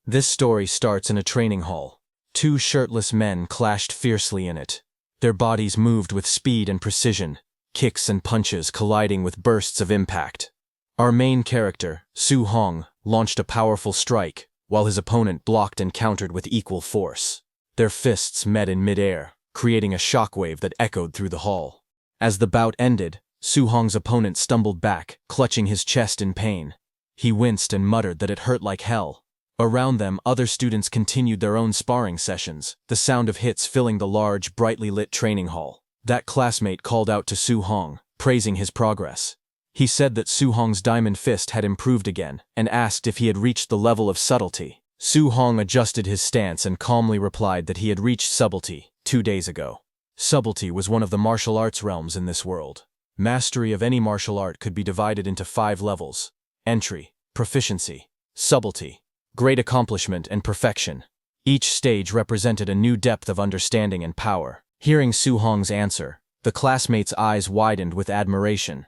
This story starts in a training hall. Two shirtless men clashed fiercely in it. Their bodies moved with speed and precision, kicks and punches colliding with bursts of impact. Our main character, Su Hong, launched a powerful strike, while his opponent blocked and countered with equal force. Their fists met in midair, creating a shockwave that echoed through the hall. As the bout ended, Su Hong's opponent stumbled back, clutching his chest in pain. He winced and muttered that it hurt like hell. Around them, other students continued their own sparring sessions, the sound of hits filling the large, brightly lit training hall. That classmate called out to Su Hong, praising his progress. He said that Su Hong's diamond fist had improved again, and asked if he had reached the level of subtlety. Su Hong adjusted his stance and calmly replied that he had reached subtlety 2 days ago. Subtlety was one of the martial arts realms in this world. Mastery of any martial art could be divided into 5 levels: entry, proficiency, subtlety, great accomplishment, and perfection. Each stage represented a new depth of understanding and power. Hearing Su Hong's answer, the classmate's eyes widened with admiration.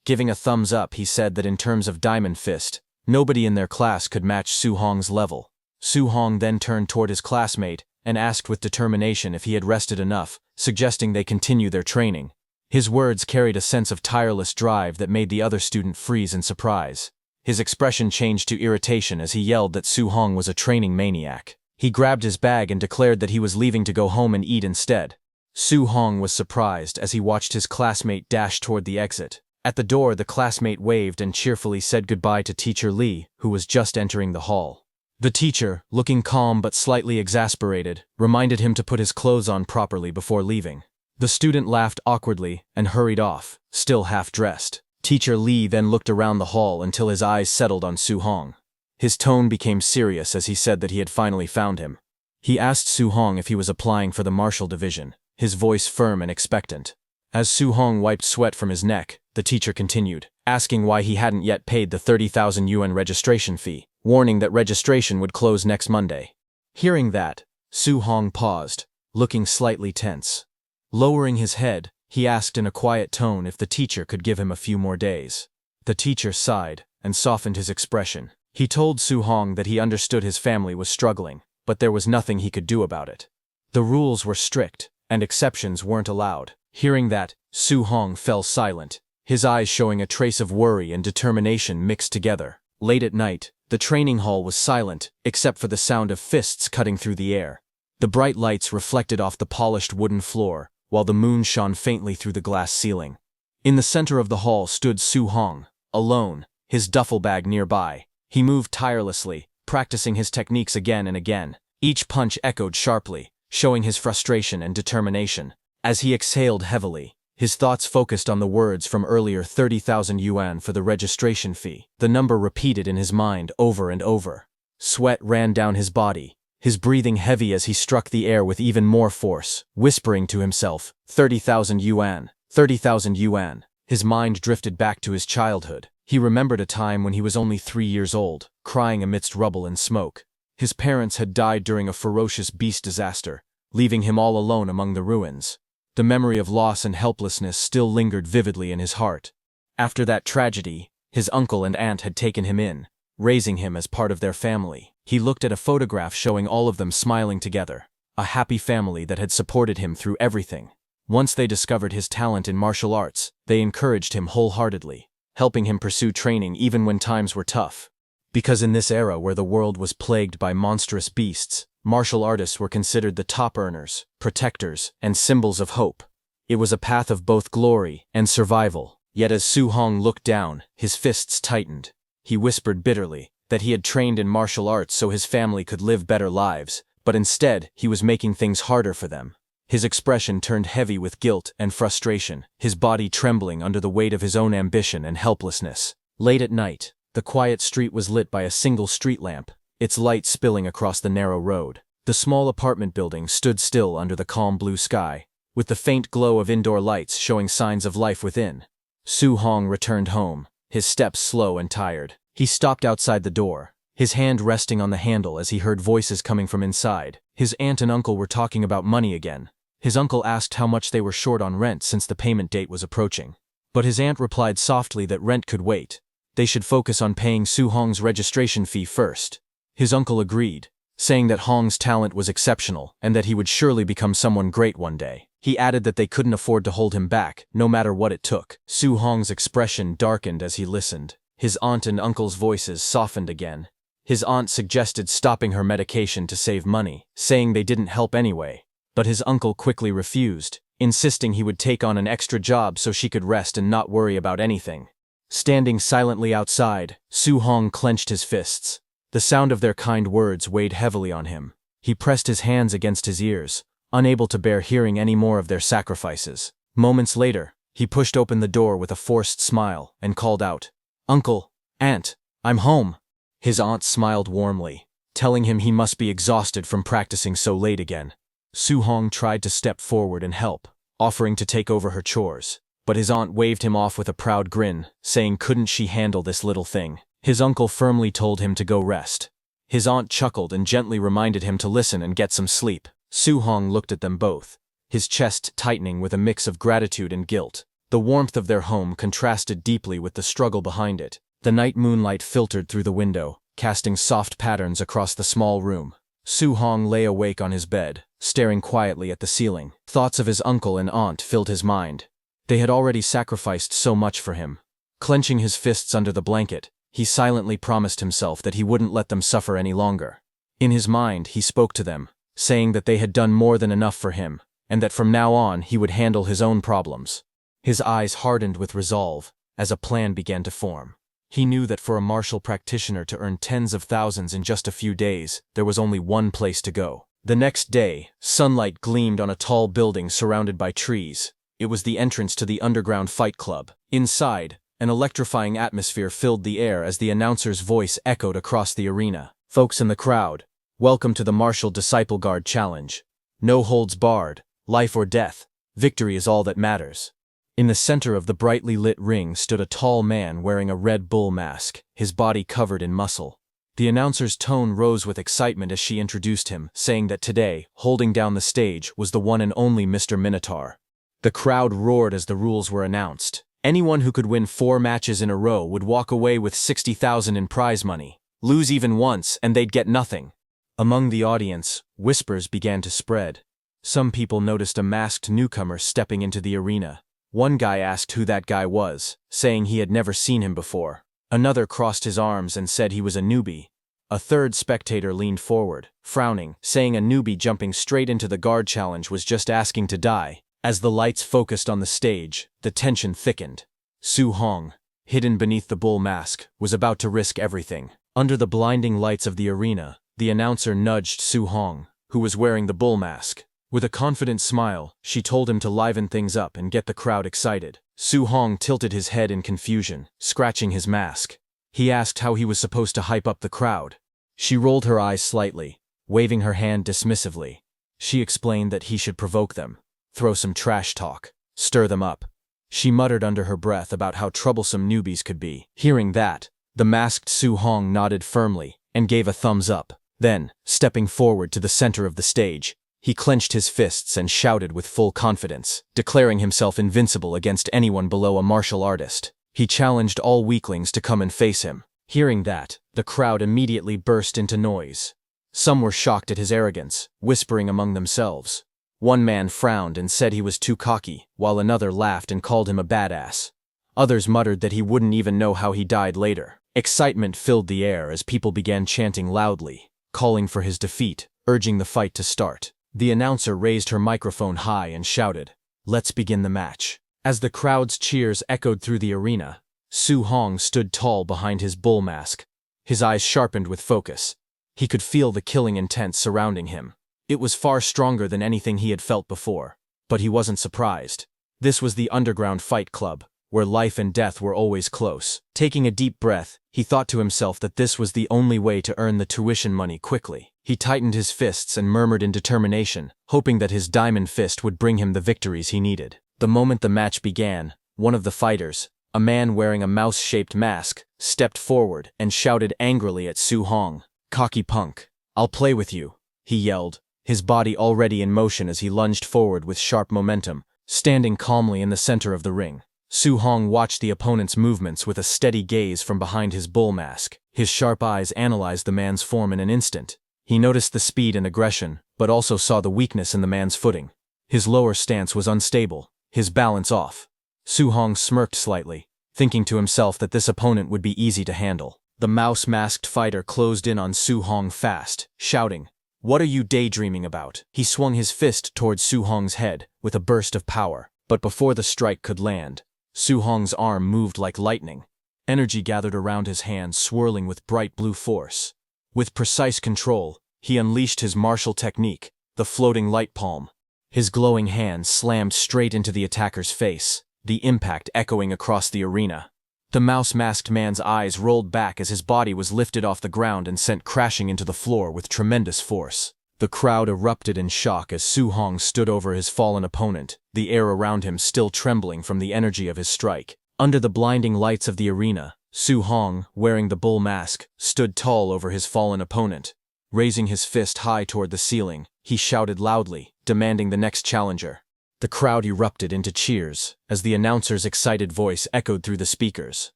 Giving a thumbs up, he said that in terms of diamond fist, nobody in their class could match Su Hong's level. Su Hong then turned toward his classmate and asked with determination if he had rested enough, suggesting they continue their training. His words carried a sense of tireless drive that made the other student freeze in surprise. His expression changed to irritation as he yelled that Su Hong was a training maniac. He grabbed his bag and declared that he was leaving to go home and eat instead. Su Hong was surprised as he watched his classmate dash toward the exit. At the door, the classmate waved and cheerfully said goodbye to Teacher Lee, who was just entering the hall. The teacher, looking calm but slightly exasperated, reminded him to put his clothes on properly before leaving. The student laughed awkwardly and hurried off, still half-dressed. Teacher Lee then looked around the hall until his eyes settled on Su Hong. His tone became serious as he said that he had finally found him. He asked Su Hong if he was applying for the martial division, his voice firm and expectant. As Su Hong wiped sweat from his neck, the teacher continued, asking why he hadn't yet paid the 30,000 yuan registration fee, warning that registration would close next Monday. Hearing that, Su Hong paused, looking slightly tense. Lowering his head, he asked in a quiet tone if the teacher could give him a few more days. The teacher sighed and softened his expression. He told Su Hong that he understood his family was struggling, but there was nothing he could do about it. The rules were strict, and exceptions weren't allowed. Hearing that, Su Hong fell silent, his eyes showing a trace of worry and determination mixed together. Late at night, the training hall was silent, except for the sound of fists cutting through the air. The bright lights reflected off the polished wooden floor, while the moon shone faintly through the glass ceiling. In the center of the hall stood Su Hong, alone, his duffel bag nearby. He moved tirelessly, practicing his techniques again and again. Each punch echoed sharply, showing his frustration and determination. As he exhaled heavily, his thoughts focused on the words from earlier: 30,000 yuan for the registration fee. The number repeated in his mind over and over. Sweat ran down his body, his breathing heavy as he struck the air with even more force, whispering to himself, 30,000 yuan, 30,000 yuan. His mind drifted back to his childhood. He remembered a time when he was only 3 years old, crying amidst rubble and smoke. His parents had died during a ferocious beast disaster, leaving him all alone among the ruins. The memory of loss and helplessness still lingered vividly in his heart. After that tragedy, his uncle and aunt had taken him in, raising him as part of their family. He looked at a photograph showing all of them smiling together, a happy family that had supported him through everything. Once they discovered his talent in martial arts, they encouraged him wholeheartedly, helping him pursue training even when times were tough. Because in this era where the world was plagued by monstrous beasts, martial artists were considered the top earners, protectors, and symbols of hope. It was a path of both glory and survival. Yet as Su Hong looked down, his fists tightened. He whispered bitterly that he had trained in martial arts so his family could live better lives, but instead he was making things harder for them. His expression turned heavy with guilt and frustration, his body trembling under the weight of his own ambition and helplessness. Late at night, the quiet street was lit by a single street lamp, its light spilling across the narrow road. The small apartment building stood still under the calm blue sky, with the faint glow of indoor lights showing signs of life within. Su Hong returned home, his steps slow and tired. He stopped outside the door, his hand resting on the handle as he heard voices coming from inside. His aunt and uncle were talking about money again. His uncle asked how much they were short on rent since the payment date was approaching. But his aunt replied softly that rent could wait. They should focus on paying Su Hong's registration fee first. His uncle agreed, saying that Hong's talent was exceptional and that he would surely become someone great one day. He added that they couldn't afford to hold him back, no matter what it took. Su Hong's expression darkened as he listened. His aunt and uncle's voices softened again. His aunt suggested stopping her medication to save money, saying they didn't help anyway. But his uncle quickly refused, insisting he would take on an extra job so she could rest and not worry about anything. Standing silently outside, Su Hong clenched his fists. The sound of their kind words weighed heavily on him. He pressed his hands against his ears, unable to bear hearing any more of their sacrifices. Moments later, he pushed open the door with a forced smile and called out, "Uncle, Aunt, I'm home." His aunt smiled warmly, telling him he must be exhausted from practicing so late again. Su Hong tried to step forward and help, offering to take over her chores. But his aunt waved him off with a proud grin, saying couldn't she handle this little thing. His uncle firmly told him to go rest. His aunt chuckled and gently reminded him to listen and get some sleep. Su Hong looked at them both, his chest tightening with a mix of gratitude and guilt. The warmth of their home contrasted deeply with the struggle behind it. The night moonlight filtered through the window, casting soft patterns across the small room. Su Hong lay awake on his bed, staring quietly at the ceiling. Thoughts of his uncle and aunt filled his mind. They had already sacrificed so much for him. Clenching his fists under the blanket, he silently promised himself that he wouldn't let them suffer any longer. In his mind, he spoke to them, saying that they had done more than enough for him, and that from now on he would handle his own problems. His eyes hardened with resolve, as a plan began to form. He knew that for a martial practitioner to earn tens of thousands in just a few days, there was only one place to go. The next day, sunlight gleamed on a tall building surrounded by trees. It was the entrance to the underground fight club. Inside, an electrifying atmosphere filled the air as the announcer's voice echoed across the arena. "Folks in the crowd, welcome to the Martial Disciple Guard Challenge. No holds barred, life or death, victory is all that matters." In the center of the brightly lit ring stood a tall man wearing a Red Bull mask, his body covered in muscle. The announcer's tone rose with excitement as she introduced him, saying that today, holding down the stage, was the one and only Mr. Minotaur. The crowd roared as the rules were announced. Anyone who could win 4 matches in a row would walk away with 60,000 in prize money. Lose even once, and they'd get nothing. Among the audience, whispers began to spread. Some people noticed a masked newcomer stepping into the arena. One guy asked who that guy was, saying he had never seen him before. Another crossed his arms and said he was a newbie. A third spectator leaned forward, frowning, saying a newbie jumping straight into the guard challenge was just asking to die. As the lights focused on the stage, the tension thickened. Su Hong, hidden beneath the bull mask, was about to risk everything. Under the blinding lights of the arena, the announcer nudged Su Hong, who was wearing the bull mask. With a confident smile, she told him to liven things up and get the crowd excited. Su Hong tilted his head in confusion, scratching his mask. He asked how he was supposed to hype up the crowd. She rolled her eyes slightly, waving her hand dismissively. She explained that he should provoke them, throw some trash talk, stir them up. She muttered under her breath about how troublesome newbies could be. Hearing that, the masked Su Hong nodded firmly and gave a thumbs up. Then, stepping forward to the center of the stage, he clenched his fists and shouted with full confidence, declaring himself invincible against anyone below a martial artist. He challenged all weaklings to come and face him. Hearing that, the crowd immediately burst into noise. Some were shocked at his arrogance, whispering among themselves. One man frowned and said he was too cocky, while another laughed and called him a badass. Others muttered that he wouldn't even know how he died later. Excitement filled the air as people began chanting loudly, calling for his defeat, urging the fight to start. The announcer raised her microphone high and shouted, "Let's begin the match." As the crowd's cheers echoed through the arena, Su Hong stood tall behind his bull mask, his eyes sharpened with focus. He could feel the killing intent surrounding him. It was far stronger than anything he had felt before, but he wasn't surprised. This was the underground fight club, where life and death were always close. Taking a deep breath, he thought to himself that this was the only way to earn the tuition money quickly. He tightened his fists and murmured in determination, hoping that his diamond fist would bring him the victories he needed. The moment the match began, one of the fighters, a man wearing a mouse-shaped mask, stepped forward and shouted angrily at Su Hong. "Cocky punk. I'll play with you," he yelled, his body already in motion as he lunged forward with sharp momentum, standing calmly in the center of the ring. Su Hong watched the opponent's movements with a steady gaze from behind his bull mask. His sharp eyes analyzed the man's form in an instant. He noticed the speed and aggression, but also saw the weakness in the man's footing. His lower stance was unstable, his balance off. Su Hong smirked slightly, thinking to himself that this opponent would be easy to handle. The mouse-masked fighter closed in on Su Hong fast, shouting, "What are you daydreaming about?" He swung his fist towards Su Hong's head with a burst of power, but before the strike could land, Su Hong's arm moved like lightning. Energy gathered around his hands, swirling with bright blue force. With precise control, he unleashed his martial technique, the floating light palm. His glowing hand slammed straight into the attacker's face, the impact echoing across the arena. The mouse-masked man's eyes rolled back as his body was lifted off the ground and sent crashing into the floor with tremendous force. The crowd erupted in shock as Su Hong stood over his fallen opponent, the air around him still trembling from the energy of his strike. Under the blinding lights of the arena, Su Hong, wearing the bull mask, stood tall over his fallen opponent. Raising his fist high toward the ceiling, he shouted loudly, demanding the next challenger. The crowd erupted into cheers as the announcer's excited voice echoed through the speakers.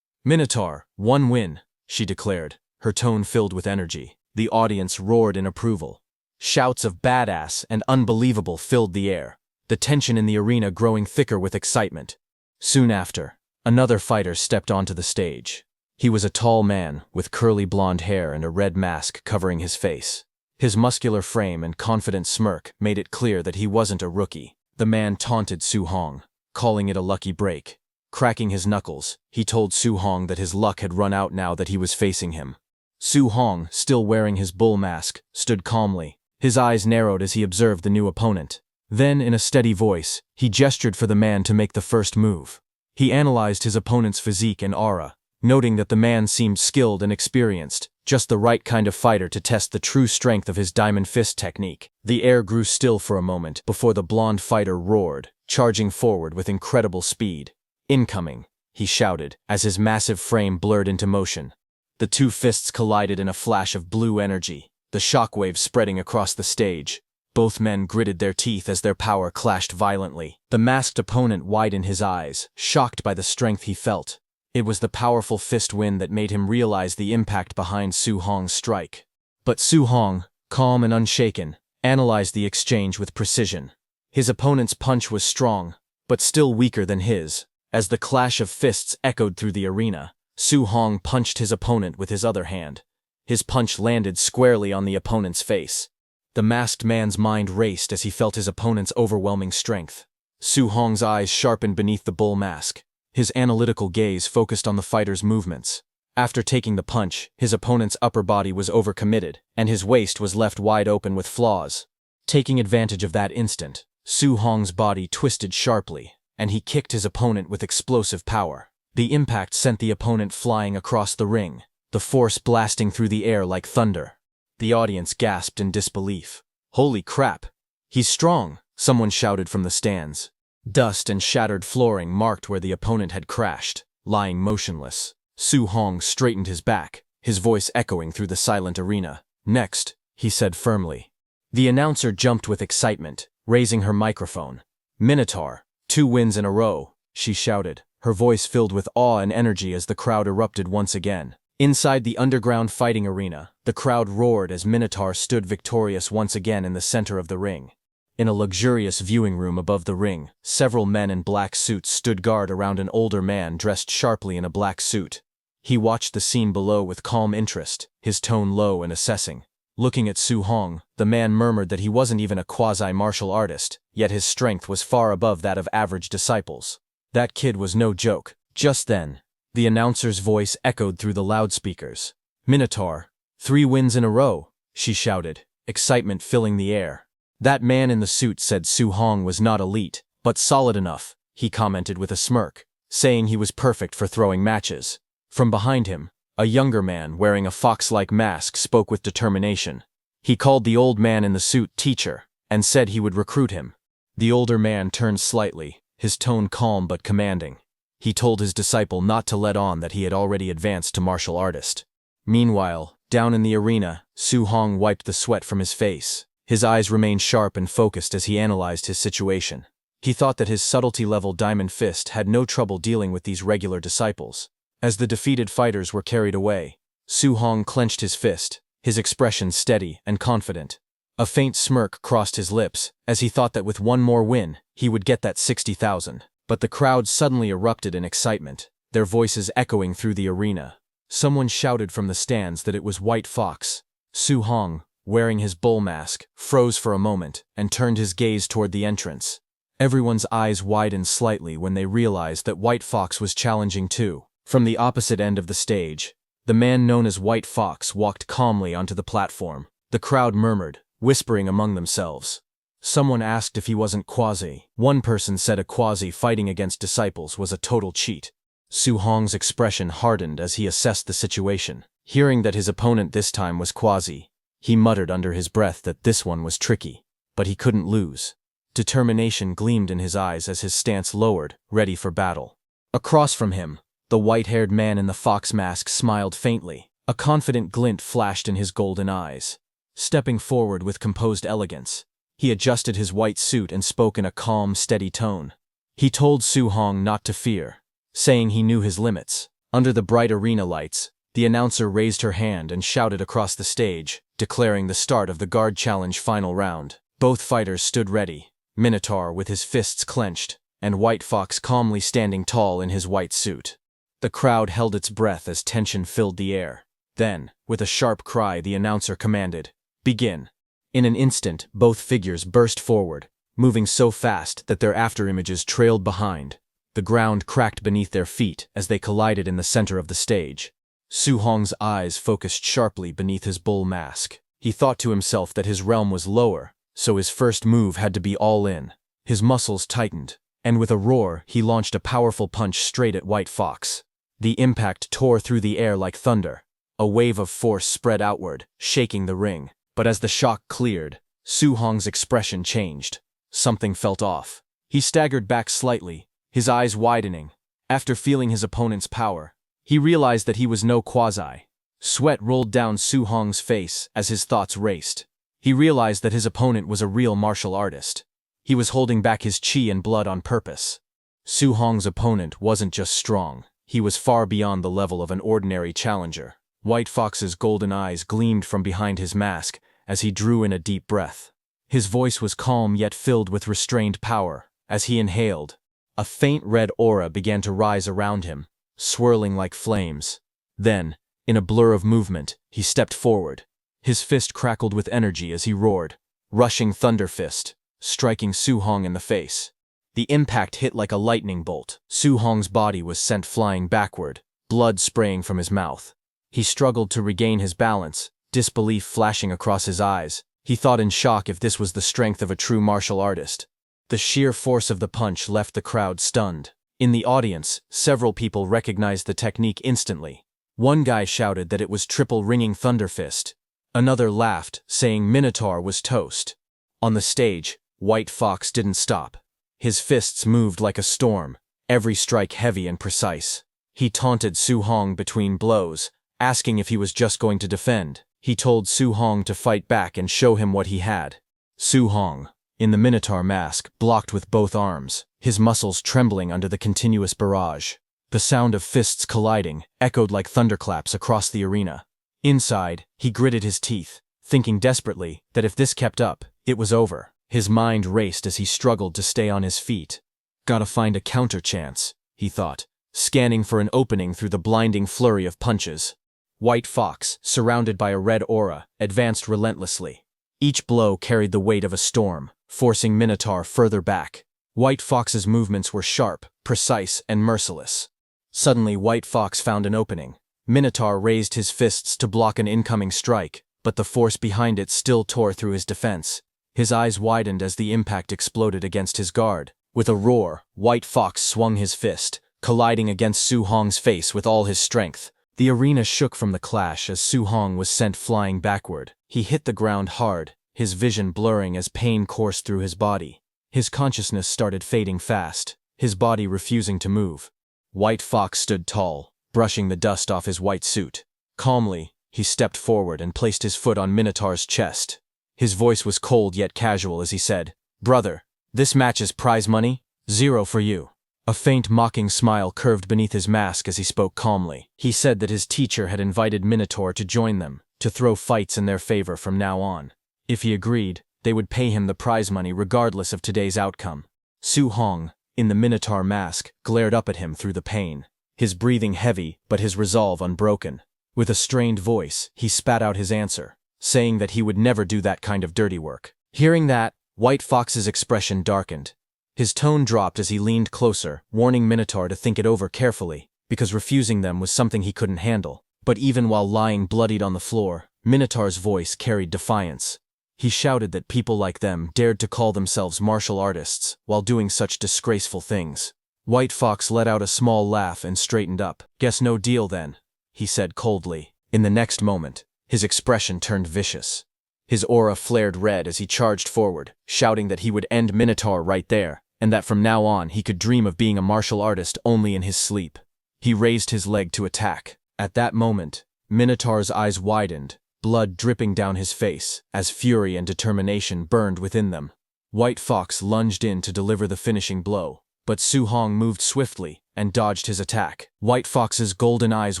"Minotaur, 1 win," she declared, her tone filled with energy. The audience roared in approval. Shouts of "badass" and "unbelievable" filled the air, the tension in the arena growing thicker with excitement. Soon after, another fighter stepped onto the stage. He was a tall man with curly blonde hair and a red mask covering his face. His muscular frame and confident smirk made it clear that he wasn't a rookie. The man taunted Su Hong, calling it a lucky break. Cracking his knuckles, he told Su Hong that his luck had run out now that he was facing him. Su Hong, still wearing his bull mask, stood calmly. His eyes narrowed as he observed the new opponent. Then, in a steady voice, he gestured for the man to make the first move. He analyzed his opponent's physique and aura, noting that the man seemed skilled and experienced, just the right kind of fighter to test the true strength of his diamond fist technique. The air grew still for a moment before the blonde fighter roared, charging forward with incredible speed. "Incoming," he shouted, as his massive frame blurred into motion. The two fists collided in a flash of blue energy, the shockwaves spreading across the stage. Both men gritted their teeth as their power clashed violently. The masked opponent widened his eyes, shocked by the strength he felt. It was the powerful fist wind that made him realize the impact behind Su Hong's strike. But Su Hong, calm and unshaken, analyzed the exchange with precision. His opponent's punch was strong, but still weaker than his. As the clash of fists echoed through the arena, Su Hong punched his opponent with his other hand. His punch landed squarely on the opponent's face. The masked man's mind raced as he felt his opponent's overwhelming strength. Su Hong's eyes sharpened beneath the bull mask. His analytical gaze focused on the fighter's movements. After taking the punch, his opponent's upper body was overcommitted, and his waist was left wide open with flaws. Taking advantage of that instant, Su Hong's body twisted sharply, and he kicked his opponent with explosive power. The impact sent the opponent flying across the ring, the force blasting through the air like thunder. The audience gasped in disbelief. "Holy crap! He's strong!" someone shouted from the stands. Dust and shattered flooring marked where the opponent had crashed, lying motionless. Su Hong straightened his back, his voice echoing through the silent arena. "Next," he said firmly. The announcer jumped with excitement, raising her microphone. "Minotaur, 2 wins in a row," she shouted, her voice filled with awe and energy as the crowd erupted once again. Inside the underground fighting arena, the crowd roared as Minotaur stood victorious once again in the center of the ring. In a luxurious viewing room above the ring, several men in black suits stood guard around an older man dressed sharply in a black suit. He watched the scene below with calm interest, his tone low and assessing. Looking at Su Hong, the man murmured that he wasn't even a quasi-martial artist, yet his strength was far above that of average disciples. That kid was no joke. Just then, the announcer's voice echoed through the loudspeakers. "Minotaur, 3 wins in a row," she shouted, excitement filling the air. "That man in the suit said Su Hong was not elite, but solid enough," he commented with a smirk, saying he was perfect for throwing matches. From behind him, a younger man wearing a fox-like mask spoke with determination. He called the old man in the suit teacher, and said he would recruit him. The older man turned slightly, his tone calm but commanding. He told his disciple not to let on that he had already advanced to martial artist. Meanwhile, down in the arena, Su Hong wiped the sweat from his face. His eyes remained sharp and focused as he analyzed his situation. He thought that his subtlety-level diamond fist had no trouble dealing with these regular disciples. As the defeated fighters were carried away, Su Hong clenched his fist, his expression steady and confident. A faint smirk crossed his lips, as he thought that with one more win, he would get that 60,000. But the crowd suddenly erupted in excitement, their voices echoing through the arena. Someone shouted from the stands that it was White Fox. Su Hong, wearing his bull mask, froze for a moment and turned his gaze toward the entrance. Everyone's eyes widened slightly when they realized that White Fox was challenging too. From the opposite end of the stage, the man known as White Fox walked calmly onto the platform. The crowd murmured, whispering among themselves. Someone asked if he wasn't Quasi. One person said a Quasi fighting against disciples was a total cheat. Su Hong's expression hardened as he assessed the situation. Hearing that his opponent this time was Quasi, he muttered under his breath that this one was tricky, but he couldn't lose. Determination gleamed in his eyes as his stance lowered, ready for battle. Across from him, the white-haired man in the fox mask smiled faintly. A confident glint flashed in his golden eyes. Stepping forward with composed elegance, he adjusted his white suit and spoke in a calm, steady tone. He told Su Hong not to fear, saying he knew his limits. Under the bright arena lights, the announcer raised her hand and shouted across the stage, declaring the start of the guard challenge final round. Both fighters stood ready, Minotaur with his fists clenched, and White Fox calmly standing tall in his white suit. The crowd held its breath as tension filled the air. Then, with a sharp cry, the announcer commanded, "Begin." In an instant, both figures burst forward, moving so fast that their afterimages trailed behind. The ground cracked beneath their feet as they collided in the center of the stage. Su Hong's eyes focused sharply beneath his bull mask. He thought to himself that his realm was lower, so his first move had to be all in. His muscles tightened, and with a roar, he launched a powerful punch straight at White Fox. The impact tore through the air like thunder. A wave of force spread outward, shaking the ring. But as the shock cleared, Su Hong's expression changed. Something felt off. He staggered back slightly, his eyes widening. After feeling his opponent's power, he realized that he was no Quasi. Sweat rolled down Su Hong's face as his thoughts raced. He realized that his opponent was a real martial artist. He was holding back his chi and blood on purpose. Su Hong's opponent wasn't just strong, he was far beyond the level of an ordinary challenger. White Fox's golden eyes gleamed from behind his mask as he drew in a deep breath. His voice was calm yet filled with restrained power. As he inhaled, a faint red aura began to rise around him, swirling like flames. Then, in a blur of movement, he stepped forward. His fist crackled with energy as he roared, rushing thunder fist, striking Su Hong in the face. The impact hit like a lightning bolt. Su Hong's body was sent flying backward, blood spraying from his mouth. He struggled to regain his balance, disbelief flashing across his eyes. He thought in shock if this was the strength of a true martial artist. The sheer force of the punch left the crowd stunned. In the audience, several people recognized the technique instantly. One guy shouted that it was triple ringing thunder fist. Another laughed, saying Minotaur was toast. On the stage, White Fox didn't stop. His fists moved like a storm, every strike heavy and precise. He taunted Su Hong between blows, asking if he was just going to defend. He told Su Hong to fight back and show him what he had. Su Hong, in the Minotaur mask, blocked with both arms, his muscles trembling under the continuous barrage. The sound of fists colliding echoed like thunderclaps across the arena. Inside, he gritted his teeth, thinking desperately that if this kept up, it was over. His mind raced as he struggled to stay on his feet. Gotta find a counter chance, he thought, scanning for an opening through the blinding flurry of punches. White Fox, surrounded by a red aura, advanced relentlessly. Each blow carried the weight of a storm, forcing Minotaur further back. White Fox's movements were sharp, precise, and merciless. Suddenly, White Fox found an opening. Minotaur raised his fists to block an incoming strike, but the force behind it still tore through his defense. His eyes widened as the impact exploded against his guard. With a roar, White Fox swung his fist, colliding against Su Hong's face with all his strength. The arena shook from the clash as Su Hong was sent flying backward. He hit the ground hard, his vision blurring as pain coursed through his body. His consciousness started fading fast, his body refusing to move. White Fox stood tall, brushing the dust off his white suit. Calmly, he stepped forward and placed his foot on Minotaur's chest. His voice was cold yet casual as he said, "Brother, This match's prize money? 0 for you. A faint mocking smile curved beneath his mask as he spoke calmly. He said that his teacher had invited Minotaur to join them, to throw fights in their favor from now on. If he agreed, they would pay him the prize money regardless of today's outcome. Su Hong, in the Minotaur mask, glared up at him through the pane, his breathing heavy but his resolve unbroken. With a strained voice, he spat out his answer, saying that he would never do that kind of dirty work. Hearing that, White Fox's expression darkened. His tone dropped as he leaned closer, warning Minotaur to think it over carefully, because refusing them was something he couldn't handle. But even while lying bloodied on the floor, Minotaur's voice carried defiance. He shouted that people like them dared to call themselves martial artists while doing such disgraceful things. White Fox let out a small laugh and straightened up. "Guess no deal then," he said coldly. In the next moment, his expression turned vicious. His aura flared red as he charged forward, shouting that he would end Minotaur right there, and that from now on he could dream of being a martial artist only in his sleep. He raised his leg to attack. At that moment, Minotaur's eyes widened, blood dripping down his face, as fury and determination burned within them. White Fox lunged in to deliver the finishing blow, but Su Hong moved swiftly and dodged his attack. White Fox's golden eyes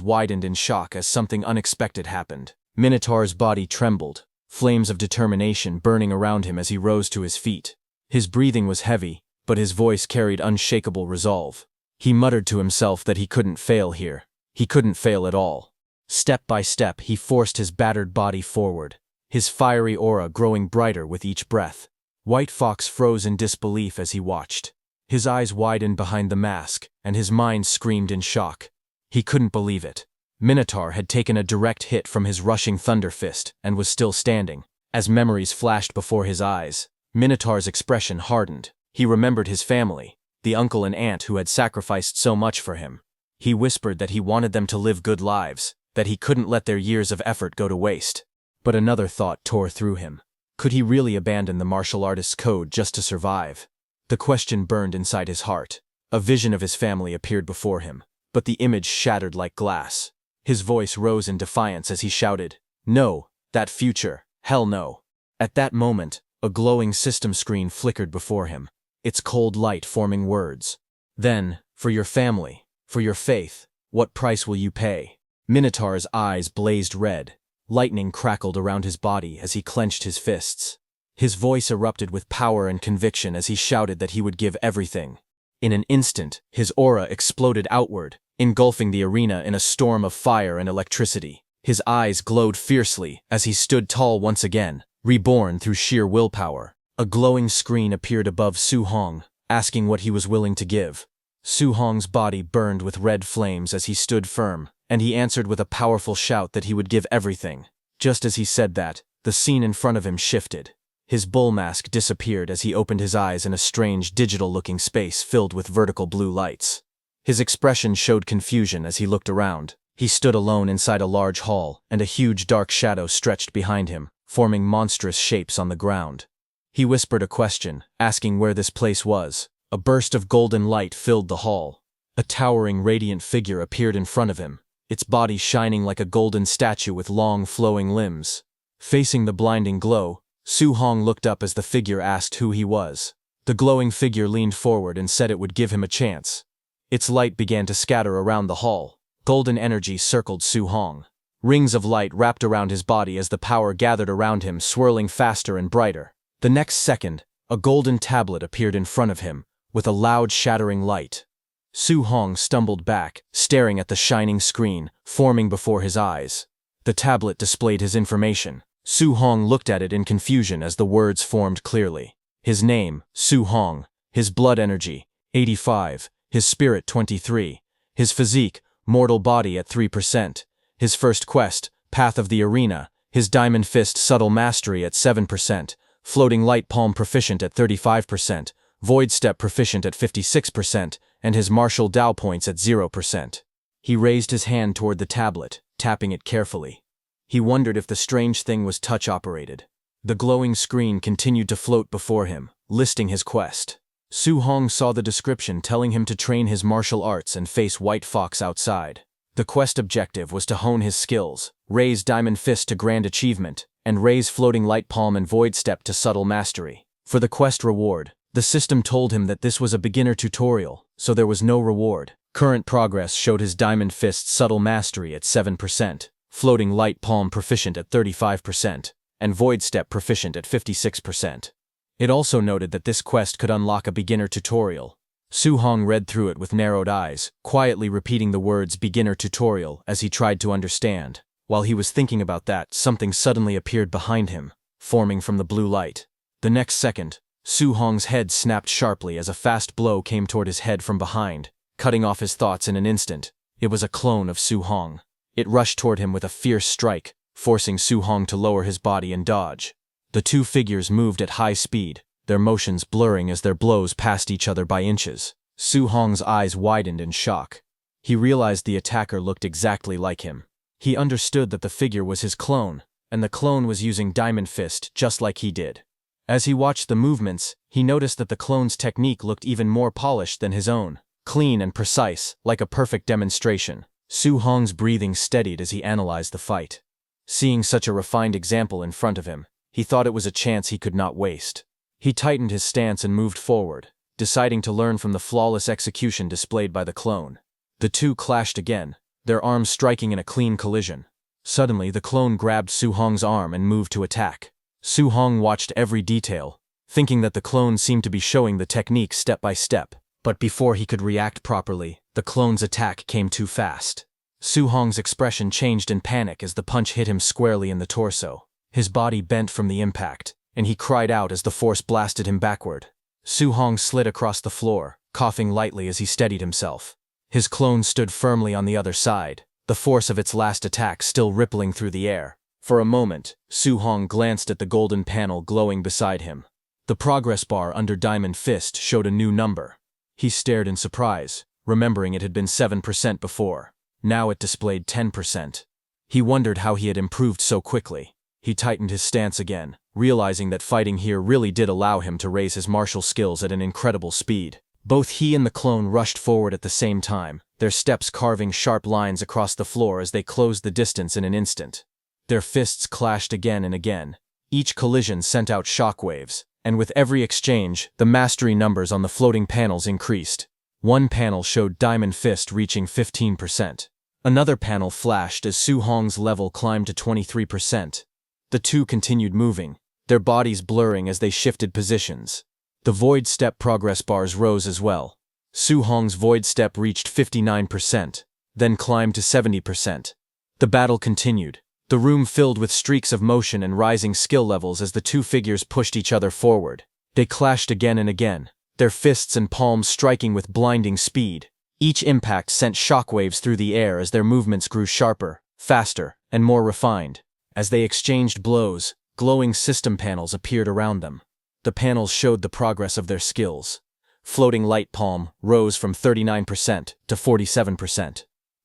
widened in shock as something unexpected happened. Minotaur's body trembled, flames of determination burning around him as he rose to his feet. His breathing was heavy, but his voice carried unshakable resolve. He muttered to himself that he couldn't fail here. He couldn't fail at all. Step by step, he forced his battered body forward, his fiery aura growing brighter with each breath. White Fox froze in disbelief as he watched. His eyes widened behind the mask, and his mind screamed in shock. He couldn't believe it. Minotaur had taken a direct hit from his rushing thunder fist and was still standing. As memories flashed before his eyes, Minotaur's expression hardened. He remembered his family, the uncle and aunt who had sacrificed so much for him. He whispered that he wanted them to live good lives, that he couldn't let their years of effort go to waste. But another thought tore through him. Could he really abandon the martial artist's code just to survive? The question burned inside his heart. A vision of his family appeared before him, but the image shattered like glass. His voice rose in defiance as he shouted, "No, that future, hell no." At that moment, a glowing system screen flickered before him, its cold light forming words. "Then, for your family, for your faith, what price will you pay?" Minotaur's eyes blazed red. Lightning crackled around his body as he clenched his fists. His voice erupted with power and conviction as he shouted that he would give everything. In an instant, his aura exploded outward, engulfing the arena in a storm of fire and electricity. His eyes glowed fiercely as he stood tall once again, reborn through sheer willpower. A glowing screen appeared above Su Hong, asking what he was willing to give. Su Hong's body burned with red flames as he stood firm, and he answered with a powerful shout that he would give everything. Just as he said that, the scene in front of him shifted. His bull mask disappeared as he opened his eyes in a strange digital-looking space filled with vertical blue lights. His expression showed confusion as he looked around. He stood alone inside a large hall, and a huge dark shadow stretched behind him, forming monstrous shapes on the ground. He whispered a question, asking where this place was. A burst of golden light filled the hall. A towering, radiant figure appeared in front of him, its body shining like a golden statue with long, flowing limbs. Facing the blinding glow, Su Hong looked up as the figure asked who he was. The glowing figure leaned forward and said it would give him a chance. Its light began to scatter around the hall. Golden energy circled Su Hong. Rings of light wrapped around his body as the power gathered around him, swirling faster and brighter. The next second, a golden tablet appeared in front of him, with a loud shattering light. Su Hong stumbled back, staring at the shining screen, forming before his eyes. The tablet displayed his information. Su Hong looked at it in confusion as the words formed clearly. His name, Su Hong. His blood energy, 85. His spirit, 23. His physique, mortal body at 3%. His first quest, Path of the Arena. His diamond fist subtle mastery at 7%. Floating light palm proficient at 35%. Void step proficient at 56%. And his martial Dao points at 0%. He raised his hand toward the tablet, tapping it carefully. He wondered if the strange thing was touch-operated. The glowing screen continued to float before him, listing his quest. Su Hong saw the description telling him to train his martial arts and face White Fox outside. The quest objective was to hone his skills, raise Diamond Fist to Grand Achievement, and raise Floating Light Palm and Void Step to Subtle Mastery. For the quest reward, The system told him that this was a beginner tutorial, so there was no reward. Current progress showed his Diamond Fist subtle mastery at 7%, Floating Light Palm proficient at 35%, and Void Step proficient at 56%. It also noted that this quest could unlock a beginner tutorial. Su Hong read through it with narrowed eyes, quietly repeating the words beginner tutorial as he tried to understand. While he was thinking about that, something suddenly appeared behind him, forming from the blue light. The next second, Su Hong's head snapped sharply as a fast blow came toward his head from behind, cutting off his thoughts in an instant. It was a clone of Su Hong. It rushed toward him with a fierce strike, forcing Su Hong to lower his body and dodge. The two figures moved at high speed, their motions blurring as their blows passed each other by inches. Su Hong's eyes widened in shock. He realized the attacker looked exactly like him. He understood that the figure was his clone, and the clone was using Diamond Fist just like he did. As he watched the movements, he noticed that the clone's technique looked even more polished than his own, clean and precise, like a perfect demonstration. Su Hong's breathing steadied as he analyzed the fight. Seeing such a refined example in front of him, he thought it was a chance he could not waste. He tightened his stance and moved forward, deciding to learn from the flawless execution displayed by the clone. The two clashed again, their arms striking in a clean collision. Suddenly, the clone grabbed Su Hong's arm and moved to attack. Su Hong watched every detail, thinking that the clone seemed to be showing the technique step by step. But before he could react properly, the clone's attack came too fast. Su Hong's expression changed in panic as the punch hit him squarely in the torso. His body bent from the impact, and he cried out as the force blasted him backward. Su Hong slid across the floor, coughing lightly as he steadied himself. His clone stood firmly on the other side, the force of its last attack still rippling through the air. For a moment, Su Hong glanced at the golden panel glowing beside him. The progress bar under Diamond Fist showed a new number. He stared in surprise, remembering it had been 7% before. Now it displayed 10%. He wondered how he had improved so quickly. He tightened his stance again, realizing that fighting here really did allow him to raise his martial skills at an incredible speed. Both he and the clone rushed forward at the same time, their steps carving sharp lines across the floor as they closed the distance in an instant. Their fists clashed again and again. Each collision sent out shockwaves, and with every exchange, the mastery numbers on the floating panels increased. One panel showed Diamond Fist reaching 15%. Another panel flashed as Su Hong's level climbed to 23%. The two continued moving, their bodies blurring as they shifted positions. The Void Step progress bars rose as well. Su Hong's Void Step reached 59%, then climbed to 70%. The battle continued, the room filled with streaks of motion and rising skill levels as the two figures pushed each other forward. They clashed again and again, their fists and palms striking with blinding speed. Each impact sent shockwaves through the air as their movements grew sharper, faster, and more refined. As they exchanged blows, glowing system panels appeared around them. The panels showed the progress of their skills. Floating Light Palm rose from 39% to 47%.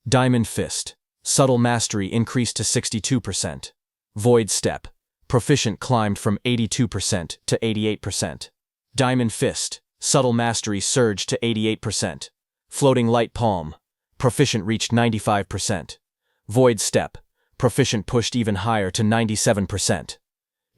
Diamond Fist, subtle mastery increased to 62%. Void Step, proficient climbed from 82% to 88%. Diamond Fist, subtle mastery surged to 88%. Floating Light Palm, proficient reached 95%. Void Step, proficient pushed even higher to 97%.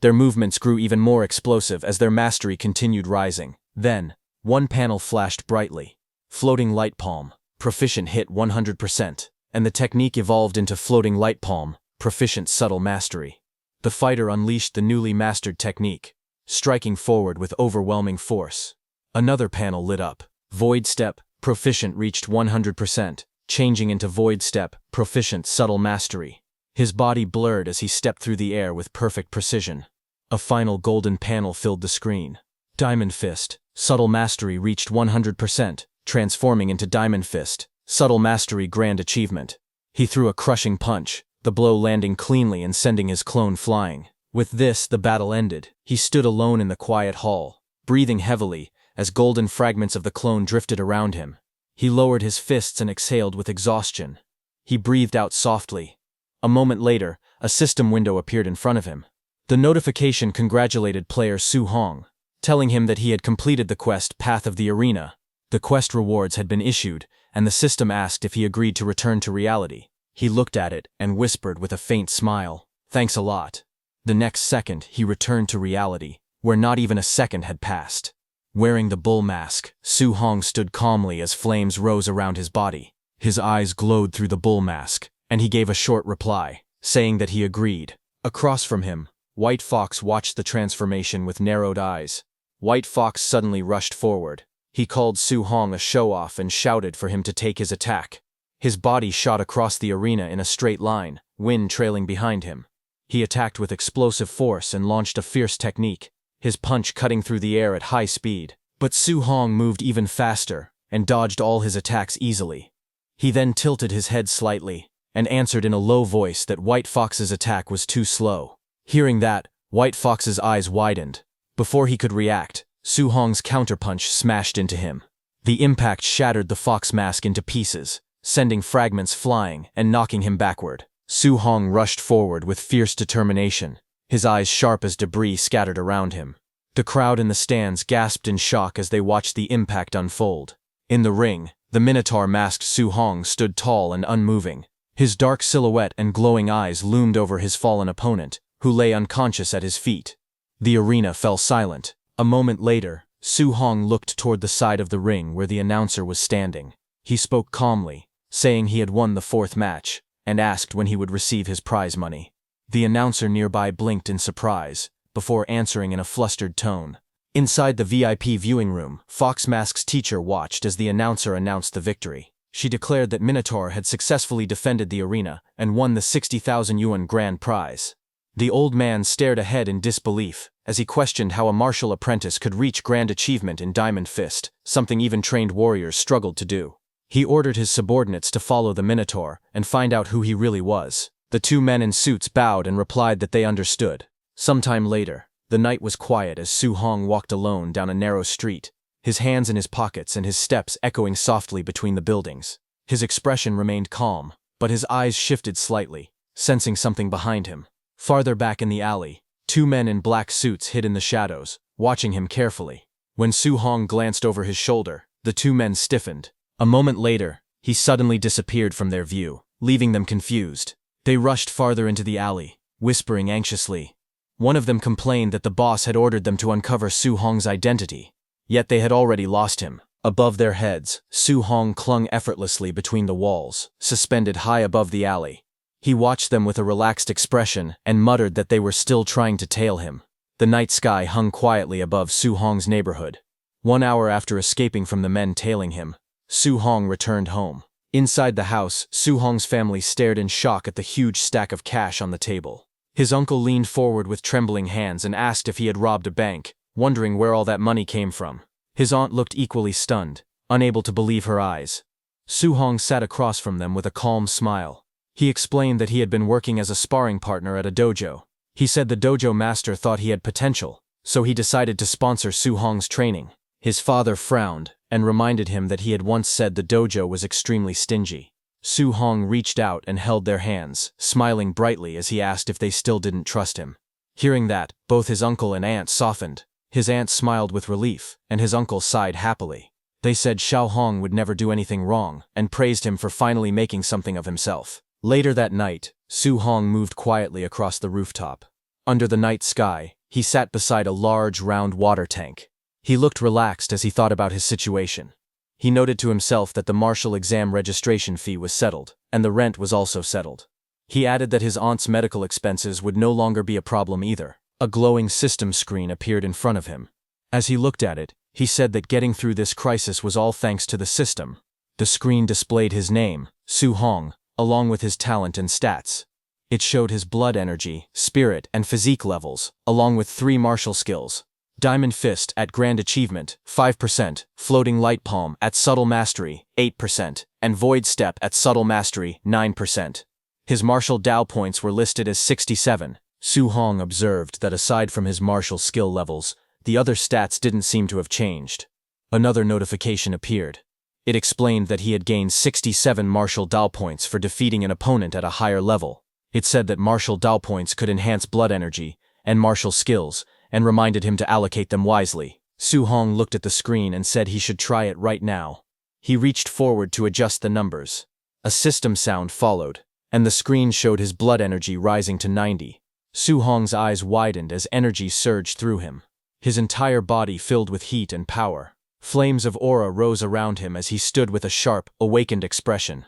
Their movements grew even more explosive as their mastery continued rising. Then, one panel flashed brightly. Floating Light Palm, proficient hit 100%, and the technique evolved into Floating Light Palm, proficient subtle mastery. The fighter unleashed the newly mastered technique, striking forward with overwhelming force. Another panel lit up. Void Step, proficient reached 100%, changing into Void Step, proficient subtle mastery. His body blurred as he stepped through the air with perfect precision. A final golden panel filled the screen. Diamond Fist, subtle mastery reached 100%, transforming into Diamond Fist, subtle mastery grand achievement. He threw a crushing punch, the blow landing cleanly and sending his clone flying. With this, the battle ended. He stood alone in the quiet hall, breathing heavily, as golden fragments of the clone drifted around him. He lowered his fists and exhaled with exhaustion. He breathed out softly. A moment later, a system window appeared in front of him. The notification congratulated player Su Hong, telling him that he had completed the quest Path of the Arena. The quest rewards had been issued, and the system asked if he agreed to return to reality. He looked at it and whispered with a faint smile, "Thanks a lot." The next second, he returned to reality, where not even a second had passed. Wearing the bull mask, Su Hong stood calmly as flames rose around his body. His eyes glowed through the bull mask, and he gave a short reply, saying that he agreed. Across from him, White Fox watched the transformation with narrowed eyes. White Fox suddenly rushed forward. He called Su Hong a show-off and shouted for him to take his attack. His body shot across the arena in a straight line, wind trailing behind him. He attacked with explosive force and launched a fierce technique, his punch cutting through the air at high speed. But Su Hong moved even faster and dodged all his attacks easily. He then tilted his head slightly and answered in a low voice that White Fox's attack was too slow. Hearing that, White Fox's eyes widened. Before he could react, Su Hong's counterpunch smashed into him. The impact shattered the fox mask into pieces, sending fragments flying and knocking him backward. Su Hong rushed forward with fierce determination, his eyes sharp as debris scattered around him. The crowd in the stands gasped in shock as they watched the impact unfold. In the ring, the Minotaur-masked Su Hong stood tall and unmoving. His dark silhouette and glowing eyes loomed over his fallen opponent, who lay unconscious at his feet. The arena fell silent. A moment later, Su Hong looked toward the side of the ring where the announcer was standing. He spoke calmly, saying he had won the fourth match, and asked when he would receive his prize money. The announcer nearby blinked in surprise, before answering in a flustered tone. Inside the VIP viewing room, Fox Mask's teacher watched as the announcer announced the victory. She declared that Minotaur had successfully defended the arena and won the 60,000 yuan grand prize. The old man stared ahead in disbelief as he questioned how a martial apprentice could reach grand achievement in Diamond Fist, something even trained warriors struggled to do. He ordered his subordinates to follow the Minotaur and find out who he really was. The two men in suits bowed and replied that they understood. Sometime later, the night was quiet as Su Hong walked alone down a narrow street, his hands in his pockets and his steps echoing softly between the buildings. His expression remained calm, but his eyes shifted slightly, sensing something behind him. Farther back in the alley, two men in black suits hid in the shadows, watching him carefully. When Su Hong glanced over his shoulder, the two men stiffened. A moment later, he suddenly disappeared from their view, leaving them confused. They rushed farther into the alley, whispering anxiously. One of them complained that the boss had ordered them to uncover Su Hong's identity, yet they had already lost him. Above their heads, Su Hong clung effortlessly between the walls, suspended high above the alley. He watched them with a relaxed expression and muttered that they were still trying to tail him. The night sky hung quietly above Su Hong's neighborhood. 1 hour after escaping from the men tailing him, Su Hong returned home. Inside the house, Su Hong's family stared in shock at the huge stack of cash on the table. His uncle leaned forward with trembling hands and asked if he had robbed a bank, wondering where all that money came from. His aunt looked equally stunned, unable to believe her eyes. Su Hong sat across from them with a calm smile. He explained that he had been working as a sparring partner at a dojo. He said the dojo master thought he had potential, so he decided to sponsor Su Hong's training. His father frowned and reminded him that he had once said the dojo was extremely stingy. Su Hong reached out and held their hands, smiling brightly as he asked if they still didn't trust him. Hearing that, both his uncle and aunt softened. His aunt smiled with relief, and his uncle sighed happily. They said Xiao Hong would never do anything wrong, and praised him for finally making something of himself. Later that night, Su Hong moved quietly across the rooftop. Under the night sky, he sat beside a large, round water tank. He looked relaxed as he thought about his situation. He noted to himself that the martial exam registration fee was settled, and the rent was also settled. He added that his aunt's medical expenses would no longer be a problem either. A glowing system screen appeared in front of him. As he looked at it, he said that getting through this crisis was all thanks to the system. The screen displayed his name, Su Hong, along with his talent and stats. It showed his blood energy, spirit, and physique levels, along with 3 martial skills. Diamond Fist at Grand Achievement, 5%, Floating Light Palm at Subtle Mastery, 8%, and Void Step at Subtle Mastery, 9%. His martial Dao points were listed as 67. Su Hong observed that aside from his martial skill levels, the other stats didn't seem to have changed. Another notification appeared. It explained that he had gained 67 martial Dao points for defeating an opponent at a higher level. It said that martial Dao points could enhance blood energy and martial skills, and reminded him to allocate them wisely. Su Hong looked at the screen and said he should try it right now. He reached forward to adjust the numbers. A system sound followed, and the screen showed his blood energy rising to 90. Su Hong's eyes widened as energy surged through him. his entire body filled with heat and power. Flames of aura rose around him as he stood with a sharp, awakened expression.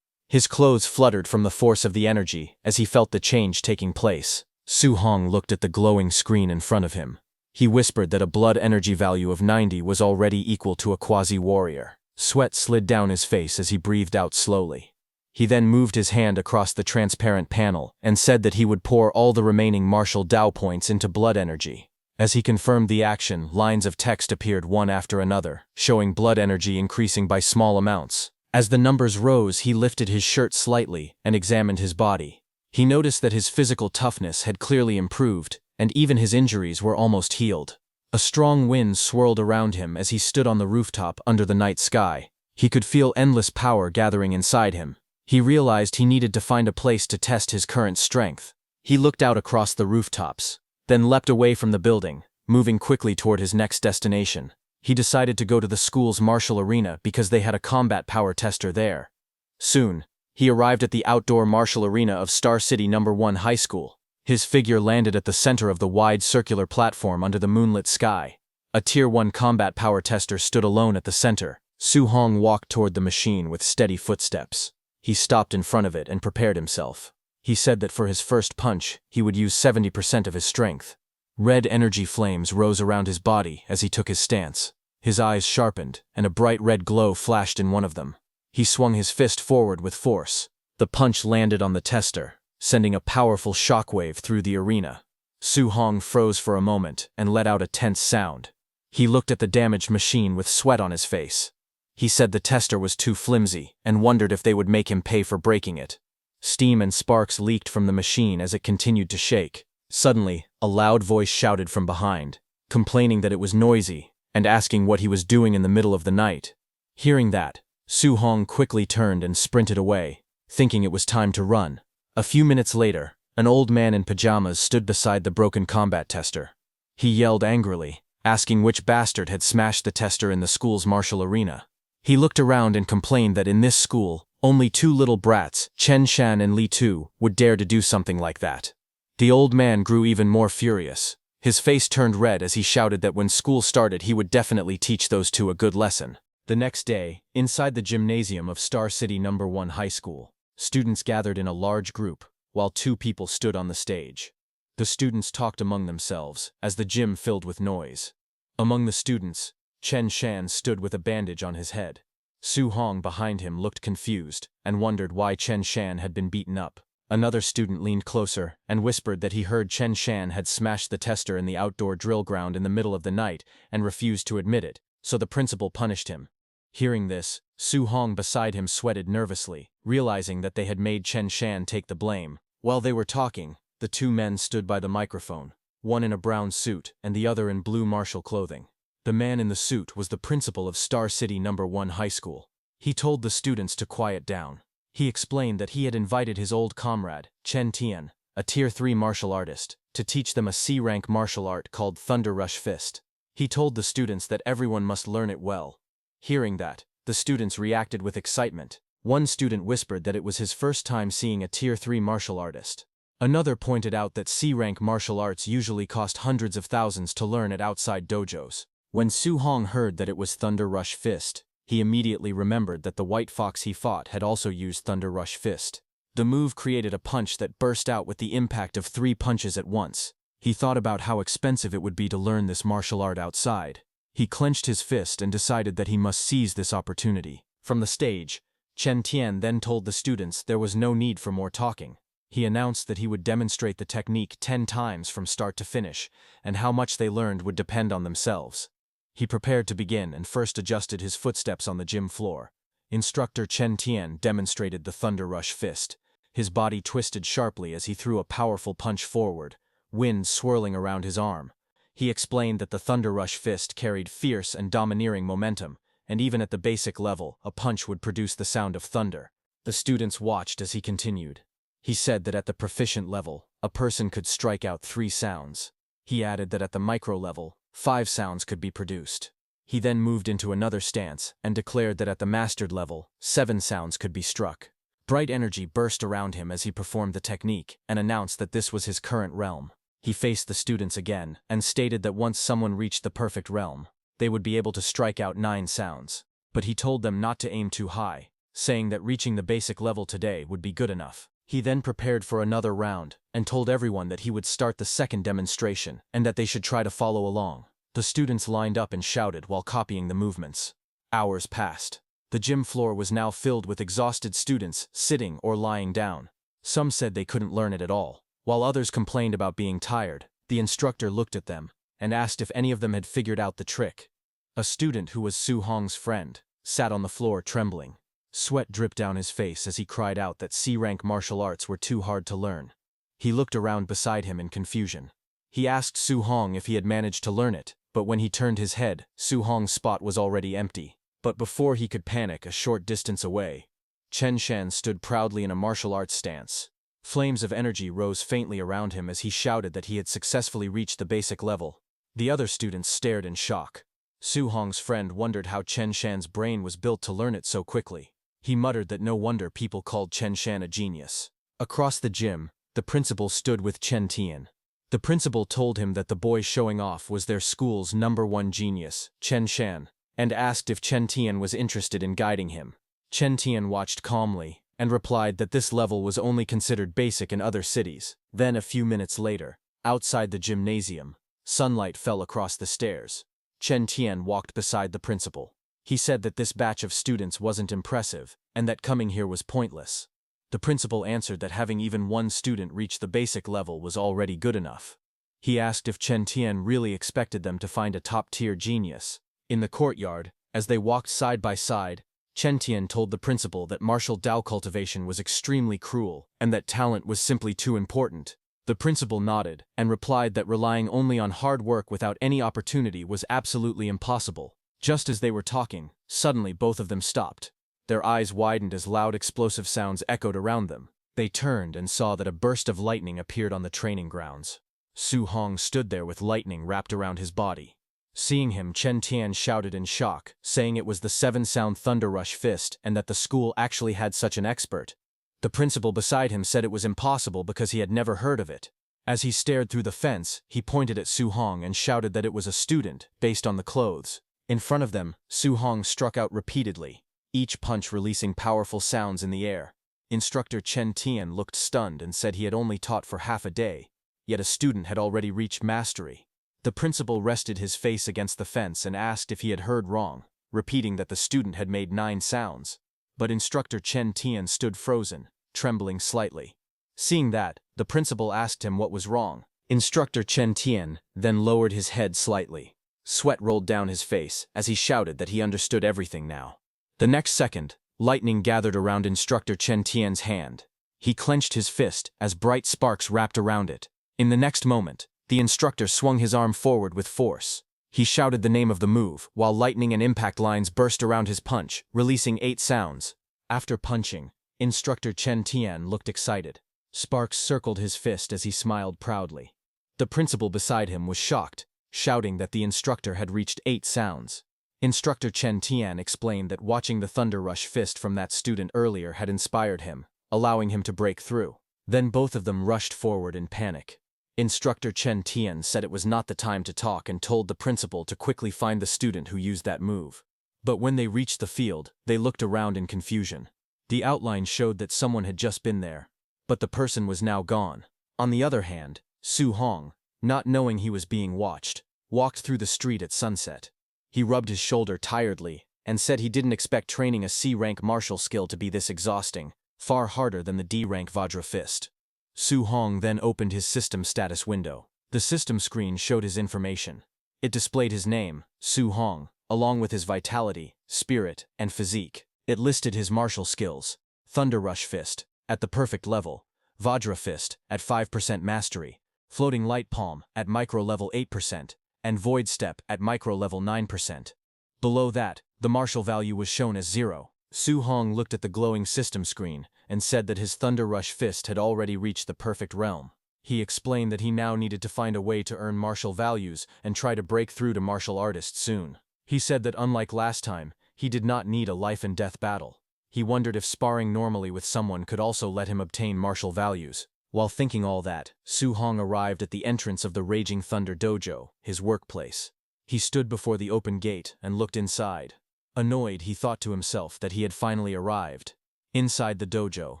His clothes fluttered from the force of the energy as he felt the change taking place. Su Hong looked at the glowing screen in front of him. He whispered that a blood energy value of 90 was already equal to a quasi-warrior. Sweat slid down his face as he breathed out slowly. He then moved his hand across the transparent panel and said that he would pour all the remaining martial Dao points into blood energy. As he confirmed the action, lines of text appeared one after another, showing blood energy increasing by small amounts. As the numbers rose, he lifted his shirt slightly and examined his body. He noticed that his physical toughness had clearly improved, and even his injuries were almost healed. A strong wind swirled around him as he stood on the rooftop under the night sky. He could feel endless power gathering inside him. He realized he needed to find a place to test his current strength. He looked out across the rooftops, then leapt away from the building, moving quickly toward his next destination. He decided to go to the school's martial arena because they had a combat power tester there. Soon, he arrived at the outdoor martial arena of Star City No. 1 High School. His figure landed at the center of the wide circular platform under the moonlit sky. A Tier 1 combat power tester stood alone at the center. Su Hong walked toward the machine with steady footsteps. He stopped in front of it and prepared himself. He said that for his first punch, he would use 70% of his strength. Red energy flames rose around his body as he took his stance. His eyes sharpened, and a bright red glow flashed in one of them. He swung his fist forward with force. The punch landed on the tester, sending a powerful shockwave through the arena. Su Hong froze for a moment and let out a tense sound. He looked at the damaged machine with sweat on his face. He said the tester was too flimsy and wondered if they would make him pay for breaking it. Steam and sparks leaked from the machine as it continued to shake. Suddenly, a loud voice shouted from behind, complaining that it was noisy and asking what he was doing in the middle of the night. Hearing that, Su Hong quickly turned and sprinted away, thinking it was time to run. A few minutes later, an old man in pajamas stood beside the broken combat tester. He yelled angrily, asking which bastard had smashed the tester in the school's martial arena. He looked around and complained that in this school, only two little brats, Chen Shan and Li Tu, would dare to do something like that. The old man grew even more furious. His face turned red as he shouted that when school started he would definitely teach those two a good lesson. The next day, inside the gymnasium of Star City No. 1 High School, students gathered in a large group, while two people stood on the stage. The students talked among themselves as the gym filled with noise. Among the students, Chen Shan stood with a bandage on his head. Su Hong behind him looked confused and wondered why Chen Shan had been beaten up. Another student leaned closer and whispered that he heard Chen Shan had smashed the tester in the outdoor drill ground in the middle of the night and refused to admit it, so the principal punished him. Hearing this, Su Hong beside him sweated nervously, realizing that they had made Chen Shan take the blame. While they were talking, the two men stood by the microphone, one in a brown suit and the other in blue martial clothing. The man in the suit was the principal of Star City No. 1 High School. He told the students to quiet down. He explained that he had invited his old comrade, Chen Tian, a Tier 3 martial artist, to teach them a C-rank martial art called Thunder Rush Fist. He told the students that everyone must learn it well. Hearing that, the students reacted with excitement. One student whispered that it was his first time seeing a Tier 3 martial artist. Another pointed out that C-rank martial arts usually cost hundreds of thousands to learn at outside dojos. When Su Hong heard that it was Thunder Rush Fist, he immediately remembered that the white fox he fought had also used Thunder Rush Fist. The move created a punch that burst out with the impact of 3 punches at once. He thought about how expensive it would be to learn this martial art outside. He clenched his fist and decided that he must seize this opportunity. From the stage, Chen Tian then told the students there was no need for more talking. He announced that he would demonstrate the technique 10 times from start to finish, and how much they learned would depend on themselves. He prepared to begin and first adjusted his footsteps on the gym floor. Instructor Chen Tian demonstrated the Thunder Rush Fist. His body twisted sharply as he threw a powerful punch forward, wind swirling around his arm. He explained that the Thunder Rush Fist carried fierce and domineering momentum, and even at the basic level, a punch would produce the sound of thunder. The students watched as he continued. He said that at the proficient level, a person could strike out 3 sounds. He added that at the micro level, 5 sounds could be produced. He then moved into another stance and declared that at the mastered level, 7 sounds could be struck. Bright energy burst around him as he performed the technique and announced that this was his current realm. He faced the students again and stated that once someone reached the perfect realm, they would be able to strike out 9 sounds. But he told them not to aim too high, saying that reaching the basic level today would be good enough. He then prepared for another round and told everyone that he would start the second demonstration and that they should try to follow along. The students lined up and shouted while copying the movements. Hours passed. The gym floor was now filled with exhausted students sitting or lying down. Some said they couldn't learn it at all, while others complained about being tired. The instructor looked at them and asked if any of them had figured out the trick. A student who was Su Hong's friend sat on the floor trembling. Sweat dripped down his face as he cried out that C-rank martial arts were too hard to learn. He looked around beside him in confusion. He asked Su Hong if he had managed to learn it, but when he turned his head, Su Hong's spot was already empty. But before he could panic, a short distance away, Chen Shan stood proudly in a martial arts stance. Flames of energy rose faintly around him as he shouted that he had successfully reached the basic level. The other students stared in shock. Su Hong's friend wondered how Chen Shan's brain was built to learn it so quickly. He muttered that no wonder people called Chen Shan a genius. Across the gym, the principal stood with Chen Tian. The principal told him that the boy showing off was their school's #1 genius, Chen Shan, and asked if Chen Tian was interested in guiding him. Chen Tian watched calmly and replied that this level was only considered basic in other cities. Then a few minutes later, outside the gymnasium, sunlight fell across the stairs. Chen Tian walked beside the principal. He said that this batch of students wasn't impressive and that coming here was pointless. The principal answered that having even one student reach the basic level was already good enough. He asked if Chen Tian really expected them to find a top-tier genius. In the courtyard, as they walked side by side, Chen Tian told the principal that martial Dao cultivation was extremely cruel and that talent was simply too important. The principal nodded and replied that relying only on hard work without any opportunity was absolutely impossible. Just as they were talking, suddenly both of them stopped. Their eyes widened as loud explosive sounds echoed around them. They turned and saw that a burst of lightning appeared on the training grounds. Su Hong stood there with lightning wrapped around his body. Seeing him, Chen Tian shouted in shock, saying it was the 7-sound Thunder Rush Fist and that the school actually had such an expert. The principal beside him said it was impossible because he had never heard of it. As he stared through the fence, he pointed at Su Hong and shouted that it was a student, based on the clothes. In front of them, Su Hong struck out repeatedly, each punch releasing powerful sounds in the air. Instructor Chen Tian looked stunned and said he had only taught for half a day, yet a student had already reached mastery. The principal rested his face against the fence and asked if he had heard wrong, repeating that the student had made 9 sounds. But instructor Chen Tian stood frozen, trembling slightly. Seeing that, the principal asked him what was wrong. Instructor Chen Tian then lowered his head slightly. Sweat rolled down his face as he shouted that he understood everything now. The next second, lightning gathered around instructor Chen Tian's hand. He clenched his fist as bright sparks wrapped around it. In the next moment, the instructor swung his arm forward with force. He shouted the name of the move, while lightning and impact lines burst around his punch, releasing 8 sounds. After punching, instructor Chen Tian looked excited. Sparks circled his fist as he smiled proudly. The principal beside him was shocked, shouting that the instructor had reached 8 sounds. Instructor Chen Tian explained that watching the Thunder Rush Fist from that student earlier had inspired him, allowing him to break through. Then both of them rushed forward in panic. Instructor Chen Tian said it was not the time to talk and told the principal to quickly find the student who used that move. But when they reached the field, they looked around in confusion. The outline showed that someone had just been there, but the person was now gone. On the other hand, Su Hong, not knowing he was being watched, walked through the street at sunset. He rubbed his shoulder tiredly and said he didn't expect training a C-rank martial skill to be this exhausting, far harder than the D-rank Vajra Fist. Su Hong then opened his system status window. The system screen showed his information. It displayed his name, Su Hong, along with his vitality, spirit, and physique. It listed his martial skills: Thunder Rush Fist, at the perfect level; Vajra Fist, at 5% mastery; Floating Light Palm, at micro level 8%, and Void Step, at micro level 9%. Below that, the martial value was shown as 0. Su Hong looked at the glowing system screen and said that his Thunder Rush Fist had already reached the perfect realm. He explained that he now needed to find a way to earn martial values and try to break through to martial artist soon. He said that unlike last time, he did not need a life-and-death battle. He wondered if sparring normally with someone could also let him obtain martial values. While thinking all that, Su Hong arrived at the entrance of the Raging Thunder Dojo, his workplace. He stood before the open gate and looked inside. Annoyed, he thought to himself that he had finally arrived. Inside the dojo,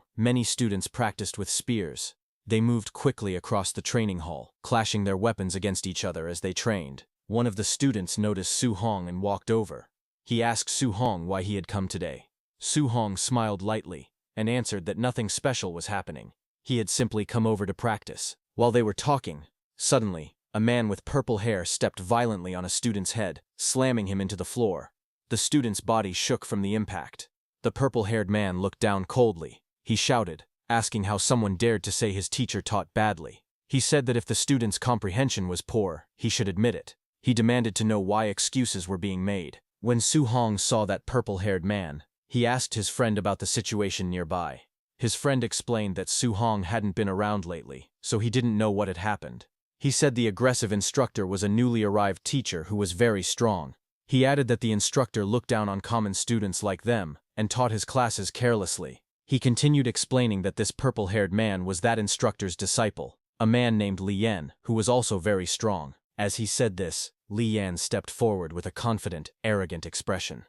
many students practiced with spears. They moved quickly across the training hall, clashing their weapons against each other as they trained. One of the students noticed Su Hong and walked over. He asked Su Hong why he had come today. Su Hong smiled lightly and answered that nothing special was happening. He had simply come over to practice. While they were talking, suddenly, a man with purple hair stepped violently on a student's head, slamming him into the floor. The student's body shook from the impact. The purple-haired man looked down coldly. He shouted, asking how someone dared to say his teacher taught badly. He said that if the student's comprehension was poor, he should admit it. He demanded to know why excuses were being made. When Su Hong saw that purple-haired man, he asked his friend about the situation nearby. His friend explained that Su Hong hadn't been around lately, so he didn't know what had happened. He said the aggressive instructor was a newly arrived teacher who was very strong. He added that the instructor looked down on common students like them and taught his classes carelessly. He continued explaining that this purple-haired man was that instructor's disciple, a man named Li Yan, who was also very strong. As he said this, Li Yan stepped forward with a confident, arrogant expression.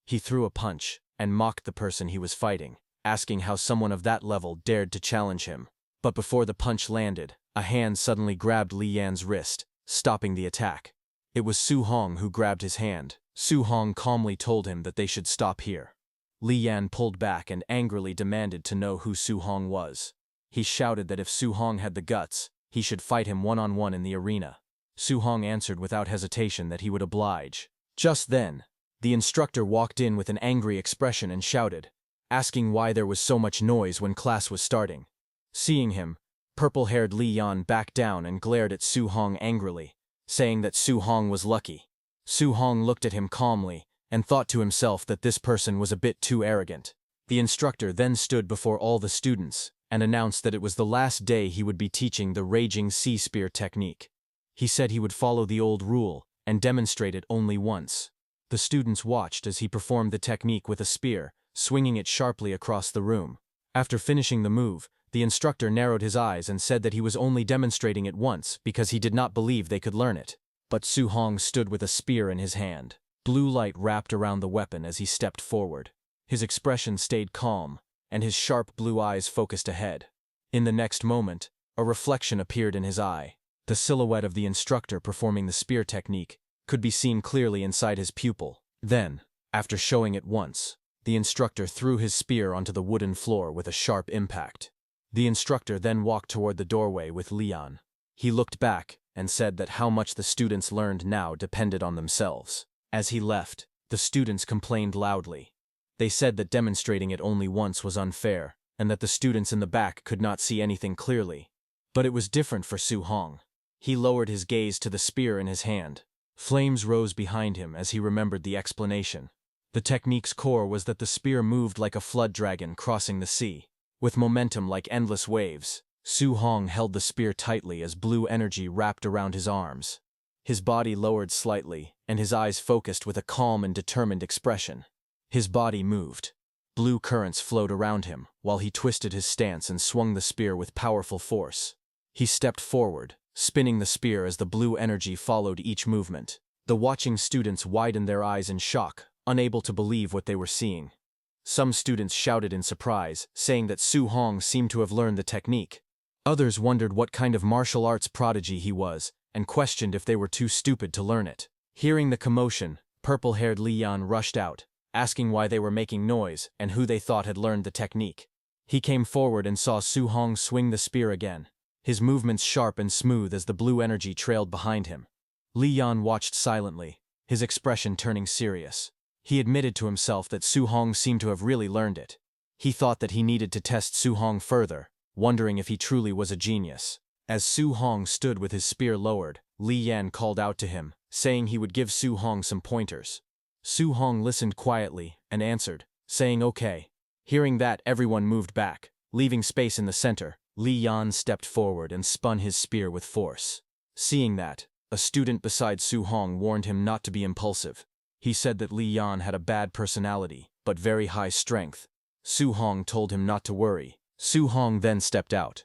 He threw a punch and mocked the person he was fighting, asking how someone of that level dared to challenge him. But before the punch landed, a hand suddenly grabbed Li Yan's wrist, stopping the attack. It was Su Hong who grabbed his hand. Su Hong calmly told him that they should stop here. Li Yan pulled back and angrily demanded to know who Su Hong was. He shouted that if Su Hong had the guts, he should fight him one-on-one in the arena. Su Hong answered without hesitation that he would oblige. Just then, the instructor walked in with an angry expression and shouted, asking why there was so much noise when class was starting. Seeing him, purple-haired Li Yan backed down and glared at Su Hong angrily, saying that Su Hong was lucky. Su Hong looked at him calmly and thought to himself that this person was a bit too arrogant. The instructor then stood before all the students and announced that it was the last day he would be teaching the Raging Sea Spear technique. He said he would follow the old rule and demonstrate it only once. The students watched as he performed the technique with a spear, swinging it sharply across the room. After finishing the move, the instructor narrowed his eyes and said that he was only demonstrating it once because he did not believe they could learn it. But Su Hong stood with a spear in his hand. Blue light wrapped around the weapon as he stepped forward. His expression stayed calm, and his sharp blue eyes focused ahead. In the next moment, a reflection appeared in his eye. The silhouette of the instructor performing the spear technique could be seen clearly inside his pupil. Then, after showing it once, the instructor threw his spear onto the wooden floor with a sharp impact. The instructor then walked toward the doorway with Li Yan. He looked back and said that how much the students learned now depended on themselves. As he left, the students complained loudly. They said that demonstrating it only once was unfair, and that the students in the back could not see anything clearly. But it was different for Su Hong. He lowered his gaze to the spear in his hand. Flames rose behind him as he remembered the explanation. The technique's core was that the spear moved like a flood dragon crossing the sea. With momentum like endless waves, Su Hong held the spear tightly as blue energy wrapped around his arms. His body lowered slightly, and his eyes focused with a calm and determined expression. His body moved. Blue currents flowed around him, while he twisted his stance and swung the spear with powerful force. He stepped forward, spinning the spear as the blue energy followed each movement. The watching students widened their eyes in shock, unable to believe what they were seeing. Some students shouted in surprise, saying that Su Hong seemed to have learned the technique. Others wondered what kind of martial arts prodigy he was, and questioned if they were too stupid to learn it. Hearing the commotion, purple-haired Li Yan rushed out, asking why they were making noise and who they thought had learned the technique. He came forward and saw Su Hong swing the spear again, his movements sharp and smooth as the blue energy trailed behind him. Li Yan watched silently, his expression turning serious. He admitted to himself that Su Hong seemed to have really learned it. He thought that he needed to test Su Hong further, wondering if he truly was a genius. As Su Hong stood with his spear lowered, Li Yan called out to him, saying he would give Su Hong some pointers. Su Hong listened quietly and answered, saying okay. Hearing that, everyone moved back. Leaving space in the center, Li Yan stepped forward and spun his spear with force. Seeing that, a student beside Su Hong warned him not to be impulsive. He said that Li Yan had a bad personality, but very high strength. Su Hong told him not to worry. Su Hong then stepped out.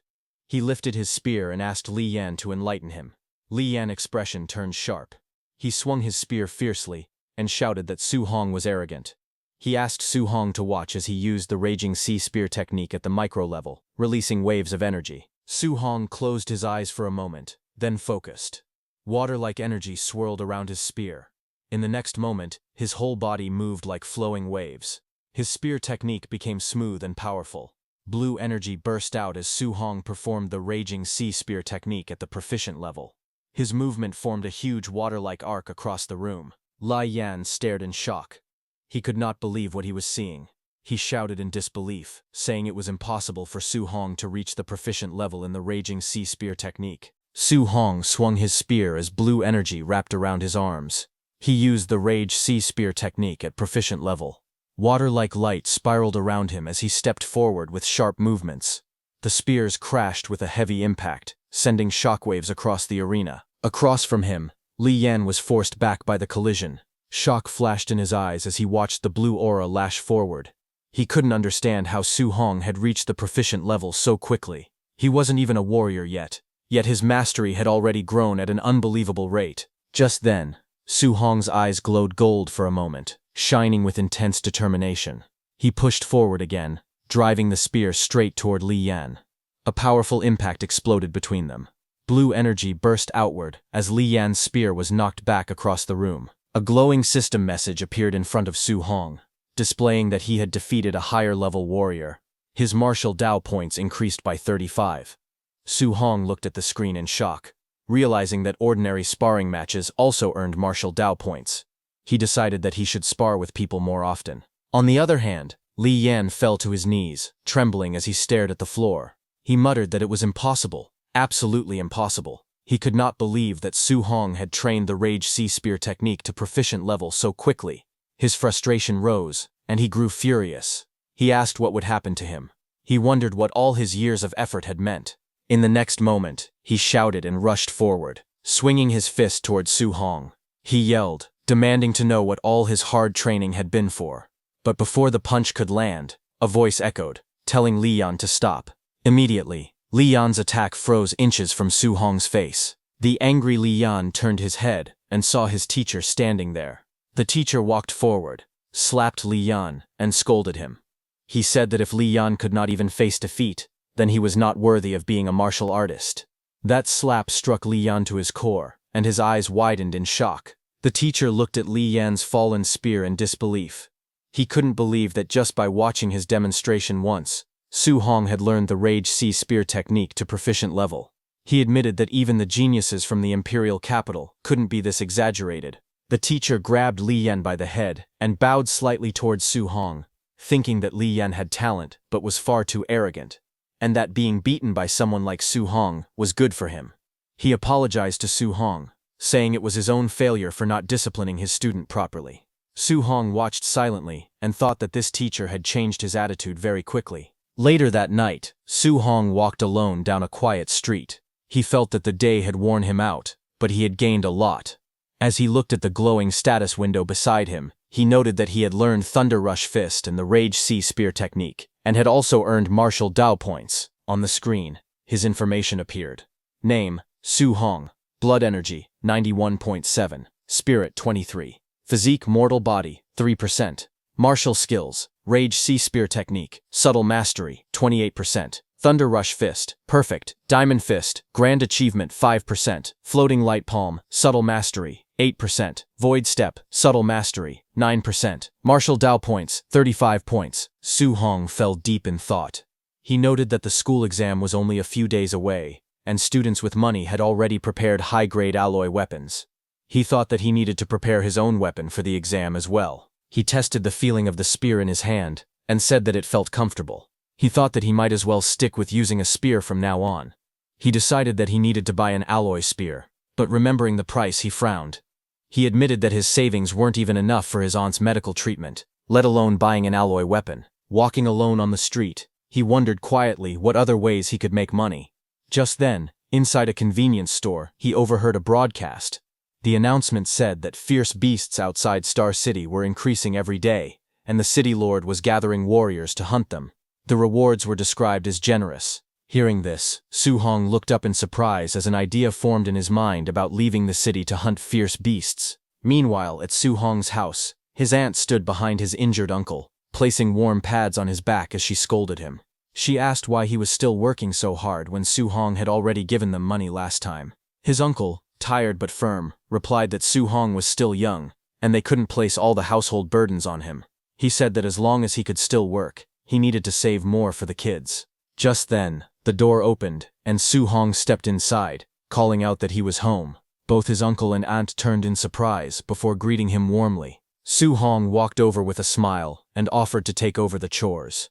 He lifted his spear and asked Li Yan to enlighten him. Li Yan's expression turned sharp. He swung his spear fiercely and shouted that Su Hong was arrogant. He asked Su Hong to watch as he used the Raging Sea Spear technique at the micro level, releasing waves of energy. Su Hong closed his eyes for a moment, then focused. Water-like energy swirled around his spear. In the next moment, his whole body moved like flowing waves. His spear technique became smooth and powerful. Blue energy burst out as Su Hong performed the Raging Sea Spear technique at the proficient level. His movement formed a huge water-like arc across the room. Li Yan stared in shock. He could not believe what he was seeing. He shouted in disbelief, saying it was impossible for Su Hong to reach the proficient level in the Raging Sea Spear technique. Su Hong swung his spear as blue energy wrapped around his arms. He used the Rage Sea Spear technique at proficient level. Water-like light spiraled around him as he stepped forward with sharp movements. The spears crashed with a heavy impact, sending shockwaves across the arena. Across from him, Li Yan was forced back by the collision. Shock flashed in his eyes as he watched the blue aura lash forward. He couldn't understand how Su Hong had reached the proficient level so quickly. He wasn't even a warrior yet his mastery had already grown at an unbelievable rate. Just then, Su Hong's eyes glowed gold for a moment, shining with intense determination. He pushed forward again, driving the spear straight toward Li Yan. A powerful impact exploded between them. Blue energy burst outward as Li Yan's spear was knocked back across the room. A glowing system message appeared in front of Su Hong, displaying that he had defeated a higher-level warrior. His martial Dao points increased by 35. Su Hong looked at the screen in shock, realizing that ordinary sparring matches also earned martial Dao points. He decided that he should spar with people more often. On the other hand, Li Yan fell to his knees, trembling as he stared at the floor. He muttered that it was impossible, absolutely impossible. He could not believe that Su Hong had trained the Rage Sea Spear technique to proficient level so quickly. His frustration rose, and he grew furious. He asked what would happen to him. He wondered what all his years of effort had meant. In the next moment, he shouted and rushed forward, swinging his fist toward Su Hong. He yelled, demanding to know what all his hard training had been for. But before the punch could land, a voice echoed, telling Li Yan to stop. Immediately, Li Yan's attack froze inches from Su Hong's face. The angry Li Yan turned his head and saw his teacher standing there. The teacher walked forward, slapped Li Yan, and scolded him. He said that if Li Yan could not even face defeat, then he was not worthy of being a martial artist. That slap struck Li Yan to his core, and his eyes widened in shock. The teacher looked at Li Yan's fallen spear in disbelief. He couldn't believe that just by watching his demonstration once, Su Hong had learned the Rage Sea Spear technique to proficient level. He admitted that even the geniuses from the imperial capital couldn't be this exaggerated. The teacher grabbed Li Yan by the head and bowed slightly towards Su Hong, thinking that Li Yan had talent but was far too arrogant, and that being beaten by someone like Su Hong was good for him. He apologized to Su Hong, saying it was his own failure for not disciplining his student properly. Su Hong watched silently and thought that this teacher had changed his attitude very quickly. Later that night, Su Hong walked alone down a quiet street. He felt that the day had worn him out, but he had gained a lot. As he looked at the glowing status window beside him, he noted that he had learned Thunder Rush Fist and the Rage Sea Spear technique, and had also earned martial Dao points. On the screen, his information appeared. Name, Su Hong. Blood energy, 91.7. Spirit, 23. Physique mortal body, 3%. Martial skills, Rage Sea Spear technique, subtle mastery, 28%. Thunder Rush Fist, perfect. Diamond Fist, grand achievement, 5%. Floating Light Palm, subtle mastery, 8%. Void Step, subtle mastery, 9%. Martial Dao points, 35 points. Su Hong fell deep in thought. He noted that the school exam was only a few days away, and students with money had already prepared high-grade alloy weapons. He thought that he needed to prepare his own weapon for the exam as well. He tested the feeling of the spear in his hand, and said that it felt comfortable. He thought that he might as well stick with using a spear from now on. He decided that he needed to buy an alloy spear, but remembering the price, he frowned. He admitted that his savings weren't even enough for his aunt's medical treatment, let alone buying an alloy weapon. Walking alone on the street, he wondered quietly what other ways he could make money. Just then, inside a convenience store, he overheard a broadcast. The announcement said that fierce beasts outside Star City were increasing every day, and the city lord was gathering warriors to hunt them. The rewards were described as generous. Hearing this, Su Hong looked up in surprise as an idea formed in his mind about leaving the city to hunt fierce beasts. Meanwhile, at Su Hong's house, his aunt stood behind his injured uncle, placing warm pads on his back as she scolded him. She asked why he was still working so hard when Su Hong had already given them money last time. His uncle, tired but firm, replied that Su Hong was still young, and they couldn't place all the household burdens on him. He said that as long as he could still work, he needed to save more for the kids. Just then, the door opened, and Su Hong stepped inside, calling out that he was home. Both his uncle and aunt turned in surprise before greeting him warmly. Su Hong walked over with a smile and offered to take over the chores.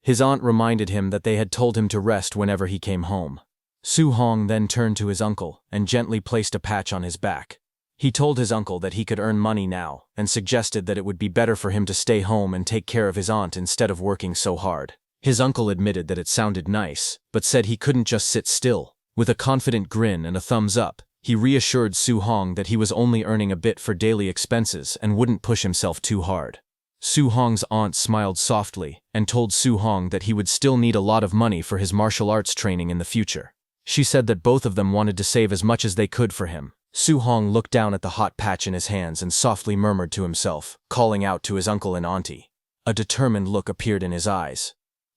His aunt reminded him that they had told him to rest whenever he came home. Su Hong then turned to his uncle and gently placed a patch on his back. He told his uncle that he could earn money now and suggested that it would be better for him to stay home and take care of his aunt instead of working so hard. His uncle admitted that it sounded nice, but said he couldn't just sit still. With a confident grin and a thumbs up, he reassured Su Hong that he was only earning a bit for daily expenses and wouldn't push himself too hard. Su Hong's aunt smiled softly and told Su Hong that he would still need a lot of money for his martial arts training in the future. She said that both of them wanted to save as much as they could for him. Su Hong looked down at the hot patch in his hands and softly murmured to himself, calling out to his uncle and auntie. A determined look appeared in his eyes.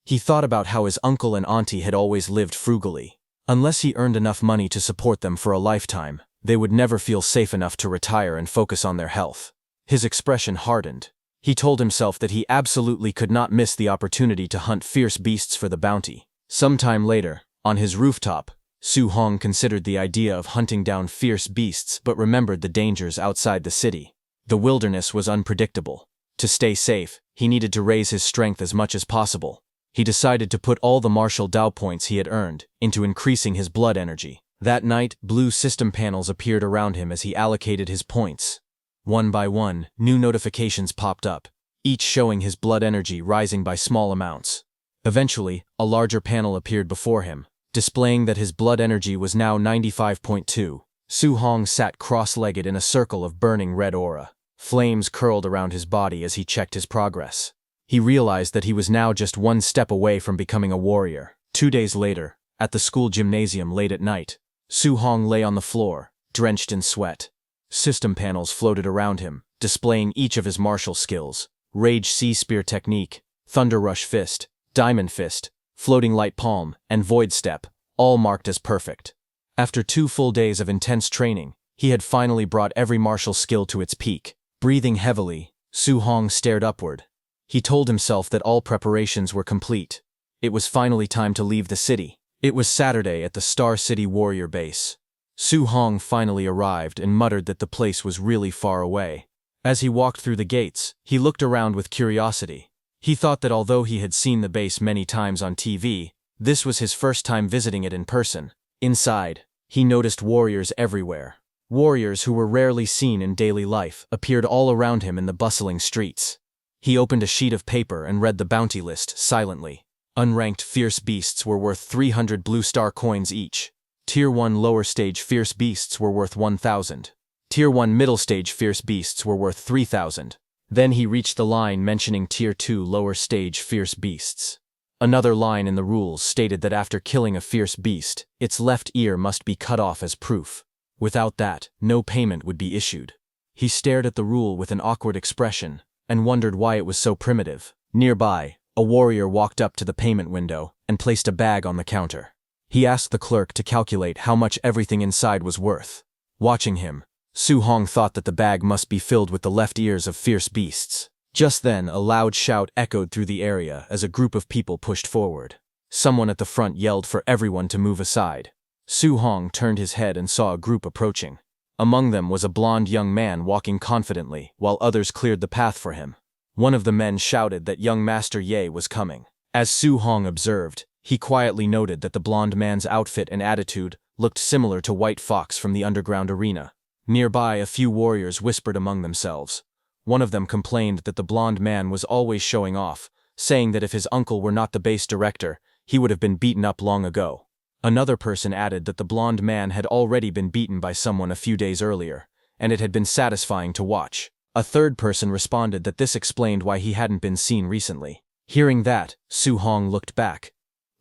He thought about how his uncle and auntie had always lived frugally. Unless he earned enough money to support them for a lifetime, they would never feel safe enough to retire and focus on their health. His expression hardened. He told himself that he absolutely could not miss the opportunity to hunt fierce beasts for the bounty. Sometime later, on his rooftop, Su Hong considered the idea of hunting down fierce beasts but remembered the dangers outside the city. The wilderness was unpredictable. To stay safe, he needed to raise his strength as much as possible. He decided to put all the martial Dao points he had earned into increasing his blood energy. That night, blue system panels appeared around him as he allocated his points. One by one, new notifications popped up, each showing his blood energy rising by small amounts. Eventually, a larger panel appeared before him, displaying that his blood energy was now 95.2. Su Hong sat cross-legged in a circle of burning red aura. Flames curled around his body as he checked his progress. He realized that he was now just one step away from becoming a warrior. 2 days later, at the school gymnasium late at night, Su Hong lay on the floor, drenched in sweat. System panels floated around him, displaying each of his martial skills: Rage Sea Spear Technique, Thunder Rush Fist, Diamond Fist, Floating Light Palm, and Void Step, all marked as perfect. After 2 full days of intense training, he had finally brought every martial skill to its peak. Breathing heavily, Su Hong stared upward. He told himself that all preparations were complete. It was finally time to leave the city. It was Saturday at the Star City Warrior base. Su Hong finally arrived and muttered that the place was really far away. As he walked through the gates, he looked around with curiosity. He thought that although he had seen the base many times on TV, this was his first time visiting it in person. Inside, he noticed warriors everywhere. Warriors who were rarely seen in daily life appeared all around him in the bustling streets. He opened a sheet of paper and read the bounty list silently. Unranked fierce beasts were worth 300 blue star coins each. Tier 1 lower stage fierce beasts were worth 1,000. Tier 1 middle stage fierce beasts were worth 3,000. Then he reached the line mentioning Tier 2 lower stage fierce beasts. Another line in the rules stated that after killing a fierce beast, its left ear must be cut off as proof. Without that, no payment would be issued. He stared at the rule with an awkward expression and wondered why it was so primitive. Nearby, a warrior walked up to the payment window and placed a bag on the counter. He asked the clerk to calculate how much everything inside was worth. Watching him, Su Hong thought that the bag must be filled with the left ears of fierce beasts. Just then, a loud shout echoed through the area as a group of people pushed forward. Someone at the front yelled for everyone to move aside. Su Hong turned his head and saw a group approaching. Among them was a blond young man walking confidently, while others cleared the path for him. One of the men shouted that young Master Ye was coming. As Su Hong observed, he quietly noted that the blond man's outfit and attitude looked similar to White Fox from the underground arena. Nearby, a few warriors whispered among themselves. One of them complained that the blond man was always showing off, saying that if his uncle were not the base director, he would have been beaten up long ago. Another person added that the blond man had already been beaten by someone a few days earlier, and it had been satisfying to watch. A third person responded that this explained why he hadn't been seen recently. Hearing that, Su Hong looked back.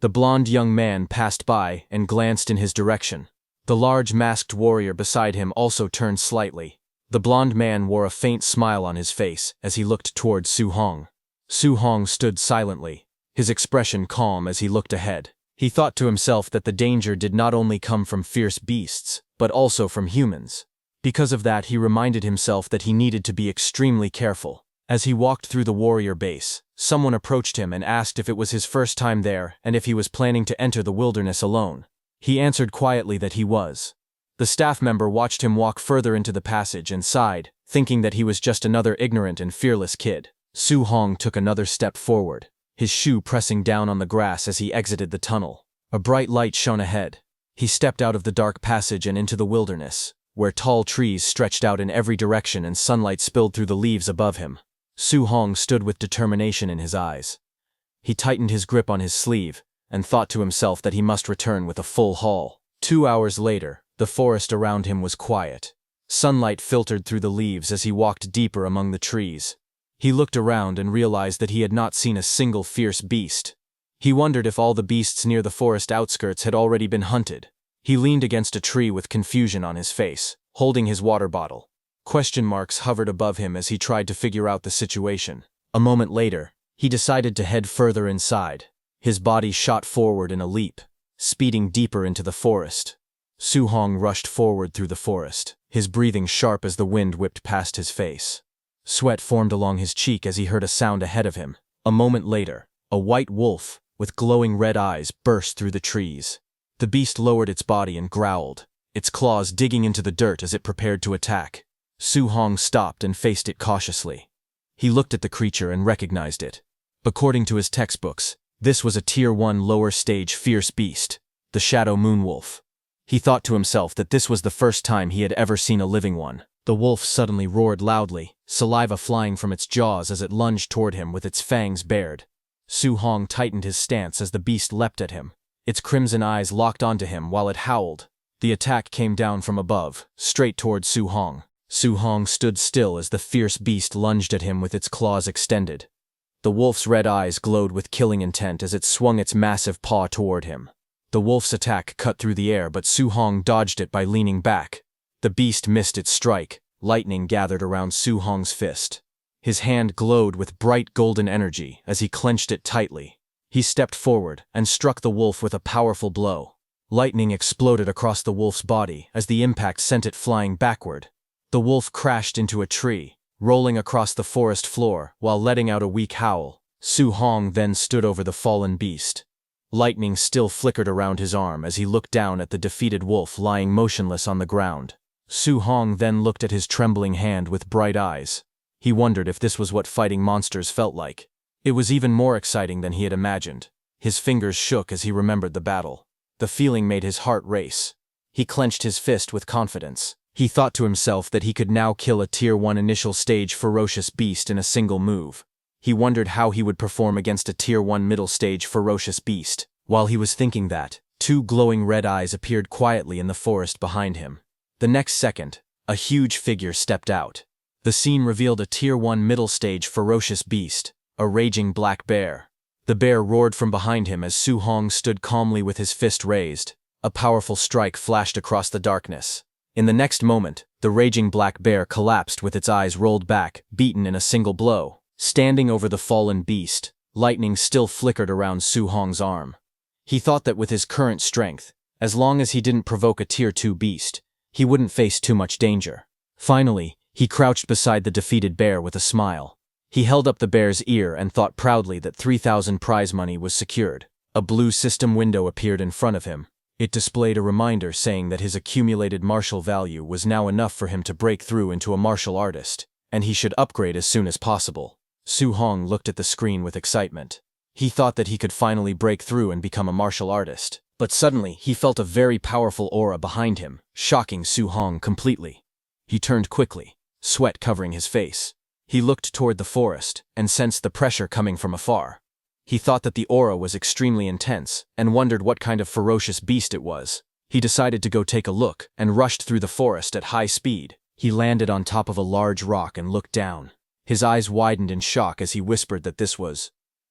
The blond young man passed by and glanced in his direction. The large masked warrior beside him also turned slightly. The blond man wore a faint smile on his face as he looked toward Su Hong. Su Hong stood silently, his expression calm as he looked ahead. He thought to himself that the danger did not only come from fierce beasts, but also from humans. Because of that, he reminded himself that he needed to be extremely careful. As he walked through the warrior base, someone approached him and asked if it was his first time there and if he was planning to enter the wilderness alone. He answered quietly that he was. The staff member watched him walk further into the passage and sighed, thinking that he was just another ignorant and fearless kid. Su Hong took another step forward, his shoe pressing down on the grass as he exited the tunnel. A bright light shone ahead. He stepped out of the dark passage and into the wilderness, where tall trees stretched out in every direction and sunlight spilled through the leaves above him. Su Hong stood with determination in his eyes. He tightened his grip on his sleeve and thought to himself that he must return with a full haul. 2 hours later, the forest around him was quiet. Sunlight filtered through the leaves as he walked deeper among the trees. He looked around and realized that he had not seen a single fierce beast. He wondered if all the beasts near the forest outskirts had already been hunted. He leaned against a tree with confusion on his face, holding his water bottle. Question marks hovered above him as he tried to figure out the situation. A moment later, he decided to head further inside. His body shot forward in a leap, speeding deeper into the forest. Su Hong rushed forward through the forest, his breathing sharp as the wind whipped past his face. Sweat formed along his cheek as he heard a sound ahead of him. A moment later, a white wolf, with glowing red eyes, burst through the trees. The beast lowered its body and growled, its claws digging into the dirt as it prepared to attack. Su Hong stopped and faced it cautiously. He looked at the creature and recognized it. According to his textbooks, this was a Tier 1 lower stage fierce beast, the Shadow Moonwolf. He thought to himself that this was the first time he had ever seen a living one. The wolf suddenly roared loudly, saliva flying from its jaws as it lunged toward him with its fangs bared. Su Hong tightened his stance as the beast leapt at him. Its crimson eyes locked onto him while it howled. The attack came down from above, straight toward Su Hong. Su Hong stood still as the fierce beast lunged at him with its claws extended. The wolf's red eyes glowed with killing intent as it swung its massive paw toward him. The wolf's attack cut through the air, but Su Hong dodged it by leaning back. The beast missed its strike. Lightning gathered around Su Hong's fist. His hand glowed with bright golden energy as he clenched it tightly. He stepped forward and struck the wolf with a powerful blow. Lightning exploded across the wolf's body as the impact sent it flying backward. The wolf crashed into a tree, rolling across the forest floor while letting out a weak howl. Su Hong then stood over the fallen beast. Lightning still flickered around his arm as he looked down at the defeated wolf lying motionless on the ground. Su Hong then looked at his trembling hand with bright eyes. He wondered if this was what fighting monsters felt like. It was even more exciting than he had imagined. His fingers shook as he remembered the battle. The feeling made his heart race. He clenched his fist with confidence. He thought to himself that he could now kill a Tier 1 initial stage ferocious beast in a single move. He wondered how he would perform against a Tier 1 middle stage ferocious beast. While he was thinking that, 2 glowing red eyes appeared quietly in the forest behind him. The next second, a huge figure stepped out. The scene revealed a Tier 1 middle stage ferocious beast, a raging black bear. The bear roared from behind him as Su Hong stood calmly with his fist raised. A powerful strike flashed across the darkness. In the next moment, the raging black bear collapsed with its eyes rolled back, beaten in a single blow. Standing over the fallen beast, lightning still flickered around Su Hong's arm. He thought that with his current strength, as long as he didn't provoke a Tier 2 beast, he wouldn't face too much danger. Finally, he crouched beside the defeated bear with a smile. He held up the bear's ear and thought proudly that 3,000 prize money was secured. A blue system window appeared in front of him. It displayed a reminder saying that his accumulated martial value was now enough for him to break through into a martial artist, and he should upgrade as soon as possible. Su Hong looked at the screen with excitement. He thought that he could finally break through and become a martial artist. But suddenly, he felt a very powerful aura behind him, shocking Su Hong completely. He turned quickly, sweat covering his face. He looked toward the forest and sensed the pressure coming from afar. He thought that the aura was extremely intense and wondered what kind of ferocious beast it was. He decided to go take a look and rushed through the forest at high speed. He landed on top of a large rock and looked down. His eyes widened in shock as he whispered that this was.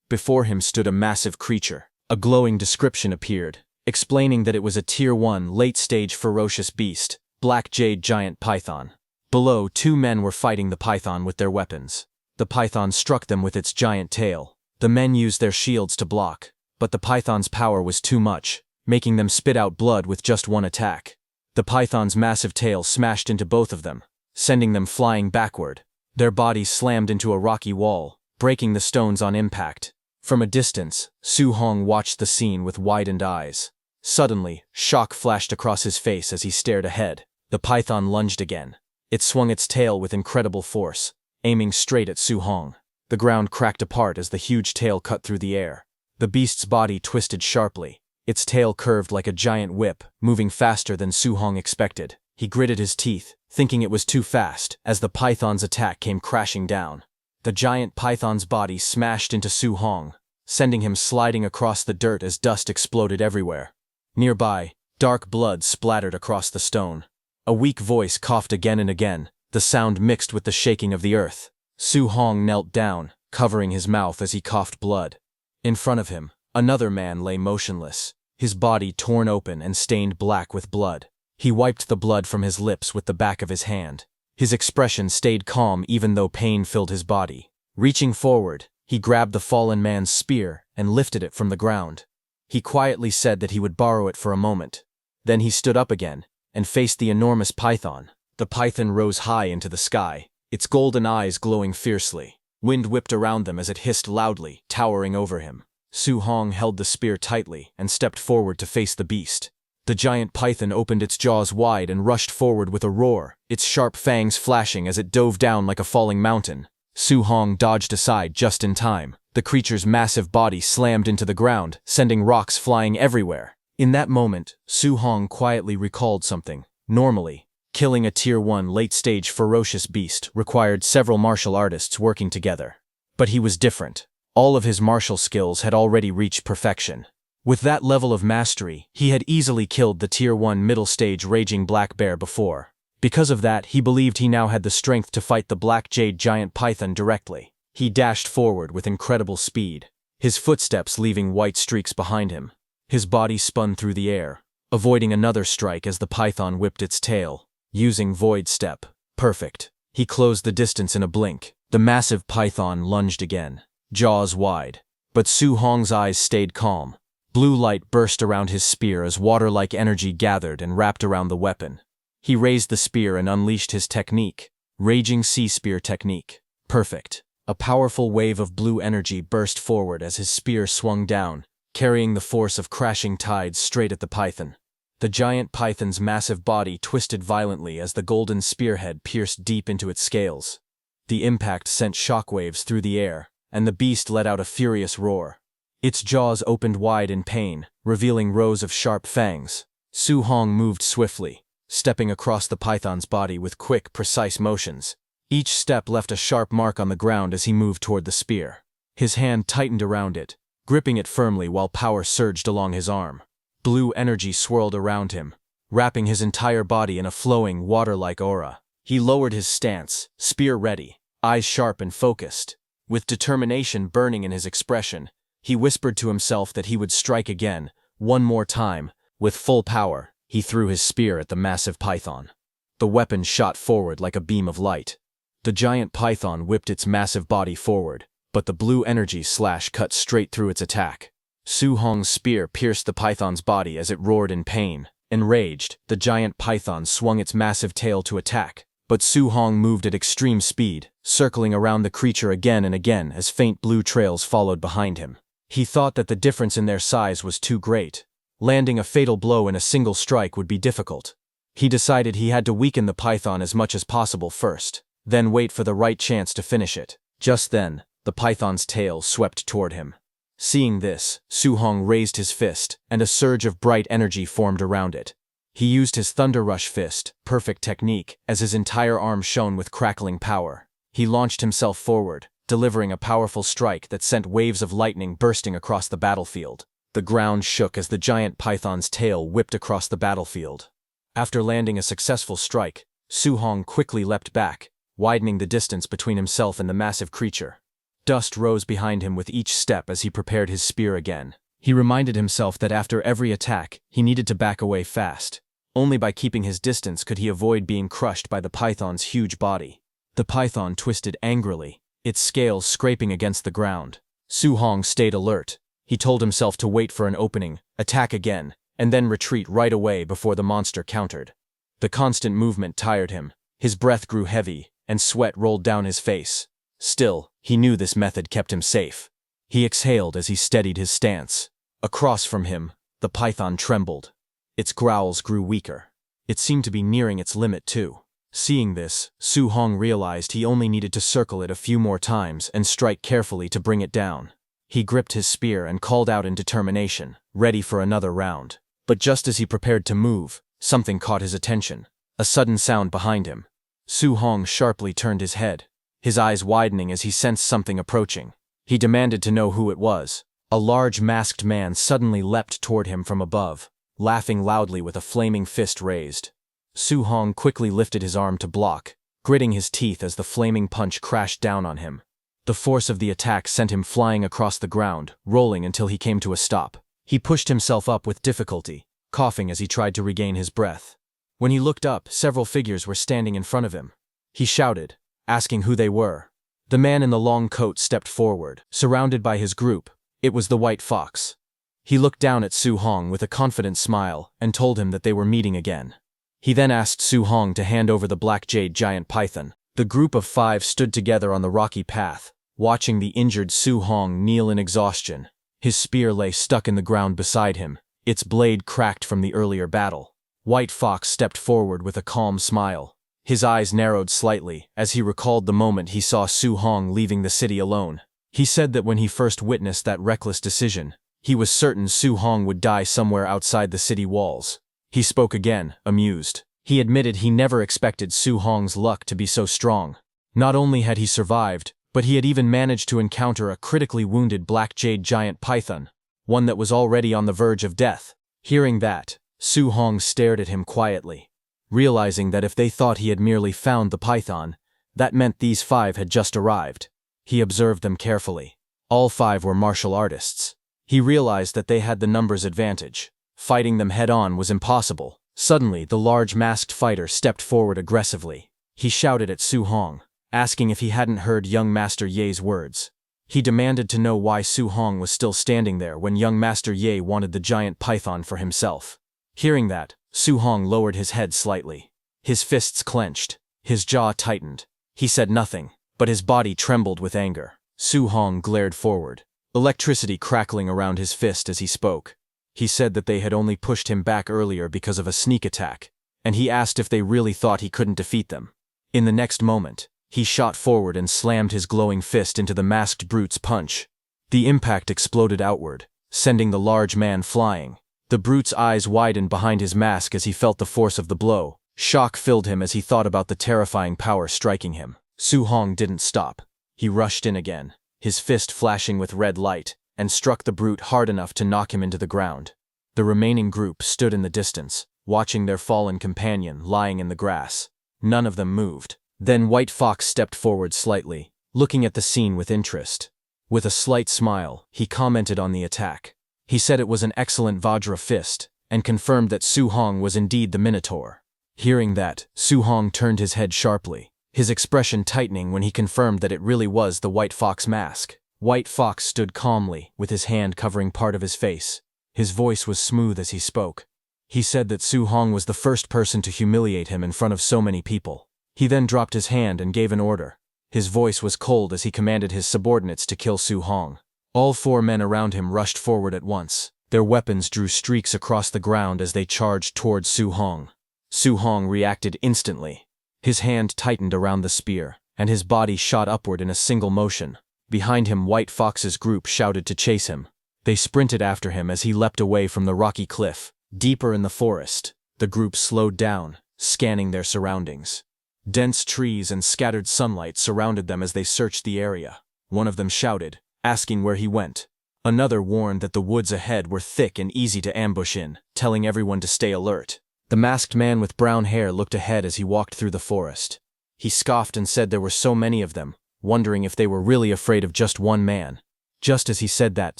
Before him stood a massive creature, A glowing description appeared, explaining that it was a Tier 1 late-stage ferocious beast, black jade giant python. Below, 2 men were fighting the python with their weapons. The python struck them with its giant tail. The men used their shields to block, but the python's power was too much, making them spit out blood with just one attack. The python's massive tail smashed into both of them, sending them flying backward. Their bodies slammed into a rocky wall, breaking the stones on impact. From a distance, Su Hong watched the scene with widened eyes. Suddenly, shock flashed across his face as he stared ahead. The python lunged again. It swung its tail with incredible force, aiming straight at Su Hong. The ground cracked apart as the huge tail cut through the air. The beast's body twisted sharply. Its tail curved like a giant whip, moving faster than Su Hong expected. He gritted his teeth, thinking it was too fast, as the python's attack came crashing down. The giant python's body smashed into Su Hong, sending him sliding across the dirt as dust exploded everywhere. Nearby, dark blood splattered across the stone. A weak voice coughed again and again, the sound mixed with the shaking of the earth. Su Hong knelt down, covering his mouth as he coughed blood. In front of him, another man lay motionless, his body torn open and stained black with blood. He wiped the blood from his lips with the back of his hand. His expression stayed calm even though pain filled his body. Reaching forward, he grabbed the fallen man's spear and lifted it from the ground. He quietly said that he would borrow it for a moment. Then he stood up again and faced the enormous python. The python rose high into the sky, its golden eyes glowing fiercely. Wind whipped around them as it hissed loudly, towering over him. Su Hong held the spear tightly and stepped forward to face the beast. The giant python opened its jaws wide and rushed forward with a roar, its sharp fangs flashing as it dove down like a falling mountain. Su Hong dodged aside just in time. The creature's massive body slammed into the ground, sending rocks flying everywhere. In that moment, Su Hong quietly recalled something. Normally, killing a Tier 1 late-stage ferocious beast required several martial artists working together. But he was different. All of his martial skills had already reached perfection. With that level of mastery, he had easily killed the Tier 1 middle-stage raging black bear before. Because of that, he believed he now had the strength to fight the black jade giant python directly. He dashed forward with incredible speed, his footsteps leaving white streaks behind him. His body spun through the air, avoiding another strike as the python whipped its tail. Using void step. Perfect. He closed the distance in a blink. The massive python lunged again, jaws wide. But Su Hong's eyes stayed calm. Blue light burst around his spear as water-like energy gathered and wrapped around the weapon. He raised the spear and unleashed his technique, Raging Sea Spear technique. Perfect. A powerful wave of blue energy burst forward as his spear swung down, carrying the force of crashing tides straight at the python. The giant python's massive body twisted violently as the golden spearhead pierced deep into its scales. The impact sent shockwaves through the air, and the beast let out a furious roar. Its jaws opened wide in pain, revealing rows of sharp fangs. Su Hong moved swiftly, stepping across the python's body with quick, precise motions. Each step left a sharp mark on the ground as he moved toward the spear. His hand tightened around it, gripping it firmly while power surged along his arm. Blue energy swirled around him, wrapping his entire body in a flowing, water-like aura. He lowered his stance, spear ready, eyes sharp and focused. With determination burning in his expression, he whispered to himself that he would strike again, one more time. With full power, he threw his spear at the massive python. The weapon shot forward like a beam of light. The giant python whipped its massive body forward, but the blue energy slash cut straight through its attack. Su Hong's spear pierced the python's body as it roared in pain. Enraged, the giant python swung its massive tail to attack, but Su Hong moved at extreme speed, circling around the creature again and again as faint blue trails followed behind him. He thought that the difference in their size was too great. Landing a fatal blow in a single strike would be difficult. He decided he had to weaken the python as much as possible first, then wait for the right chance to finish it. Just then, the python's tail swept toward him. Seeing this, Su Hong raised his fist, and a surge of bright energy formed around it. He used his Thunder Rush fist, perfect technique, as his entire arm shone with crackling power. He launched himself forward, delivering a powerful strike that sent waves of lightning bursting across the battlefield. The ground shook as the giant python's tail whipped across the battlefield. After landing a successful strike, Su Hong quickly leapt back, widening the distance between himself and the massive creature. Dust rose behind him with each step as he prepared his spear again. He reminded himself that after every attack, he needed to back away fast. Only by keeping his distance could he avoid being crushed by the python's huge body. The python twisted angrily, its scales scraping against the ground. Su Hong stayed alert. He told himself to wait for an opening, attack again, and then retreat right away before the monster countered. The constant movement tired him. His breath grew heavy, and sweat rolled down his face. Still, he knew this method kept him safe. He exhaled as he steadied his stance. Across from him, the python trembled. Its growls grew weaker. It seemed to be nearing its limit too. Seeing this, Su Hong realized he only needed to circle it a few more times and strike carefully to bring it down. He gripped his spear and called out in determination, ready for another round. But just as he prepared to move, something caught his attention. A sudden sound behind him. Su Hong sharply turned his head, his eyes widening as he sensed something approaching. He demanded to know who it was. A large masked man suddenly leapt toward him from above, laughing loudly with a flaming fist raised. Su Hong quickly lifted his arm to block, gritting his teeth as the flaming punch crashed down on him. The force of the attack sent him flying across the ground, rolling until he came to a stop. He pushed himself up with difficulty, coughing as he tried to regain his breath. When he looked up, several figures were standing in front of him. He shouted, asking who they were. The man in the long coat stepped forward, surrounded by his group. It was the White Fox. He looked down at Su Hong with a confident smile and told him that they were meeting again. He then asked Su Hong to hand over the black jade giant python. The group of 5 stood together on the rocky path, watching the injured Su Hong kneel in exhaustion. His spear lay stuck in the ground beside him, its blade cracked from the earlier battle. White Fox stepped forward with a calm smile. His eyes narrowed slightly as he recalled the moment he saw Su Hong leaving the city alone. He said that when he first witnessed that reckless decision, he was certain Su Hong would die somewhere outside the city walls. He spoke again, amused. He admitted he never expected Su Hong's luck to be so strong. Not only had he survived, but he had even managed to encounter a critically wounded black jade giant python, one that was already on the verge of death. Hearing that, Su Hong stared at him quietly, realizing that if they thought he had merely found the python, that meant these 5 had just arrived. He observed them carefully. All 5 were martial artists. He realized that they had the numbers advantage. Fighting them head-on was impossible. Suddenly, the large masked fighter stepped forward aggressively. He shouted at Su Hong, asking if he hadn't heard young Master Ye's words. He demanded to know why Su Hong was still standing there when young Master Ye wanted the giant python for himself. Hearing that, Su Hong lowered his head slightly. His fists clenched. His jaw tightened. He said nothing, but his body trembled with anger. Su Hong glared forward, electricity crackling around his fist as he spoke. He said that they had only pushed him back earlier because of a sneak attack, and he asked if they really thought he couldn't defeat them. In the next moment, he shot forward and slammed his glowing fist into the masked brute's punch. The impact exploded outward, sending the large man flying. The brute's eyes widened behind his mask as he felt the force of the blow. Shock filled him as he thought about the terrifying power striking him. Su Hong didn't stop. He rushed in again, his fist flashing with red light, and struck the brute hard enough to knock him into the ground. The remaining group stood in the distance, watching their fallen companion lying in the grass. None of them moved. Then White Fox stepped forward slightly, looking at the scene with interest. With a slight smile, he commented on the attack. He said it was an excellent Vajra fist, and confirmed that Su Hong was indeed the Minotaur. Hearing that, Su Hong turned his head sharply, his expression tightening when he confirmed that it really was the White Fox mask. White Fox stood calmly, with his hand covering part of his face. His voice was smooth as he spoke. He said that Su Hong was the first person to humiliate him in front of so many people. He then dropped his hand and gave an order. His voice was cold as he commanded his subordinates to kill Su Hong. All 4 men around him rushed forward at once. Their weapons drew streaks across the ground as they charged towards Su Hong. Su Hong reacted instantly. His hand tightened around the spear, and his body shot upward in a single motion. Behind him, White Fox's group shouted to chase him. They sprinted after him as he leapt away from the rocky cliff. Deeper in the forest, the group slowed down, scanning their surroundings. Dense trees and scattered sunlight surrounded them as they searched the area. One of them shouted, asking where he went. Another warned that the woods ahead were thick and easy to ambush in, telling everyone to stay alert. The masked man with brown hair looked ahead as he walked through the forest. He scoffed and said there were so many of them, wondering if they were really afraid of just one man. Just as he said that,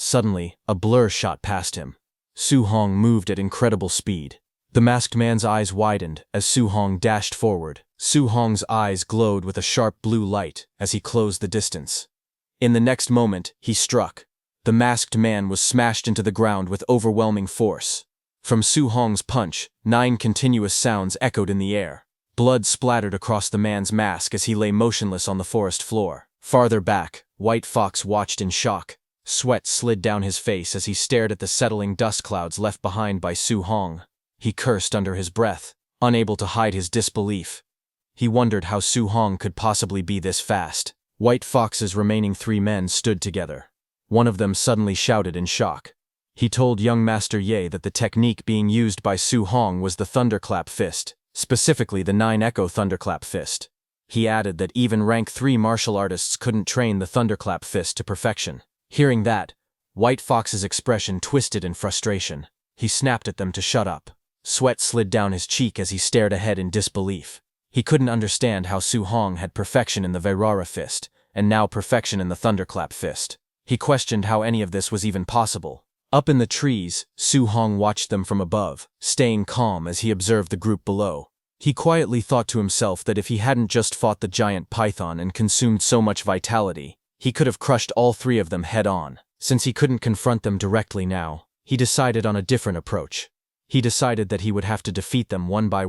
suddenly, a blur shot past him. Su Hong moved at incredible speed. The masked man's eyes widened as Su Hong dashed forward. Su Hong's eyes glowed with a sharp blue light as he closed the distance. In the next moment, he struck. The masked man was smashed into the ground with overwhelming force. From Su Hong's punch, 9 continuous sounds echoed in the air. Blood splattered across the man's mask as he lay motionless on the forest floor. Farther back, White Fox watched in shock. Sweat slid down his face as he stared at the settling dust clouds left behind by Su Hong. He cursed under his breath, unable to hide his disbelief. He wondered how Su Hong could possibly be this fast. White Fox's remaining 3 men stood together. One of them suddenly shouted in shock. He told young Master Ye that the technique being used by Su Hong was the Thunderclap Fist, specifically the 9 Echo Thunderclap Fist. He added that even rank 3 martial artists couldn't train the Thunderclap Fist to perfection. Hearing that, White Fox's expression twisted in frustration. He snapped at them to shut up. Sweat slid down his cheek as he stared ahead in disbelief. He couldn't understand how Su Hong had perfection in the Vairara Fist, and now perfection in the Thunderclap Fist. He questioned how any of this was even possible. Up in the trees, Su Hong watched them from above, staying calm as he observed the group below. He quietly thought to himself that if he hadn't just fought the giant python and consumed so much vitality, he could have crushed all 3 of them head-on. Since he couldn't confront them directly now, he decided on a different approach. He decided that he would have to defeat them one by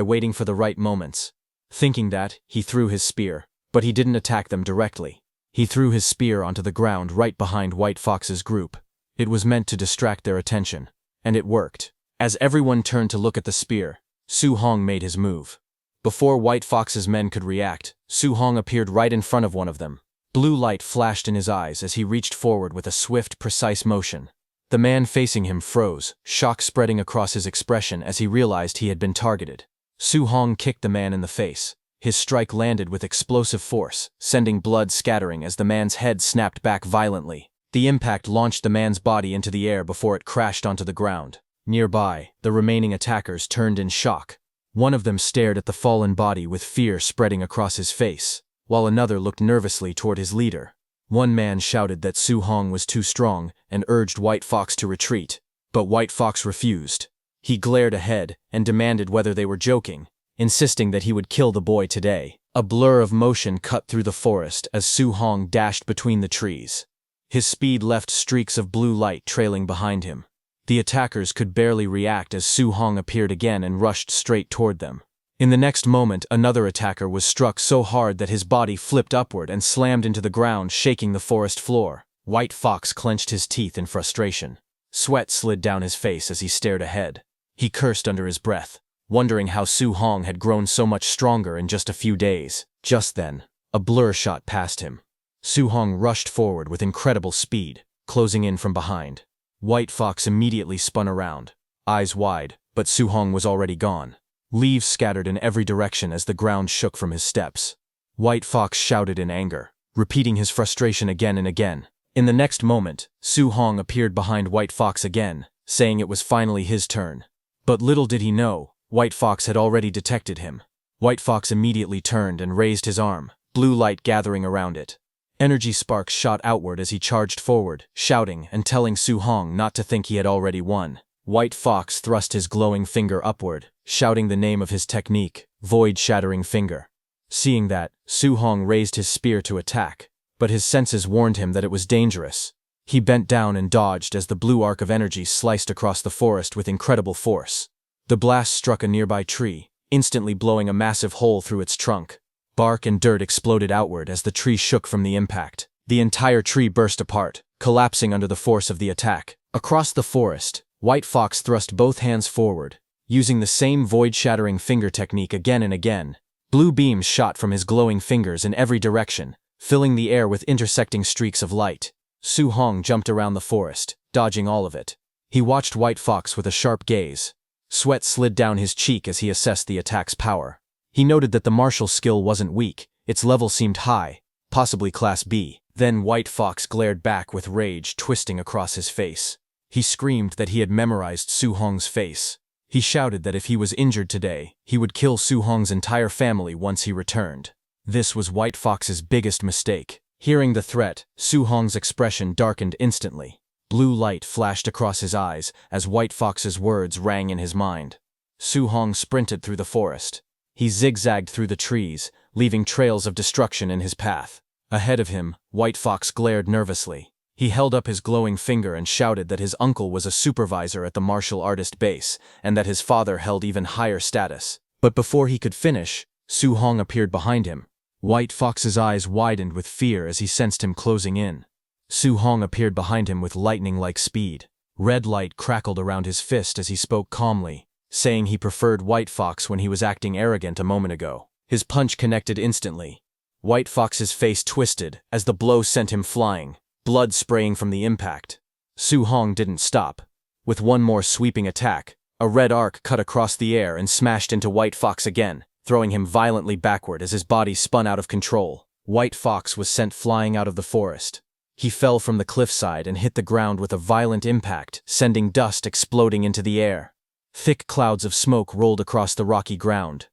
waiting for the right moments. Thinking that, he threw his spear, but he didn't attack them directly. He threw his spear onto the ground right behind White Fox's group. It was meant to distract their attention, and it worked. As everyone turned to look at the spear, Su Hong made his move. Before White Fox's men could react, Su Hong appeared right in front of one of them. Blue light flashed in his eyes as he reached forward with a swift, precise motion. The man facing him froze, shock spreading across his expression as he realized he had been targeted. Su Hong kicked the man in the face. His strike landed with explosive force, sending blood scattering as the man's head snapped back violently. The impact launched the man's body into the air before it crashed onto the ground. Nearby, the remaining attackers turned in shock. One of them stared at the fallen body with fear spreading across his face, while another looked nervously toward his leader. One man shouted that Su Hong was too strong and urged White Fox to retreat, but White Fox refused. He glared ahead and demanded whether they were joking, insisting that he would kill the boy today. A blur of motion cut through the forest as Su Hong dashed between the trees. His speed left streaks of blue light trailing behind him. The attackers could barely react as Su Hong appeared again and rushed straight toward them. In the next moment, another attacker was struck so hard that his body flipped upward and slammed into the ground, shaking the forest floor. White Fox clenched his teeth in frustration. Sweat slid down his face as he stared ahead. He cursed under his breath, wondering how Su Hong had grown so much stronger in just a few days. Just then, a blur shot past him. Su Hong rushed forward with incredible speed, closing in from behind. White Fox immediately spun around, eyes wide, but Su Hong was already gone. Leaves scattered in every direction as the ground shook from his steps. White Fox shouted in anger, repeating his frustration again and again. In the next moment, Su Hong appeared behind White Fox again, saying it was finally his turn. But little did he know, White Fox had already detected him. White Fox immediately turned and raised his arm, blue light gathering around it. Energy sparks shot outward as he charged forward, shouting and telling Su Hong not to think he had already won. White Fox thrust his glowing finger upward, shouting the name of his technique, Void-Shattering Finger. Seeing that, Su Hong raised his spear to attack, but his senses warned him that it was dangerous. He bent down and dodged as the blue arc of energy sliced across the forest with incredible force. The blast struck a nearby tree, instantly blowing a massive hole through its trunk. Bark and dirt exploded outward as the tree shook from the impact. The entire tree burst apart, collapsing under the force of the attack. Across the forest, White Fox thrust both hands forward, using the same void-shattering finger technique again and again. Blue beams shot from his glowing fingers in every direction, filling the air with intersecting streaks of light. Su Hong jumped around the forest, dodging all of it. He watched White Fox with a sharp gaze. Sweat slid down his cheek as he assessed the attack's power. He noted that the martial skill wasn't weak, its level seemed high, possibly Class B. Then White Fox glared back with rage twisting across his face. He screamed that he had memorized Su Hong's face. He shouted that if he was injured today, he would kill Su Hong's entire family once he returned. This was White Fox's biggest mistake. Hearing the threat, Su Hong's expression darkened instantly. Blue light flashed across his eyes as White Fox's words rang in his mind. Su Hong sprinted through the forest. He zigzagged through the trees, leaving trails of destruction in his path. Ahead of him, White Fox glared nervously. He held up his glowing finger and shouted that his uncle was a supervisor at the martial artist base, and that his father held even higher status. But before he could finish, Su Hong appeared behind him. White Fox's eyes widened with fear as he sensed him closing in. Su Hong appeared behind him with lightning-like speed. Red light crackled around his fist as he spoke calmly, saying he preferred White Fox when he was acting arrogant a moment ago. His punch connected instantly. White Fox's face twisted as the blow sent him flying, blood spraying from the impact. Su Hong didn't stop. With one more sweeping attack, a red arc cut across the air and smashed into White Fox again, throwing him violently backward as his body spun out of control. White Fox was sent flying out of the forest. He fell from the cliffside and hit the ground with a violent impact, sending dust exploding into the air. Thick clouds of smoke rolled across the rocky ground.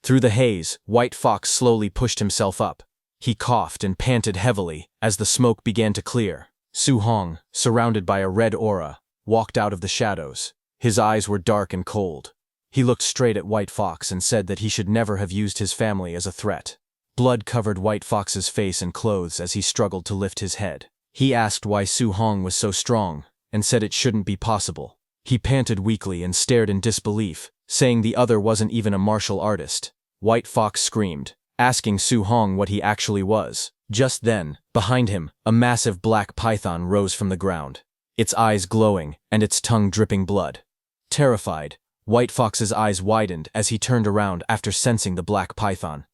Through the haze, White Fox slowly pushed himself up. He coughed and panted heavily as the smoke began to clear. Su Hong, surrounded by a red aura, walked out of the shadows. His eyes were dark and cold. He looked straight at White Fox and said that he should never have used his family as a threat. Blood covered White Fox's face and clothes as he struggled to lift his head. He asked why Su Hong was so strong, and said it shouldn't be possible. He panted weakly and stared in disbelief, saying the other wasn't even a martial artist. White Fox screamed, asking Su Hong what he actually was. Just then, behind him, a massive black python rose from the ground, its eyes glowing and its tongue dripping blood. Terrified, White Fox's eyes widened as he turned around after sensing the black python.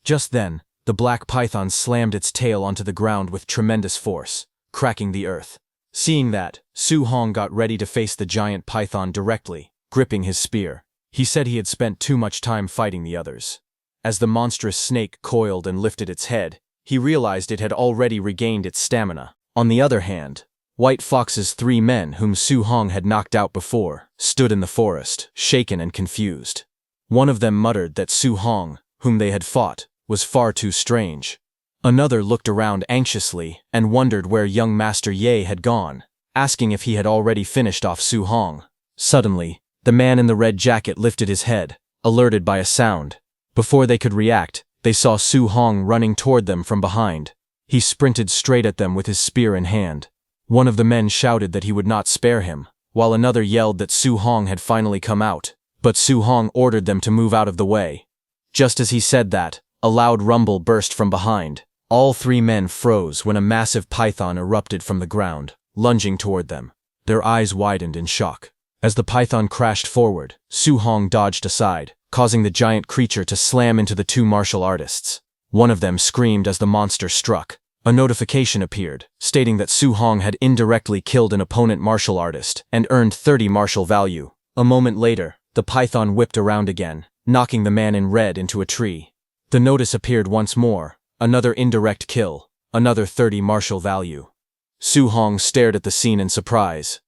Just then, the black python slammed its tail onto the ground with tremendous force, cracking the earth. Seeing that, Su Hong got ready to face the giant python directly, gripping his spear. He said he had spent too much time fighting the others. As the monstrous snake coiled and lifted its head, he realized it had already regained its stamina. On the other hand, White Fox's 3 men whom Su Hong had knocked out before stood in the forest, shaken and confused. One of them muttered that Su Hong, whom they had fought, was far too strange. Another looked around anxiously and wondered where young Master Ye had gone, asking if he had already finished off Su Hong. Suddenly, the man in the red jacket lifted his head, alerted by a sound. Before they could react, they saw Su Hong running toward them from behind. He sprinted straight at them with his spear in hand. One of the men shouted that he would not spare him, while another yelled that Su Hong had finally come out, but Su Hong ordered them to move out of the way. Just as he said that, a loud rumble burst from behind. All 3 men froze when a massive python erupted from the ground, lunging toward them. Their eyes widened in shock. As the python crashed forward, Su Hong dodged aside, causing the giant creature to slam into the 2 martial artists. One of them screamed as the monster struck. A notification appeared, stating that Su Hong had indirectly killed an opponent martial artist and earned 30 martial value. A moment later, the python whipped around again, knocking the man in red into a tree. The notice appeared once more, another indirect kill, another 30 martial value. Su Hong stared at the scene in surprise.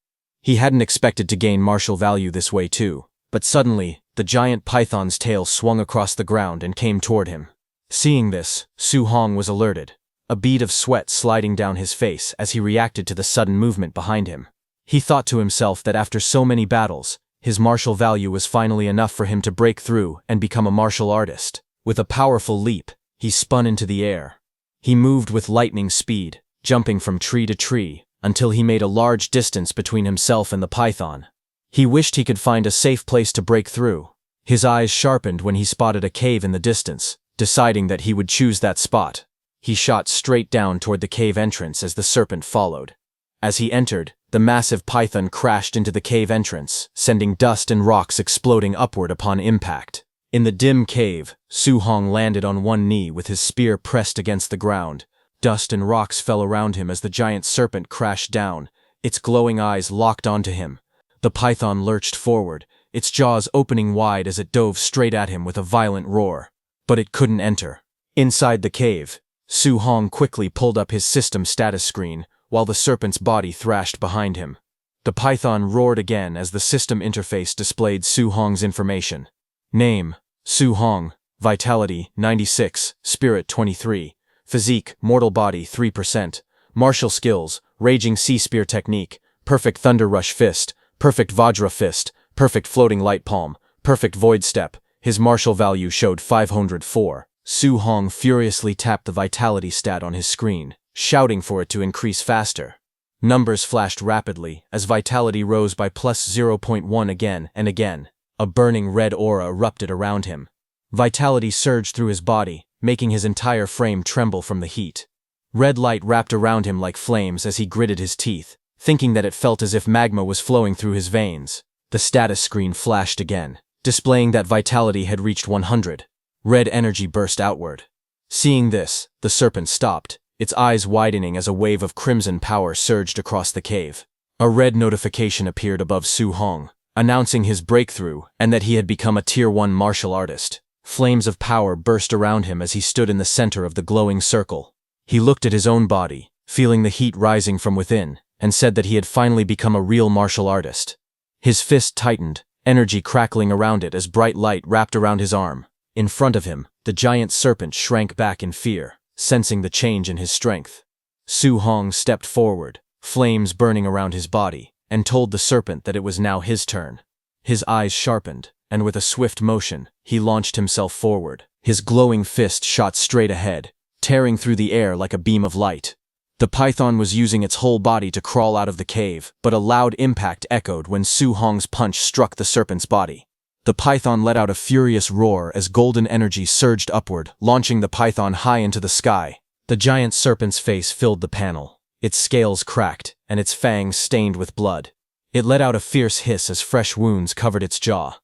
He hadn't expected to gain martial value this way too, but suddenly, the giant python's tail swung across the ground and came toward him. Seeing this, Su Hong was alerted, a bead of sweat sliding down his face as he reacted to the sudden movement behind him. He thought to himself that after so many battles, his martial value was finally enough for him to break through and become a martial artist. With a powerful leap, he spun into the air. He moved with lightning speed, jumping from tree to tree, until he made a large distance between himself and the python. He wished he could find a safe place to break through. His eyes sharpened when he spotted a cave in the distance, deciding that he would choose that spot. He shot straight down toward the cave entrance as the serpent followed. As he entered, the massive python crashed into the cave entrance, sending dust and rocks exploding upward upon impact. In the dim cave, Su Hong landed on one knee with his spear pressed against the ground. Dust and rocks fell around him as the giant serpent crashed down, its glowing eyes locked onto him. The python lurched forward, its jaws opening wide as it dove straight at him with a violent roar. But it couldn't enter. Inside the cave, Su Hong quickly pulled up his system status screen, while the serpent's body thrashed behind him. The python roared again as the system interface displayed Su Hong's information. Name: Su Hong, Vitality 96, Spirit 23, Physique, mortal body 3%. Martial skills, raging sea spear technique, perfect thunder rush fist, perfect vajra fist, perfect floating light palm, perfect void step. His martial value showed 504. Su Hong furiously tapped the vitality stat on his screen, shouting for it to increase faster. Numbers flashed rapidly as vitality rose by plus 0.1 again and again. A burning red aura erupted around him. Vitality surged through his body, making his entire frame tremble from the heat. Red light wrapped around him like flames as he gritted his teeth, thinking that it felt as if magma was flowing through his veins. The status screen flashed again, displaying that vitality had reached 100. Red energy burst outward. Seeing this, the serpent stopped, its eyes widening as a wave of crimson power surged across the cave. A red notification appeared above Su Hong, announcing his breakthrough and that he had become a Tier 1 martial artist. Flames of power burst around him as he stood in the center of the glowing circle. He looked at his own body, feeling the heat rising from within, and said that he had finally become a real martial artist. His fist tightened, energy crackling around it as bright light wrapped around his arm. In front of him, the giant serpent shrank back in fear, sensing the change in his strength. Su Hong stepped forward, flames burning around his body, and told the serpent that it was now his turn. His eyes sharpened, and with a swift motion, he launched himself forward. His glowing fist shot straight ahead, tearing through the air like a beam of light. The python was using its whole body to crawl out of the cave, but a loud impact echoed when Su Hong's punch struck the serpent's body. The python let out a furious roar as golden energy surged upward, launching the python high into the sky. The giant serpent's face filled the panel. Its scales cracked, and its fangs stained with blood. It let out a fierce hiss as fresh wounds covered its jaw.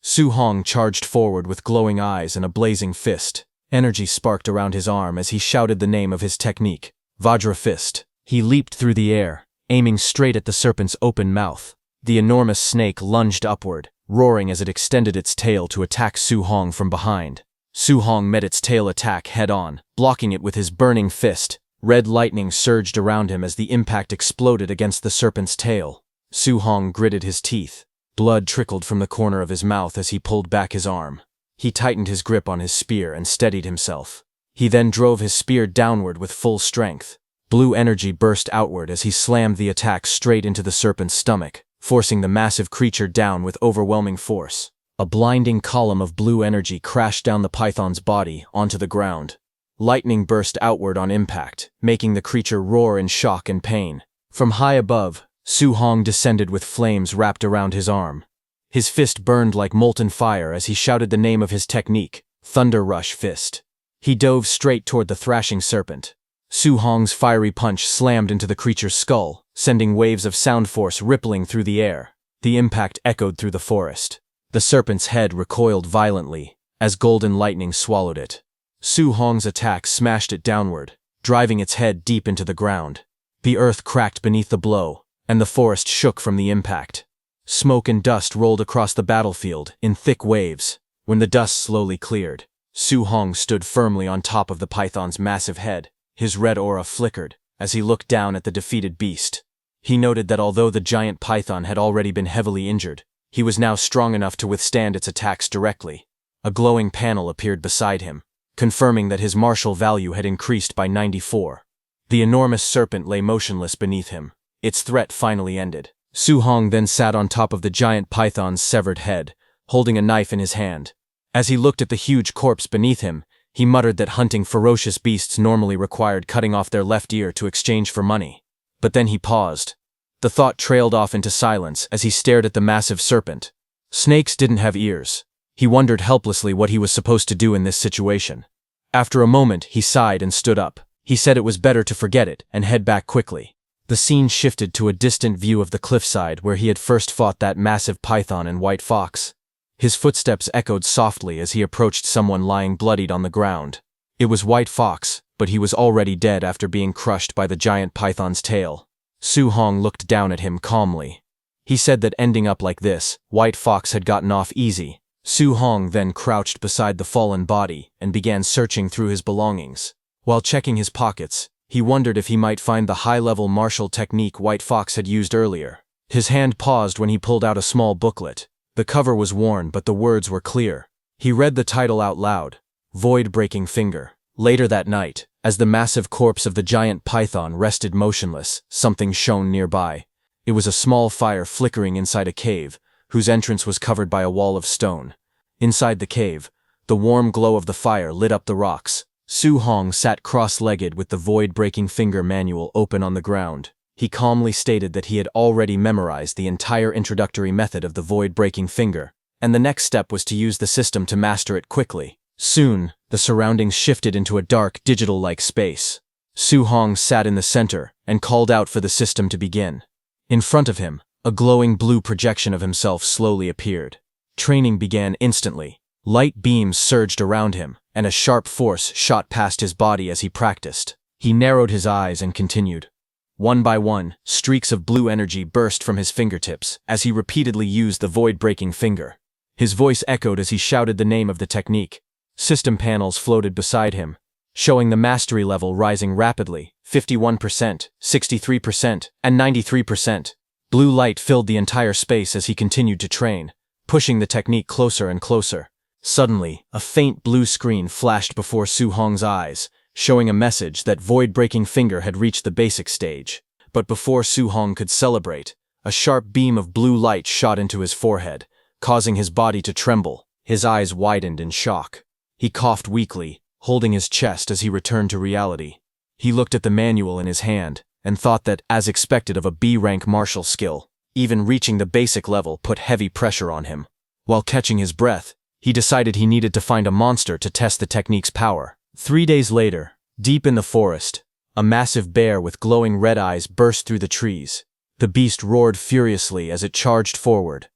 Su Hong charged forward with glowing eyes and a blazing fist. Energy sparked around his arm as he shouted the name of his technique, Vajra Fist. He leaped through the air, aiming straight at the serpent's open mouth. The enormous snake lunged upward, roaring as it extended its tail to attack Su Hong from behind. Su Hong met its tail attack head-on, blocking it with his burning fist. Red lightning surged around him as the impact exploded against the serpent's tail. Su Hong gritted his teeth. Blood trickled from the corner of his mouth as he pulled back his arm. He tightened his grip on his spear and steadied himself. He then drove his spear downward with full strength. Blue energy burst outward as he slammed the attack straight into the serpent's stomach, forcing the massive creature down with overwhelming force. A blinding column of blue energy crashed down the python's body onto the ground. Lightning burst outward on impact, making the creature roar in shock and pain. From high above, Su Hong descended with flames wrapped around his arm. His fist burned like molten fire as he shouted the name of his technique, Thunder Rush Fist. He dove straight toward the thrashing serpent. Su Hong's fiery punch slammed into the creature's skull, sending waves of sound force rippling through the air. The impact echoed through the forest. The serpent's head recoiled violently, as golden lightning swallowed it. Su Hong's attack smashed it downward, driving its head deep into the ground. The earth cracked beneath the blow, and the forest shook from the impact. Smoke and dust rolled across the battlefield in thick waves. When the dust slowly cleared, Su Hong stood firmly on top of the python's massive head. His red aura flickered as he looked down at the defeated beast. He noted that although the giant python had already been heavily injured, he was now strong enough to withstand its attacks directly. A glowing panel appeared beside him, confirming that his martial value had increased by 94. The enormous serpent lay motionless beneath him. Its threat finally ended. Su Hong then sat on top of the giant python's severed head, holding a knife in his hand. As he looked at the huge corpse beneath him, he muttered that hunting ferocious beasts normally required cutting off their left ear to exchange for money. But then he paused. The thought trailed off into silence as he stared at the massive serpent. Snakes didn't have ears. He wondered helplessly what he was supposed to do in this situation. After a moment, he sighed and stood up. He said it was better to forget it and head back quickly. The scene shifted to a distant view of the cliffside where he had first fought that massive python and white fox. His footsteps echoed softly as he approached someone lying bloodied on the ground. It was White Fox, but he was already dead after being crushed by the giant python's tail. Su Hong looked down at him calmly. He said that ending up like this, White Fox had gotten off easy. Su Hong then crouched beside the fallen body and began searching through his belongings. While checking his pockets, he wondered if he might find the high-level martial technique White Fox had used earlier. His hand paused when he pulled out a small booklet. The cover was worn, but the words were clear. He read the title out loud, Void Breaking Finger. Later that night, As the massive corpse of the giant python rested motionless, something shone nearby. It was a small fire flickering inside a cave, whose entrance was covered by a wall of stone. Inside the cave, the warm glow of the fire lit up the rocks. Su Hong sat cross-legged with the void-breaking finger manual open on the ground. He calmly stated that he had already memorized the entire introductory method of the void-breaking finger, and the next step was to use the system to master it quickly. Soon, the surroundings shifted into a dark, digital-like space. Su Hong sat in the center and called out for the system to begin. In front of him, a glowing blue projection of himself slowly appeared. Training began instantly. Light beams surged around him, and a sharp force shot past his body as he practiced. He narrowed his eyes and continued. One by one, streaks of blue energy burst from his fingertips as he repeatedly used the void-breaking finger. His voice echoed as he shouted the name of the technique. System panels floated beside him, showing the mastery level rising rapidly, 51%, 63%, and 93%. Blue light filled the entire space as he continued to train, pushing the technique closer and closer. Suddenly, a faint blue screen flashed before Su Hong's eyes, showing a message that void-breaking finger had reached the basic stage. But before Su Hong could celebrate, a sharp beam of blue light shot into his forehead, causing his body to tremble. His eyes widened in shock. He coughed weakly, holding his chest as he returned to reality. He looked at the manual in his hand and thought that, as expected of a B-rank martial skill, even reaching the basic level put heavy pressure on him. While catching his breath, he decided he needed to find a monster to test the technique's power. 3 days later, deep in the forest, a massive bear with glowing red eyes burst through the trees. The beast roared furiously as it charged forward.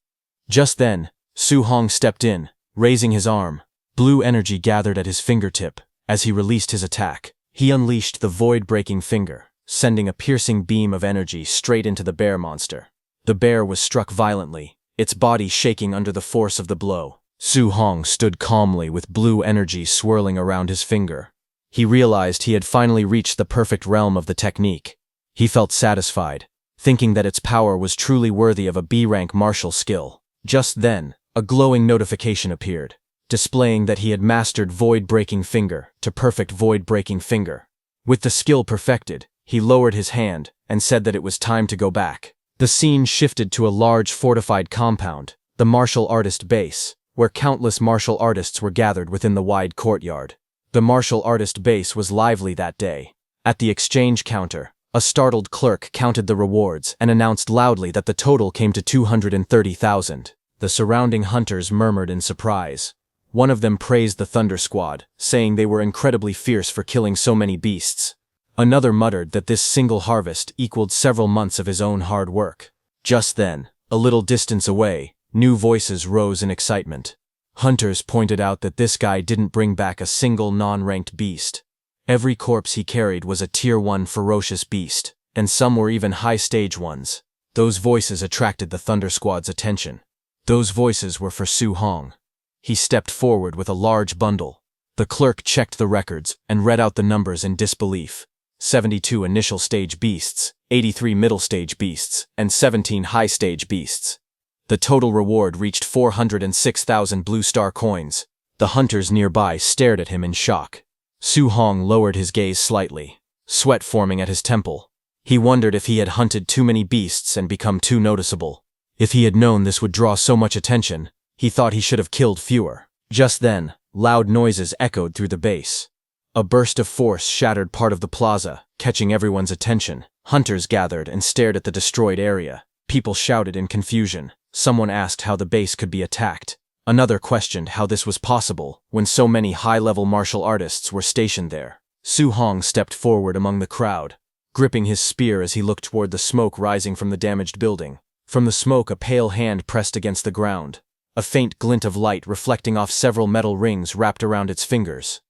Just then, Su Hong stepped in, raising his arm. Blue energy gathered at his fingertip. As he released his attack, he unleashed the void-breaking finger, sending a piercing beam of energy straight into the bear monster. The bear was struck violently, its body shaking under the force of the blow. Su Hong stood calmly with blue energy swirling around his finger. He realized he had finally reached the perfect realm of the technique. He felt satisfied, thinking that its power was truly worthy of a B-rank martial skill. Just then, a glowing notification appeared, displaying that he had mastered void-breaking finger to perfect void-breaking finger. With the skill perfected, he lowered his hand and said that it was time to go back. The scene shifted to a large fortified compound, the martial artist base, where countless martial artists were gathered within the wide courtyard. The martial artist base was lively that day. At the exchange counter, a startled clerk counted the rewards and announced loudly that the total came to 230,000. The surrounding hunters murmured in surprise. One of them praised the Thunder Squad, saying they were incredibly fierce for killing so many beasts. Another muttered that this single harvest equaled several months of his own hard work. Just then, a little distance away, new voices rose in excitement. Hunters pointed out that this guy didn't bring back a single non-ranked beast. Every corpse he carried was a Tier 1 ferocious beast, and some were even high-stage ones. Those voices attracted the Thunder Squad's attention. Those voices were for Su Hong. He stepped forward with a large bundle. The clerk checked the records and read out the numbers in disbelief. 72 initial stage beasts, 83 middle stage beasts, and 17 high stage beasts. The total reward reached 406,000 blue star coins. The hunters nearby stared at him in shock. Su Hong lowered his gaze slightly, sweat forming at his temple. He wondered if he had hunted too many beasts and become too noticeable. If he had known this would draw so much attention, he thought he should have killed fewer. Just then, loud noises echoed through the base. A burst of force shattered part of the plaza, catching everyone's attention. Hunters gathered and stared at the destroyed area. People shouted in confusion. Someone asked how the base could be attacked. Another questioned how this was possible when so many high-level martial artists were stationed there. Su Hong stepped forward among the crowd, gripping his spear as he looked toward the smoke rising from the damaged building. From the smoke, a pale hand pressed against the ground, a faint glint of light reflecting off several metal rings wrapped around its fingers.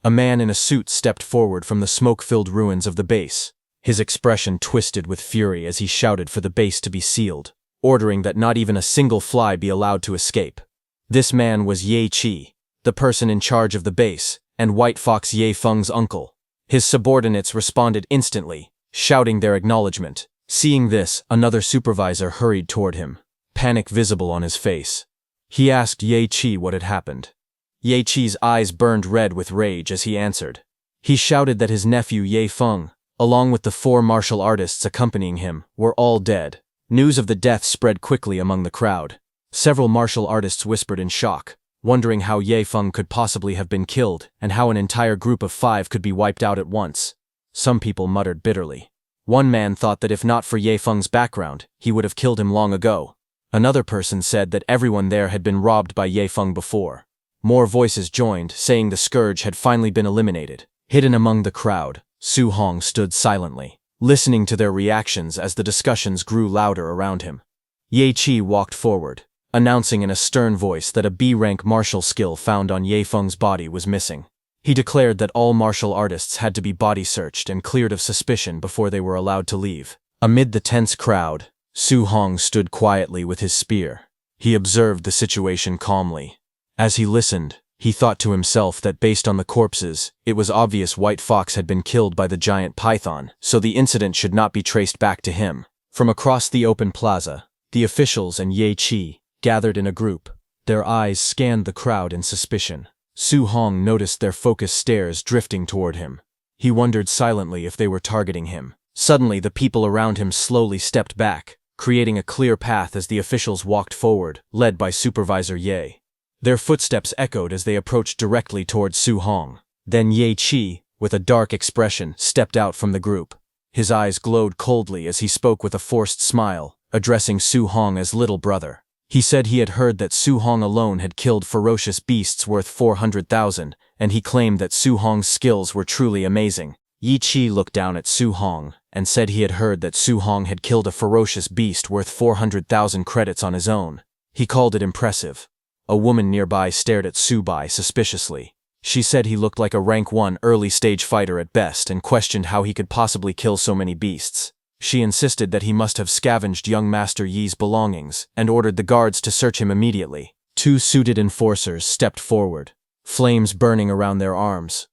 A man in a suit stepped forward from the smoke-filled ruins of the base. His expression twisted with fury as he shouted for the base to be sealed, ordering that not even a single fly be allowed to escape. This man was Ye Qi, the person in charge of the base, and White Fox Ye Feng's uncle. His subordinates responded instantly, shouting their acknowledgement. Seeing this, another supervisor hurried toward him, panic visible on his face. He asked Ye Qi what had happened. Ye Qi's eyes burned red with rage as he answered. He shouted that his nephew Ye Feng, along with the 4 martial artists accompanying him, were all dead. News of the death spread quickly among the crowd. Several martial artists whispered in shock, wondering how Ye Feng could possibly have been killed and how an entire group of 5 could be wiped out at once. Some people muttered bitterly. One man thought that if not for Ye Feng's background, he would have killed him long ago. Another person said that everyone there had been robbed by Ye Feng before. More voices joined, saying the scourge had finally been eliminated. Hidden among the crowd, Su Hong stood silently, listening to their reactions as the discussions grew louder around him. Ye Qi walked forward, announcing in a stern voice that a B-rank martial skill found on Ye Feng's body was missing. He declared that all martial artists had to be body searched and cleared of suspicion before they were allowed to leave. Amid the tense crowd, Su Hong stood quietly with his spear. He observed the situation calmly. As he listened, he thought to himself that based on the corpses, it was obvious White Fox had been killed by the giant python, so the incident should not be traced back to him. From across the open plaza, the officials and Ye Qi gathered in a group. Their eyes scanned the crowd in suspicion. Su Hong noticed their focused stares drifting toward him. He wondered silently if they were targeting him. Suddenly, the people around him slowly stepped back, creating a clear path as the officials walked forward, led by Supervisor Ye. Their footsteps echoed as they approached directly towards Su Hong. Then Ye Qi, with a dark expression, stepped out from the group. His eyes glowed coldly as he spoke with a forced smile, addressing Su Hong as little brother. He said he had heard that Su Hong alone had killed ferocious beasts worth 400,000, and he claimed that Su Hong's skills were truly amazing. Ye Qi looked down at Su Hong and said he had heard that Su Hong had killed a ferocious beast worth 400,000 credits on his own. He called it impressive. A woman nearby stared at Su Bai suspiciously. She said he looked like a rank 1 early-stage fighter at best and questioned how he could possibly kill so many beasts. She insisted that he must have scavenged young Master Yi's belongings and ordered the guards to search him immediately. 2 suited enforcers stepped forward, flames burning around their arms.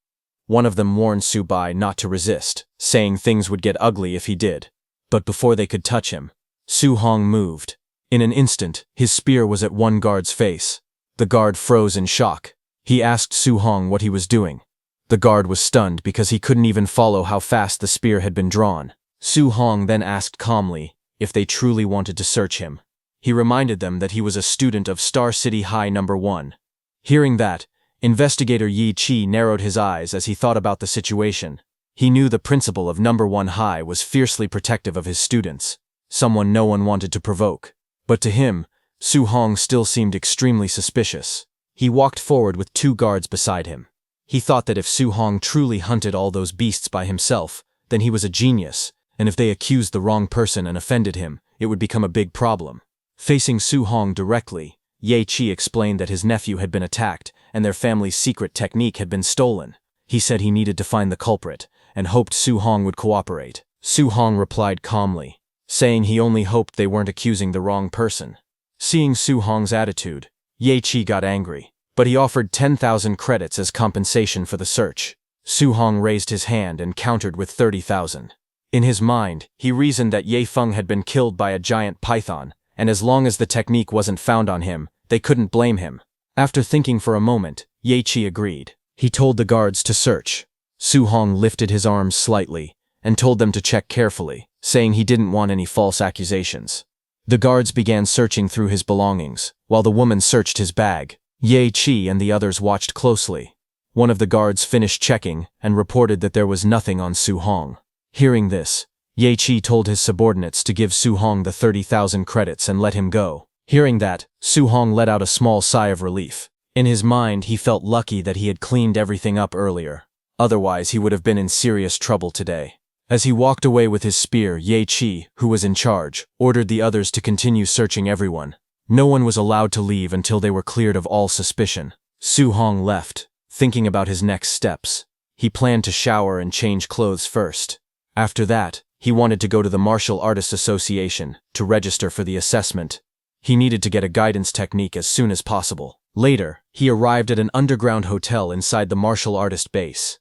One of them warned Su Bai not to resist, saying things would get ugly if he did. But before they could touch him, Su Hong moved. In an instant, his spear was at one guard's face. The guard froze in shock. He asked Su Hong what he was doing. The guard was stunned because he couldn't even follow how fast the spear had been drawn. Su Hong then asked calmly if they truly wanted to search him. He reminded them that he was a student of Star City High No. 1. Hearing that, Investigator Ye Qi narrowed his eyes as he thought about the situation. He knew the principal of No. 1 High was fiercely protective of his students, someone no one wanted to provoke. But to him, Su Hong still seemed extremely suspicious. He walked forward with 2 guards beside him. He thought that if Su Hong truly hunted all those beasts by himself, then he was a genius, and if they accused the wrong person and offended him, it would become a big problem. Facing Su Hong directly, Ye Qi explained that his nephew had been attacked and their family's secret technique had been stolen. He said he needed to find the culprit and hoped Su Hong would cooperate. Su Hong replied calmly, saying he only hoped they weren't accusing the wrong person. Seeing Su Hong's attitude, Ye Qi got angry, but he offered 10,000 credits as compensation for the search. Su Hong raised his hand and countered with 30,000. In his mind, he reasoned that Ye Feng had been killed by a giant python, and as long as the technique wasn't found on him, they couldn't blame him. After thinking for a moment, Ye Qi agreed. He told the guards to search. Su Hong lifted his arms slightly and told them to check carefully, saying he didn't want any false accusations. The guards began searching through his belongings, while the woman searched his bag. Ye Qi and the others watched closely. One of the guards finished checking and reported that there was nothing on Su Hong. Hearing this, Ye Qi told his subordinates to give Su Hong the 30,000 credits and let him go. Hearing that, Su Hong let out a small sigh of relief. In his mind, he felt lucky that he had cleaned everything up earlier. Otherwise, he would have been in serious trouble today. As he walked away with his spear, Ye Qi, who was in charge, ordered the others to continue searching everyone. No one was allowed to leave until they were cleared of all suspicion. Su Hong left, thinking about his next steps. He planned to shower and change clothes first. After that, he wanted to go to the Martial Artists Association to register for the assessment. He needed to get a guidance technique as soon as possible. Later, he arrived at an underground hotel inside the martial artist base.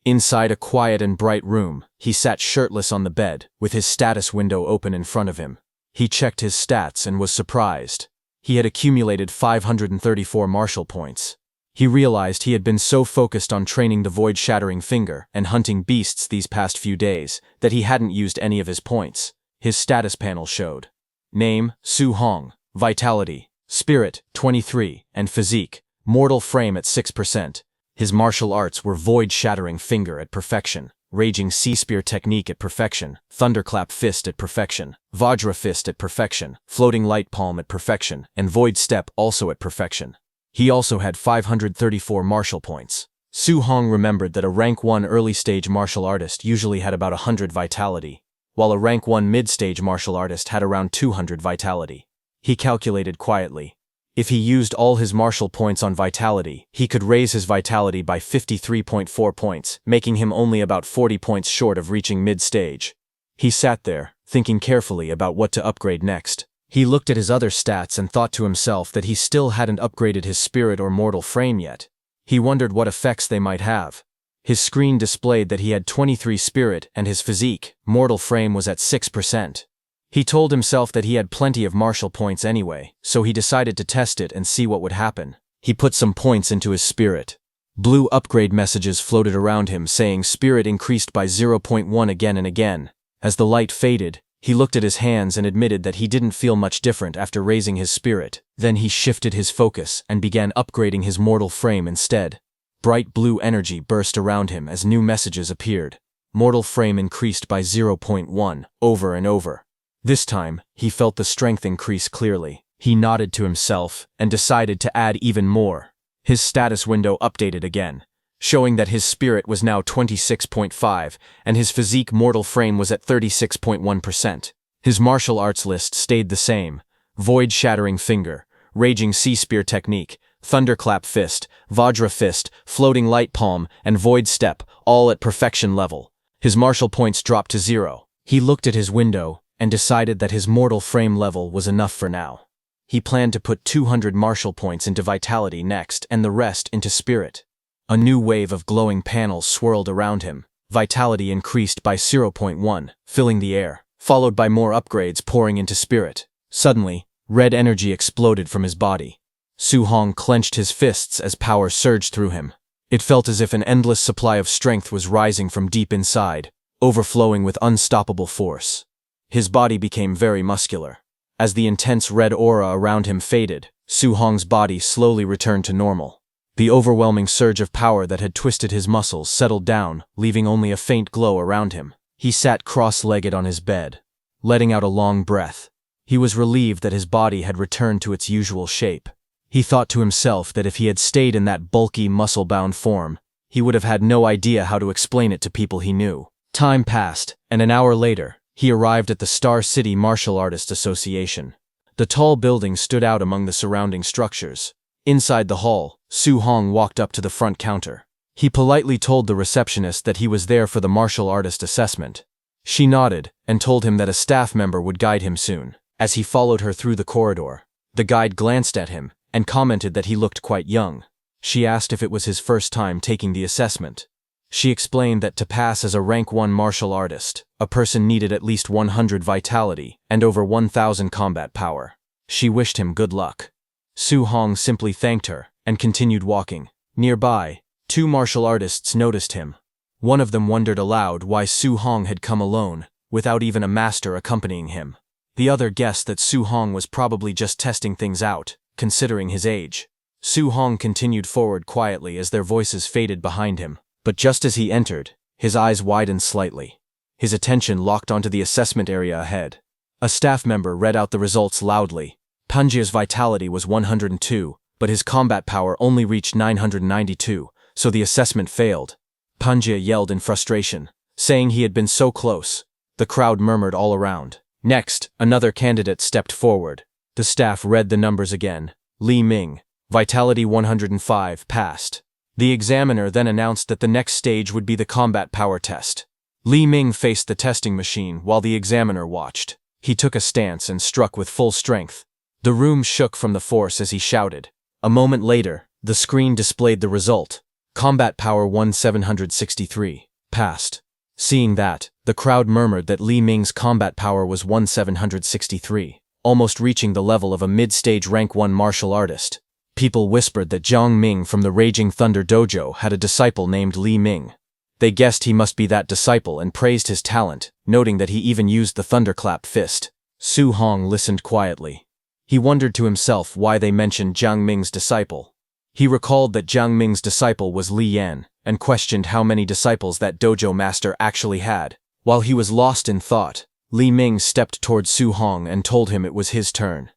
Inside a quiet and bright room, he sat shirtless on the bed, with his status window open in front of him. He checked his stats and was surprised. He had accumulated 534 martial points. He realized he had been so focused on training the void-shattering finger and hunting beasts these past few days that he hadn't used any of his points. His status panel showed name, Su Hong, vitality, spirit, 23, and physique, mortal frame at 6%. His martial arts were void-shattering finger at perfection, raging sea spear technique at perfection, thunderclap fist at perfection, vajra fist at perfection, floating light palm at perfection, and void step also at perfection. He also had 534 martial points. Su Hong remembered that a rank 1 early-stage martial artist usually had about 100 vitality, while a rank 1 mid-stage martial artist had around 200 vitality. He calculated quietly. If he used all his martial points on vitality, he could raise his vitality by 53.4 points, making him only about 40 points short of reaching mid-stage. He sat there, thinking carefully about what to upgrade next. He looked at his other stats and thought to himself that he still hadn't upgraded his spirit or mortal frame yet. He wondered what effects they might have. His screen displayed that he had 23 spirit and his physique, mortal frame was at 6%. He told himself that he had plenty of martial points anyway, so he decided to test it and see what would happen. He put some points into his spirit. Blue upgrade messages floated around him saying spirit increased by 0.1 again and again. As the light faded, he looked at his hands and admitted that he didn't feel much different after raising his spirit. Then he shifted his focus and began upgrading his mortal frame instead. Bright blue energy burst around him as new messages appeared. Mortal frame increased by 0.1, over and over. This time, he felt the strength increase clearly. He nodded to himself and decided to add even more. His status window updated again, showing that his spirit was now 26.5 and his physique mortal frame was at 36.1%. His martial arts list stayed the same: void-shattering finger, raging sea spear technique, thunderclap fist, vajra fist, floating light palm, and void step, all at perfection level. His martial points dropped to 0. He looked at his window and decided that his mortal frame level was enough for now. He planned to put 200 martial points into vitality next and the rest into spirit. A new wave of glowing panels swirled around him. Vitality increased by 0.1, filling the air, followed by more upgrades pouring into spirit. Suddenly, red energy exploded from his body. Su Hong clenched his fists as power surged through him. It felt as if an endless supply of strength was rising from deep inside, overflowing with unstoppable force. His body became very muscular. As the intense red aura around him faded, Su Hong's body slowly returned to normal. The overwhelming surge of power that had twisted his muscles settled down, leaving only a faint glow around him. He sat cross-legged on his bed, letting out a long breath. He was relieved that his body had returned to its usual shape. He thought to himself that if he had stayed in that bulky, muscle-bound form, he would have had no idea how to explain it to people he knew. Time passed, and an hour later, he arrived at the Star City Martial Artists Association. The tall building stood out among the surrounding structures. Inside the hall, Su Hong walked up to the front counter. He politely told the receptionist that he was there for the martial artist assessment. She nodded and told him that a staff member would guide him soon. As he followed her through the corridor, the guide glanced at him and commented that he looked quite young. She asked if it was his first time taking the assessment. She explained that to pass as a rank 1 martial artist, a person needed at least 100 vitality and over 1,000 combat power. She wished him good luck. Su Hong simply thanked her and continued walking. Nearby, 2 martial artists noticed him. One of them wondered aloud why Su Hong had come alone, without even a master accompanying him. The other guessed that Su Hong was probably just testing things out, considering his age. Su Hong continued forward quietly as their voices faded behind him. But just as he entered, his eyes widened slightly. His attention locked onto the assessment area ahead. A staff member read out the results loudly. Panjia's vitality was 102, but his combat power only reached 992, so the assessment failed. Panjia yelled in frustration, saying he had been so close. The crowd murmured all around. Next, another candidate stepped forward. The staff read the numbers again. Li Ming, vitality 105, passed. The examiner then announced that the next stage would be the combat power test. Li Ming faced the testing machine while the examiner watched. He took a stance and struck with full strength. The room shook from the force as he shouted. A moment later, the screen displayed the result. Combat power 1763, passed. Seeing that, the crowd murmured that Li Ming's combat power was 1763, almost reaching the level of a mid-stage rank 1 martial artist. People whispered that Jiang Ming from the Raging Thunder Dojo had a disciple named Li Ming. They guessed he must be that disciple and praised his talent, noting that he even used the thunderclap fist. Su Hong listened quietly. He wondered to himself why they mentioned Jiang Ming's disciple. He recalled that Jiang Ming's disciple was Li Yan, and questioned how many disciples that dojo master actually had. While he was lost in thought, Li Ming stepped toward Su Hong and told him it was his turn.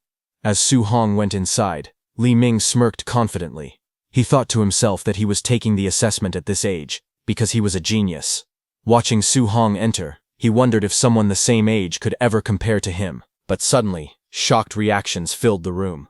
As Su Hong went inside, Li Ming smirked confidently. He thought to himself that he was taking the assessment at this age, because he was a genius. Watching Su Hong enter, he wondered if someone the same age could ever compare to him, but suddenly, shocked reactions filled the room.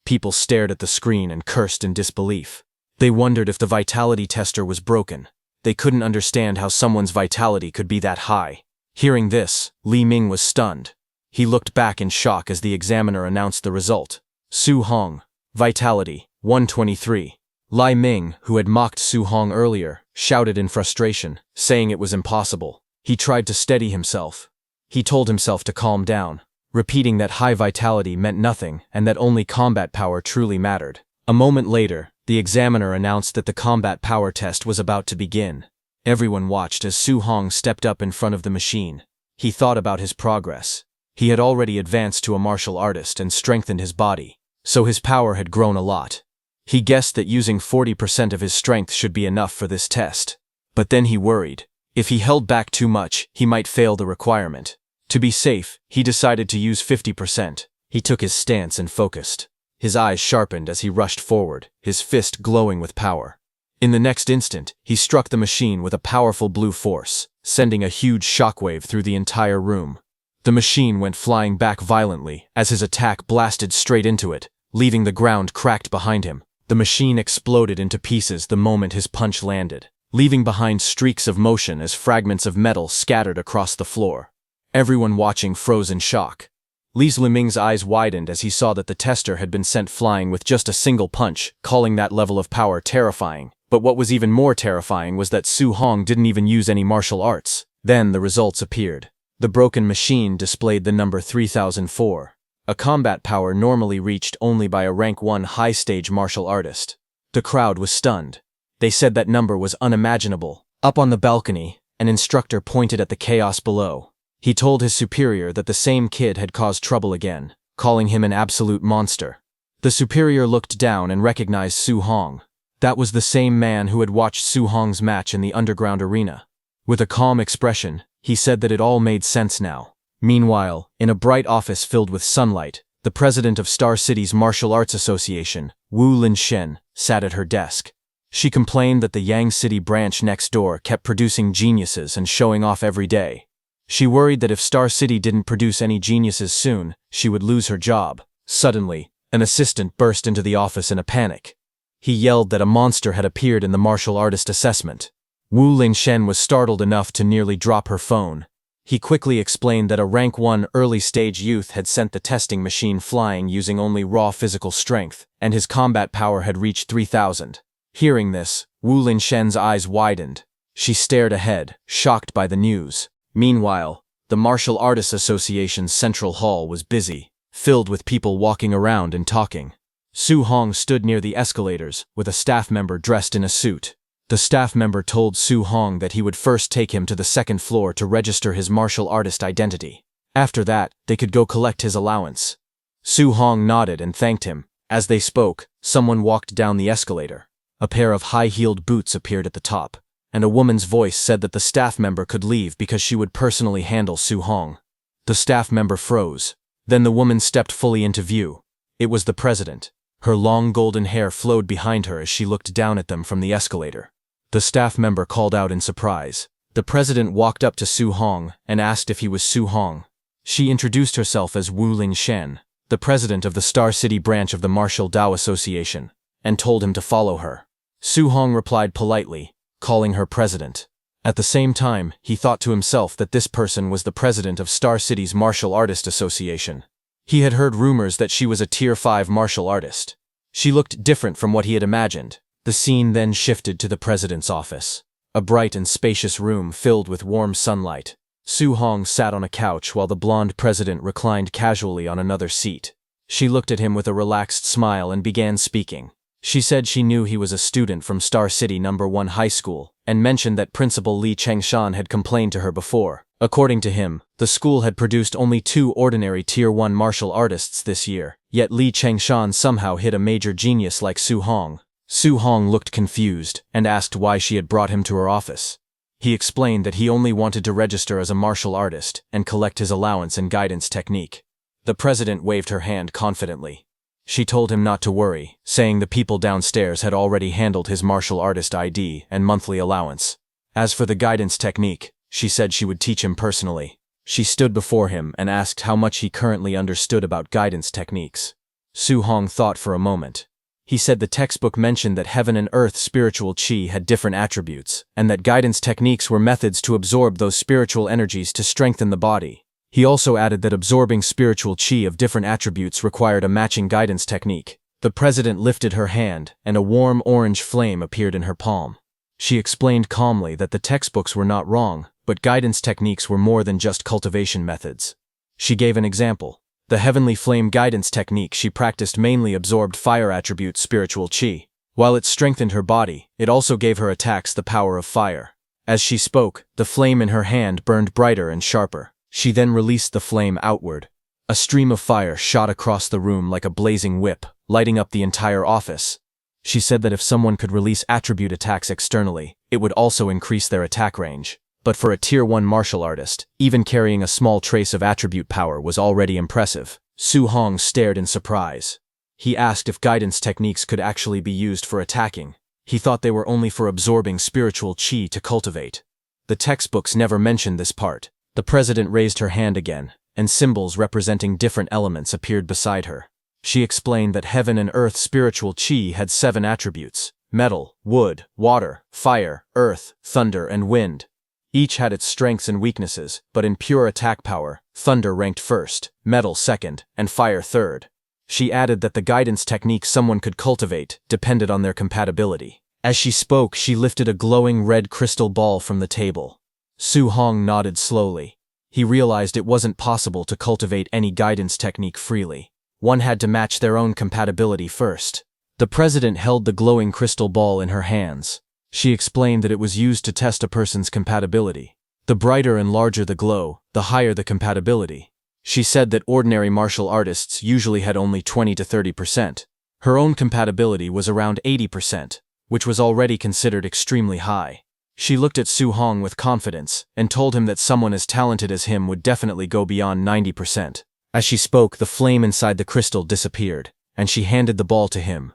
People stared at the screen and cursed in disbelief. They wondered if the vitality tester was broken. They couldn't understand how someone's vitality could be that high. Hearing this, Li Ming was stunned. He looked back in shock as the examiner announced the result. Su Hong, vitality, 123. Li Ming, who had mocked Su Hong earlier, shouted in frustration, saying it was impossible. He tried to steady himself. He told himself to calm down, repeating that high vitality meant nothing and that only combat power truly mattered. A moment later, the examiner announced that the combat power test was about to begin. Everyone watched as Su Hong stepped up in front of the machine. He thought about his progress. He had already advanced to a martial artist and strengthened his body, so his power had grown a lot. He guessed that using 40% of his strength should be enough for this test. But then he worried. If he held back too much, he might fail the requirement. To be safe, he decided to use 50%. He took his stance and focused. His eyes sharpened as he rushed forward, his fist glowing with power. In the next instant, he struck the machine with a powerful blue force, sending a huge shockwave through the entire room. The machine went flying back violently as his attack blasted straight into it, leaving the ground cracked behind him. The machine exploded into pieces the moment his punch landed, leaving behind streaks of motion as fragments of metal scattered across the floor. Everyone watching froze in shock. Li Ming's eyes widened as he saw that the tester had been sent flying with just a single punch, calling that level of power terrifying. But what was even more terrifying was that Su Hong didn't even use any martial arts. Then the results appeared. The broken machine displayed the number 3004, a combat power normally reached only by a rank 1 high-stage martial artist. The crowd was stunned. They said that number was unimaginable. Up on the balcony, an instructor pointed at the chaos below. He told his superior that the same kid had caused trouble again, calling him an absolute monster. The superior looked down and recognized Su Hong. That was the same man who had watched Su Hong's match in the underground arena. With a calm expression, he said that it all made sense now. Meanwhile, in a bright office filled with sunlight, the president of Star City's Martial Arts Association, Wu Linshen, sat at her desk. She complained that the Yang City branch next door kept producing geniuses and showing off every day. She worried that if Star City didn't produce any geniuses soon, she would lose her job. Suddenly, an assistant burst into the office in a panic. He yelled that a monster had appeared in the martial artist assessment. Wu Linshen was startled enough to nearly drop her phone. He quickly explained that a rank 1 early-stage youth had sent the testing machine flying using only raw physical strength, and his combat power had reached 3000. Hearing this, Wu Linshen's eyes widened. She stared ahead, shocked by the news. Meanwhile, the Martial Artists Association's central hall was busy, filled with people walking around and talking. Su Hong stood near the escalators, with a staff member dressed in a suit. The staff member told Su Hong that he would first take him to the second floor to register his martial artist identity. After that, they could go collect his allowance. Su Hong nodded and thanked him. As they spoke, someone walked down the escalator. A pair of high-heeled boots appeared at the top, and a woman's voice said that the staff member could leave because she would personally handle Su Hong. The staff member froze. Then the woman stepped fully into view. It was the president. Her long golden hair flowed behind her as she looked down at them from the escalator. The staff member called out in surprise. The president walked up to Su Hong and asked if he was Su Hong. She introduced herself as Wu Linshen, the president of the Star City branch of the Martial Dao Association, and told him to follow her. Su Hong replied politely, calling her president. At the same time, he thought to himself that this person was the president of Star City's Martial Artist Association. He had heard rumors that she was a Tier 5 martial artist. She looked different from what he had imagined. The scene then shifted to the president's office. A bright and spacious room filled with warm sunlight. Su Hong sat on a couch while the blonde president reclined casually on another seat. She looked at him with a relaxed smile and began speaking. She said she knew he was a student from Star City No. 1 High School, and mentioned that Principal Lee Chengshan had complained to her before. According to him, the school had produced only 2 ordinary Tier 1 martial artists this year, yet Lee Chengshan somehow hit a major genius like Su Hong. Su Hong looked confused, and asked why she had brought him to her office. He explained that he only wanted to register as a martial artist, and collect his allowance and guidance technique. The president waved her hand confidently. She told him not to worry, saying the people downstairs had already handled his martial artist ID and monthly allowance. As for the guidance technique, she said she would teach him personally. She stood before him and asked how much he currently understood about guidance techniques. Su Hong thought for a moment. He said the textbook mentioned that heaven and earth spiritual chi had different attributes, and that guidance techniques were methods to absorb those spiritual energies to strengthen the body. He also added that absorbing spiritual chi of different attributes required a matching guidance technique. The president lifted her hand, and a warm orange flame appeared in her palm. She explained calmly that the textbooks were not wrong, but guidance techniques were more than just cultivation methods. She gave an example. The heavenly flame guidance technique she practiced mainly absorbed fire attribute spiritual chi. While it strengthened her body, it also gave her attacks the power of fire. As she spoke, the flame in her hand burned brighter and sharper. She then released the flame outward. A stream of fire shot across the room like a blazing whip, lighting up the entire office. She said that if someone could release attribute attacks externally, it would also increase their attack range. But for a Tier 1 martial artist, even carrying a small trace of attribute power was already impressive. Su Hong stared in surprise. He asked if guidance techniques could actually be used for attacking. He thought they were only for absorbing spiritual chi to cultivate. The textbooks never mentioned this part. The president raised her hand again, and symbols representing different elements appeared beside her. She explained that heaven and earth spiritual chi had 7 attributes: metal, wood, water, fire, earth, thunder, and wind. Each had its strengths and weaknesses, but in pure attack power, thunder ranked first, metal second, and fire third. She added that the guidance technique someone could cultivate depended on their compatibility. As she spoke, she lifted a glowing red crystal ball from the table. Su Hong nodded slowly. He realized it wasn't possible to cultivate any guidance technique freely. One had to match their own compatibility first. The president held the glowing crystal ball in her hands. She explained that it was used to test a person's compatibility. The brighter and larger the glow, the higher the compatibility. She said that ordinary martial artists usually had only 20 to 30%. Her own compatibility was around 80%, which was already considered extremely high. She looked at Su Hong with confidence, and told him that someone as talented as him would definitely go beyond 90%. As she spoke, the flame inside the crystal disappeared, and she handed the ball to him.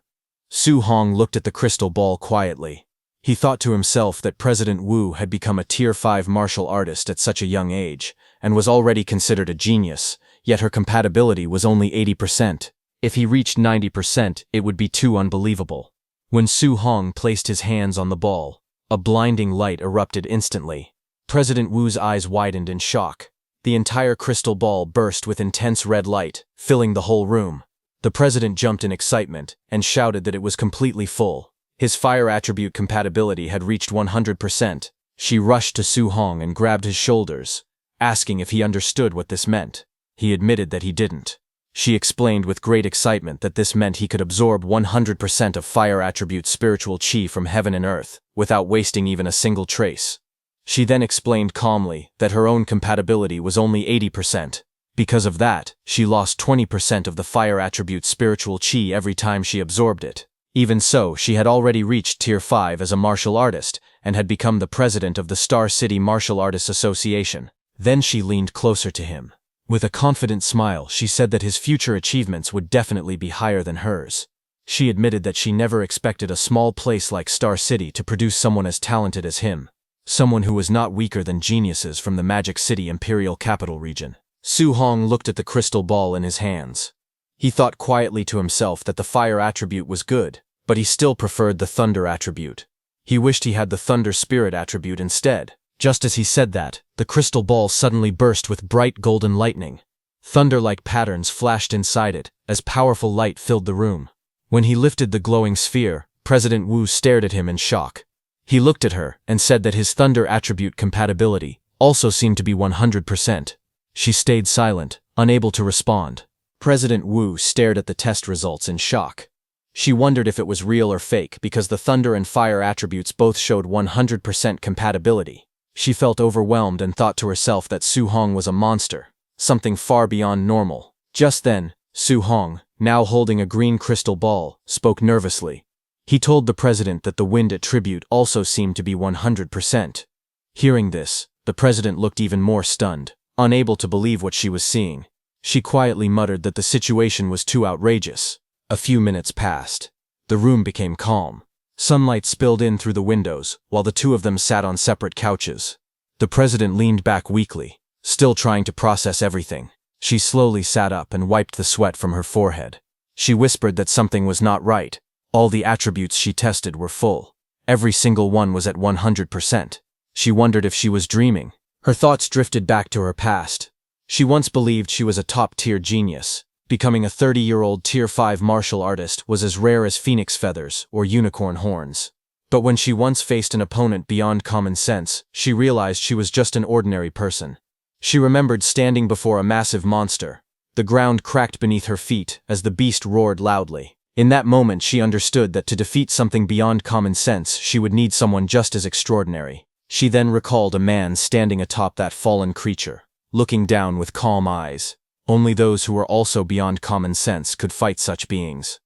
Su Hong looked at the crystal ball quietly. He thought to himself that President Wu had become a Tier 5 martial artist at such a young age, and was already considered a genius, yet her compatibility was only 80%. If he reached 90%, it would be too unbelievable. When Su Hong placed his hands on the ball, a blinding light erupted instantly. President Wu's eyes widened in shock. The entire crystal ball burst with intense red light, filling the whole room. The president jumped in excitement, and shouted that it was completely full. His fire attribute compatibility had reached 100%. She rushed to Su Hong and grabbed his shoulders, asking if he understood what this meant. He admitted that he didn't. She explained with great excitement that this meant he could absorb 100% of fire attribute spiritual chi from heaven and earth, without wasting even a single trace. She then explained calmly that her own compatibility was only 80%. Because of that, she lost 20% of the fire attribute spiritual chi every time she absorbed it. Even so, she had already reached Tier 5 as a martial artist, and had become the president of the Star City Martial Artists Association. Then she leaned closer to him. With a confident smile, she said that his future achievements would definitely be higher than hers. She admitted that she never expected a small place like Star City to produce someone as talented as him. Someone who was not weaker than geniuses from the Magic City Imperial Capital region. Su Hong looked at the crystal ball in his hands. He thought quietly to himself that the fire attribute was good, but he still preferred the thunder attribute. He wished he had the thunder spirit attribute instead. Just as he said that, the crystal ball suddenly burst with bright golden lightning. Thunder-like patterns flashed inside it, as powerful light filled the room. When he lifted the glowing sphere, President Wu stared at him in shock. He looked at her and said that his thunder attribute compatibility also seemed to be 100%. She stayed silent, unable to respond. President Wu stared at the test results in shock. She wondered if it was real or fake because the thunder and fire attributes both showed 100% compatibility. She felt overwhelmed and thought to herself that Su Hong was a monster, something far beyond normal. Just then, Su Hong, now holding a green crystal ball, spoke nervously. He told the president that the wind attribute also seemed to be 100%. Hearing this, the president looked even more stunned, unable to believe what she was seeing. She quietly muttered that the situation was too outrageous. A few minutes passed. The room became calm. Sunlight spilled in through the windows, while the two of them sat on separate couches. The president leaned back weakly, still trying to process everything. She slowly sat up and wiped the sweat from her forehead. She whispered that something was not right. All the attributes she tested were full. Every single one was at 100%. She wondered if she was dreaming. Her thoughts drifted back to her past. She once believed she was a top-tier genius. Becoming a 30-year-old Tier 5 martial artist was as rare as phoenix feathers or unicorn horns. But when she once faced an opponent beyond common sense, she realized she was just an ordinary person. She remembered standing before a massive monster. The ground cracked beneath her feet as the beast roared loudly. In that moment she understood that to defeat something beyond common sense she would need someone just as extraordinary. She then recalled a man standing atop that fallen creature, looking down with calm eyes. Only those who were also beyond common sense could fight such beings.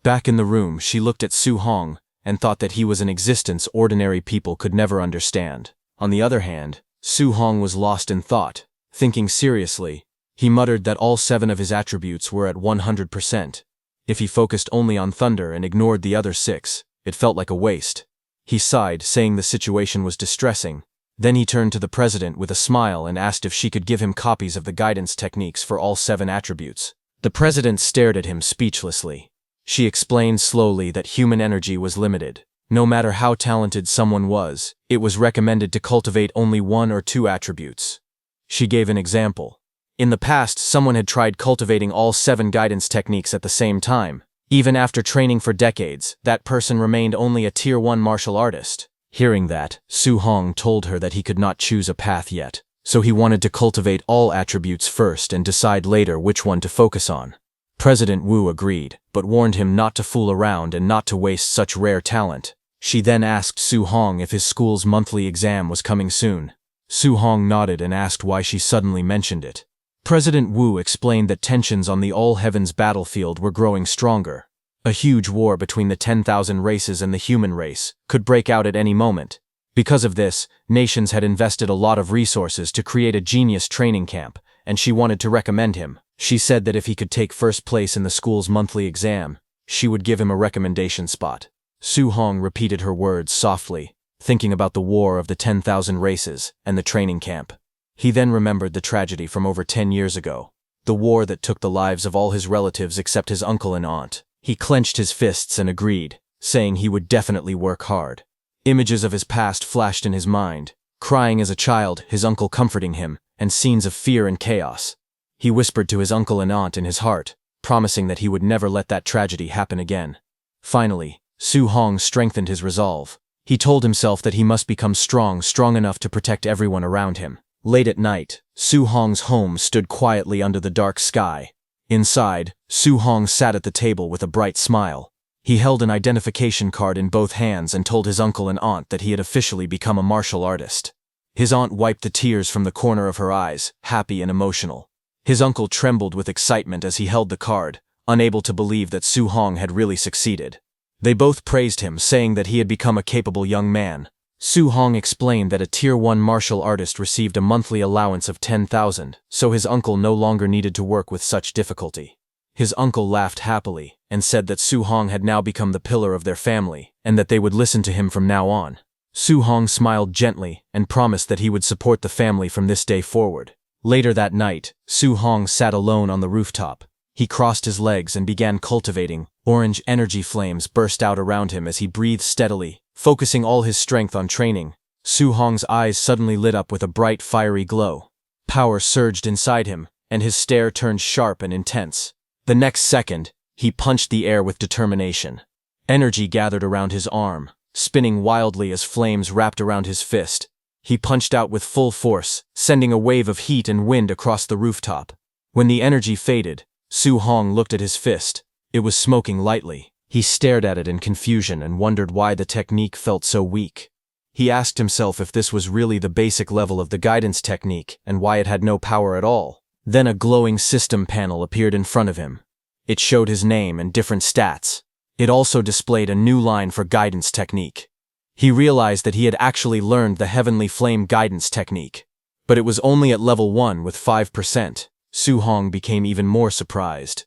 Back in the room, she looked at Su Hong and thought that he was an existence ordinary people could never understand. On the other hand, Su Hong was lost in thought. Thinking seriously, he muttered that all 7 of his attributes were at 100%. If he focused only on thunder and ignored the other 6, it felt like a waste. He sighed, saying the situation was distressing. Then he turned to the president with a smile and asked if she could give him copies of the guidance techniques for all 7 attributes. The president stared at him speechlessly. She explained slowly that human energy was limited. No matter how talented someone was, it was recommended to cultivate only 1 or 2 attributes. She gave an example. In the past, someone had tried cultivating all 7 guidance techniques at the same time. Even after training for decades, that person remained only a Tier 1 martial artist. Hearing that, Su Hong told her that he could not choose a path yet, so he wanted to cultivate all attributes first and decide later which one to focus on. President Wu agreed, but warned him not to fool around and not to waste such rare talent. She then asked Su Hong if his school's monthly exam was coming soon. Su Hong nodded and asked why she suddenly mentioned it. President Wu explained that tensions on the All-Heavens battlefield were growing stronger. A huge war between the 10,000 races and the human race could break out at any moment. Because of this, nations had invested a lot of resources to create a genius training camp, and she wanted to recommend him. She said that if he could take first place in the school's monthly exam, she would give him a recommendation spot. Su Hong repeated her words softly, thinking about the war of the 10,000 races and the training camp. He then remembered the tragedy from over 10 years ago, the war that took the lives of all his relatives except his uncle and aunt. He clenched his fists and agreed, saying he would definitely work hard. Images of his past flashed in his mind, crying as a child, his uncle comforting him, and scenes of fear and chaos. He whispered to his uncle and aunt in his heart, promising that he would never let that tragedy happen again. Finally, Su Hong strengthened his resolve. He told himself that he must become strong enough to protect everyone around him. Late at night, Su Hong's home stood quietly under the dark sky. Inside, Su Hong sat at the table with a bright smile. He held an identification card in both hands and told his uncle and aunt that he had officially become a martial artist. His aunt wiped the tears from the corner of her eyes, happy and emotional. His uncle trembled with excitement as he held the card, unable to believe that Su Hong had really succeeded. They both praised him, saying that he had become a capable young man. Su Hong explained that a Tier 1 martial artist received a monthly allowance of 10,000, so his uncle no longer needed to work with such difficulty. His uncle laughed happily and said that Su Hong had now become the pillar of their family and that they would listen to him from now on. Su Hong smiled gently and promised that he would support the family from this day forward. Later that night, Su Hong sat alone on the rooftop. He crossed his legs and began cultivating. Orange energy flames burst out around him as he breathed steadily, focusing all his strength on training. Su Hong's eyes suddenly lit up with a bright, fiery glow. Power surged inside him, and his stare turned sharp and intense. The next second, he punched the air with determination. Energy gathered around his arm, spinning wildly as flames wrapped around his fist. He punched out with full force, sending a wave of heat and wind across the rooftop. When the energy faded, Su Hong looked at his fist. It was smoking lightly, He stared at it in confusion and wondered why the technique felt so weak. He asked himself if this was really the basic level of the guidance technique and why it had no power at all. Then a glowing system panel appeared in front of him. It showed his name and different stats. It also displayed a new line for guidance technique. He realized that he had actually learned the Heavenly Flame guidance technique. But it was only at level 1 with 5%. Su Hong became even more surprised.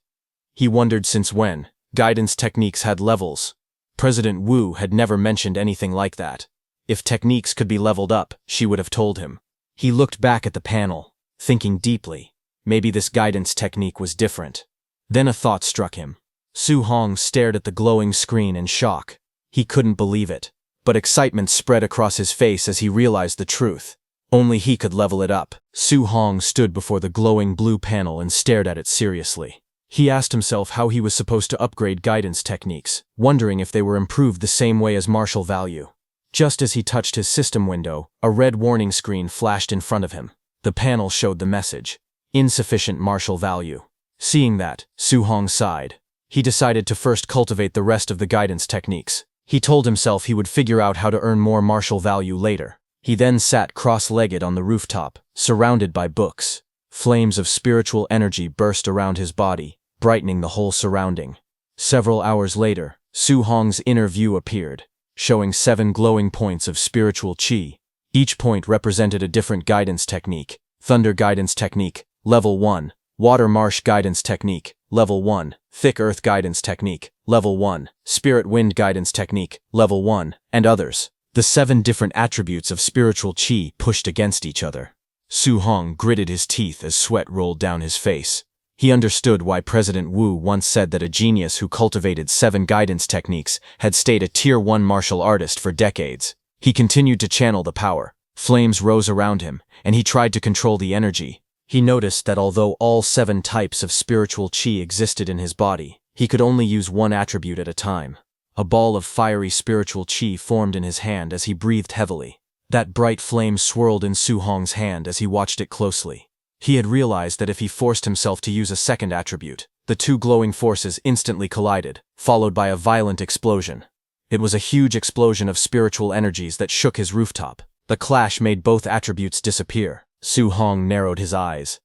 He wondered since when guidance techniques had levels. President Wu had never mentioned anything like that. If techniques could be leveled up, she would have told him. He looked back at the panel, thinking deeply. Maybe this guidance technique was different. Then a thought struck him. Su Hong stared at the glowing screen in shock. He couldn't believe it, but excitement spread across his face as he realized the truth. Only he could level it up. Su Hong stood before the glowing blue panel and stared at it seriously. He asked himself how he was supposed to upgrade guidance techniques, wondering if they were improved the same way as martial value. Just as he touched his system window, a red warning screen flashed in front of him. The panel showed the message: insufficient martial value. Seeing that, Su Hong sighed. He decided to first cultivate the rest of the guidance techniques. He told himself he would figure out how to earn more martial value later. He then sat cross-legged on the rooftop, surrounded by books. Flames of spiritual energy burst around his body, brightening the whole surrounding. Several hours later, Su Hong's inner view appeared, showing 7 glowing points of spiritual qi. Each point represented a different guidance technique. Thunder guidance technique, level 1. Water marsh guidance technique, level 1. Thick earth guidance technique, level 1. Spirit wind guidance technique, level 1, and others. The 7 different attributes of spiritual qi pushed against each other. Su Hong gritted his teeth as sweat rolled down his face. He understood why President Wu once said that a genius who cultivated 7 guidance techniques had stayed a Tier 1 martial artist for decades. He continued to channel the power. Flames rose around him, and he tried to control the energy. He noticed that although all 7 types of spiritual qi existed in his body, he could only use one attribute at a time. A ball of fiery spiritual qi formed in his hand as he breathed heavily. That bright flame swirled in Su Hong's hand as he watched it closely. He had realized that if he forced himself to use a second attribute, the 2 glowing forces instantly collided, followed by a violent explosion. It was a huge explosion of spiritual energies that shook his rooftop. The clash made both attributes disappear. Su Hong narrowed his eyes.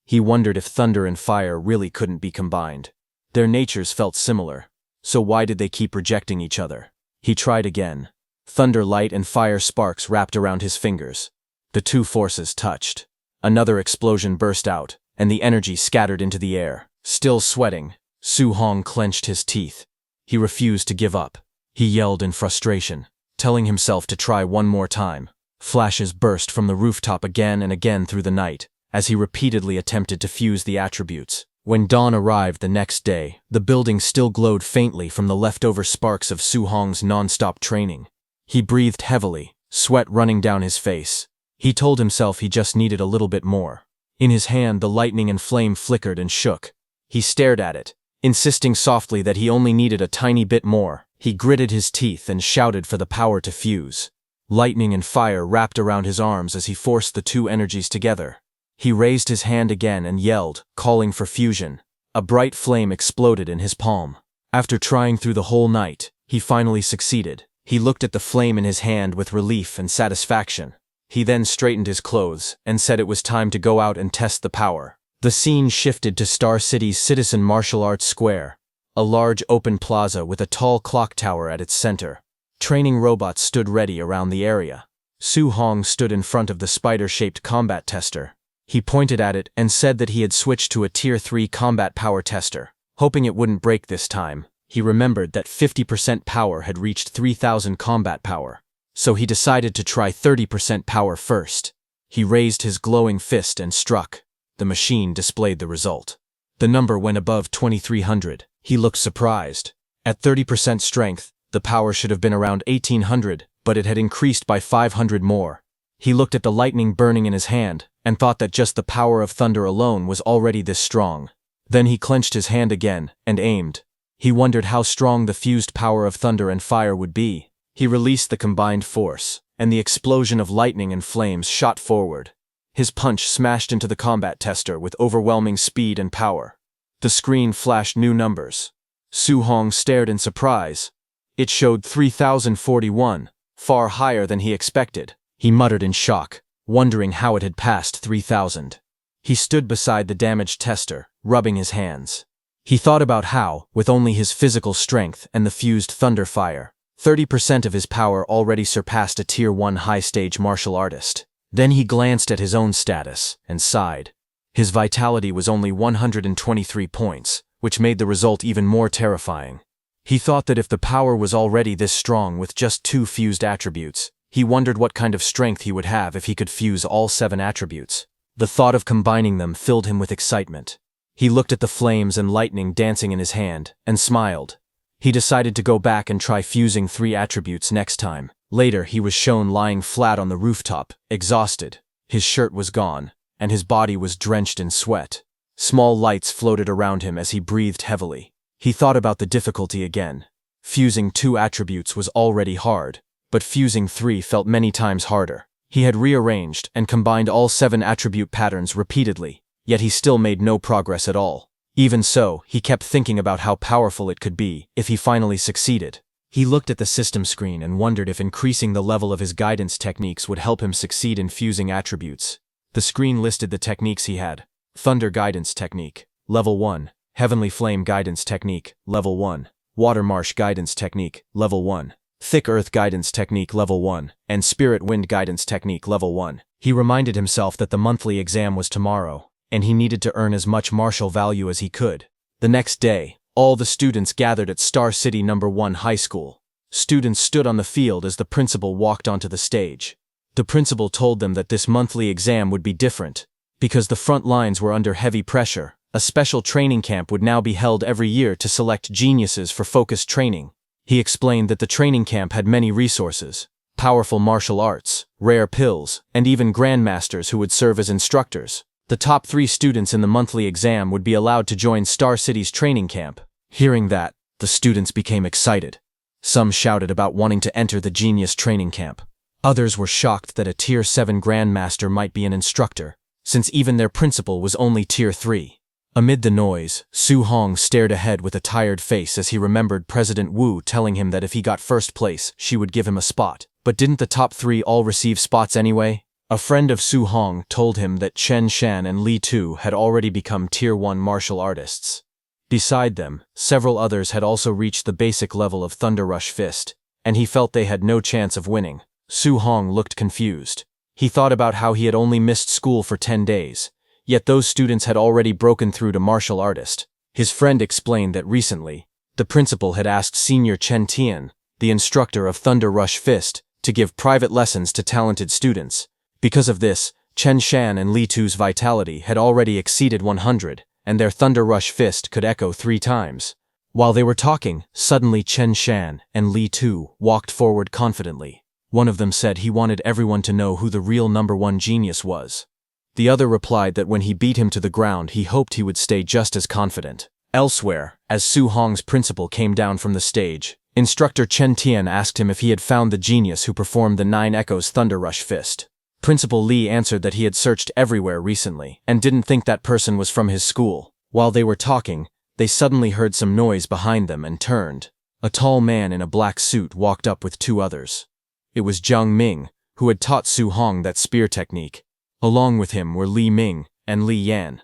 He wondered if thunder and fire really couldn't be combined. Their natures felt similar, so why did they keep rejecting each other? He tried again. Thunder light and fire sparks wrapped around his fingers. The 2 forces touched. Another explosion burst out, and the energy scattered into the air. Still sweating, Su Hong clenched his teeth. He refused to give up. He yelled in frustration, telling himself to try one more time. Flashes burst from the rooftop again and again through the night, as he repeatedly attempted to fuse the attributes. When dawn arrived the next day, the building still glowed faintly from the leftover sparks of Su Hong's non-stop training. He breathed heavily, sweat running down his face. He told himself he just needed a little bit more. In his hand, the lightning and flame flickered and shook. He stared at it, insisting softly that he only needed a tiny bit more. He gritted his teeth and shouted for the power to fuse. Lightning and fire wrapped around his arms as he forced the 2 energies together. He raised his hand again and yelled, calling for fusion. A bright flame exploded in his palm. After trying through the whole night, he finally succeeded. He looked at the flame in his hand with relief and satisfaction. He then straightened his clothes and said it was time to go out and test the power. The scene shifted to Star City's Citizen Martial Arts Square, a large open plaza with a tall clock tower at its center. Training robots stood ready around the area. Su Hong stood in front of the spider-shaped combat tester. He pointed at it and said that he had switched to a Tier 3 combat power tester. Hoping it wouldn't break this time, he remembered that 50% power had reached 3,000 combat power. So he decided to try 30% power first. He raised his glowing fist and struck. The machine displayed the result. The number went above 2,300. He looked surprised. At 30% strength, the power should have been around 1,800, but it had increased by 500 more. He looked at the lightning burning in his hand, and thought that just the power of thunder alone was already this strong. Then he clenched his hand again, and aimed. He wondered how strong the fused power of thunder and fire would be. He released the combined force, and the explosion of lightning and flames shot forward. His punch smashed into the combat tester with overwhelming speed and power. The screen flashed new numbers. Su Hong stared in surprise. It showed 3041, far higher than he expected. He muttered in shock, wondering how it had passed 3000. He stood beside the damaged tester, rubbing his hands. He thought about how, with only his physical strength and the fused thunder fire, 30% of his power already surpassed a Tier 1 high-stage martial artist. Then he glanced at his own status and sighed. His vitality was only 123 points, which made the result even more terrifying. He thought that if the power was already this strong with just 2 fused attributes, he wondered what kind of strength he would have if he could fuse all 7 attributes. The thought of combining them filled him with excitement. He looked at the flames and lightning dancing in his hand, and smiled. He decided to go back and try fusing 3 attributes next time. Later, he was shown lying flat on the rooftop, exhausted. His shirt was gone, and his body was drenched in sweat. Small lights floated around him as he breathed heavily. He thought about the difficulty again. Fusing 2 attributes was already hard, but fusing 3 felt many times harder. He had rearranged and combined all 7 attribute patterns repeatedly, yet he still made no progress at all. Even so, he kept thinking about how powerful it could be if he finally succeeded. He looked at the system screen and wondered if increasing the level of his guidance techniques would help him succeed in fusing attributes. The screen listed the techniques he had. Thunder Guidance Technique, Level 1. Heavenly Flame Guidance Technique, Level 1. Water Marsh Guidance Technique, Level 1. Thick Earth Guidance Technique Level 1, and Spirit Wind Guidance Technique Level 1. He reminded himself that the monthly exam was tomorrow, and he needed to earn as much martial value as he could. The next day, all the students gathered at Star City No. 1 High School. Students stood on the field as the principal walked onto the stage. The principal told them that this monthly exam would be different. Because the front lines were under heavy pressure, a special training camp would now be held every year to select geniuses for focused training. He explained that the training camp had many resources, powerful martial arts, rare pills, and even grandmasters who would serve as instructors. The top 3 students in the monthly exam would be allowed to join Star City's training camp. Hearing that, the students became excited. Some shouted about wanting to enter the genius training camp. Others were shocked that a Tier 7 grandmaster might be an instructor, since even their principal was only Tier 3. Amid the noise, Su Hong stared ahead with a tired face as he remembered President Wu telling him that if he got first place, she would give him a spot. But didn't the top 3 all receive spots anyway? A friend of Su Hong told him that Chen Shan and Li Tu had already become Tier 1 martial artists. Beside them, several others had also reached the basic level of Thunder Rush Fist, and he felt they had no chance of winning. Su Hong looked confused. He thought about how he had only missed school for 10 days. Yet those students had already broken through to martial artist. His friend explained that recently, the principal had asked Senior Chen Tian, the instructor of Thunder Rush Fist, to give private lessons to talented students. Because of this, Chen Shan and Li Tu's vitality had already exceeded 100, and their Thunder Rush Fist could echo 3 times. While they were talking, suddenly Chen Shan and Li Tu walked forward confidently. One of them said he wanted everyone to know who the real No. 1 genius was. The other replied that when he beat him to the ground he hoped he would stay just as confident. Elsewhere, as Su Hong's principal came down from the stage, instructor Chen Tian asked him if he had found the genius who performed the 9 Echoes Thunder Rush Fist. Principal Li answered that he had searched everywhere recently, and didn't think that person was from his school. While they were talking, they suddenly heard some noise behind them and turned. A tall man in a black suit walked up with 2 others. It was Jiang Ming, who had taught Su Hong that spear technique. Along with him were Li Ming and Li Yan.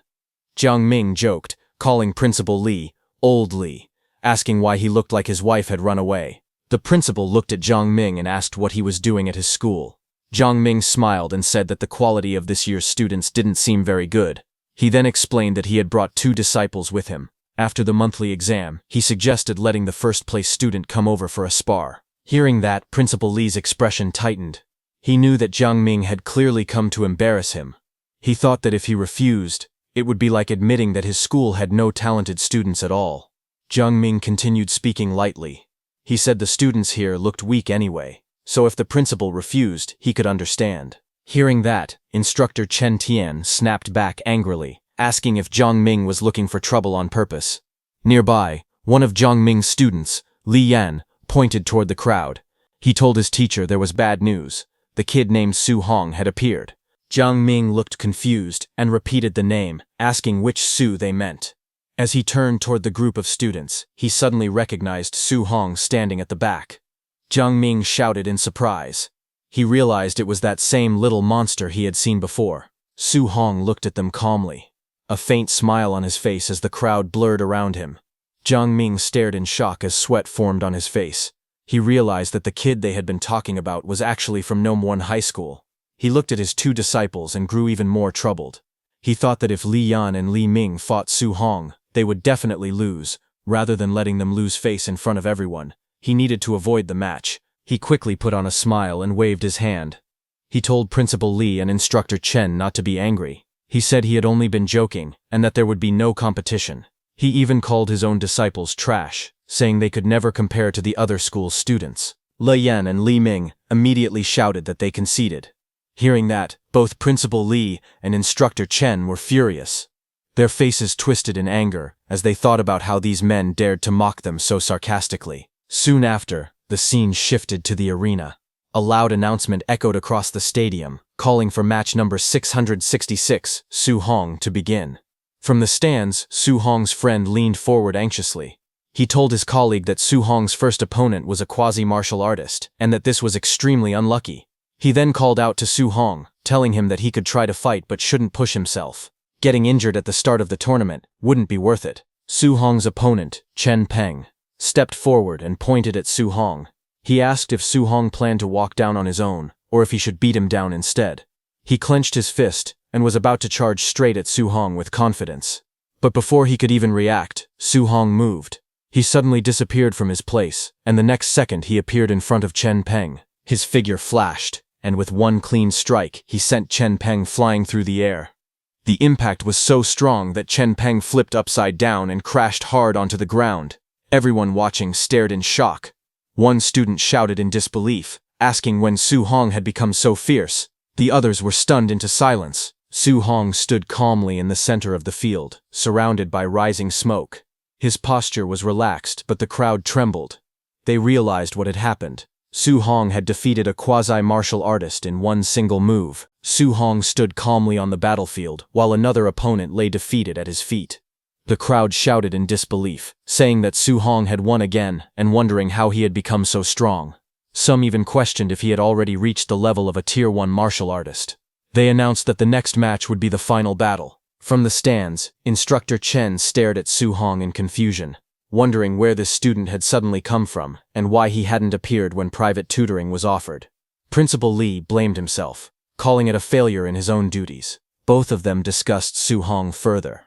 Jiang Ming joked, calling Principal Li, Old Li, asking why he looked like his wife had run away. The principal looked at Jiang Ming and asked what he was doing at his school. Jiang Ming smiled and said that the quality of this year's students didn't seem very good. He then explained that he had brought 2 disciples with him. After the monthly exam, he suggested letting the first-place student come over for a spar. Hearing that, Principal Li's expression tightened. He knew that Jiang Ming had clearly come to embarrass him. He thought that if he refused, it would be like admitting that his school had no talented students at all. Jiang Ming continued speaking lightly. He said the students here looked weak anyway, so if the principal refused, he could understand. Hearing that, instructor Chen Tian snapped back angrily, asking if Jiang Ming was looking for trouble on purpose. Nearby, one of Jiang Ming's students, Li Yan, pointed toward the crowd. He told his teacher there was bad news. The kid named Su Hong had appeared. Jiang Ming looked confused and repeated the name, asking which Su they meant. As he turned toward the group of students, he suddenly recognized Su Hong standing at the back. Jiang Ming shouted in surprise. He realized it was that same little monster he had seen before. Su Hong looked at them calmly, a faint smile on his face as the crowd blurred around him. Jiang Ming stared in shock as sweat formed on his face. He realized that the kid they had been talking about was actually from Nome High School. He looked at his two disciples and grew even more troubled. He thought that if Li Yan and Li Ming fought Su Hong, they would definitely lose. Rather than letting them lose face in front of everyone, he needed to avoid the match. He quickly put on a smile and waved his hand. He told Principal Li and Instructor Chen not to be angry. He said he had only been joking and that there would be no competition. He even called his own disciples trash, saying they could never compare to the other school's students. Li Yan and Li Ming immediately shouted that they conceded. Hearing that, both Principal Li and Instructor Chen were furious. Their faces twisted in anger as they thought about how these men dared to mock them so sarcastically. Soon after, the scene shifted to the arena. A loud announcement echoed across the stadium, calling for match number 666, Su Hong, to begin. From the stands, Su Hong's friend leaned forward anxiously. He told his colleague that Su Hong's first opponent was a quasi-martial artist, and that this was extremely unlucky. He then called out to Su Hong, telling him that he could try to fight but shouldn't push himself. Getting injured at the start of the tournament wouldn't be worth it. Su Hong's opponent, Chen Peng, stepped forward and pointed at Su Hong. He asked if Su Hong planned to walk down on his own, or if he should beat him down instead. He clenched his fist and was about to charge straight at Su Hong with confidence. But before he could even react, Su Hong moved. He suddenly disappeared from his place, and the next second he appeared in front of Chen Peng. His figure flashed, and with one clean strike, he sent Chen Peng flying through the air. The impact was so strong that Chen Peng flipped upside down and crashed hard onto the ground. Everyone watching stared in shock. One student shouted in disbelief, asking when Su Hong had become so fierce. The others were stunned into silence. Su Hong stood calmly in the center of the field, surrounded by rising smoke. His posture was relaxed, but the crowd trembled. They realized what had happened. Su Hong had defeated a quasi-martial artist in one single move. Su Hong stood calmly on the battlefield, while another opponent lay defeated at his feet. The crowd shouted in disbelief, saying that Su Hong had won again and wondering how he had become so strong. Some even questioned if he had already reached the level of a Tier 1 martial artist. They announced that the next match would be the final battle. From the stands, Instructor Chen stared at Su Hong in confusion, wondering where this student had suddenly come from and why he hadn't appeared when private tutoring was offered. Principal Li blamed himself, calling it a failure in his own duties. Both of them discussed Su Hong further.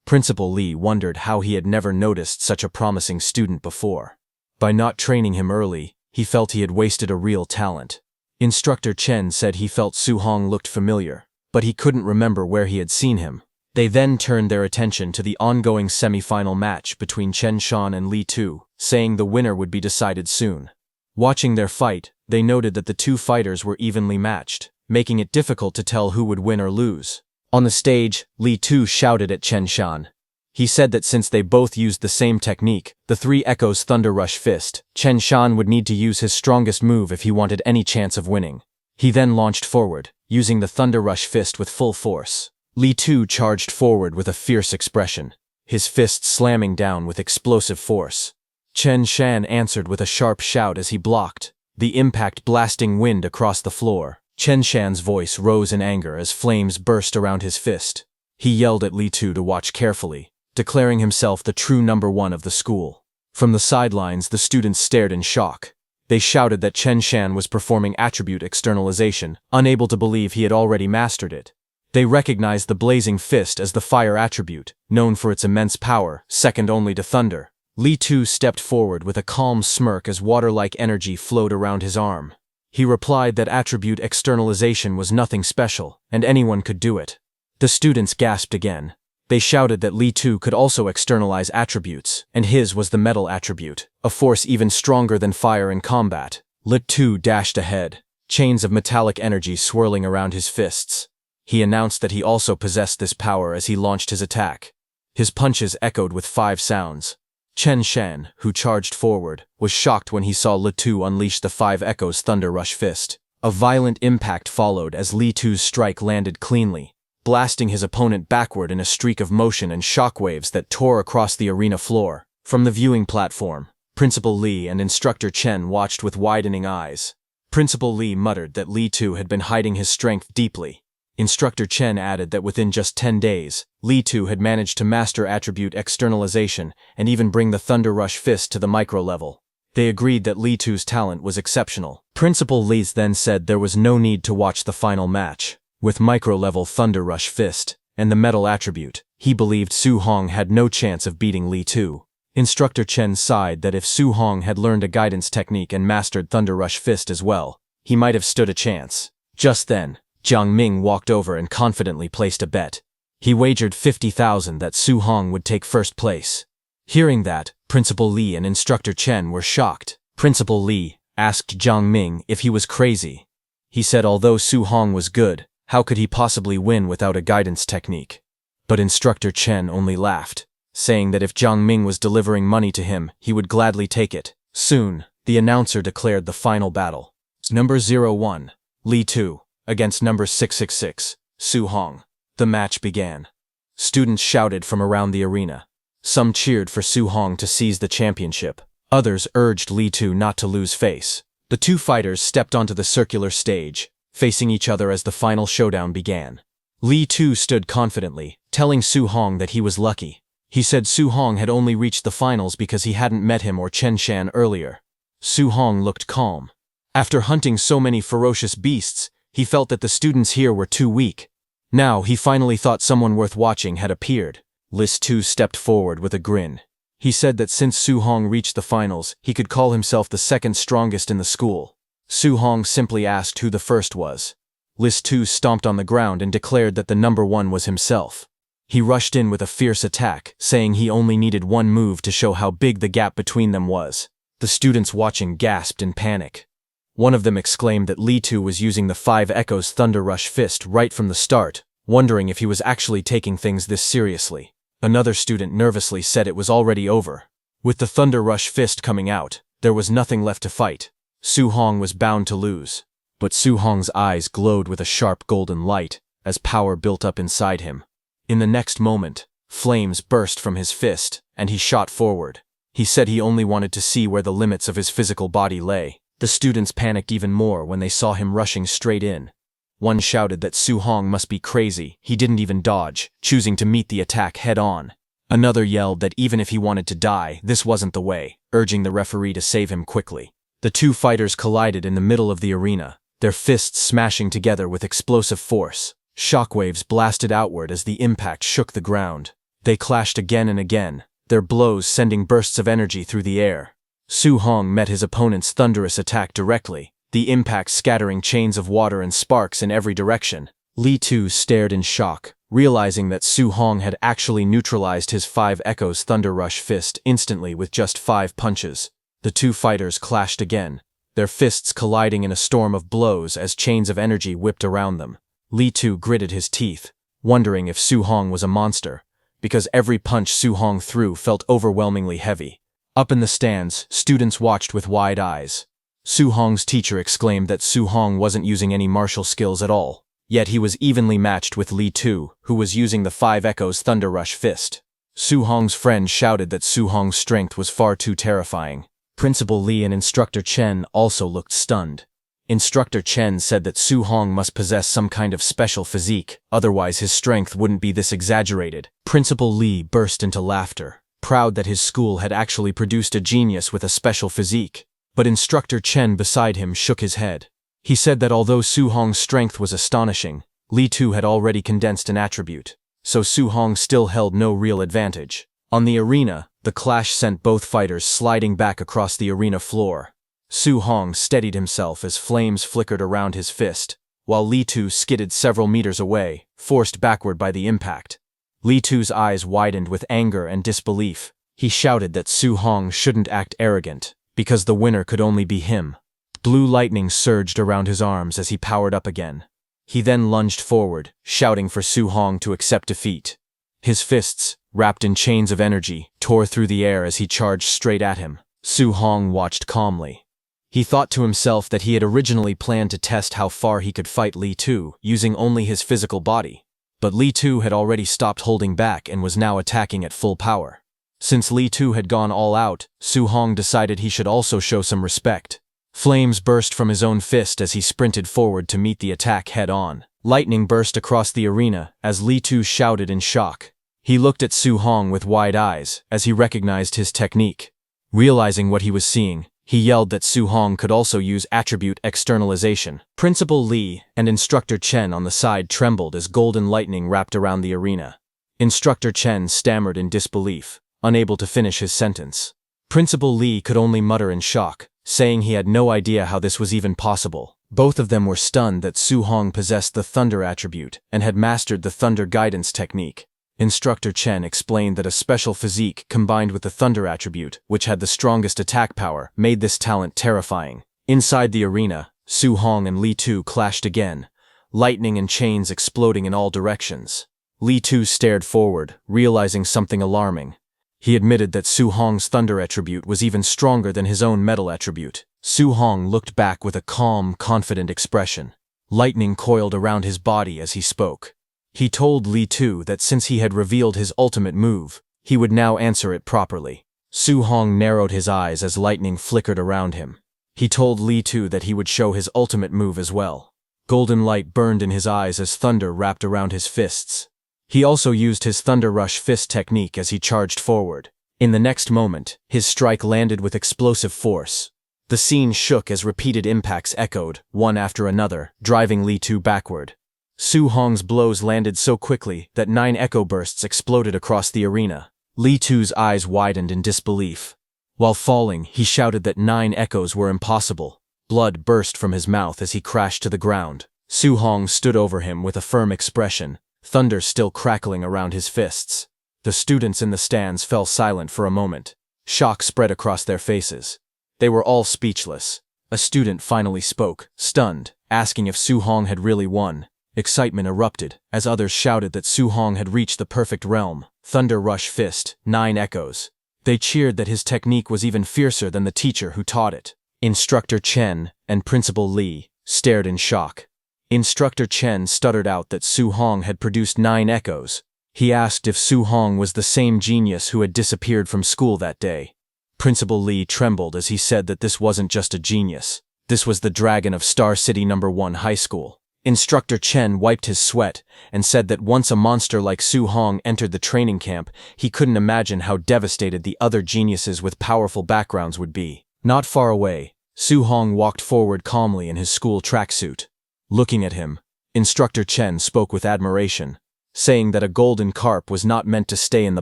Principal Li wondered how he had never noticed such a promising student before. By not training him early, he felt he had wasted a real talent. Instructor Chen said he felt Su Hong looked familiar, but he couldn't remember where he had seen him. They then turned their attention to the ongoing semi-final match between Chen Shan and Li Tu, saying the winner would be decided soon. Watching their fight, they noted that the two fighters were evenly matched, making it difficult to tell who would win or lose. On the stage, Li Tu shouted at Chen Shan. He said that since they both used the same technique, the Three Echoes Thunder Rush Fist, Chen Shan would need to use his strongest move if he wanted any chance of winning. He then launched forward, using the Thunder Rush Fist with full force. Li Tu charged forward with a fierce expression, his fist slamming down with explosive force. Chen Shan answered with a sharp shout as he blocked, the impact blasting wind across the floor. Chen Shan's voice rose in anger as flames burst around his fist. He yelled at Li Tu to watch carefully, declaring himself the true number one of the school. From the sidelines, the students stared in shock. They shouted that Chen Shan was performing attribute externalization, unable to believe he had already mastered it. They recognized the blazing fist as the fire attribute, known for its immense power, second only to thunder. Li Tu stepped forward with a calm smirk as water-like energy flowed around his arm. He replied that attribute externalization was nothing special, and anyone could do it. The students gasped again. They shouted that Li Tu could also externalize attributes, and his was the metal attribute, a force even stronger than fire in combat. Li Tu dashed ahead, chains of metallic energy swirling around his fists. He announced that he also possessed this power as he launched his attack. His punches echoed with 5 sounds. Chen Shan, who charged forward, was shocked when he saw Li Tu unleash the 5 Echoes Thunder Rush Fist. A violent impact followed as Li Tu's strike landed cleanly. blasting his opponent backward in a streak of motion and shockwaves that tore across the arena floor. From the viewing platform, Principal Lee and Instructor Chen watched with widening eyes. Principal Lee muttered that Lee Tu had been hiding his strength deeply. Instructor Chen added that within just 10 days, Lee Tu had managed to master attribute externalization and even bring the Thunder Rush Fist to the micro level. They agreed that Lee Tu's talent was exceptional. Principal Lee then said there was no need to watch the final match. With micro-level Thunder Rush Fist and the metal attribute, he believed Su Hong had no chance of beating Lee Tu. Instructor Chen sighed that if Su Hong had learned a guidance technique and mastered Thunder Rush Fist as well, he might have stood a chance. Just then, Jiang Ming walked over and confidently placed a bet. He wagered 50,000 that Su Hong would take first place. Hearing that, Principal Lee and Instructor Chen were shocked. Principal Lee asked Jiang Ming if he was crazy. He said although Su Hong was good, how could he possibly win without a guidance technique? But Instructor Chen only laughed, saying that if Jiang Ming was delivering money to him, he would gladly take it. Soon, the announcer declared the final battle. Number 01, Lee Tu, against number 666, Su Hong. The match began. Students shouted from around the arena. Some cheered for Su Hong to seize the championship. Others urged Lee Tu not to lose face. The two fighters stepped onto the circular stage, facing each other as the final showdown began. Lee Tu stood confidently, telling Su Hong that he was lucky. He said Su Hong had only reached the finals because he hadn't met him or Chen Shan earlier. Su Hong looked calm. After hunting so many ferocious beasts, he felt that the students here were too weak. Now he finally thought someone worth watching had appeared. Lis Tu stepped forward with a grin. He said that since Su Hong reached the finals, he could call himself the second strongest in the school. Su Hong simply asked who the first was. Lis Tu stomped on the ground and declared that the number one was himself. He rushed in with a fierce attack, saying he only needed one move to show how big the gap between them was. The students watching gasped in panic. One of them exclaimed that Lee Tu was using the 5 Echoes Thunder Rush Fist right from the start, wondering if he was actually taking things this seriously. Another student nervously said it was already over. With the Thunder Rush Fist coming out, there was nothing left to fight. Su Hong was bound to lose. But Su Hong's eyes glowed with a sharp golden light, as power built up inside him. In the next moment, flames burst from his fist, and he shot forward. He said he only wanted to see where the limits of his physical body lay. The students panicked even more when they saw him rushing straight in. One shouted that Su Hong must be crazy, he didn't even dodge, choosing to meet the attack head-on. Another yelled that even if he wanted to die, this wasn't the way, urging the referee to save him quickly. The two fighters collided in the middle of the arena, their fists smashing together with explosive force. Shockwaves blasted outward as the impact shook the ground. They clashed again and again, their blows sending bursts of energy through the air. Su Hong met his opponent's thunderous attack directly, the impact scattering chains of water and sparks in every direction. Lee Tu stared in shock, realizing that Su Hong had actually neutralized his 5 Echoes Thunder Rush Fist instantly with just 5 punches. The two fighters clashed again, their fists colliding in a storm of blows as chains of energy whipped around them. Lee Tu gritted his teeth, wondering if Su Hong was a monster, because every punch Su Hong threw felt overwhelmingly heavy. Up in the stands, students watched with wide eyes. Su Hong's teacher exclaimed that Su Hong wasn't using any martial skills at all, yet he was evenly matched with Lee Tu, who was using the 5 Echoes Thunder Rush Fist. Su Hong's friend shouted that Su Hong's strength was far too terrifying. Principal Lee and Instructor Chen also looked stunned. Instructor Chen said that Su Hong must possess some kind of special physique, otherwise his strength wouldn't be this exaggerated. Principal Lee burst into laughter, proud that his school had actually produced a genius with a special physique. But Instructor Chen beside him shook his head. He said that although Su Hong's strength was astonishing, Lee Tu had already condensed an attribute, so Su Hong still held no real advantage. On the arena, the clash sent both fighters sliding back across the arena floor. Su Hong steadied himself as flames flickered around his fist, while Lee Tu skidded several meters away, forced backward by the impact. Lee Tu's eyes widened with anger and disbelief. He shouted that Su Hong shouldn't act arrogant, because the winner could only be him. Blue lightning surged around his arms as he powered up again. He then lunged forward, shouting for Su Hong to accept defeat. His fists, wrapped in chains of energy, tore through the air as he charged straight at him. Su Hong watched calmly. He thought to himself that he had originally planned to test how far he could fight Lee Tu, using only his physical body. But Li Tu had already stopped holding back and was now attacking at full power. Since Li Tu had gone all out, Su Hong decided he should also show some respect. Flames burst from his own fist as he sprinted forward to meet the attack head-on. Lightning burst across the arena as Li Tu shouted in shock. He looked at Su Hong with wide eyes as he recognized his technique. Realizing what he was seeing, he yelled that Su Hong could also use attribute externalization. Principal Li and Instructor Chen on the side trembled as golden lightning wrapped around the arena. Instructor Chen stammered in disbelief, unable to finish his sentence. Principal Li could only mutter in shock, saying he had no idea how this was even possible. Both of them were stunned that Su Hong possessed the Thunder attribute and had mastered the Thunder guidance technique. Instructor Chen explained that a special physique combined with the Thunder attribute, which had the strongest attack power, made this talent terrifying. Inside the arena, Su Hong and Li Tu clashed again, lightning and chains exploding in all directions. Li Tu stared forward, realizing something alarming. He admitted that Su Hong's Thunder attribute was even stronger than his own Metal attribute. Su Hong looked back with a calm, confident expression. Lightning coiled around his body as he spoke. He told Li Tu that since he had revealed his ultimate move, he would now answer it properly. Su Hong narrowed his eyes as lightning flickered around him. He told Li Tu that he would show his ultimate move as well. Golden light burned in his eyes as thunder wrapped around his fists. He also used his Thunder Rush fist technique as he charged forward. In the next moment, his strike landed with explosive force. The scene shook as repeated impacts echoed, one after another, driving Li Tu backward. Su Hong's blows landed so quickly that 9 echo bursts exploded across the arena. Li Tu's eyes widened in disbelief. While falling, he shouted that 9 echoes were impossible. Blood burst from his mouth as he crashed to the ground. Su Hong stood over him with a firm expression, thunder still crackling around his fists. The students in the stands fell silent for a moment. Shock spread across their faces. They were all speechless. A student finally spoke, stunned, asking if Su Hong had really won. Excitement erupted as others shouted that Su Hong had reached the perfect realm. Thunder Rush Fist, 9 echoes. They cheered that his technique was even fiercer than the teacher who taught it. Instructor Chen and Principal Li stared in shock. Instructor Chen stuttered out that Su Hong had produced 9 echoes. He asked if Su Hong was the same genius who had disappeared from school that day. Principal Li trembled as he said that this wasn't just a genius. This was the dragon of Star City No. 1 High School. Instructor Chen wiped his sweat and said that once a monster like Su Hong entered the training camp, he couldn't imagine how devastated the other geniuses with powerful backgrounds would be. Not far away, Su Hong walked forward calmly in his school tracksuit. Looking at him, Instructor Chen spoke with admiration, saying that a golden carp was not meant to stay in the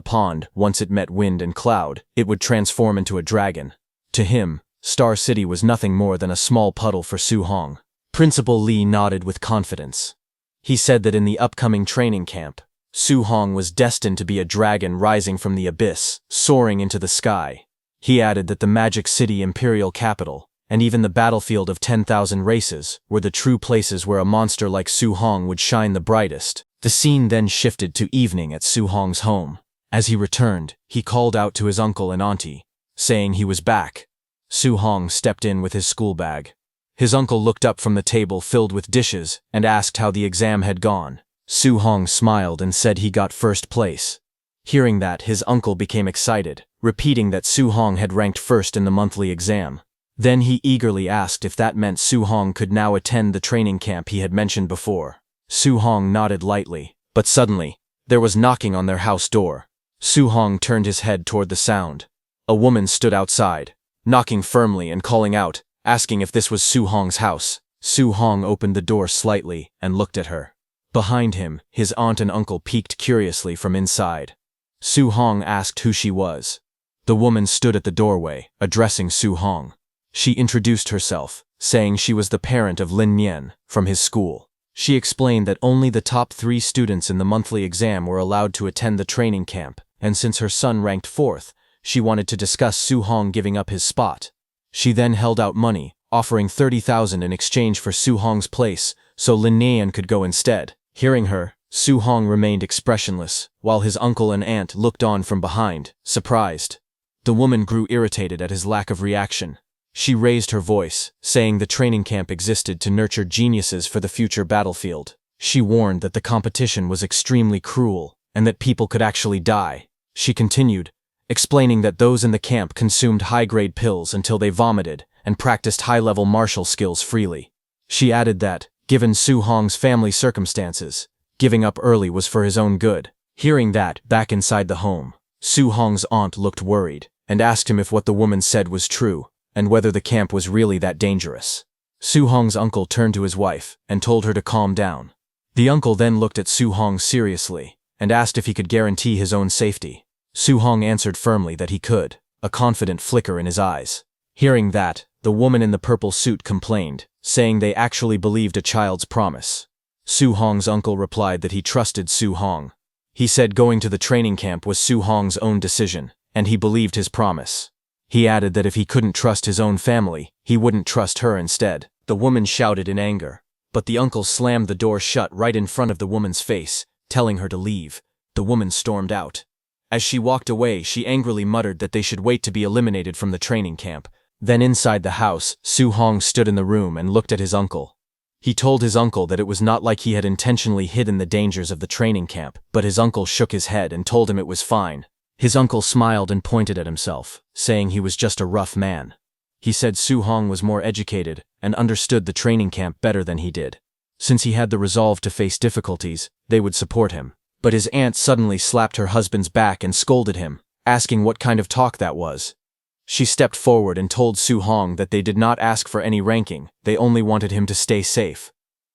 pond. Once it met wind and cloud, it would transform into a dragon. To him, Star City was nothing more than a small puddle for Su Hong. Principal Li nodded with confidence. He said that in the upcoming training camp, Su Hong was destined to be a dragon rising from the abyss, soaring into the sky. He added that the Magic City Imperial Capital, and even the battlefield of 10,000 races, were the true places where a monster like Su Hong would shine the brightest. The scene then shifted to evening at Su Hong's home. As he returned, he called out to his uncle and auntie, saying he was back. Su Hong stepped in with his school bag. His uncle looked up from the table filled with dishes and asked how the exam had gone. Su Hong smiled and said he got first place. Hearing that, his uncle became excited, repeating that Su Hong had ranked first in the monthly exam. Then he eagerly asked if that meant Su Hong could now attend the training camp he had mentioned before. Su Hong nodded lightly, but suddenly, there was knocking on their house door. Su Hong turned his head toward the sound. A woman stood outside, knocking firmly and calling out, asking if this was Su Hong's house. Su Hong opened the door slightly and looked at her. Behind him, his aunt and uncle peeked curiously from inside. Su Hong asked who she was. The woman stood at the doorway, addressing Su Hong. She introduced herself, saying she was the parent of Lin Nian, from his school. She explained that only the top 3 students in the monthly exam were allowed to attend the training camp, and since her son ranked 4th, she wanted to discuss Su Hong giving up his spot. She then held out money, offering 30,000 in exchange for Su Hong's place, so Lin Nian could go instead. Hearing her, Su Hong remained expressionless, while his uncle and aunt looked on from behind, surprised. The woman grew irritated at his lack of reaction. She raised her voice, saying the training camp existed to nurture geniuses for the future battlefield. She warned that the competition was extremely cruel and that people could actually die. She continued, explaining that those in the camp consumed high-grade pills until they vomited and practiced high-level martial skills freely. She added that, given Su Hong's family circumstances, giving up early was for his own good. Hearing that, back inside the home, Su Hong's aunt looked worried and asked him if what the woman said was true and whether the camp was really that dangerous. Su Hong's uncle turned to his wife and told her to calm down. The uncle then looked at Su Hong seriously and asked if he could guarantee his own safety. Su Hong answered firmly that he could, a confident flicker in his eyes. Hearing that, the woman in the purple suit complained, saying they actually believed a child's promise. Su Hong's uncle replied that he trusted Su Hong. He said going to the training camp was Su Hong's own decision, and he believed his promise. He added that if he couldn't trust his own family, he wouldn't trust her instead. The woman shouted in anger, but the uncle slammed the door shut right in front of the woman's face, telling her to leave. The woman stormed out. As she walked away, she angrily muttered that they should wait to be eliminated from the training camp. Then inside the house, Su Hong stood in the room and looked at his uncle. He told his uncle that it was not like he had intentionally hidden the dangers of the training camp, but his uncle shook his head and told him it was fine. His uncle smiled and pointed at himself, saying he was just a rough man. He said Su Hong was more educated and understood the training camp better than he did. Since he had the resolve to face difficulties, they would support him. But his aunt suddenly slapped her husband's back and scolded him, asking what kind of talk that was. She stepped forward and told Su Hong that they did not ask for any ranking, they only wanted him to stay safe.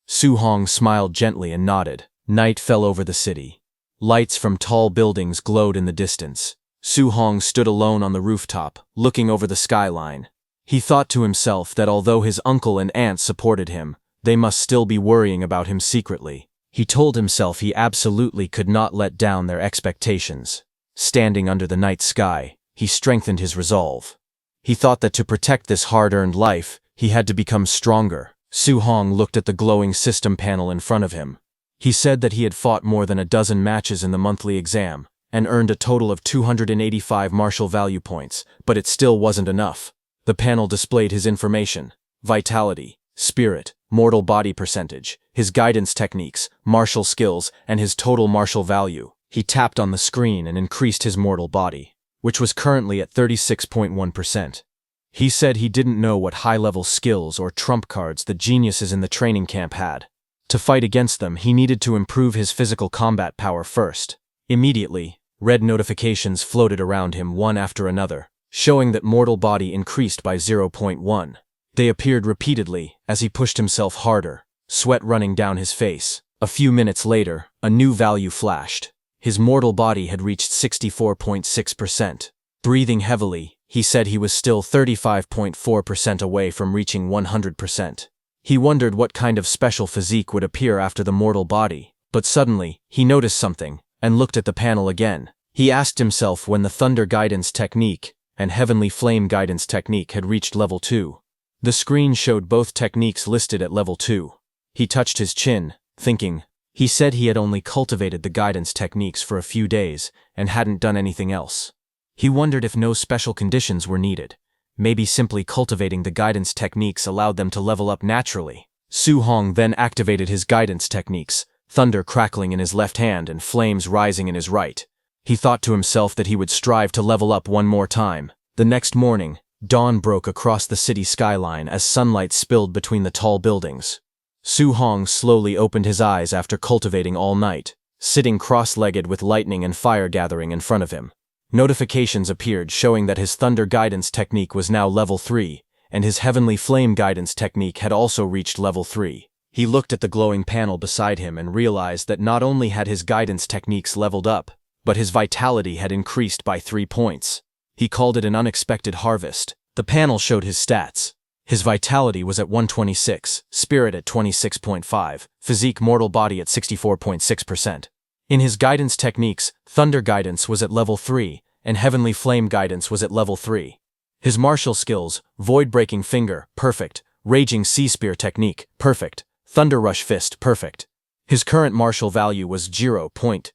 Su Hong smiled gently and nodded. Night fell over the city. Lights from tall buildings glowed in the distance. Su Hong stood alone on the rooftop, looking over the skyline. He thought to himself that although his uncle and aunt supported him, they must still be worrying about him secretly. He told himself he absolutely could not let down their expectations. Standing under the night sky, he strengthened his resolve. He thought that to protect this hard-earned life, he had to become stronger. Su Hong looked at the glowing system panel in front of him. He said that he had fought more than a dozen matches in the monthly exam, and earned a total of 285 martial value points, but it still wasn't enough. The panel displayed his information: vitality, spirit, mortal body percentage, his guidance techniques, martial skills, and his total martial value. He tapped on the screen and increased his mortal body, which was currently at 36.1%. He said he didn't know what high-level skills or trump cards the geniuses in the training camp had. To fight against them, he needed to improve his physical combat power first. Immediately, red notifications floated around him one after another, showing that mortal body increased by 0.1. They appeared repeatedly as he pushed himself harder, sweat running down his face. A few minutes later, a new value flashed. His mortal body had reached 64.6%. Breathing heavily, he said he was still 35.4% away from reaching 100%. He wondered what kind of special physique would appear after the mortal body, but suddenly, he noticed something and looked at the panel again. He asked himself when the Thunder Guidance Technique and Heavenly Flame Guidance Technique had reached level 2. The screen showed both techniques listed at level 2. He touched his chin, thinking. He said he had only cultivated the guidance techniques for a few days and hadn't done anything else. He wondered if no special conditions were needed. Maybe simply cultivating the guidance techniques allowed them to level up naturally. Su Hong then activated his guidance techniques, thunder crackling in his left hand and flames rising in his right. He thought to himself that he would strive to level up one more time. The next morning, dawn broke across the city skyline as sunlight spilled between the tall buildings. Su Hong slowly opened his eyes after cultivating all night, sitting cross-legged with lightning and fire gathering in front of him. Notifications appeared showing that his Thunder Guidance Technique was now level 3, and his Heavenly Flame Guidance Technique had also reached level 3. He looked at the glowing panel beside him and realized that not only had his guidance techniques leveled up, but his vitality had increased by 3 points. He called it an unexpected harvest. The panel showed his stats. His vitality was at 126, spirit at 26.5, physique mortal body at 64.6%. In his guidance techniques, Thunder Guidance was at level 3, and Heavenly Flame Guidance was at level 3. His martial skills, Void Breaking Finger, perfect, Raging Sea Spear Technique, perfect, Thunder Rush Fist, perfect. His current martial value was 0.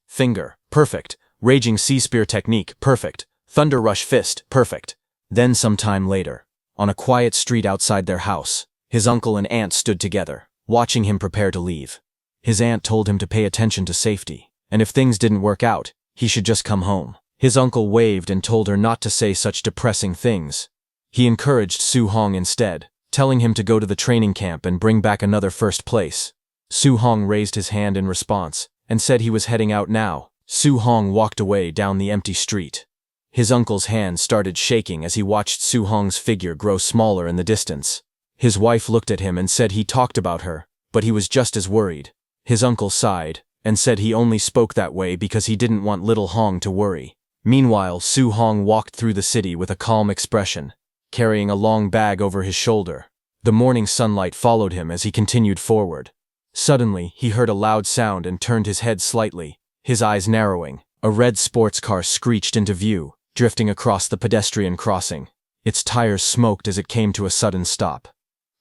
Finger, perfect, Raging Sea Spear Technique, perfect, Thunder Rush Fist, perfect. Then some time later, on a quiet street outside their house, his uncle and aunt stood together, watching him prepare to leave. His aunt told him to pay attention to safety, and if things didn't work out, he should just come home. His uncle waved and told her not to say such depressing things. He encouraged Su Hong instead, telling him to go to the training camp and bring back another first place. Su Hong raised his hand in response and said he was heading out now. Su Hong walked away down the empty street. His uncle's hand started shaking as he watched Su Hong's figure grow smaller in the distance. His wife looked at him and said he talked about her, but he was just as worried. His uncle sighed and said he only spoke that way because he didn't want little Hong to worry. Meanwhile, Su Hong walked through the city with a calm expression, carrying a long bag over his shoulder. The morning sunlight followed him as he continued forward. Suddenly, he heard a loud sound and turned his head slightly, his eyes narrowing. A red sports car screeched into view, drifting across the pedestrian crossing. Its tires smoked as it came to a sudden stop.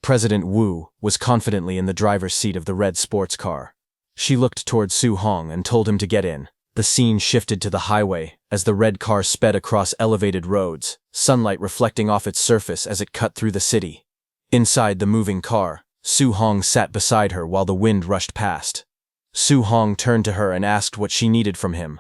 President Wu was confidently in the driver's seat of the red sports car. She looked toward Su Hong and told him to get in. The scene shifted to the highway as the red car sped across elevated roads, sunlight reflecting off its surface as it cut through the city. Inside the moving car, Su Hong sat beside her while the wind rushed past. Su Hong turned to her and asked what she needed from him.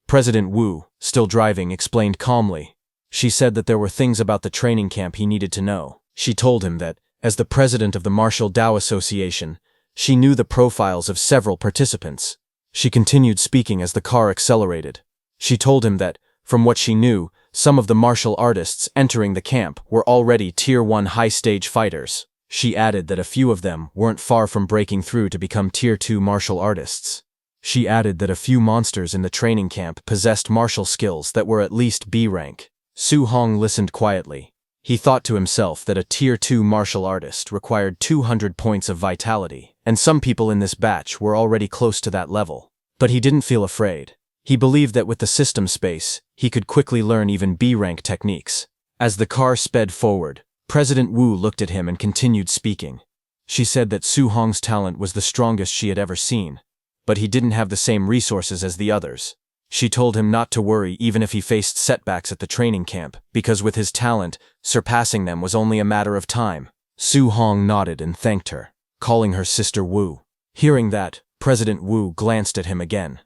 President Wu, still driving, explained calmly. She said that there were things about the training camp he needed to know. She told him that, as the president of the Martial Dao Association, she knew the profiles of several participants. She continued speaking as the car accelerated. She told him that, from what she knew, some of the martial artists entering the camp were already Tier 1 high-stage fighters. She added that a few of them weren't far from breaking through to become Tier 2 martial artists. She added that a few monsters in the training camp possessed martial skills that were at least B rank. Su Hong listened quietly. He thought to himself that a Tier 2 martial artist required 200 points of vitality, and some people in this batch were already close to that level. But he didn't feel afraid. He believed that with the system space, he could quickly learn even B-rank techniques. As the car sped forward, President Wu looked at him and continued speaking. She said that Su Hong's talent was the strongest she had ever seen, but he didn't have the same resources as the others. She told him not to worry even if he faced setbacks at the training camp, because with his talent, surpassing them was only a matter of time. Su Hong nodded and thanked her, calling her Sister Wu. Hearing that, President Wu glanced at him again.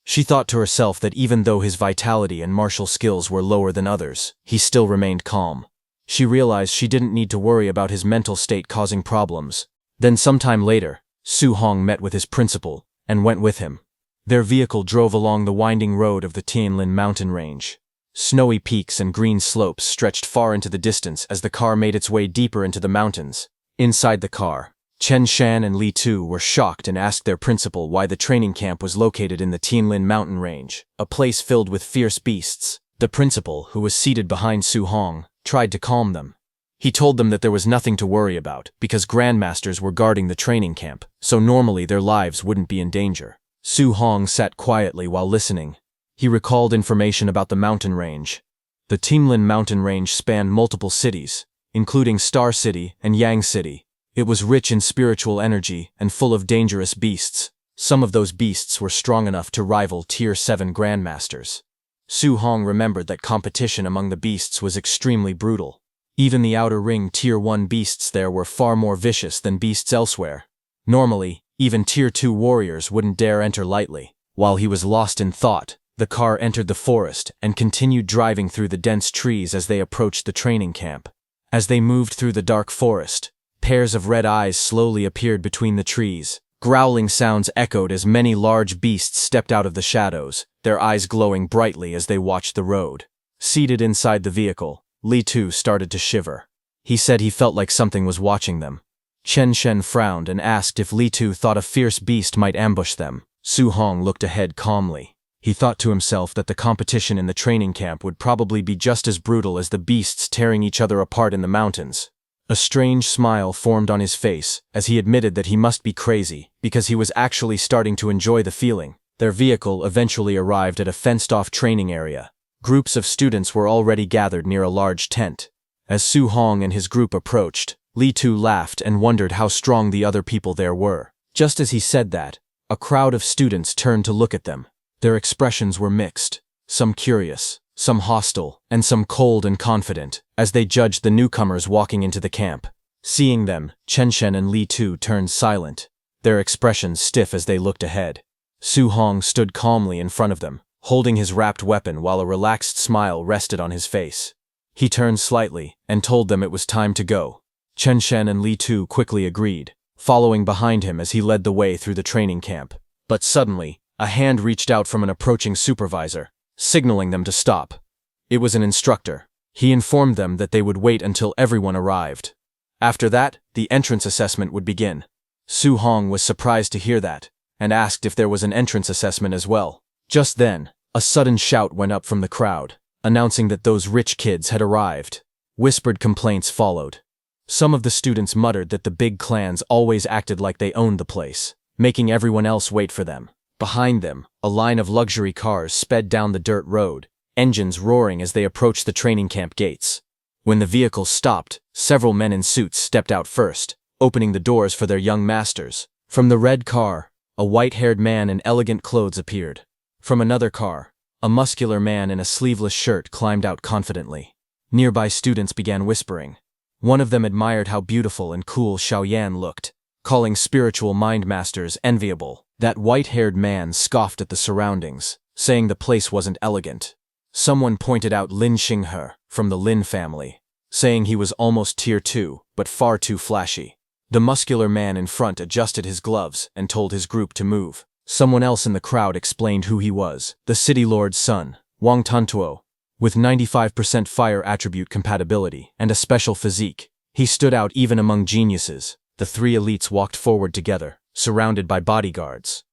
She thought to herself that even though his vitality and martial skills were lower than others, he still remained calm. She realized she didn't need to worry about his mental state causing problems. Then sometime later, Su Hong met with his principal and went with him. Their vehicle drove along the winding road of the Tianlin mountain range. Snowy peaks and green slopes stretched far into the distance as the car made its way deeper into the mountains. Inside the car, Chen Shan and Li Tu were shocked and asked their principal why the training camp was located in the Tianlin mountain range, a place filled with fierce beasts. The principal, who was seated behind Su Hong, tried to calm them. He told them that there was nothing to worry about because grandmasters were guarding the training camp, so normally their lives wouldn't be in danger. Su Hong sat quietly while listening. He recalled information about the mountain range. The Tianlin mountain range spanned multiple cities, including Star City and Yang City. It was rich in spiritual energy and full of dangerous beasts. Some of those beasts were strong enough to rival Tier 7 grandmasters. Su Hong remembered that competition among the beasts was extremely brutal. Even the outer ring Tier 1 beasts there were far more vicious than beasts elsewhere. Normally, even Tier 2 warriors wouldn't dare enter lightly. While he was lost in thought, the car entered the forest and continued driving through the dense trees as they approached the training camp. As they moved through the dark forest, pairs of red eyes slowly appeared between the trees. Growling sounds echoed as many large beasts stepped out of the shadows, their eyes glowing brightly as they watched the road. Seated inside the vehicle, Li Tu started to shiver. He said he felt like something was watching them. Chen Shen frowned and asked if Li Tu thought a fierce beast might ambush them. Su Hong looked ahead calmly. He thought to himself that the competition in the training camp would probably be just as brutal as the beasts tearing each other apart in the mountains. A strange smile formed on his face as he admitted that he must be crazy because he was actually starting to enjoy the feeling. Their vehicle eventually arrived at a fenced-off training area. Groups of students were already gathered near a large tent. As Su Hong and his group approached, Li Tu laughed and wondered how strong the other people there were. Just as he said that, a crowd of students turned to look at them. Their expressions were mixed, some curious, some hostile, and some cold and confident, as they judged the newcomers walking into the camp. Seeing them, Chen Shen and Li Tu turned silent. their expressions stiff as they looked ahead. Su Hong stood calmly in front of them, holding his wrapped weapon while a relaxed smile rested on his face. He turned slightly and told them it was time to go. Chen Shen and Li Tu quickly agreed, following behind him as he led the way through the training camp. But suddenly, a hand reached out from an approaching supervisor, signaling them to stop. It was an instructor. He informed them that they would wait until everyone arrived. After that, the entrance assessment would begin. Su Hong was surprised to hear that, and asked if there was an entrance assessment as well. Just then, a sudden shout went up from the crowd, announcing that those rich kids had arrived. Whispered complaints followed. Some of the students muttered that the big clans always acted like they owned the place, making everyone else wait for them. Behind them, a line of luxury cars sped down the dirt road, engines roaring as they approached the training camp gates. When the vehicles stopped, several men in suits stepped out first, opening the doors for their young masters. From the red car, a white-haired man in elegant clothes appeared. From another car, a muscular man in a sleeveless shirt climbed out confidently. Nearby students began whispering. One of them admired how beautiful and cool Xiaoyan looked, calling spiritual mind masters enviable. That white-haired man scoffed at the surroundings, saying the place wasn't elegant. Someone pointed out Lin Xinghe, from the Lin family, saying he was almost tier 2, but far too flashy. The muscular man in front adjusted his gloves and told his group to move. Someone else in the crowd explained who he was, the city lord's son, Wang Tantuo. With 95% fire attribute compatibility and a special physique, he stood out even among geniuses. The three elites walked forward together, surrounded by bodyguards.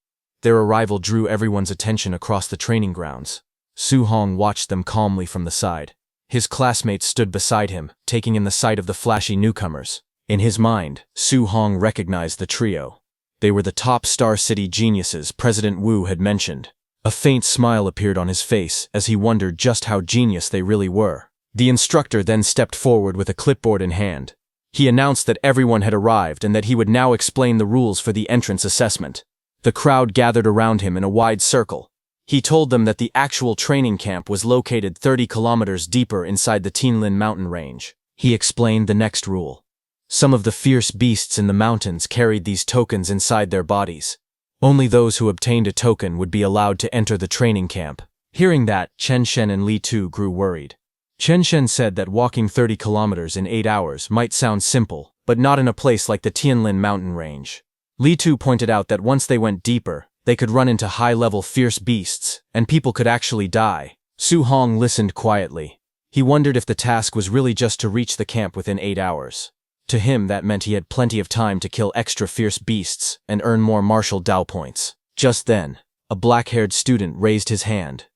Their arrival drew everyone's attention across the training grounds. Su Hong watched them calmly from the side. His classmates stood beside him, taking in the sight of the flashy newcomers. In his mind, Su Hong recognized the trio. They were the top Star City geniuses President Wu had mentioned. A faint smile appeared on his face as he wondered just how genius they really were. The instructor then stepped forward with a clipboard in hand. He announced that everyone had arrived and that he would now explain the rules for the entrance assessment. The crowd gathered around him in a wide circle. He told them that the actual training camp was located 30 kilometers deeper inside the Tianlin mountain range. He explained the next rule. Some of the fierce beasts in the mountains carried these tokens inside their bodies. Only those who obtained a token would be allowed to enter the training camp. Hearing that, Chen Shen and Li Tu grew worried. Chen Shen said that walking 30 kilometers in 8 hours might sound simple, but not in a place like the Tianlin mountain range. Li Tu pointed out that once they went deeper, they could run into high-level fierce beasts, and people could actually die. Su Hong listened quietly. He wondered if the task was really just to reach the camp within 8 hours. To him, that meant he had plenty of time to kill extra fierce beasts and earn more martial Dao points. Just then, a black-haired student raised his hand.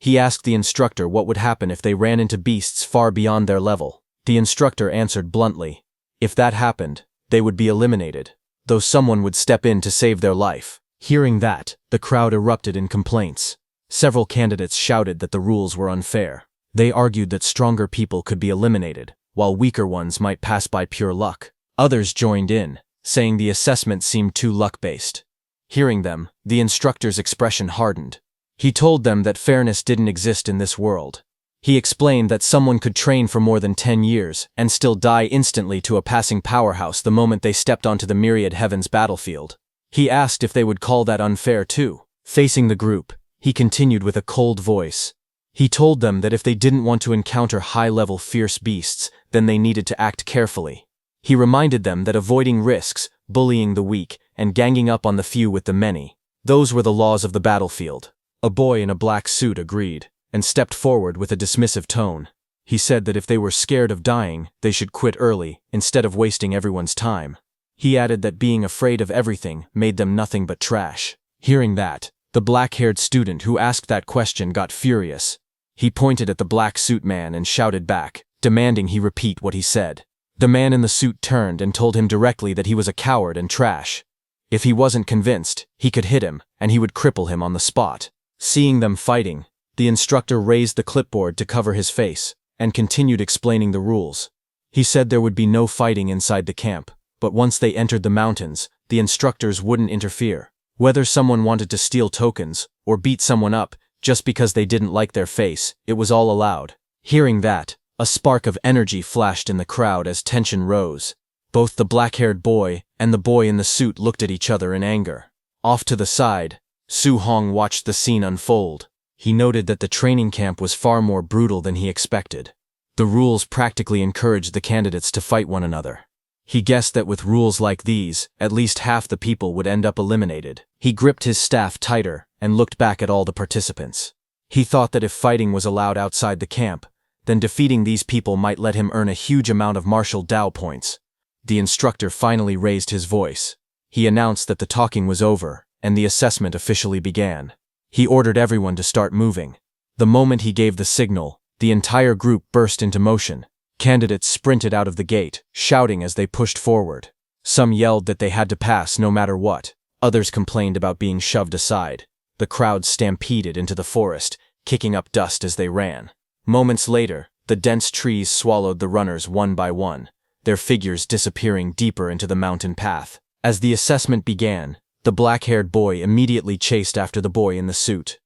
He asked the instructor what would happen if they ran into beasts far beyond their level. The instructor answered bluntly, if that happened, they would be eliminated, though someone would step in to save their life. Hearing that, the crowd erupted in complaints. Several candidates shouted that the rules were unfair. They argued that stronger people could be eliminated, while weaker ones might pass by pure luck. Others joined in, saying the assessment seemed too luck-based. Hearing them, the instructor's expression hardened. He told them that fairness didn't exist in this world. He explained that someone could train for more than 10 years and still die instantly to a passing powerhouse the moment they stepped onto the myriad heavens battlefield. He asked if they would call that unfair too. Facing the group, he continued with a cold voice. He told them that if they didn't want to encounter high-level fierce beasts, then they needed to act carefully. He reminded them that avoiding risks, bullying the weak, and ganging up on the few with the many, those were the laws of the battlefield. A boy in a black suit agreed, and stepped forward with a dismissive tone. He said that if they were scared of dying, they should quit early, instead of wasting everyone's time. He added that being afraid of everything made them nothing but trash. Hearing that, the black-haired student who asked that question got furious. He pointed at the black suit man and shouted back, demanding he repeat what he said. The man in the suit turned and told him directly that he was a coward and trash. If he wasn't convinced, he could hit him, and he would cripple him on the spot. Seeing them fighting, the instructor raised the clipboard to cover his face, and continued explaining the rules. He said there would be no fighting inside the camp, but once they entered the mountains, the instructors wouldn't interfere. Whether someone wanted to steal tokens, or beat someone up, just because they didn't like their face, it was all allowed. Hearing that, a spark of energy flashed in the crowd as tension rose. Both the black-haired boy and the boy in the suit looked at each other in anger. Off to the side, Su Hong watched the scene unfold. He noted that the training camp was far more brutal than he expected. The rules practically encouraged the candidates to fight one another. He guessed that with rules like these, at least half the people would end up eliminated. He gripped his staff tighter and looked back at all the participants. He thought that if fighting was allowed outside the camp, then defeating these people might let him earn a huge amount of martial Dao points. The instructor finally raised his voice. He announced that the talking was over, and the assessment officially began. He ordered everyone to start moving. The moment he gave the signal, the entire group burst into motion. Candidates sprinted out of the gate, shouting as they pushed forward. Some yelled that they had to pass no matter what. Others complained about being shoved aside. The crowd stampeded into the forest, kicking up dust as they ran. Moments later, the dense trees swallowed the runners one by one, their figures disappearing deeper into the mountain path. As the assessment began, the black-haired boy immediately chased after the boy in the suit.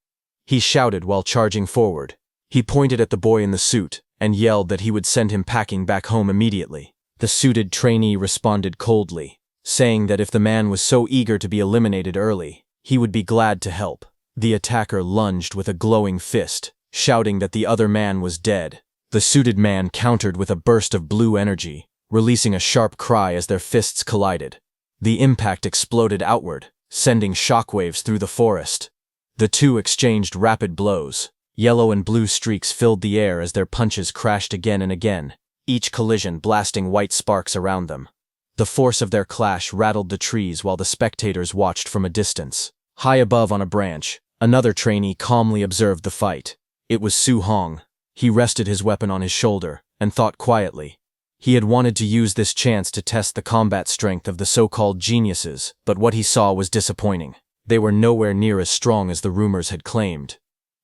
He shouted while charging forward. He pointed at the boy in the suit and yelled that he would send him packing back home immediately. The suited trainee responded coldly, saying that if the man was so eager to be eliminated early, he would be glad to help. The attacker lunged with a glowing fist, shouting that the other man was dead. The suited man countered with a burst of blue energy, releasing a sharp cry as their fists collided. The impact exploded outward, sending shockwaves through the forest. The two exchanged rapid blows. Yellow and blue streaks filled the air as their punches crashed again and again, each collision blasting white sparks around them. The force of their clash rattled the trees while the spectators watched from a distance. High above on a branch, another trainee calmly observed the fight. It was Su Hong. He rested his weapon on his shoulder and thought quietly. He had wanted to use this chance to test the combat strength of the so-called geniuses, but what he saw was disappointing. They were nowhere near as strong as the rumors had claimed.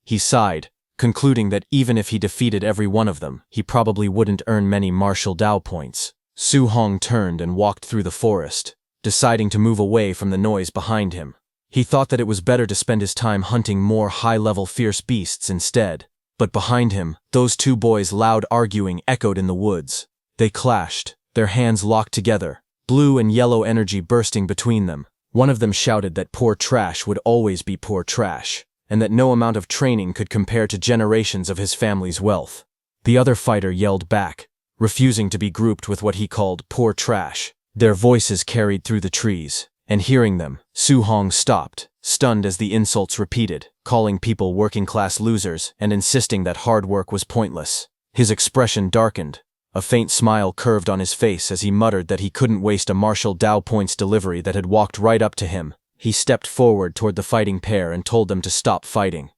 He sighed, concluding that even if he defeated every one of them, he probably wouldn't earn many martial Dao points. Su Hong turned and walked through the forest, deciding to move away from the noise behind him. He thought that it was better to spend his time hunting more high-level fierce beasts instead. But behind him, those two boys' loud arguing echoed in the woods. They clashed, their hands locked together, blue and yellow energy bursting between them. One of them shouted that poor trash would always be poor trash, and that no amount of training could compare to generations of his family's wealth. The other fighter yelled back, refusing to be grouped with what he called poor trash. Their voices carried through the trees, and hearing them, Su Hong stopped, stunned as the insults repeated, calling people working-class losers and insisting that hard work was pointless. His expression darkened. A faint smile curved on his face as he muttered that he couldn't waste a martial Dao points delivery that had walked right up to him. He stepped forward toward the fighting pair and told them to stop fighting.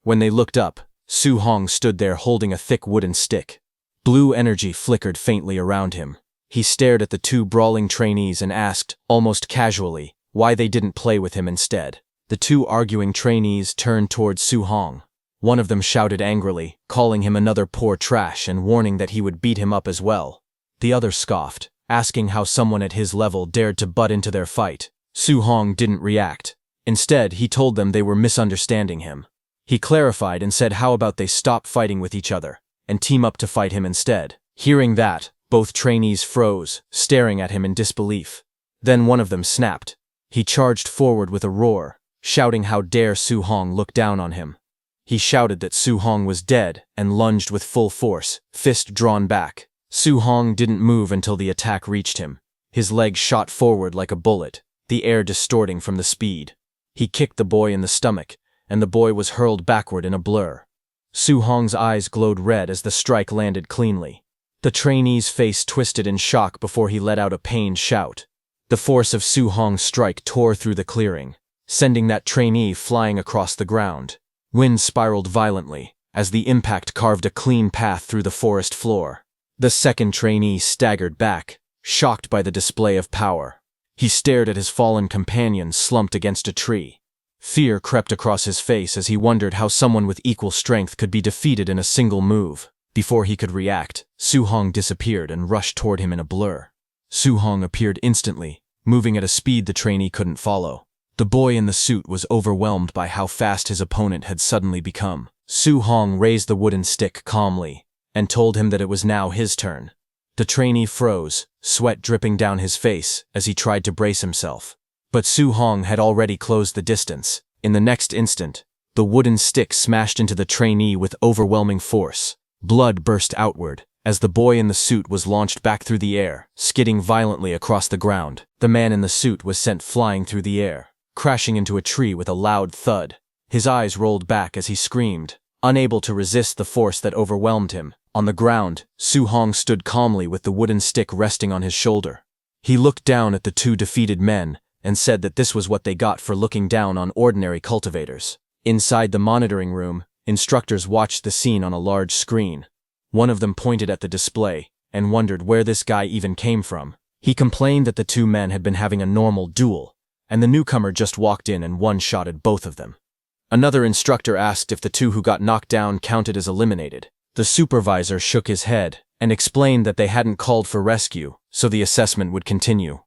When they looked up, Su Hong stood there holding a thick wooden stick. Blue energy flickered faintly around him. He stared at the two brawling trainees and asked, almost casually, why they didn't play with him instead. The two arguing trainees turned toward Su Hong. One of them shouted angrily, calling him another poor trash and warning that he would beat him up as well. The other scoffed, asking how someone at his level dared to butt into their fight. Su Hong didn't react. Instead, he told them they were misunderstanding him. He clarified and said how about they stop fighting with each other and team up to fight him instead. Hearing that, both trainees froze, staring at him in disbelief. Then one of them snapped. He charged forward with a roar, shouting how dare Su Hong look down on him. He shouted that Su Hong was dead and lunged with full force, fist drawn back. Su Hong didn't move until the attack reached him. His leg shot forward like a bullet, the air distorting from the speed. He kicked the boy in the stomach, and the boy was hurled backward in a blur. Su Hong's eyes glowed red as the strike landed cleanly. The trainee's face twisted in shock before he let out a pained shout. The force of Su Hong's strike tore through the clearing, sending that trainee flying across the ground. Wind spiraled violently, as the impact carved a clean path through the forest floor. The second trainee staggered back, shocked by the display of power. He stared at his fallen companion slumped against a tree. Fear crept across his face as he wondered how someone with equal strength could be defeated in a single move. Before he could react, Su Hong disappeared and rushed toward him in a blur. Su Hong appeared instantly, moving at a speed the trainee couldn't follow. The boy in the suit was overwhelmed by how fast his opponent had suddenly become. Su Hong raised the wooden stick calmly and told him that it was now his turn. The trainee froze, sweat dripping down his face as he tried to brace himself. But Su Hong had already closed the distance. In the next instant, the wooden stick smashed into the trainee with overwhelming force. Blood burst outward as the boy in the suit was launched back through the air, skidding violently across the ground. The man in the suit was sent flying through the air, crashing into a tree with a loud thud. His eyes rolled back as he screamed, unable to resist the force that overwhelmed him. On the ground, Su Hong stood calmly with the wooden stick resting on his shoulder. He looked down at the two defeated men and said that this was what they got for looking down on ordinary cultivators. Inside the monitoring room, instructors watched the scene on a large screen. One of them pointed at the display and wondered where this guy even came from. He complained that the two men had been having a normal duel, and the newcomer just walked in and one-shotted both of them. Another instructor asked if the two who got knocked down counted as eliminated. The supervisor shook his head and explained that they hadn't called for rescue, so the assessment would continue.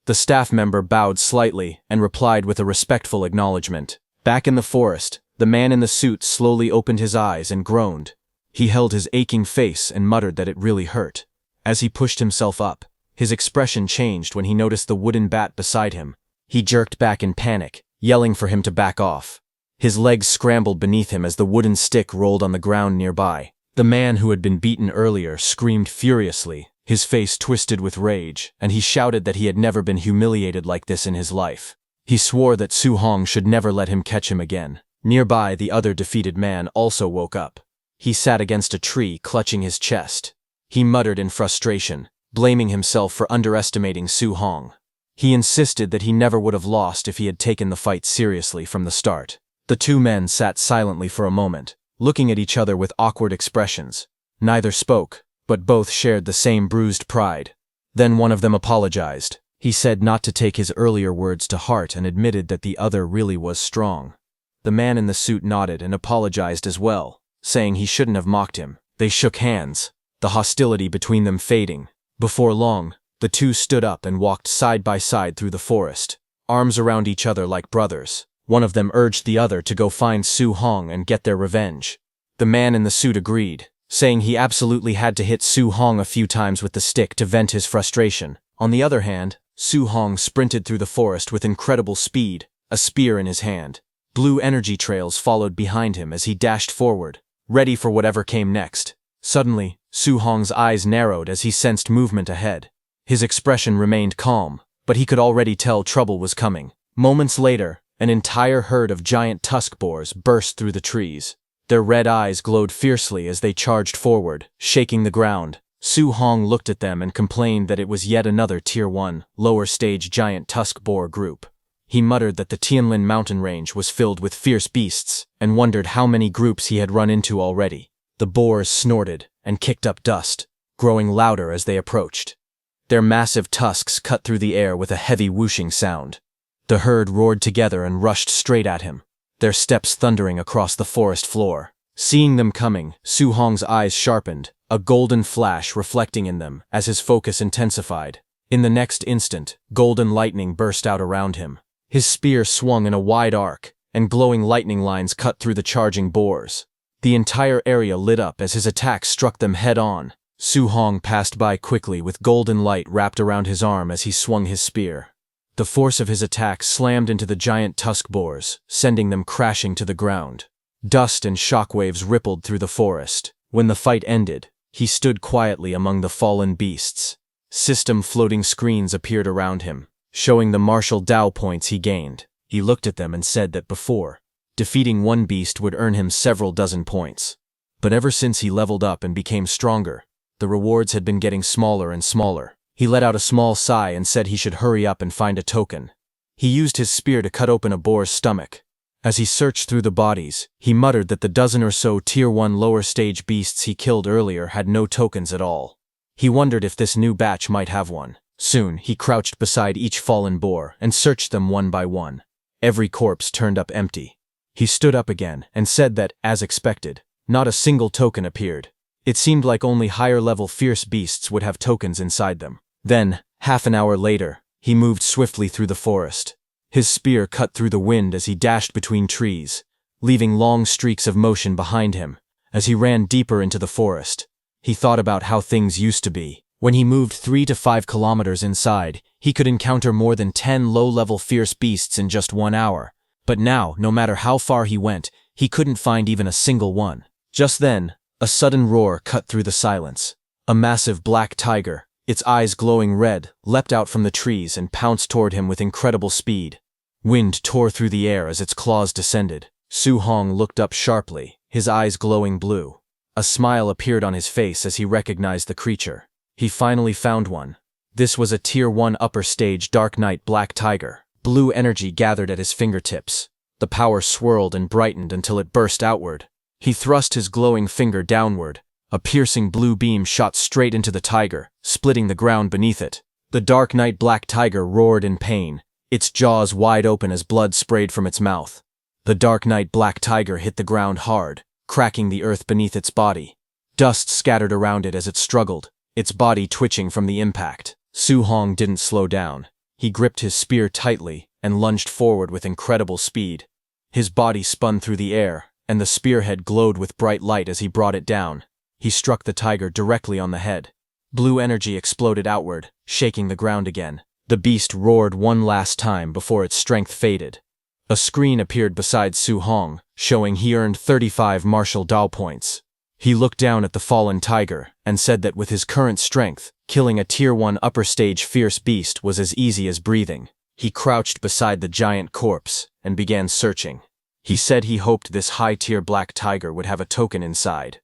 The staff member bowed slightly and replied with a respectful acknowledgement. Back in the forest, the man in the suit slowly opened his eyes and groaned. He held his aching face and muttered that it really hurt. As he pushed himself up, his expression changed when he noticed the wooden bat beside him. He jerked back in panic, yelling for him to back off. His legs scrambled beneath him as the wooden stick rolled on the ground nearby. The man who had been beaten earlier screamed furiously, his face twisted with rage, and he shouted that he had never been humiliated like this in his life. He swore that Su Hong should never let him catch him again. Nearby, the other defeated man also woke up. He sat against a tree, clutching his chest. He muttered in frustration, blaming himself for underestimating Su Hong. He insisted that he never would have lost if he had taken the fight seriously from the start. The two men sat silently for a moment, looking at each other with awkward expressions. Neither spoke, but both shared the same bruised pride. Then one of them apologized. He said not to take his earlier words to heart and admitted that the other really was strong. The man in the suit nodded and apologized as well, saying he shouldn't have mocked him. They shook hands, the hostility between them fading. Before long, the two stood up and walked side by side through the forest, arms around each other like brothers. One of them urged the other to go find Su Hong and get their revenge. The man in the suit agreed, saying he absolutely had to hit Su Hong a few times with the stick to vent his frustration. On the other hand, Su Hong sprinted through the forest with incredible speed, a spear in his hand. Blue energy trails followed behind him as he dashed forward, ready for whatever came next. Suddenly, Su Hong's eyes narrowed as he sensed movement ahead. His expression remained calm, but he could already tell trouble was coming. Moments later, an entire herd of giant tusk boars burst through the trees. Their red eyes glowed fiercely as they charged forward, shaking the ground. Su Hong looked at them and complained that it was yet another Tier 1, lower-stage giant tusk boar group. He muttered that the Tianlin mountain range was filled with fierce beasts, and wondered how many groups he had run into already. The boars snorted and kicked up dust, growing louder as they approached. Their massive tusks cut through the air with a heavy whooshing sound. The herd roared together and rushed straight at him, their steps thundering across the forest floor. Seeing them coming, Su Hong's eyes sharpened, a golden flash reflecting in them as his focus intensified. In the next instant, golden lightning burst out around him. His spear swung in a wide arc, and glowing lightning lines cut through the charging boars. The entire area lit up as his attack struck them head-on. Su Hong passed by quickly with golden light wrapped around his arm as he swung his spear. The force of his attack slammed into the giant tusk boars, sending them crashing to the ground. Dust and shockwaves rippled through the forest. When the fight ended, he stood quietly among the fallen beasts. System floating screens appeared around him, showing the martial Dao points he gained. He looked at them and said that before, defeating one beast would earn him several dozen points. But ever since he leveled up and became stronger, the rewards had been getting smaller and smaller. He let out a small sigh and said he should hurry up and find a token. He used his spear to cut open a boar's stomach. As he searched through the bodies, he muttered that the dozen or so Tier 1 lower-stage beasts he killed earlier had no tokens at all. He wondered if this new batch might have one. Soon, he crouched beside each fallen boar and searched them one by one. Every corpse turned up empty. He stood up again and said that, as expected, not a single token appeared. It seemed like only higher-level fierce beasts would have tokens inside them. Then, half an hour later, he moved swiftly through the forest. His spear cut through the wind as he dashed between trees, leaving long streaks of motion behind him. As he ran deeper into the forest, he thought about how things used to be. When he moved 3 to 5 kilometers inside, he could encounter more than 10 low-level fierce beasts in just 1 hour. But now, no matter how far he went, he couldn't find even a single one. Just then, a sudden roar cut through the silence. A massive black tiger, its eyes glowing red, leapt out from the trees and pounced toward him with incredible speed. Wind tore through the air as its claws descended. Su Hong looked up sharply, his eyes glowing blue. A smile appeared on his face as he recognized the creature. He finally found one. This was a Tier 1 upper stage Dark Knight black tiger. Blue energy gathered at his fingertips. The power swirled and brightened until it burst outward. He thrust his glowing finger downward. A piercing blue beam shot straight into the tiger, splitting the ground beneath it. The Dark Knight black tiger roared in pain, its jaws wide open as blood sprayed from its mouth. The Dark Knight black tiger hit the ground hard, cracking the earth beneath its body. Dust scattered around it as it struggled, its body twitching from the impact. Su Hong didn't slow down. He gripped his spear tightly and lunged forward with incredible speed. His body spun through the air, and the spearhead glowed with bright light as he brought it down. He struck the tiger directly on the head. Blue energy exploded outward, shaking the ground again. The beast roared one last time before its strength faded. A screen appeared beside Su Hong, showing he earned 35 martial Dao points. He looked down at the fallen tiger and said that with his current strength, killing a Tier 1 upper stage fierce beast was as easy as breathing. He crouched beside the giant corpse and began searching. He said he hoped this high-tier black tiger would have a token inside.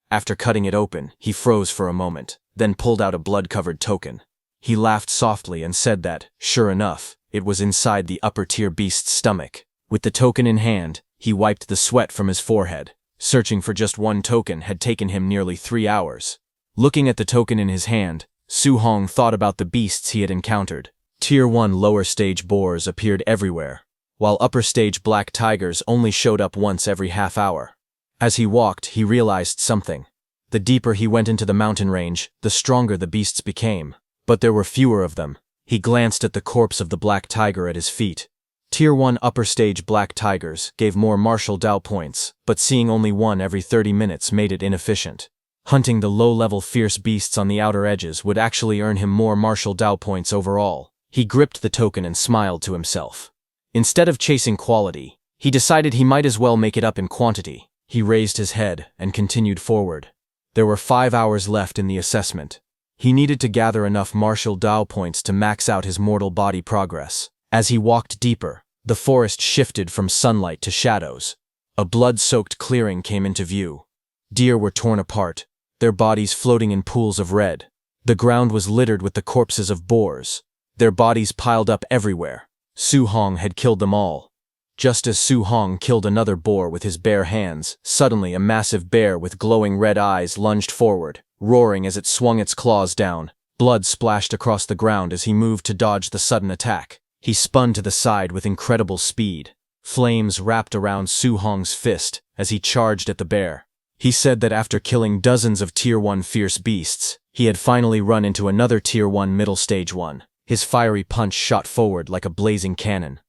After cutting it open, he froze for a moment, then pulled out a blood-covered token. He laughed softly and said that, sure enough, it was inside the upper-tier beast's stomach. With the token in hand, he wiped the sweat from his forehead. Searching for just one token had taken him nearly 3 hours. Looking at the token in his hand, Su Hong thought about the beasts he had encountered. Tier 1 lower stage boars appeared everywhere, while upper stage black tigers only showed up once every half hour. As he walked, he realized something. The deeper he went into the mountain range, the stronger the beasts became. But there were fewer of them. He glanced at the corpse of the black tiger at his feet. Tier 1 upper stage black tigers gave more martial Dao points, but seeing only one every 30 minutes made it inefficient. Hunting the low-level fierce beasts on the outer edges would actually earn him more martial Dao points overall. He gripped the token and smiled to himself. Instead of chasing quality, he decided he might as well make it up in quantity. He raised his head and continued forward. There were 5 hours left in the assessment. He needed to gather enough martial Dao points to max out his mortal body progress. As he walked deeper, the forest shifted from sunlight to shadows. A blood-soaked clearing came into view. Deer were torn apart, their bodies floating in pools of red. The ground was littered with the corpses of boars, their bodies piled up everywhere. Su Hong had killed them all. Just as Su Hong killed another boar with his bare hands, suddenly a massive bear with glowing red eyes lunged forward, roaring as it swung its claws down. Blood splashed across the ground as he moved to dodge the sudden attack. He spun to the side with incredible speed. Flames wrapped around Su Hong's fist as he charged at the bear. He said that after killing dozens of Tier 1 fierce beasts, he had finally run into another Tier 1 middle stage one. His fiery punch shot forward like a blazing cannon.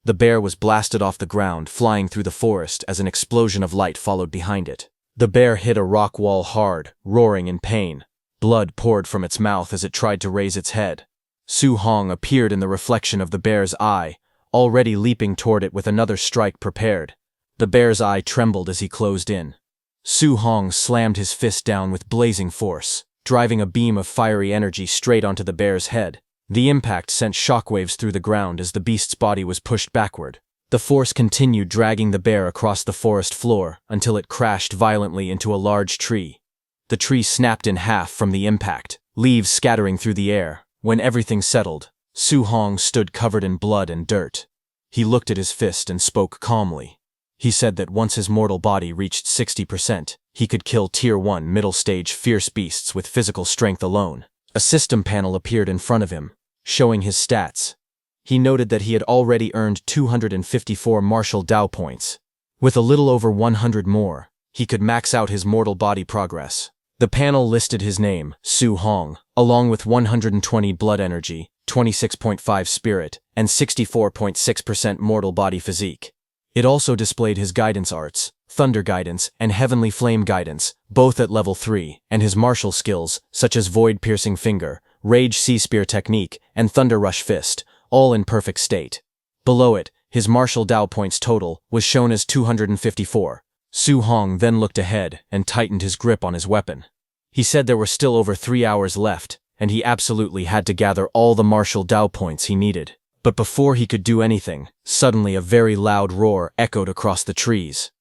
The bear was blasted off the ground, flying through the forest as an explosion of light followed behind it. The bear hit a rock wall hard, roaring in pain. Blood poured from its mouth as it tried to raise its head. Su Hong appeared in the reflection of the bear's eye, already leaping toward it with another strike prepared. The bear's eye trembled as he closed in. Su Hong slammed his fist down with blazing force, driving a beam of fiery energy straight onto the bear's head. The impact sent shockwaves through the ground as the beast's body was pushed backward. The force continued dragging the bear across the forest floor until it crashed violently into a large tree. The tree snapped in half from the impact, leaves scattering through the air. When everything settled, Su Hong stood covered in blood and dirt. He looked at his fist and spoke calmly. He said that once his mortal body reached 60%, he could kill Tier 1 middle-stage fierce beasts with physical strength alone. A system panel appeared in front of him, showing his stats. He noted that he had already earned 254 martial Dao points. With a little over 100 more, he could max out his mortal body progress. The panel listed his name, Su Hong, along with 120 blood energy, 26.5 spirit, and 64.6% mortal body physique. It also displayed his guidance arts, Thunder Guidance, and Heavenly Flame Guidance, both at level 3, and his martial skills, such as Void Piercing Finger, Rage Sea Spear Technique, and Thunder Rush Fist, all in perfect state. Below it, his martial Dao points total was shown as 254. Su Hong then looked ahead and tightened his grip on his weapon. He said there were still over 3 hours left, and he absolutely had to gather all the martial Dao points he needed. But before he could do anything, suddenly a very loud roar echoed across the trees.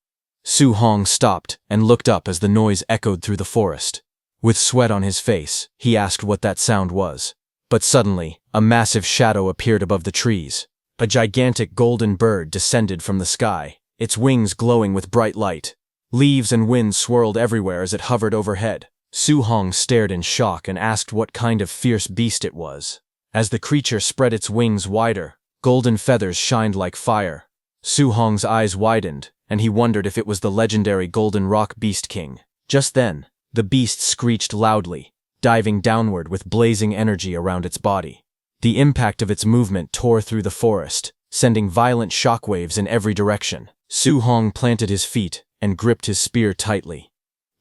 Su Hong stopped and looked up as the noise echoed through the forest. With sweat on his face, he asked what that sound was. But suddenly, a massive shadow appeared above the trees. A gigantic golden bird descended from the sky, its wings glowing with bright light. Leaves and wind swirled everywhere as it hovered overhead. Su Hong stared in shock and asked what kind of fierce beast it was. As the creature spread its wings wider, golden feathers shined like fire. Su Hong's eyes widened, and he wondered if it was the legendary Golden Rock Beast King. Just then, the beast screeched loudly, diving downward with blazing energy around its body. The impact of its movement tore through the forest, sending violent shockwaves in every direction. Su Hong planted his feet and gripped his spear tightly.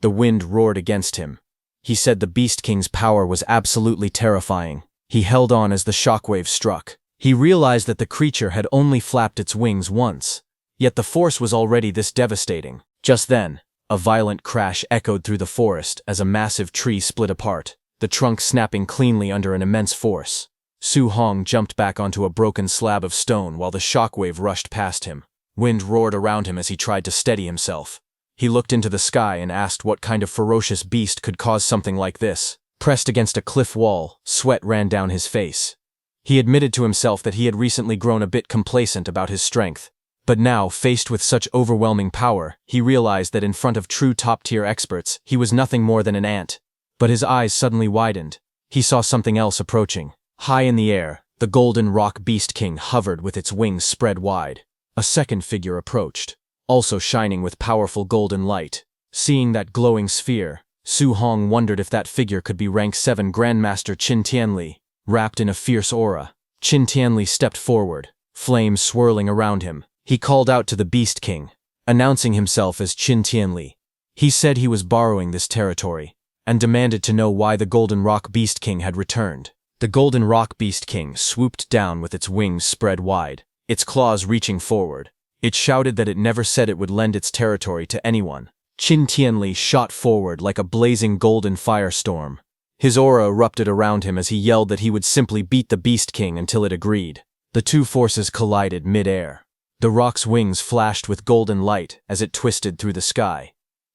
The wind roared against him. He said the Beast King's power was absolutely terrifying. He held on as the shockwave struck. He realized that the creature had only flapped its wings once, yet the force was already this devastating. Just then, a violent crash echoed through the forest as a massive tree split apart, the trunk snapping cleanly under an immense force. Su Hong jumped back onto a broken slab of stone while the shockwave rushed past him. Wind roared around him as he tried to steady himself. He looked into the sky and asked what kind of ferocious beast could cause something like this. Pressed against a cliff wall, sweat ran down his face. He admitted to himself that he had recently grown a bit complacent about his strength. But now, faced with such overwhelming power, he realized that in front of true top-tier experts, he was nothing more than an ant. But his eyes suddenly widened. He saw something else approaching. High in the air, the Golden Rock Beast King hovered with its wings spread wide. A second figure approached, also shining with powerful golden light. Seeing that glowing sphere, Su Hong wondered if that figure could be rank 7 Grandmaster Qin Tianli. Wrapped in a fierce aura, Qin Tianli stepped forward, flames swirling around him. He called out to the Beast King, announcing himself as Qin Tianli. He said he was borrowing this territory, and demanded to know why the Golden Rock Beast King had returned. The Golden Rock Beast King swooped down with its wings spread wide, its claws reaching forward. It shouted that it never said it would lend its territory to anyone. Qin Tianli shot forward like a blazing golden firestorm. His aura erupted around him as he yelled that he would simply beat the Beast King until it agreed. The two forces collided mid-air. The rock's wings flashed with golden light as it twisted through the sky.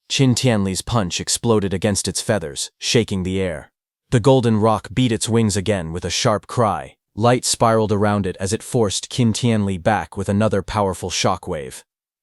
Qin Tianli's punch exploded against its feathers, shaking the air. The golden rock beat its wings again with a sharp cry. Light spiraled around it as it forced Qin Tianli back with another powerful shockwave.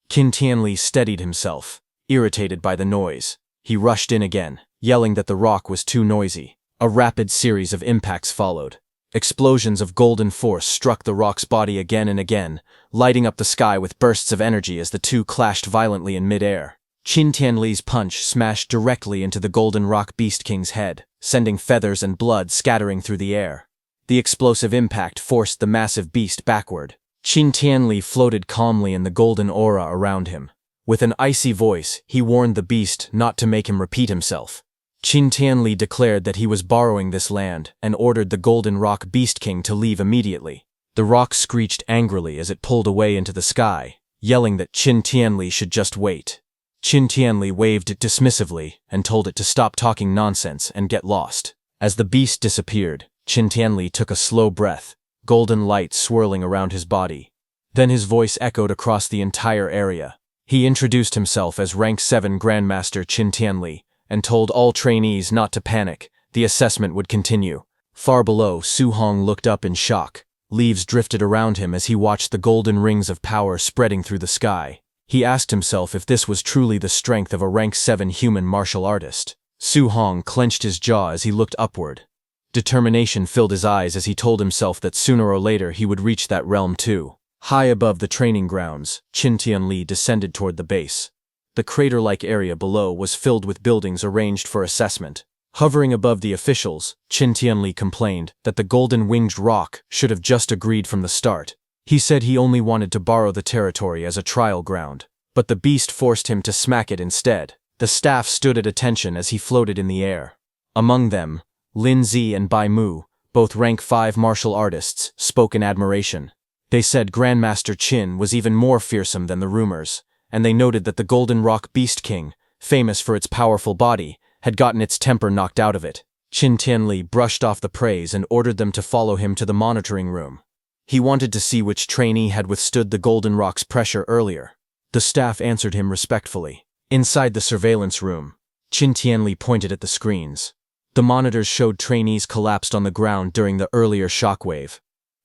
Qin Tianli steadied himself, irritated by the noise. He rushed in again, yelling that the rock was too noisy. A rapid series of impacts followed. Explosions of golden force struck the rock's body again and again, lighting up the sky with bursts of energy as the two clashed violently in mid-air. Qin Tianli's punch smashed directly into the Golden Rock Beast King's head, sending feathers and blood scattering through the air. The explosive impact forced the massive beast backward. Qin Tianli floated calmly in the golden aura around him. With an icy voice, he warned the beast not to make him repeat himself. Qin Tianli declared that he was borrowing this land and ordered the Golden Rock Beast King to leave immediately. The rock screeched angrily as it pulled away into the sky, yelling that Qin Tianli should just wait. Qin Tianli waved it dismissively and told it to stop talking nonsense and get lost. As the beast disappeared, Qin Tianli took a slow breath, golden light swirling around his body. Then his voice echoed across the entire area. He introduced himself as Rank 7 Grandmaster Qin Tianli and told all trainees not to panic. The assessment would continue. Far below, Su Hong looked up in shock. Leaves drifted around him as he watched the golden rings of power spreading through the sky. He asked himself if this was truly the strength of a Rank 7 human martial artist. Su Hong clenched his jaw as he looked upward. Determination filled his eyes as he told himself that sooner or later he would reach that realm too. High above the training grounds, Qin Tianli descended toward the base. The crater-like area below was filled with buildings arranged for assessment. Hovering above the officials, Qin Tianli complained that the golden-winged rock should have just agreed from the start. He said he only wanted to borrow the territory as a trial ground. but the beast forced him to smack it instead. The staff stood at attention as he floated in the air. Among them, Lin Zi and Bai Mu, both rank 5 martial artists, spoke in admiration. They said Grandmaster Qin was even more fearsome than the rumors, and they noted that the Golden Rock Beast King, famous for its powerful body, had gotten its temper knocked out of it. Qin Tianli brushed off the praise and ordered them to follow him to the monitoring room. He wanted to see which trainee had withstood the Golden Rock's pressure earlier. The staff answered him respectfully. Inside the surveillance room, Qin Tianli pointed at the screens. The monitors showed trainees collapsed on the ground during the earlier shockwave.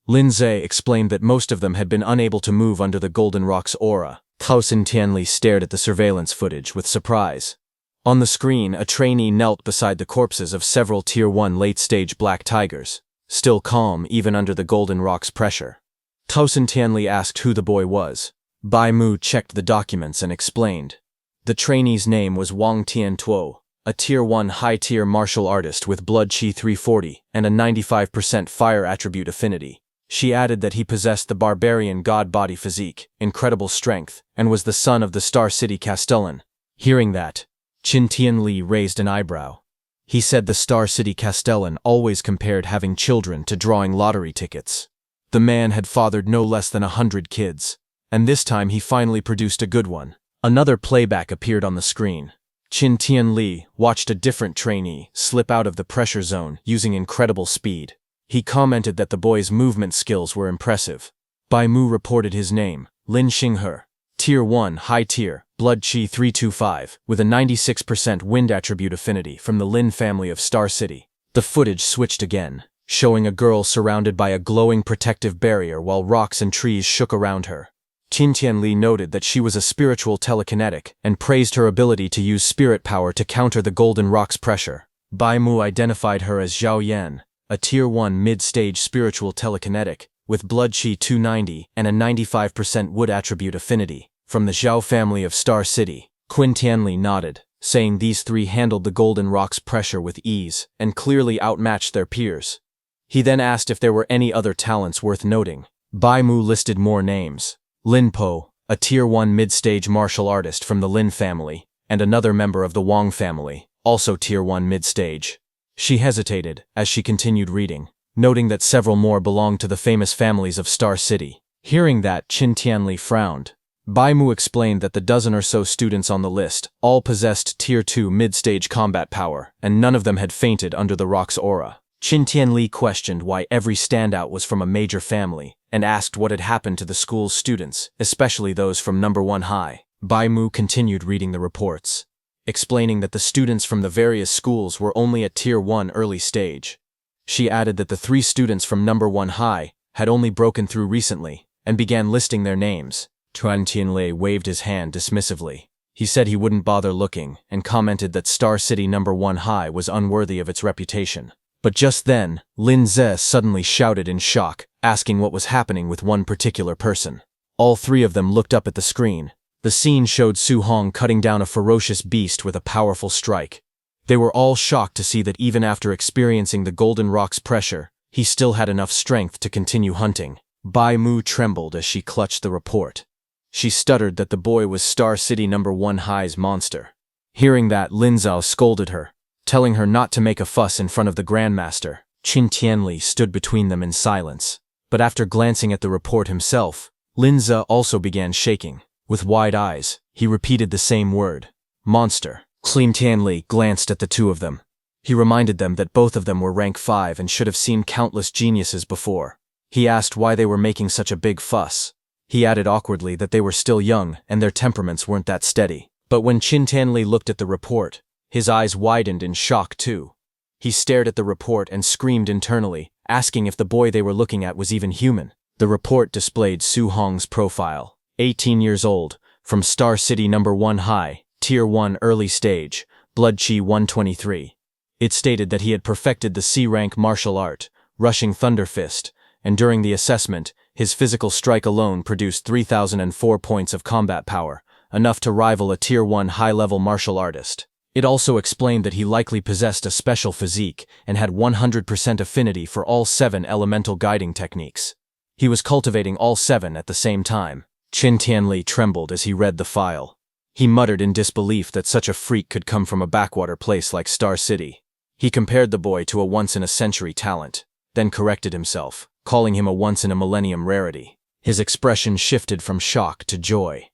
Lin Zi explained that most of them had been unable to move under the Golden Rock's aura. Qin Tianli stared at the surveillance footage with surprise. On the screen, a trainee knelt beside the corpses of several Tier 1 late-stage black tigers, still calm even under the Golden Rock's pressure. Qin Tianli asked who the boy was. Bai Mu checked the documents and explained. The trainee's name was Wang Tiantuo, a Tier 1 high-tier martial artist with blood chi 340 and a 95% fire attribute affinity. She added that he possessed the barbarian god-body physique, incredible strength, and was the son of the Star City Castellan. Hearing that, Qin Tianli raised an eyebrow. He said the Star City Castellan always compared having children to drawing lottery tickets. The man had fathered no less than 100 kids, and this time he finally produced a good one. Another playback appeared on the screen. Qin Tianli watched a different trainee slip out of the pressure zone using incredible speed. He commented that the boy's movement skills were impressive. Bai Mu reported his name, Lin Xinghe, Tier 1 high tier, blood chi 325, with a 96% wind attribute affinity from the Lin family of Star City. The footage switched again, showing a girl surrounded by a glowing protective barrier while rocks and trees shook around her. Qin Tianli noted that she was a spiritual telekinetic and praised her ability to use spirit power to counter the Golden Rock's pressure. Bai Mu identified her as Zhao Yan, a Tier 1 mid-stage spiritual telekinetic, with blood chi 290 and a 95% wood attribute affinity, from the Zhao family of Star City. Qin Tianli nodded, saying these three handled the Golden Rock's pressure with ease and clearly outmatched their peers. He then asked if there were any other talents worth noting. Bai Mu listed more names. Lin Po, a Tier 1 mid-stage martial artist from the Lin family, and another member of the Wang family, also Tier 1 mid-stage. She hesitated as she continued reading, noting that several more belonged to the famous families of Star City. Hearing that, Qin Tianli frowned. Bai Mu explained that the dozen or so students on the list all possessed Tier 2 mid-stage combat power, and none of them had fainted under the rock's aura. Qin Tianli questioned why every standout was from a major family, and asked what had happened to the school's students, especially those from number 1 high. Bai Mu continued reading the reports, explaining that the students from the various schools were only at Tier 1 early stage. She added that the 3 students from number 1 high had only broken through recently, and began listing their names. Qin Tianli waved his hand dismissively. He said he wouldn't bother looking, and commented that Star City number 1 high was unworthy of its reputation. But just then, Lin Zi suddenly shouted in shock, asking what was happening with one particular person. All 3 of them looked up at the screen. The scene showed Su Hong cutting down a ferocious beast with a powerful strike. They were all shocked to see that even after experiencing the Golden Rock's pressure, he still had enough strength to continue hunting. Bai Mu trembled as she clutched the report. She stuttered that the boy was Star City number 1 high's monster. Hearing that, Lin Zhao scolded her, telling her not to make a fuss in front of the Grandmaster. Qin Tianli stood between them in silence. But after glancing at the report himself, Lin Zhao also began shaking. With wide eyes, he repeated the same word, monster. Qin Tianli glanced at the 2 of them. He reminded them that both of them were rank 5 and should have seen countless geniuses before. He asked why they were making such a big fuss. He added awkwardly that they were still young and their temperaments weren't that steady. But when Qin Tianli looked at the report, his eyes widened in shock too. He stared at the report and screamed internally, asking if the boy they were looking at was even human. The report displayed Su Hong's profile. 18 years old, from Star City number 1 high, Tier 1 early stage, blood chi 123. It stated that he had perfected the C-rank martial art, Rushing Thunder Fist, and during the assessment, his physical strike alone produced 3,004 points of combat power, enough to rival a Tier 1 high-level martial artist. It also explained that he likely possessed a special physique and had 100% affinity for all 7 elemental guiding techniques. He was cultivating all 7 at the same time. Qin Tianli trembled as he read the file. He muttered in disbelief that such a freak could come from a backwater place like Star City. He compared the boy to a once-in-a-century talent, then corrected himself, calling him a once-in-a-millennium rarity. His expression shifted from shock to joy.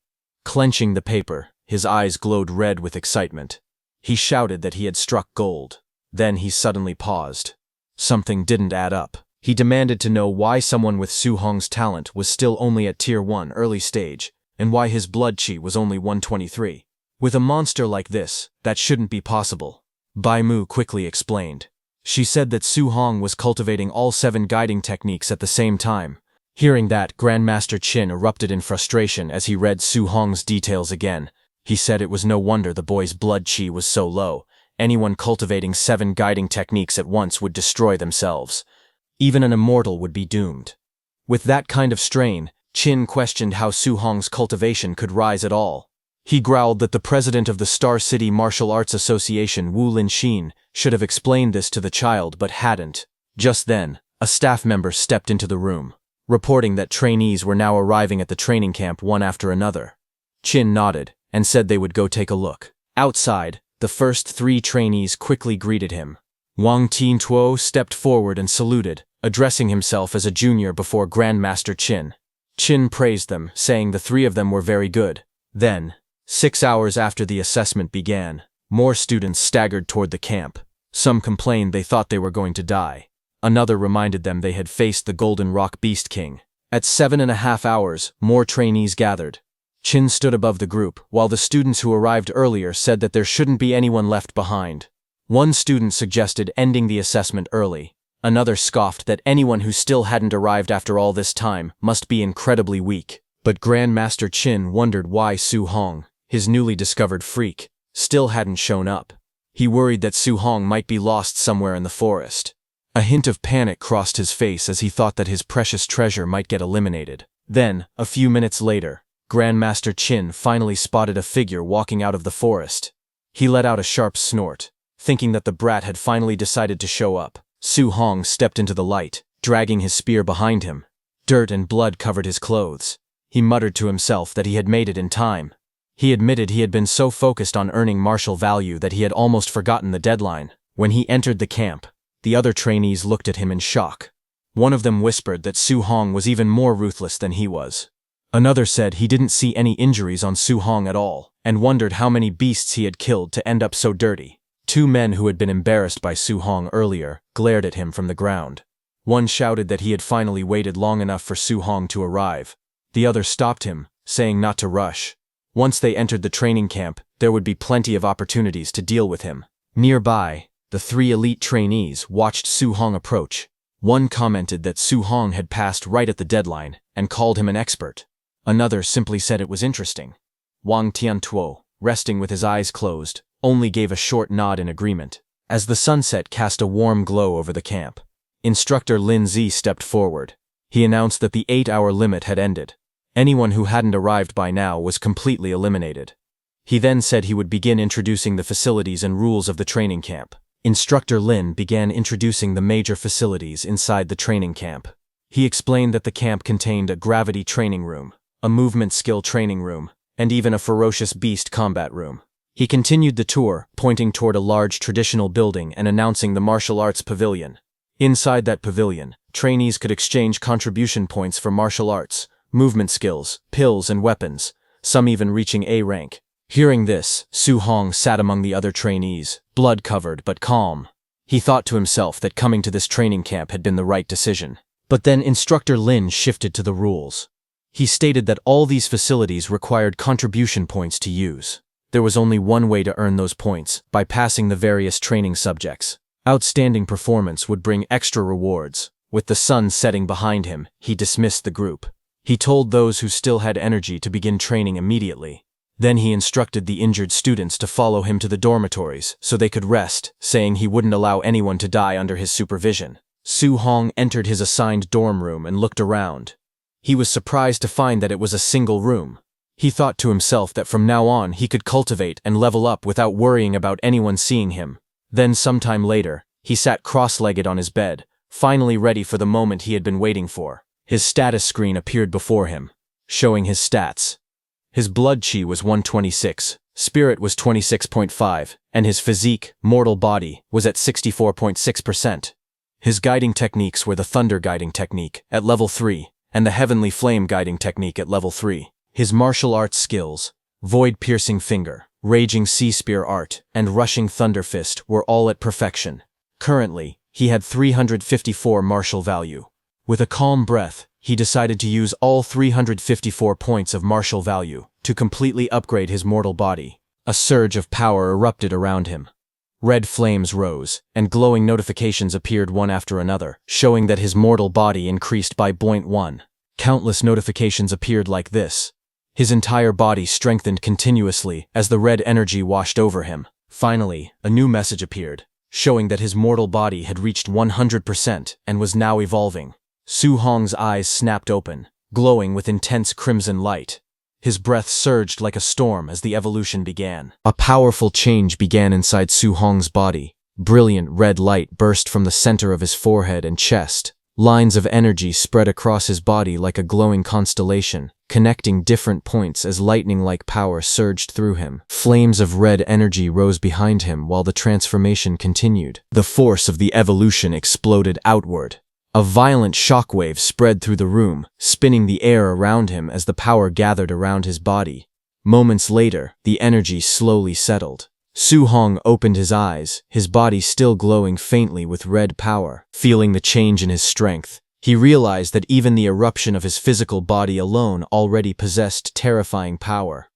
Clenching the paper, his eyes glowed red with excitement. He shouted that he had struck gold. Then he suddenly paused. Something didn't add up. He demanded to know why someone with Su Hong's talent was still only at Tier 1 early stage, and why his blood chi was only 123. With a monster like this, that shouldn't be possible. Bai Mu quickly explained. She said that Su Hong was cultivating all 7 guiding techniques at the same time. Hearing that, Grandmaster Qin erupted in frustration as he read Su Hong's details again. He said it was no wonder the boy's blood chi was so low. Anyone cultivating 7 guiding techniques at once would destroy themselves. Even an immortal would be doomed. With that kind of strain, Qin questioned how Su Hong's cultivation could rise at all. He growled that the president of the Star City Martial Arts Association, Wu Linxin, should have explained this to the child but hadn't. Just then, a staff member stepped into the room, reporting that trainees were now arriving at the training camp one after another. Qin nodded and said they would go take a look. Outside, the first 3 trainees quickly greeted him. Wang Tiantuo stepped forward and saluted, addressing himself as a junior before Grandmaster Qin. Qin praised them, saying the 3 of them were very good. Then, 6 hours after the assessment began, more students staggered toward the camp. Some complained they thought they were going to die. Another reminded them they had faced the Golden Rock Beast King. At 7.5 hours, more trainees gathered. Qin stood above the group, while the students who arrived earlier said that there shouldn't be anyone left behind. One student suggested ending the assessment early. Another scoffed that anyone who still hadn't arrived after all this time must be incredibly weak. But Grandmaster Qin wondered why Su Hong, his newly discovered freak, still hadn't shown up. He worried that Su Hong might be lost somewhere in the forest. A hint of panic crossed his face as he thought that his precious treasure might get eliminated. Then, a few minutes later, Grandmaster Qin finally spotted a figure walking out of the forest. He let out a sharp snort, thinking that the brat had finally decided to show up. Su Hong stepped into the light, dragging his spear behind him. Dirt and blood covered his clothes. He muttered to himself that he had made it in time. He admitted he had been so focused on earning martial value that he had almost forgotten the deadline. When he entered the camp, the other trainees looked at him in shock. One of them whispered that Su Hong was even more ruthless than he was. Another said he didn't see any injuries on Su Hong at all, and wondered how many beasts he had killed to end up so dirty. 2 men who had been embarrassed by Su Hong earlier glared at him from the ground. One shouted that he had finally waited long enough for Su Hong to arrive. The other stopped him, saying not to rush. Once they entered the training camp, there would be plenty of opportunities to deal with him. Nearby, the 3 elite trainees watched Su Hong approach. One commented that Su Hong had passed right at the deadline and called him an expert. Another simply said it was interesting. Wang Tiantuo, resting with his eyes closed, only gave a short nod in agreement. As the sunset cast a warm glow over the camp, Instructor Lin Zi stepped forward. He announced that the 8-hour limit had ended. Anyone who hadn't arrived by now was completely eliminated. He then said he would begin introducing the facilities and rules of the training camp. Instructor Lin began introducing the major facilities inside the training camp. He explained that the camp contained a gravity training room, a movement skill training room, and even a ferocious beast combat room. He continued the tour, pointing toward a large traditional building and announcing the martial arts pavilion. Inside that pavilion, trainees could exchange contribution points for martial arts, movement skills, pills, and weapons, some even reaching A rank. Hearing this, Su Hong sat among the other trainees, blood-covered but calm. He thought to himself that coming to this training camp had been the right decision. But then Instructor Lin shifted to the rules. He stated that all these facilities required contribution points to use. There was only one way to earn those points, by passing the various training subjects. Outstanding performance would bring extra rewards. With the sun setting behind him, he dismissed the group. He told those who still had energy to begin training immediately. Then he instructed the injured students to follow him to the dormitories so they could rest, saying he wouldn't allow anyone to die under his supervision. Su Hong entered his assigned dorm room and looked around. He was surprised to find that it was a single room. He thought to himself that from now on he could cultivate and level up without worrying about anyone seeing him. Then sometime later, he sat cross-legged on his bed, finally ready for the moment he had been waiting for. His status screen appeared before him. showing his stats. His blood chi was 126, spirit was 26.5, and his physique, mortal body, was at 64.6%. His guiding techniques were the thunder guiding technique at level 3 and the heavenly flame guiding technique at level 3. His martial arts skills, void piercing finger, raging sea spear art, and rushing thunder fist were all at perfection. Currently, he had 354 martial value. With a calm breath, he decided to use all 354 points of martial value to completely upgrade his mortal body. A surge of power erupted around him. Red flames rose, and glowing notifications appeared one after another, showing that his mortal body increased by 0.1. Countless notifications appeared like this. His entire body strengthened continuously as the red energy washed over him. Finally, a new message appeared, showing that his mortal body had reached 100% and was now evolving. Su Hong's eyes snapped open, glowing with intense crimson light. His breath surged like a storm as the evolution began. A powerful change began inside Su Hong's body. Brilliant red light burst from the center of his forehead and chest. Lines of energy spread across his body like a glowing constellation, connecting different points as lightning-like power surged through him. Flames of red energy rose behind him while the transformation continued. The force of the evolution exploded outward. A violent shockwave spread through the room, spinning the air around him as the power gathered around his body. Moments later, the energy slowly settled. Su Hong opened his eyes, his body still glowing faintly with red power. Feeling the change in his strength, he realized that even the eruption of his physical body alone already possessed terrifying power.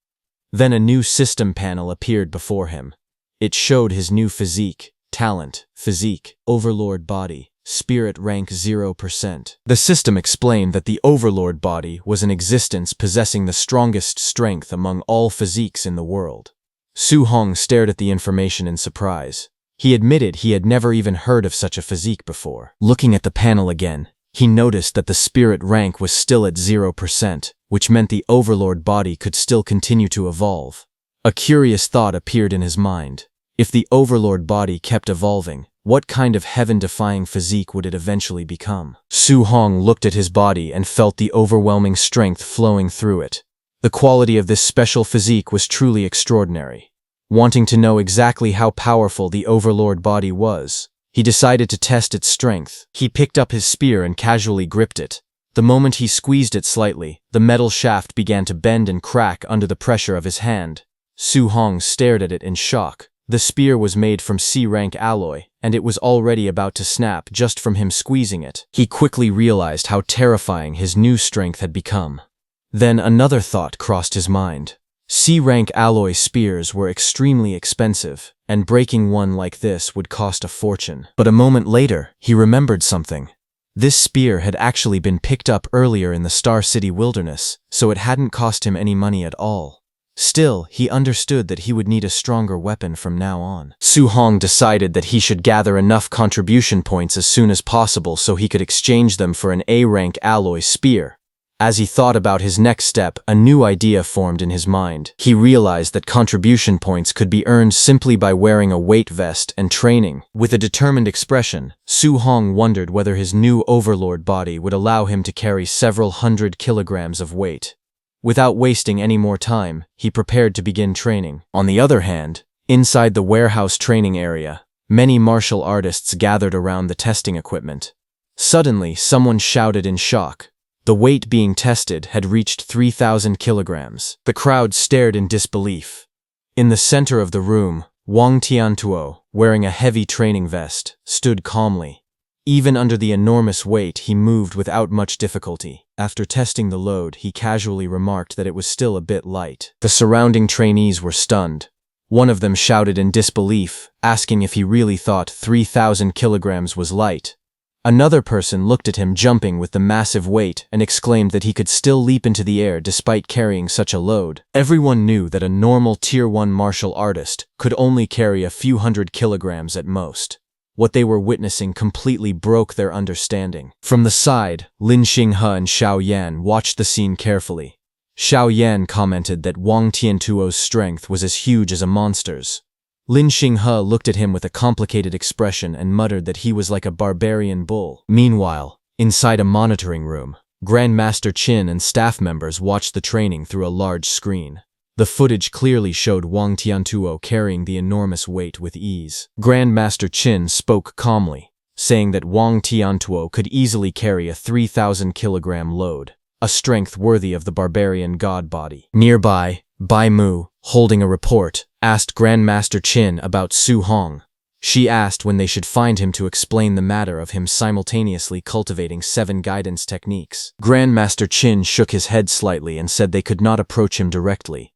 Then a new system panel appeared before him. It showed his new physique, talent, physique, overlord body. Spirit rank 0%. The system explained that the Overlord body was an existence possessing the strongest strength among all physiques in the world. Su Hong stared at the information in surprise. He admitted he had never even heard of such a physique before. Looking at the panel again, he noticed that the spirit rank was still at 0%, which meant the Overlord body could still continue to evolve. A curious thought appeared in his mind. If the Overlord body kept evolving, what kind of heaven-defying physique would it eventually become? Su Hong looked at his body and felt the overwhelming strength flowing through it. The quality of this special physique was truly extraordinary. Wanting to know exactly how powerful the Overlord body was, he decided to test its strength. He picked up his spear and casually gripped it. The moment he squeezed it slightly, the metal shaft began to bend and crack under the pressure of his hand. Su Hong stared at it in shock. The spear was made from C-rank alloy, and it was already about to snap just from him squeezing it. He quickly realized how terrifying his new strength had become. Then another thought crossed his mind. C-rank alloy spears were extremely expensive, and breaking one like this would cost a fortune. But a moment later, he remembered something. This spear had actually been picked up earlier in the Star City wilderness, so it hadn't cost him any money at all. Still, he understood that he would need a stronger weapon from now on. Su Hong decided that he should gather enough contribution points as soon as possible so he could exchange them for an A-rank alloy spear. As he thought about his next step, a new idea formed in his mind. He realized that contribution points could be earned simply by wearing a weight vest and training. With a determined expression, Su Hong wondered whether his new Overlord body would allow him to carry several hundred kilograms of weight. Without wasting any more time, he prepared to begin training. On the other hand, inside the warehouse training area, many martial artists gathered around the testing equipment. Suddenly, someone shouted in shock. The weight being tested had reached 3,000 kilograms. The crowd stared in disbelief. In the center of the room, Wang Tiantuo, wearing a heavy training vest, stood calmly. Even under the enormous weight, he moved without much difficulty. After testing the load, he casually remarked that it was still a bit light. The surrounding trainees were stunned. One of them shouted in disbelief, asking if he really thought 3,000 kilograms was light. Another person looked at him jumping with the massive weight and exclaimed that he could still leap into the air despite carrying such a load. Everyone knew that a normal Tier 1 martial artist could only carry a few hundred kilograms at most. What they were witnessing completely broke their understanding. From the side, Lin Xinghe and Xiao Yan watched the scene carefully. Xiao Yan commented that Wang Tiantuo's strength was as huge as a monster's. Lin Xinghe looked at him with a complicated expression and muttered that he was like a barbarian bull. Meanwhile, inside a monitoring room, Grandmaster Qin and staff members watched the training through a large screen. The footage clearly showed Wang Tiantuo carrying the enormous weight with ease. Grandmaster Qin spoke calmly, saying that Wang Tiantuo could easily carry a 3,000-kilogram load, a strength worthy of the barbarian god body. Nearby, Bai Mu, holding a report, asked Grandmaster Qin about Su Hong. She asked when they should find him to explain the matter of him simultaneously cultivating 7 guidance techniques. Grandmaster Qin shook his head slightly and said they could not approach him directly.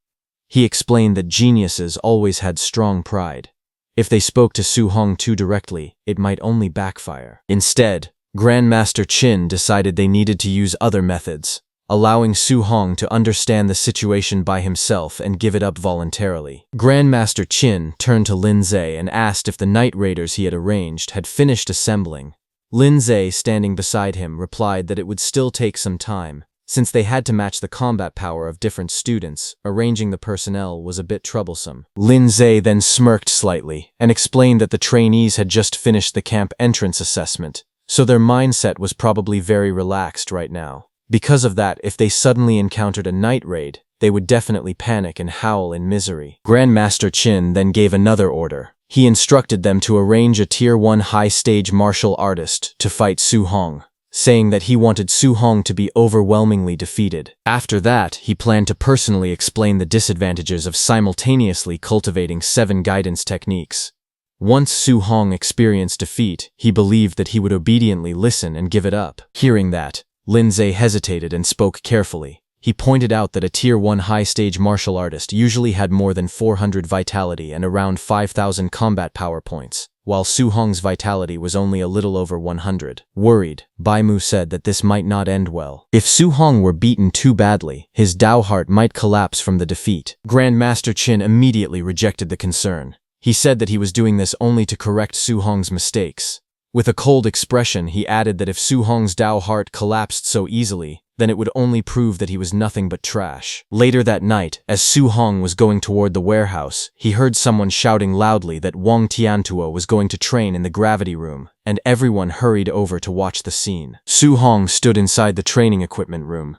He explained that geniuses always had strong pride. If they spoke to Su Hong too directly, it might only backfire. Instead, Grandmaster Qin decided they needed to use other methods, allowing Su Hong to understand the situation by himself and give it up voluntarily. Grandmaster Qin turned to Lin Zhe and asked if the night raiders he had arranged had finished assembling. Lin Zhe, standing beside him, replied that it would still take some time. Since they had to match the combat power of different students, arranging the personnel was a bit troublesome. Lin Zhe then smirked slightly and explained that the trainees had just finished the camp entrance assessment, so their mindset was probably very relaxed right now. Because of that, if they suddenly encountered a night raid, they would definitely panic and howl in misery. Grandmaster Qin then gave another order. He instructed them to arrange a Tier 1 high-stage martial artist to fight Su Hong, saying that he wanted Su Hong to be overwhelmingly defeated. After that, he planned to personally explain the disadvantages of simultaneously cultivating 7 guidance techniques. Once Su Hong experienced defeat, he believed that he would obediently listen and give it up. Hearing that, Lin Zhe hesitated and spoke carefully. He pointed out that a Tier 1 high-stage martial artist usually had more than 400 vitality and around 5,000 combat power points, while Su Hong's vitality was only a little over 100. Worried, Bai Mu said that this might not end well. If Su Hong were beaten too badly, his Dao heart might collapse from the defeat. Grandmaster Qin immediately rejected the concern. He said that he was doing this only to correct Su Hong's mistakes. With a cold expression, he added that if Su Hong's Dao heart collapsed so easily, then it would only prove that he was nothing but trash. Later that night, as Su Hong was going toward the warehouse, he heard someone shouting loudly that Wang Tiantuo was going to train in the gravity room, and everyone hurried over to watch the scene. Su Hong stood inside the training equipment room.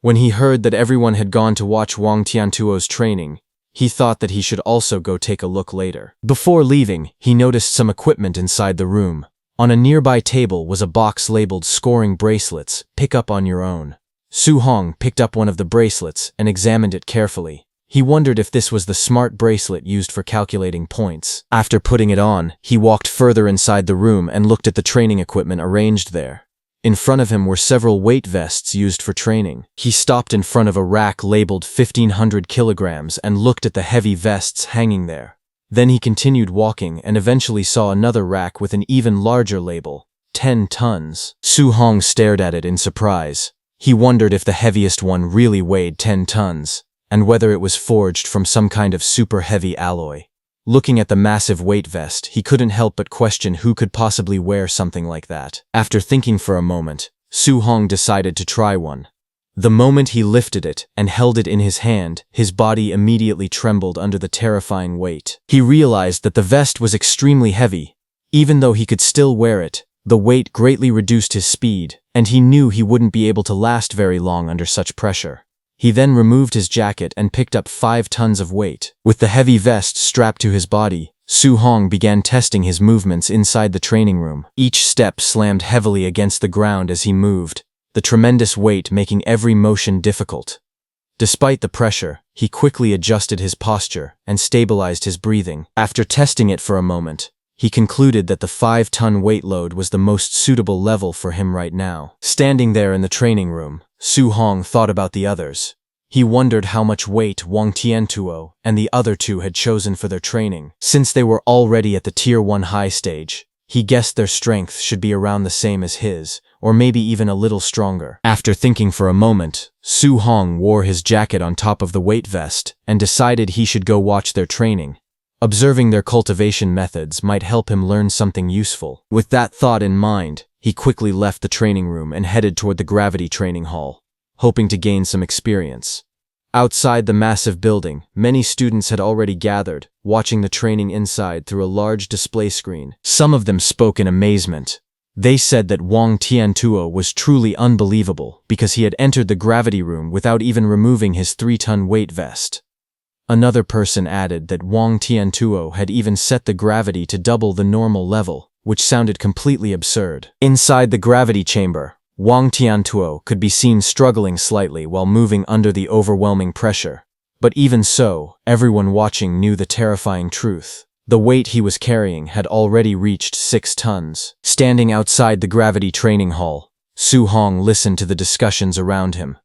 When he heard that everyone had gone to watch Wang Tiantuo's training, he thought that he should also go take a look later. Before leaving, he noticed some equipment inside the room. On a nearby table was a box labeled "Scoring Bracelets, pick up on your own." Su Hong picked up one of the bracelets and examined it carefully. He wondered if this was the smart bracelet used for calculating points. After putting it on, he walked further inside the room and looked at the training equipment arranged there. In front of him were several weight vests used for training. He stopped in front of a rack labeled 1,500 kilograms and looked at the heavy vests hanging there. Then he continued walking and eventually saw another rack with an even larger label, 10 tons. Su Hong stared at it in surprise. He wondered if the heaviest one really weighed 10 tons, and whether it was forged from some kind of super heavy alloy. Looking at the massive weight vest, he couldn't help but question who could possibly wear something like that. After thinking for a moment, Su Hong decided to try one. The moment he lifted it and held it in his hand, his body immediately trembled under the terrifying weight. He realized that the vest was extremely heavy. Even though he could still wear it, the weight greatly reduced his speed, and he knew he wouldn't be able to last very long under such pressure. He then removed his jacket and picked up 5 tons of weight. With the heavy vest strapped to his body, Su Hong began testing his movements inside the training room. Each step slammed heavily against the ground as he moved, the tremendous weight making every motion difficult. Despite the pressure, he quickly adjusted his posture and stabilized his breathing. After testing it for a moment, he concluded that the 5-ton weight load was the most suitable level for him right now. Standing there in the training room, Su Hong thought about the others. He wondered how much weight Wang Tiantuo and the other 2 had chosen for their training. Since they were already at the Tier 1 high stage, he guessed their strength should be around the same as his, or maybe even a little stronger. After thinking for a moment, Su Hong wore his jacket on top of the weight vest and decided he should go watch their training. Observing their cultivation methods might help him learn something useful. With that thought in mind, he quickly left the training room and headed toward the gravity training hall, hoping to gain some experience. Outside the massive building, many students had already gathered, watching the training inside through a large display screen. Some of them spoke in amazement. They said that Wang Tiantuo was truly unbelievable because he had entered the gravity room without even removing his 3-ton weight vest. Another person added that Wang Tiantuo had even set the gravity to double the normal level, which sounded completely absurd. Inside the gravity chamber, Wang Tiantuo could be seen struggling slightly while moving under the overwhelming pressure. But even so, everyone watching knew the terrifying truth. The weight he was carrying had already reached 6 tons. Standing outside the gravity training hall, Su Hong listened to the discussions around him.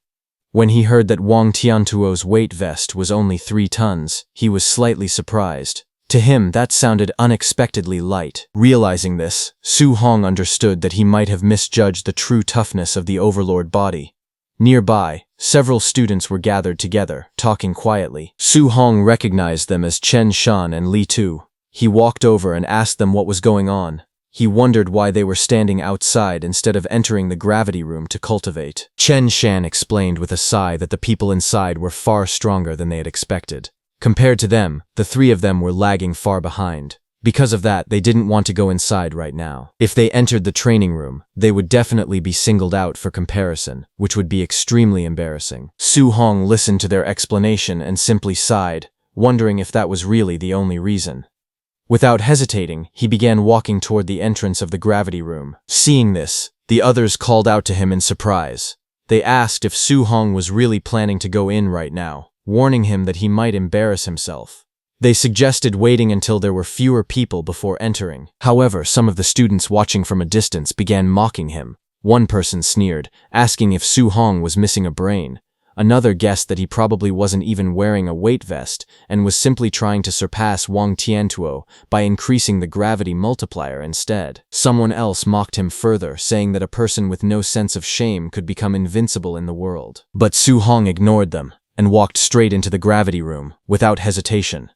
When he heard that Wang Tiantuo's weight vest was only 3 tons, he was slightly surprised. To him, that sounded unexpectedly light. Realizing this, Su Hong understood that he might have misjudged the true toughness of the overlord body. Nearby, several students were gathered together, talking quietly. Su Hong recognized them as Chen Shan and Li Tu. He walked over and asked them what was going on. He wondered why they were standing outside instead of entering the gravity room to cultivate. Chen Shan explained with a sigh that the people inside were far stronger than they had expected. Compared to them, the 3 of them were lagging far behind. Because of that, they didn't want to go inside right now. If they entered the training room, they would definitely be singled out for comparison, which would be extremely embarrassing. Su Hong listened to their explanation and simply sighed, wondering if that was really the only reason. Without hesitating, he began walking toward the entrance of the gravity room. Seeing this, the others called out to him in surprise. They asked if Su Hong was really planning to go in right now, warning him that he might embarrass himself. They suggested waiting until there were fewer people before entering. However, some of the students watching from a distance began mocking him. One person sneered, asking if Su Hong was missing a brain. Another guessed that he probably wasn't even wearing a weight vest and was simply trying to surpass Wang Tiantuo by increasing the gravity multiplier instead. Someone else mocked him further, saying that a person with no sense of shame could become invincible in the world. But Su Hong ignored them and walked straight into the gravity room, without hesitation.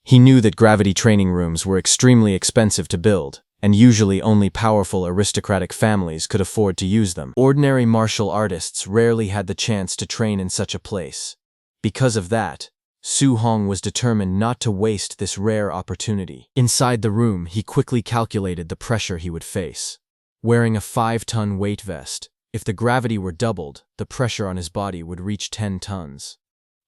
He knew that gravity training rooms were extremely expensive to build, and usually only powerful aristocratic families could afford to use them. Ordinary martial artists rarely had the chance to train in such a place. Because of that, Su Hong was determined not to waste this rare opportunity. Inside the room, he quickly calculated the pressure he would face. Wearing a 5-ton weight vest, if the gravity were doubled, the pressure on his body would reach 10 tons.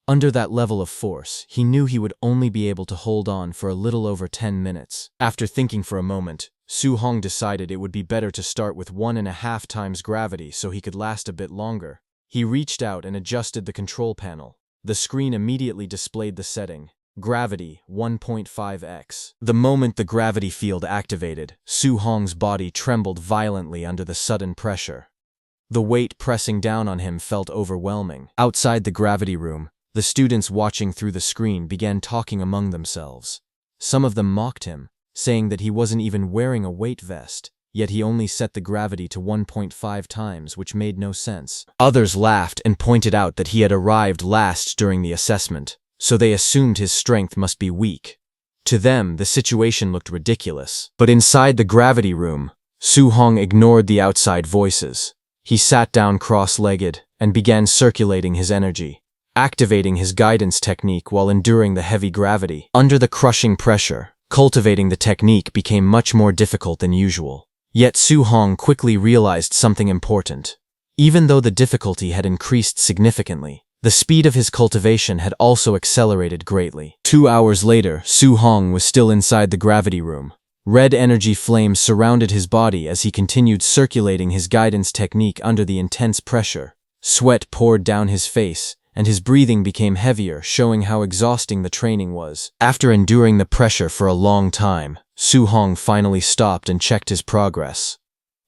Under that level of force, he knew he would only be able to hold on for a little over 10 minutes. After thinking for a moment, Su Hong decided it would be better to start with 1.5 times gravity so he could last a bit longer. He reached out and adjusted the control panel. The screen immediately displayed the setting: Gravity 1.5x. The moment the gravity field activated, Su Hong's body trembled violently under the sudden pressure. The weight pressing down on him felt overwhelming. Outside the gravity room, the students watching through the screen began talking among themselves. Some of them mocked him, saying that he wasn't even wearing a weight vest, yet he only set the gravity to 1.5 times, which made no sense. Others laughed and pointed out that he had arrived last during the assessment, so they assumed his strength must be weak. To them, the situation looked ridiculous. But inside the gravity room, Su Hong ignored the outside voices. He sat down cross-legged and began circulating his energy, activating his guidance technique while enduring the heavy gravity. Under the crushing pressure, cultivating the technique became much more difficult than usual. Yet Su Hong quickly realized something important. Even though the difficulty had increased significantly, the speed of his cultivation had also accelerated greatly. 2 hours later, Su Hong was still inside the gravity room. Red energy flames surrounded his body as he continued circulating his guidance technique under the intense pressure. Sweat poured down his face, and his breathing became heavier, showing how exhausting the training was. After enduring the pressure for a long time, Su Hong finally stopped and checked his progress.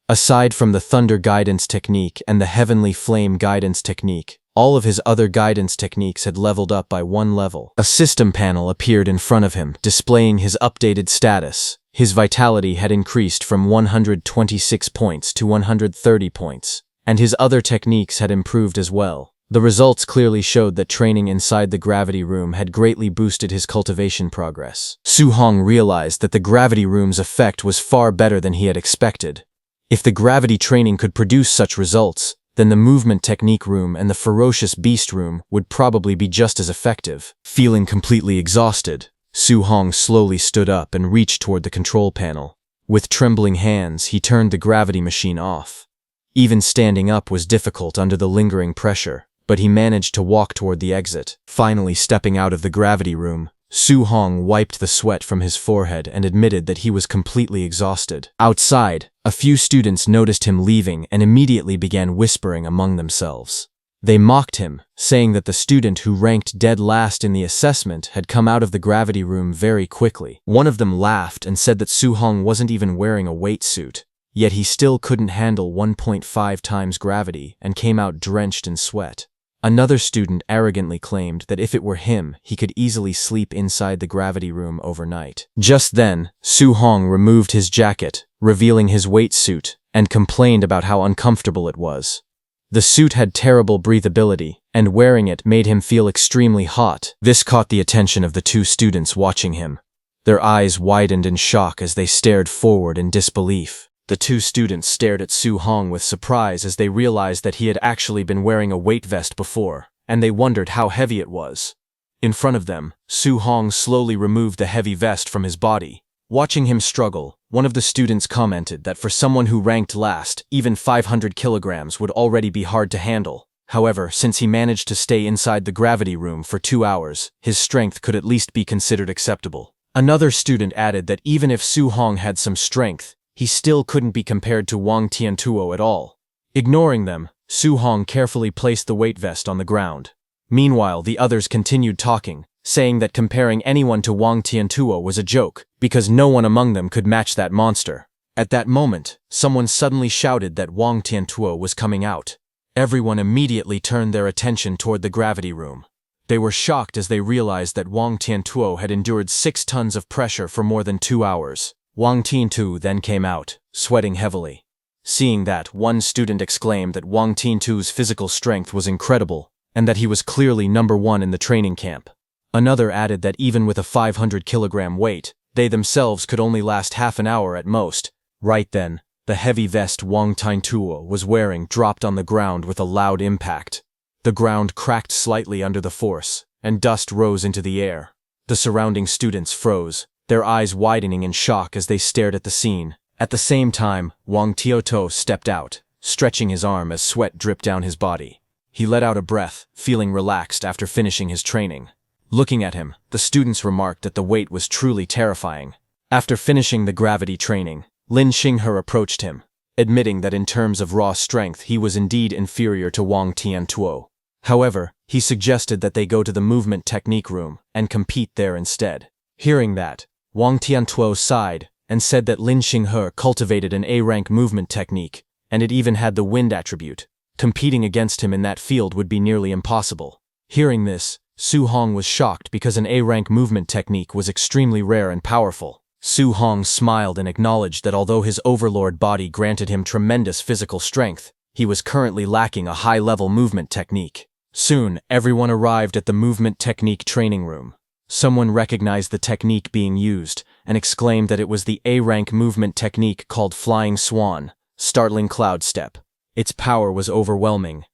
Aside from the Thunder Guidance Technique and the Heavenly Flame Guidance Technique, all of his other guidance techniques had leveled up by 1 level. A system panel appeared in front of him, displaying his updated status. His vitality had increased from 126 points to 130 points, and his other techniques had improved as well. The results clearly showed that training inside the gravity room had greatly boosted his cultivation progress. Su Hong realized that the gravity room's effect was far better than he had expected. If the gravity training could produce such results, then the movement technique room and the ferocious beast room would probably be just as effective. Feeling completely exhausted, Su Hong slowly stood up and reached toward the control panel. With trembling hands, he turned the gravity machine off. Even standing up was difficult under the lingering pressure, but he managed to walk toward the exit. Finally stepping out of the gravity room, Su-hong wiped the sweat from his forehead and admitted that he was completely exhausted. Outside, a few students noticed him leaving and immediately began whispering among themselves. They mocked him, saying that the student who ranked dead last in the assessment had come out of the gravity room very quickly. One of them laughed and said that Su-hong wasn't even wearing a weight suit, yet he still couldn't handle 1.5 times gravity and came out drenched in sweat. Another student arrogantly claimed that if it were him, he could easily sleep inside the gravity room overnight. Just then, Su-hong removed his jacket, revealing his weight suit, and complained about how uncomfortable it was. The suit had terrible breathability, and wearing it made him feel extremely hot. This caught the attention of the two students watching him. Their eyes widened in shock as they stared forward in disbelief. The two students stared at Su-hong with surprise as they realized that he had actually been wearing a weight vest before, and they wondered how heavy it was. In front of them, Su-hong slowly removed the heavy vest from his body. Watching him struggle, one of the students commented that for someone who ranked last, even 500 kilograms would already be hard to handle. However, since he managed to stay inside the gravity room for 2 hours, his strength could at least be considered acceptable. Another student added that even if Su-hong had some strength, he still couldn't be compared to Wang Tiantuo at all. Ignoring them, Su-hong carefully placed the weight vest on the ground. Meanwhile, the others continued talking, saying that comparing anyone to Wang Tiantuo was a joke, because no one among them could match that monster. At that moment, someone suddenly shouted that Wang Tiantuo was coming out. Everyone immediately turned their attention toward the gravity room. They were shocked as they realized that Wang Tiantuo had endured 6 tons of pressure for more than 2 hours. Wang Tiantuo then came out, sweating heavily. Seeing that, one student exclaimed that Wang Tiantuo's physical strength was incredible, and that he was clearly number 1 in the training camp. Another added that even with a 500-kilogram weight, they themselves could only last half an hour at most. Right then, the heavy vest Wang Tiantuo was wearing dropped on the ground with a loud impact. The ground cracked slightly under the force, and dust rose into the air. The surrounding students froze, their eyes widening in shock as they stared at the scene. At the same time, Wang Tiantuo stepped out, stretching his arm as sweat dripped down his body. He let out a breath, feeling relaxed after finishing his training. Looking at him, the students remarked that the weight was truly terrifying. After finishing the gravity training, Lin Xinghe approached him, admitting that in terms of raw strength he was indeed inferior to Wang Tiantuo. However, he suggested that they go to the movement technique room and compete there instead. Hearing that, Wang Tiantuo sighed and said that Lin Xinghe cultivated an A-rank movement technique, and it even had the wind attribute. Competing against him in that field would be nearly impossible. Hearing this, Su-hong was shocked because an A-rank movement technique was extremely rare and powerful. Su-hong smiled and acknowledged that although his overlord body granted him tremendous physical strength, he was currently lacking a high-level movement technique. Soon, everyone arrived at the movement technique training room. Someone recognized the technique being used and exclaimed that it was the A-rank movement technique called Flying Swan, Startling Cloud Step. Its power was overwhelming.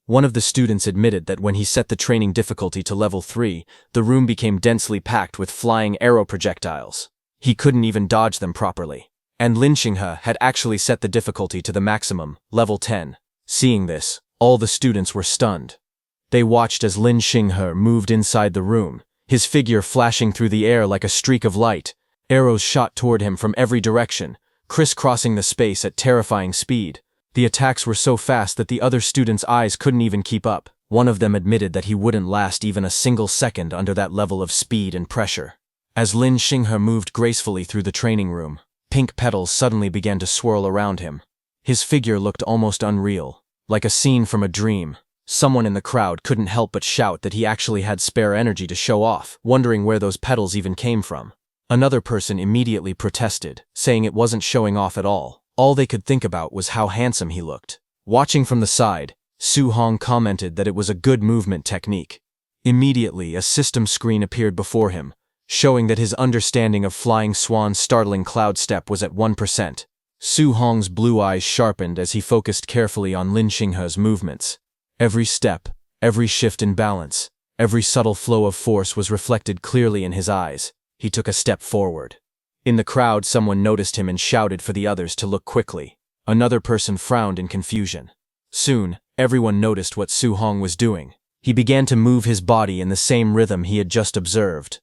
One of the students admitted that when he set the training difficulty to level 3, the room became densely packed with flying arrow projectiles. He couldn't even dodge them properly. And Lin Xinghe had actually set the difficulty to the maximum, level 10. Seeing this, all the students were stunned. They watched as Lin Xinghe moved inside the room, his figure flashing through the air like a streak of light. Arrows shot toward him from every direction, crisscrossing the space at terrifying speed. The attacks were so fast that the other students' eyes couldn't even keep up. One of them admitted that he wouldn't last even a single second under that level of speed and pressure. As Lin Xinghe moved gracefully through the training room, pink petals suddenly began to swirl around him. His figure looked almost unreal, like a scene from a dream. Someone in the crowd couldn't help but shout that he actually had spare energy to show off, wondering where those petals even came from. Another person immediately protested, saying it wasn't showing off at all. All they could think about was how handsome he looked. Watching from the side, Su-hong commented that it was a good movement technique. Immediately, a system screen appeared before him, showing that his understanding of Flying Swan's Startling Cloud Step was at 1%. Su-hong's blue eyes sharpened as he focused carefully on Lin Xinghe's movements. Every step, every shift in balance, every subtle flow of force was reflected clearly in his eyes. He took a step forward. In the crowd, someone noticed him and shouted for the others to look quickly. Another person frowned in confusion. Soon, everyone noticed what Su Hong was doing. He began to move his body in the same rhythm he had just observed.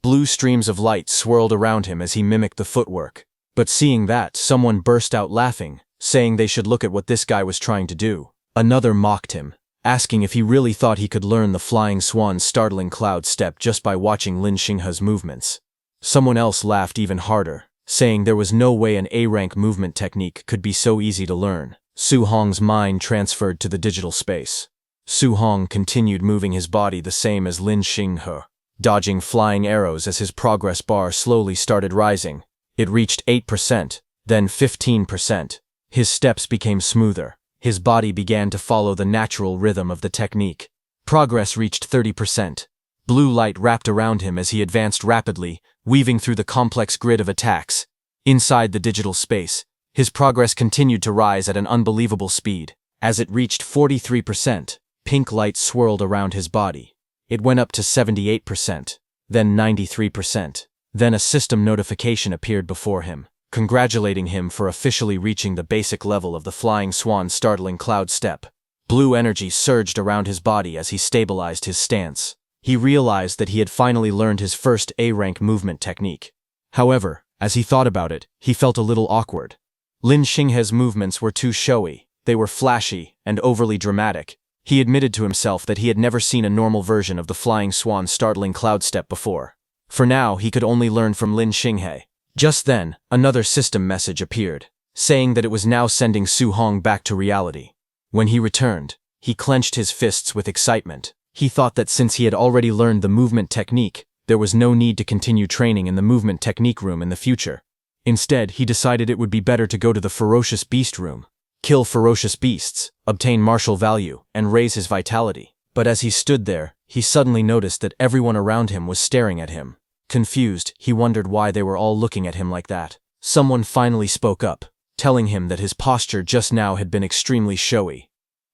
Blue streams of light swirled around him as he mimicked the footwork. But seeing that, someone burst out laughing, saying they should look at what this guy was trying to do. Another mocked him, asking if he really thought he could learn the flying swan's startling cloud step just by watching Lin Xinghe's movements. Someone else laughed even harder, saying there was no way an A-rank movement technique could be so easy to learn. Su Hong's mind transferred to the digital space. Su Hong continued moving his body the same as Lin Xinghe, dodging flying arrows as his progress bar slowly started rising. It reached 8%, then 15%. His steps became smoother. His body began to follow the natural rhythm of the technique. Progress reached 30%. Blue light wrapped around him as he advanced rapidly, weaving through the complex grid of attacks. Inside the digital space, his progress continued to rise at an unbelievable speed. As it reached 43%, pink light swirled around his body. It went up to 78%, then 93%. Then a system notification appeared before him, congratulating him for officially reaching the basic level of the flying swan's startling cloud step. Blue energy surged around his body as he stabilized his stance. He realized that he had finally learned his first A-rank movement technique. However, as he thought about it, he felt a little awkward. Lin Xinghe's movements were too showy, they were flashy and overly dramatic. He admitted to himself that he had never seen a normal version of the flying swan's startling cloud step before. For now, he could only learn from Lin Xinghe. Just then, another system message appeared, saying that it was now sending Su Hong back to reality. When he returned, he clenched his fists with excitement. He thought that since he had already learned the movement technique, there was no need to continue training in the movement technique room in the future. Instead, he decided it would be better to go to the ferocious beast room, kill ferocious beasts, obtain martial value, and raise his vitality. But as he stood there, he suddenly noticed that everyone around him was staring at him. Confused, he wondered why they were all looking at him like that. Someone finally spoke up, telling him that his posture just now had been extremely showy.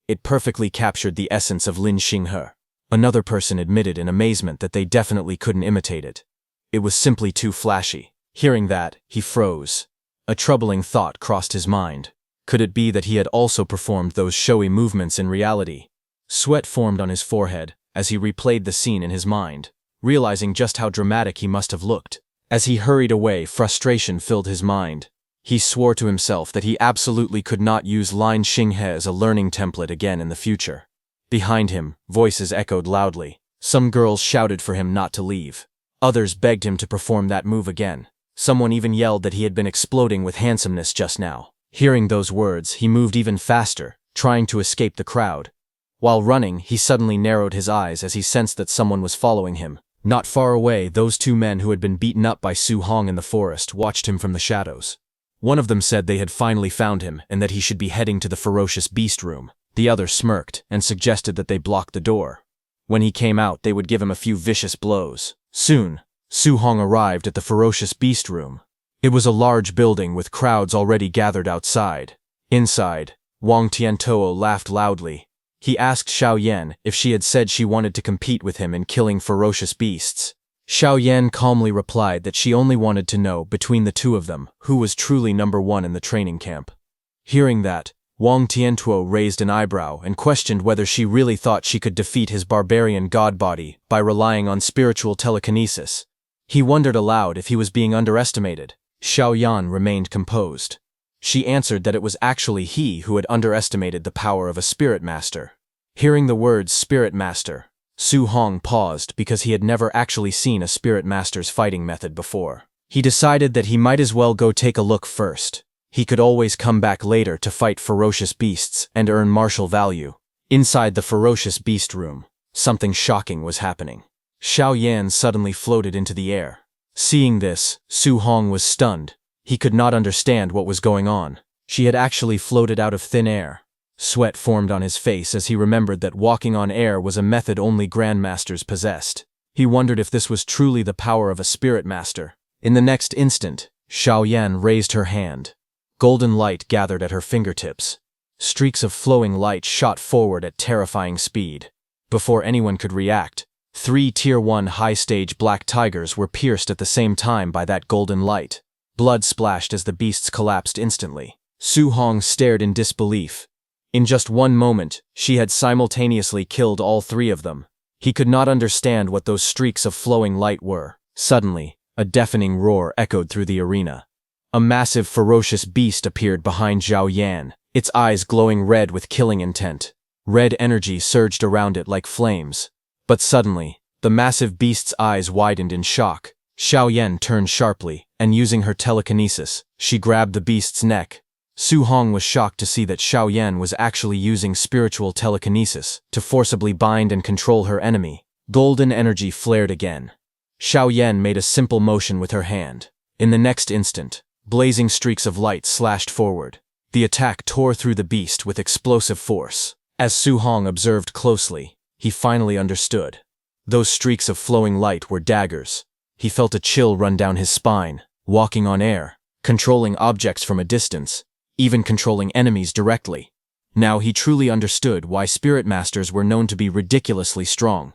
It perfectly captured the essence of Lin Xinghe. Another person admitted in amazement that they definitely couldn't imitate it. It was simply too flashy. Hearing that, he froze. A troubling thought crossed his mind. Could it be that he had also performed those showy movements in reality? Sweat formed on his forehead as he replayed the scene in his mind, realizing just how dramatic he must have looked. As he hurried away, frustration filled his mind. He swore to himself that he absolutely could not use Lin Xinghe as a learning template again in the future. Behind him, voices echoed loudly. Some girls shouted for him not to leave. Others begged him to perform that move again. Someone even yelled that he had been exploding with handsomeness just now. Hearing those words, he moved even faster, trying to escape the crowd. While running, he suddenly narrowed his eyes as he sensed that someone was following him. Not far away, those two men who had been beaten up by Su Hong in the forest watched him from the shadows. One of them said they had finally found him and that he should be heading to the ferocious beast room. The other smirked and suggested that they block the door. When he came out, they would give him a few vicious blows. Soon, Su Hong arrived at the ferocious beast room. It was a large building with crowds already gathered outside. Inside, Wang Tiantuo laughed loudly. He asked Xiao Yan if she had said she wanted to compete with him in killing ferocious beasts. Xiao Yan calmly replied that she only wanted to know, between the two of them, who was truly number one in the training camp. Hearing that, Wang Tiantuo raised an eyebrow and questioned whether she really thought she could defeat his barbarian god body by relying on spiritual telekinesis. He wondered aloud if he was being underestimated. Xiao Yan remained composed. She answered that it was actually he who had underestimated the power of a spirit master. Hearing the words spirit master, Su Hong paused because he had never actually seen a spirit master's fighting method before. He decided that he might as well go take a look first. He could always come back later to fight ferocious beasts and earn martial value. Inside the ferocious beast room, something shocking was happening. Xiao Yan suddenly floated into the air. Seeing this, Su Hong was stunned. He could not understand what was going on. She had actually floated out of thin air. Sweat formed on his face as he remembered that walking on air was a method only grandmasters possessed. He wondered if this was truly the power of a spirit master. In the next instant, Xiao Yan raised her hand. Golden light gathered at her fingertips. Streaks of flowing light shot forward at terrifying speed. Before anyone could react, 3 Tier 1 high-stage black tigers were pierced at the same time by that golden light. Blood splashed as the beasts collapsed instantly. Su Hong stared in disbelief. In just one moment, she had simultaneously killed all three of them. He could not understand what those streaks of flowing light were. Suddenly, a deafening roar echoed through the arena. A massive, ferocious beast appeared behind Zhao Yan, its eyes glowing red with killing intent. Red energy surged around it like flames. But suddenly, the massive beast's eyes widened in shock. Xiao Yan turned sharply, and using her telekinesis, she grabbed the beast's neck. Su Hong was shocked to see that Xiao Yan was actually using spiritual telekinesis to forcibly bind and control her enemy. Golden energy flared again. Xiao Yan made a simple motion with her hand. In the next instant, blazing streaks of light slashed forward. The attack tore through the beast with explosive force. As Su Hong observed closely, he finally understood. Those streaks of flowing light were daggers. He felt a chill run down his spine, walking on air, controlling objects from a distance, even controlling enemies directly. Now he truly understood why spirit masters were known to be ridiculously strong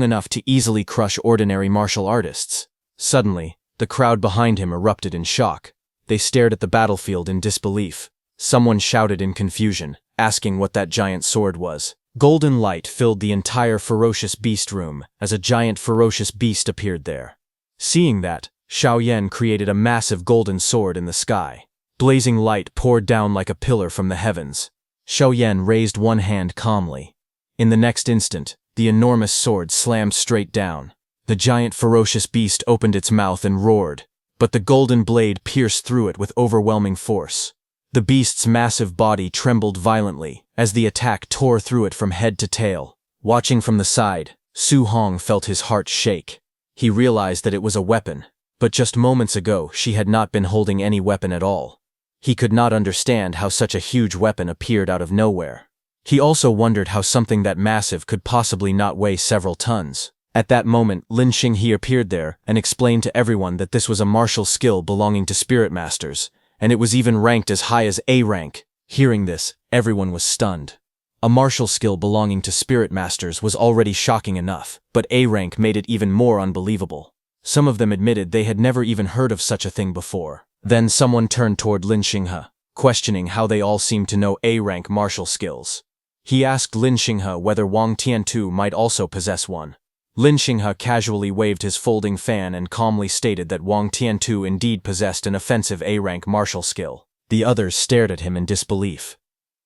enough to easily crush ordinary martial artists. Suddenly, the crowd behind him erupted in shock. They stared at the battlefield in disbelief. Someone shouted in confusion, asking what that giant sword was. Golden light filled the entire ferocious beast room as a giant ferocious beast appeared there. Seeing that, Xiao Yan created a massive golden sword in the sky. Blazing light poured down like a pillar from the heavens. Xiao Yan raised one hand calmly. In the next instant, the enormous sword slammed straight down. The giant ferocious beast opened its mouth and roared, but the golden blade pierced through it with overwhelming force. The beast's massive body trembled violently as the attack tore through it from head to tail. Watching from the side, Su Hong felt his heart shake. He realized that it was a weapon, but just moments ago she had not been holding any weapon at all. He could not understand how such a huge weapon appeared out of nowhere. He also wondered how something that massive could possibly not weigh several tons. At that moment, Lin Xinghe appeared there and explained to everyone that this was a martial skill belonging to spirit masters, and it was even ranked as high as A rank. Hearing this, everyone was stunned. A martial skill belonging to spirit masters was already shocking enough, but A rank made it even more unbelievable. Some of them admitted they had never even heard of such a thing before. Then someone turned toward Lin Xinghe, questioning how they all seemed to know A rank martial skills. He asked Lin Xinghe whether Wang Tiantu might also possess one. Lin Xinghe casually waved his folding fan and calmly stated that Wang Tiantu indeed possessed an offensive A-rank martial skill. The others stared at him in disbelief.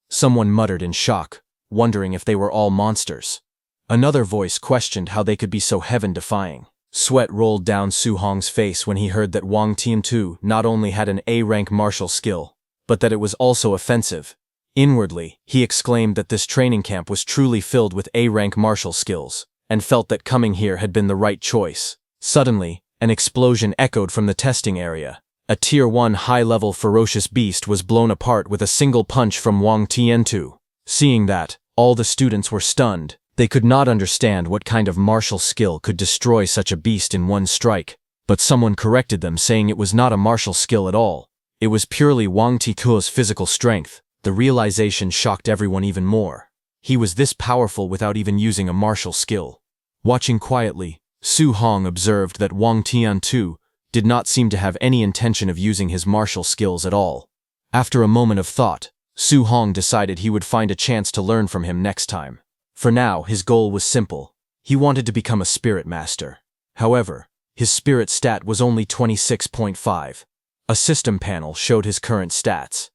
Someone muttered in shock, wondering if they were all monsters. Another voice questioned how they could be so heaven-defying. Sweat rolled down Su Hong's face when he heard that Wang Tiantu not only had an A-rank martial skill, but that it was also offensive. Inwardly, he exclaimed that this training camp was truly filled with A-rank martial skills, and felt that coming here had been the right choice. Suddenly, an explosion echoed from the testing area. A Tier 1 high-level ferocious beast was blown apart with a single punch from Wang Tiantu. Seeing that, all the students were stunned. They could not understand what kind of martial skill could destroy such a beast in one strike. But someone corrected them, saying it was not a martial skill at all. It was purely Wang Tiantu's physical strength. The realization shocked everyone even more. He was this powerful without even using a martial skill. Watching quietly, Su Hong observed that Wang Tiantu did not seem to have any intention of using his martial skills at all. After a moment of thought, Su Hong decided he would find a chance to learn from him next time. For now, his goal was simple. He wanted to become a spirit master. However, his spirit stat was only 26.5. A system panel showed his current stats.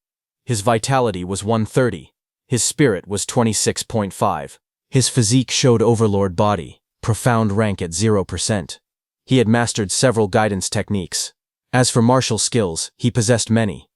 His vitality was 130. His spirit was 26.5. His physique showed overlord body, profound rank at 0%. He had mastered several guidance techniques. As for martial skills, he possessed many.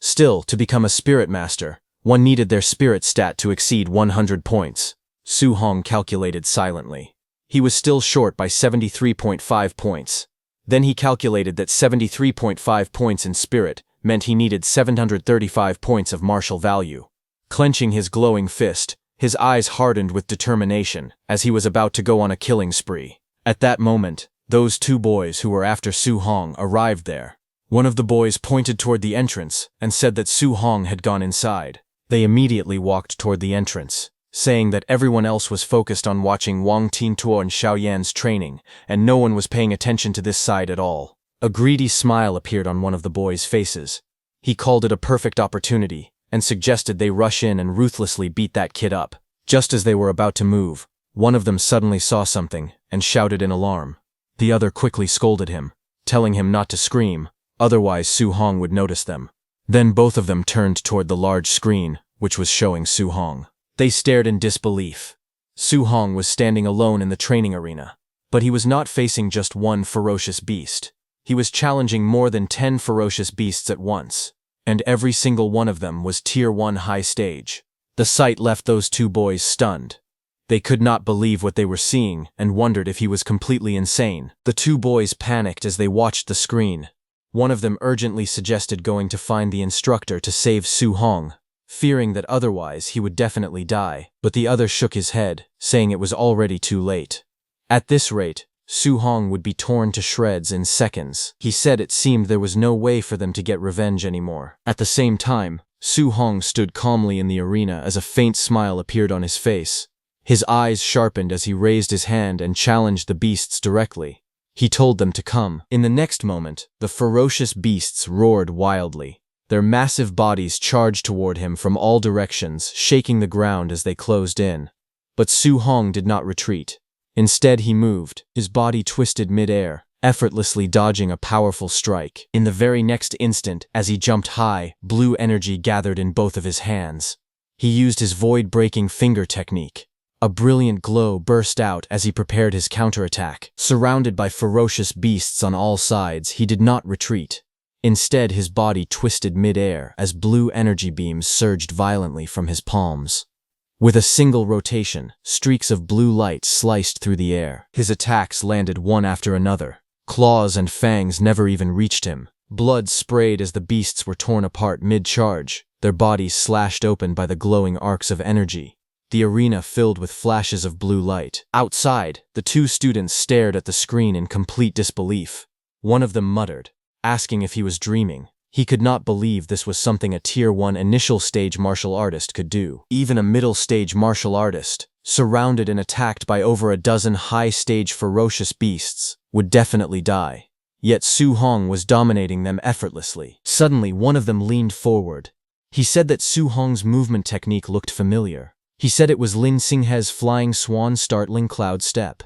Still, to become a spirit master, one needed their spirit stat to exceed 100 points. Su Hong calculated silently. He was still short by 73.5 points. Then he calculated that 73.5 points in spirit meant he needed 735 points of martial value. Clenching his glowing fist, his eyes hardened with determination as he was about to go on a killing spree. At that moment, those two boys who were after Su Hong arrived there. One of the boys pointed toward the entrance and said that Su Hong had gone inside. They immediately walked toward the entrance, saying that everyone else was focused on watching Wang Tiantu and Xiao Yan's training, and no one was paying attention to this side at all. A greedy smile appeared on one of the boys' faces. He called it a perfect opportunity and suggested they rush in and ruthlessly beat that kid up. Just as they were about to move, one of them suddenly saw something and shouted in alarm. The other quickly scolded him, telling him not to scream, otherwise Su Hong would notice them. Then both of them turned toward the large screen, which was showing Su Hong. They stared in disbelief. Su Hong was standing alone in the training arena, but he was not facing just one ferocious beast. He was challenging more than 10 ferocious beasts at once, and every single one of them was Tier 1 high stage. The sight left those two boys stunned. They could not believe what they were seeing and wondered if he was completely insane. The two boys panicked as they watched the screen. One of them urgently suggested going to find the instructor to save Su Hong, fearing that otherwise he would definitely die, but the other shook his head, saying it was already too late. At this rate, Su Hong would be torn to shreds in seconds. He said it seemed there was no way for them to get revenge anymore. At the same time, Su Hong stood calmly in the arena as a faint smile appeared on his face. His eyes sharpened as he raised his hand and challenged the beasts directly. He told them to come. In the next moment, the ferocious beasts roared wildly. Their massive bodies charged toward him from all directions, shaking the ground as they closed in. But Su Hong did not retreat. Instead, he moved, his body twisted mid-air, effortlessly dodging a powerful strike. In the very next instant, as he jumped high, blue energy gathered in both of his hands. He used his void-breaking finger technique. A brilliant glow burst out as he prepared his counterattack. Surrounded by ferocious beasts on all sides, he did not retreat. Instead, his body twisted mid-air as blue energy beams surged violently from his palms. With a single rotation, streaks of blue light sliced through the air. His attacks landed one after another. Claws and fangs never even reached him. Blood sprayed as the beasts were torn apart mid-charge, their bodies slashed open by the glowing arcs of energy. The arena filled with flashes of blue light. Outside, the two students stared at the screen in complete disbelief. One of them muttered, asking if he was dreaming. He could not believe this was something a Tier 1 initial stage martial artist could do. Even a middle stage martial artist, surrounded and attacked by over a dozen high stage ferocious beasts, would definitely die. Yet Su Hong was dominating them effortlessly. Suddenly, one of them leaned forward. He said that Su Hong's movement technique looked familiar. He said it was Lin Xinghe's flying swan startling cloud step.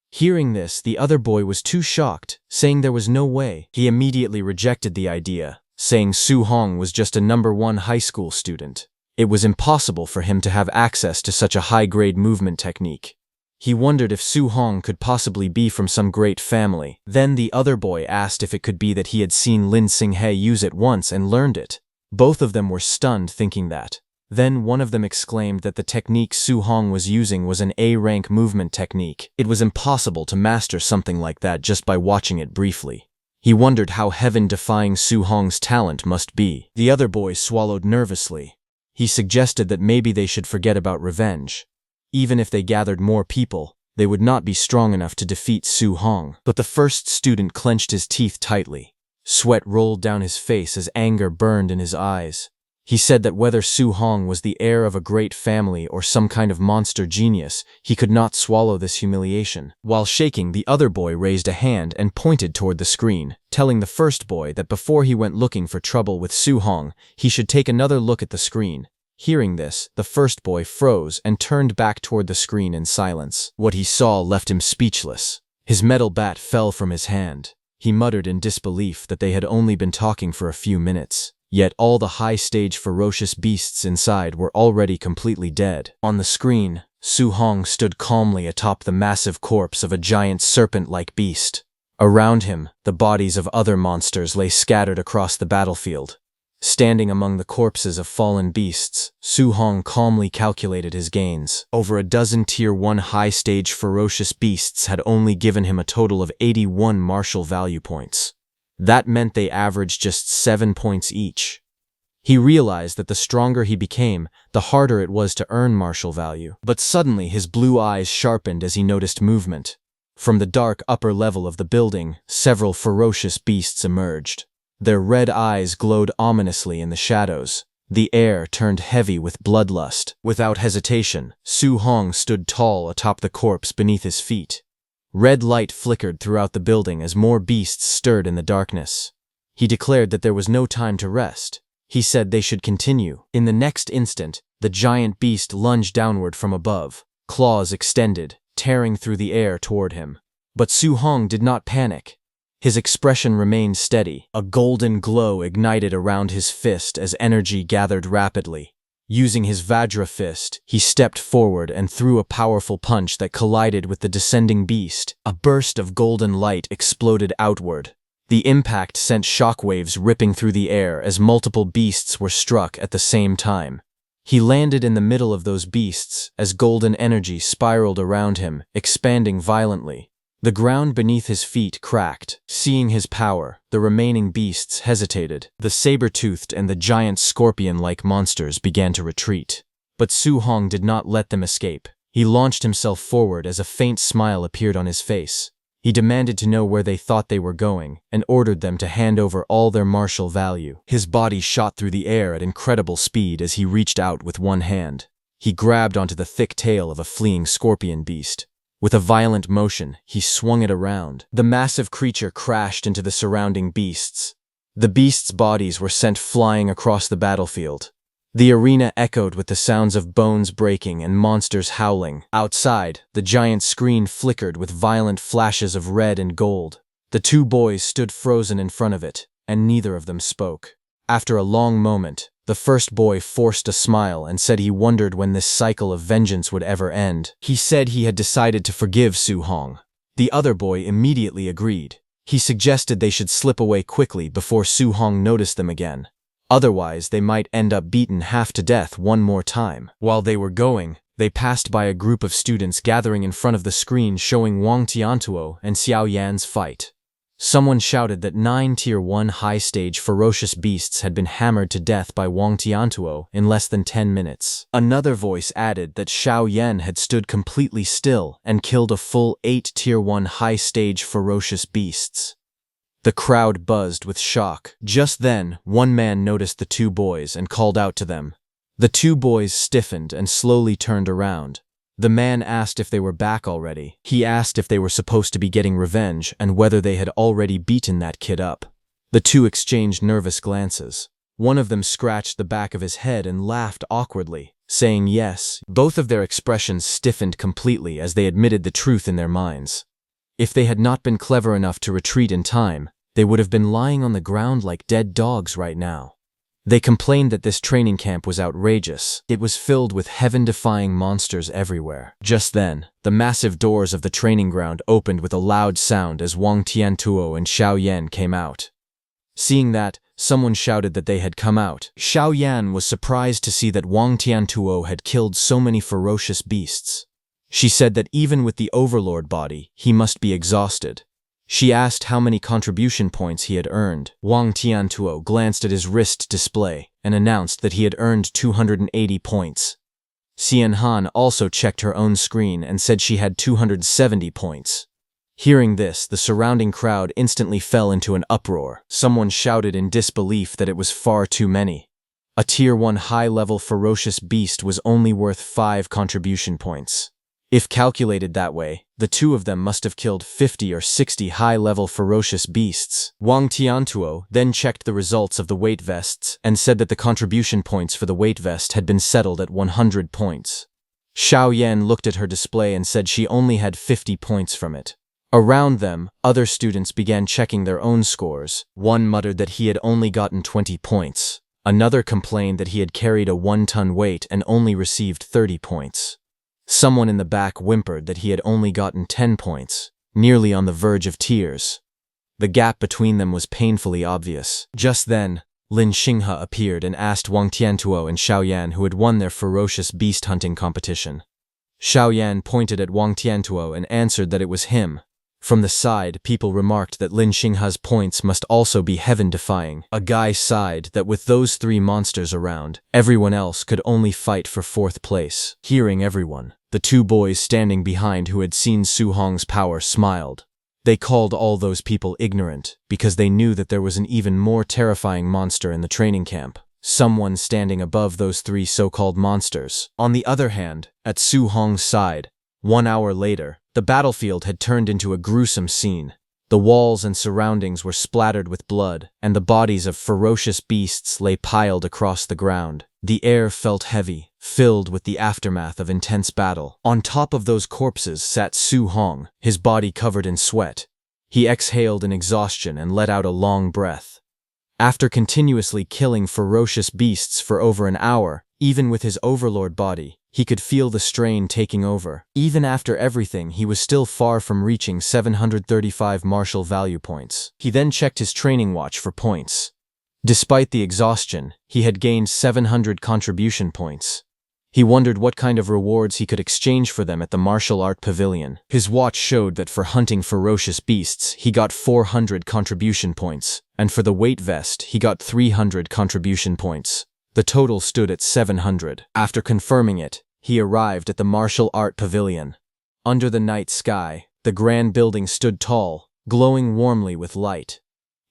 Hearing this, the other boy was too shocked, saying there was no way. He immediately rejected the idea, saying Su Hong was just a number 1 high school student. It was impossible for him to have access to such a high-grade movement technique. He wondered if Su Hong could possibly be from some great family. Then the other boy asked if it could be that he had seen Lin Xinghe use it once and learned it. Both of them were stunned thinking that. Then one of them exclaimed that the technique Su Hong was using was an A-rank movement technique. It was impossible to master something like that just by watching it briefly. He wondered how heaven-defying Su Hong's talent must be. The other boy swallowed nervously. He suggested that maybe they should forget about revenge. Even if they gathered more people, they would not be strong enough to defeat Su Hong. But the first student clenched his teeth tightly. Sweat rolled down his face as anger burned in his eyes. He said that whether Su Hong was the heir of a great family or some kind of monster genius, he could not swallow this humiliation. While shaking, the other boy raised a hand and pointed toward the screen, telling the first boy that before he went looking for trouble with Su Hong, he should take another look at the screen. Hearing this, the first boy froze and turned back toward the screen in silence. What he saw left him speechless. His metal bat fell from his hand. He muttered in disbelief that they had only been talking for a few minutes. Yet all the high-stage ferocious beasts inside were already completely dead. On the screen, Su Hong stood calmly atop the massive corpse of a giant serpent-like beast. Around him, the bodies of other monsters lay scattered across the battlefield. Standing among the corpses of fallen beasts, Su Hong calmly calculated his gains. Over a dozen Tier 1 high-stage ferocious beasts had only given him a total of 81 martial value points. That meant they averaged just 7 points each. He realized that the stronger he became, the harder it was to earn martial value. But suddenly his blue eyes sharpened as he noticed movement. From the dark upper level of the building, several ferocious beasts emerged. Their red eyes glowed ominously in the shadows. The air turned heavy with bloodlust. Without hesitation, Su Hong stood tall atop the corpse beneath his feet. Red light flickered throughout the building as more beasts stirred in the darkness. He declared that there was no time to rest. He said they should continue. In the next instant, the giant beast lunged downward from above, claws extended, tearing through the air toward him. But Su Hong did not panic. His expression remained steady. A golden glow ignited around his fist as energy gathered rapidly. Using his Vajra fist, he stepped forward and threw a powerful punch that collided with the descending beast. A burst of golden light exploded outward. The impact sent shockwaves ripping through the air as multiple beasts were struck at the same time. He landed in the middle of those beasts as golden energy spiraled around him, expanding violently. The ground beneath his feet cracked. Seeing his power, the remaining beasts hesitated. The saber-toothed and the giant scorpion-like monsters began to retreat. But Su Hong did not let them escape. He launched himself forward as a faint smile appeared on his face. He demanded to know where they thought they were going, and ordered them to hand over all their martial value. His body shot through the air at incredible speed as he reached out with one hand. He grabbed onto the thick tail of a fleeing scorpion beast. With a violent motion, he swung it around. The massive creature crashed into the surrounding beasts. The beasts' bodies were sent flying across the battlefield. The arena echoed with the sounds of bones breaking and monsters howling. Outside, the giant screen flickered with violent flashes of red and gold. The two boys stood frozen in front of it, and neither of them spoke. After a long moment, the first boy forced a smile and said he wondered when this cycle of vengeance would ever end. He said he had decided to forgive Su Hong. The other boy immediately agreed. He suggested they should slip away quickly before Su Hong noticed them again. Otherwise, they might end up beaten half to death one more time. While they were going, they passed by a group of students gathering in front of the screen showing Wang Tiantuo and Xiao Yan's fight. Someone shouted that 9 Tier 1 high-stage ferocious beasts had been hammered to death by Wang Tiantuo in less than 10 minutes. Another voice added that Xiao Yan had stood completely still and killed a full 8 Tier 1 high-stage ferocious beasts. The crowd buzzed with shock. Just then, one man noticed the two boys and called out to them. The two boys stiffened and slowly turned around. The man asked if they were back already. He asked if they were supposed to be getting revenge and whether they had already beaten that kid up. The two exchanged nervous glances. One of them scratched the back of his head and laughed awkwardly, saying yes. Both of their expressions stiffened completely as they admitted the truth in their minds. If they had not been clever enough to retreat in time, they would have been lying on the ground like dead dogs right now. They complained that this training camp was outrageous. It was filled with heaven-defying monsters everywhere. Just then, the massive doors of the training ground opened with a loud sound as Wang Tiantuo and Xiao Yan came out. Seeing that, someone shouted that they had come out. Xiao Yan was surprised to see that Wang Tiantuo had killed so many ferocious beasts. She said that even with the overlord body, he must be exhausted. She asked how many contribution points he had earned. Wang Tiantuo glanced at his wrist display and announced that he had earned 280 points. Xian Han also checked her own screen and said she had 270 points. Hearing this, the surrounding crowd instantly fell into an uproar. Someone shouted in disbelief that it was far too many. A Tier 1 high-level ferocious beast was only worth 5 contribution points. If calculated that way, the two of them must have killed 50 or 60 high-level ferocious beasts. Wang Tiantuo then checked the results of the weight vests and said that the contribution points for the weight vest had been settled at 100 points. Xiao Yan looked at her display and said she only had 50 points from it. Around them, other students began checking their own scores. One muttered that he had only gotten 20 points. Another complained that he had carried a 1-ton weight and only received 30 points. Someone in the back whimpered that he had only gotten 10 points, nearly on the verge of tears. The gap between them was painfully obvious. Just then, Lin Xinghe appeared and asked Wang Tiantuo and Xiao Yan who had won their ferocious beast hunting competition. Xiao Yan pointed at Wang Tiantuo and answered that it was him. From the side, people remarked that Lin Xinghe's points must also be heaven-defying. A guy sighed that with those 3 monsters around, everyone else could only fight for 4th place. Hearing everyone, the 2 boys standing behind who had seen Su Hong's power smiled. They called all those people ignorant because they knew that there was an even more terrifying monster in the training camp. Someone standing above those 3 so-called monsters. On the other hand, at Su Hong's side, 1 hour later, The battlefield had turned into a gruesome scene. The walls and surroundings were splattered with blood, and the bodies of ferocious beasts lay piled across the ground. The air felt heavy, filled with the aftermath of intense battle. On top of those corpses sat Su Hong, his body covered in sweat. He exhaled in exhaustion and let out a long breath. After continuously killing ferocious beasts for over an hour, even with his overlord body, he could feel the strain taking over. Even after everything, he was still far from reaching 735 martial value points. He then checked his training watch for points. Despite the exhaustion, he had gained 700 contribution points. He wondered what kind of rewards he could exchange for them at the martial art pavilion. His watch showed that for hunting ferocious beasts, he got 400 contribution points, and for the weight vest, he got 300 contribution points. The total stood at 700. After confirming it, he arrived at the martial art pavilion. Under the night sky, the grand building stood tall, glowing warmly with light.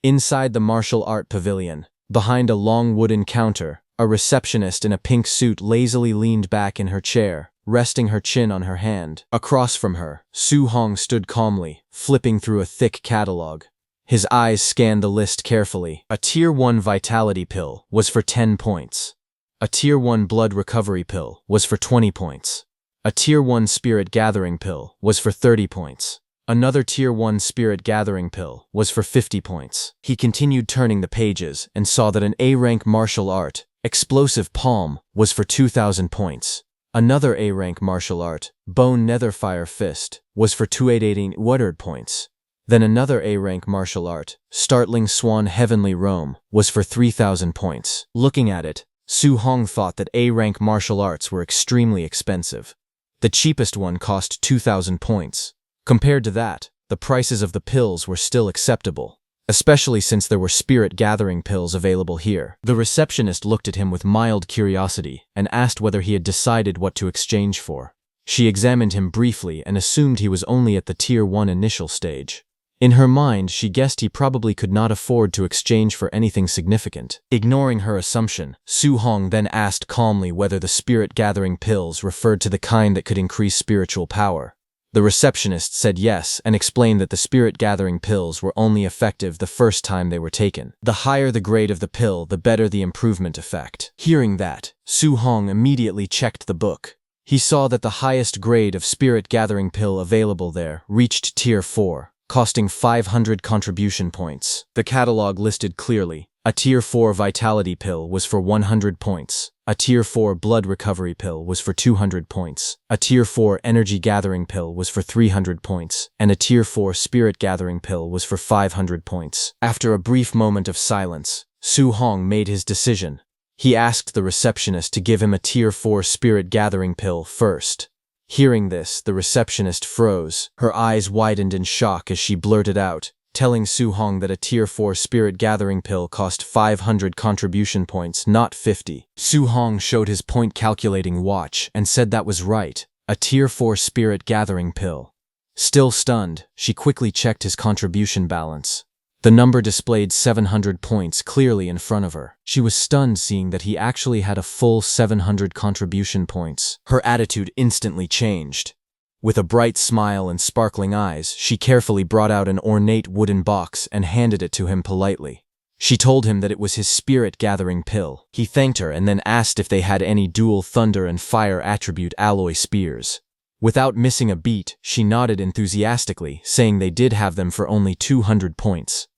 Inside the martial art pavilion, behind a long wooden counter, a receptionist in a pink suit lazily leaned back in her chair, resting her chin on her hand. Across from her, Su Hong stood calmly, flipping through a thick catalog. His eyes scanned the list carefully. A Tier 1 Vitality pill was for 10 points. A Tier 1 Blood Recovery pill was for 20 points. A Tier 1 Spirit Gathering pill was for 30 points. Another Tier 1 Spirit Gathering pill was for 50 points. He continued turning the pages and saw that an A-rank martial art, Explosive Palm, was for 2,000 points. Another A-rank martial art, Bone Netherfire Fist, was for 2,880 points. Then another A-rank martial art, Startling Swan Heavenly Roam, was for 3,000 points. Looking at it, Su Hong thought that A-rank martial arts were extremely expensive. The cheapest one cost 2,000 points. Compared to that, the prices of the pills were still acceptable, especially since there were spirit gathering pills available here. The receptionist looked at him with mild curiosity and asked whether he had decided what to exchange for. She examined him briefly and assumed he was only at the Tier 1 initial stage. In her mind, she guessed he probably could not afford to exchange for anything significant. Ignoring her assumption, Su Hong then asked calmly whether the spirit-gathering pills referred to the kind that could increase spiritual power. The receptionist said yes and explained that the spirit-gathering pills were only effective the first time they were taken. The higher the grade of the pill, the better the improvement effect. Hearing that, Su Hong immediately checked the book. He saw that the highest grade of spirit-gathering pill available there reached Tier 4. Costing 500 contribution points. The catalog listed clearly. A Tier 4 Vitality pill was for 100 points. A Tier 4 Blood Recovery pill was for 200 points. A Tier 4 Energy Gathering pill was for 300 points. And a Tier 4 Spirit Gathering pill was for 500 points. After a brief moment of silence, Su Hong made his decision. He asked the receptionist to give him a Tier 4 Spirit Gathering pill first. Hearing this, the receptionist froze. Her eyes widened in shock as she blurted out, telling Su Hong that a Tier 4 Spirit Gathering pill cost 500 contribution points, not 50. Su Hong showed his point-calculating watch and said that was right, a Tier 4 Spirit Gathering pill. Still stunned, she quickly checked his contribution balance. The number displayed 700 points clearly in front of her. She was stunned seeing that he actually had a full 700 contribution points. Her attitude instantly changed. With a bright smile and sparkling eyes, she carefully brought out an ornate wooden box and handed it to him politely. She told him that it was his spirit-gathering pill. He thanked her and then asked if they had any dual thunder and fire attribute alloy spears. Without missing a beat, she nodded enthusiastically, saying they did have them for only 200 points.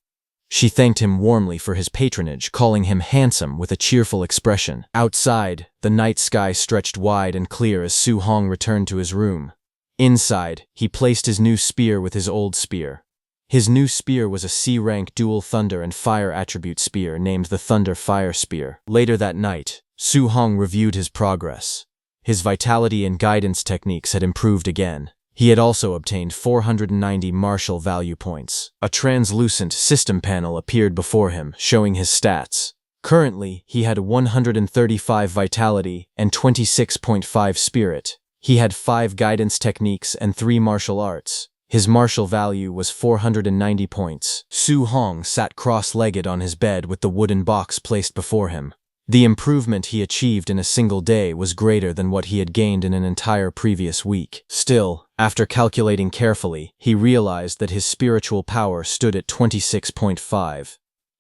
She thanked him warmly for his patronage, calling him handsome with a cheerful expression. Outside, the night sky stretched wide and clear as Su Hong returned to his room. Inside, he placed his new spear with his old spear. His new spear was a C-rank dual thunder and fire attribute spear named the Thunder Fire Spear. Later that night, Su Hong reviewed his progress. His vitality and guidance techniques had improved again. He had also obtained 490 martial value points. A translucent system panel appeared before him, showing his stats. Currently, he had 135 vitality and 26.5 spirit. He had 5 guidance techniques and 3 martial arts. His martial value was 490 points. Su Hong sat cross-legged on his bed with the wooden box placed before him. The improvement he achieved in a single day was greater than what he had gained in an entire previous week. Still, after calculating carefully, he realized that his spiritual power stood at 26.5.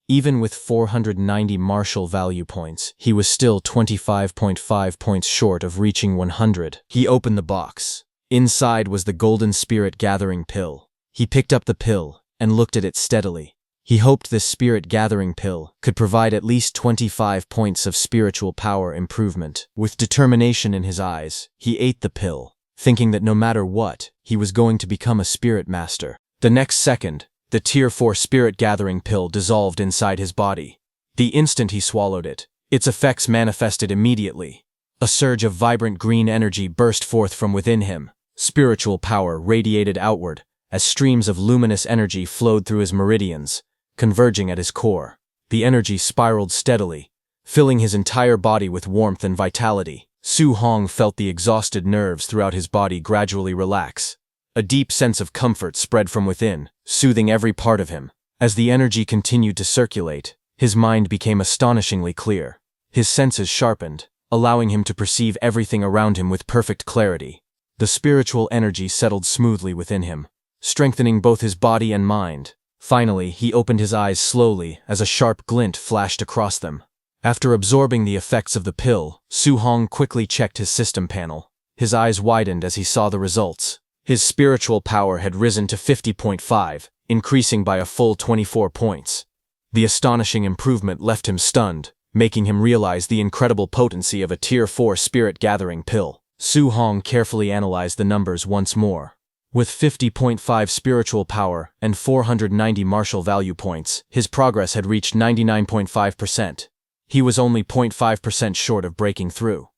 Even with 490 martial value points, he was still 25.5 points short of reaching 100. He opened the box. Inside was the golden spirit gathering pill. He picked up the pill and looked at it steadily. He hoped this spirit gathering pill could provide at least 25 points of spiritual power improvement. With determination in his eyes, he ate the pill, thinking that no matter what, he was going to become a spirit master. The next second, the Tier 4 spirit gathering pill dissolved inside his body. The instant he swallowed it, its effects manifested immediately. A surge of vibrant green energy burst forth from within him. Spiritual power radiated outward as streams of luminous energy flowed through his meridians, converging at his core. The energy spiraled steadily, filling his entire body with warmth and vitality. Su Hong felt the exhausted nerves throughout his body gradually relax. A deep sense of comfort spread from within, soothing every part of him. As the energy continued to circulate, his mind became astonishingly clear. His senses sharpened, allowing him to perceive everything around him with perfect clarity. The spiritual energy settled smoothly within him, strengthening both his body and mind. Finally, he opened his eyes slowly as a sharp glint flashed across them. After absorbing the effects of the pill, Su Hong quickly checked his system panel. His eyes widened as he saw the results. His spiritual power had risen to 50.5, increasing by a full 24 points. The astonishing improvement left him stunned, making him realize the incredible potency of a Tier 4 spirit gathering pill. Su Hong carefully analyzed the numbers once more. With 50.5 spiritual power and 490 martial value points, his progress had reached 99.5%. He was only 0.5% short of breaking through.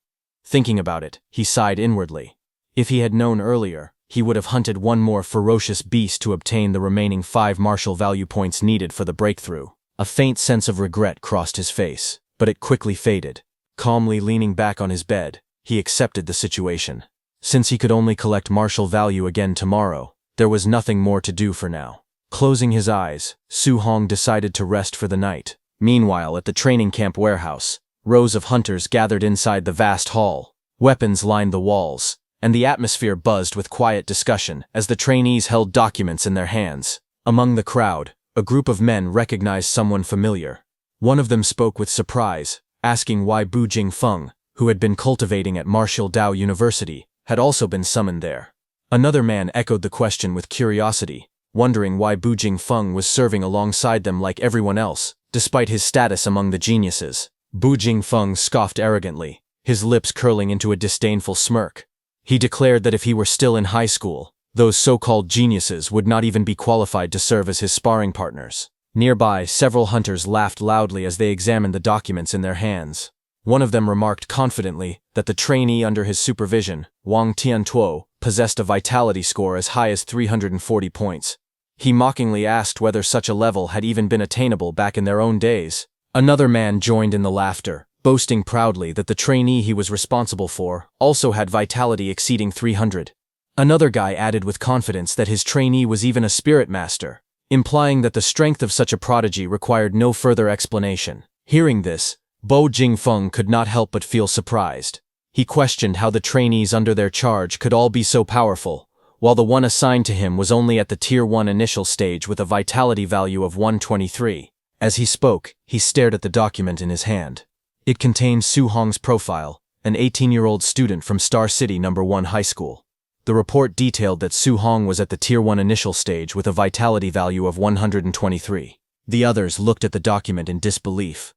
Thinking about it, he sighed inwardly. If he had known earlier, he would have hunted one more ferocious beast to obtain the remaining 5 martial value points needed for the breakthrough. A faint sense of regret crossed his face, but it quickly faded. Calmly leaning back on his bed, he accepted the situation. Since he could only collect martial value again tomorrow, there was nothing more to do for now. Closing his eyes, Su Hong decided to rest for the night. Meanwhile, at the training camp warehouse, rows of hunters gathered inside the vast hall. Weapons lined the walls, and the atmosphere buzzed with quiet discussion as the trainees held documents in their hands. Among the crowd, a group of men recognized someone familiar. One of them spoke with surprise, asking why Bu Jingfeng, who had been cultivating at Martial Dao University, had also been summoned there. Another man echoed the question with curiosity, wondering why Bu Jingfeng was serving alongside them like everyone else, despite his status among the geniuses. Bu Jingfeng scoffed arrogantly, his lips curling into a disdainful smirk. He declared that if he were still in high school, those so-called geniuses would not even be qualified to serve as his sparring partners. Nearby, several hunters laughed loudly as they examined the documents in their hands. One of them remarked confidently that the trainee under his supervision, Wang Tiantuo, possessed a vitality score as high as 340 points. He mockingly asked whether such a level had even been attainable back in their own days. Another man joined in the laughter, boasting proudly that the trainee he was responsible for also had vitality exceeding 300. Another guy added with confidence that his trainee was even a spirit master, implying that the strength of such a prodigy required no further explanation. Hearing this, Bu Jingfeng could not help but feel surprised. He questioned how the trainees under their charge could all be so powerful, while the one assigned to him was only at the Tier 1 initial stage with a vitality value of 123. As he spoke, he stared at the document in his hand. It contained Su Hong's profile, an 18-year-old student from Star City No. 1 High School. The report detailed that Su Hong was at the Tier 1 initial stage with a vitality value of 123. The others looked at the document in disbelief.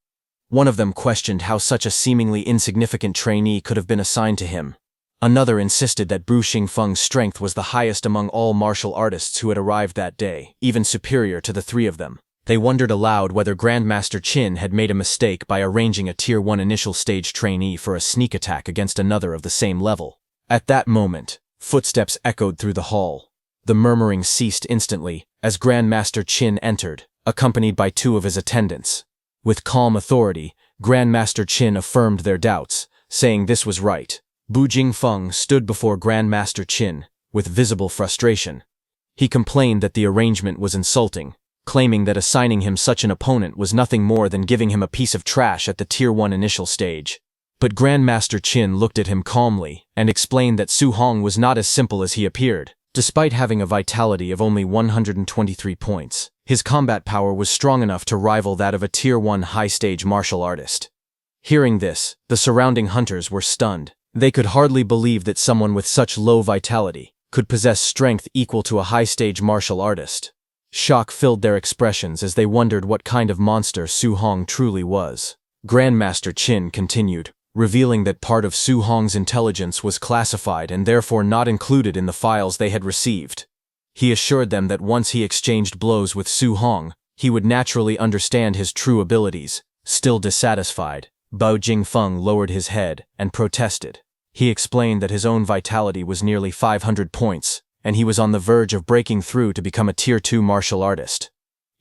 One of them questioned how such a seemingly insignificant trainee could have been assigned to him. Another insisted that Bu Jingfeng's strength was the highest among all martial artists who had arrived that day, even superior to the three of them. They wondered aloud whether Grandmaster Qin had made a mistake by arranging a Tier 1 initial stage trainee for a sneak attack against another of the same level. At that moment, footsteps echoed through the hall. The murmuring ceased instantly as Grandmaster Qin entered, accompanied by 2 of his attendants. With calm authority, Grandmaster Qin affirmed their doubts, saying this was right. Bu Jingfeng stood before Grandmaster Qin, with visible frustration. He complained that the arrangement was insulting, claiming that assigning him such an opponent was nothing more than giving him a piece of trash at the Tier 1 initial stage. But Grandmaster Qin looked at him calmly and explained that Su Hong was not as simple as he appeared. Despite having a vitality of only 123 points, his combat power was strong enough to rival that of a Tier 1 high-stage martial artist. Hearing this, the surrounding hunters were stunned. They could hardly believe that someone with such low vitality could possess strength equal to a high-stage martial artist. Shock filled their expressions as they wondered what kind of monster Su Hong truly was. Grandmaster Qin continued, revealing that part of Su Hong's intelligence was classified and therefore not included in the files they had received. He assured them that once he exchanged blows with Su Hong, he would naturally understand his true abilities. Still dissatisfied, Bao Jingfeng lowered his head and protested. He explained that his own vitality was nearly 500 points, and he was on the verge of breaking through to become a Tier 2 martial artist.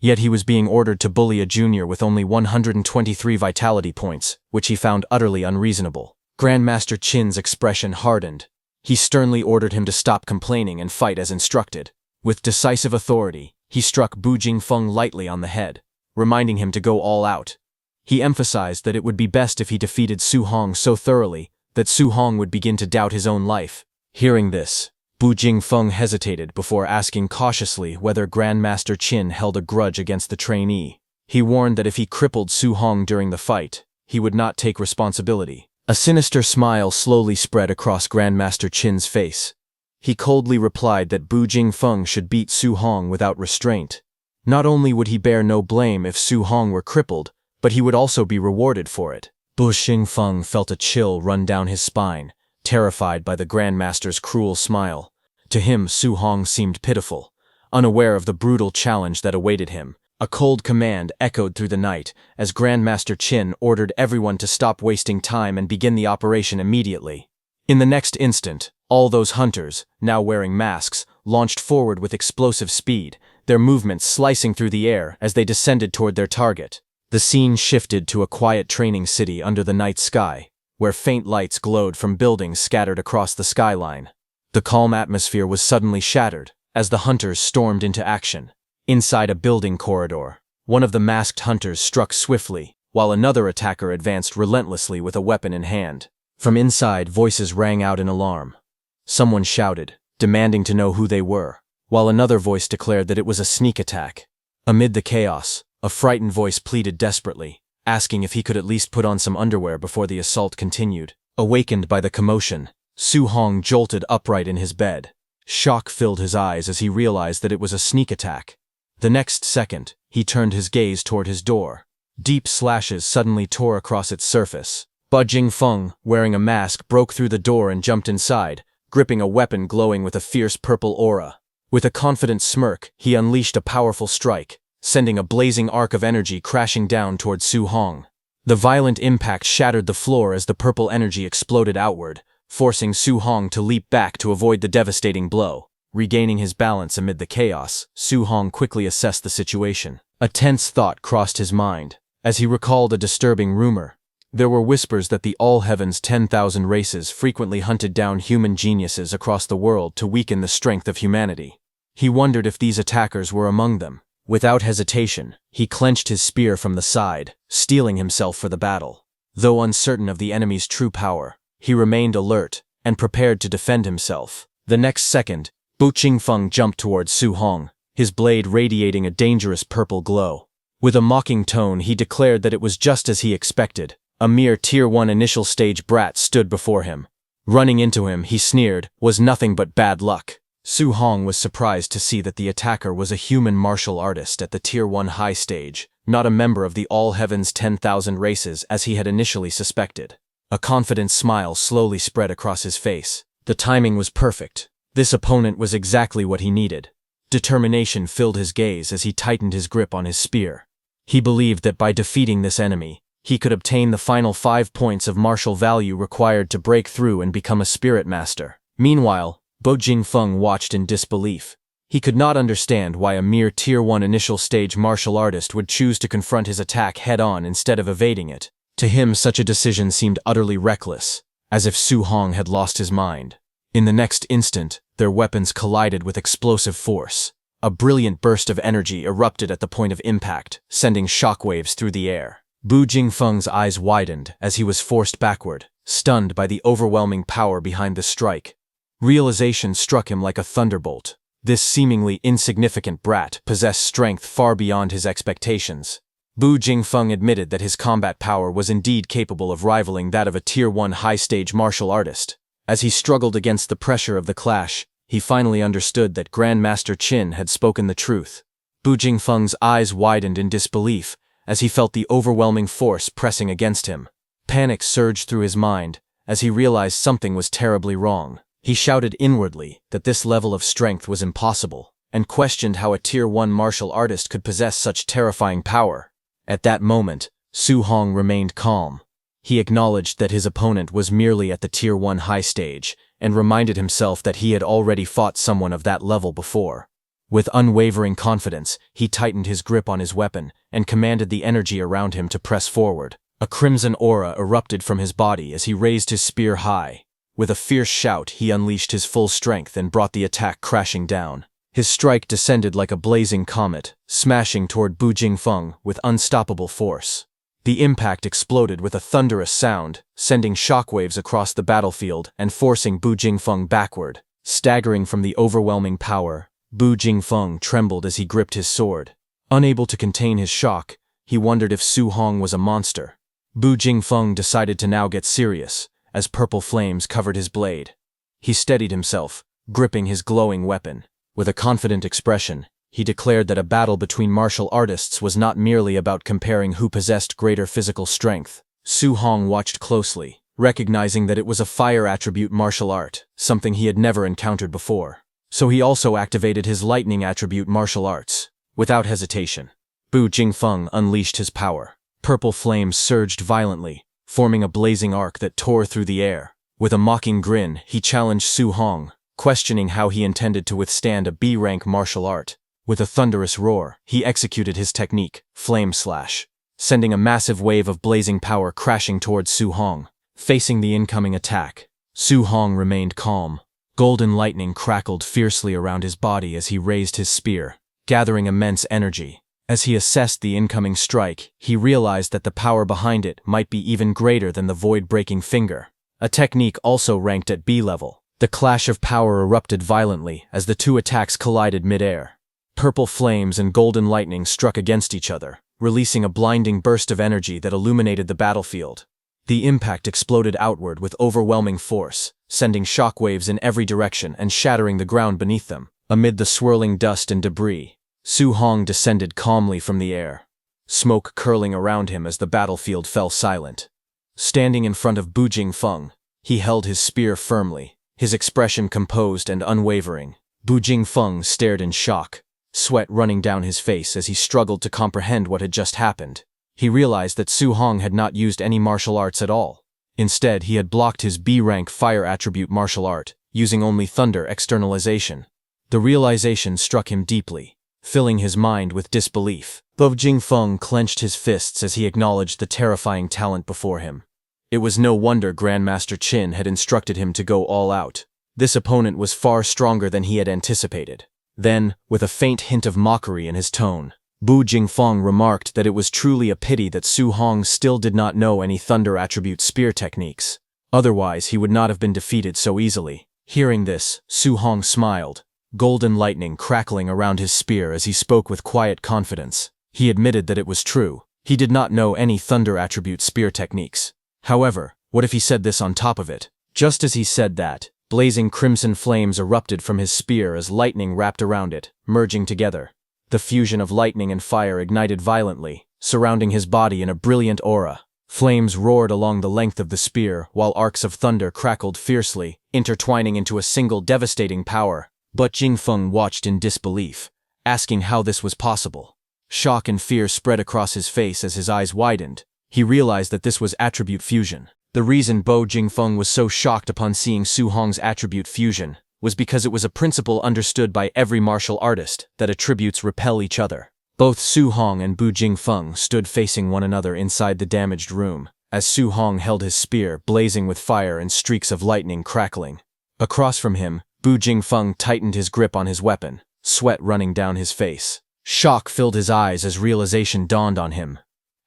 Yet he was being ordered to bully a junior with only 123 vitality points, which he found utterly unreasonable. Grandmaster Qin's expression hardened. He sternly ordered him to stop complaining and fight as instructed. With decisive authority, he struck Bu Jingfeng lightly on the head, reminding him to go all out. He emphasized that it would be best if he defeated Su Hong so thoroughly that Su Hong would begin to doubt his own life. Hearing this, Bu Jingfeng hesitated before asking cautiously whether Grandmaster Qin held a grudge against the trainee. He warned that if he crippled Su Hong during the fight, he would not take responsibility. A sinister smile slowly spread across Grandmaster Qin's face. He coldly replied that Bu Jingfeng should beat Su Hong without restraint. Not only would he bear no blame if Su Hong were crippled, but he would also be rewarded for it. Bu Jingfeng felt a chill run down his spine, terrified by the Grandmaster's cruel smile. To him, Su Hong seemed pitiful, unaware of the brutal challenge that awaited him. A cold command echoed through the night as Grandmaster Qin ordered everyone to stop wasting time and begin the operation immediately. In the next instant, all those hunters, now wearing masks, launched forward with explosive speed, their movements slicing through the air as they descended toward their target. The scene shifted to a quiet training city under the night sky, where faint lights glowed from buildings scattered across the skyline. The calm atmosphere was suddenly shattered as the hunters stormed into action. Inside a building corridor, one of the masked hunters struck swiftly, while another attacker advanced relentlessly with a weapon in hand. From inside, voices rang out in alarm. Someone shouted, demanding to know who they were, while another voice declared that it was a sneak attack. Amid the chaos, a frightened voice pleaded desperately, asking if he could at least put on some underwear before the assault continued. Awakened by the commotion, Su Hong jolted upright in his bed. Shock filled his eyes as he realized that it was a sneak attack. The next second, he turned his gaze toward his door. Deep slashes suddenly tore across its surface. Bu Jingfeng, wearing a mask, broke through the door and jumped inside, gripping a weapon glowing with a fierce purple aura. With a confident smirk, he unleashed a powerful strike, sending a blazing arc of energy crashing down toward Su Hong. The violent impact shattered the floor as the purple energy exploded outward, forcing Su Hong to leap back to avoid the devastating blow. Regaining his balance amid the chaos, Su Hong quickly assessed the situation. A tense thought crossed his mind, as he recalled a disturbing rumor. There were whispers that the All Heaven's 10,000 races frequently hunted down human geniuses across the world to weaken the strength of humanity. He wondered if these attackers were among them. Without hesitation, he clenched his spear from the side, steeling himself for the battle. Though uncertain of the enemy's true power, he remained alert and prepared to defend himself. The next second, Bu Jingfeng jumped towards Su Hong, his blade radiating a dangerous purple glow. With a mocking tone, he declared that it was just as he expected. A mere Tier 1 initial stage brat stood before him. Running into him, he sneered, was nothing but bad luck. Su Hong was surprised to see that the attacker was a human martial artist at the Tier 1 high stage, not a member of the All Heaven's 10,000 races as he had initially suspected. A confident smile slowly spread across his face. The timing was perfect. This opponent was exactly what he needed. Determination filled his gaze as he tightened his grip on his spear. He believed that by defeating this enemy, he could obtain the final 5 points of martial value required to break through and become a spirit master. Meanwhile, Bu Jingfeng watched in disbelief. He could not understand why a mere Tier 1 initial stage martial artist would choose to confront his attack head-on instead of evading it. To him, such a decision seemed utterly reckless, as if Su Hong had lost his mind. In the next instant, their weapons collided with explosive force. A brilliant burst of energy erupted at the point of impact, sending shockwaves through the air. Bu Jingfeng's eyes widened as he was forced backward, stunned by the overwhelming power behind the strike. Realization struck him like a thunderbolt. This seemingly insignificant brat possessed strength far beyond his expectations. Bu Jingfeng admitted that his combat power was indeed capable of rivaling that of a Tier 1 high-stage martial artist. As he struggled against the pressure of the clash, he finally understood that Grandmaster Qin had spoken the truth. Bu Jingfeng's eyes widened in disbelief as he felt the overwhelming force pressing against him. Panic surged through his mind as he realized something was terribly wrong. He shouted inwardly that this level of strength was impossible, and questioned how a Tier 1 martial artist could possess such terrifying power. At that moment, Su Hong remained calm. He acknowledged that his opponent was merely at the Tier 1 high stage, and reminded himself that he had already fought someone of that level before. With unwavering confidence, he tightened his grip on his weapon and commanded the energy around him to press forward. A crimson aura erupted from his body as he raised his spear high. With a fierce shout, he unleashed his full strength and brought the attack crashing down. His strike descended like a blazing comet, smashing toward Bu Jingfeng with unstoppable force. The impact exploded with a thunderous sound, sending shockwaves across the battlefield and forcing Bu Jingfeng backward. Staggering from the overwhelming power, Bu Jingfeng trembled as he gripped his sword. Unable to contain his shock, he wondered if Su Hong was a monster. Bu Jingfeng decided to now get serious, as purple flames covered his blade. He steadied himself, gripping his glowing weapon. With a confident expression, he declared that a battle between martial artists was not merely about comparing who possessed greater physical strength. Su Hong watched closely, recognizing that it was a fire attribute martial art, something he had never encountered before. So he also activated his lightning attribute martial arts. Without hesitation, Bu Jingfeng unleashed his power. Purple flames surged violently, forming a blazing arc that tore through the air. With a mocking grin, he challenged Su Hong, questioning how he intended to withstand a B-rank martial art. With a thunderous roar, he executed his technique, Flame Slash, sending a massive wave of blazing power crashing towards Su Hong. Facing the incoming attack, Su Hong remained calm. Golden lightning crackled fiercely around his body as he raised his spear, gathering immense energy. As he assessed the incoming strike, he realized that the power behind it might be even greater than the void-breaking finger. A technique also ranked at B level. The clash of power erupted violently as the two attacks collided mid-air. Purple flames and golden lightning struck against each other, releasing a blinding burst of energy that illuminated the battlefield. The impact exploded outward with overwhelming force, sending shockwaves in every direction and shattering the ground beneath them. Amid the swirling dust and debris, Su Hong descended calmly from the air, smoke curling around him as the battlefield fell silent. Standing in front of Bu Jingfeng, he held his spear firmly, his expression composed and unwavering. Bu Jingfeng stared in shock, sweat running down his face as he struggled to comprehend what had just happened. He realized that Su Hong had not used any martial arts at all. Instead, he had blocked his B-rank fire attribute martial art, using only thunder externalization. The realization struck him deeply, filling his mind with disbelief. Bu Jingfeng clenched his fists as he acknowledged the terrifying talent before him. It was no wonder Grandmaster Qin had instructed him to go all out. This opponent was far stronger than he had anticipated. Then, with a faint hint of mockery in his tone, Bu Jingfeng remarked that it was truly a pity that Su Hong still did not know any thunder attribute spear techniques. Otherwise, he would not have been defeated so easily. Hearing this, Su Hong smiled, golden lightning crackling around his spear as he spoke with quiet confidence. He admitted that it was true. He did not know any thunder attribute spear techniques. However, what if he said this on top of it? Just as he said that, blazing crimson flames erupted from his spear as lightning wrapped around it, merging together. The fusion of lightning and fire ignited violently, surrounding his body in a brilliant aura. Flames roared along the length of the spear, while arcs of thunder crackled fiercely, intertwining into a single devastating power. But Jingfeng watched in disbelief, asking how this was possible. Shock and fear spread across his face as his eyes widened. He realized that this was attribute fusion. The reason Bu Jingfeng was so shocked upon seeing Su Hong's attribute fusion was because it was a principle understood by every martial artist that attributes repel each other. Both Su Hong and Bu Jingfeng stood facing one another inside the damaged room, as Su Hong held his spear blazing with fire and streaks of lightning crackling. Across from him, Bu Jingfeng tightened his grip on his weapon, sweat running down his face. Shock filled his eyes as realization dawned on him.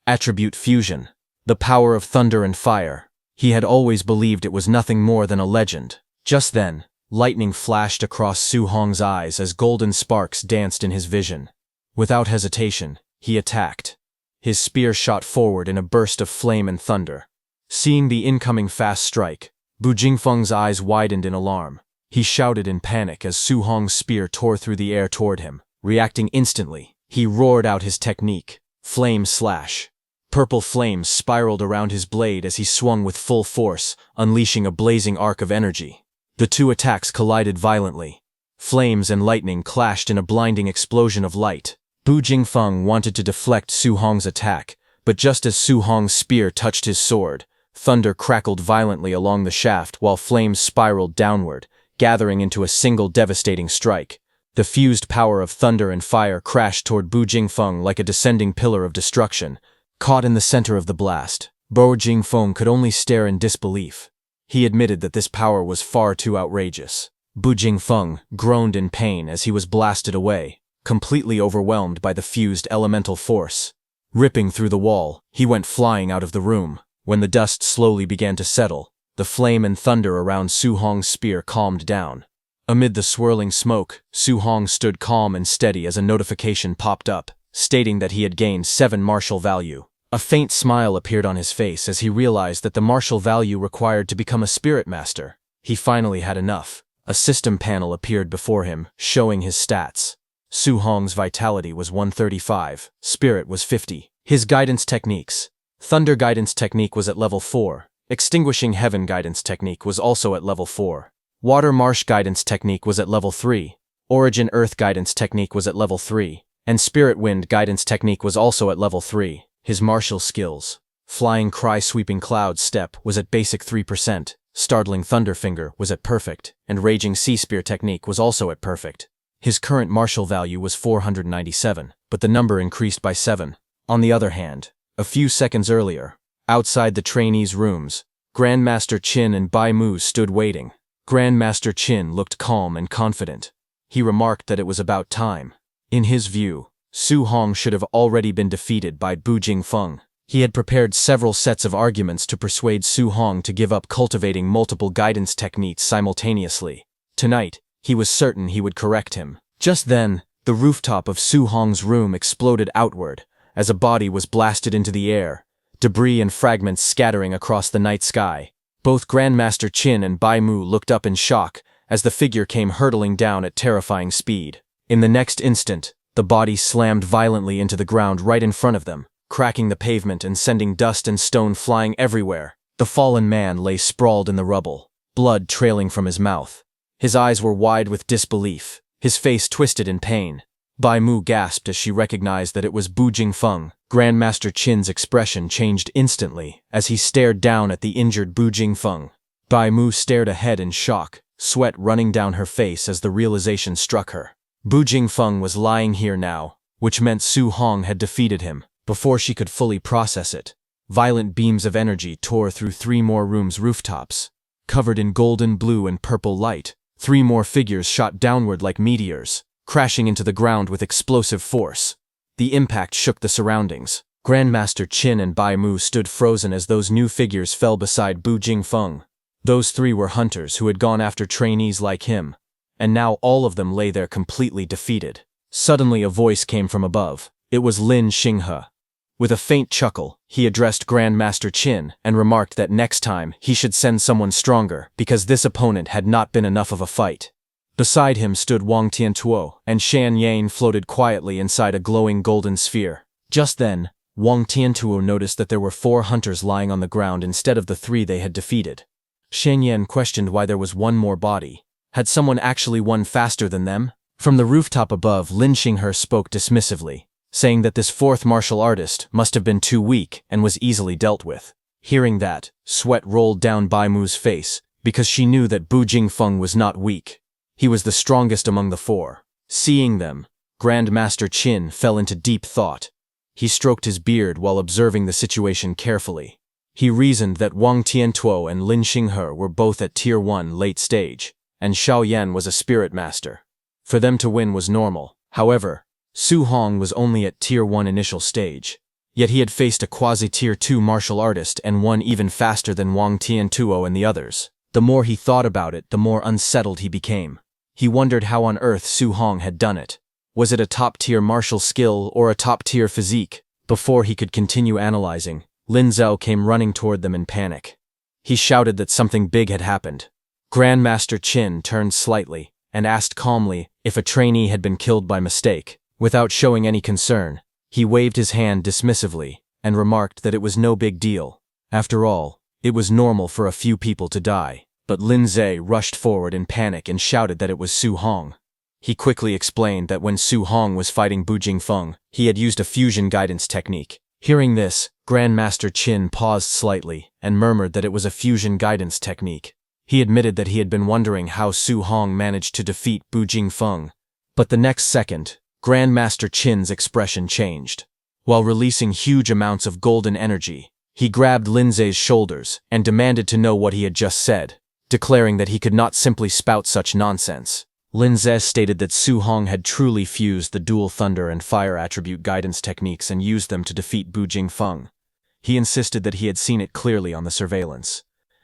Attribute fusion. The power of thunder and fire. He had always believed it was nothing more than a legend. Just then, lightning flashed across Su Hong's eyes as golden sparks danced in his vision. Without hesitation, he attacked. His spear shot forward in a burst of flame and thunder. Seeing the incoming fast strike, Bu Jingfeng's eyes widened in alarm. He shouted in panic as Su Hong's spear tore through the air toward him. Reacting instantly, he roared out his technique, Flame Slash. Purple flames spiraled around his blade as he swung with full force, unleashing a blazing arc of energy. The two attacks collided violently. Flames and lightning clashed in a blinding explosion of light. Bu Jingfeng wanted to deflect Su Hong's attack, but just as Su Hong's spear touched his sword, thunder crackled violently along the shaft while flames spiraled downward, gathering into a single devastating strike. The fused power of thunder and fire crashed toward Bu Jingfeng like a descending pillar of destruction. Caught in the center of the blast, Bu Jingfeng could only stare in disbelief. He admitted that this power was far too outrageous. Bu Jingfeng groaned in pain as he was blasted away, completely overwhelmed by the fused elemental force. Ripping through the wall, he went flying out of the room. When the dust slowly began to settle, the flame and thunder around Su Hong's spear calmed down. Amid the swirling smoke, Su Hong stood calm and steady as a notification popped up, stating that he had gained 7 martial value. A faint smile appeared on his face as he realized that the martial value required to become a spirit master. He finally had enough. A system panel appeared before him, showing his stats. Su Hong's vitality was 135, spirit was 50. His guidance techniques. Thunder guidance technique was at level 4. Extinguishing heaven guidance technique was also at level 4. Water marsh guidance technique was at level 3. Origin earth guidance technique was at level 3. And spirit wind guidance technique was also at level 3. His martial skills. Flying cry sweeping cloud step was at basic 3%. Startling thunderfinger was at perfect, and raging sea spear technique was also at perfect. His current martial value was 497, but the number increased by 7. On the other hand, a few seconds earlier, outside the trainees' rooms, Grandmaster Qin and Bai Mu stood waiting. Grandmaster Qin looked calm and confident. He remarked that it was about time. In his view, Su Hong should have already been defeated by Bu Jingfeng. He had prepared several sets of arguments to persuade Su Hong to give up cultivating multiple guidance techniques simultaneously. Tonight, he was certain he would correct him. Just then, the rooftop of Su Hong's room exploded outward, as a body was blasted into the air, debris and fragments scattering across the night sky. Both Grandmaster Qin and Bai Mu looked up in shock as the figure came hurtling down at terrifying speed. In the next instant, the body slammed violently into the ground right in front of them, cracking the pavement and sending dust and stone flying everywhere. The fallen man lay sprawled in the rubble, blood trailing from his mouth. His eyes were wide with disbelief, his face twisted in pain. Bai Mu gasped as she recognized that it was Bu Jingfeng. Grandmaster Qin's expression changed instantly as he stared down at the injured Bu Jingfeng. Bai Mu stared ahead in shock, sweat running down her face as the realization struck her. Bu Jingfeng was lying here now, which meant Su Hong had defeated him. Before she could fully process it, violent beams of energy tore through 3 more rooms' rooftops. Covered in golden, blue, and purple light, 3 more figures shot downward like meteors, crashing into the ground with explosive force. The impact shook the surroundings. Grandmaster Qin and Bai Mu stood frozen as those new figures fell beside Bu Jingfeng. Those 3 were hunters who had gone after trainees like him, and now all of them lay there completely defeated. Suddenly a voice came from above. It was Lin Xinghe. With a faint chuckle, he addressed Grandmaster Qin and remarked that next time he should send someone stronger because this opponent had not been enough of a fight. Beside him stood Wang Tiantuo, and Shan Yan floated quietly inside a glowing golden sphere. Just then, Wang Tiantuo noticed that there were 4 hunters lying on the ground instead of the 3 they had defeated. Shan Yan questioned why there was 1 more body. Had someone actually won faster than them? From the rooftop above, Lin Xinghe spoke dismissively, saying that this 4th martial artist must have been too weak and was easily dealt with. Hearing that, sweat rolled down Bai Mu's face, because she knew that Bu Jingfeng was not weak. He was the strongest among the 4. Seeing them, Grandmaster Qin fell into deep thought. He stroked his beard while observing the situation carefully. He reasoned that Wang Tiantuo and Lin Xinghe were both at Tier 1 late stage, and Xiao Yan was a spirit master. For them to win was normal. However, Su Hong was only at Tier 1 initial stage. Yet he had faced a quasi-Tier 2 martial artist and won even faster than Wang Tiantuo and the others. The more he thought about it, the more unsettled he became. He wondered how on earth Su Hong had done it. Was it a top-tier martial skill or a top-tier physique? Before he could continue analyzing, Lin Zhao came running toward them in panic. He shouted that something big had happened. Grandmaster Qin turned slightly and asked calmly if a trainee had been killed by mistake. Without showing any concern, he waved his hand dismissively and remarked that it was no big deal. After all, it was normal for a few people to die. But Lin Zhao rushed forward in panic and shouted that it was Su Hong. He quickly explained that when Su Hong was fighting Bu Jingfeng, he had used a fusion guidance technique. Hearing this, Grandmaster Qin paused slightly and murmured that it was a fusion guidance technique. He admitted that he had been wondering how Su Hong managed to defeat Bu Jingfeng. But the next second, Grandmaster Qin's expression changed. While releasing huge amounts of golden energy, he grabbed Lin Zhau's shoulders and demanded to know what he had just said, declaring that he could not simply spout such nonsense. Lin Zhao stated that Su Hong had truly fused the dual thunder and fire attribute guidance techniques and used them to defeat Bu Jingfeng. He insisted that he had seen it clearly on the surveillance.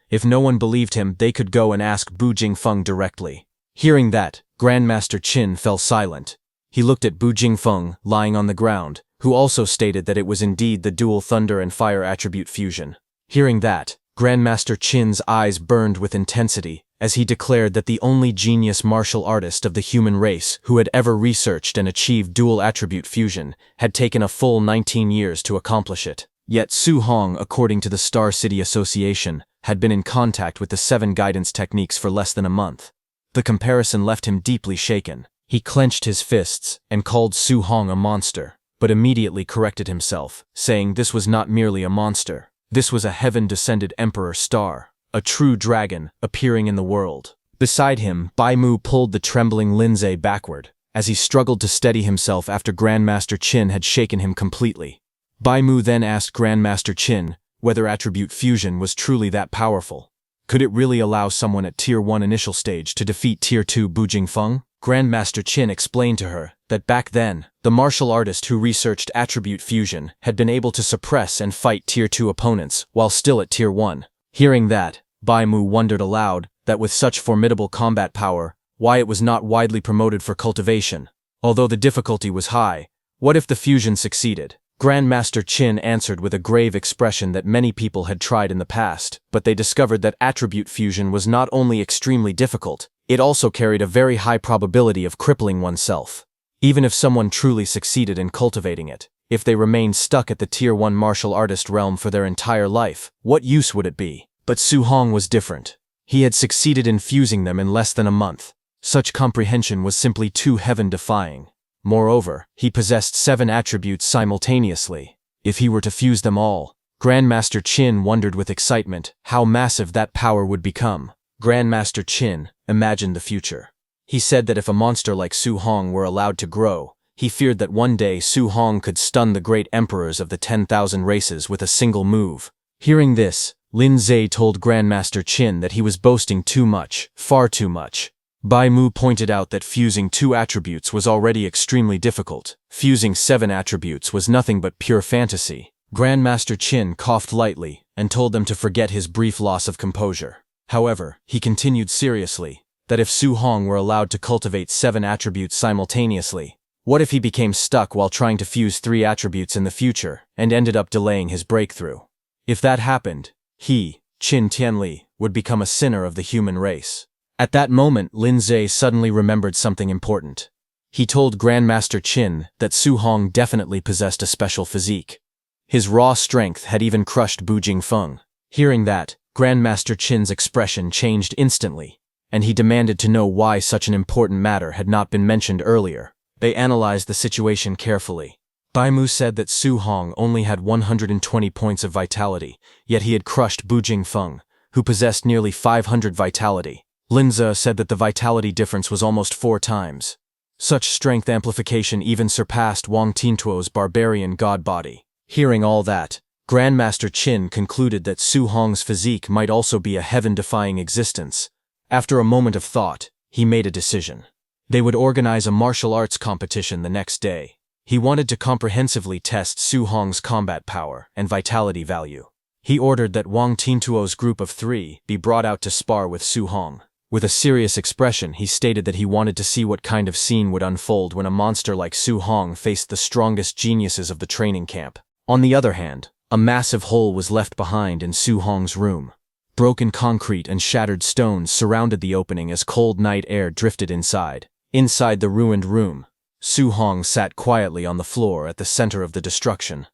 If no one believed him, they could go and ask Bu Jingfeng directly. Hearing that, Grandmaster Qin fell silent. He looked at Bu Jingfeng, lying on the ground, who also stated that it was indeed the dual thunder and fire attribute fusion. Hearing that, Grandmaster Qin's eyes burned with intensity as he declared that the only genius martial artist of the human race who had ever researched and achieved dual attribute fusion had taken a full 19 years to accomplish it. Yet Su Hong, according to the Star City Association, had been in contact with the 7 guidance techniques for less than a month. The comparison left him deeply shaken. He clenched his fists and called Su Hong a monster, but immediately corrected himself, saying this was not merely a monster. This was a heaven-descended Emperor Star, a true dragon appearing in the world. Beside him, Bai Mu pulled the trembling Lin Zhao backward, as he struggled to steady himself after Grandmaster Qin had shaken him completely. Bai Mu then asked Grandmaster Qin whether attribute fusion was truly that powerful. Could it really allow someone at Tier 1 initial stage to defeat Tier 2 Bu Jingfeng? Grandmaster Qin explained to her that back then, the martial artist who researched attribute fusion had been able to suppress and fight Tier 2 opponents while still at Tier 1. Hearing that, Bai Mu wondered aloud that with such formidable combat power, why it was not widely promoted for cultivation. Although the difficulty was high, what if the fusion succeeded? Grandmaster Qin answered with a grave expression that many people had tried in the past, but they discovered that attribute fusion was not only extremely difficult, it also carried a very high probability of crippling oneself. Even if someone truly succeeded in cultivating it, if they remained stuck at the Tier 1 martial artist realm for their entire life, what use would it be? But Su Hong was different. He had succeeded in fusing them in less than a month. Such comprehension was simply too heaven-defying. Moreover, he possessed 7 attributes simultaneously. If he were to fuse them all, Grandmaster Qin wondered with excitement how massive that power would become. Grandmaster Qin imagined the future. He said that if a monster like Su Hong were allowed to grow, he feared that one day Su Hong could stun the great emperors of the 10,000 races with a single move. Hearing this, Lin Zhao told Grandmaster Qin that he was boasting too much, far too much. Bai Mu pointed out that fusing 2 attributes was already extremely difficult. Fusing 7 attributes was nothing but pure fantasy. Grandmaster Qin coughed lightly and told them to forget his brief loss of composure. However, he continued seriously that if Su Hong were allowed to cultivate 7 attributes simultaneously, what if he became stuck while trying to fuse 3 attributes in the future and ended up delaying his breakthrough? If that happened, he, Qin Tianli, would become a sinner of the human race. At that moment, Lin Zhao suddenly remembered something important. He told Grandmaster Qin that Su Hong definitely possessed a special physique. His raw strength had even crushed Bu Jingfeng. Hearing that, Grandmaster Qin's expression changed instantly, and he demanded to know why such an important matter had not been mentioned earlier. They analyzed the situation carefully. Bai Mu said that Su Hong only had 120 points of vitality, yet he had crushed Bu Jingfeng, who possessed nearly 500 vitality. Lin Zhao said that the vitality difference was almost 4 times. Such strength amplification even surpassed Wang Tiantuo's barbarian god body. Hearing all that, Grandmaster Qin concluded that Su Hong's physique might also be a heaven-defying existence. After a moment of thought, he made a decision. They would organize a martial arts competition the next day. He wanted to comprehensively test Su Hong's combat power and vitality value. He ordered that Wang Tintuo's group of 3 be brought out to spar with Su Hong. With a serious expression, he stated that he wanted to see what kind of scene would unfold when a monster like Su Hong faced the strongest geniuses of the training camp. On the other hand, a massive hole was left behind in Su Hong's room. Broken concrete and shattered stones surrounded the opening as cold night air drifted inside. Inside the ruined room, Su Hong sat quietly on the floor at the center of the destruction.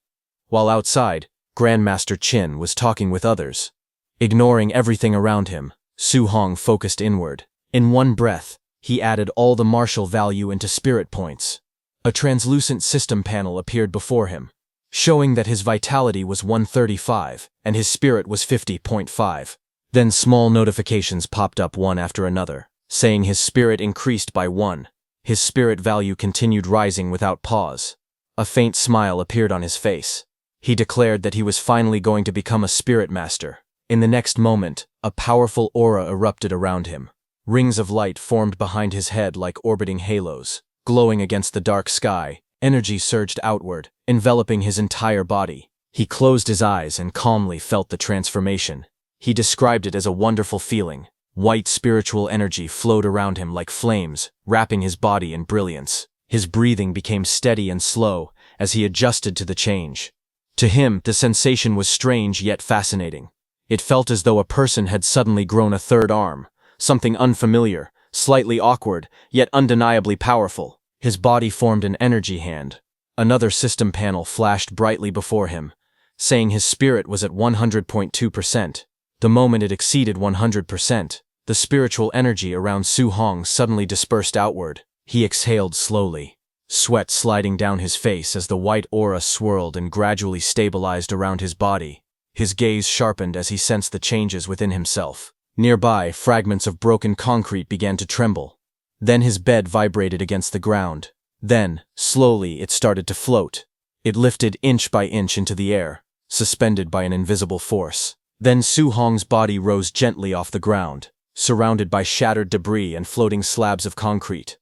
While outside, Grandmaster Qin was talking with others. Ignoring everything around him, Su Hong focused inward. In one breath, he added all the martial value into spirit points. A translucent system panel appeared before him, showing that his vitality was 135 and his spirit was 50.5. Then small notifications popped up one after another, saying his spirit increased by 1. His spirit value continued rising without pause. A faint smile appeared on his face. He declared that he was finally going to become a spirit master. In the next moment, a powerful aura erupted around him. Rings of light formed behind his head like orbiting halos. Glowing against the dark sky, energy surged outward, enveloping his entire body. He closed his eyes and calmly felt the transformation. He described it as a wonderful feeling. White spiritual energy flowed around him like flames, wrapping his body in brilliance. His breathing became steady and slow as he adjusted to the change. To him, the sensation was strange yet fascinating. It felt as though a person had suddenly grown a third arm, something unfamiliar, slightly awkward, yet undeniably powerful. His body formed an energy hand. Another system panel flashed brightly before him, saying his spirit was at 100.2%. The moment it exceeded 100%, the spiritual energy around Su Hong suddenly dispersed outward. He exhaled slowly, sweat sliding down his face as the white aura swirled and gradually stabilized around his body. His gaze sharpened as he sensed the changes within himself. Nearby, fragments of broken concrete began to tremble. Then his bed vibrated against the ground. Then, slowly, it started to float. It lifted inch by inch into the air, suspended by an invisible force. Then Su Hong's body rose gently off the ground, surrounded by shattered debris and floating slabs of concrete.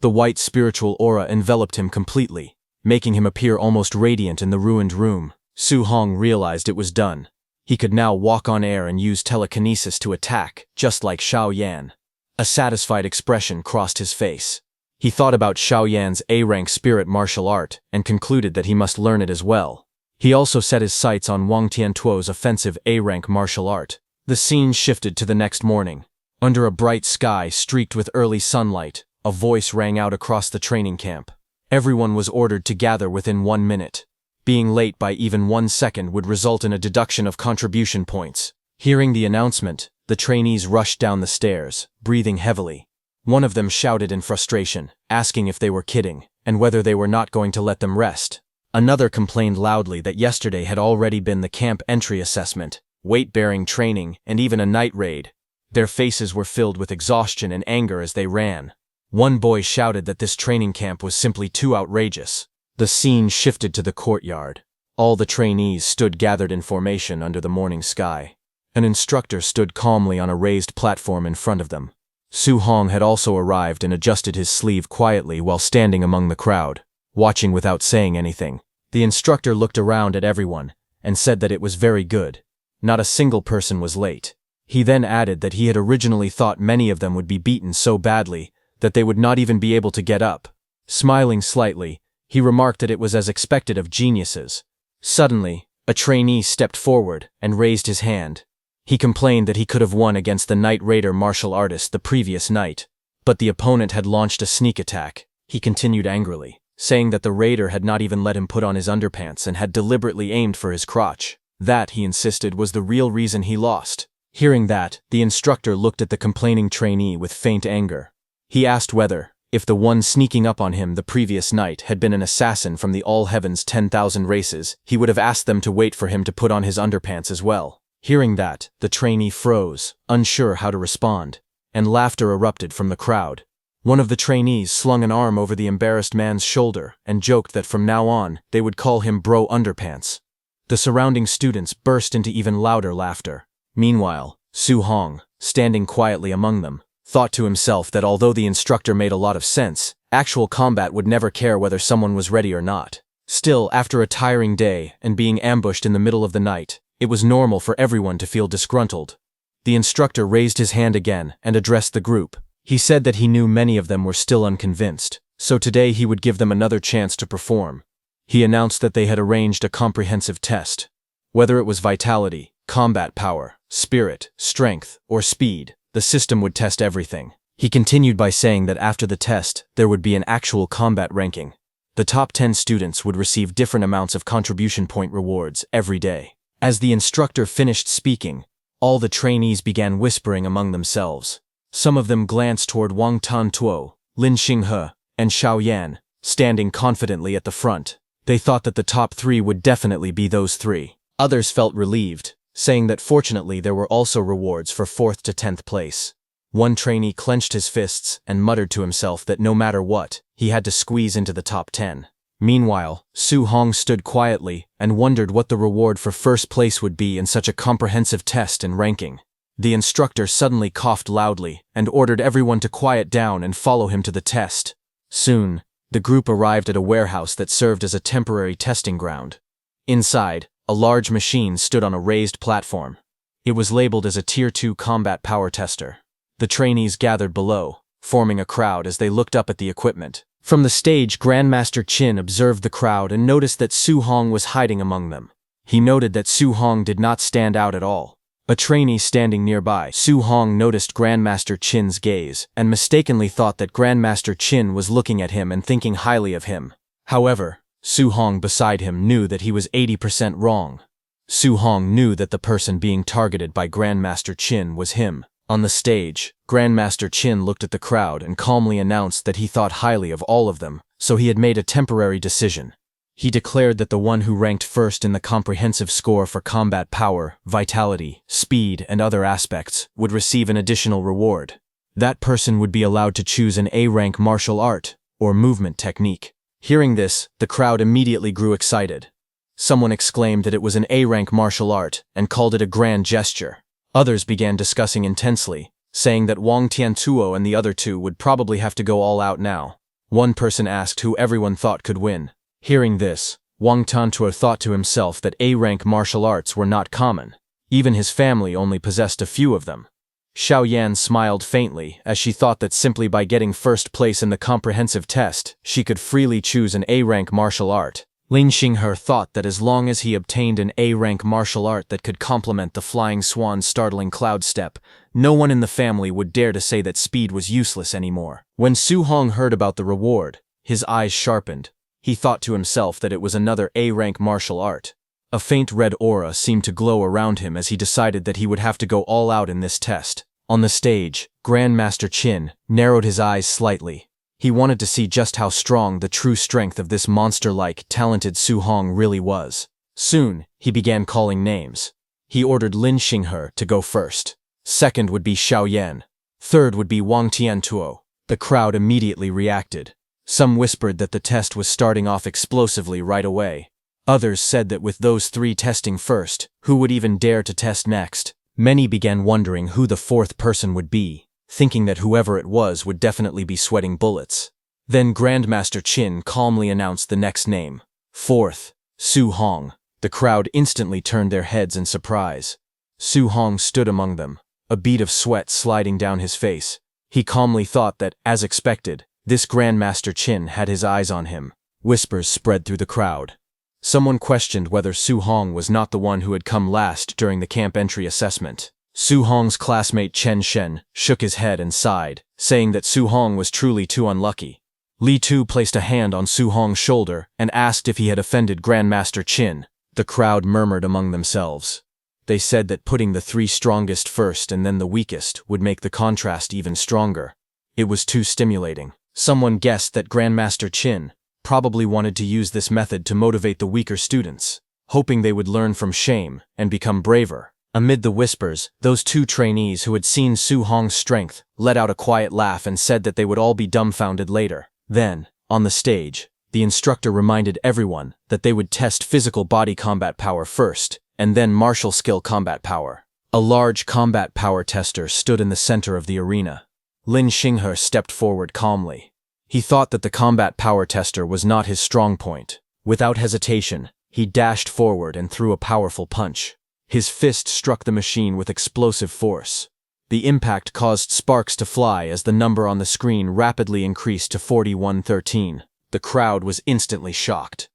The white spiritual aura enveloped him completely, making him appear almost radiant in the ruined room. Su Hong realized it was done. He could now walk on air and use telekinesis to attack, just like Xiao Yan. A satisfied expression crossed his face. He thought about Xiao Yan's A-rank spirit martial art and concluded that he must learn it as well. He also set his sights on Wang Tiantuo's offensive A-rank martial art. The scene shifted to the next morning. Under a bright sky streaked with early sunlight, a voice rang out across the training camp. Everyone was ordered to gather within 1 minute. Being late by even 1 second would result in a deduction of contribution points. Hearing the announcement, the trainees rushed down the stairs, breathing heavily. One of them shouted in frustration, asking if they were kidding, and whether they were not going to let them rest. Another complained loudly that yesterday had already been the camp entry assessment, weight-bearing training, and even a night raid. Their faces were filled with exhaustion and anger as they ran. One boy shouted that this training camp was simply too outrageous. The scene shifted to the courtyard. All the trainees stood gathered in formation under the morning sky. An instructor stood calmly on a raised platform in front of them. Su Hong had also arrived and adjusted his sleeve quietly while standing among the crowd, watching without saying anything. The instructor looked around at everyone and said that it was very good. Not a single person was late. He then added that he had originally thought many of them would be beaten so badly that they would not even be able to get up. Smiling slightly, he remarked that it was as expected of geniuses. Suddenly, a trainee stepped forward and raised his hand. He complained that he could have won against the Night Raider martial artist the previous night, but the opponent had launched a sneak attack. He continued angrily, saying that the raider had not even let him put on his underpants and had deliberately aimed for his crotch. That, he insisted, was the real reason he lost. Hearing that, the instructor looked at the complaining trainee with faint anger. He asked whether, if the one sneaking up on him the previous night had been an assassin from the All Heaven's 10,000 races, he would have asked them to wait for him to put on his underpants as well. Hearing that, the trainee froze, unsure how to respond, and laughter erupted from the crowd. One of the trainees slung an arm over the embarrassed man's shoulder and joked that from now on, they would call him Bro Underpants. The surrounding students burst into even louder laughter. Meanwhile, Su Hong, standing quietly among them, thought to himself that although the instructor made a lot of sense, actual combat would never care whether someone was ready or not. Still, after a tiring day and being ambushed in the middle of the night, it was normal for everyone to feel disgruntled. The instructor raised his hand again and addressed the group. He said that he knew many of them were still unconvinced, so today he would give them another chance to perform. He announced that they had arranged a comprehensive test. Whether it was vitality, combat power, spirit, strength, or speed, the system would test everything. He continued by saying that after the test, there would be an actual combat ranking. The top 10 students would receive different amounts of contribution point rewards every day. As the instructor finished speaking, all the trainees began whispering among themselves. Some of them glanced toward Wang Tantuo, Lin Xinghe, and Xiao Yan, standing confidently at the front. They thought that the top 3 would definitely be those 3. Others felt relieved, saying that fortunately there were also rewards for 4th to 10th place. One trainee clenched his fists and muttered to himself that no matter what, he had to squeeze into the top 10. Meanwhile, Su Hong stood quietly and wondered what the reward for first place would be in such a comprehensive test and ranking. The instructor suddenly coughed loudly and ordered everyone to quiet down and follow him to the test. Soon, the group arrived at a warehouse that served as a temporary testing ground. Inside, a large machine stood on a raised platform. It was labeled as a Tier 2 combat power tester. The trainees gathered below, forming a crowd as they looked up at the equipment. From the stage, Grandmaster Qin observed the crowd and noticed that Su Hong was hiding among them. He noted that Su Hong did not stand out at all. A trainee standing nearby, Su Hong noticed Grandmaster Qin's gaze and mistakenly thought that Grandmaster Qin was looking at him and thinking highly of him. However, Su Hong beside him knew that he was 80% wrong. Su Hong knew that the person being targeted by Grandmaster Qin was him. On the stage, Grandmaster Qin looked at the crowd and calmly announced that he thought highly of all of them, so he had made a temporary decision. He declared that the one who ranked first in the comprehensive score for combat power, vitality, speed, and other aspects would receive an additional reward. That person would be allowed to choose an A-rank martial art or movement technique. Hearing this, the crowd immediately grew excited. Someone exclaimed that it was an A-rank martial art and called it a grand gesture. Others began discussing intensely, saying that Wang Tiantuo and the other 2 would probably have to go all out now. One person asked who everyone thought could win. Hearing this, Wang Tiantuo thought to himself that A-rank martial arts were not common. Even his family only possessed a few of them. Xiao Yan smiled faintly as she thought that simply by getting first place in the comprehensive test, she could freely choose an A-rank martial art. Lin Xinghe thought that as long as he obtained an A-rank martial art that could complement the Flying Swan's startling cloud step, no one in the family would dare to say that speed was useless anymore. When Su Hong heard about the reward, his eyes sharpened. He thought to himself that it was another A-rank martial art. A faint red aura seemed to glow around him as he decided that he would have to go all out in this test. On the stage, Grandmaster Qin narrowed his eyes slightly. He wanted to see just how strong the true strength of this monster-like, talented Su Hong really was. Soon, he began calling names. He ordered Lin Xinghe to go first. Second would be Xiao Yan. Third would be Wang Tiantuo. The crowd immediately reacted. Some whispered that the test was starting off explosively right away. Others said that with those 3 testing first, who would even dare to test next? Many began wondering who the 4th person would be, thinking that whoever it was would definitely be sweating bullets. Then Grandmaster Qin calmly announced the next name. 4th, Su Hong. The crowd instantly turned their heads in surprise. Su Hong stood among them, a bead of sweat sliding down his face. He calmly thought that, as expected, this Grandmaster Qin had his eyes on him. Whispers spread through the crowd. Someone questioned whether Su Hong was not the one who had come last during the camp entry assessment. Su Hong's classmate Chen Shen shook his head and sighed, saying that Su Hong was truly too unlucky. Li Tu placed a hand on Su Hong's shoulder and asked if he had offended Grandmaster Qin. The crowd murmured among themselves. They said that putting the 3 strongest first and then the weakest would make the contrast even stronger. It was too stimulating. Someone guessed that Grandmaster Qin probably wanted to use this method to motivate the weaker students, hoping they would learn from shame and become braver. Amid the whispers, those 2 trainees who had seen Su Hong's strength let out a quiet laugh and said that they would all be dumbfounded later. Then, on the stage, the instructor reminded everyone that they would test physical body combat power first, and then martial skill combat power. A large combat power tester stood in the center of the arena. Lin Xinghe stepped forward calmly. He thought that the combat power tester was not his strong point. Without hesitation, he dashed forward and threw a powerful punch. His fist struck the machine with explosive force. The impact caused sparks to fly as the number on the screen rapidly increased to 4113. The crowd was instantly shocked.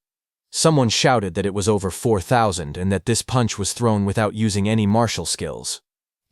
Someone shouted that it was over 4,000 and that this punch was thrown without using any martial skills.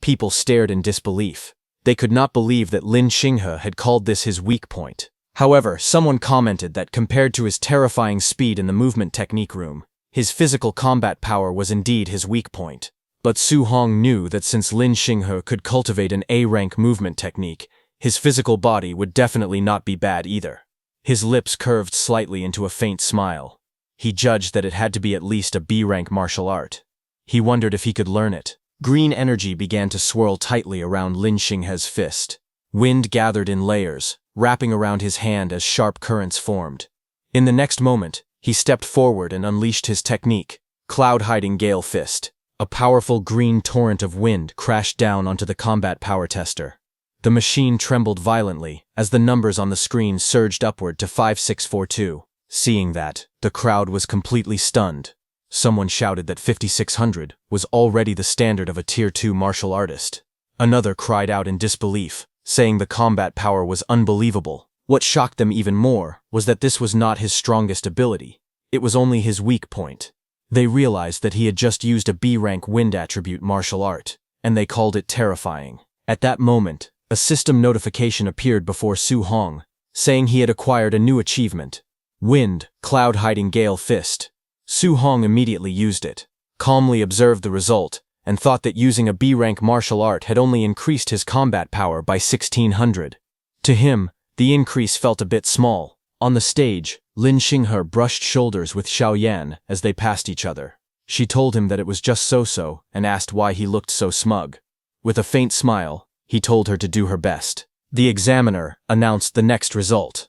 People stared in disbelief. They could not believe that Lin Xinghe had called this his weak point. However, someone commented that compared to his terrifying speed in the movement technique room, his physical combat power was indeed his weak point. But Su Hong knew that since Lin Xinghe could cultivate an A-rank movement technique, his physical body would definitely not be bad either. His lips curved slightly into a faint smile. He judged that it had to be at least a B-rank martial art. He wondered if he could learn it. Green energy began to swirl tightly around Lin Xinghe's fist. Wind gathered in layers, wrapping around his hand as sharp currents formed. In the next moment, he stepped forward and unleashed his technique, Cloud-Hiding Gale Fist. A powerful green torrent of wind crashed down onto the combat power tester. The machine trembled violently as the numbers on the screen surged upward to 5642. Seeing that, the crowd was completely stunned. Someone shouted that 5600 was already the standard of a Tier 2 martial artist. Another cried out in disbelief, saying the combat power was unbelievable. What shocked them even more was that this was not his strongest ability. It was only his weak point. They realized that he had just used a B-rank wind attribute martial art, and they called it terrifying. At that moment, a system notification appeared before Su Hong, saying he had acquired a new achievement. Wind, Cloud-Hiding Gale Fist. Su Hong immediately used it, calmly observed the result, and thought that using a B-rank martial art had only increased his combat power by 1600. To him, the increase felt a bit small. On the stage, Lin Xinghe brushed shoulders with Xiao Yan as they passed each other. She told him that it was just so-so and asked why he looked so smug. With a faint smile, he told her to do her best. The examiner announced the next result.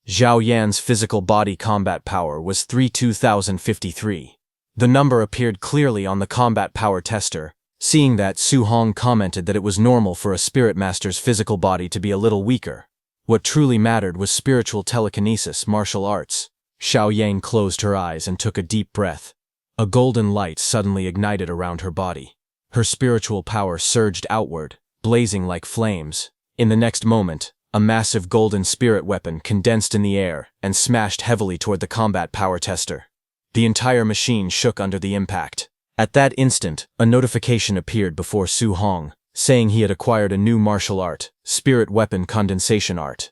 Xiao Yan's physical body combat power was 32,053. The number appeared clearly on the combat power tester. Seeing that, Su Hong commented that it was normal for a spirit master's physical body to be a little weaker. What truly mattered was spiritual telekinesis, martial arts. Xiao Yan closed her eyes and took a deep breath. A golden light suddenly ignited around her body. Her spiritual power surged outward, blazing like flames. In the next moment, a massive golden spirit weapon condensed in the air and smashed heavily toward the combat power tester. The entire machine shook under the impact. At that instant, a notification appeared before Su Hong, saying he had acquired a new martial art, Spirit Weapon Condensation Art.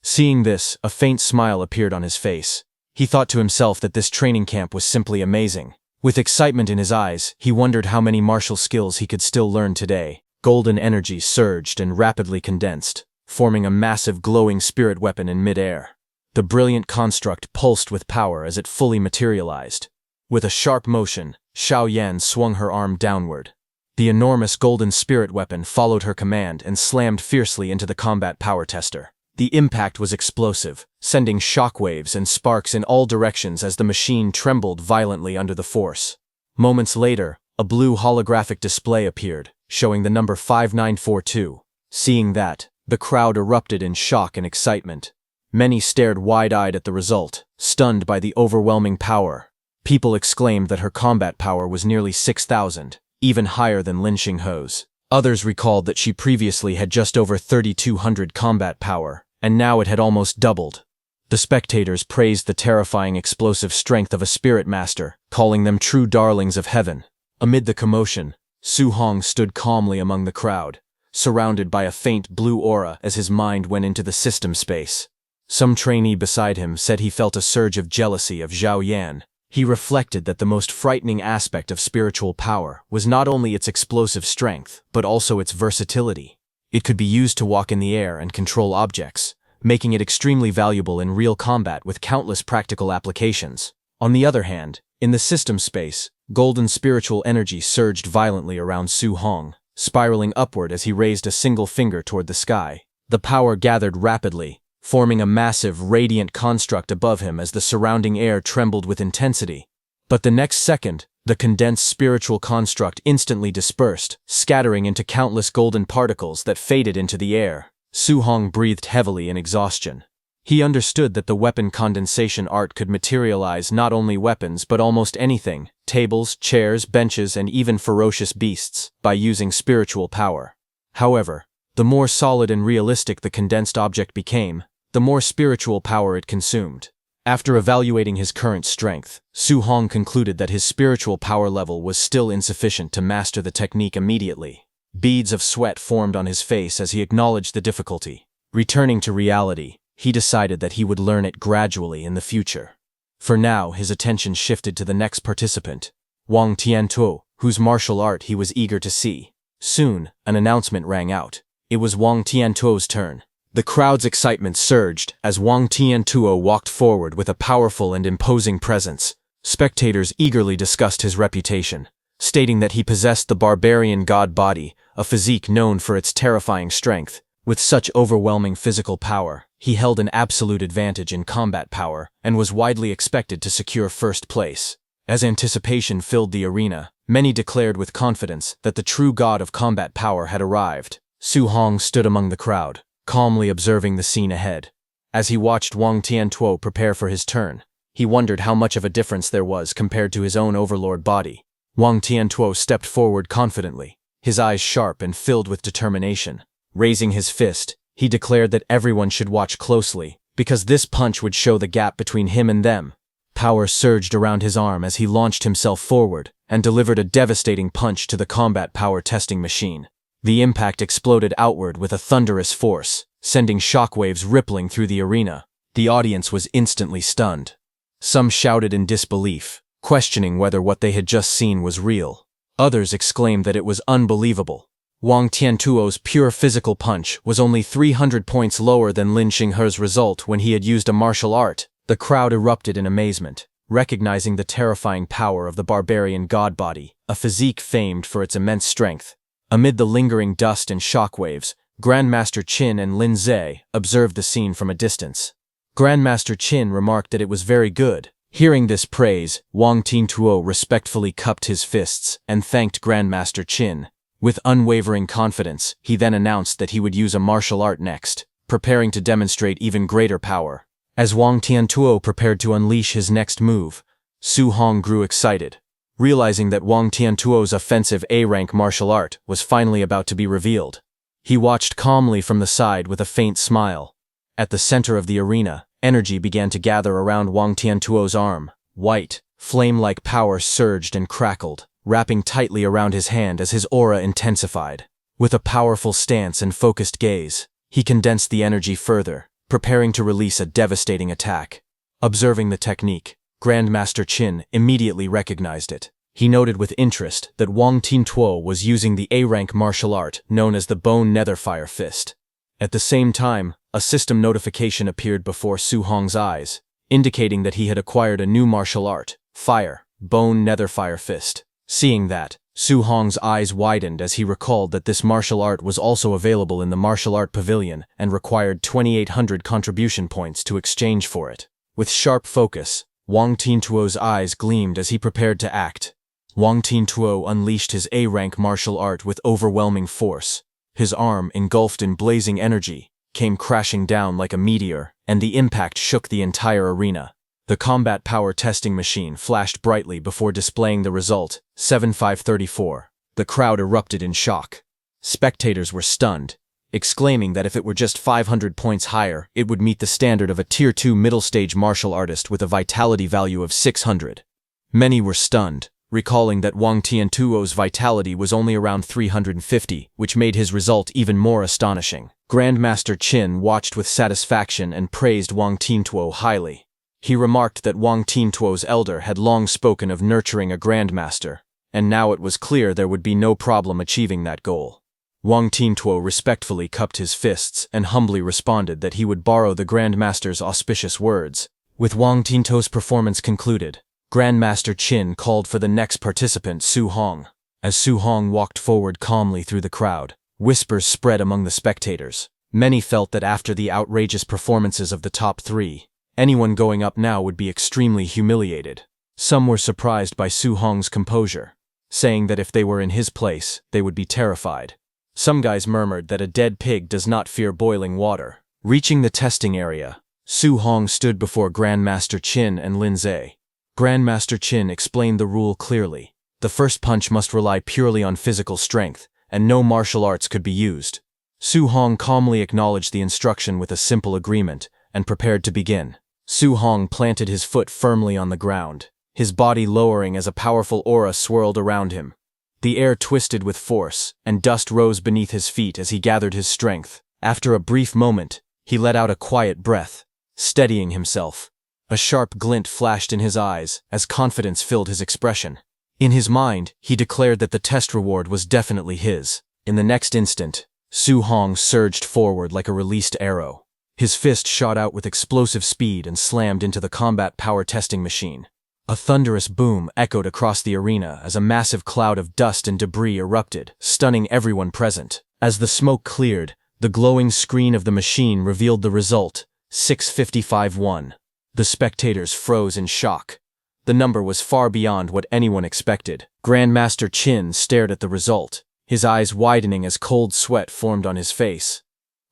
Seeing this, a faint smile appeared on his face. He thought to himself that this training camp was simply amazing. With excitement in his eyes, he wondered how many martial skills he could still learn today. Golden energy surged and rapidly condensed, forming a massive glowing spirit weapon in mid-air. The brilliant construct pulsed with power as it fully materialized. With a sharp motion, Xiao Yan swung her arm downward. The enormous golden spirit weapon followed her command and slammed fiercely into the combat power tester. The impact was explosive, sending shockwaves and sparks in all directions as the machine trembled violently under the force. Moments later, a blue holographic display appeared, showing the number 5942. Seeing that, the crowd erupted in shock and excitement. Many stared wide-eyed at the result, stunned by the overwhelming power. People exclaimed that her combat power was nearly 6,000. Even higher than Lin Xinghe's. Others recalled that she previously had just over 3,200 combat power, and now it had almost doubled. The spectators praised the terrifying explosive strength of a spirit master, calling them true darlings of heaven. Amid the commotion, Su Hong stood calmly among the crowd, surrounded by a faint blue aura as his mind went into the system space. Some trainee beside him said he felt a surge of jealousy of Xiao Yan. He reflected that the most frightening aspect of spiritual power was not only its explosive strength, but also its versatility. It could be used to walk in the air and control objects, making it extremely valuable in real combat with countless practical applications. On the other hand, in the system space, golden spiritual energy surged violently around Su Hong, spiraling upward as he raised a single finger toward the sky. The power gathered rapidly, forming a massive, radiant construct above him as the surrounding air trembled with intensity. But the next second, the condensed spiritual construct instantly dispersed, scattering into countless golden particles that faded into the air. Su Hong breathed heavily in exhaustion. He understood that the weapon condensation art could materialize not only weapons but almost anything, tables, chairs, benches, and even ferocious beasts, by using spiritual power. However, the more solid and realistic the condensed object became, the more spiritual power it consumed. After evaluating his current strength, Su Hong concluded that his spiritual power level was still insufficient to master the technique immediately. Beads of sweat formed on his face as he acknowledged the difficulty. Returning to reality, he decided that he would learn it gradually in the future. For now, his attention shifted to the next participant, Wang Tiantuo, whose martial art he was eager to see. Soon, an announcement rang out. It was Wang Tiantuo's turn. The crowd's excitement surged as Wang Tiantuo walked forward with a powerful and imposing presence. Spectators eagerly discussed his reputation, stating that he possessed the barbarian god body, a physique known for its terrifying strength. With such overwhelming physical power, he held an absolute advantage in combat power and was widely expected to secure first place. As anticipation filled the arena, many declared with confidence that the true god of combat power had arrived. Su Hong stood among the crowd, calmly observing the scene ahead. As he watched Wang Tiantuo prepare for his turn, he wondered how much of a difference there was compared to his own overlord body. Wang Tiantuo stepped forward confidently, his eyes sharp and filled with determination. Raising his fist, he declared that everyone should watch closely, because this punch would show the gap between him and them. Power surged around his arm as he launched himself forward and delivered a devastating punch to the combat power testing machine. The impact exploded outward with a thunderous force, sending shockwaves rippling through the arena. The audience was instantly stunned. Some shouted in disbelief, questioning whether what they had just seen was real. Others exclaimed that it was unbelievable. Wang Tiantuo's pure physical punch was only 300 points lower than Lin Xinghe's result when he had used a martial art. The crowd erupted in amazement, recognizing the terrifying power of the barbarian god body, a physique famed for its immense strength. Amid the lingering dust and shockwaves, Grandmaster Qin and Lin Ze observed the scene from a distance. Grandmaster Qin remarked that it was very good. Hearing this praise, Wang Tiantuo respectfully cupped his fists and thanked Grandmaster Qin. With unwavering confidence, he then announced that he would use a martial art next, preparing to demonstrate even greater power. As Wang Tiantuo prepared to unleash his next move, Su Hong grew excited, realizing that Wang Tiantuo's offensive A-rank martial art was finally about to be revealed. He watched calmly from the side with a faint smile. At the center of the arena, energy began to gather around Wang Tiantuo's arm. White, flame-like power surged and crackled, wrapping tightly around his hand as his aura intensified. With a powerful stance and focused gaze, he condensed the energy further, preparing to release a devastating attack. Observing the technique, Grandmaster Qin immediately recognized it. He noted with interest that Wang Tiantuo was using the A-rank martial art known as the Bone Netherfire Fist. At the same time, a system notification appeared before Su Hong's eyes, indicating that he had acquired a new martial art, Fire, Bone Netherfire Fist. Seeing that, Su Hong's eyes widened as he recalled that this martial art was also available in the martial art pavilion and required 2,800 contribution points to exchange for it. With sharp focus, Wang Tiantuo's eyes gleamed as he prepared to act. Wang Tiantuo unleashed his A-rank martial art with overwhelming force. His arm, engulfed in blazing energy, came crashing down like a meteor, and the impact shook the entire arena. The combat power testing machine flashed brightly before displaying the result, 7534. The crowd erupted in shock. Spectators were stunned, exclaiming that if it were just 500 points higher, it would meet the standard of a Tier 2 middle-stage martial artist with a vitality value of 600. Many were stunned, recalling that Wang Tiantuo's vitality was only around 350, which made his result even more astonishing. Grandmaster Qin watched with satisfaction and praised Wang Tiantuo highly. He remarked that Wang Tiantuo's elder had long spoken of nurturing a grandmaster, and now it was clear there would be no problem achieving that goal. Wang Tiantuo respectfully cupped his fists and humbly responded that he would borrow the grandmaster's auspicious words. With Wang Tiantuo's performance concluded, Grandmaster Qin called for the next participant, Su Hong. As Su Hong walked forward calmly through the crowd, whispers spread among the spectators. Many felt that after the outrageous performances of the top three, anyone going up now would be extremely humiliated. Some were surprised by Su Hong's composure, saying that if they were in his place, they would be terrified. Some guys murmured that a dead pig does not fear boiling water. Reaching the testing area, Su Hong stood before Grandmaster Qin and Lin Zhe. Grandmaster Qin explained the rule clearly. The first punch must rely purely on physical strength, and no martial arts could be used. Su Hong calmly acknowledged the instruction with a simple agreement, and prepared to begin. Su Hong planted his foot firmly on the ground, his body lowering as a powerful aura swirled around him. The air twisted with force, and dust rose beneath his feet as he gathered his strength. After a brief moment, he let out a quiet breath, steadying himself. A sharp glint flashed in his eyes as confidence filled his expression. In his mind, he declared that the test reward was definitely his. In the next instant, Su Hong surged forward like a released arrow. His fist shot out with explosive speed and slammed into the combat power testing machine. A thunderous boom echoed across the arena as a massive cloud of dust and debris erupted, stunning everyone present. As the smoke cleared, the glowing screen of the machine revealed the result, 655-1. The spectators froze in shock. The number was far beyond what anyone expected. Grandmaster Qin stared at the result, his eyes widening as cold sweat formed on his face.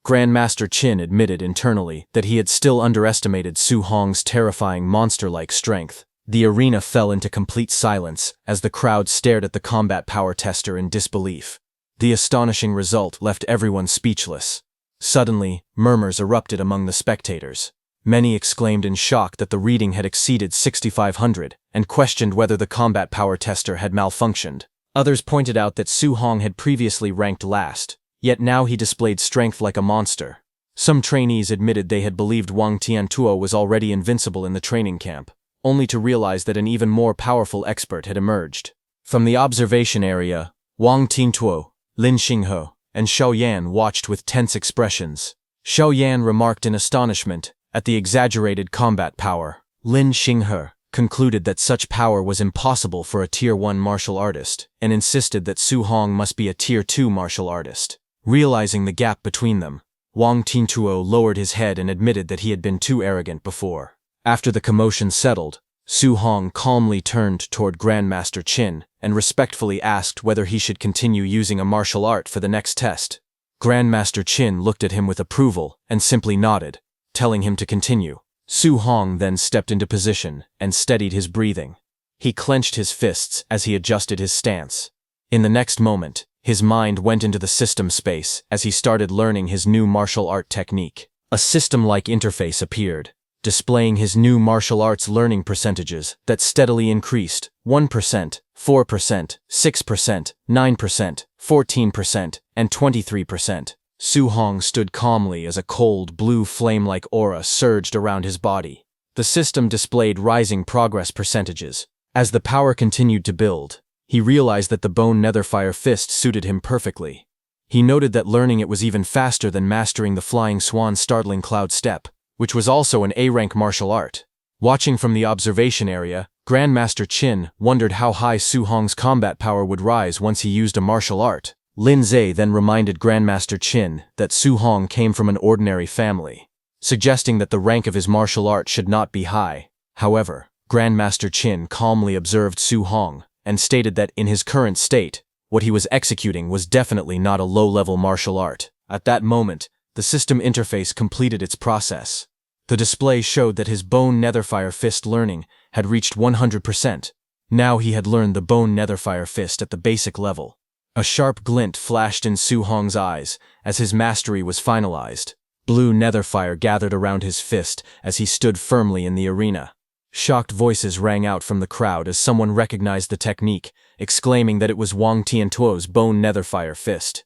Grandmaster Qin admitted internally that he had still underestimated Su Hong's terrifying monster-like strength. The arena fell into complete silence as the crowd stared at the combat power tester in disbelief. The astonishing result left everyone speechless. Suddenly, murmurs erupted among the spectators. Many exclaimed in shock that the reading had exceeded 6,500 and questioned whether the combat power tester had malfunctioned. Others pointed out that Su Hong had previously ranked last, yet now he displayed strength like a monster. Some trainees admitted they had believed Wang Tiantuo was already invincible in the training camp, only to realize that an even more powerful expert had emerged. From the observation area, Wang Tiantuo, Lin Xinghe, and Xiao Yan watched with tense expressions. Xiao Yan remarked in astonishment at the exaggerated combat power. Lin Xinghe concluded that such power was impossible for a Tier 1 martial artist, and insisted that Su Hong must be a Tier 2 martial artist. Realizing the gap between them, Wang Tiantuo lowered his head and admitted that he had been too arrogant before. After the commotion settled, Su Hong calmly turned toward Grandmaster Qin and respectfully asked whether he should continue using a martial art for the next test. Grandmaster Qin looked at him with approval and simply nodded, telling him to continue. Su Hong then stepped into position and steadied his breathing. He clenched his fists as he adjusted his stance. In the next moment, his mind went into the system space as he started learning his new martial art technique. A system-like interface appeared, displaying his new martial arts learning percentages that steadily increased: 1%, 4%, 6%, 9%, 14%, and 23%. Su Hong stood calmly as a cold, blue flame-like aura surged around his body. The system displayed rising progress percentages. As the power continued to build, he realized that the bone netherfire fist suited him perfectly. He noted that learning it was even faster than mastering the flying swan startling cloud step, which was also an A-rank martial art. Watching from the observation area, Grandmaster Qin wondered how high Su Hong's combat power would rise once he used a martial art. Lin Zhe then reminded Grandmaster Qin that Su Hong came from an ordinary family, suggesting that the rank of his martial art should not be high. However, Grandmaster Qin calmly observed Su Hong and stated that in his current state, what he was executing was definitely not a low-level martial art. At that moment, the system interface completed its process. The display showed that his bone netherfire fist learning had reached 100%. Now he had learned the bone netherfire fist at the basic level. A sharp glint flashed in Su Hong's eyes as his mastery was finalized. Blue netherfire gathered around his fist as he stood firmly in the arena. Shocked voices rang out from the crowd as someone recognized the technique, exclaiming that it was Wang Tiantuo's bone netherfire fist.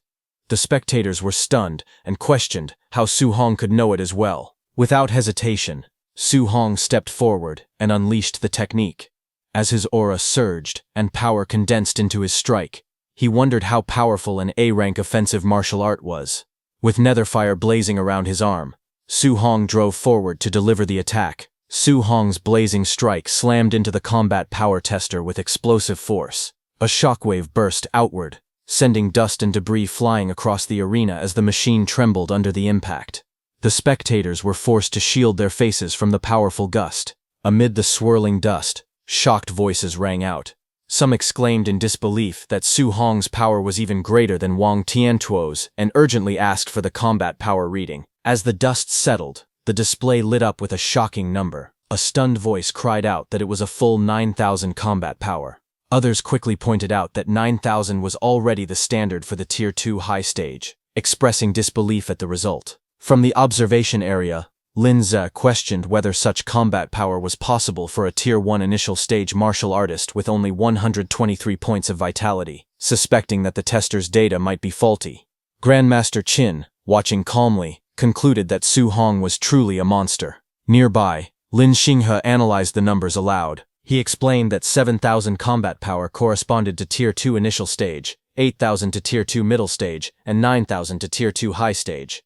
The spectators were stunned and questioned how Su Hong could know it as well. Without hesitation, Su Hong stepped forward and unleashed the technique. As his aura surged and power condensed into his strike, he wondered how powerful an A-rank offensive martial art was. With netherfire blazing around his arm, Su Hong drove forward to deliver the attack. Su Hong's blazing strike slammed into the combat power tester with explosive force. A shockwave burst outward, sending dust and debris flying across the arena as the machine trembled under the impact. The spectators were forced to shield their faces from the powerful gust. Amid the swirling dust, shocked voices rang out. Some exclaimed in disbelief that Su Hong's power was even greater than Wang Tiantuo's and urgently asked for the combat power reading. As the dust settled, the display lit up with a shocking number. A stunned voice cried out that it was a full 9,000 combat power. Others quickly pointed out that 9,000 was already the standard for the Tier 2 high stage, expressing disbelief at the result. From the observation area, Lin Ze questioned whether such combat power was possible for a Tier 1 initial stage martial artist with only 123 points of vitality, suspecting that the tester's data might be faulty. Grandmaster Qin, watching calmly, concluded that Su Hong was truly a monster. Nearby, Lin Xinghe analyzed the numbers aloud. He explained that 7,000 combat power corresponded to Tier 2 initial stage, 8,000 to Tier 2 middle stage, and 9,000 to Tier 2 high stage.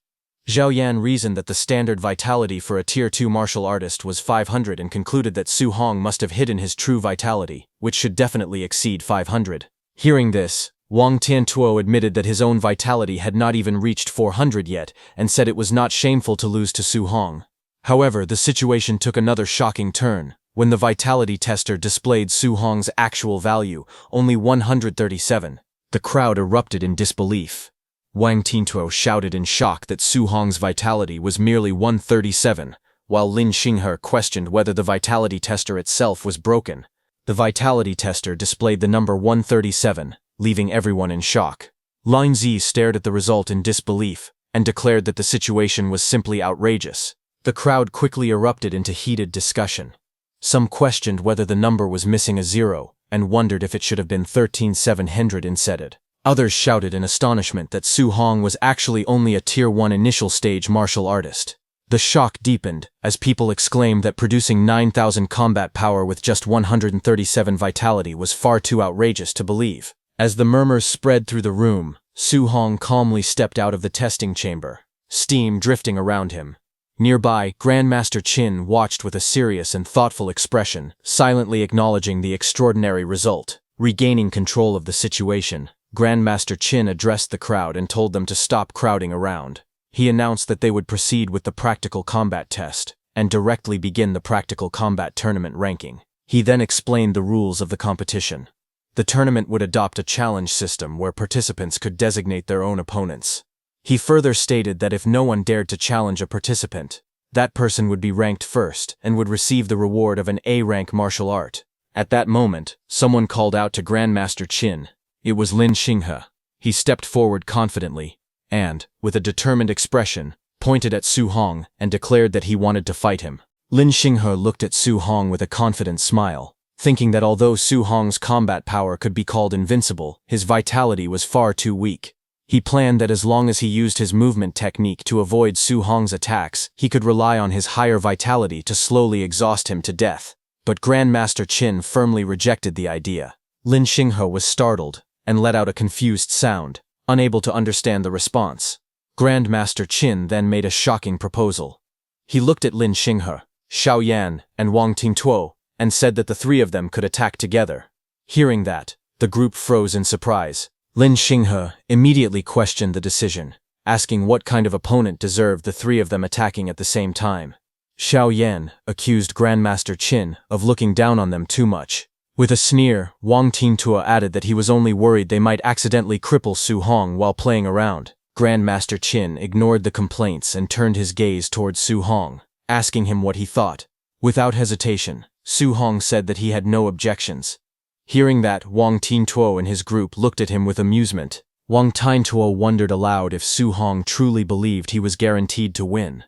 Zhao Yan reasoned that the standard vitality for a Tier 2 martial artist was 500 and concluded that Su Hong must have hidden his true vitality, which should definitely exceed 500. Hearing this, Wang Tiantuo admitted that his own vitality had not even reached 400 yet and said it was not shameful to lose to Su Hong. However, the situation took another shocking turn. When the vitality tester displayed Su Hong's actual value, only 137, the crowd erupted in disbelief. Wang Tiantuo shouted in shock that Su Hong's vitality was merely 137, while Lin Xinghe questioned whether the vitality tester itself was broken. The vitality tester displayed the number 137, leaving everyone in shock. Lin Zi stared at the result in disbelief and declared that the situation was simply outrageous. The crowd quickly erupted into heated discussion. Some questioned whether the number was missing a zero and wondered if it should have been 13,700 instead. Others shouted in astonishment that Su Hong was actually only a Tier 1 initial stage martial artist. The shock deepened as people exclaimed that producing 9,000 combat power with just 137 vitality was far too outrageous to believe. As the murmurs spread through the room, Su Hong calmly stepped out of the testing chamber, steam drifting around him. Nearby, Grandmaster Qin watched with a serious and thoughtful expression, silently acknowledging the extraordinary result. Regaining control of the situation, Grandmaster Qin addressed the crowd and told them to stop crowding around. He announced that they would proceed with the practical combat test and directly begin the practical combat tournament ranking. He then explained the rules of the competition. The tournament would adopt a challenge system where participants could designate their own opponents. He further stated that if no one dared to challenge a participant, that person would be ranked first and would receive the reward of an A-rank martial art. At that moment, someone called out to Grandmaster Qin. It was Lin Xinghe. He stepped forward confidently and, with a determined expression, pointed at Su Hong and declared that he wanted to fight him. Lin Xinghe looked at Su Hong with a confident smile, thinking that although Su Hong's combat power could be called invincible, his vitality was far too weak. He planned that as long as he used his movement technique to avoid Su Hong's attacks, he could rely on his higher vitality to slowly exhaust him to death. But Grandmaster Qin firmly rejected the idea. Lin Xinghe was startled and let out a confused sound, unable to understand the response. Grandmaster Qin then made a shocking proposal. He looked at Lin Xinghe, Zhao Yan, and Wang Tiantuo, and said that the three of them could attack together. Hearing that, the group froze in surprise. Lin Xinghe immediately questioned the decision, asking what kind of opponent deserved the three of them attacking at the same time. Zhao Yan accused Grandmaster Qin of looking down on them too much. With a sneer, Wang Tiantuo added that he was only worried they might accidentally cripple Su Hong while playing around. Grandmaster Qin ignored the complaints and turned his gaze towards Su Hong, asking him what he thought. Without hesitation, Su Hong said that he had no objections. Hearing that, Wang Tiantuo and his group looked at him with amusement. Wang Tiantuo wondered aloud if Su Hong truly believed he was guaranteed to win.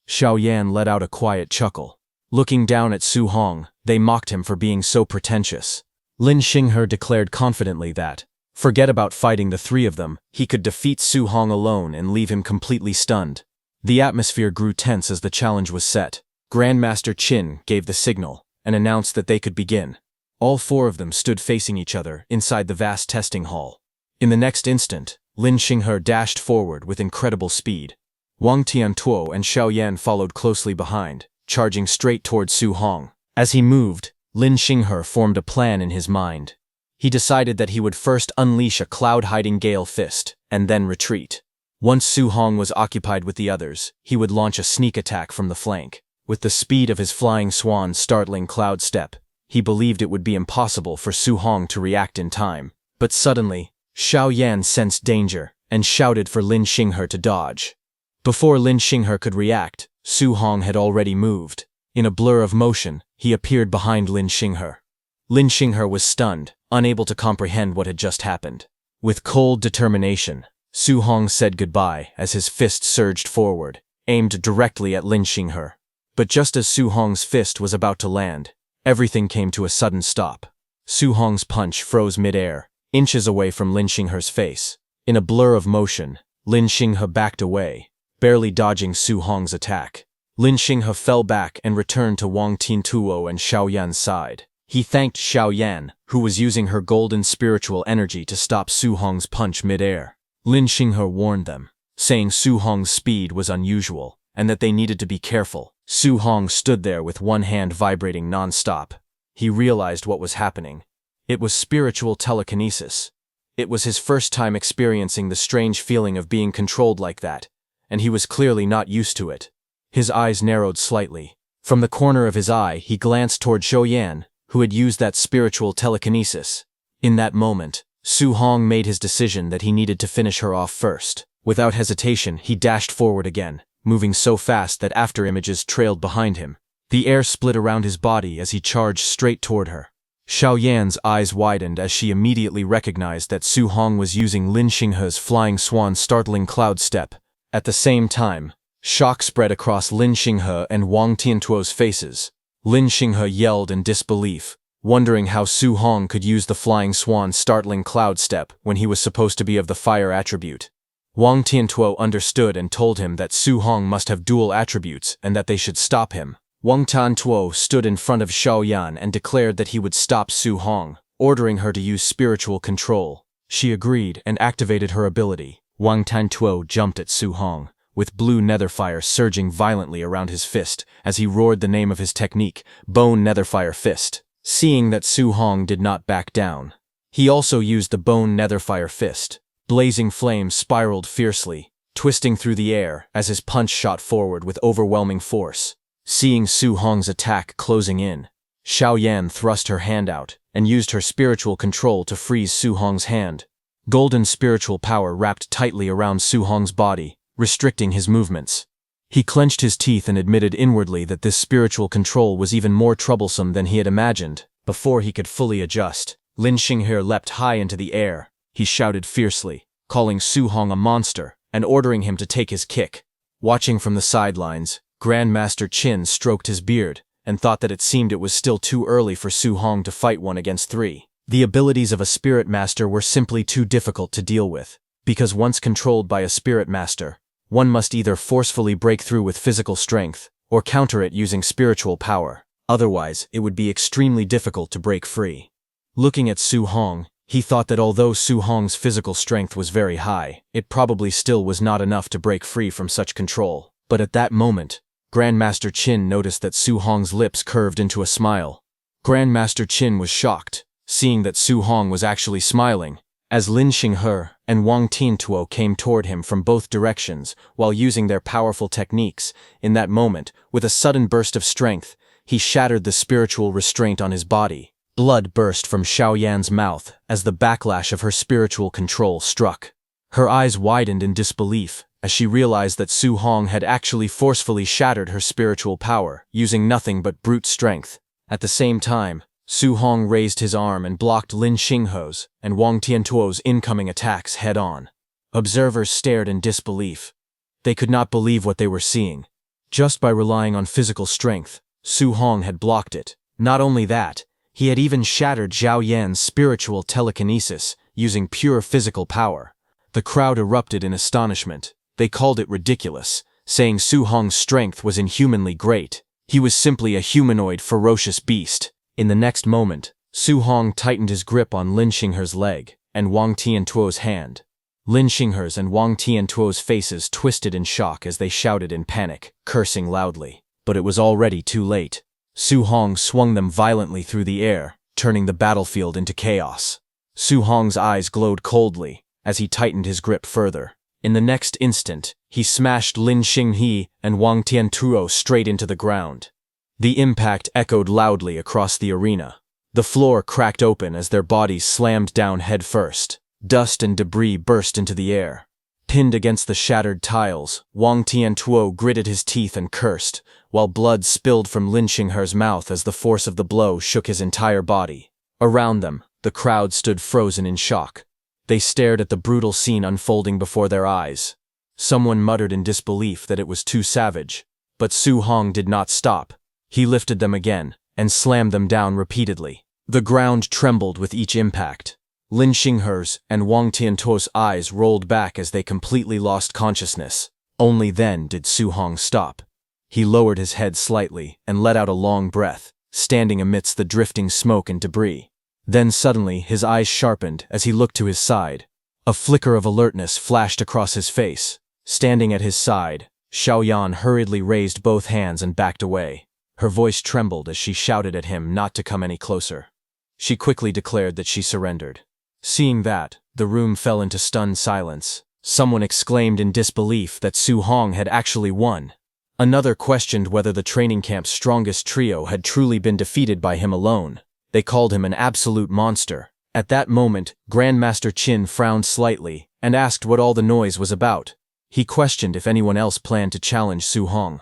Zhao Yan let out a quiet chuckle. Looking down at Su Hong, they mocked him for being so pretentious. Lin Xinghe declared confidently that, forget about fighting the three of them, he could defeat Su Hong alone and leave him completely stunned. The atmosphere grew tense as the challenge was set. Grandmaster Qin gave the signal and announced that they could begin. All four of them stood facing each other inside the vast testing hall. In the next instant, Lin Xinghe dashed forward with incredible speed. Wang Tiantuo and Zhao Yan followed closely behind, charging straight towards Su Hong. As he moved, Lin Xinghe formed a plan in his mind. He decided that he would first unleash a cloud-hiding gale fist, and then retreat. Once Su Hong was occupied with the others, he would launch a sneak attack from the flank. With the speed of his flying swan startling Cloud Step, he believed it would be impossible for Su Hong to react in time. But suddenly, Xiao Yan sensed danger and shouted for Lin Xinghe to dodge. Before Lin Xinghe could react, Su Hong had already moved. In a blur of motion, he appeared behind Lin Xinghe. Lin Xinghe was stunned, unable to comprehend what had just happened. With cold determination, Su Hong said goodbye as his fist surged forward, aimed directly at Lin Xinghe. But just as Su Hong's fist was about to land, everything came to a sudden stop. Su Hong's punch froze mid-air, inches away from Lin Xinghe's face. In a blur of motion, Lin Xinghe backed away, barely dodging Su Hong's attack. Lin Xinghe fell back and returned to Wang Tiantuo and Xiao Yan's side. He thanked Xiao Yan, who was using her golden spiritual energy to stop Su Hong's punch mid-air. Lin Xinghe warned them, saying Su Hong's speed was unusual and that they needed to be careful. Su Hong stood there with one hand vibrating non-stop. He realized what was happening. It was spiritual telekinesis. It was his first time experiencing the strange feeling of being controlled like that, and he was clearly not used to it. His eyes narrowed slightly. From the corner of his eye, he glanced toward Xiao Yan, who had used that spiritual telekinesis. In that moment, Su Hong made his decision that he needed to finish her off first. Without hesitation, he dashed forward again, moving so fast that afterimages trailed behind him. The air split around his body as he charged straight toward her. Xiao Yan's eyes widened as she immediately recognized that Su Hong was using Lin Xinghe's flying swan startling cloud step. At the same time, shock spread across Lin Xinghe and Wang Tiantuo's faces. Lin Xinghe yelled in disbelief, wondering how Su Hong could use the flying swan startling cloud step when he was supposed to be of the fire attribute. Wang Tiantuo understood and told him that Su Hong must have dual attributes and that they should stop him. Wang Tiantuo stood in front of Xiao Yan and declared that he would stop Su Hong, ordering her to use spiritual control. She agreed and activated her ability. Wang Tiantuo jumped at Su Hong, with blue netherfire surging violently around his fist as he roared the name of his technique, Bone Netherfire Fist. Seeing that Su Hong did not back down, he also used the Bone Netherfire Fist. Blazing flames spiraled fiercely, twisting through the air as his punch shot forward with overwhelming force. Seeing Su Hong's attack closing in, Xiao Yan thrust her hand out and used her spiritual control to freeze Su Hong's hand. Golden spiritual power wrapped tightly around Su Hong's body, restricting his movements. He clenched his teeth and admitted inwardly that this spiritual control was even more troublesome than he had imagined. Before he could fully adjust, Lin Xinghe leapt high into the air. He shouted fiercely, calling Su Hong a monster and ordering him to take his kick. Watching from the sidelines, Grandmaster Qin stroked his beard and thought that it seemed it was still too early for Su Hong to fight 1 against 3. The abilities of a spirit master were simply too difficult to deal with, because once controlled by a spirit master, one must either forcefully break through with physical strength or counter it using spiritual power. Otherwise, it would be extremely difficult to break free. Looking at Su Hong, he thought that although Su Hong's physical strength was very high, it probably still was not enough to break free from such control. But at that moment, Grandmaster Qin noticed that Su Hong's lips curved into a smile. Grandmaster Qin was shocked, seeing that Su Hong was actually smiling, as Lin Xinghe and Wang Tiantuo came toward him from both directions while using their powerful techniques. In that moment, with a sudden burst of strength, he shattered the spiritual restraint on his body. Blood burst from Xiao Yan's mouth as the backlash of her spiritual control struck. Her eyes widened in disbelief as she realized that Su Hong had actually forcefully shattered her spiritual power, using nothing but brute strength. At the same time, Su Hong raised his arm and blocked Lin Xinghe's and Wang Tiantuo's incoming attacks head-on. Observers stared in disbelief. They could not believe what they were seeing. Just by relying on physical strength, Su Hong had blocked it. Not only that, he had even shattered Xiao Yan's spiritual telekinesis using pure physical power. The crowd erupted in astonishment. They called it ridiculous, saying Su Hong's strength was inhumanly great. He was simply a humanoid, ferocious beast. In the next moment, Su Hong tightened his grip on Lin Xinghe's leg and Wang Tiantuo's hand. Lin Xinghe's and Wang Tiantuo's faces twisted in shock as they shouted in panic, cursing loudly. But it was already too late. Su Hong swung them violently through the air, turning the battlefield into chaos. Su Hong's eyes glowed coldly as he tightened his grip further. In the next instant, he smashed Lin Xinghe and Wang Tiantuo straight into the ground. The impact echoed loudly across the arena. The floor cracked open as their bodies slammed down headfirst. Dust and debris burst into the air. Pinned against the shattered tiles, Wang Tiantuo gritted his teeth and cursed, while blood spilled from Lin Xinghe's mouth as the force of the blow shook his entire body. Around them, the crowd stood frozen in shock. They stared at the brutal scene unfolding before their eyes. Someone muttered in disbelief that it was too savage, but Su Hong did not stop. He lifted them again and slammed them down repeatedly. The ground trembled with each impact. Lin Xinghe's and Wang Tiantuo's eyes rolled back as they completely lost consciousness. Only then did Su Hong stop. He lowered his head slightly and let out a long breath, standing amidst the drifting smoke and debris. Then suddenly his eyes sharpened as he looked to his side. A flicker of alertness flashed across his face. Standing at his side, Xiaoyan hurriedly raised both hands and backed away. Her voice trembled as she shouted at him not to come any closer. She quickly declared that she surrendered. Seeing that, the room fell into stunned silence. Someone exclaimed in disbelief that Su Hong had actually won. Another questioned whether the training camp's strongest trio had truly been defeated by him alone. They called him an absolute monster. At that moment, Grandmaster Qin frowned slightly and asked what all the noise was about. He questioned if anyone else planned to challenge Su Hong.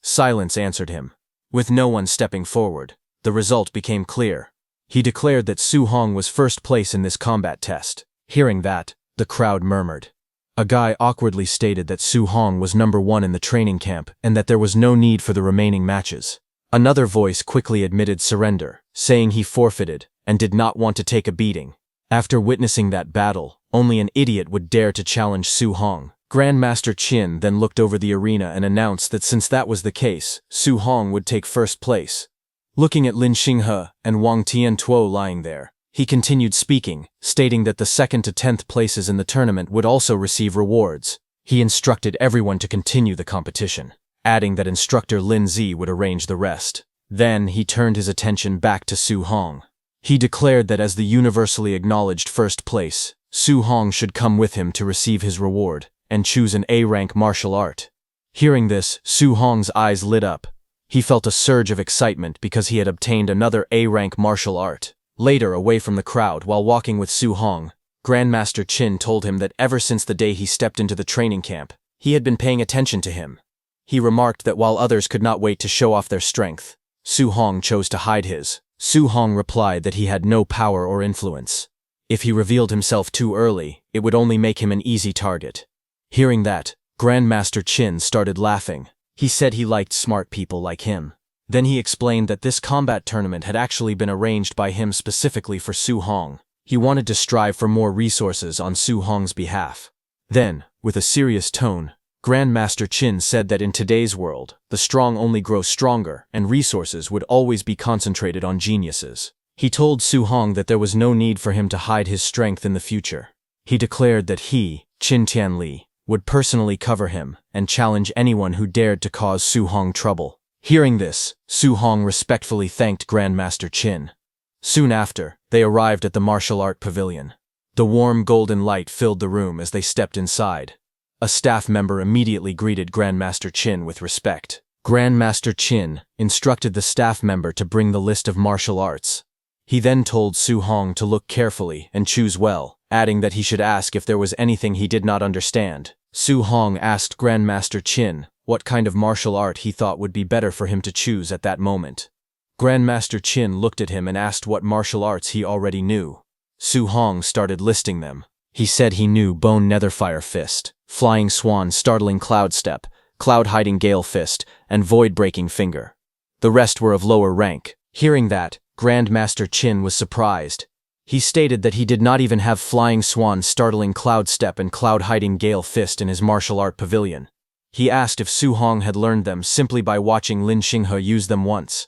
Silence answered him. With no one stepping forward, the result became clear. He declared that Su Hong was first place in this combat test. Hearing that, the crowd murmured. A guy awkwardly stated that Su Hong was number 1 in the training camp and that there was no need for the remaining matches. Another voice quickly admitted surrender, saying he forfeited and did not want to take a beating. After witnessing that battle, only an idiot would dare to challenge Su Hong. Grandmaster Qin then looked over the arena and announced that since that was the case, Su Hong would take first place. Looking at Lin Xinghe and Wang Tiantuo lying there, he continued speaking, stating that the 2nd to 10th places in the tournament would also receive rewards. He instructed everyone to continue the competition, adding that instructor Lin Zi would arrange the rest. Then he turned his attention back to Su Hong. He declared that as the universally acknowledged first place, Su Hong should come with him to receive his reward and choose an A-rank martial art. Hearing this, Su Hong's eyes lit up. He felt a surge of excitement because he had obtained another A-rank martial art. Later, away from the crowd, while walking with Su Hong, Grandmaster Qin told him that ever since the day he stepped into the training camp, he had been paying attention to him. He remarked that while others could not wait to show off their strength, Su Hong chose to hide his. Su Hong replied that he had no power or influence. If he revealed himself too early, it would only make him an easy target. Hearing that, Grandmaster Qin started laughing. He said he liked smart people like him. Then he explained that this combat tournament had actually been arranged by him specifically for Su Hong. He wanted to strive for more resources on Su Hong's behalf. Then, with a serious tone, Grandmaster Qin said that in today's world, the strong only grow stronger and resources would always be concentrated on geniuses. He told Su Hong that there was no need for him to hide his strength in the future. He declared that he, Qin Tianli, would personally cover him and challenge anyone who dared to cause Su Hong trouble. Hearing this, Su Hong respectfully thanked Grandmaster Qin. Soon after, they arrived at the martial art pavilion. The warm golden light filled the room as they stepped inside. A staff member immediately greeted Grandmaster Qin with respect. Grandmaster Qin instructed the staff member to bring the list of martial arts. He then told Su Hong to look carefully and choose well, adding that he should ask if there was anything he did not understand. Su Hong asked Grandmaster Qin what kind of martial art he thought would be better for him to choose at that moment. Grandmaster Qin looked at him and asked what martial arts he already knew. Su Hong started listing them. He said he knew Bone Netherfire Fist, Flying Swan Startling Cloud Step, Cloud Hiding Gale Fist, and Void Breaking Finger. The rest were of lower rank. Hearing that, Grandmaster Qin was surprised. He stated that he did not even have Flying Swan Startling Cloud Step and Cloud Hiding Gale Fist in his martial art pavilion. He asked if Su Hong had learned them simply by watching Lin Xinghe use them once.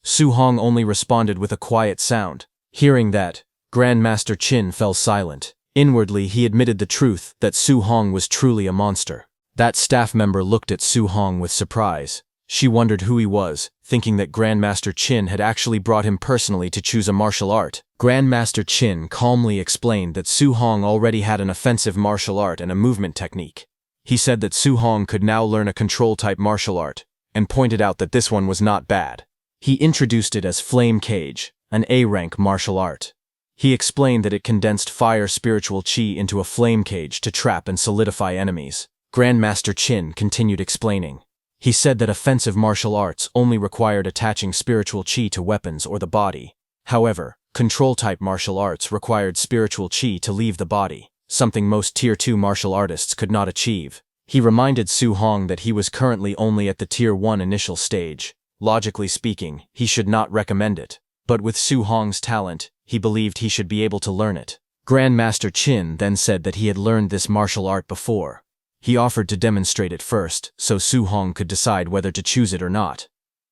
Su Hong only responded with a quiet sound. Hearing that, Grandmaster Qin fell silent. Inwardly, he admitted the truth that Su Hong was truly a monster. That staff member looked at Su Hong with surprise. She wondered who he was, thinking that Grandmaster Qin had actually brought him personally to choose a martial art. Grandmaster Qin calmly explained that Su Hong already had an offensive martial art and a movement technique. He said that Su Hong could now learn a control-type martial art, and pointed out that this one was not bad. He introduced it as Flame Cage, an A-rank martial art. He explained that it condensed fire spiritual chi into a flame cage to trap and solidify enemies. Grandmaster Qin continued explaining. He said that offensive martial arts only required attaching spiritual chi to weapons or the body. However, control-type martial arts required spiritual chi to leave the body, something most Tier 2 martial artists could not achieve. He reminded Su Hong that he was currently only at the Tier 1 initial stage. Logically speaking, he should not recommend it. But with Su Hong's talent, he believed he should be able to learn it. Grandmaster Qin then said that he had learned this martial art before. He offered to demonstrate it first, so Su Hong could decide whether to choose it or not.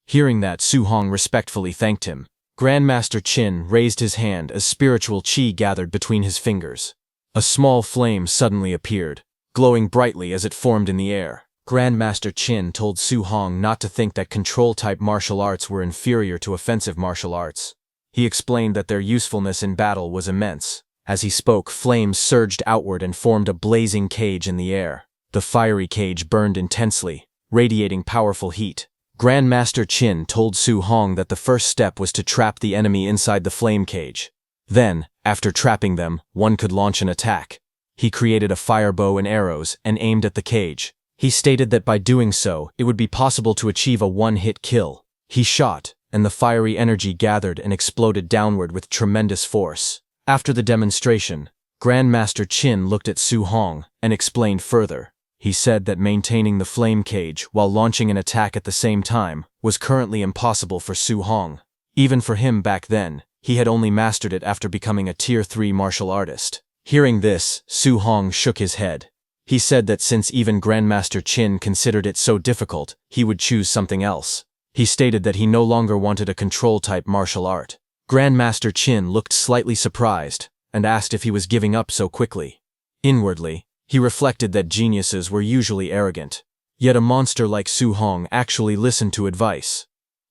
Hearing that, Su Hong respectfully thanked him. Grandmaster Qin raised his hand as spiritual chi gathered between his fingers. A small flame suddenly appeared, glowing brightly as it formed in the air. Grandmaster Qin told Su Hong not to think that control-type martial arts were inferior to offensive martial arts. He explained that their usefulness in battle was immense. As he spoke, flames surged outward and formed a blazing cage in the air. The fiery cage burned intensely, radiating powerful heat. Grandmaster Qin told Su Hong that the first step was to trap the enemy inside the flame cage. Then, after trapping them, one could launch an attack. He created a fire bow and arrows and aimed at the cage. He stated that by doing so, it would be possible to achieve a one-hit kill. He shot, and the fiery energy gathered and exploded downward with tremendous force. After the demonstration, Grandmaster Qin looked at Su Hong and explained further. He said that maintaining the flame cage while launching an attack at the same time was currently impossible for Su Hong. Even for him back then, he had only mastered it after becoming a Tier 3 martial artist. Hearing this, Su Hong shook his head. He said that since even Grandmaster Qin considered it so difficult, he would choose something else. He stated that he no longer wanted a control-type martial art. Grandmaster Qin looked slightly surprised and asked if he was giving up so quickly. Inwardly, he reflected that geniuses were usually arrogant. Yet a monster like Su Hong actually listened to advice.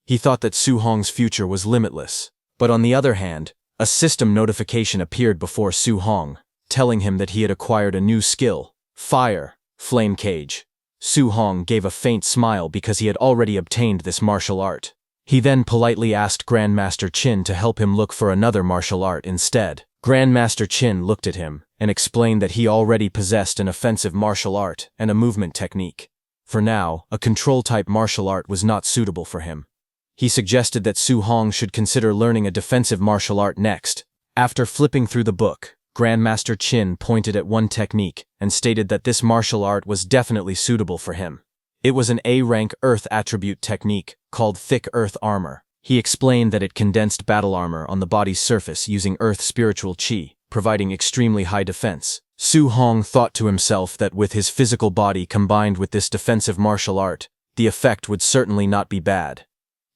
He thought that Su Hong's future was limitless. But on the other hand, a system notification appeared before Su Hong, telling him that he had acquired a new skill. Fire, flame cage. Su Hong gave a faint smile because he had already obtained this martial art. He then politely asked Grandmaster Qin to help him look for another martial art instead. Grandmaster Qin looked at him and explained that he already possessed an offensive martial art and a movement technique. For now, a control-type martial art was not suitable for him. He suggested that Su Hong should consider learning a defensive martial art next. After flipping through the book, Grandmaster Qin pointed at one technique and stated that this martial art was definitely suitable for him. It was an A-rank Earth attribute technique called Thick Earth Armor. He explained that it condensed battle armor on the body's surface using Earth spiritual chi, providing extremely high defense. Su Hong thought to himself that with his physical body combined with this defensive martial art, the effect would certainly not be bad.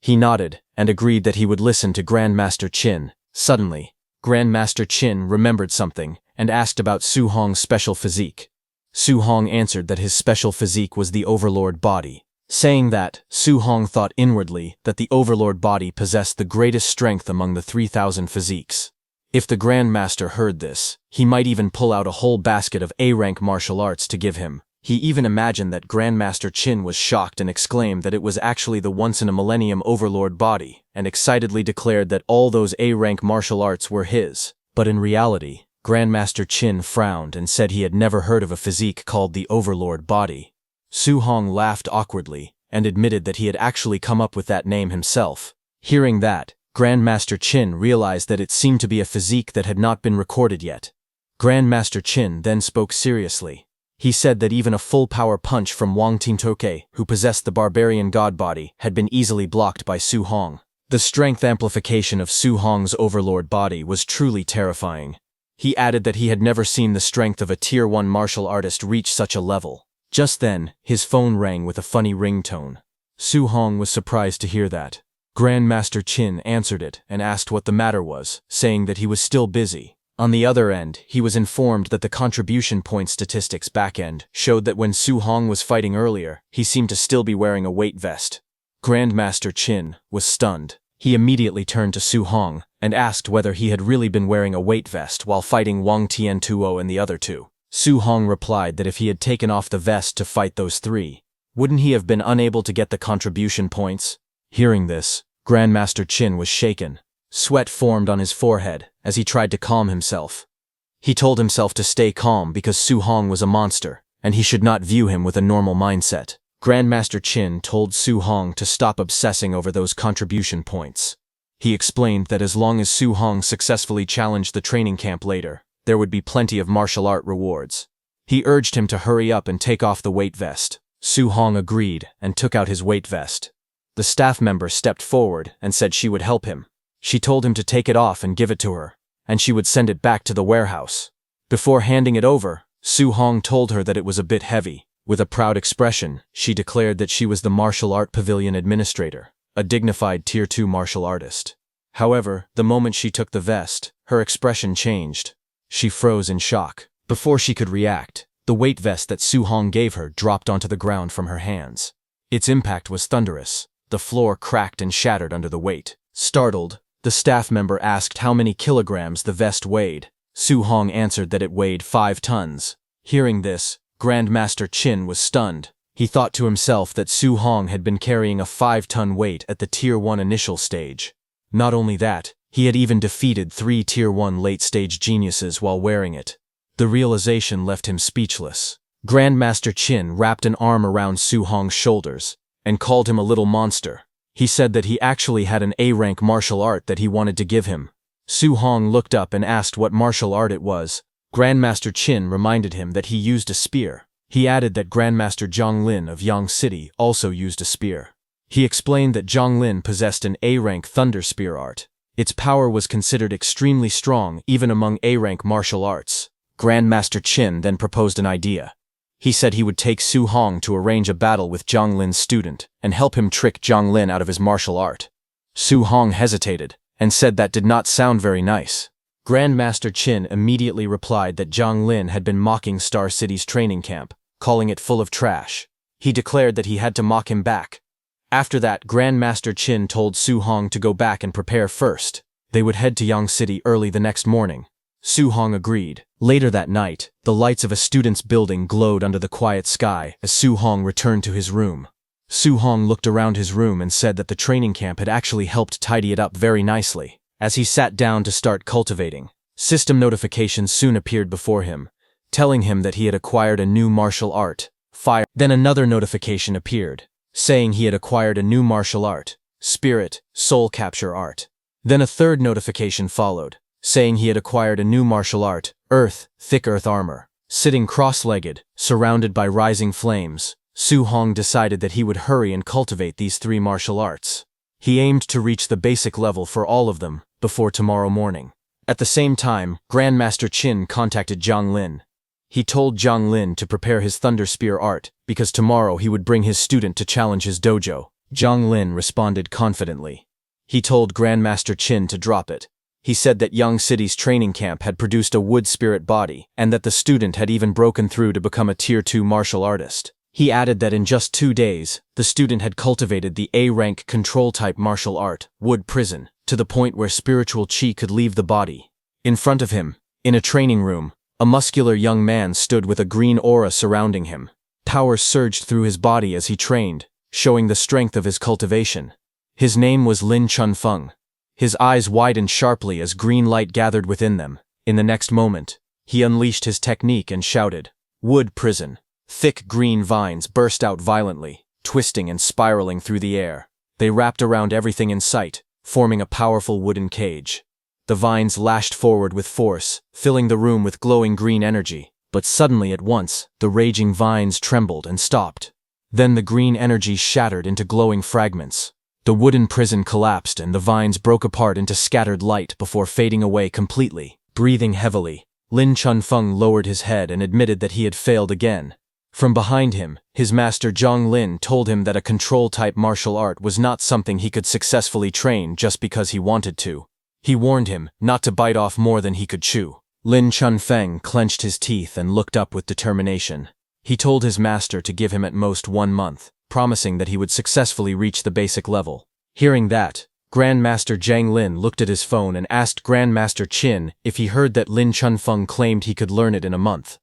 He nodded and agreed that he would listen to Grandmaster Qin. Suddenly, Grandmaster Qin remembered something and asked about Su Hong's special physique. Su Hong answered that his special physique was the Overlord body. Saying that, Su Hong thought inwardly that the Overlord body possessed the greatest strength among the 3,000 physiques. If the Grandmaster heard this, he might even pull out a whole basket of A-rank martial arts to give him. He even imagined that Grandmaster Qin was shocked and exclaimed that it was actually the once-in-a-millennium Overlord body, and excitedly declared that all those A-rank martial arts were his. But in reality, Grandmaster Qin frowned and said he had never heard of a physique called the Overlord body. Su Hong laughed awkwardly and admitted that he had actually come up with that name himself. Hearing that, Grandmaster Qin realized that it seemed to be a physique that had not been recorded yet. Grandmaster Qin then spoke seriously. He said that even a full-power punch from Wang Tintoke, who possessed the barbarian god body, had been easily blocked by Su Hong. The strength amplification of Su Hong's Overlord body was truly terrifying. He added that he had never seen the strength of a Tier 1 martial artist reach such a level. Just then, his phone rang with a funny ringtone. Su Hong was surprised to hear that. Grandmaster Qin answered it and asked what the matter was, saying that he was still busy. On the other end, he was informed that the contribution point statistics backend showed that when Su Hong was fighting earlier, he seemed to still be wearing a weight vest. Grandmaster Qin was stunned. He immediately turned to Su Hong and asked whether he had really been wearing a weight vest while fighting Wang Tiantuo and the other two. Su Hong replied that if he had taken off the vest to fight those three, wouldn't he have been unable to get the contribution points? Hearing this, Grandmaster Qin was shaken. Sweat formed on his forehead as he tried to calm himself. He told himself to stay calm because Su Hong was a monster, and he should not view him with a normal mindset. Grandmaster Qin told Su Hong to stop obsessing over those contribution points. He explained that as long as Su Hong successfully challenged the training camp later, there would be plenty of martial art rewards. He urged him to hurry up and take off the weight vest. Su Hong agreed and took out his weight vest. The staff member stepped forward and said she would help him. She told him to take it off and give it to her, and she would send it back to the warehouse. Before handing it over, Su Hong told her that it was a bit heavy. With a proud expression, she declared that she was the Martial Art Pavilion Administrator, a dignified Tier 2 martial artist. However, the moment she took the vest, her expression changed. She froze in shock. Before she could react, the weight vest that Su Hong gave her dropped onto the ground from her hands. Its impact was thunderous. The floor cracked and shattered under the weight. Startled, the staff member asked how many kilograms the vest weighed. Su Hong answered that it weighed 5 tons. Hearing this, Grandmaster Qin was stunned. He thought to himself that Su Hong had been carrying a 5-ton weight at the Tier 1 initial stage. Not only that, he had even defeated 3 Tier 1 late-stage geniuses while wearing it. The realization left him speechless. Grandmaster Qin wrapped an arm around Su Hong's shoulders and called him a little monster. He said that he actually had an A-rank martial art that he wanted to give him. Su Hong looked up and asked what martial art it was. Grandmaster Qin reminded him that he used a spear. He added that Grandmaster Zhang Lin of Yang City also used a spear. He explained that Zhang Lin possessed an A-rank thunder spear art. Its power was considered extremely strong even among A-rank martial arts. Grandmaster Qin then proposed an idea. He said he would take Su Hong to arrange a battle with Zhang Lin's student and help him trick Zhang Lin out of his martial art. Su Hong hesitated and said that did not sound very nice. Grandmaster Qin immediately replied that Zhang Lin had been mocking Star City's training camp, calling it full of trash. He declared that he had to mock him back. After that, Grandmaster Qin told Su Hong to go back and prepare first. They would head to Yang City early the next morning. Su Hong agreed. Later that night, the lights of a student's building glowed under the quiet sky as Su Hong returned to his room. Su Hong looked around his room and said that the training camp had actually helped tidy it up very nicely. As he sat down to start cultivating, system notifications soon appeared before him, telling him that he had acquired a new martial art, fire. Then another notification appeared, saying he had acquired a new martial art, spirit, soul capture art. Then a third notification followed, saying he had acquired a new martial art, earth, thick earth armor. Sitting cross-legged, surrounded by rising flames, Su Hong decided that he would hurry and cultivate these 3 martial arts. He aimed to reach the basic level for all of them before tomorrow morning. At the same time, Grandmaster Qin contacted Zhang Lin. He told Zhang Lin to prepare his Thunder Spear art because tomorrow he would bring his student to challenge his dojo. Zhang Lin responded confidently. He told Grandmaster Qin to drop it. He said that Yang City's training camp had produced a wood spirit body and that the student had even broken through to become a Tier 2 martial artist. He added that in just 2 days, the student had cultivated the A-rank control-type martial art, Wood Prison, to the point where spiritual chi could leave the body. In front of him, in a training room, a muscular young man stood with a green aura surrounding him. Power surged through his body as he trained, showing the strength of his cultivation. His name was Lin Chunfeng. His eyes widened sharply as green light gathered within them. In the next moment, he unleashed his technique and shouted, "Wood Prison." Thick green vines burst out violently, twisting and spiraling through the air. They wrapped around everything in sight, forming a powerful wooden cage. The vines lashed forward with force, filling the room with glowing green energy. But suddenly at once, the raging vines trembled and stopped. Then the green energy shattered into glowing fragments. The wooden prison collapsed and the vines broke apart into scattered light before fading away completely. Breathing heavily, Lin Chunfeng lowered his head and admitted that he had failed again. From behind him, his master Zhang Lin told him that a control-type martial art was not something he could successfully train just because he wanted to. He warned him not to bite off more than he could chew. Lin Chunfeng clenched his teeth and looked up with determination. He told his master to give him at most 1 month, promising that he would successfully reach the basic level. Hearing that, Grandmaster Zhang Lin looked at his phone and asked Grandmaster Qin if he heard that Lin Chunfeng claimed he could learn it in a month.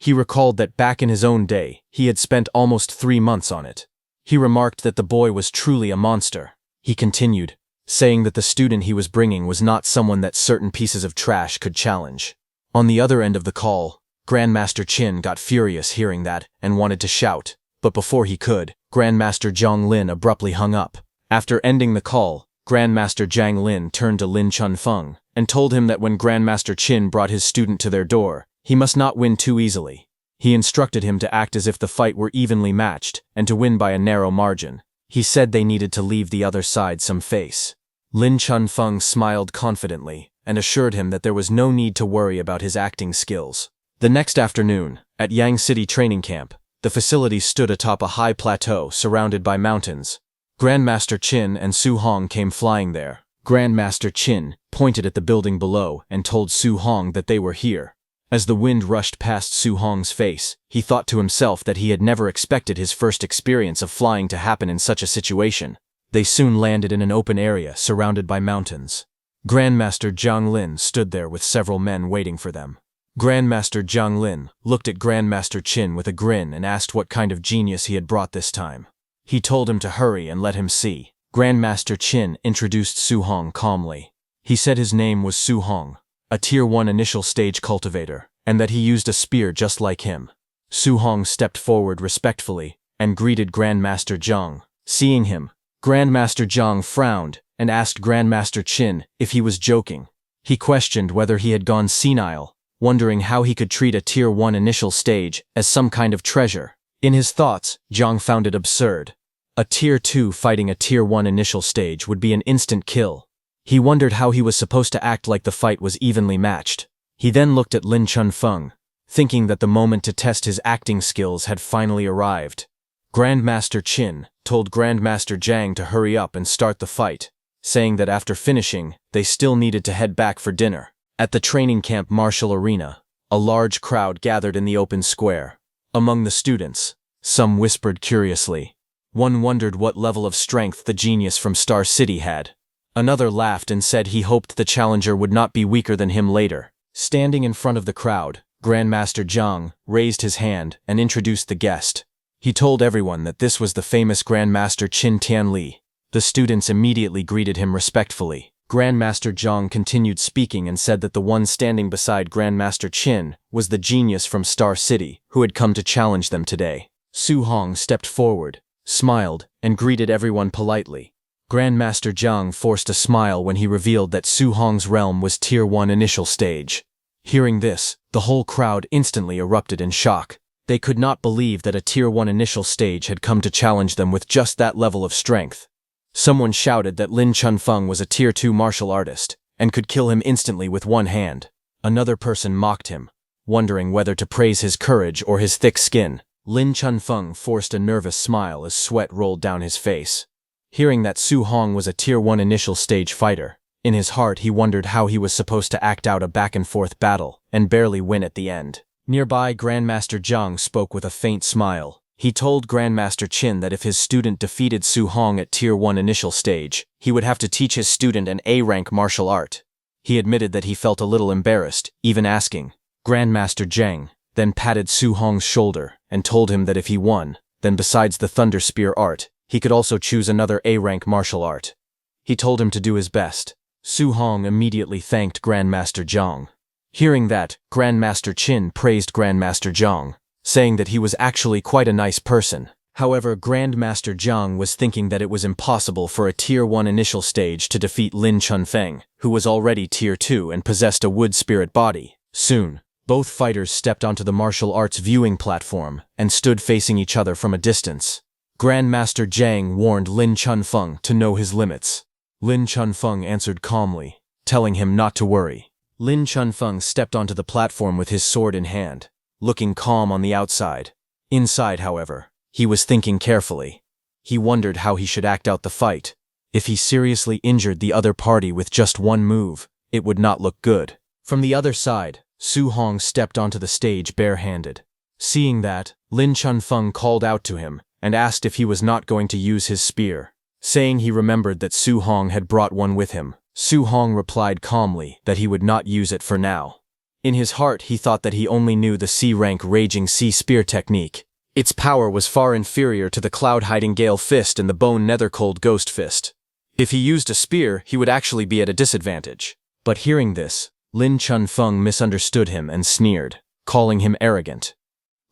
He recalled that back in his own day, he had spent almost 3 months on it. He remarked that the boy was truly a monster. He continued, saying that the student he was bringing was not someone that certain pieces of trash could challenge. On the other end of the call, Grandmaster Qin got furious hearing that and wanted to shout, but before he could, Grandmaster Zhang Lin abruptly hung up. After ending the call, Grandmaster Zhang Lin turned to Lin Chunfeng and told him that when Grandmaster Qin brought his student to their door, he must not win too easily. He instructed him to act as if the fight were evenly matched and to win by a narrow margin. He said they needed to leave the other side some face. Lin Chunfeng smiled confidently and assured him that there was no need to worry about his acting skills. The next afternoon, at Yang City training camp, the facility stood atop a high plateau surrounded by mountains. Grandmaster Qin and Su Hong came flying there. Grandmaster Qin pointed at the building below and told Su Hong that they were here. As the wind rushed past Su Hong's face, he thought to himself that he had never expected his first experience of flying to happen in such a situation. They soon landed in an open area surrounded by mountains. Grandmaster Zhang Lin stood there with several men waiting for them. Grandmaster Zhang Lin looked at Grandmaster Qin with a grin and asked what kind of genius he had brought this time. He told him to hurry and let him see. Grandmaster Qin introduced Su Hong calmly. He said his name was Su Hong, a Tier 1 initial stage cultivator, and that he used a spear just like him. Su Hong stepped forward respectfully and greeted Grandmaster Zhang. Seeing him, Grandmaster Zhang frowned and asked Grandmaster Qin if he was joking. He questioned whether he had gone senile, wondering how he could treat a Tier 1 initial stage as some kind of treasure. In his thoughts, Zhang found it absurd. A Tier 2 fighting a Tier 1 initial stage would be an instant kill. He wondered how he was supposed to act like the fight was evenly matched. He then looked at Lin Chunfeng, thinking that the moment to test his acting skills had finally arrived. Grandmaster Qin told Grandmaster Zhang to hurry up and start the fight, saying that after finishing, they still needed to head back for dinner. At the training camp martial arena, a large crowd gathered in the open square. Among the students, some whispered curiously. One wondered what level of strength the genius from Star City had. Another laughed and said he hoped the challenger would not be weaker than him later. Standing in front of the crowd, Grandmaster Zhang raised his hand and introduced the guest. He told everyone that this was the famous Grandmaster Qin Tianli. The students immediately greeted him respectfully. Grandmaster Zhang continued speaking and said that the one standing beside Grandmaster Qin was the genius from Star City who had come to challenge them today. Su Hong stepped forward, smiled, and greeted everyone politely. Grandmaster Zhang forced a smile when he revealed that Su Hong's realm was Tier 1 initial stage. Hearing this, the whole crowd instantly erupted in shock. They could not believe that a Tier 1 initial stage had come to challenge them with just that level of strength. Someone shouted that Lin Chunfeng was a Tier 2 martial artist and could kill him instantly with one hand. Another person mocked him, wondering whether to praise his courage or his thick skin. Lin Chunfeng forced a nervous smile as sweat rolled down his face. Hearing that Su Hong was a Tier 1 initial stage fighter, in his heart he wondered how he was supposed to act out a back-and-forth battle and barely win at the end. Nearby, Grandmaster Zhang spoke with a faint smile. He told Grandmaster Qin that if his student defeated Su Hong at Tier 1 initial stage, he would have to teach his student an A-rank martial art. He admitted that he felt a little embarrassed, even asking. Grandmaster Zhang then patted Su Hong's shoulder and told him that if he won, then besides the Thunder Spear art, he could also choose another A-rank martial art. He told him to do his best. Su Hong immediately thanked Grandmaster Zhang. Hearing that, Grandmaster Qin praised Grandmaster Zhang, saying that he was actually quite a nice person. However, Grandmaster Zhang was thinking that it was impossible for a Tier 1 initial stage to defeat Lin Chunfeng, who was already Tier 2 and possessed a wood spirit body. Soon, both fighters stepped onto the martial arts viewing platform and stood facing each other from a distance. Grandmaster Zhang warned Lin Chunfeng to know his limits. Lin Chunfeng answered calmly, telling him not to worry. Lin Chunfeng stepped onto the platform with his sword in hand, looking calm on the outside. Inside, however, he was thinking carefully. He wondered how he should act out the fight. If he seriously injured the other party with just one move, it would not look good. From the other side, Su Hong stepped onto the stage barehanded. Seeing that, Lin Chunfeng called out to him and asked if he was not going to use his spear. Saying he remembered that Su Hong had brought one with him, Su Hong replied calmly that he would not use it for now. In his heart, he thought that he only knew the C-rank Raging Sea Spear technique. Its power was far inferior to the Cloud-Hiding Gale Fist and the Bone Nethercold Ghost Fist. If he used a spear, he would actually be at a disadvantage. But hearing this, Lin Chunfeng misunderstood him and sneered, calling him arrogant.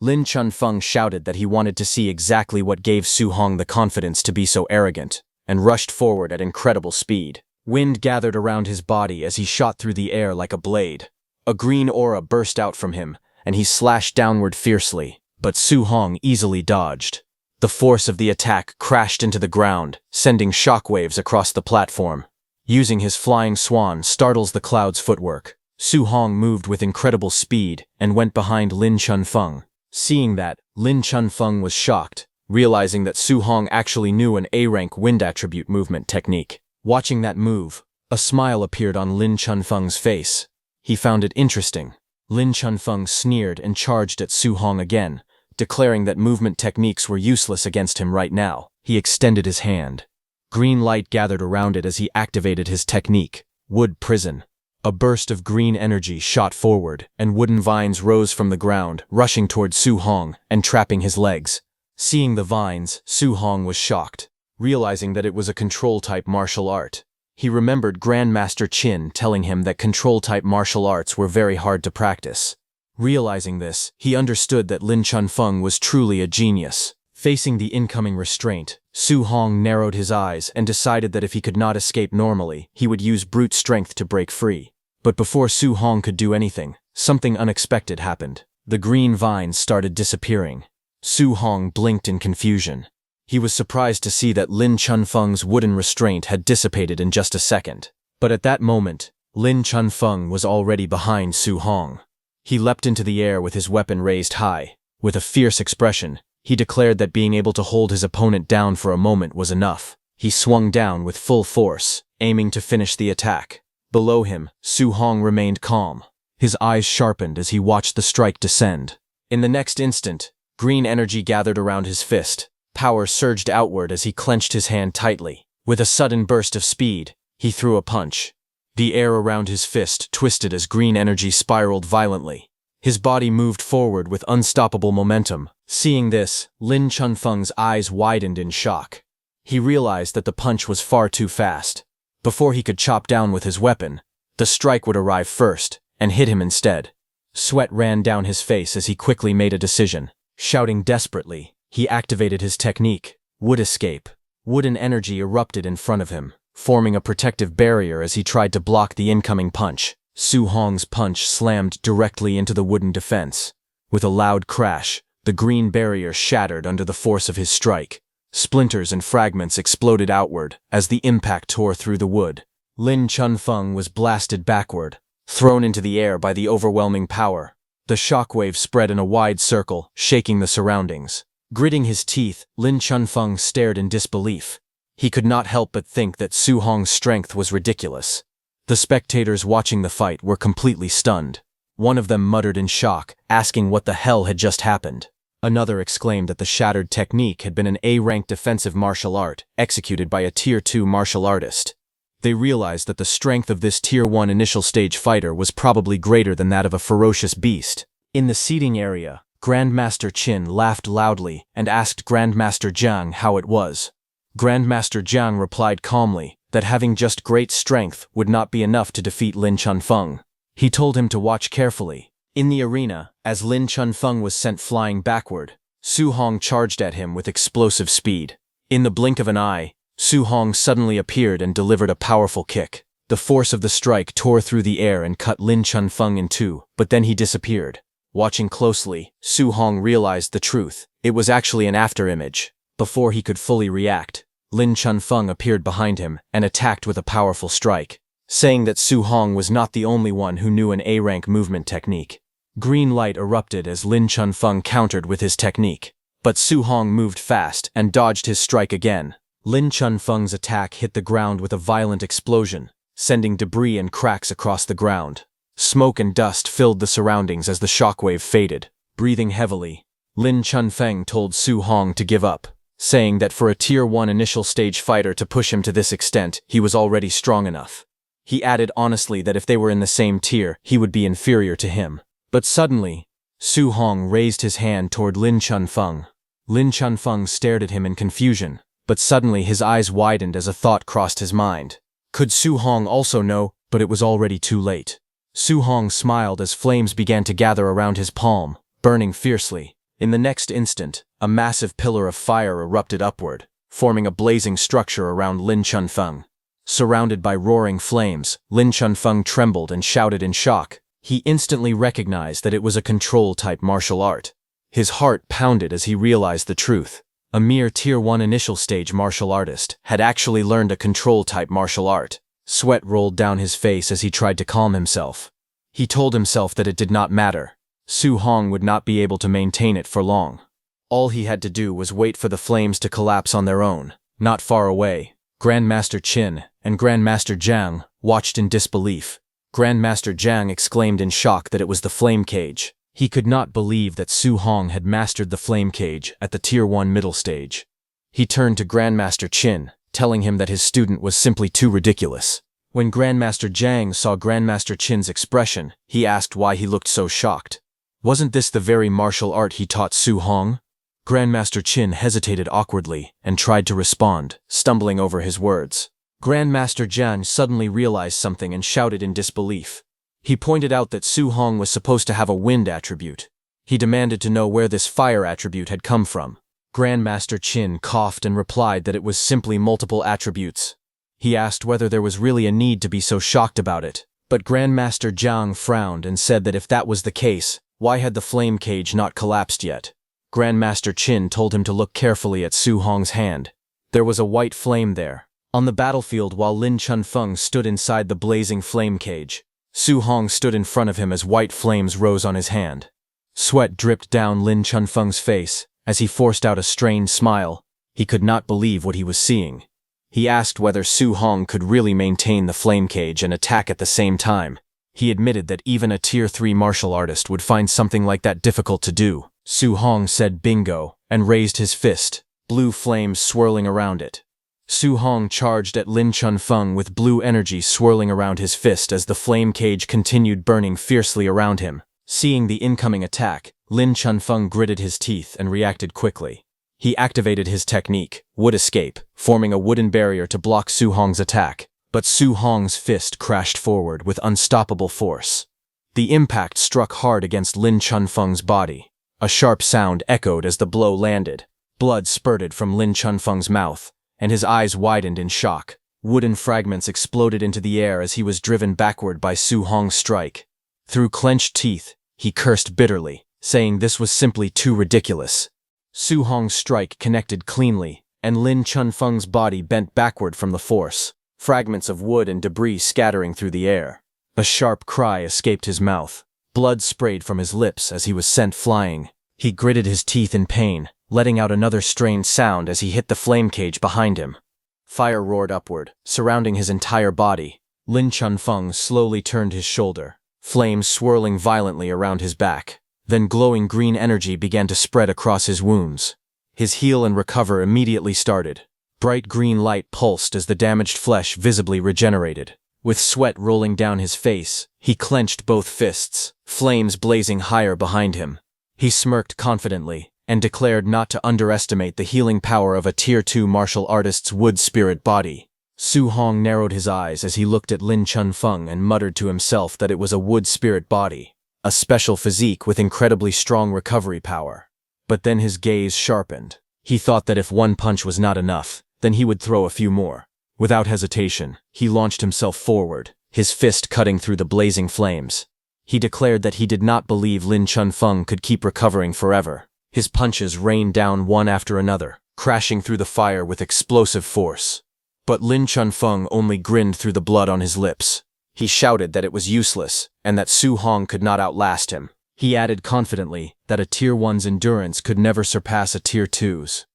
Lin Chunfeng shouted that he wanted to see exactly what gave Su Hong the confidence to be so arrogant, and rushed forward at incredible speed. Wind gathered around his body as he shot through the air like a blade. A green aura burst out from him, and he slashed downward fiercely, but Su Hong easily dodged. The force of the attack crashed into the ground, sending shockwaves across the platform. Using his flying swan startles the cloud's footwork, Su Hong moved with incredible speed and went behind Lin Chunfeng. Seeing that, Lin Chunfeng was shocked, realizing that Su Hong actually knew an A-rank wind attribute movement technique. Watching that move, a smile appeared on Lin Chunfeng's face. He found it interesting. Lin Chunfeng sneered and charged at Su Hong again, declaring that movement techniques were useless against him right now. He extended his hand. Green light gathered around it as he activated his technique, Wood Prison. A burst of green energy shot forward, and wooden vines rose from the ground, rushing toward Su Hong and trapping his legs. Seeing the vines, Su Hong was shocked, realizing that it was a control-type martial art. He remembered Grandmaster Qin telling him that control-type martial arts were very hard to practice. Realizing this, he understood that Lin Chunfeng was truly a genius. Facing the incoming restraint, Su Hong narrowed his eyes and decided that if he could not escape normally, he would use brute strength to break free. But before Su Hong could do anything, something unexpected happened. The green vines started disappearing. Su Hong blinked in confusion. He was surprised to see that Lin Chunfeng's wooden restraint had dissipated in just a second. But at that moment, Lin Chunfeng was already behind Su Hong. He leapt into the air with his weapon raised high. With a fierce expression, he declared that being able to hold his opponent down for a moment was enough. He swung down with full force, aiming to finish the attack. Below him, Su Hong remained calm. His eyes sharpened as he watched the strike descend. In the next instant, green energy gathered around his fist. Power surged outward as he clenched his hand tightly. With a sudden burst of speed, he threw a punch. The air around his fist twisted as green energy spiraled violently. His body moved forward with unstoppable momentum. Seeing this, Lin Chunfeng's eyes widened in shock. He realized that the punch was far too fast. Before he could chop down with his weapon, the strike would arrive first, and hit him instead. Sweat ran down his face as he quickly made a decision. Shouting desperately, he activated his technique, Wood Escape. Wooden energy erupted in front of him, forming a protective barrier as he tried to block the incoming punch. Su Hong's punch slammed directly into the wooden defense. With a loud crash, the green barrier shattered under the force of his strike. Splinters and fragments exploded outward as the impact tore through the wood. Lin Chunfeng was blasted backward, thrown into the air by the overwhelming power. The shockwave spread in a wide circle, shaking the surroundings. Gritting his teeth, Lin Chunfeng stared in disbelief. He could not help but think that Su Hong's strength was ridiculous. The spectators watching the fight were completely stunned. One of them muttered in shock, asking what the hell had just happened. Another exclaimed that the shattered technique had been an A-rank defensive martial art, executed by a Tier 2 martial artist. They realized that the strength of this Tier 1 initial stage fighter was probably greater than that of a ferocious beast. In the seating area, Grandmaster Qin laughed loudly and asked Grandmaster Jiang how it was. Grandmaster Jiang replied calmly that having just great strength would not be enough to defeat Lin Chunfeng. He told him to watch carefully. In the arena, as Lin Chunfeng was sent flying backward, Su Hong charged at him with explosive speed. In the blink of an eye, Su Hong suddenly appeared and delivered a powerful kick. The force of the strike tore through the air and cut Lin Chunfeng in two, but then he disappeared. Watching closely, Su Hong realized the truth. It was actually an afterimage. Before he could fully react, Lin Chunfeng appeared behind him and attacked with a powerful strike, saying that Su Hong was not the only one who knew an A-rank movement technique. Green light erupted as Lin Chunfeng countered with his technique, but Su Hong moved fast and dodged his strike again. Lin Chunfeng's attack hit the ground with a violent explosion, sending debris and cracks across the ground. Smoke and dust filled the surroundings as the shockwave faded. Breathing heavily, Lin Chunfeng told Su Hong to give up, saying that for a Tier 1 initial stage fighter to push him to this extent, he was already strong enough. He added honestly that if they were in the same tier, he would be inferior to him. But suddenly, Su Hong raised his hand toward Lin Chunfeng. Lin Chunfeng stared at him in confusion, but suddenly his eyes widened as a thought crossed his mind. Could Su Hong also know? But it was already too late. Su Hong smiled as flames began to gather around his palm, burning fiercely. In the next instant, a massive pillar of fire erupted upward, forming a blazing structure around Lin Chunfeng. Surrounded by roaring flames, Lin Chunfeng trembled and shouted in shock. He instantly recognized that it was a control-type martial art. His heart pounded as he realized the truth. A mere Tier 1 initial stage martial artist had actually learned a control-type martial art. Sweat rolled down his face as he tried to calm himself. He told himself that it did not matter. Su Hong would not be able to maintain it for long. All he had to do was wait for the flames to collapse on their own. Not far away, Grandmaster Qin and Grandmaster Jiang watched in disbelief. Grandmaster Jiang exclaimed in shock that it was the flame cage. He could not believe that Su Hong had mastered the flame cage at the Tier 1 middle stage. He turned to Grandmaster Qin, telling him that his student was simply too ridiculous. When Grandmaster Jiang saw Grandmaster Qin's expression, he asked why he looked so shocked. Wasn't this the very martial art he taught Su Hong? Grandmaster Qin hesitated awkwardly and tried to respond, stumbling over his words. Grandmaster Jiang suddenly realized something and shouted in disbelief. He pointed out that Su Hong was supposed to have a wind attribute. He demanded to know where this fire attribute had come from. Grandmaster Qin coughed and replied that it was simply multiple attributes. He asked whether there was really a need to be so shocked about it. But Grandmaster Jiang frowned and said that if that was the case, why had the flame cage not collapsed yet? Grandmaster Qin told him to look carefully at Su Hong's hand. There was a white flame there. On the battlefield while Lin Chunfeng stood inside the blazing flame cage, Su Hong stood in front of him as white flames rose on his hand. Sweat dripped down Lin Chunfeng's face as he forced out a strained smile. He could not believe what he was seeing. He asked whether Su Hong could really maintain the flame cage and attack at the same time. He admitted that even a Tier 3 martial artist would find something like that difficult to do. Su Hong said bingo and raised his fist, blue flames swirling around it. Su Hong charged at Lin Chunfeng with blue energy swirling around his fist as the flame cage continued burning fiercely around him. Seeing the incoming attack, Lin Chunfeng gritted his teeth and reacted quickly. He activated his technique, Wood Escape, forming a wooden barrier to block Su Hong's attack. But Su Hong's fist crashed forward with unstoppable force. The impact struck hard against Lin Chunfeng's body. A sharp sound echoed as the blow landed. Blood spurted from Lin Chunfeng's mouth, and his eyes widened in shock. Wooden fragments exploded into the air as he was driven backward by Su Hong's strike. Through clenched teeth, he cursed bitterly, saying this was simply too ridiculous. Su Hong's strike connected cleanly, and Lin Chunfeng's body bent backward from the force, fragments of wood and debris scattering through the air. A sharp cry escaped his mouth. Blood sprayed from his lips as he was sent flying. He gritted his teeth in pain, letting out another strained sound as he hit the flame cage behind him. Fire roared upward, surrounding his entire body. Lin Chunfeng slowly turned his shoulder, flames swirling violently around his back. Then glowing green energy began to spread across his wounds. His heal and recover immediately started. Bright green light pulsed as the damaged flesh visibly regenerated. With sweat rolling down his face, he clenched both fists, flames blazing higher behind him. He smirked confidently and declared not to underestimate the healing power of a Tier 2 martial artist's wood spirit body. Su Hong narrowed his eyes as he looked at Lin Chunfeng and muttered to himself that it was a wood spirit body, a special physique with incredibly strong recovery power. But then his gaze sharpened. He thought that if one punch was not enough, then he would throw a few more. Without hesitation, he launched himself forward, his fist cutting through the blazing flames. He declared that he did not believe Lin Chunfeng could keep recovering forever. His punches rained down one after another, crashing through the fire with explosive force. But Lin Chunfeng only grinned through the blood on his lips. He shouted that it was useless, and that Su Hong could not outlast him. He added confidently that a Tier 1's endurance could never surpass a Tier 2's.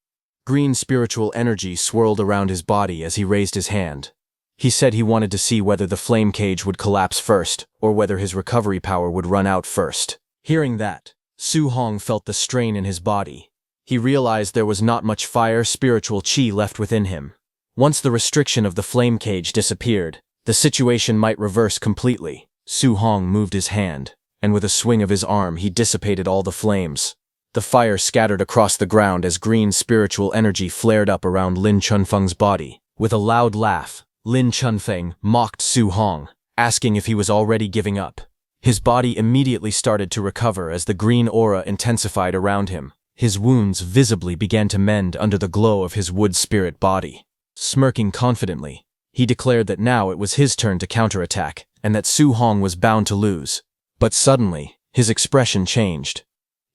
Green spiritual energy swirled around his body as he raised his hand. He said he wanted to see whether the flame cage would collapse first, or whether his recovery power would run out first. Hearing that, Su Hong felt the strain in his body. He realized there was not much fire spiritual chi left within him. Once the restriction of the flame cage disappeared, the situation might reverse completely. Su Hong moved his hand, and with a swing of his arm he dissipated all the flames. The fire scattered across the ground as green spiritual energy flared up around Lin Chunfeng's body. With a loud laugh, Lin Chunfeng mocked Su Hong, asking if he was already giving up. His body immediately started to recover as the green aura intensified around him. His wounds visibly began to mend under the glow of his wood spirit body. Smirking confidently, he declared that now it was his turn to counterattack, and that Su Hong was bound to lose. But suddenly, his expression changed.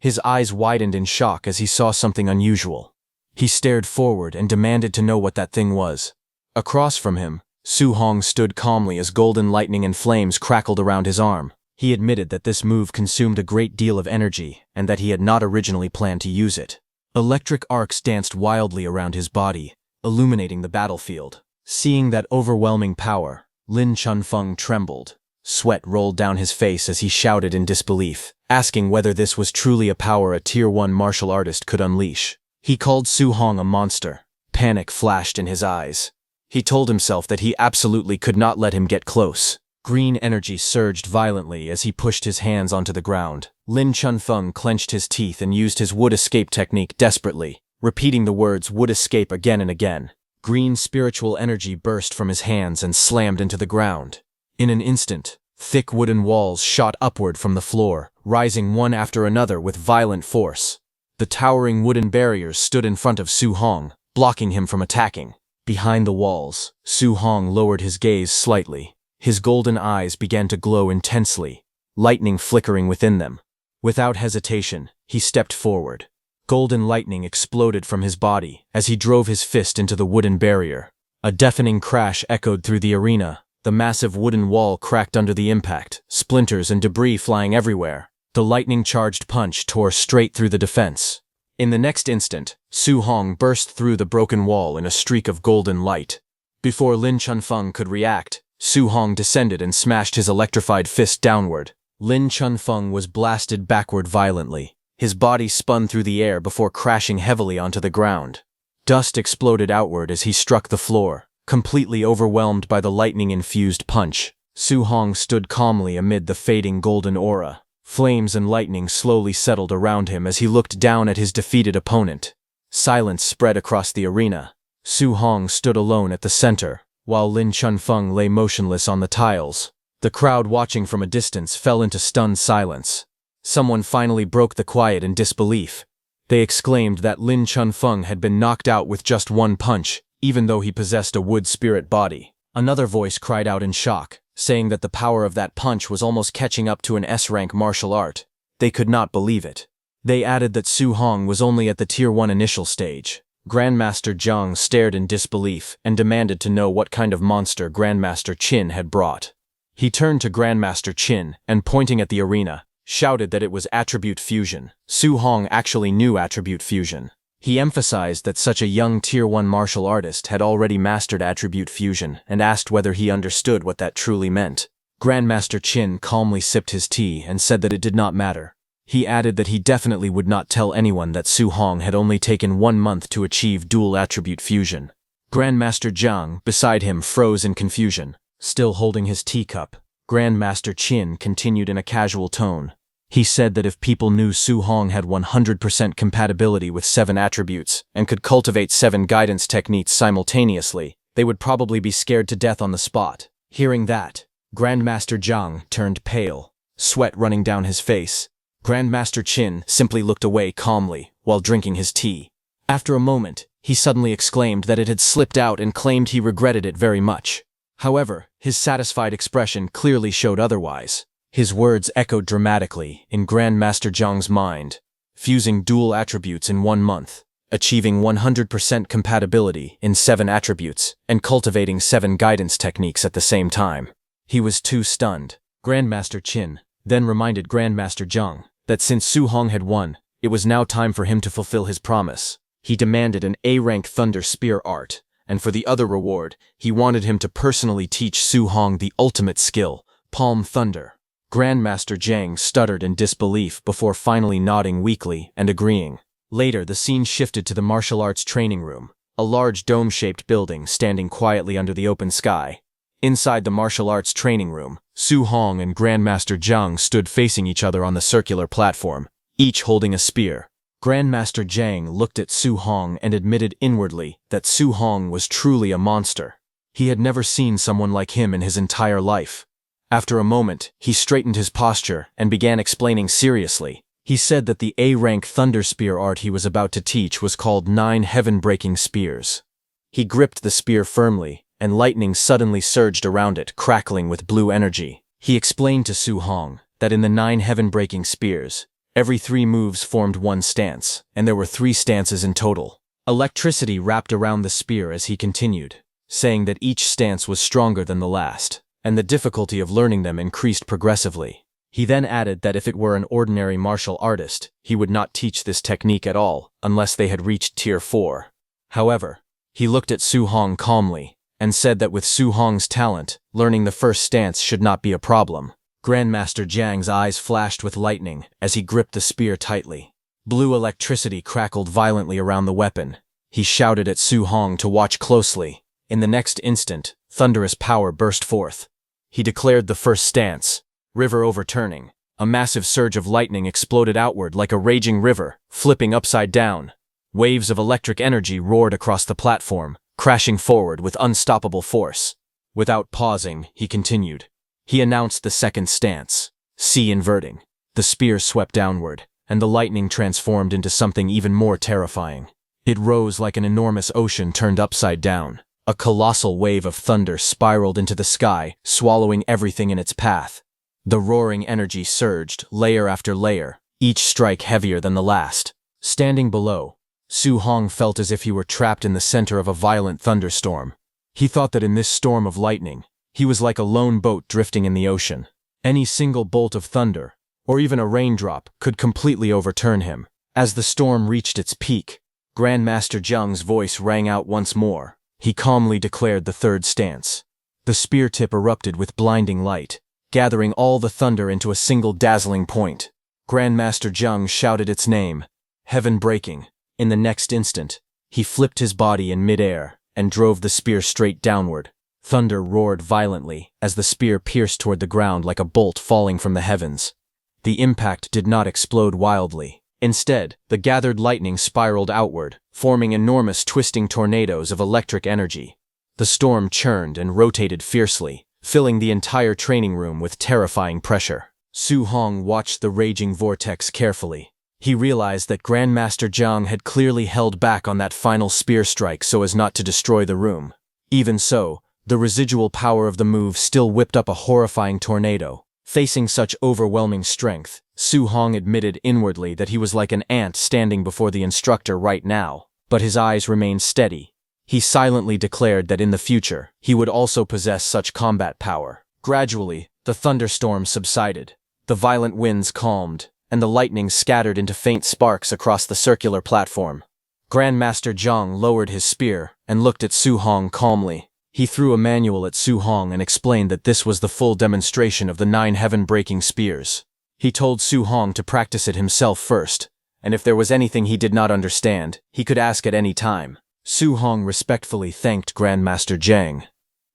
His eyes widened in shock as he saw something unusual. He stared forward and demanded to know what that thing was. Across from him, Su Hong stood calmly as golden lightning and flames crackled around his arm. He admitted that this move consumed a great deal of energy and that he had not originally planned to use it. Electric arcs danced wildly around his body, illuminating the battlefield. Seeing that overwhelming power, Lin Chunfeng trembled. Sweat rolled down his face as he shouted in disbelief, asking whether this was truly a power a Tier 1 martial artist could unleash. He called Su Hong a monster. Panic flashed in his eyes. He told himself that he absolutely could not let him get close. Green energy surged violently as he pushed his hands onto the ground. Lin Chunfeng clenched his teeth and used his wood escape technique desperately, repeating the words wood escape again and again. Green spiritual energy burst from his hands and slammed into the ground. In an instant, thick wooden walls shot upward from the floor, rising one after another with violent force. The towering wooden barriers stood in front of Su Hong, blocking him from attacking. Behind the walls, Su Hong lowered his gaze slightly. His golden eyes began to glow intensely, lightning flickering within them. Without hesitation, he stepped forward. Golden lightning exploded from his body as he drove his fist into the wooden barrier. A deafening crash echoed through the arena. The massive wooden wall cracked under the impact, splinters and debris flying everywhere. The lightning-charged punch tore straight through the defense. In the next instant, Su Hong burst through the broken wall in a streak of golden light. Before Lin Chunfeng could react, Su Hong descended and smashed his electrified fist downward. Lin Chunfeng was blasted backward violently. His body spun through the air before crashing heavily onto the ground. Dust exploded outward as he struck the floor, completely overwhelmed by the lightning-infused punch. Su Hong stood calmly amid the fading golden aura. Flames and lightning slowly settled around him as he looked down at his defeated opponent. Silence spread across the arena. Su Hong stood alone at the center, while Lin Chunfeng lay motionless on the tiles. The crowd watching from a distance fell into stunned silence. Someone finally broke the quiet in disbelief. They exclaimed that Lin Chunfeng had been knocked out with just one punch, even though he possessed a wood spirit body. Another voice cried out in shock, saying that the power of that punch was almost catching up to an S-rank martial art. They could not believe it. They added that Su Hong was only at the Tier 1 initial stage. Grandmaster Zhang stared in disbelief and demanded to know what kind of monster Grandmaster Qin had brought. He turned to Grandmaster Qin and, pointing at the arena, shouted that it was attribute fusion. Su Hong actually knew attribute fusion. He emphasized that such a young Tier 1 martial artist had already mastered attribute fusion and asked whether he understood what that truly meant. Grandmaster Qin calmly sipped his tea and said that it did not matter. He added that he definitely would not tell anyone that Su Hong had only taken 1 month to achieve dual attribute fusion. Grandmaster Zhang, beside him, froze in confusion. Still holding his teacup, Grandmaster Qin continued in a casual tone. He said that if people knew Su Hong had 100% compatibility with 7 attributes and could cultivate 7 guidance techniques simultaneously, they would probably be scared to death on the spot. Hearing that, Grandmaster Zhang turned pale, sweat running down his face. Grandmaster Qin simply looked away calmly while drinking his tea. After a moment, he suddenly exclaimed that it had slipped out and claimed he regretted it very much. However, his satisfied expression clearly showed otherwise. His words echoed dramatically in Grandmaster Zhang's mind. Fusing dual attributes in 1 month, achieving 100% compatibility in 7 attributes, and cultivating 7 guidance techniques at the same time. He was too stunned. Grandmaster Qin then reminded Grandmaster Zhang that since Su Hong had won, it was now time for him to fulfill his promise. He demanded an A-rank Thunder Spear art, and for the other reward, he wanted him to personally teach Su Hong the ultimate skill, Palm Thunder. Grandmaster Zhang stuttered in disbelief before finally nodding weakly and agreeing. Later, the scene shifted to the martial arts training room, a large dome-shaped building standing quietly under the open sky. Inside the martial arts training room, Su Hong and Grandmaster Zhang stood facing each other on the circular platform, each holding a spear. Grandmaster Jiang looked at Su Hong and admitted inwardly that Su Hong was truly a monster. He had never seen someone like him in his entire life. After a moment, he straightened his posture and began explaining seriously. He said that the A-rank Thunder Spear art he was about to teach was called 9 heaven-breaking spears. He gripped the spear firmly, and lightning suddenly surged around it, crackling with blue energy. He explained to Su Hong that in the 9 heaven-breaking spears, every 3 moves formed one stance, and there were 3 stances in total. Electricity wrapped around the spear as he continued, saying that each stance was stronger than the last, and the difficulty of learning them increased progressively. He then added that if it were an ordinary martial artist, he would not teach this technique at all unless they had reached Tier 4. However, he looked at Su Hong calmly and said that with Su Hong's talent, learning the first stance should not be a problem. Grandmaster Jiang's eyes flashed with lightning as he gripped the spear tightly. Blue electricity crackled violently around the weapon. He shouted at Su Hong to watch closely. In the next instant, thunderous power burst forth. He declared the first stance, river overturning. A massive surge of lightning exploded outward like a raging river, flipping upside down. Waves of electric energy roared across the platform, crashing forward with unstoppable force. Without pausing, he continued. He announced the second stance, sea inverting. The spear swept downward, and the lightning transformed into something even more terrifying. It rose like an enormous ocean turned upside down. A colossal wave of thunder spiraled into the sky, swallowing everything in its path. The roaring energy surged, layer after layer, each strike heavier than the last. Standing below, Su Hong felt as if he were trapped in the center of a violent thunderstorm. He thought that in this storm of lightning, he was like a lone boat drifting in the ocean. Any single bolt of thunder, or even a raindrop, could completely overturn him. As the storm reached its peak, Grandmaster Jiang's voice rang out once more. He calmly declared the third stance. The spear tip erupted with blinding light, gathering all the thunder into a single dazzling point. Grandmaster Jiang shouted its name, heaven breaking. In the next instant, he flipped his body in midair and drove the spear straight downward. Thunder roared violently as the spear pierced toward the ground like a bolt falling from the heavens. The impact did not explode wildly. Instead, the gathered lightning spiraled outward, forming enormous twisting tornadoes of electric energy. The storm churned and rotated fiercely, filling the entire training room with terrifying pressure. Su Hong watched the raging vortex carefully. He realized that Grandmaster Jiang had clearly held back on that final spear strike so as not to destroy the room. Even so, the residual power of the move still whipped up a horrifying tornado. Facing such overwhelming strength, Su Hong admitted inwardly that he was like an ant standing before the instructor right now, but his eyes remained steady. He silently declared that in the future, he would also possess such combat power. Gradually, the thunderstorm subsided. The violent winds calmed, and the lightning scattered into faint sparks across the circular platform. Grandmaster Jiang lowered his spear and looked at Su Hong calmly. He threw a manual at Su Hong and explained that this was the full demonstration of the 9 heaven-breaking spears. He told Su Hong to practice it himself first, and if there was anything he did not understand, he could ask at any time. Su Hong respectfully thanked Grandmaster Jiang.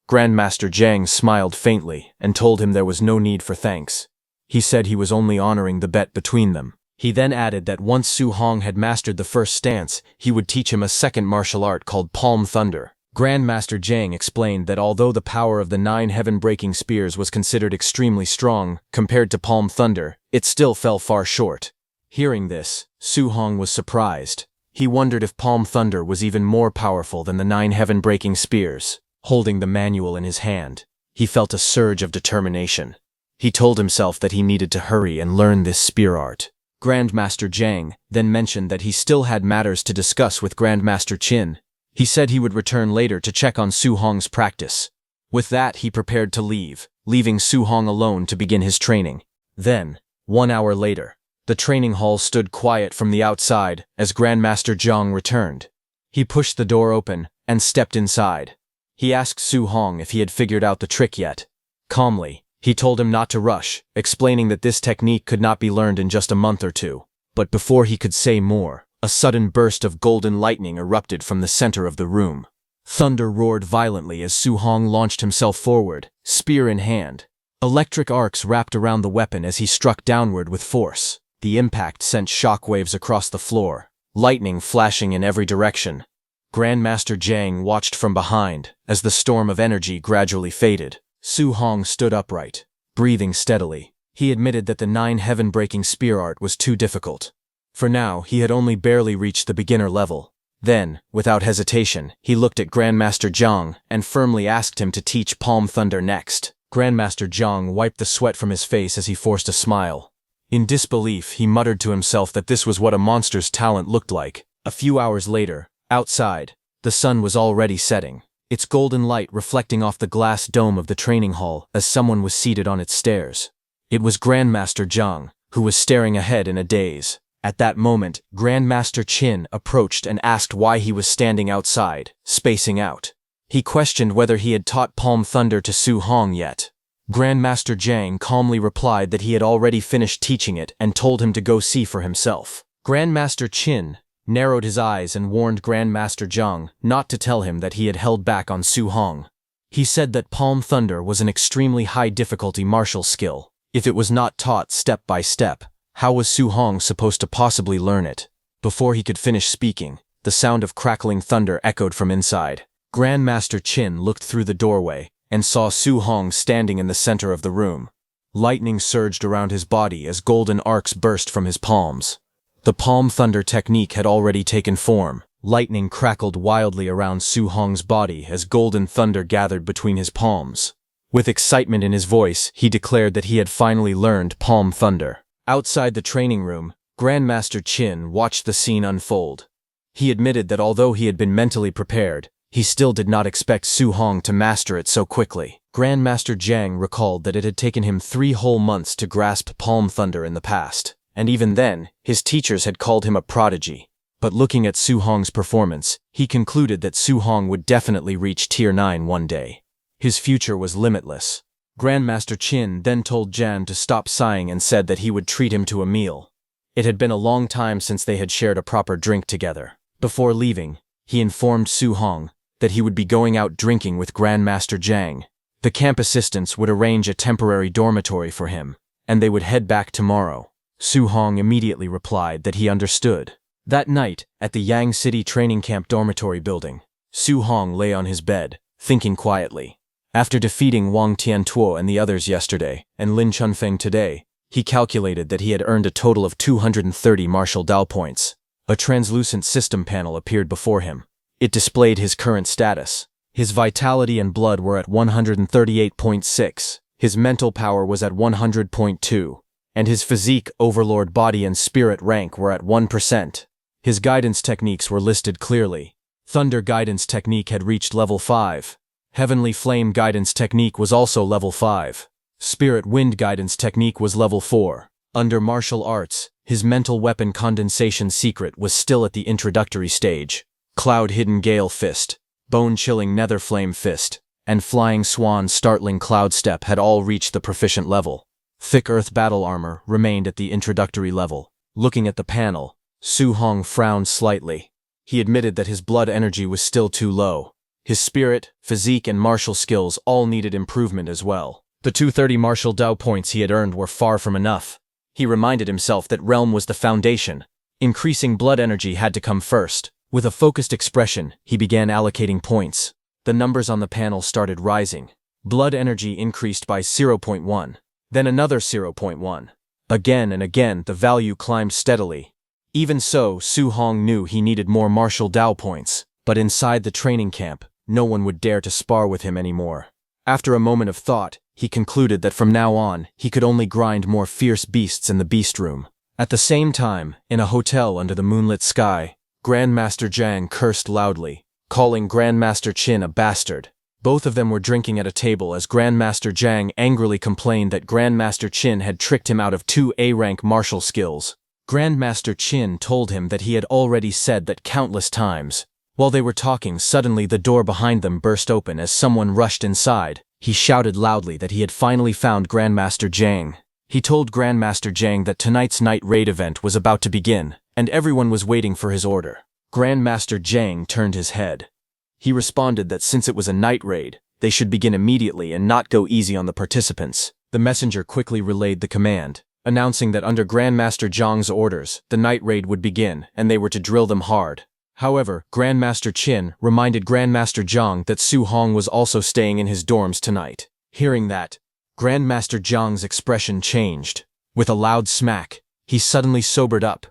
Grandmaster Jiang smiled faintly and told him there was no need for thanks. He said he was only honoring the bet between them. He then added that once Su Hong had mastered the first stance, he would teach him a second martial art called Palm Thunder. Grandmaster Jiang explained that although the power of the 9 heaven-breaking spears was considered extremely strong compared to Palm Thunder, it still fell far short. Hearing this, Su Hong was surprised. He wondered if Palm Thunder was even more powerful than the 9 heaven-breaking spears. Holding the manual in his hand, he felt a surge of determination. He told himself that he needed to hurry and learn this spear art. Grandmaster Jiang then mentioned that he still had matters to discuss with Grandmaster Qin. He said he would return later to check on Su Hong's practice. With that, he prepared to leave, leaving Su Hong alone to begin his training. Then, 1 hour later, the training hall stood quiet from the outside as Grandmaster Jiang returned. He pushed the door open and stepped inside. He asked Su Hong if he had figured out the trick yet. Calmly, he told him not to rush, explaining that this technique could not be learned in just a month or two. But before he could say more, a sudden burst of golden lightning erupted from the center of the room. Thunder roared violently as Su Hong launched himself forward, spear in hand. Electric arcs wrapped around the weapon as he struck downward with force. The impact sent shockwaves across the floor, lightning flashing in every direction. Grandmaster Zhang watched from behind as the storm of energy gradually faded. Su Hong stood upright, breathing steadily. He admitted that the 9 heaven-breaking spear art was too difficult. For now, he had only barely reached the beginner level. Then, without hesitation, he looked at Grandmaster Zhang and firmly asked him to teach Palm Thunder next. Grandmaster Zhang wiped the sweat from his face as he forced a smile. In disbelief, he muttered to himself that this was what a monster's talent looked like. A few hours later, outside, the sun was already setting, its golden light reflecting off the glass dome of the training hall as someone was seated on its stairs. It was Grandmaster Zhang, who was staring ahead in a daze. At that moment, Grandmaster Qin approached and asked why he was standing outside, spacing out. He questioned whether he had taught Palm Thunder to Su Hong yet. Grandmaster Zhang calmly replied that he had already finished teaching it and told him to go see for himself. Grandmaster Qin narrowed his eyes and warned Grandmaster Zhang not to tell him that he had held back on Su Hong. He said that Palm Thunder was an extremely high-difficulty martial skill. If it was not taught step by step, how was Su Hong supposed to possibly learn it? Before he could finish speaking, the sound of crackling thunder echoed from inside. Grandmaster Qin looked through the doorway and saw Su Hong standing in the center of the room. Lightning surged around his body as golden arcs burst from his palms. The Palm Thunder technique had already taken form. Lightning crackled wildly around Su Hong's body as golden thunder gathered between his palms. With excitement in his voice, he declared that he had finally learned Palm Thunder. Outside the training room, Grandmaster Qin watched the scene unfold. He admitted that although he had been mentally prepared, he still did not expect Su Hong to master it so quickly. Grandmaster Zhang recalled that it had taken him 3 whole months to grasp Palm Thunder in the past. And even then, his teachers had called him a prodigy. But looking at Su Hong's performance, he concluded that Su Hong would definitely reach Tier 9 one day. His future was limitless. Grandmaster Qin then told Jan to stop sighing and said that he would treat him to a meal. It had been a long time since they had shared a proper drink together. Before leaving, he informed Su Hong that he would be going out drinking with Grandmaster Zhang. The camp assistants would arrange a temporary dormitory for him, and they would head back tomorrow. Su Hong immediately replied that he understood. That night, at the Yang City Training Camp dormitory building, Su Hong lay on his bed, thinking quietly. After defeating Wang Tiantuo and the others yesterday, and Lin Chunfeng today, he calculated that he had earned a total of 230 martial Dao points. A translucent system panel appeared before him. It displayed his current status. His vitality and blood were at 138.6, his mental power was at 100.2, and his physique, overlord body and spirit rank were at 1%. His guidance techniques were listed clearly. Thunder guidance technique had reached level 5. Heavenly flame guidance technique was also level 5. Spirit wind guidance technique was level 4. Under martial arts, his mental weapon condensation secret was still at the introductory stage. Cloud hidden gale fist, bone chilling nether flame fist, and flying swan startling cloud step had all reached the proficient level. Thick earth battle armor remained at the introductory level. Looking at the panel, Su Hong frowned slightly. He admitted that his blood energy was still too low. His spirit, physique and martial skills all needed improvement as well. The 230 martial Dao points he had earned were far from enough. He reminded himself that realm was the foundation. Increasing blood energy had to come first. With a focused expression, he began allocating points. The numbers on the panel started rising. Blood energy increased by 0.1. Then another 0.1. Again and again, the value climbed steadily. Even so, Su Hong knew he needed more martial Dao points. But inside the training camp, no one would dare to spar with him anymore. After a moment of thought, he concluded that from now on, he could only grind more fierce beasts in the beast room. At the same time, in a hotel under the moonlit sky, Grandmaster Zhang cursed loudly, calling Grandmaster Qin a bastard. Both of them were drinking at a table as Grandmaster Zhang angrily complained that Grandmaster Qin had tricked him out of 2 A-rank martial skills. Grandmaster Qin told him that he had already said that countless times. While they were talking, suddenly the door behind them burst open as someone rushed inside. He shouted loudly that he had finally found Grandmaster Zhang. He told Grandmaster Zhang that tonight's night raid event was about to begin, and everyone was waiting for his order. Grandmaster Zhang turned his head. He responded that since it was a night raid, they should begin immediately and not go easy on the participants. The messenger quickly relayed the command. announcing that under Grandmaster Zhang's orders, the night raid would begin and they were to drill them hard. However, Grandmaster Qin reminded Grandmaster Zhang that Su Hong was also staying in his dorms tonight. Hearing that, Grandmaster Zhang's expression changed. With a loud smack, he suddenly sobered up.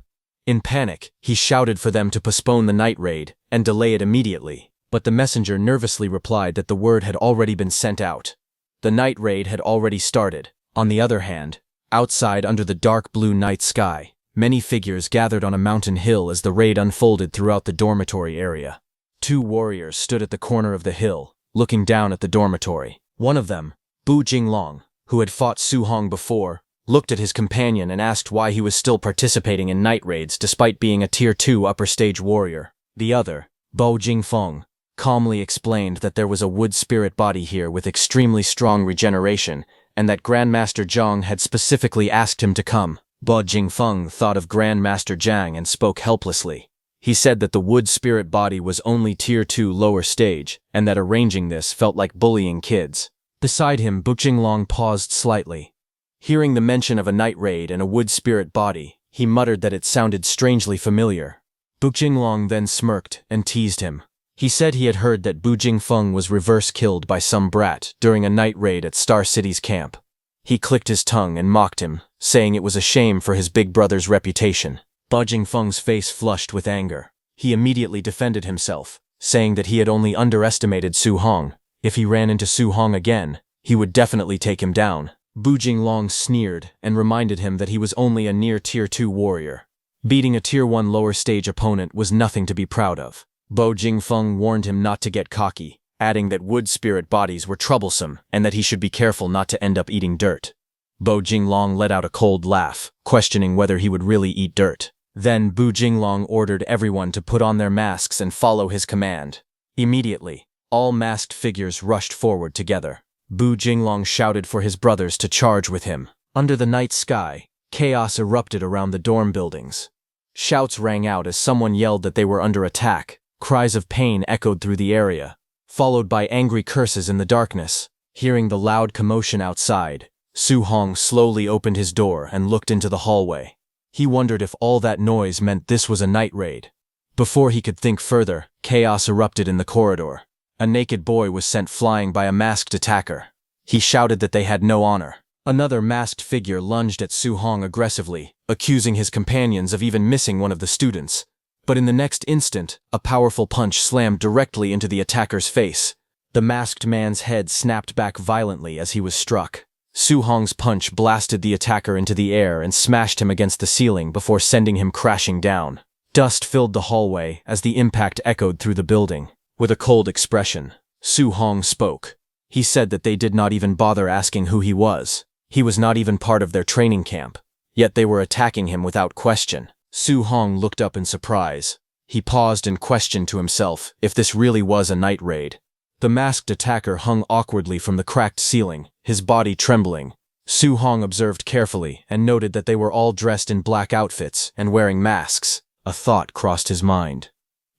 In panic, he shouted for them to postpone the night raid and delay it immediately, but the messenger nervously replied that the word had already been sent out. The night raid had already started. On the other hand, outside under the dark blue night sky, many figures gathered on a mountain hill as the raid unfolded throughout the dormitory area. 2 warriors stood at the corner of the hill, looking down at the dormitory. One of them, Bu Jinglong, who had fought Su Hong before, looked at his companion and asked why he was still participating in night raids despite being a Tier 2 upper stage warrior. The other, Bo Jingfeng, calmly explained that there was a wood spirit body here with extremely strong regeneration and that Grandmaster Zhang had specifically asked him to come. Bo Jingfeng thought of Grandmaster Zhang and spoke helplessly. He said that the wood spirit body was only Tier 2 lower stage and that arranging this felt like bullying kids. Beside him, Bu Jinglong paused slightly. Hearing the mention of a night raid and a wood spirit body, he muttered that it sounded strangely familiar. Bu Jinglong then smirked and teased him. He said he had heard that Bu Jingfeng was reverse killed by some brat during a night raid at Star City's camp. He clicked his tongue and mocked him, saying it was a shame for his big brother's reputation. Bu Jingfeng's face flushed with anger. He immediately defended himself, saying that he had only underestimated Su Hong. If he ran into Su Hong again, he would definitely take him down. Bu Jinglong sneered and reminded him that he was only a near Tier 2 warrior. Beating a Tier 1 lower stage opponent was nothing to be proud of. Bo Jingfeng warned him not to get cocky, adding that wood spirit bodies were troublesome and that he should be careful not to end up eating dirt. Bo Jinglong let out a cold laugh, questioning whether he would really eat dirt. Then Bu Jinglong ordered everyone to put on their masks and follow his command. Immediately, all masked figures rushed forward together. Bu Jinglong shouted for his brothers to charge with him. Under the night sky, chaos erupted around the dorm buildings. Shouts rang out as someone yelled that they were under attack. Cries of pain echoed through the area, followed by angry curses in the darkness. Hearing the loud commotion outside, Su Hong slowly opened his door and looked into the hallway. He wondered if all that noise meant this was a night raid. Before he could think further, chaos erupted in the corridor. A naked boy was sent flying by a masked attacker. He shouted that they had no honor. Another masked figure lunged at Su Hong aggressively, accusing his companions of even missing one of the students. But in the next instant, a powerful punch slammed directly into the attacker's face. The masked man's head snapped back violently as he was struck. Su Hong's punch blasted the attacker into the air and smashed him against the ceiling before sending him crashing down. Dust filled the hallway as the impact echoed through the building. With a cold expression, Su Hong spoke. He said that they did not even bother asking who he was. He was not even part of their training camp. Yet they were attacking him without question. Su Hong looked up in surprise. He paused and questioned to himself if this really was a night raid. The masked attacker hung awkwardly from the cracked ceiling, his body trembling. Su Hong observed carefully and noted that they were all dressed in black outfits and wearing masks. A thought crossed his mind.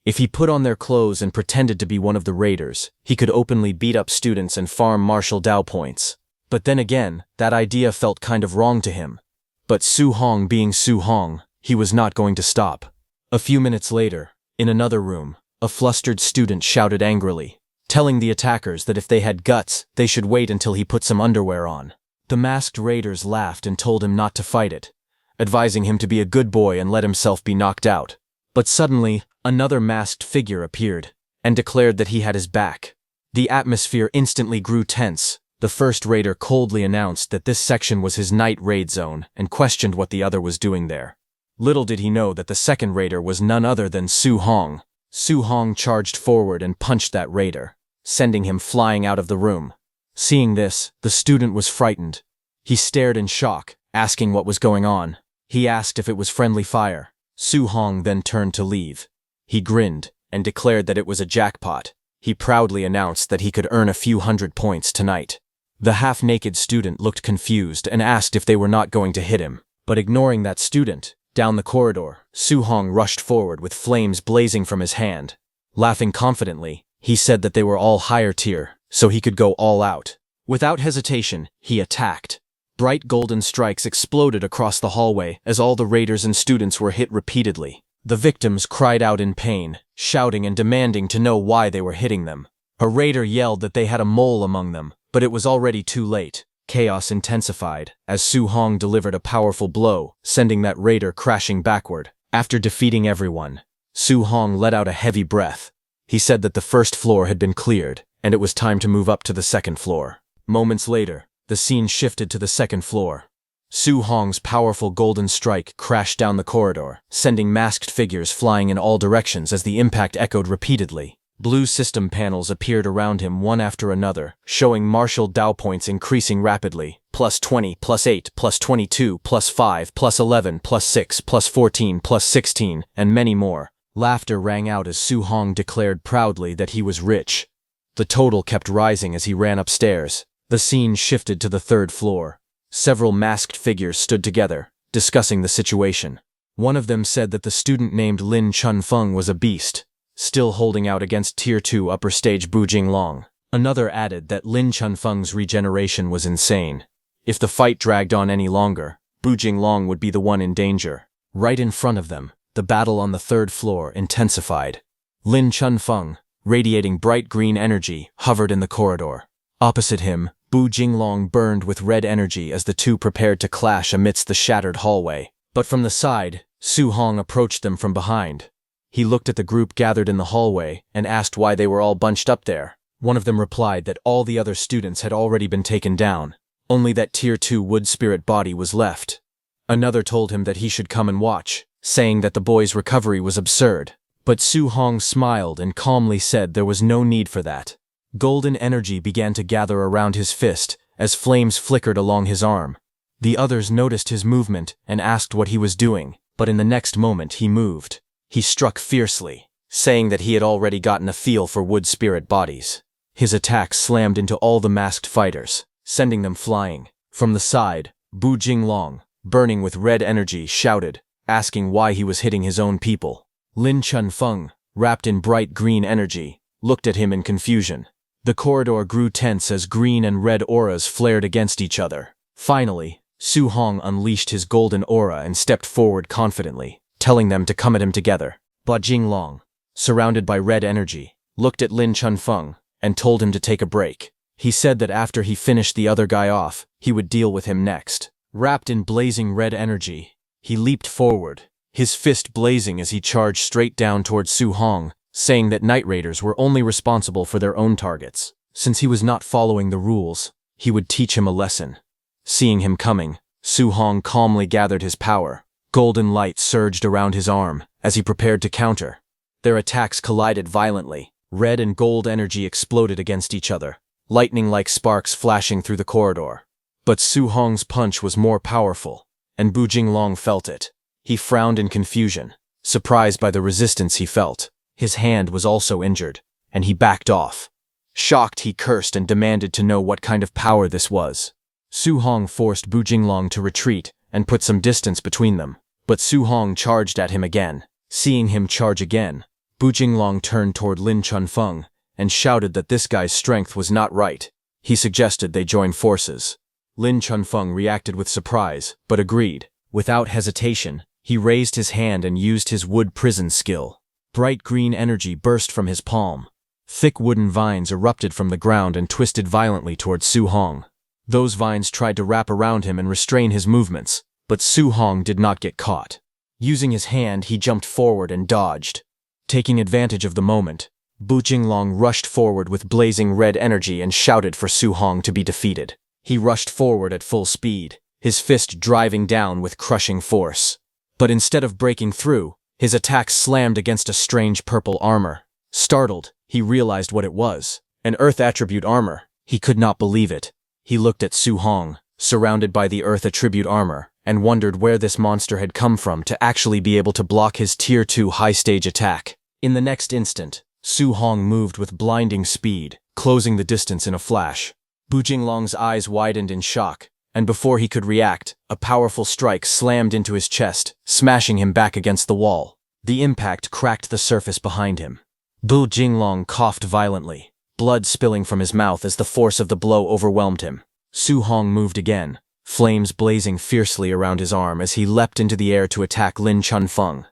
If he put on their clothes and pretended to be one of the raiders, he could openly beat up students and farm martial Dao points. But then again, that idea felt kind of wrong to him. But Su Hong being Su Hong, he was not going to stop. A few minutes later, in another room, a flustered student shouted angrily, telling the attackers that if they had guts, they should wait until he put some underwear on. The masked raiders laughed and told him not to fight it, advising him to be a good boy and let himself be knocked out. But suddenly, another masked figure appeared and declared that he had his back. The atmosphere instantly grew tense. The first raider coldly announced that this section was his night raid zone and questioned what the other was doing there. Little did he know that the second raider was none other than Su Hong. Su Hong charged forward and punched that raider, sending him flying out of the room. Seeing this, the student was frightened. He stared in shock, asking what was going on. He asked if it was friendly fire. Su Hong then turned to leave. He grinned and declared that it was a jackpot. He proudly announced that he could earn a few hundred points tonight. The half-naked student looked confused and asked if they were not going to hit him. But ignoring that student, down the corridor, Su Hong rushed forward with flames blazing from his hand. Laughing confidently, he said that they were all higher tier, so he could go all out. Without hesitation, he attacked. Bright golden strikes exploded across the hallway as all the raiders and students were hit repeatedly. The victims cried out in pain, shouting and demanding to know why they were hitting them. A raider yelled that they had a mole among them, but it was already too late. Chaos intensified as Su Hong delivered a powerful blow, sending that raider crashing backward. After defeating everyone, Su Hong let out a heavy breath. He said that the first floor had been cleared, and it was time to move up to the second floor. Moments later, the scene shifted to the second floor. Su Hong's powerful golden strike crashed down the corridor, sending masked figures flying in all directions as the impact echoed repeatedly. Blue system panels appeared around him one after another, showing martial Dao points increasing rapidly. +20, +8, +22, +5, +11, +6, +14, +16, and many more. Laughter rang out as Su Hong declared proudly that he was rich. The total kept rising as he ran upstairs. The scene shifted to the third floor. Several masked figures stood together, discussing the situation. One of them said that the student named Lin Chunfeng was a beast, still holding out against Tier 2 upper stage Bu Jinglong. Another added that Lin Chunfeng's regeneration was insane. If the fight dragged on any longer, Bu Jinglong would be the one in danger. Right in front of them, the battle on the third floor intensified. Lin Chunfeng, radiating bright green energy, hovered in the corridor. Opposite him, Bu Jinglong burned with red energy as the two prepared to clash amidst the shattered hallway. But from the side, Su Hong approached them from behind. He looked at the group gathered in the hallway and asked why they were all bunched up there. One of them replied that all the other students had already been taken down. Only that Tier 2 wood spirit body was left. Another told him that he should come and watch, saying that the boy's recovery was absurd. But Su Hong smiled and calmly said there was no need for that. Golden energy began to gather around his fist as flames flickered along his arm. The others noticed his movement and asked what he was doing, but in the next moment he moved. He struck fiercely, saying that he had already gotten a feel for wood spirit bodies. His attack slammed into all the masked fighters, sending them flying. From the side, Bu Jinglong, burning with red energy, shouted, asking why he was hitting his own people. Lin Chunfeng, wrapped in bright green energy, looked at him in confusion. The corridor grew tense as green and red auras flared against each other. Finally, Su Hong unleashed his golden aura and stepped forward confidently, telling them to come at him together. Bu Jinglong, surrounded by red energy, looked at Lin Chunfeng and told him to take a break. He said that after he finished the other guy off, he would deal with him next. Wrapped in blazing red energy, he leaped forward, his fist blazing as he charged straight down towards Su Hong, saying that Night Raiders were only responsible for their own targets. Since he was not following the rules, he would teach him a lesson. Seeing him coming, Su Hong calmly gathered his power. Golden light surged around his arm as he prepared to counter. Their attacks collided violently. Red and gold energy exploded against each other, lightning-like sparks flashing through the corridor. But Su Hong's punch was more powerful, and Bu Jinglong felt it. He frowned in confusion, surprised by the resistance he felt. His hand was also injured, and he backed off. Shocked, he cursed and demanded to know what kind of power this was. Su Hong forced Bu Jinglong to retreat and put some distance between them, but Su Hong charged at him again. Seeing him charge again, Bu Jinglong turned toward Lin Chunfeng and shouted that this guy's strength was not right. He suggested they join forces. Lin Chunfeng reacted with surprise, but agreed. Without hesitation, he raised his hand and used his wood prison skill. Bright green energy burst from his palm. Thick wooden vines erupted from the ground and twisted violently towards Su Hong. Those vines tried to wrap around him and restrain his movements, but Su Hong did not get caught. Using his hand, he jumped forward and dodged. Taking advantage of the moment, Bu Jinglong rushed forward with blazing red energy and shouted for Su Hong to be defeated. He rushed forward at full speed, his fist driving down with crushing force. But instead of breaking through, his attack slammed against a strange purple armor. Startled, he realized what it was. An Earth attribute armor. He could not believe it. He looked at Su Hong, surrounded by the Earth attribute armor, and wondered where this monster had come from to actually be able to block his Tier 2 high-stage attack. In the next instant, Su Hong moved with blinding speed, closing the distance in a flash. Bu Jinglong's eyes widened in shock, and before he could react, a powerful strike slammed into his chest, smashing him back against the wall. The impact cracked the surface behind him. Bu Jinglong coughed violently, blood spilling from his mouth as the force of the blow overwhelmed him. Su Hong moved again, flames blazing fiercely around his arm as he leapt into the air to attack Lin Chunfeng.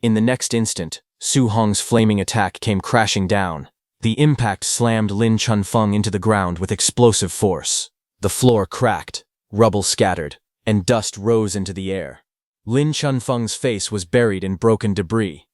In the next instant, Su Hong's flaming attack came crashing down. The impact slammed Lin Chunfeng into the ground with explosive force. The floor cracked, rubble scattered, and dust rose into the air. Lin Chunfeng's face was buried in broken debris.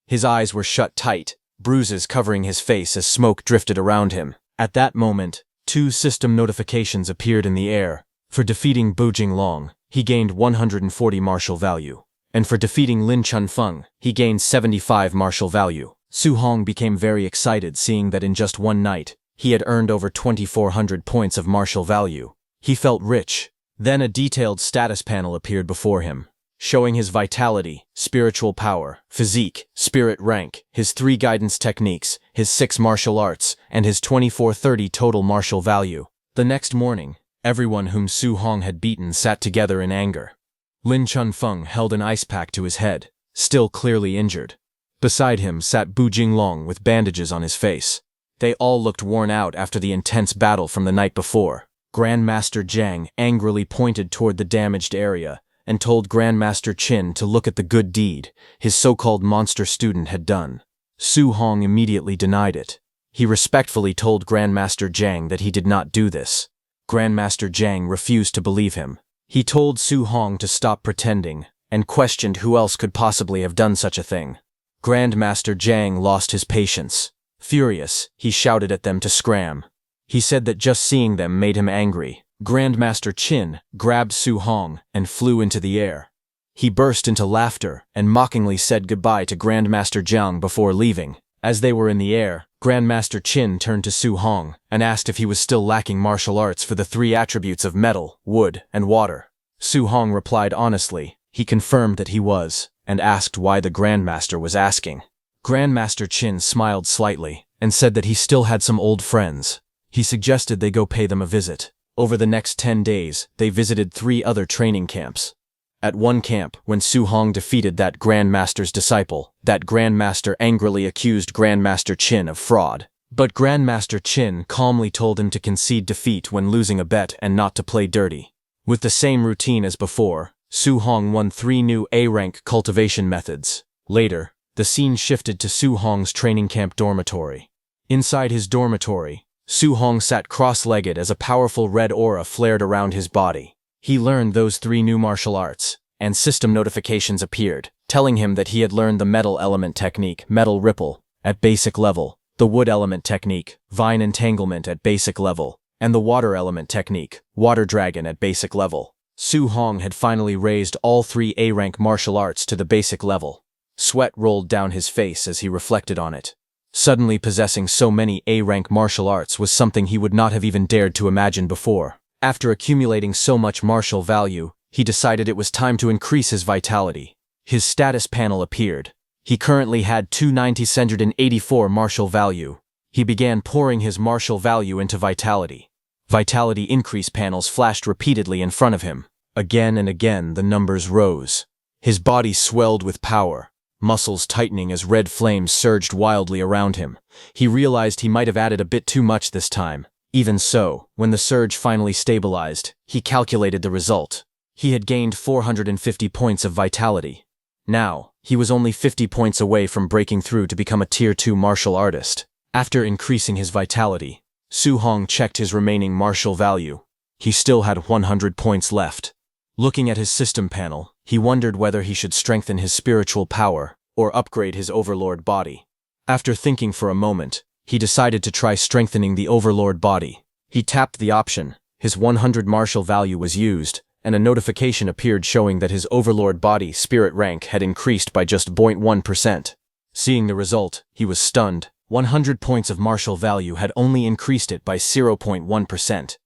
His eyes were shut tight, bruises covering his face as smoke drifted around him. At that moment, 2 system notifications appeared in the air. For defeating Bu Jinglong, he gained 140 martial value. And for defeating Lin Chunfeng, he gained 75 martial value. Su Hong became very excited seeing that in just one night, he had earned over 2,400 points of martial value. He felt rich. Then a detailed status panel appeared before him, showing his vitality, spiritual power, physique, spirit rank, his 3 guidance techniques, his 6 martial arts, and his 2430 total martial value. The next morning, everyone whom Su Hong had beaten sat together in anger. Lin Chunfeng held an ice pack to his head, still clearly injured. Beside him sat Bu Jinglong with bandages on his face. They all looked worn out after the intense battle from the night before. Grandmaster Zhang angrily pointed toward the damaged area and told Grandmaster Qin to look at the good deed his so-called monster student had done. Su Hong immediately denied it. He respectfully told Grandmaster Zhang that he did not do this. Grandmaster Zhang refused to believe him. He told Su Hong to stop pretending and questioned who else could possibly have done such a thing. Grandmaster Zhang lost his patience. Furious, he shouted at them to scram. He said that just seeing them made him angry. Grandmaster Qin grabbed Su Hong and flew into the air. He burst into laughter and mockingly said goodbye to Grandmaster Zhang before leaving. As they were in the air, Grandmaster Qin turned to Su Hong and asked if he was still lacking martial arts for the 3 attributes of metal, wood, and water. Su Hong replied honestly. He confirmed that he was, and asked why the Grandmaster was asking. Grandmaster Qin smiled slightly and said that he still had some old friends. He suggested they go pay them a visit. Over the next 10 days, they visited 3 other training camps. At one camp, when Su Hong defeated that Grandmaster's disciple, that Grandmaster angrily accused Grandmaster Qin of fraud. But Grandmaster Qin calmly told him to concede defeat when losing a bet and not to play dirty. With the same routine as before, Su Hong won 3 new A-rank cultivation methods. Later, the scene shifted to Su Hong's training camp dormitory. Inside his dormitory, Su Hong sat cross-legged as a powerful red aura flared around his body. He learned those 3 new martial arts, and system notifications appeared, telling him that he had learned the metal element technique, Metal Repel, at basic level, the wood element technique, Vine Entanglement at basic level, and the water element technique, Water Dragon at basic level. Su Hong had finally raised all 3 A-rank martial arts to the basic level. Sweat rolled down his face as he reflected on it. Suddenly possessing so many A-rank martial arts was something he would not have even dared to imagine before. After accumulating so much martial value, he decided it was time to increase his vitality. His status panel appeared. He currently had 2,984 martial value. He began pouring his martial value into vitality. Vitality increase panels flashed repeatedly in front of him. Again and again the numbers rose. His body swelled with power, muscles tightening as red flames surged wildly around him. He realized he might have added a bit too much this time. Even so, when the surge finally stabilized, he calculated the result. He had gained 450 points of vitality. Now, he was only 50 points away from breaking through to become a Tier 2 martial artist. After increasing his vitality, Su Hong checked his remaining martial value. He still had 100 points left. Looking at his system panel, he wondered whether he should strengthen his spiritual power or upgrade his overlord body. After thinking for a moment, he decided to try strengthening the overlord body. He tapped the option, his 100 martial value was used, and a notification appeared showing that his overlord body spirit rank had increased by just 0.1%. Seeing the result, he was stunned. 100 points of martial value had only increased it by 0.1%.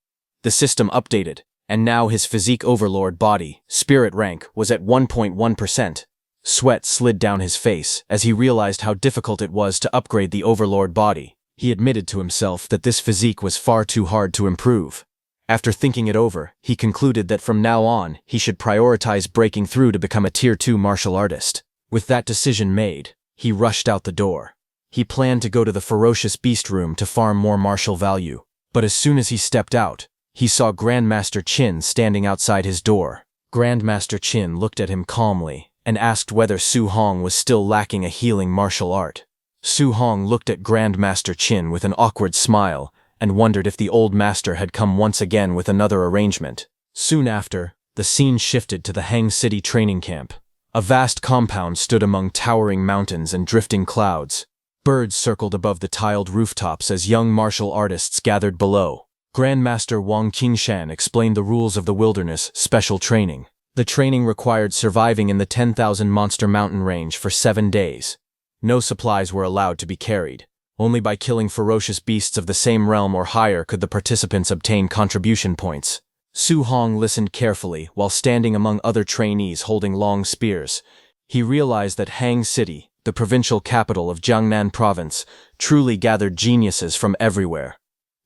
The system updated, and now his physique overlord body, spirit rank, was at 1.1%. Sweat slid down his face as he realized how difficult it was to upgrade the overlord body. He admitted to himself that this physique was far too hard to improve. After thinking it over, he concluded that from now on, he should prioritize breaking through to become a Tier 2 martial artist. With that decision made, he rushed out the door. He planned to go to the ferocious beast room to farm more martial value. But as soon as he stepped out, he saw Grandmaster Qin standing outside his door. Grandmaster Qin looked at him calmly and asked whether Su Hong was still lacking a healing martial art. Su Hong looked at Grandmaster Qin with an awkward smile and wondered if the old master had come once again with another arrangement. Soon after, the scene shifted to the Hang City training camp. A vast compound stood among towering mountains and drifting clouds. Birds circled above the tiled rooftops as young martial artists gathered below. Grandmaster Wang Qingshan explained the rules of the wilderness special training. The training required surviving in the 10,000 monster mountain range for 7 days. No supplies were allowed to be carried. Only by killing ferocious beasts of the same realm or higher could the participants obtain contribution points. Su Hong listened carefully while standing among other trainees holding long spears. He realized that Hang City, the provincial capital of Jiangnan Province, truly gathered geniuses from everywhere.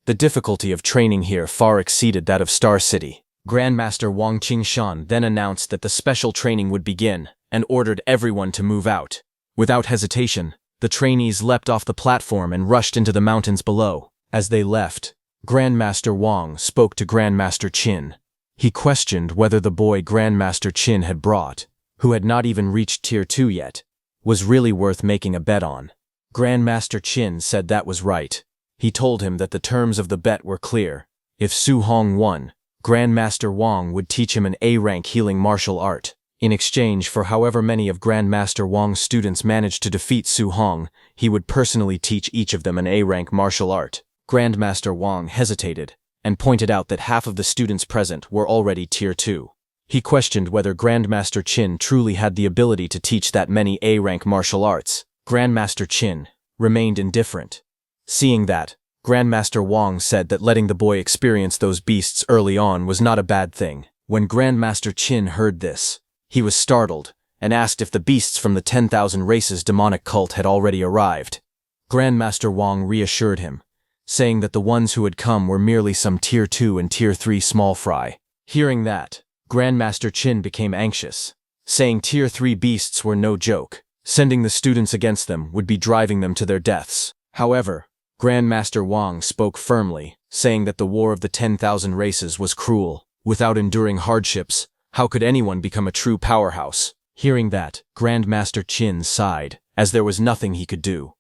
The difficulty of training here far exceeded that of Star City. Grandmaster Wang Qingshan then announced that the special training would begin and ordered everyone to move out. Without hesitation, the trainees leapt off the platform and rushed into the mountains below. As they left, Grandmaster Wang spoke to Grandmaster Qin. He questioned whether the boy Grandmaster Qin had brought, who had not even reached Tier 2 yet, was really worth making a bet on. Grandmaster Qin said that was right. He told him that the terms of the bet were clear. If Su Hong won, Grandmaster Wang would teach him an A-rank healing martial art. In exchange for however many of Grandmaster Wang's students managed to defeat Su Hong, he would personally teach each of them an A-rank martial art. Grandmaster Wang hesitated and pointed out that half of the students present were already Tier 2. He questioned whether Grandmaster Qin truly had the ability to teach that many A-rank martial arts. Grandmaster Qin remained indifferent. Seeing that, Grandmaster Wang said that letting the boy experience those beasts early on was not a bad thing. When Grandmaster Qin heard this, he was startled and asked if the beasts from the 10,000 races demonic cult had already arrived. Grandmaster Wang reassured him, saying that the ones who had come were merely some Tier 2 and Tier 3 small fry. Hearing that, Grandmaster Qin became anxious, saying Tier 3 beasts were no joke. Sending the students against them would be driving them to their deaths. However, Grandmaster Wang spoke firmly, saying that the war of the 10,000 races was cruel. Without enduring hardships, how could anyone become a true powerhouse? Hearing that, Grandmaster Qin sighed, as there was nothing he could do.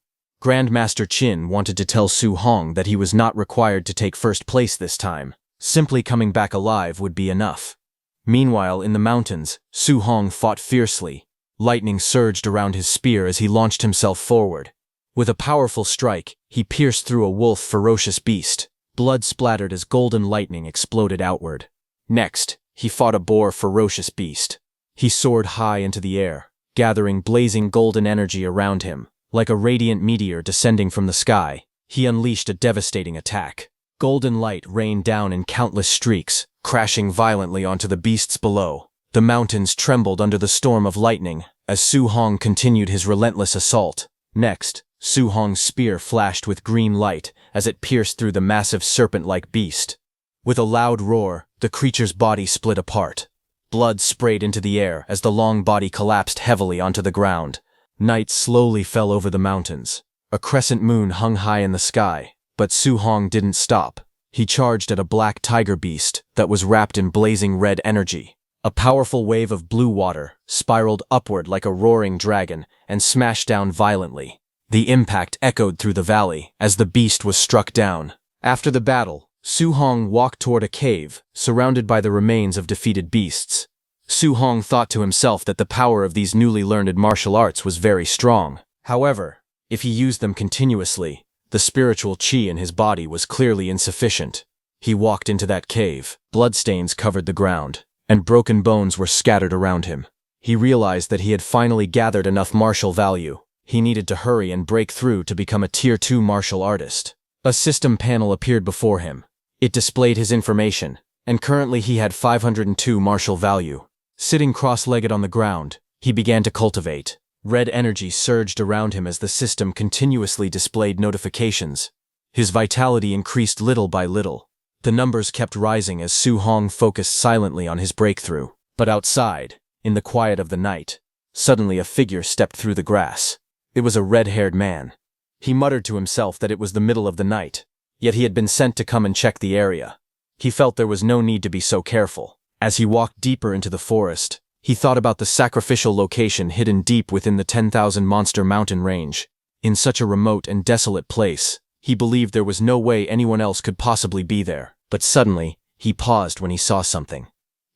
Grandmaster Qin wanted to tell Su Hong that he was not required to take first place this time. Simply coming back alive would be enough. Meanwhile, in the mountains, Su Hong fought fiercely. Lightning surged around his spear as he launched himself forward. With a powerful strike, he pierced through a wolf ferocious beast. Blood splattered as golden lightning exploded outward. Next, he fought a boar ferocious beast. He soared high into the air, gathering blazing golden energy around him. Like a radiant meteor descending from the sky, he unleashed a devastating attack. Golden light rained down in countless streaks, crashing violently onto the beasts below. The mountains trembled under the storm of lightning as Su Hong continued his relentless assault. Next, Su Hong's spear flashed with green light as it pierced through the massive serpent-like beast. With a loud roar, the creature's body split apart. Blood sprayed into the air as the long body collapsed heavily onto the ground. Night slowly fell over the mountains. A crescent moon hung high in the sky, but Su Hong didn't stop. He charged at a black tiger beast that was wrapped in blazing red energy. A powerful wave of blue water spiraled upward like a roaring dragon and smashed down violently. The impact echoed through the valley as the beast was struck down. After the battle, Su Hong walked toward a cave, surrounded by the remains of defeated beasts. Su Hong thought to himself that the power of these newly learned martial arts was very strong. However, if he used them continuously, the spiritual qi in his body was clearly insufficient. He walked into that cave. Bloodstains covered the ground, and broken bones were scattered around him. He realized that he had finally gathered enough martial value. He needed to hurry and break through to become a Tier 2 martial artist. A system panel appeared before him. It displayed his information, and currently he had 502 martial value. Sitting cross-legged on the ground, he began to cultivate. Red energy surged around him as the system continuously displayed notifications. His vitality increased little by little. The numbers kept rising as Su Hong focused silently on his breakthrough. But outside, in the quiet of the night, suddenly a figure stepped through the grass. It was a red-haired man. He muttered to himself that it was the middle of the night, yet he had been sent to come and check the area. He felt there was no need to be so careful. As he walked deeper into the forest, he thought about the sacrificial location hidden deep within the 10,000 monster mountain range. In such a remote and desolate place, he believed there was no way anyone else could possibly be there. But suddenly, he paused when he saw something.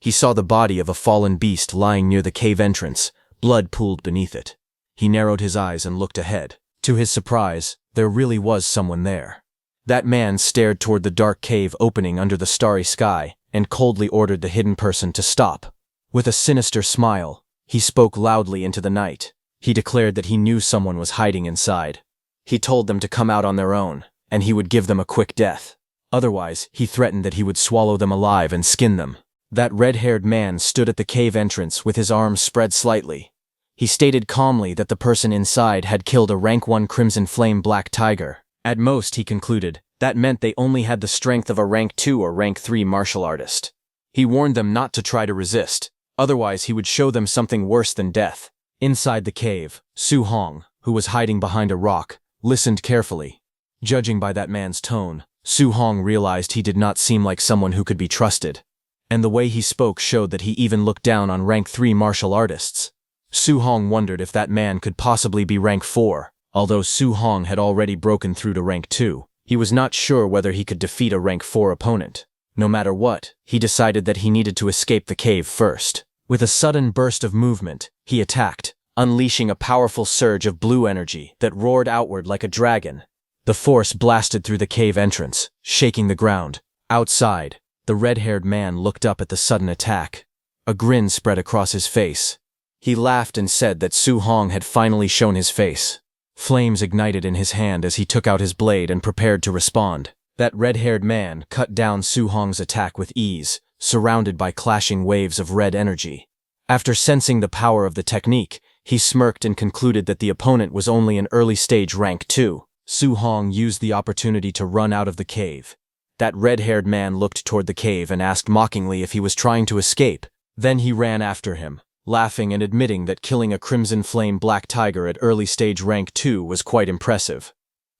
He saw the body of a fallen beast lying near the cave entrance, blood pooled beneath it. He narrowed his eyes and looked ahead. To his surprise, there really was someone there. That man stared toward the dark cave opening under the starry sky and coldly ordered the hidden person to stop. With a sinister smile, he spoke loudly into the night. He declared that he knew someone was hiding inside. He told them to come out on their own, and he would give them a quick death. Otherwise, he threatened that he would swallow them alive and skin them. That red-haired man stood at the cave entrance with his arms spread slightly. He stated calmly that the person inside had killed a rank 1 Crimson Flame Black Tiger. At most, he concluded, that meant they only had the strength of a rank 2 or rank 3 martial artist. He warned them not to try to resist, otherwise he would show them something worse than death. Inside the cave, Su Hong, who was hiding behind a rock, listened carefully. Judging by that man's tone, Su Hong realized he did not seem like someone who could be trusted. And the way he spoke showed that he even looked down on rank 3 martial artists. Su Hong wondered if that man could possibly be rank 4. Although Su Hong had already broken through to rank 2, he was not sure whether he could defeat a rank 4 opponent. No matter what, he decided that he needed to escape the cave first. With a sudden burst of movement, he attacked, unleashing a powerful surge of blue energy that roared outward like a dragon. The force blasted through the cave entrance, shaking the ground. Outside, the red-haired man looked up at the sudden attack. A grin spread across his face. He laughed and said that Su Hong had finally shown his face. Flames ignited in his hand as he took out his blade and prepared to respond. That red-haired man cut down Su Hong's attack with ease, surrounded by clashing waves of red energy. After sensing the power of the technique, he smirked and concluded that the opponent was only an early-stage rank 2. Su Hong used the opportunity to run out of the cave. That red-haired man looked toward the cave and asked mockingly if he was trying to escape. Then he ran after him, laughing and admitting that killing a Crimson Flame Black Tiger at early-stage rank 2 was quite impressive.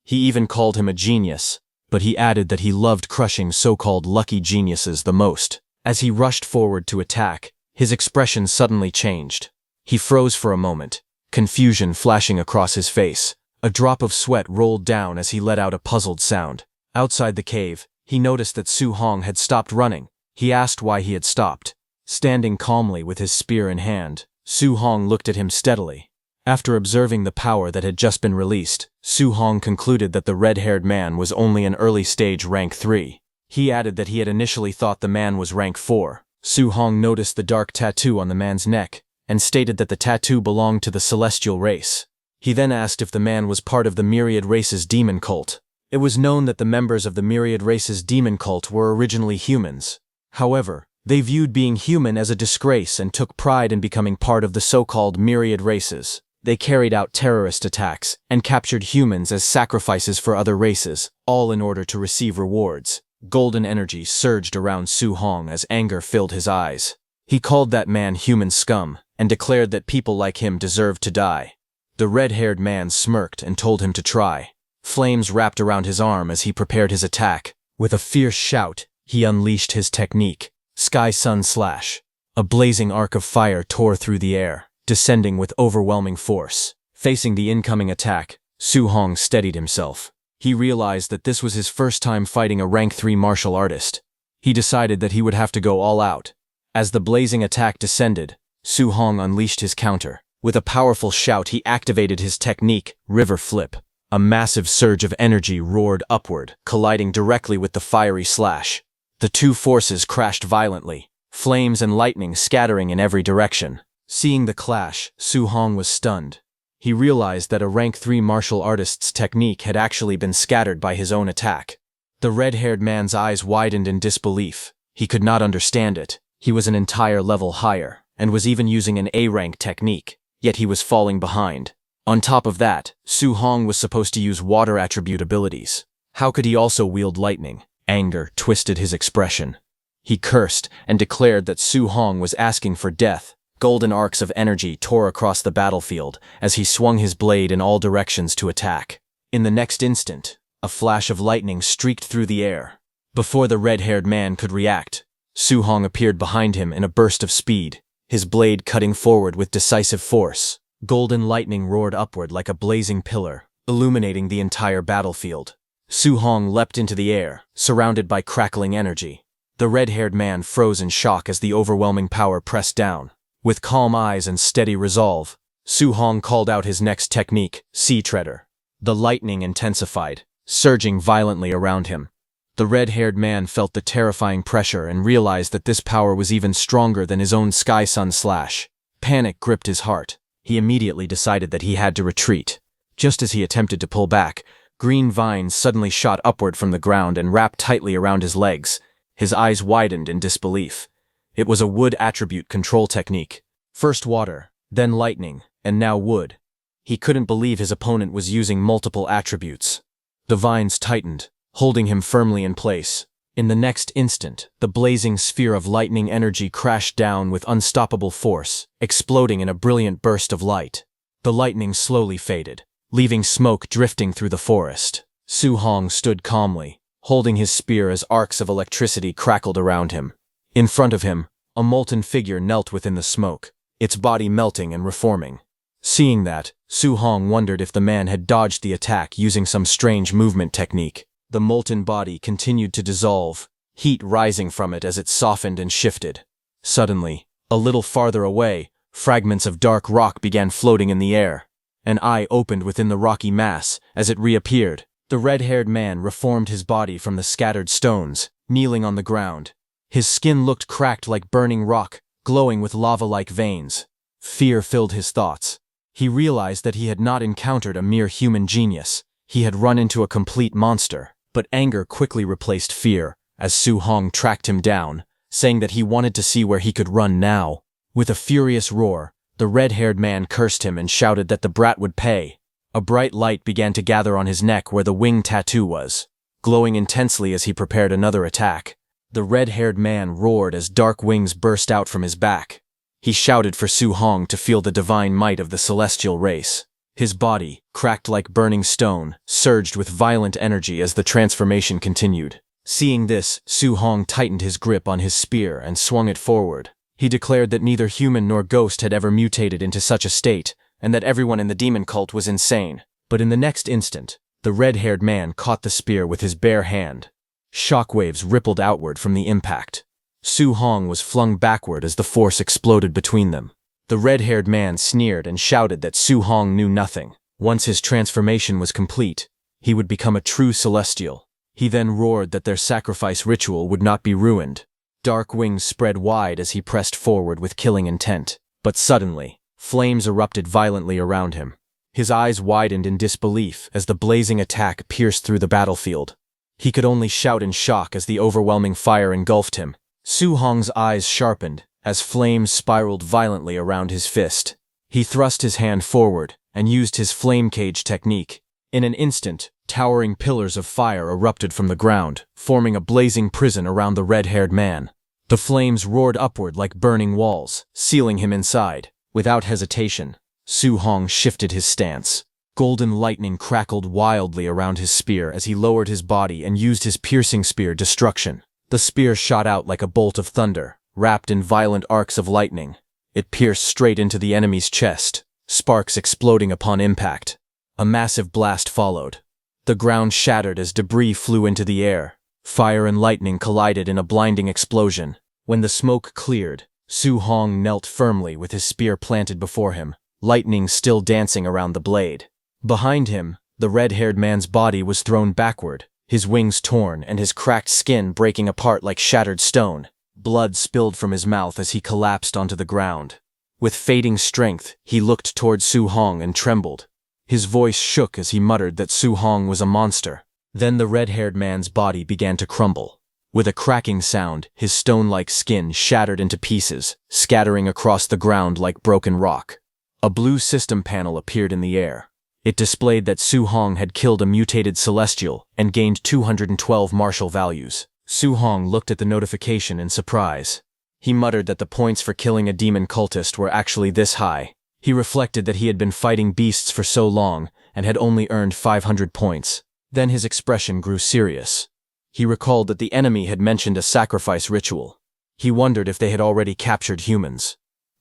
He even called him a genius, but he added that he loved crushing so-called lucky geniuses the most. As he rushed forward to attack, his expression suddenly changed. He froze for a moment, confusion flashing across his face. A drop of sweat rolled down as he let out a puzzled sound. Outside the cave, he noticed that Su Hong had stopped running. He asked why he had stopped. Standing calmly with his spear in hand, Su Hong looked at him steadily. After observing the power that had just been released, Su Hong concluded that the red-haired man was only an early-stage rank 3. He added that he had initially thought the man was rank 4. Su Hong noticed the dark tattoo on the man's neck, and stated that the tattoo belonged to the celestial race. He then asked if the man was part of the Myriad Race's demon cult. It was known that the members of the Myriad Race's demon cult were originally humans. However, they viewed being human as a disgrace and took pride in becoming part of the so-called Myriad Races. They carried out terrorist attacks and captured humans as sacrifices for other races, all in order to receive rewards. Golden energy surged around Su Hong as anger filled his eyes. He called that man human scum and declared that people like him deserved to die. The red-haired man smirked and told him to try. Flames wrapped around his arm as he prepared his attack. With a fierce shout, he unleashed his technique, Sky Sun Slash. A blazing arc of fire tore through the air, descending with overwhelming force. Facing the incoming attack, Su Hong steadied himself. He realized that this was his first time fighting a rank 3 martial artist. He decided that he would have to go all out. As the blazing attack descended, Su Hong unleashed his counter. With a powerful shout, he activated his technique, River Flip. A massive surge of energy roared upward, colliding directly with the fiery slash. The two forces crashed violently, flames and lightning scattering in every direction. Seeing the clash, Su Hong was stunned. He realized that a rank 3 martial artist's technique had actually been scattered by his own attack. The red-haired man's eyes widened in disbelief. He could not understand it. He was an entire level higher, and was even using an A-rank technique. Yet he was falling behind. On top of that, Su Hong was supposed to use water attribute abilities. How could he also wield lightning? Anger twisted his expression. He cursed and declared that Su Hong was asking for death. Golden arcs of energy tore across the battlefield as he swung his blade in all directions to attack. In the next instant, a flash of lightning streaked through the air. Before the red-haired man could react, Su Hong appeared behind him in a burst of speed, his blade cutting forward with decisive force. Golden lightning roared upward like a blazing pillar, illuminating the entire battlefield. Su Hong leapt into the air, surrounded by crackling energy. The red-haired man froze in shock as the overwhelming power pressed down. With calm eyes and steady resolve, Su Hong called out his next technique, Sea Treader. The lightning intensified, surging violently around him. The red-haired man felt the terrifying pressure and realized that this power was even stronger than his own Sky Sun Slash. Panic gripped his heart. He immediately decided that he had to retreat. Just as he attempted to pull back, green vines suddenly shot upward from the ground and wrapped tightly around his legs. His eyes widened in disbelief. It was a wood attribute control technique. First water, then lightning, and now wood. He couldn't believe his opponent was using multiple attributes. The vines tightened, holding him firmly in place. In the next instant, the blazing sphere of lightning energy crashed down with unstoppable force, exploding in a brilliant burst of light. The lightning slowly faded, leaving smoke drifting through the forest. Su Hong stood calmly, holding his spear as arcs of electricity crackled around him. In front of him, a molten figure knelt within the smoke, its body melting and reforming. Seeing that, Su Hong wondered if the man had dodged the attack using some strange movement technique. The molten body continued to dissolve, heat rising from it as it softened and shifted. Suddenly, a little farther away, fragments of dark rock began floating in the air. An eye opened within the rocky mass as it reappeared. The red-haired man reformed his body from the scattered stones, kneeling on the ground. His skin looked cracked like burning rock, glowing with lava-like veins. Fear filled his thoughts. He realized that he had not encountered a mere human genius. He had run into a complete monster. But anger quickly replaced fear, as Su Hong tracked him down, saying that he wanted to see where he could run now. With a furious roar, the red-haired man cursed him and shouted that the brat would pay. A bright light began to gather on his neck where the wing tattoo was, glowing intensely as he prepared another attack. The red-haired man roared as dark wings burst out from his back. He shouted for Su Hong to feel the divine might of the celestial race. His body, cracked like burning stone, surged with violent energy as the transformation continued. Seeing this, Su Hong tightened his grip on his spear and swung it forward. He declared that neither human nor ghost had ever mutated into such a state, and that everyone in the demon cult was insane. But in the next instant, the red-haired man caught the spear with his bare hand. Shockwaves rippled outward from the impact. Su Hong was flung backward as the force exploded between them. The red-haired man sneered and shouted that Su Hong knew nothing. Once his transformation was complete, he would become a true celestial. He then roared that their sacrifice ritual would not be ruined. Dark wings spread wide as he pressed forward with killing intent. But suddenly, flames erupted violently around him. His eyes widened in disbelief as the blazing attack pierced through the battlefield. He could only shout in shock as the overwhelming fire engulfed him. Su Hong's eyes sharpened as flames spiraled violently around his fist. He thrust his hand forward and used his flame cage technique. In an instant, towering pillars of fire erupted from the ground, forming a blazing prison around the red-haired man. The flames roared upward like burning walls, sealing him inside. Without hesitation, Su Hong shifted his stance. Golden lightning crackled wildly around his spear as he lowered his body and used his piercing spear Destruction. The spear shot out like a bolt of thunder, wrapped in violent arcs of lightning. It pierced straight into the enemy's chest, sparks exploding upon impact. A massive blast followed. The ground shattered as debris flew into the air. Fire and lightning collided in a blinding explosion. When the smoke cleared, Su Hong knelt firmly with his spear planted before him, lightning still dancing around the blade. Behind him, the red-haired man's body was thrown backward, his wings torn and his cracked skin breaking apart like shattered stone. Blood spilled from his mouth as he collapsed onto the ground. With fading strength, he looked toward Su Hong and trembled. His voice shook as he muttered that Su Hong was a monster. Then the red-haired man's body began to crumble. With a cracking sound, his stone-like skin shattered into pieces, scattering across the ground like broken rock. A blue system panel appeared in the air. It displayed that Su Hong had killed a mutated celestial and gained 212 martial values. Su Hong looked at the notification in surprise. He muttered that the points for killing a demon cultist were actually this high. He reflected that he had been fighting beasts for so long and had only earned 500 points. Then his expression grew serious. He recalled that the enemy had mentioned a sacrifice ritual. He wondered if they had already captured humans.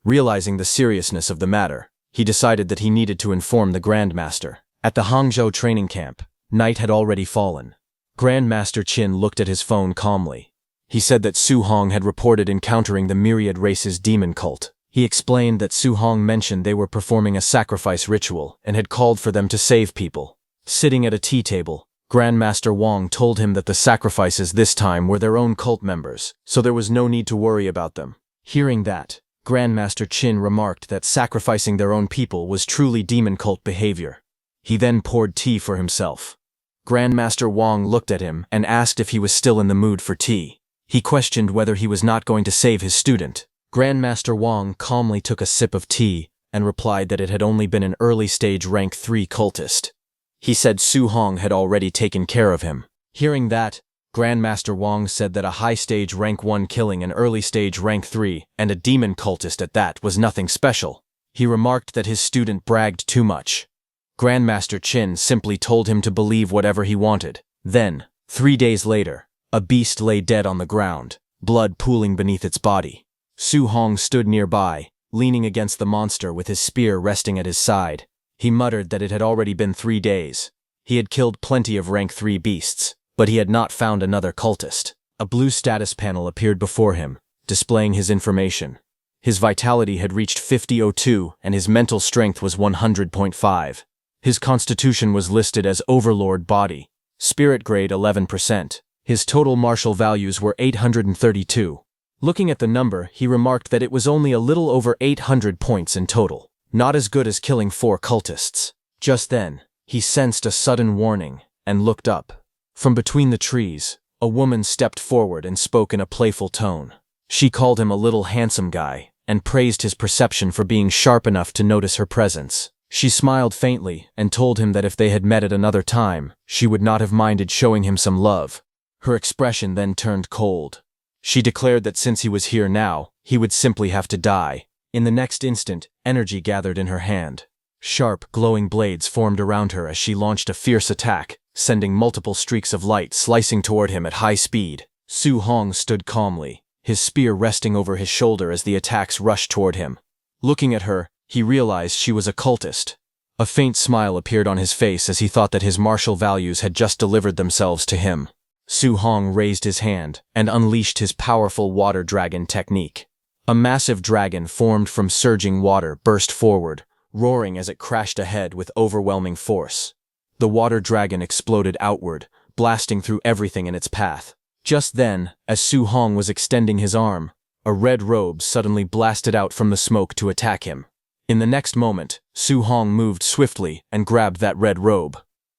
Realizing the seriousness of the matter, he decided that he needed to inform the Grandmaster. At the Hangzhou training camp, night had already fallen. Grandmaster Qin looked at his phone calmly. He said that Su Hong had reported encountering the myriad race's demon cult. He explained that Su Hong mentioned they were performing a sacrifice ritual and had called for them to save people. Sitting at a tea table, Grandmaster Wang told him that the sacrifices this time were their own cult members, so there was no need to worry about them. Hearing that, Grandmaster Qin remarked that sacrificing their own people was truly demon cult behavior. He then poured tea for himself. Grandmaster Wang looked at him and asked if he was still in the mood for tea. He questioned whether he was not going to save his student. Grandmaster Wang calmly took a sip of tea and replied that it had only been an early-stage rank 3 cultist. He said Su Hong had already taken care of him. Hearing that, Grandmaster Wang said that a high-stage rank 1 killing an early-stage rank 3 and a demon cultist at that was nothing special. He remarked that his student bragged too much. Grandmaster Qin simply told him to believe whatever he wanted. Then, 3 days later, a beast lay dead on the ground, blood pooling beneath its body. Su Hong stood nearby, leaning against the monster with his spear resting at his side. He muttered that it had already been 3 days. He had killed plenty of rank 3 beasts, but he had not found another cultist. A blue status panel appeared before him, displaying his information. His vitality had reached 5002 and his mental strength was 100.5. His constitution was listed as Overlord Body, Spirit Grade 11%. His total martial values were 832. Looking at the number, he remarked that it was only a little over 800 points in total. Not as good as killing 4 cultists. Just then, he sensed a sudden warning and looked up. From between the trees, a woman stepped forward and spoke in a playful tone. She called him a little handsome guy and praised his perception for being sharp enough to notice her presence. She smiled faintly and told him that if they had met at another time, she would not have minded showing him some love. Her expression then turned cold. She declared that since he was here now, he would simply have to die. In the next instant, energy gathered in her hand. Sharp, glowing blades formed around her as she launched a fierce attack, sending multiple streaks of light slicing toward him at high speed. Su Hong stood calmly, his spear resting over his shoulder as the attacks rushed toward him. Looking at her, he realized she was a cultist. A faint smile appeared on his face as he thought that his martial values had just delivered themselves to him. Su Hong raised his hand and unleashed his powerful water dragon technique. A massive dragon formed from surging water burst forward, roaring as it crashed ahead with overwhelming force. The water dragon exploded outward, blasting through everything in its path. Just then, as Su Hong was extending his arm, a red robe suddenly blasted out from the smoke to attack him. In the next moment, Su Hong moved swiftly and grabbed that red robe.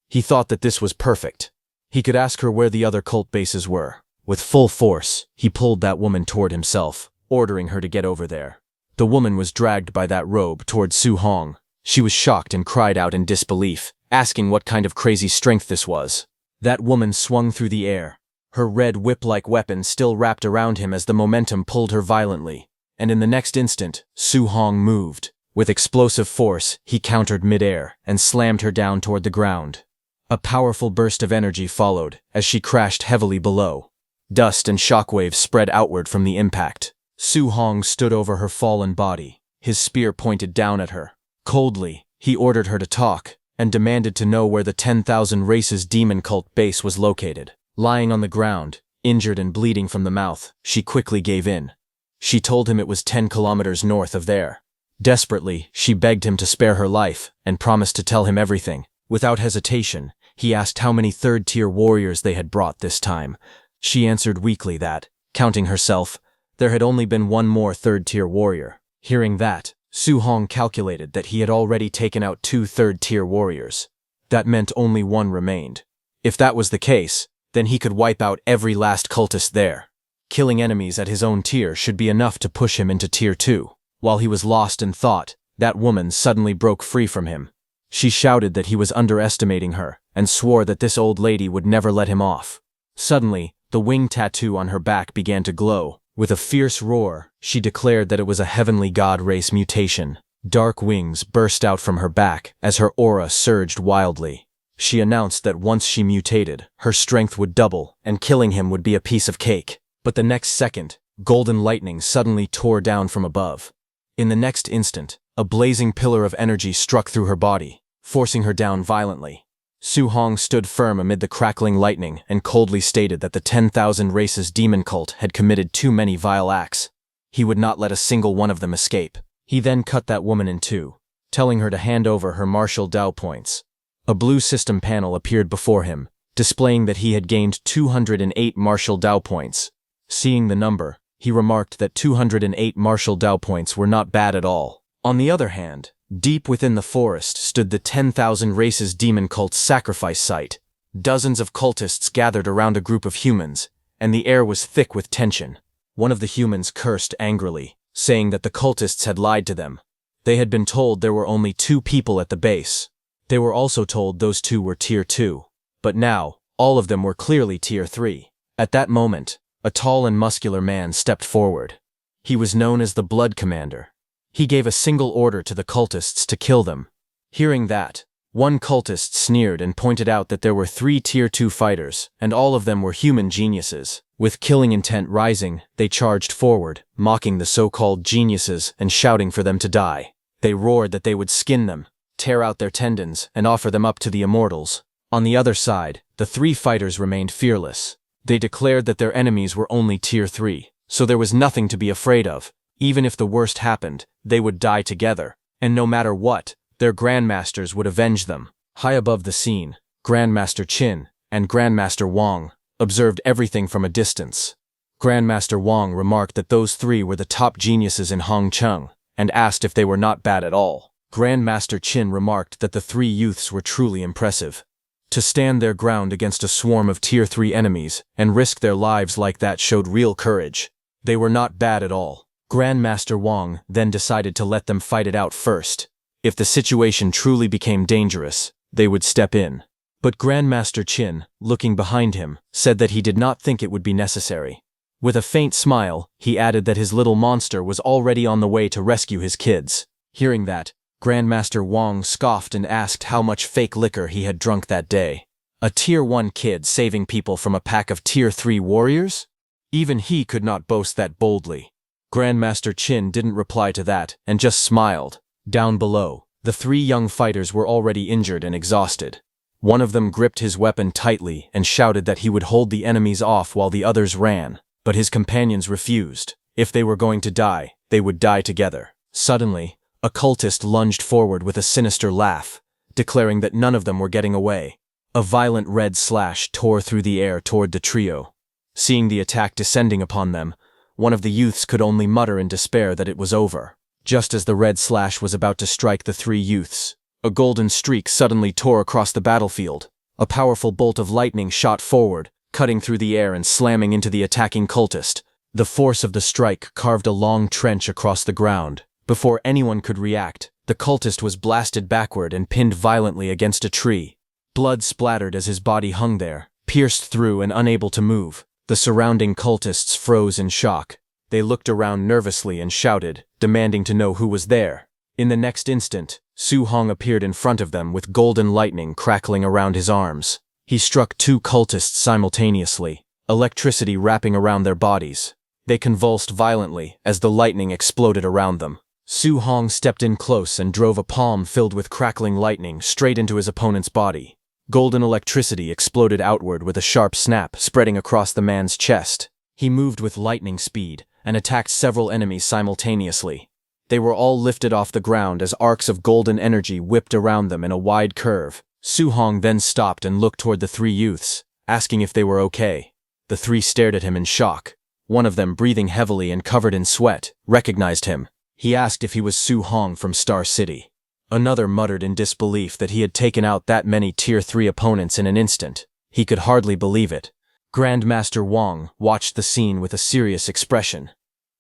He thought that this was perfect. He could ask her where the other cult bases were. With full force, he pulled that woman toward himself, ordering her to get over there. The woman was dragged by that robe toward Su Hong. She was shocked and cried out in disbelief, asking what kind of crazy strength this was. That woman swung through the air, her red whip-like weapon still wrapped around him as the momentum pulled her violently. And in the next instant, Su Hong moved. With explosive force, he countered mid-air and slammed her down toward the ground. A powerful burst of energy followed as she crashed heavily below. Dust and shockwaves spread outward from the impact. Su Hong stood over her fallen body, his spear pointed down at her. Coldly, he ordered her to talk and demanded to know where the 10,000 Races demon cult base was located. Lying on the ground, injured and bleeding from the mouth, she quickly gave in. She told him it was 10 kilometers north of there. Desperately, she begged him to spare her life and promised to tell him everything. Without hesitation, he asked how many third-tier warriors they had brought this time. She answered weakly that, counting herself, there had only been one more third-tier warrior. Hearing that, Su Hong calculated that he had already taken out 2 third-tier warriors. That meant only one remained. If that was the case, then he could wipe out every last cultist there. Killing enemies at his own tier should be enough to push him into tier 2. While he was lost in thought, that woman suddenly broke free from him. She shouted that he was underestimating her and swore that this old lady would never let him off. Suddenly, the wing tattoo on her back began to glow. With a fierce roar, she declared that it was a heavenly god race mutation. Dark wings burst out from her back as her aura surged wildly. She announced that once she mutated, her strength would double, and killing him would be a piece of cake. But the next second, golden lightning suddenly tore down from above. In the next instant, a blazing pillar of energy struck through her body, forcing her down violently. Su Hong stood firm amid the crackling lightning and coldly stated that the 10,000 Races demon cult had committed too many vile acts. He would not let a single one of them escape. He then cut that woman in two, telling her to hand over her martial Dao points. A blue system panel appeared before him, displaying that he had gained 208 martial Dao points. Seeing the number, he remarked that 208 martial Dao points were not bad at all. On the other hand, deep within the forest stood the 10,000 Races demon cult's sacrifice site. Dozens of cultists gathered around a group of humans, and the air was thick with tension. One of the humans cursed angrily, saying that the cultists had lied to them. They had been told there were only 2 people at the base. They were also told those 2 were Tier 2. But now, all of them were clearly Tier 3. At that moment, a tall and muscular man stepped forward. He was known as the Blood Commander. He gave a single order to the cultists to kill them. Hearing that, one cultist sneered and pointed out that there were 3 Tier 2 fighters, and all of them were human geniuses. With killing intent rising, they charged forward, mocking the so-called geniuses and shouting for them to die. They roared that they would skin them, tear out their tendons, and offer them up to the immortals. On the other side, the 3 fighters remained fearless. They declared that their enemies were only Tier 3, so there was nothing to be afraid of. Even if the worst happened, they would die together, and no matter what, their grandmasters would avenge them. High above the scene, Grandmaster Qin and Grandmaster Wang observed everything from a distance. Grandmaster Wang remarked that those 3 were the top geniuses in Hongcheng, and asked if they were not bad at all. Grandmaster Qin remarked that the 3 youths were truly impressive. To stand their ground against a swarm of Tier 3 enemies and risk their lives like that showed real courage. They were not bad at all. Grandmaster Wang then decided to let them fight it out first. If the situation truly became dangerous, they would step in. But Grandmaster Qin, looking behind him, said that he did not think it would be necessary. With a faint smile, he added that his little monster was already on the way to rescue his kids. Hearing that, Grandmaster Wang scoffed and asked how much fake liquor he had drunk that day. A Tier 1 kid saving people from a pack of Tier 3 warriors? Even he could not boast that boldly. Grandmaster Qin didn't reply to that and just smiled. Down below, the 3 young fighters were already injured and exhausted. One of them gripped his weapon tightly and shouted that he would hold the enemies off while the others ran, but his companions refused. If they were going to die, they would die together. Suddenly, a cultist lunged forward with a sinister laugh, declaring that none of them were getting away. A violent red slash tore through the air toward the trio. Seeing the attack descending upon them, one of the youths could only mutter in despair that it was over. Just as the red slash was about to strike the 3 youths, a golden streak suddenly tore across the battlefield. A powerful bolt of lightning shot forward, cutting through the air and slamming into the attacking cultist. The force of the strike carved a long trench across the ground. Before anyone could react, the cultist was blasted backward and pinned violently against a tree. Blood splattered as his body hung there, pierced through and unable to move. The surrounding cultists froze in shock. They looked around nervously and shouted, demanding to know who was there. In the next instant, Su Hong appeared in front of them with golden lightning crackling around his arms. He struck 2 cultists simultaneously, electricity wrapping around their bodies. They convulsed violently as the lightning exploded around them. Su Hong stepped in close and drove a palm filled with crackling lightning straight into his opponent's body. Golden electricity exploded outward with a sharp snap spreading across the man's chest. He moved with lightning speed and attacked several enemies simultaneously. They were all lifted off the ground as arcs of golden energy whipped around them in a wide curve. Su Hong then stopped and looked toward the 3 youths, asking if they were okay. The 3 stared at him in shock. One of them, breathing heavily and covered in sweat, recognized him. He asked if he was Su Hong from Star City. Another muttered in disbelief that he had taken out that many Tier 3 opponents in an instant. He could hardly believe it. Grandmaster Wang watched the scene with a serious expression.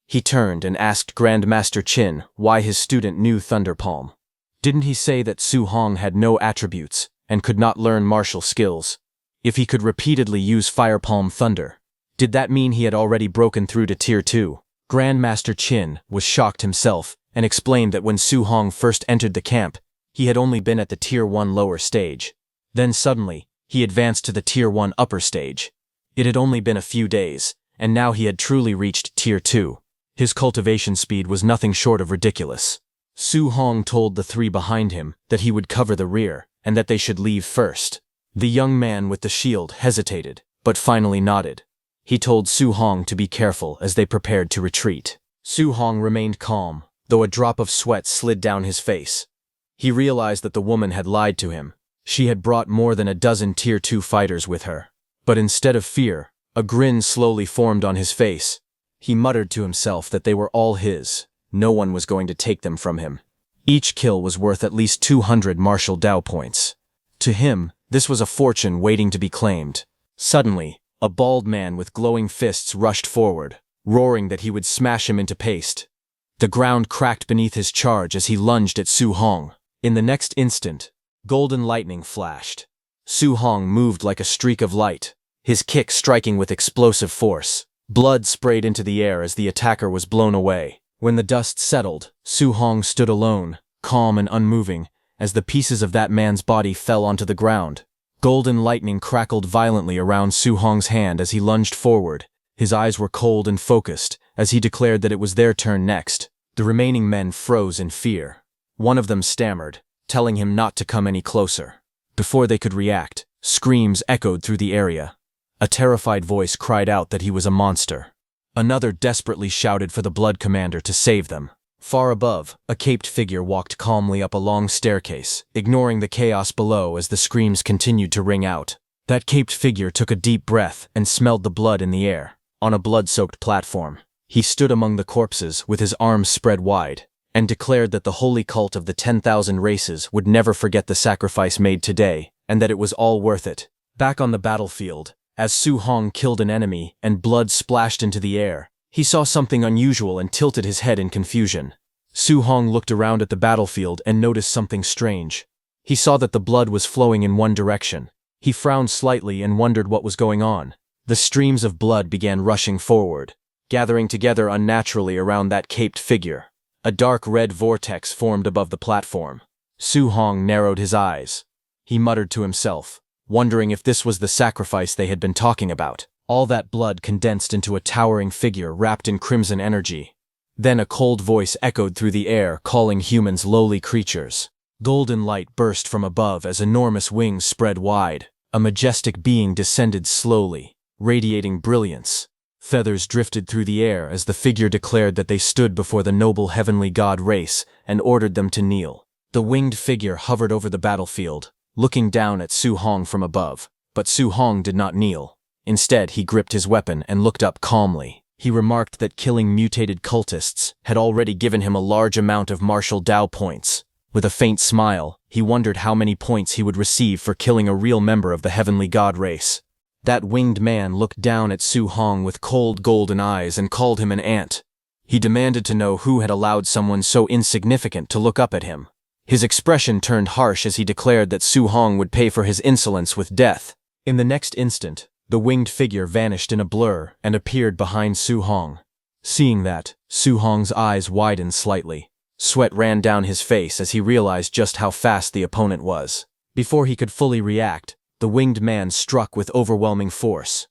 He turned and asked Grandmaster Qin why his student knew Thunder Palm. Didn't he say that Su Hong had no attributes and could not learn martial skills? If he could repeatedly use Fire Palm Thunder, did that mean he had already broken through to Tier 2? Grandmaster Qin was shocked himself and explained that when Su Hong first entered the camp, he had only been at the Tier 1 lower stage. Then suddenly, he advanced to the Tier 1 upper stage. It had only been a few days, and now he had truly reached Tier 2. His cultivation speed was nothing short of ridiculous. Su Hong told the three behind him that he would cover the rear, and that they should leave first. The young man with the shield hesitated, but finally nodded. He told Su Hong to be careful as they prepared to retreat. Su Hong remained calm, though a drop of sweat slid down his face. He realized that the woman had lied to him. She had brought more than a dozen Tier 2 fighters with her. But instead of fear, a grin slowly formed on his face. He muttered to himself that they were all his. No one was going to take them from him. Each kill was worth at least 200 martial Dao points. To him, this was a fortune waiting to be claimed. Suddenly, a bald man with glowing fists rushed forward, roaring that he would smash him into paste. The ground cracked beneath his charge as he lunged at Su Hong. In the next instant, golden lightning flashed. Su Hong moved like a streak of light, his kick striking with explosive force. Blood sprayed into the air as the attacker was blown away. When the dust settled, Su Hong stood alone, calm and unmoving, as the pieces of that man's body fell onto the ground. Golden lightning crackled violently around Su Hong's hand as he lunged forward. His eyes were cold and focused, as he declared that it was their turn next. The remaining men froze in fear. One of them stammered, telling him not to come any closer. Before they could react, screams echoed through the area. A terrified voice cried out that he was a monster. Another desperately shouted for the Blood Commander to save them. Far above, a caped figure walked calmly up a long staircase, ignoring the chaos below as the screams continued to ring out. That caped figure took a deep breath and smelled the blood in the air. On a blood-soaked platform, he stood among the corpses with his arms spread wide, and declared that the holy cult of the 10,000 races would never forget the sacrifice made today, and that it was all worth it. Back on the battlefield, as Su Hong killed an enemy and blood splashed into the air, he saw something unusual and tilted his head in confusion. Su Hong looked around at the battlefield and noticed something strange. He saw that the blood was flowing in one direction. He frowned slightly and wondered what was going on. The streams of blood began rushing forward, gathering together unnaturally around that caped figure. A dark red vortex formed above the platform. Su Hong narrowed his eyes. He muttered to himself, wondering if this was the sacrifice they had been talking about. All that blood condensed into a towering figure wrapped in crimson energy. Then a cold voice echoed through the air, calling humans lowly creatures. Golden light burst from above as enormous wings spread wide. A majestic being descended slowly, radiating brilliance. Feathers drifted through the air as the figure declared that they stood before the noble heavenly god race and ordered them to kneel. The winged figure hovered over the battlefield, looking down at Su Hong from above. But Su Hong did not kneel. Instead, he gripped his weapon and looked up calmly. He remarked that killing mutated cultists had already given him a large amount of martial Dao points. With a faint smile, he wondered how many points he would receive for killing a real member of the heavenly god race. That winged man looked down at Su Hong with cold golden eyes and called him an ant. He demanded to know who had allowed someone so insignificant to look up at him. His expression turned harsh as he declared that Su Hong would pay for his insolence with death. In the next instant, the winged figure vanished in a blur and appeared behind Su Hong. Seeing that, Su Hong's eyes widened slightly. Sweat ran down his face as he realized just how fast the opponent was. Before he could fully react, the winged man struck with overwhelming force.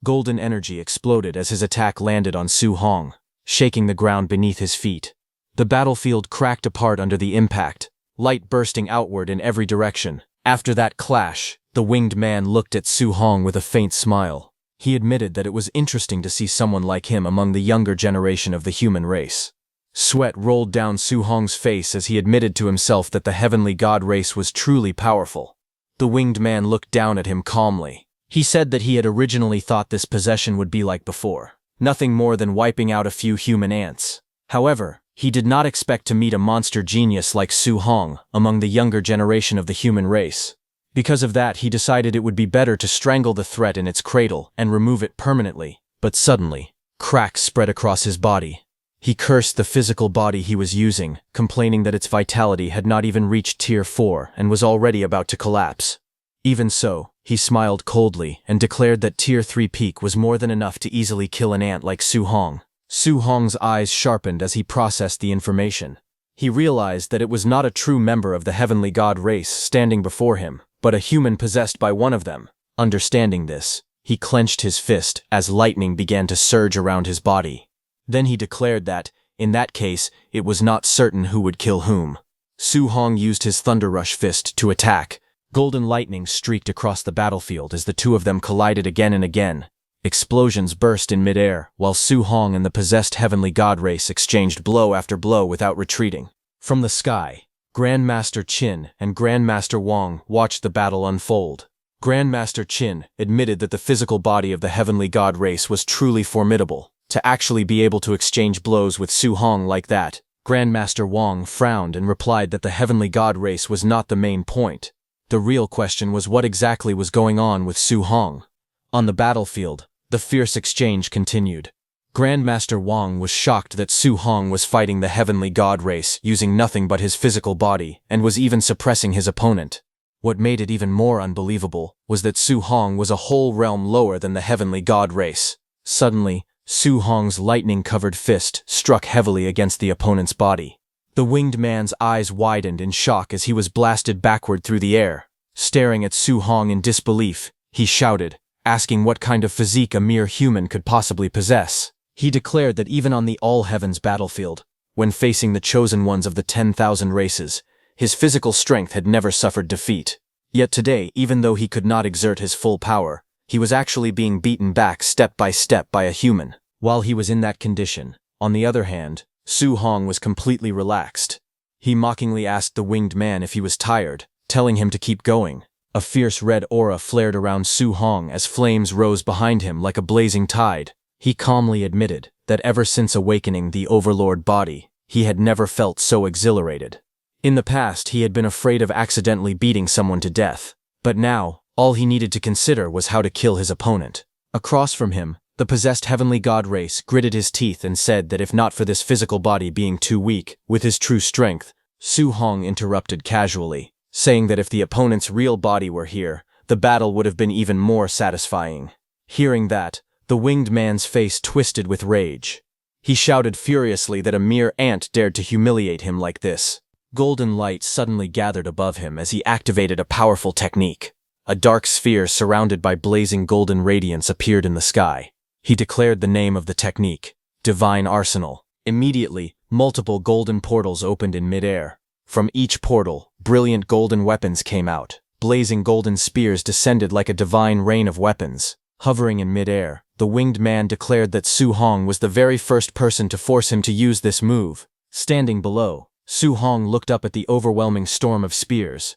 Golden energy exploded as his attack landed on Su Hong, shaking the ground beneath his feet. The battlefield cracked apart under the impact, light bursting outward in every direction. After that clash, the winged man looked at Su Hong with a faint smile. He admitted that it was interesting to see someone like him among the younger generation of the human race. Sweat rolled down Su Hong's face as he admitted to himself that the heavenly god race was truly powerful. The winged man looked down at him calmly. He said that he had originally thought this possession would be like before, nothing more than wiping out a few human ants. However, he did not expect to meet a monster genius like Su Hong among the younger generation of the human race. Because of that, he decided it would be better to strangle the threat in its cradle and remove it permanently. But suddenly, cracks spread across his body. He cursed the physical body he was using, complaining that its vitality had not even reached Tier 4 and was already about to collapse. Even so, he smiled coldly and declared that Tier 3 peak was more than enough to easily kill an ant like Su Hong. Su Hong's eyes sharpened as he processed the information. He realized that it was not a true member of the heavenly god race standing before him, but a human possessed by one of them. Understanding this, he clenched his fist as lightning began to surge around his body. Then he declared that, in that case, it was not certain who would kill whom. Su Hong used his Thunder Rush fist to attack. Golden lightning streaked across the battlefield as the two of them collided again and again. Explosions burst in midair, while Su Hong and the possessed heavenly god race exchanged blow after blow without retreating. From the sky, Grandmaster Qin and Grandmaster Wang watched the battle unfold. Grandmaster Qin admitted that the physical body of the heavenly god race was truly formidable. To actually be able to exchange blows with Su Hong like that, Grandmaster Wang frowned and replied that the heavenly god race was not the main point. The real question was what exactly was going on with Su Hong. On the battlefield, the fierce exchange continued. Grandmaster Wang was shocked that Su Hong was fighting the heavenly god race using nothing but his physical body and was even suppressing his opponent. What made it even more unbelievable was that Su Hong was a whole realm lower than the heavenly god race. Suddenly, Su Hong's lightning-covered fist struck heavily against the opponent's body. The winged man's eyes widened in shock as he was blasted backward through the air. Staring at Su Hong in disbelief, he shouted, asking what kind of physique a mere human could possibly possess. He declared that even on the all-heavens battlefield, when facing the chosen ones of the 10,000 races, his physical strength had never suffered defeat. Yet today, even though he could not exert his full power, he was actually being beaten back step by a human. While he was in that condition, on the other hand, Su Hong was completely relaxed. He mockingly asked the winged man if he was tired, telling him to keep going. A fierce red aura flared around Su Hong as flames rose behind him like a blazing tide. He calmly admitted that ever since awakening the overlord body, he had never felt so exhilarated. In the past, he had been afraid of accidentally beating someone to death, but now, all he needed to consider was how to kill his opponent. Across from him, the possessed heavenly god race gritted his teeth and said that if not for this physical body being too weak, with his true strength, Su Hong interrupted casually, saying that if the opponent's real body were here, the battle would have been even more satisfying. Hearing that, the winged man's face twisted with rage. He shouted furiously that a mere ant dared to humiliate him like this. Golden light suddenly gathered above him as he activated a powerful technique. A dark sphere surrounded by blazing golden radiance appeared in the sky. He declared the name of the technique, Divine Arsenal. Immediately, multiple golden portals opened in midair. From each portal, brilliant golden weapons came out. Blazing golden spears descended like a divine rain of weapons. Hovering in midair, the winged man declared that Su Hong was the very first person to force him to use this move. Standing below, Su Hong looked up at the overwhelming storm of spears.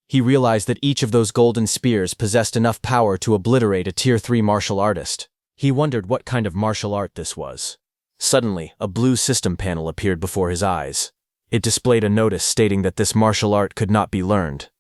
He realized that each of those golden spears possessed enough power to obliterate a Tier 3 martial artist. He wondered what kind of martial art this was. Suddenly, a blue system panel appeared before his eyes. It displayed a notice stating that this martial art could not be learned.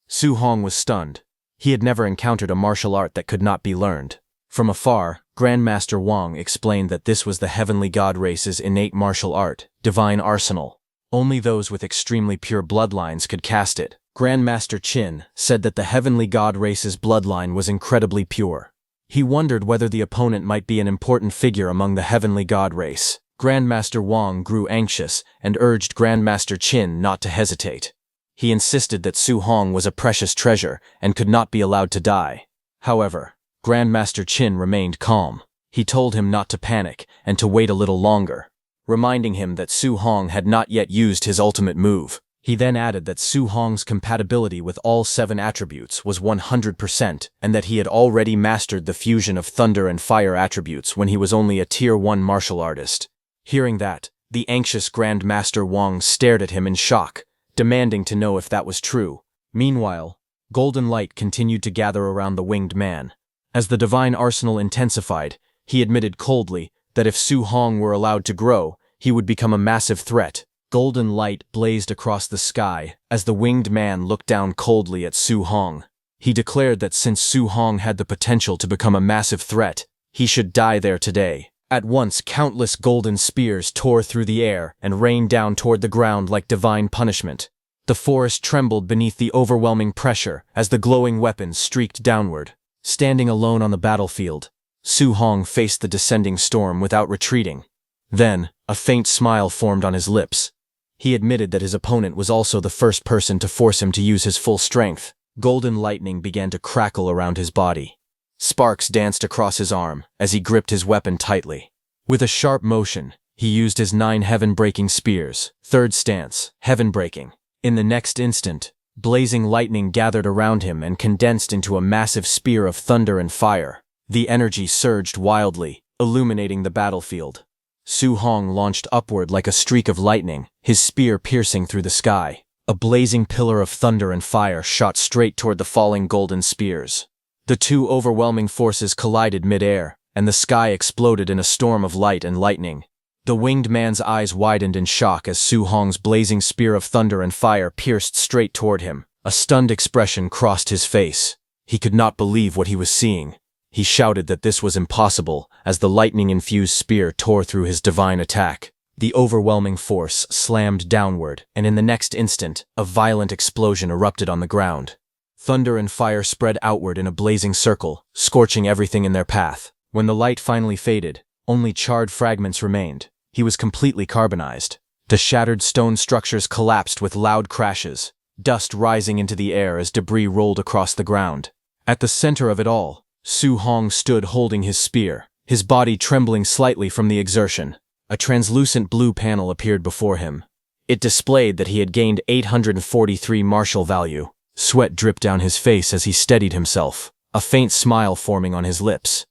Su Hong was stunned. He had never encountered a martial art that could not be learned. From afar, Grandmaster Wang explained that this was the heavenly god race's innate martial art, Divine Arsenal. Only those with extremely pure bloodlines could cast it. Grandmaster Qin said that the heavenly god race's bloodline was incredibly pure. He wondered whether the opponent might be an important figure among the heavenly god race. Grandmaster Wang grew anxious and urged Grandmaster Qin not to hesitate. He insisted that Su Hong was a precious treasure and could not be allowed to die. However, Grandmaster Qin remained calm. He told him not to panic and to wait a little longer, reminding him that Su Hong had not yet used his ultimate move. He then added that Su Hong's compatibility with all 7 attributes was 100% and that he had already mastered the fusion of thunder and fire attributes when he was only a Tier 1 martial artist. Hearing that, the anxious Grandmaster Wang stared at him in shock, demanding to know if that was true. Meanwhile, golden light continued to gather around the winged man. As the divine arsenal intensified, he admitted coldly that if Su Hong were allowed to grow, he would become a massive threat. Golden light blazed across the sky as the winged man looked down coldly at Su Hong. He declared that since Su Hong had the potential to become a massive threat, he should die there today. At once, countless golden spears tore through the air and rained down toward the ground like divine punishment. The forest trembled beneath the overwhelming pressure as the glowing weapons streaked downward. Standing alone on the battlefield, Su Hong faced the descending storm without retreating. Then, a faint smile formed on his lips. He admitted that his opponent was also the first person to force him to use his full strength. Golden lightning began to crackle around his body. Sparks danced across his arm as he gripped his weapon tightly. With a sharp motion, he used his 9 heaven-breaking spears. Third stance, heaven-breaking. In the next instant, blazing lightning gathered around him and condensed into a massive spear of thunder and fire. The energy surged wildly, illuminating the battlefield. Su Hong launched upward like a streak of lightning, his spear piercing through the sky. A blazing pillar of thunder and fire shot straight toward the falling golden spears. The two overwhelming forces collided mid-air, and the sky exploded in a storm of light and lightning. The winged man's eyes widened in shock as Su Hong's blazing spear of thunder and fire pierced straight toward him. A stunned expression crossed his face. He could not believe what he was seeing. He shouted that this was impossible as the lightning-infused spear tore through his divine attack. The overwhelming force slammed downward, and in the next instant, a violent explosion erupted on the ground. Thunder and fire spread outward in a blazing circle, scorching everything in their path. When the light finally faded, only charred fragments remained. He was completely carbonized. The shattered stone structures collapsed with loud crashes, dust rising into the air as debris rolled across the ground. At the center of it all, Su Hong stood holding his spear, his body trembling slightly from the exertion. A translucent blue panel appeared before him. It displayed that he had gained 843 martial value. Sweat dripped down his face as he steadied himself, a faint smile forming on his lips.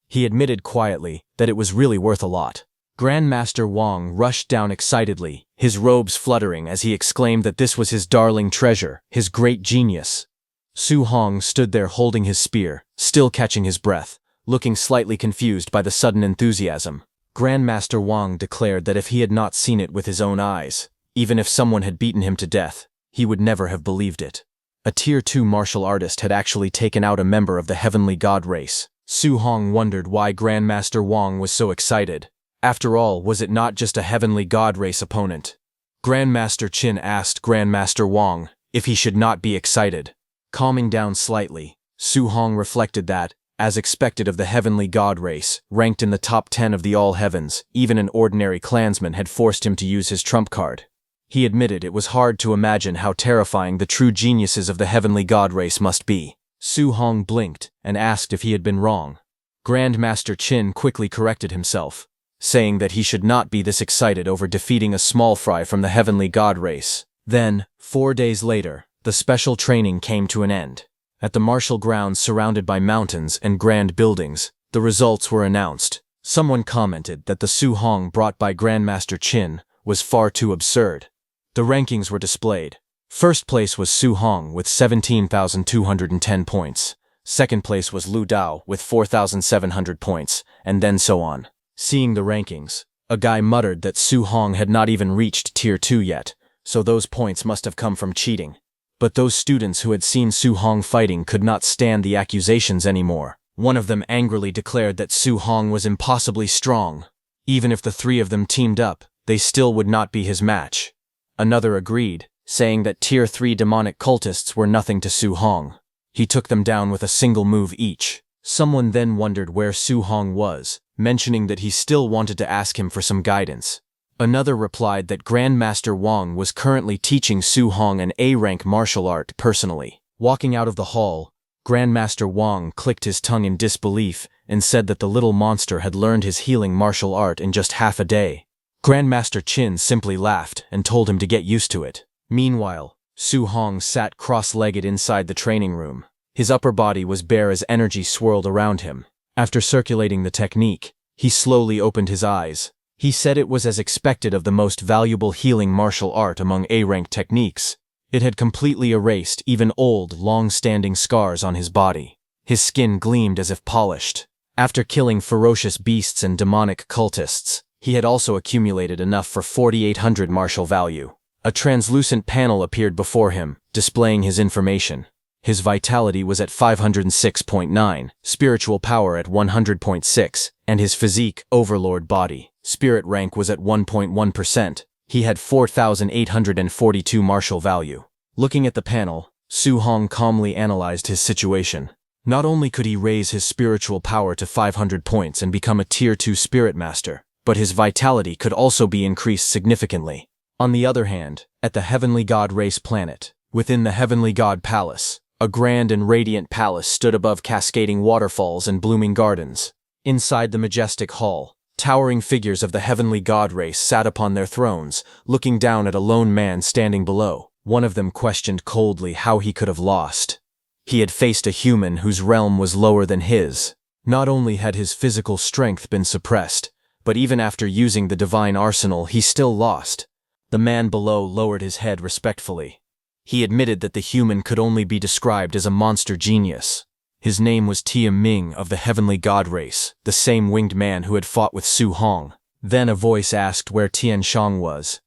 He admitted quietly that it was really worth a lot. Grandmaster Wang rushed down excitedly, his robes fluttering as he exclaimed that this was his darling treasure, his great genius. Su Hong stood there holding his spear, still catching his breath, looking slightly confused by the sudden enthusiasm. Grandmaster Wang declared that if he had not seen it with his own eyes, even if someone had beaten him to death, he would never have believed it. A Tier 2 martial artist had actually taken out a member of the heavenly god race. Su Hong wondered why Grandmaster Wang was so excited. After all, was it not just a heavenly god race opponent? Grandmaster Qin asked Grandmaster Wang if he should not be excited. Calming down slightly, Su Hong reflected that, as expected of the heavenly god race, ranked in the top 10 of the all heavens, even an ordinary clansman had forced him to use his trump card. He admitted it was hard to imagine how terrifying the true geniuses of the heavenly god race must be. Su Hong blinked and asked if he had been wrong. Grandmaster Qin quickly corrected himself, saying that he should not be this excited over defeating a small fry from the heavenly god race. Then, 4 days later, the special training came to an end. At the martial grounds surrounded by mountains and grand buildings, the results were announced. Someone commented that the Su Hong brought by Grandmaster Qin was far too absurd. The rankings were displayed. First place was Su Hong with 17,210 points. Second place was Lu Dao with 4,700 points, and then so on. Seeing the rankings, a guy muttered that Su Hong had not even reached Tier 2 yet, so those points must have come from cheating. But those students who had seen Su Hong fighting could not stand the accusations anymore. One of them angrily declared that Su Hong was impossibly strong. Even if the 3 of them teamed up, they still would not be his match. Another agreed, saying that Tier 3 demonic cultists were nothing to Su Hong. He took them down with a single move each. Someone then wondered where Su Hong was, mentioning that he still wanted to ask him for some guidance. Another replied that Grandmaster Wang was currently teaching Su Hong an A-rank martial art personally. Walking out of the hall, Grandmaster Wang clicked his tongue in disbelief and said that the little monster had learned his healing martial art in just half a day. Grandmaster Qin simply laughed and told him to get used to it. Meanwhile, Su Hong sat cross-legged inside the training room. His upper body was bare as energy swirled around him. After circulating the technique, he slowly opened his eyes. He said it was as expected of the most valuable healing martial art among A-rank techniques. It had completely erased even old, long-standing scars on his body. His skin gleamed as if polished. After killing ferocious beasts and demonic cultists, he had also accumulated enough for 4,800 martial value. A translucent panel appeared before him, displaying his information. His vitality was at 506.9, spiritual power at 100.6, and his physique, overlord body. Spirit rank was at 1.1%. He had 4,842 martial value. Looking at the panel, Su Hong calmly analyzed his situation. Not only could he raise his spiritual power to 500 points and become a Tier 2 Spirit Master, but his vitality could also be increased significantly. On the other hand, at the Heavenly God Race planet, within the Heavenly God Palace, A grand and radiant palace stood above cascading waterfalls and blooming gardens. Inside the majestic hall, towering figures of the heavenly god race sat upon their thrones, looking down at a lone man standing below. One of them questioned coldly how he could have lost. He had faced a human whose realm was lower than his. Not only had his physical strength been suppressed, but even after using the divine arsenal, he still lost. The man below lowered his head respectfully. He admitted that the human could only be described as a monster genius. His name was Tia Ming of the heavenly god race, the same winged man who had fought with Su Hong. Then a voice asked where Tian Shang was.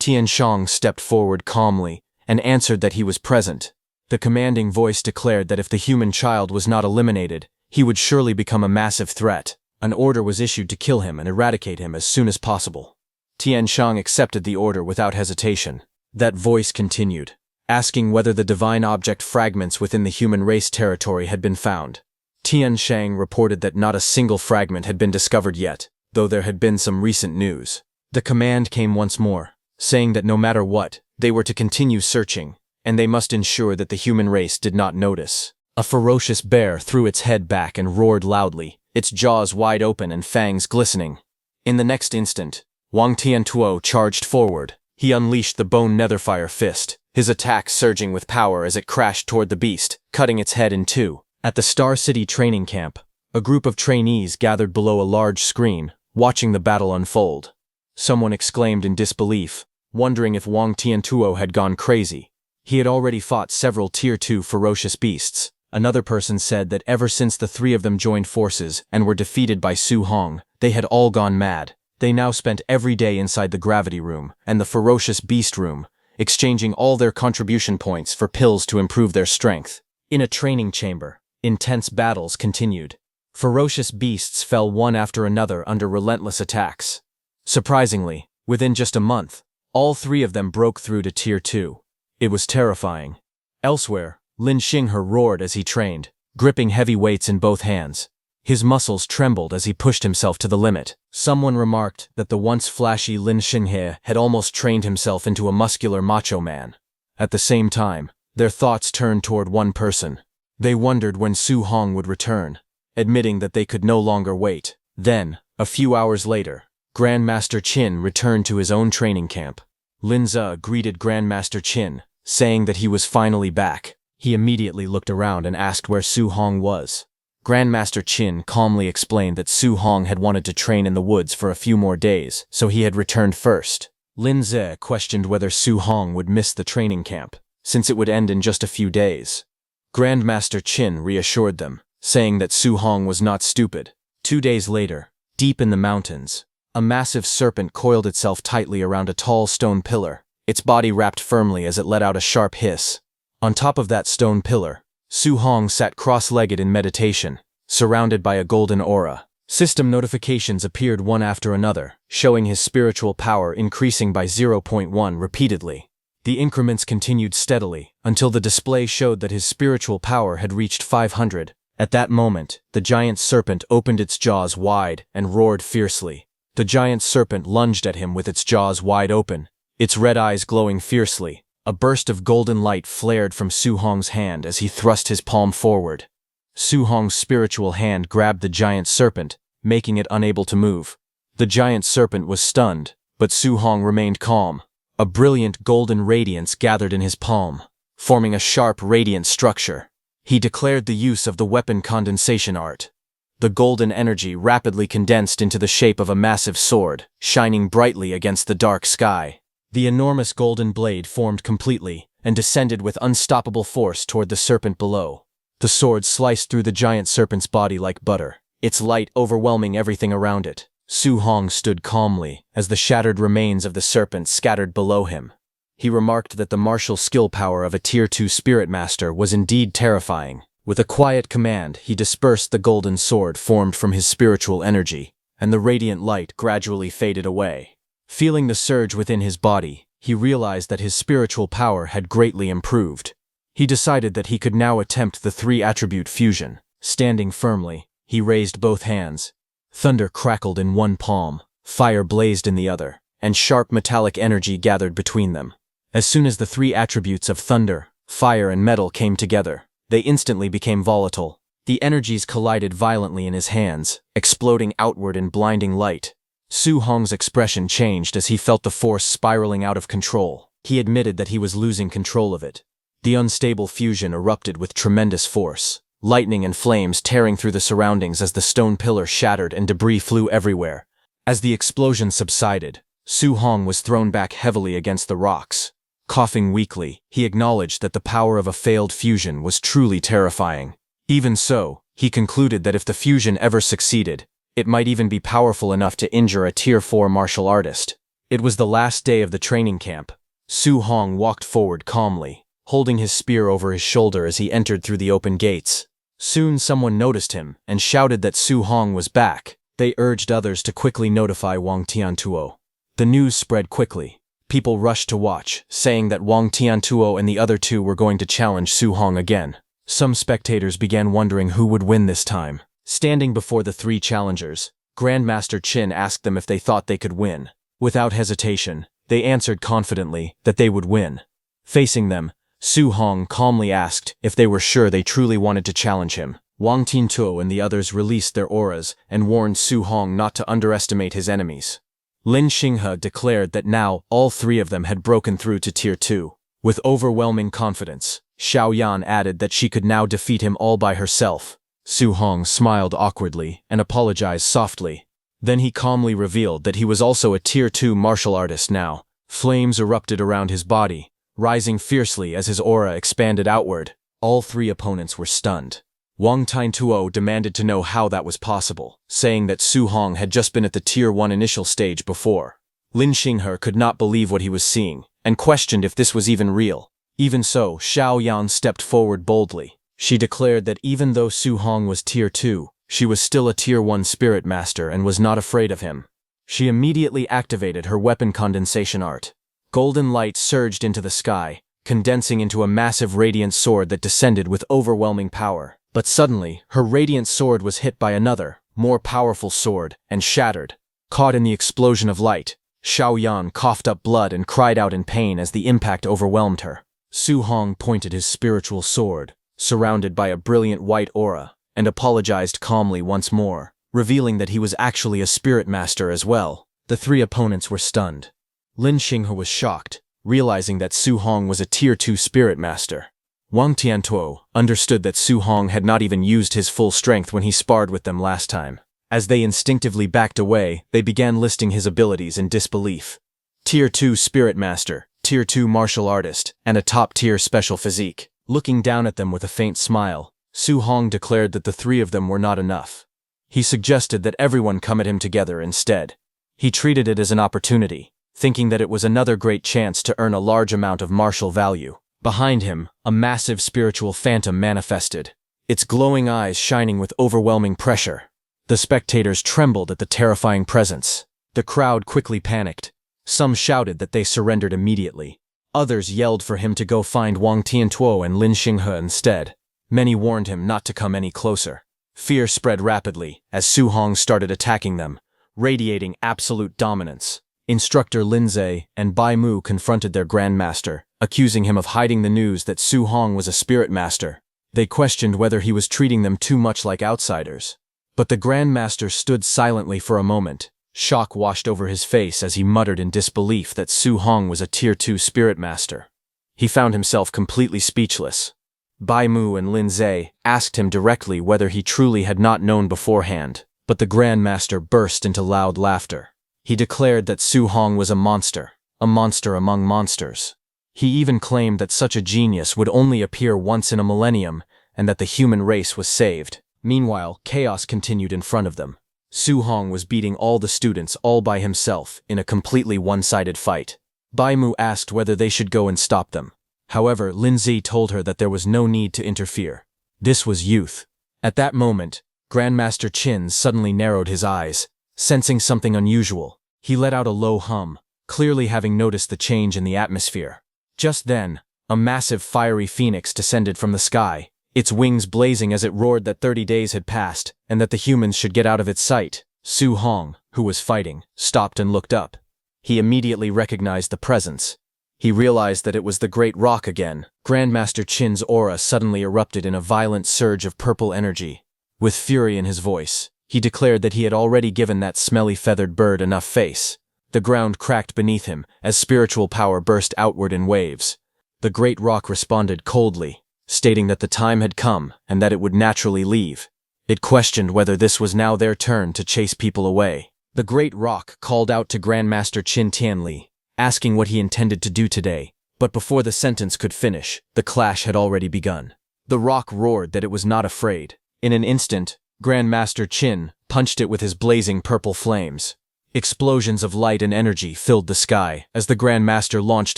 Tian Shang stepped forward calmly and answered that he was present. The commanding voice declared that if the human child was not eliminated, he would surely become a massive threat. An order was issued to kill him and eradicate him as soon as possible. Tian Shang accepted the order without hesitation. That voice continued, asking whether the divine object fragments within the human race territory had been found. Tian Shang reported that not a single fragment had been discovered yet, though there had been some recent news. The command came once more, saying that no matter what, they were to continue searching, and they must ensure that the human race did not notice. A ferocious bear threw its head back and roared loudly, its jaws wide open and fangs glistening. In the next instant, Wang Tiantuo charged forward. He unleashed the bone netherfire fist, his attack surging with power as it crashed toward the beast, cutting its head in two. At the Star City training camp, a group of trainees gathered below a large screen, watching the battle unfold. Someone exclaimed in disbelief, wondering if Wang Tiantuo had gone crazy. He had already fought several Tier 2 ferocious beasts. Another person said that ever since the three of them joined forces and were defeated by Su Hong, they had all gone mad. They now spent every day inside the gravity room and the ferocious beast room, exchanging all their contribution points for pills to improve their strength. In a training chamber, intense battles continued. Ferocious beasts fell one after another under relentless attacks. Surprisingly, within just a month, all three of them broke through to Tier 2. It was terrifying. Elsewhere, Lin Xinghe roared as he trained, gripping heavy weights in both hands. His muscles trembled as he pushed himself to the limit. Someone remarked that the once flashy Lin Xinghe had almost trained himself into a muscular macho man. At the same time, their thoughts turned toward one person. They wondered when Su Hong would return, admitting that they could no longer wait. Then, a few hours later, Grandmaster Qin returned to his own training camp. Lin Ze greeted Grandmaster Qin, saying that he was finally back. He immediately looked around and asked where Su Hong was. Grandmaster Qin calmly explained that Su Hong had wanted to train in the woods for a few more days, so he had returned first. Lin Ze questioned whether Su Hong would miss the training camp, since it would end in just a few days. Grandmaster Qin reassured them, saying that Su Hong was not stupid. 2 days later, deep in the mountains, a massive serpent coiled itself tightly around a tall stone pillar, its body wrapped firmly as it let out a sharp hiss. On top of that stone pillar, Su Hong sat cross-legged in meditation, surrounded by a golden aura. System notifications appeared one after another, showing his spiritual power increasing by 0.1 repeatedly. The increments continued steadily, until the display showed that his spiritual power had reached 500. At that moment, the giant serpent opened its jaws wide and roared fiercely. The giant serpent lunged at him with its jaws wide open, its red eyes glowing fiercely. A burst of golden light flared from Su Hong's hand as he thrust his palm forward. Su Hong's spiritual hand grabbed the giant serpent, making it unable to move. The giant serpent was stunned, but Su Hong remained calm. A brilliant golden radiance gathered in his palm, forming a sharp radiant structure. He declared the use of the weapon condensation art. The golden energy rapidly condensed into the shape of a massive sword, shining brightly against the dark sky. The enormous golden blade formed completely and descended with unstoppable force toward the serpent below. The sword sliced through the giant serpent's body like butter, its light overwhelming everything around it. Su Hong stood calmly as the shattered remains of the serpent scattered below him. He remarked that the martial skill power of a Tier 2 spirit master was indeed terrifying. With a quiet command, he dispersed the golden sword formed from his spiritual energy, and the radiant light gradually faded away. Feeling the surge within his body, he realized that his spiritual power had greatly improved. He decided that he could now attempt the 3-attribute fusion. Standing firmly, he raised both hands. Thunder crackled in one palm, fire blazed in the other, and sharp metallic energy gathered between them. As soon as the 3 attributes of thunder, fire, and metal came together, they instantly became volatile. The energies collided violently in his hands, exploding outward in blinding light. Su Hong's expression changed as he felt the force spiraling out of control. He admitted that he was losing control of it. The unstable fusion erupted with tremendous force, lightning and flames tearing through the surroundings as the stone pillar shattered and debris flew everywhere. As the explosion subsided, Su Hong was thrown back heavily against the rocks. Coughing weakly, he acknowledged that the power of a failed fusion was truly terrifying. Even so, he concluded that if the fusion ever succeeded, it might even be powerful enough to injure a Tier 4 martial artist. It was the last day of the training camp. Su Hong walked forward calmly, holding his spear over his shoulder as he entered through the open gates. Soon someone noticed him and shouted that Su Hong was back. They urged others to quickly notify Wang Tiantuo. The news spread quickly. People rushed to watch, saying that Wang Tiantuo and the other two were going to challenge Su Hong again. Some spectators began wondering who would win this time. Standing before the three challengers, Grandmaster Qin asked them if they thought they could win. Without hesitation, they answered confidently that they would win. Facing them, Su Hong calmly asked if they were sure they truly wanted to challenge him. Wang Tiantuo and the others released their auras and warned Su Hong not to underestimate his enemies. Lin Xinghe declared that now all three of them had broken through to Tier 2. With overwhelming confidence, Xiao Yan added that she could now defeat him all by herself. Su Hong smiled awkwardly and apologized softly. Then he calmly revealed that he was also a Tier 2 martial artist now. Flames erupted around his body, rising fiercely as his aura expanded outward. All three opponents were stunned. Wang Tiantuo demanded to know how that was possible, saying that Su Hong had just been at the Tier 1 initial stage before. Lin Xinghe could not believe what he was seeing, and questioned if this was even real. Even so, Xiao Yan stepped forward boldly. She declared that even though Su Hong was Tier 2, she was still a Tier 1 spirit master and was not afraid of him. She immediately activated her weapon condensation art. Golden light surged into the sky, condensing into a massive radiant sword that descended with overwhelming power. But suddenly, her radiant sword was hit by another, more powerful sword, and shattered. Caught in the explosion of light, Xiao Yan coughed up blood and cried out in pain as the impact overwhelmed her. Su Hong pointed his spiritual sword, surrounded by a brilliant white aura, and apologized calmly once more, revealing that he was actually a spirit master as well. The three opponents were stunned. Lin Xinghe was shocked, realizing that Su Hong was a Tier 2 spirit master. Wang Tiantuo understood that Su Hong had not even used his full strength when he sparred with them last time. As they instinctively backed away, they began listing his abilities in disbelief. Tier 2 Spirit Master, Tier 2 Martial Artist, and a top-tier special physique. Looking down at them with a faint smile, Su Hong declared that the three of them were not enough. He suggested that everyone come at him together instead. He treated it as an opportunity, thinking that it was another great chance to earn a large amount of martial value. Behind him, a massive spiritual phantom manifested, its glowing eyes shining with overwhelming pressure. The spectators trembled at the terrifying presence. The crowd quickly panicked. Some shouted that they surrendered immediately. Others yelled for him to go find Wang Tiantuo and Lin Xinghe instead. Many warned him not to come any closer. Fear spread rapidly as Su Hong started attacking them, radiating absolute dominance. Instructor Linze and Bai Mu confronted their grandmaster, accusing him of hiding the news that Su Hong was a spirit master. They questioned whether he was treating them too much like outsiders. But the grandmaster stood silently for a moment. Shock washed over his face as he muttered in disbelief that Su Hong was a Tier 2 spirit master. He found himself completely speechless. Bai Mu and Linze asked him directly whether he truly had not known beforehand, but the grandmaster burst into loud laughter. He declared that Su Hong was a monster among monsters. He even claimed that such a genius would only appear once in a millennium and that the human race was saved. Meanwhile, chaos continued in front of them. Su Hong was beating all the students all by himself in a completely one-sided fight. Bai Mu asked whether they should go and stop them. However, Linzi told her that there was no need to interfere. This was youth. At that moment, Grandmaster Qin suddenly narrowed his eyes, sensing something unusual. He let out a low hum, clearly having noticed the change in the atmosphere. Just then, a massive fiery phoenix descended from the sky, its wings blazing as it roared that 30 days had passed and that the humans should get out of its sight. Su Hong, who was fighting, stopped and looked up. He immediately recognized the presence. He realized that it was the Great Rock again. Grandmaster Qin's aura suddenly erupted in a violent surge of purple energy. With fury in his voice, he declared that he had already given that smelly feathered bird enough face. The ground cracked beneath him as spiritual power burst outward in waves. The Great Rock responded coldly, stating that the time had come and that it would naturally leave. It questioned whether this was now their turn to chase people away. The Great Rock called out to Grandmaster Qin Tianli, asking what he intended to do today, but before the sentence could finish, the clash had already begun. The rock roared that it was not afraid. In an instant, Grandmaster Qin punched it with his blazing purple flames. Explosions of light and energy filled the sky as the Grandmaster launched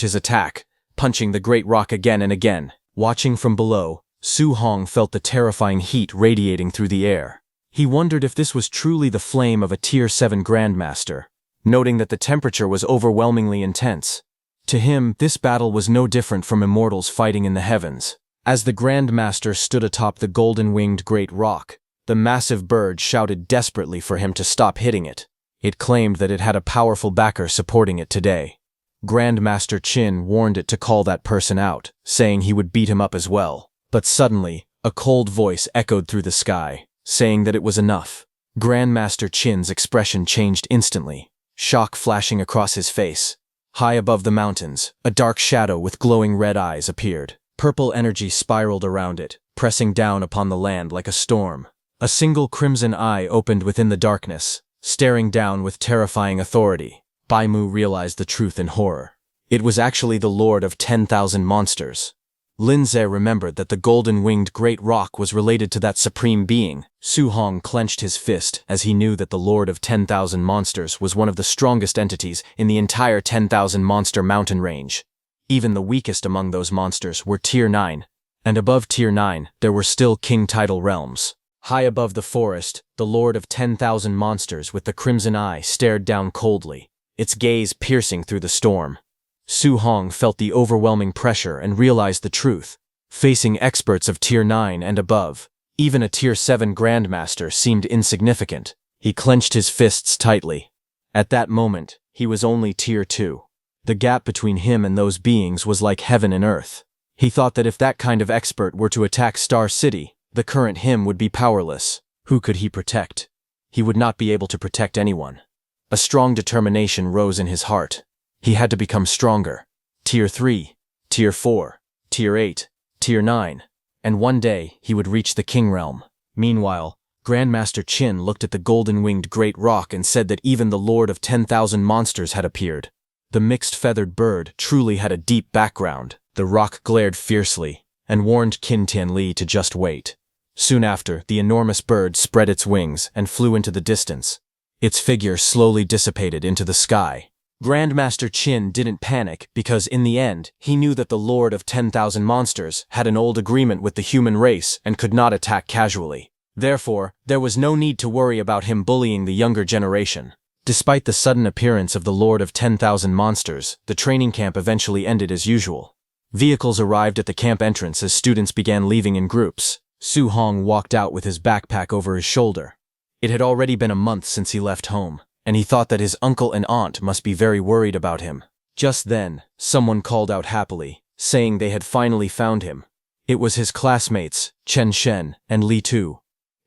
his attack, punching the Great Rock again and again. Watching from below, Su Hong felt the terrifying heat radiating through the air. He wondered if this was truly the flame of a Tier 7 Grandmaster, noting that the temperature was overwhelmingly intense. To him, this battle was no different from immortals fighting in the heavens. As the Grandmaster stood atop the golden-winged Great Rock, the massive bird shouted desperately for him to stop hitting it. It claimed that it had a powerful backer supporting it today. Grandmaster Qin warned it to call that person out, saying he would beat him up as well. But suddenly, a cold voice echoed through the sky, saying that it was enough. Grandmaster Qin's expression changed instantly, shock flashing across his face. High above the mountains, a dark shadow with glowing red eyes appeared. Purple energy spiraled around it, pressing down upon the land like a storm. A single crimson eye opened within the darkness, staring down with terrifying authority. Bai Mu realized the truth in horror. It was actually the Lord of 10,000 Monsters. Linze remembered that the golden-winged Great Rock was related to that supreme being. Su Hong clenched his fist as he knew that the Lord of 10,000 Monsters was one of the strongest entities in the entire 10,000 monster mountain range. Even the weakest among those monsters were Tier 9, and above Tier 9 there were still King Tidal realms. High above the forest, the Lord of 10,000 Monsters with the crimson eye stared down coldly, its gaze piercing through the storm. Su Hong felt the overwhelming pressure and realized the truth. Facing experts of Tier 9 and above, even a Tier 7 Grandmaster seemed insignificant. He clenched his fists tightly. At that moment, he was only Tier 2. The gap between him and those beings was like heaven and earth. He thought that if that kind of expert were to attack Star City, the current him would be powerless. Who could he protect? He would not be able to protect anyone. A strong determination rose in his heart. He had to become stronger. Tier 3, Tier 4, Tier 8, Tier 9, and one day he would reach the King Realm. Meanwhile, Grandmaster Qin looked at the golden-winged Great Rock and said that even the Lord of 10,000 Monsters had appeared. The mixed feathered bird truly had a deep background. The rock glared fiercely and warned Qin Tianli to just wait. Soon after, the enormous bird spread its wings and flew into the distance. Its figure slowly dissipated into the sky. Grandmaster Qin didn't panic because, in the end, he knew that the Lord of 10,000 Monsters had an old agreement with the human race and could not attack casually. Therefore, there was no need to worry about him bullying the younger generation. Despite the sudden appearance of the Lord of 10,000 Monsters, the training camp eventually ended as usual. Vehicles arrived at the camp entrance as students began leaving in groups. Su Hong walked out with his backpack over his shoulder. It had already been a month since he left home, and he thought that his uncle and aunt must be very worried about him. Just then, someone called out happily, saying they had finally found him. It was his classmates, Chen Shen and Li Tu.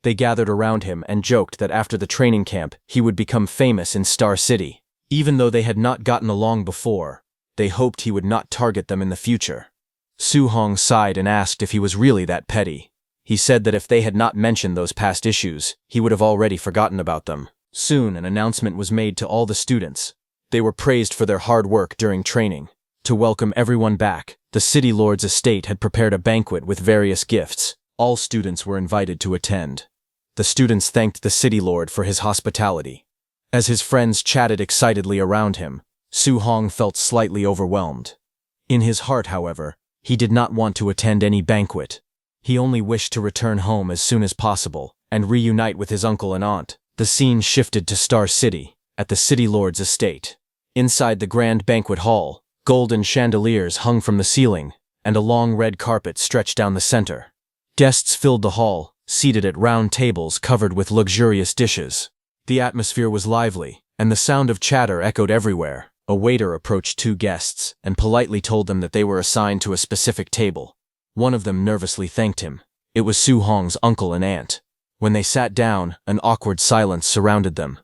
They gathered around him and joked that after the training camp, he would become famous in Star City. Even though they had not gotten along before, they hoped he would not target them in the future. Su Hong sighed and asked if he was really that petty. He said that if they had not mentioned those past issues, he would have already forgotten about them. Soon, an announcement was made to all the students. They were praised for their hard work during training. To welcome everyone back, the City Lord's estate had prepared a banquet with various gifts. All students were invited to attend. The students thanked the City Lord for his hospitality. As his friends chatted excitedly around him, Su Hong felt slightly overwhelmed. In his heart, however, he did not want to attend any banquet. He only wished to return home as soon as possible and reunite with his uncle and aunt. The scene shifted to Star City, at the City Lord's estate. Inside the grand banquet hall, golden chandeliers hung from the ceiling, and a long red carpet stretched down the center. Guests filled the hall, seated at round tables covered with luxurious dishes. The atmosphere was lively, and the sound of chatter echoed everywhere. A waiter approached two guests and politely told them that they were assigned to a specific table. One of them nervously thanked him. It was Su Hong's uncle and aunt. When they sat down, an awkward silence surrounded them.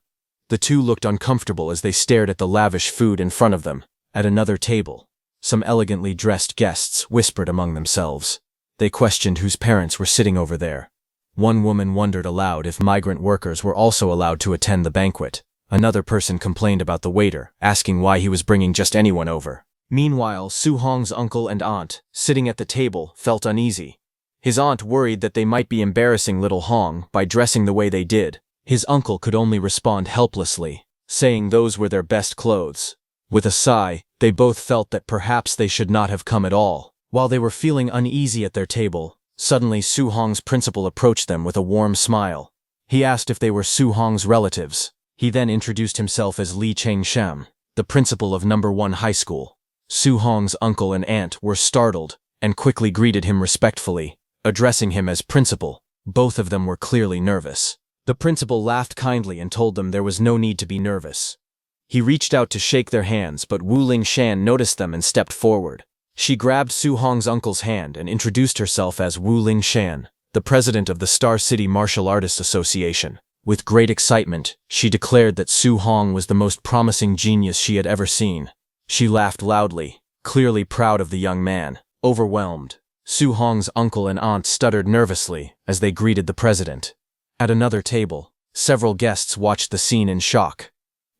The two looked uncomfortable as they stared at the lavish food in front of them. At another table, some elegantly dressed guests whispered among themselves. They questioned whose parents were sitting over there. One woman wondered aloud if migrant workers were also allowed to attend the banquet. Another person complained about the waiter, asking why he was bringing just anyone over. Meanwhile, Su Hong's uncle and aunt, sitting at the table, felt uneasy. His aunt worried that they might be embarrassing little Hong by dressing the way they did. His uncle could only respond helplessly, saying those were their best clothes. With a sigh, they both felt that perhaps they should not have come at all. While they were feeling uneasy at their table, suddenly Su Hong's principal approached them with a warm smile. He asked if they were Su Hong's relatives. He then introduced himself as Li Chengsham, the principal of No. 1 High School. Su Hong's uncle and aunt were startled and quickly greeted him respectfully, addressing him as principal. Both of them were clearly nervous. The principal laughed kindly and told them there was no need to be nervous. He reached out to shake their hands, but Wu Lingshan noticed them and stepped forward. She grabbed Su Hong's uncle's hand and introduced herself as Wu Lingshan, the president of the Star City Martial Artists Association. With great excitement, she declared that Su Hong was the most promising genius she had ever seen. She laughed loudly, clearly proud of the young man. Overwhelmed, Su Hong's uncle and aunt stuttered nervously as they greeted the president. At another table, several guests watched the scene in shock.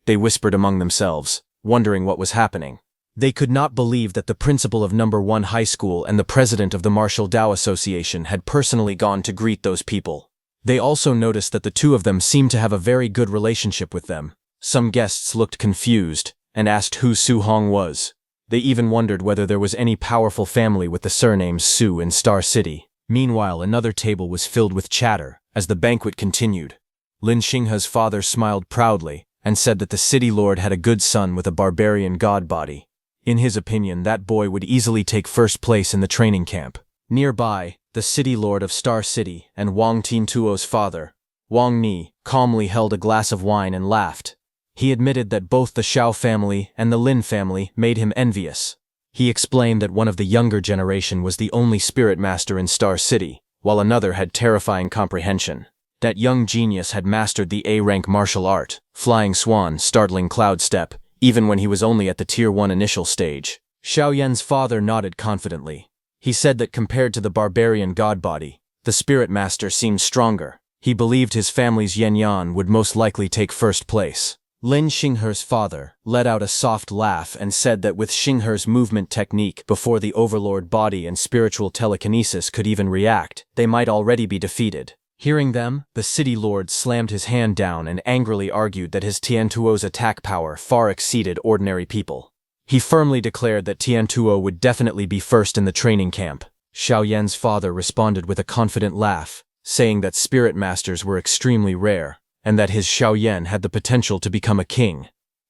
They whispered among themselves, wondering what was happening. They could not believe that the principal of No. 1 High School and the president of the Martial Dao Association had personally gone to greet those people. They also noticed that the two of them seemed to have a very good relationship with them. Some guests looked confused and asked who Su Hong was. They even wondered whether there was any powerful family with the surname Su in Star City. Meanwhile, another table was filled with chatter as the banquet continued. Lin Xinghe's father smiled proudly and said that the city lord had a good son with a barbarian god body. In his opinion, that boy would easily take first place in the training camp. Nearby, the city lord of Star City and Wang Tiantuo's father, Wang Ni, calmly held a glass of wine and laughed. He admitted that both the Xiao family and the Lin family made him envious. He explained that one of the younger generation was the only spirit master in Star City, while another had terrifying comprehension. That young genius had mastered the A-rank martial art, Flying Swan, Startling Cloud Step, even when he was only at the Tier 1 initial stage. Xiaoyan's father nodded confidently. He said that compared to the barbarian god body, the spirit master seemed stronger. He believed his family's Yanyan would most likely take first place. Lin Xinghe's father let out a soft laugh and said that with Xinghe's movement technique before the overlord body and spiritual telekinesis could even react, they might already be defeated. Hearing them, the city lord slammed his hand down and angrily argued that his Tiantuo's attack power far exceeded ordinary people. He firmly declared that Tiantuo would definitely be first in the training camp. Xiaoyan's father responded with a confident laugh, saying that spirit masters were extremely rare, and that his Xiaoyan had the potential to become a king.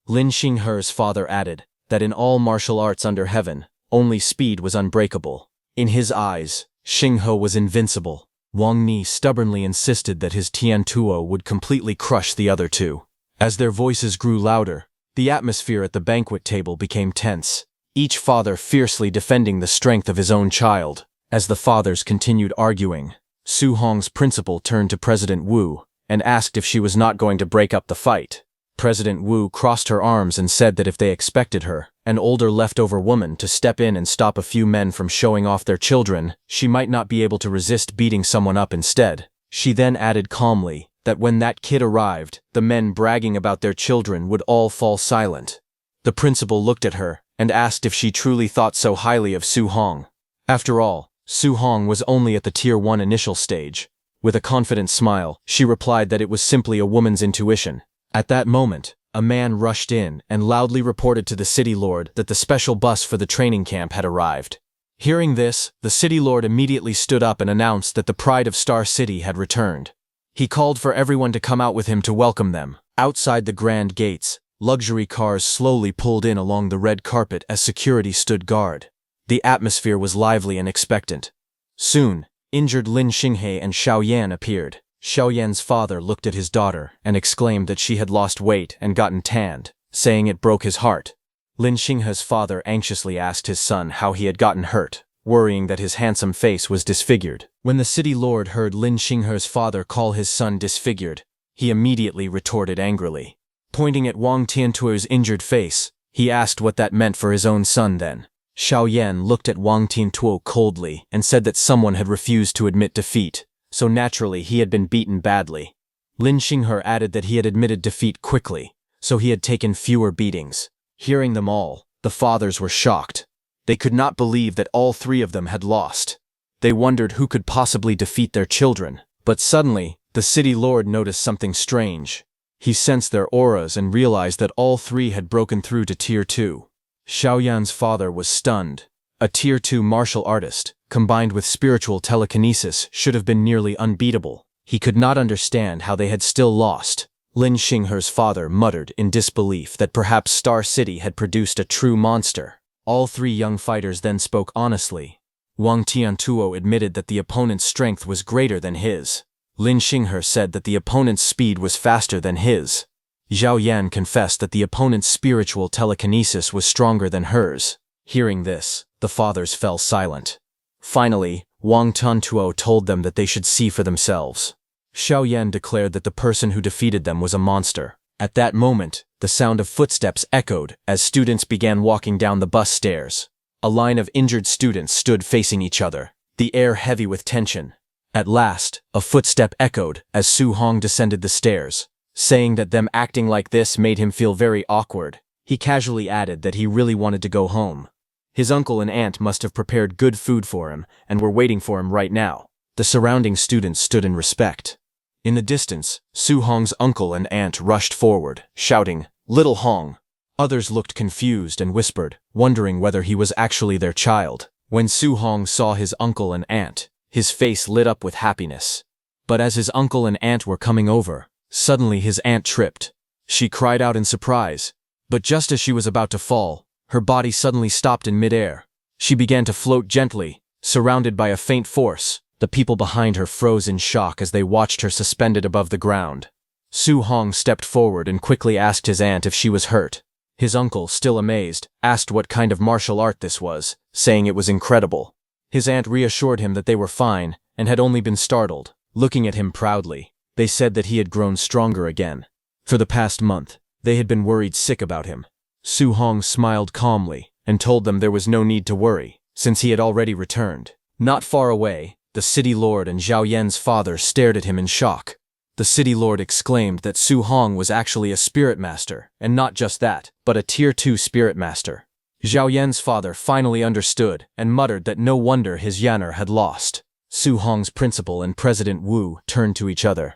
Lin Xinghe's father added that in all martial arts under heaven, only speed was unbreakable. In his eyes, Xinghe was invincible. Wang Ni stubbornly insisted that his Tiantuo would completely crush the other two. As their voices grew louder, the atmosphere at the banquet table became tense, each father fiercely defending the strength of his own child. As the fathers continued arguing, Su Hong's principal turned to President Wu and asked if she was not going to break up the fight. President Wu crossed her arms and said that if they expected her, an older leftover woman, to step in and stop a few men from showing off their children, she might not be able to resist beating someone up instead. She then added calmly that when that kid arrived, the men bragging about their children would all fall silent. The principal looked at her and asked if she truly thought so highly of Su Hong. After all, Su Hong was only at the Tier 1 initial stage. With a confident smile, she replied that it was simply a woman's intuition. At that moment, a man rushed in and loudly reported to the city lord that the special bus for the training camp had arrived. Hearing this, the city lord immediately stood up and announced that the pride of Star City had returned. He called for everyone to come out with him to welcome them. Outside the grand gates, luxury cars slowly pulled in along the red carpet as security stood guard. The atmosphere was lively and expectant. Soon, injured Lin Xinghe and Xiaoyan appeared. Xiaoyan's father looked at his daughter and exclaimed that she had lost weight and gotten tanned, saying it broke his heart. Lin Xinghe's father anxiously asked his son how he had gotten hurt, worrying that his handsome face was disfigured. When the city lord heard Lin Xinghe's father call his son disfigured, he immediately retorted angrily. Pointing at Wang Tiantuo's injured face, he asked what that meant for his own son then. Xiao Yan looked at Wang Tiantuo coldly and said that someone had refused to admit defeat, so naturally he had been beaten badly. Lin Xinghe added that he had admitted defeat quickly, so he had taken fewer beatings. Hearing them all, the fathers were shocked. They could not believe that all three of them had lost. They wondered who could possibly defeat their children. But suddenly, the city lord noticed something strange. He sensed their auras and realized that all three had broken through to Tier 2. Xiao Yan's father was stunned. A Tier 2 martial artist, combined with spiritual telekinesis, should have been nearly unbeatable. He could not understand how they had still lost. Lin Xinghe's father muttered in disbelief that perhaps Star City had produced a true monster. All three young fighters then spoke honestly. Wang Tiantuo admitted that the opponent's strength was greater than his. Lin Xinghe said that the opponent's speed was faster than his. Xiao Yan confessed that the opponent's spiritual telekinesis was stronger than hers. Hearing this, the fathers fell silent. Finally, Wang Tiantuo told them that they should see for themselves. Xiao Yan declared that the person who defeated them was a monster. At that moment, the sound of footsteps echoed as students began walking down the bus stairs. A line of injured students stood facing each other, the air heavy with tension. At last, a footstep echoed as Su Hong descended the stairs, saying that them acting like this made him feel very awkward. He casually added that he really wanted to go home. His uncle and aunt must have prepared good food for him and were waiting for him right now. The surrounding students stood in respect. In the distance, Su Hong's uncle and aunt rushed forward, shouting, "Little Hong!" Others looked confused and whispered, wondering whether he was actually their child. When Su Hong saw his uncle and aunt, his face lit up with happiness. But as his uncle and aunt were coming over, suddenly his aunt tripped. She cried out in surprise, but just as she was about to fall, her body suddenly stopped in midair. She began to float gently, surrounded by a faint force. The people behind her froze in shock as they watched her suspended above the ground. Su Hong stepped forward and quickly asked his aunt if she was hurt. His uncle, still amazed, asked what kind of martial art this was, saying it was incredible. His aunt reassured him that they were fine and had only been startled. Looking at him proudly, they said that he had grown stronger again. For the past month, they had been worried sick about him. Su Hong smiled calmly and told them there was no need to worry, since he had already returned. Not far away, the city lord and Xiao Yan's father stared at him in shock. The city lord exclaimed that Su Hong was actually a spirit master, and not just that, but a Tier 2 spirit master. Xiao Yan's father finally understood and muttered that no wonder his Yanner had lost. Su Hong's principal and President Wu turned to each other.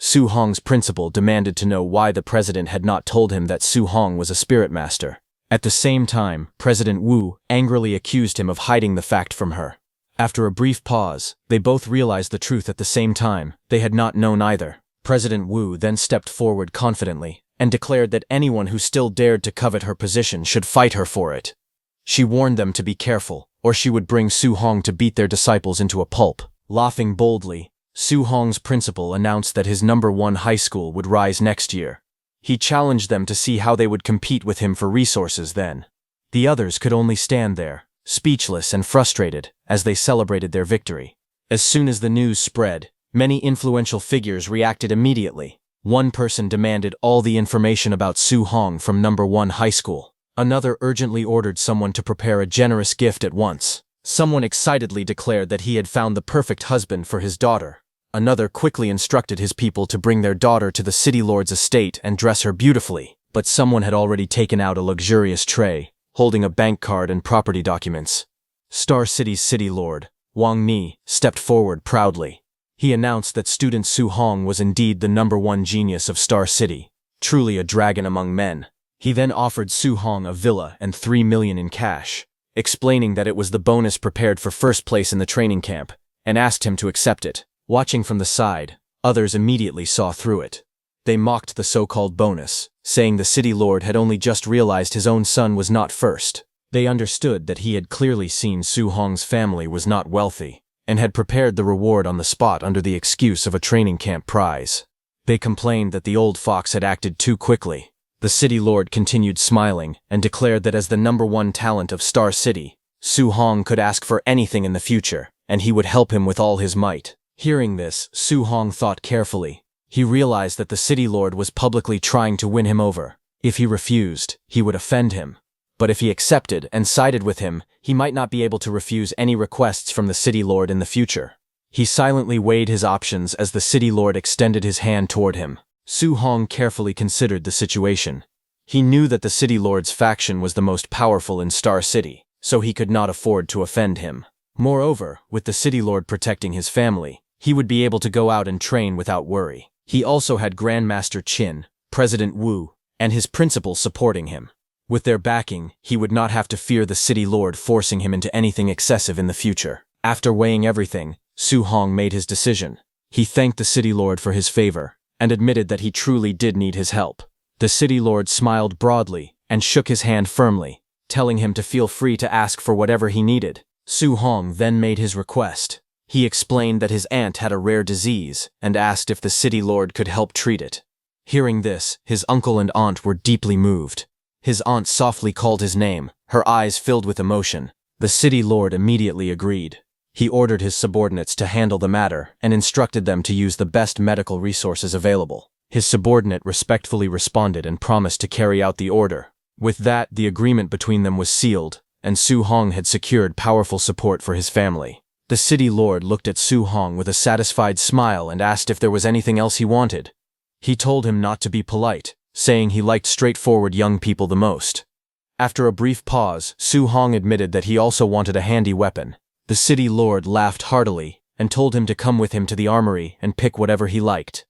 Su Hong's principal demanded to know why the president had not told him that Su Hong was a spirit master. At the same time, President Wu angrily accused him of hiding the fact from her. After a brief pause, they both realized the truth at the same time. They had not known either. President Wu then stepped forward confidently and declared that anyone who still dared to covet her position should fight her for it. She warned them to be careful, or she would bring Su Hong to beat their disciples into a pulp. Laughing boldly, Su Hong's principal announced that his #1 high school would rise next year. He challenged them to see how they would compete with him for resources then. The others could only stand there, speechless and frustrated, as they celebrated their victory. As soon as the news spread, many influential figures reacted immediately. One person demanded all the information about Su Hong from #1 high school. Another urgently ordered someone to prepare a generous gift at once. Someone excitedly declared that he had found the perfect husband for his daughter. Another quickly instructed his people to bring their daughter to the city lord's estate and dress her beautifully. But someone had already taken out a luxurious tray, holding a bank card and property documents. Star City's city lord, Wang Ni, stepped forward proudly. He announced that student Su Hong was indeed the #1 genius of Star City, truly a dragon among men. He then offered Su Hong a villa and 3 million in cash, explaining that it was the bonus prepared for first place in the training camp, and asked him to accept it. Watching from the side, others immediately saw through it. They mocked the so-called bonus, saying the city lord had only just realized his own son was not first. They understood that he had clearly seen Su Hong's family was not wealthy, and had prepared the reward on the spot under the excuse of a training camp prize. They complained that the old fox had acted too quickly. The The city lord continued smiling and declared that as the #1 talent of Star City, Su Hong could ask for anything in the future, and he would help him with all his might. Hearing this, Su Hong thought carefully. He realized that the city lord was publicly trying to win him over. If he refused, he would offend him. But if he accepted and sided with him, he might not be able to refuse any requests from the city lord in the future. He silently weighed his options as the city lord extended his hand toward him. Su Hong carefully considered the situation. He knew that the city lord's faction was the most powerful in Star City, so he could not afford to offend him. Moreover, with the city lord protecting his family, he would be able to go out and train without worry. He also had Grandmaster Qin, President Wu, and his principals supporting him. With their backing, he would not have to fear the city lord forcing him into anything excessive in the future. After weighing everything, Su Hong made his decision. He thanked the city lord for his favor, and admitted that he truly did need his help. The city lord smiled broadly and shook his hand firmly, telling him to feel free to ask for whatever he needed. Su Hong then made his request. He explained that his aunt had a rare disease and asked if the city lord could help treat it. Hearing this, his uncle and aunt were deeply moved. His aunt softly called his name, her eyes filled with emotion. The city lord immediately agreed. He ordered his subordinates to handle the matter and instructed them to use the best medical resources available. His subordinate respectfully responded and promised to carry out the order. With that, the agreement between them was sealed, and Su Hong had secured powerful support for his family. The city lord looked at Su Hong with a satisfied smile and asked if there was anything else he wanted. He told him not to be polite, saying he liked straightforward young people the most. After a brief pause, Su Hong admitted that he also wanted a handy weapon. The city lord laughed heartily and told him to come with him to the armory and pick whatever he liked.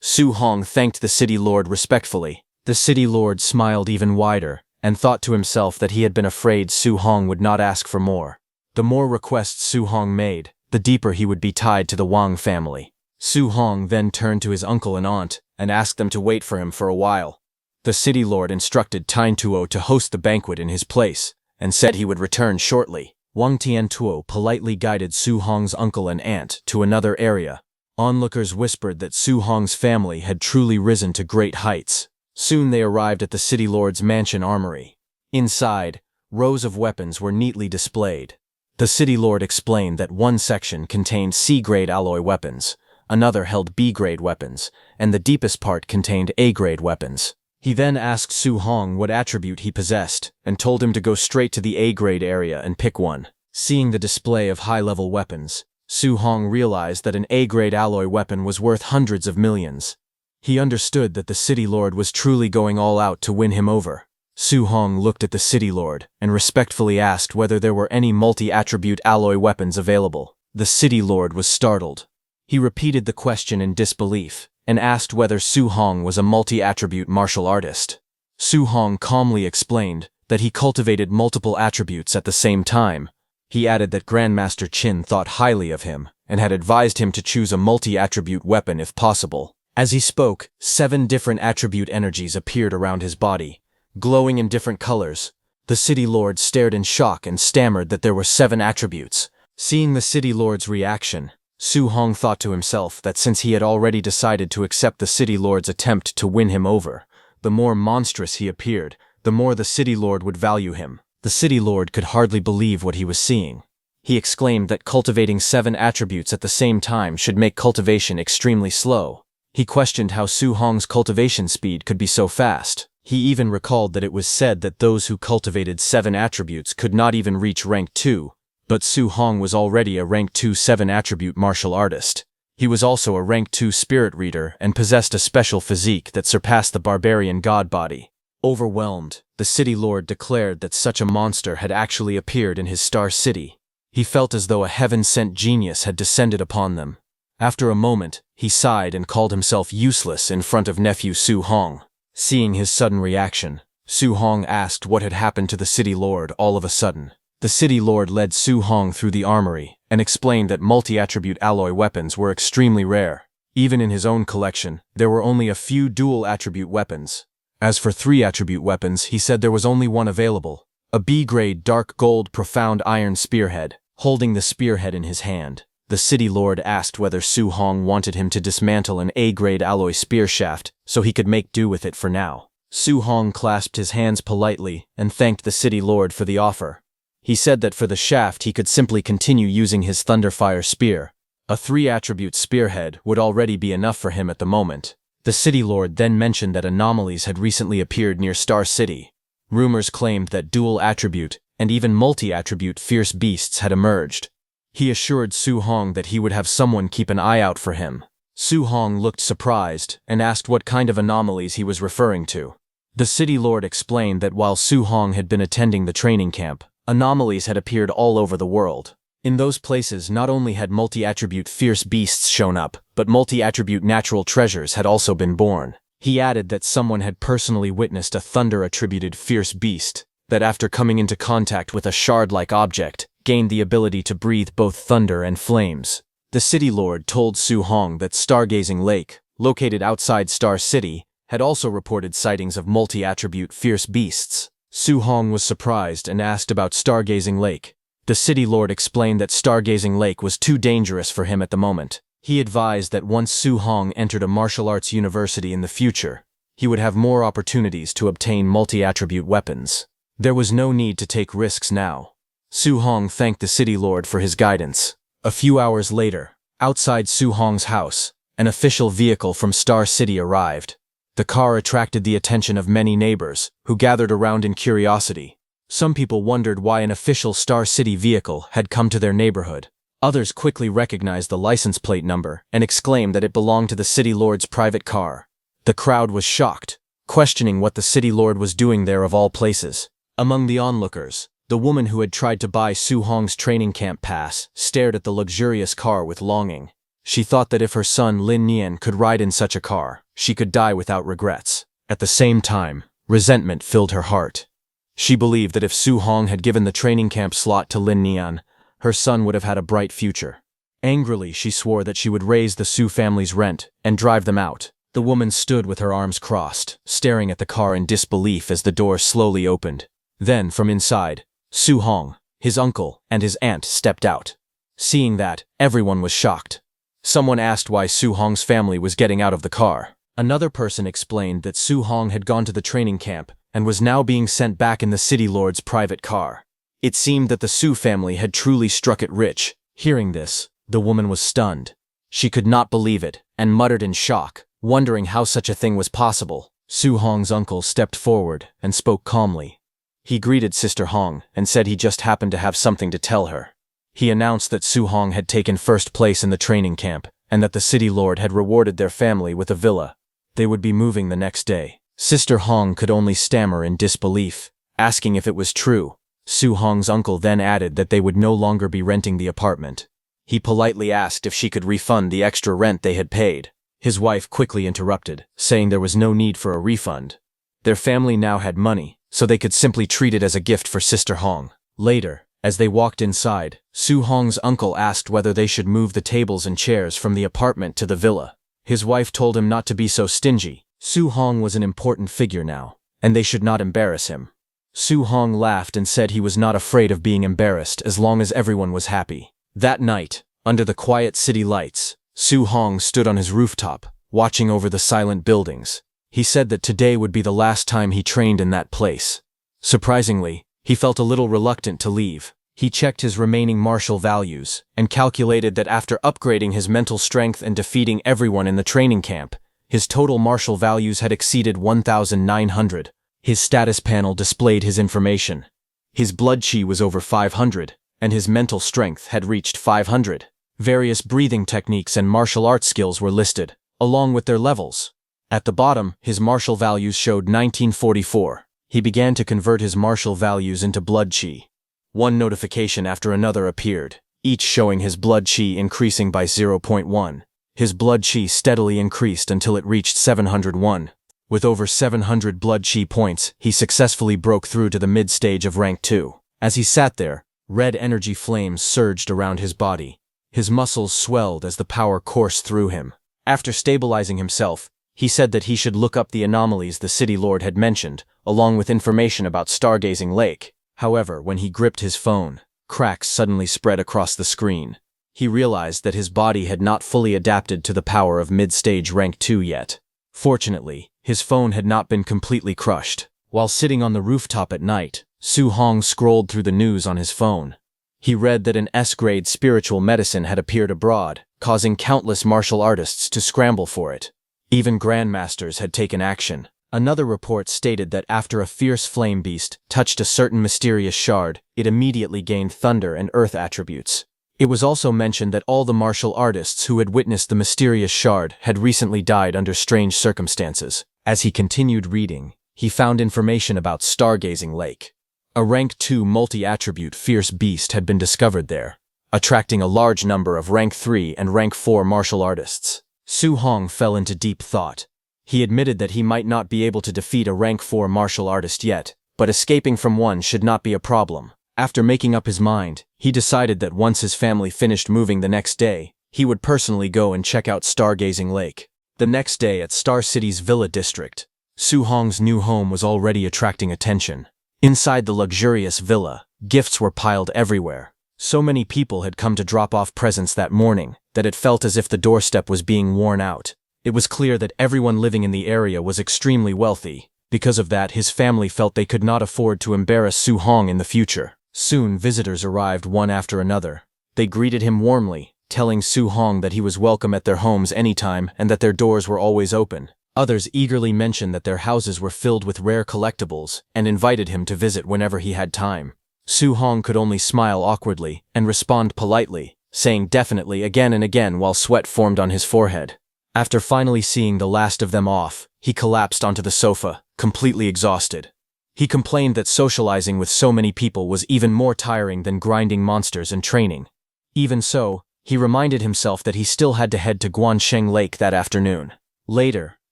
Su Hong thanked the city lord respectfully. The city lord smiled even wider and thought to himself that he had been afraid Su Hong would not ask for more. The more requests Su Hong made, the deeper he would be tied to the Wang family. Su Hong then turned to his uncle and aunt and asked them to wait for him for a while. The city lord instructed Tine Tuo to host the banquet in his place and said he would return shortly. Wang Tiantuo politely guided Su Hong's uncle and aunt to another area. Onlookers whispered that Su Hong's family had truly risen to great heights. Soon they arrived at the city lord's mansion armory. Inside, rows of weapons were neatly displayed. The city lord explained that one section contained C-grade alloy weapons, another held B-grade weapons, and the deepest part contained A-grade weapons. He then asked Su Hong what attribute he possessed and told him to go straight to the A-grade area and pick one. Seeing the display of high-level weapons, Su Hong realized that an A-grade alloy weapon was worth hundreds of millions. He understood that the city lord was truly going all out to win him over. Su Hong looked at the city lord and respectfully asked whether there were any multi-attribute alloy weapons available. The city lord was startled. He repeated the question in disbelief and asked whether Su Hong was a multi-attribute martial artist. Su Hong calmly explained that he cultivated multiple attributes at the same time. He added that Grandmaster Qin thought highly of him and had advised him to choose a multi-attribute weapon if possible. As he spoke, 7 different attribute energies appeared around his body, glowing in different colors. The city lord stared in shock and stammered that there were 7 attributes. Seeing the city lord's reaction, Su Hong thought to himself that since he had already decided to accept the city lord's attempt to win him over, the more monstrous he appeared, the more the city lord would value him. The city lord could hardly believe what he was seeing. He exclaimed that cultivating 7 attributes at the same time should make cultivation extremely slow. He questioned how Su Hong's cultivation speed could be so fast. He even recalled that it was said that those who cultivated 7 attributes could not even reach rank 2, but Su Hong was already a rank 2 7-attribute martial artist. He was also a rank 2 spirit reader and possessed a special physique that surpassed the barbarian god body. Overwhelmed, the city lord declared that such a monster had actually appeared in his Star City. He felt as though a heaven-sent genius had descended upon them. After a moment, he sighed and called himself useless in front of nephew Su Hong. Seeing his sudden reaction, Su Hong asked what had happened to the city lord all of a sudden. The city lord led Su Hong through the armory and explained that multi-attribute alloy weapons were extremely rare. Even in his own collection, there were only a few dual-attribute weapons. As for 3-attribute weapons, he said there was only one available, a B-grade dark gold profound iron spearhead. Holding the spearhead in his hand, the city lord asked whether Su Hong wanted him to dismantle an A-grade alloy spear shaft so he could make do with it for now. Su Hong clasped his hands politely and thanked the city lord for the offer. He said that for the shaft he could simply continue using his Thunderfire spear. A 3-attribute spearhead would already be enough for him at the moment. The city lord then mentioned that anomalies had recently appeared near Star City. Rumors claimed that dual-attribute and even multi-attribute fierce beasts had emerged. He assured Su Hong that he would have someone keep an eye out for him. Su Hong looked surprised and asked what kind of anomalies he was referring to. The city lord explained that while Su Hong had been attending the training camp, anomalies had appeared all over the world. In those places, not only had multi-attribute fierce beasts shown up, but multi-attribute natural treasures had also been born. He added that someone had personally witnessed a thunder-attributed fierce beast that, after coming into contact with a shard-like object, gained the ability to breathe both thunder and flames. The city lord told Su Hong that Stargazing Lake, located outside Star City, had also reported sightings of multi-attribute fierce beasts. Su Hong was surprised and asked about Stargazing Lake. The city lord explained that Stargazing Lake was too dangerous for him at the moment. He advised that once Su Hong entered a martial arts university in the future, he would have more opportunities to obtain multi-attribute weapons. There was no need to take risks now. Su Hong thanked the city lord for his guidance. A few hours later, outside Su Hong's house, an official vehicle from Star City arrived. The car attracted the attention of many neighbors, who gathered around in curiosity. Some people wondered why an official Star City vehicle had come to their neighborhood. Others quickly recognized the license plate number and exclaimed that it belonged to the city lord's private car. The crowd was shocked, questioning what the city lord was doing there of all places. Among the onlookers, the woman who had tried to buy Su Hong's training camp pass stared at the luxurious car with longing. She thought that if her son Lin Nian could ride in such a car, she could die without regrets. At the same time, resentment filled her heart. She believed that if Su Hong had given the training camp slot to Lin Nian, her son would have had a bright future. Angrily, she swore that she would raise the Su family's rent and drive them out. The woman stood with her arms crossed, staring at the car in disbelief as the door slowly opened. Then, from inside, Su Hong, his uncle, and his aunt stepped out. Seeing that, everyone was shocked. Someone asked why Su Hong's family was getting out of the car. Another person explained that Su Hong had gone to the training camp and was now being sent back in the city lord's private car. It seemed that the Su family had truly struck it rich. Hearing this, the woman was stunned. She could not believe it and muttered in shock, wondering how such a thing was possible. Su Hong's uncle stepped forward and spoke calmly. He greeted Sister Hong and said he just happened to have something to tell her. He announced that Su Hong had taken first place in the training camp and that the city lord had rewarded their family with a villa. They would be moving the next day. Sister Hong could only stammer in disbelief, asking if it was true. Su Hong's uncle then added that they would no longer be renting the apartment. He politely asked if she could refund the extra rent they had paid. His wife quickly interrupted, saying there was no need for a refund. Their family now had money, so they could simply treat it as a gift for Sister Hong. Later, as they walked inside, Su Hong's uncle asked whether they should move the tables and chairs from the apartment to the villa. His wife told him not to be so stingy. Su Hong was an important figure now, and they should not embarrass him. Su Hong laughed and said he was not afraid of being embarrassed as long as everyone was happy. That night, under the quiet city lights, Su Hong stood on his rooftop, watching over the silent buildings. He said that today would be the last time he trained in that place. Surprisingly, he felt a little reluctant to leave. He checked his remaining martial values and calculated that after upgrading his mental strength and defeating everyone in the training camp, his total martial values had exceeded 1,900. His status panel displayed his information. His blood chi was over 500, and his mental strength had reached 500. Various breathing techniques and martial arts skills were listed, along with their levels. At the bottom, his martial values showed 1944. He began to convert his martial values into blood chi. One notification after another appeared, each showing his blood chi increasing by 0.1. His blood chi steadily increased until it reached 701. With over 700 blood chi points, he successfully broke through to the mid-stage of rank 2. As he sat there, red energy flames surged around his body. His muscles swelled as the power coursed through him. After stabilizing himself, he said that he should look up the anomalies the city lord had mentioned, along with information about Stargazing Lake. However, when he gripped his phone, cracks suddenly spread across the screen. He realized that his body had not fully adapted to the power of mid-stage rank 2 yet. Fortunately, his phone had not been completely crushed. While sitting on the rooftop at night, Su Hong scrolled through the news on his phone. He read that an S-grade spiritual medicine had appeared abroad, causing countless martial artists to scramble for it. Even grandmasters had taken action. Another report stated that after a fierce flame beast touched a certain mysterious shard, it immediately gained thunder and earth attributes. It was also mentioned that all the martial artists who had witnessed the mysterious shard had recently died under strange circumstances. As he continued reading, he found information about Stargazing Lake. A rank 2 multi-attribute fierce beast had been discovered there, attracting a large number of rank 3 and rank 4 martial artists. Su Hong fell into deep thought. He admitted that he might not be able to defeat a rank 4 martial artist yet, but escaping from one should not be a problem. After making up his mind, he decided that once his family finished moving the next day, he would personally go and check out Stargazing Lake. The next day at Star City's Villa District, Su Hong's new home was already attracting attention. Inside the luxurious villa, gifts were piled everywhere. So many people had come to drop off presents that morning that it felt as if the doorstep was being worn out. It was clear that everyone living in the area was extremely wealthy. Because of that, his family felt they could not afford to embarrass Su Hong in the future. Soon, visitors arrived one after another. They greeted him warmly, telling Su Hong that he was welcome at their homes anytime and that their doors were always open. Others eagerly mentioned that their houses were filled with rare collectibles and invited him to visit whenever he had time. Su Hong could only smile awkwardly and respond politely, saying definitely again and again while sweat formed on his forehead. After finally seeing the last of them off, he collapsed onto the sofa, completely exhausted. He complained that socializing with so many people was even more tiring than grinding monsters and training. Even so, he reminded himself that he still had to head to Guansheng Lake that afternoon. Later,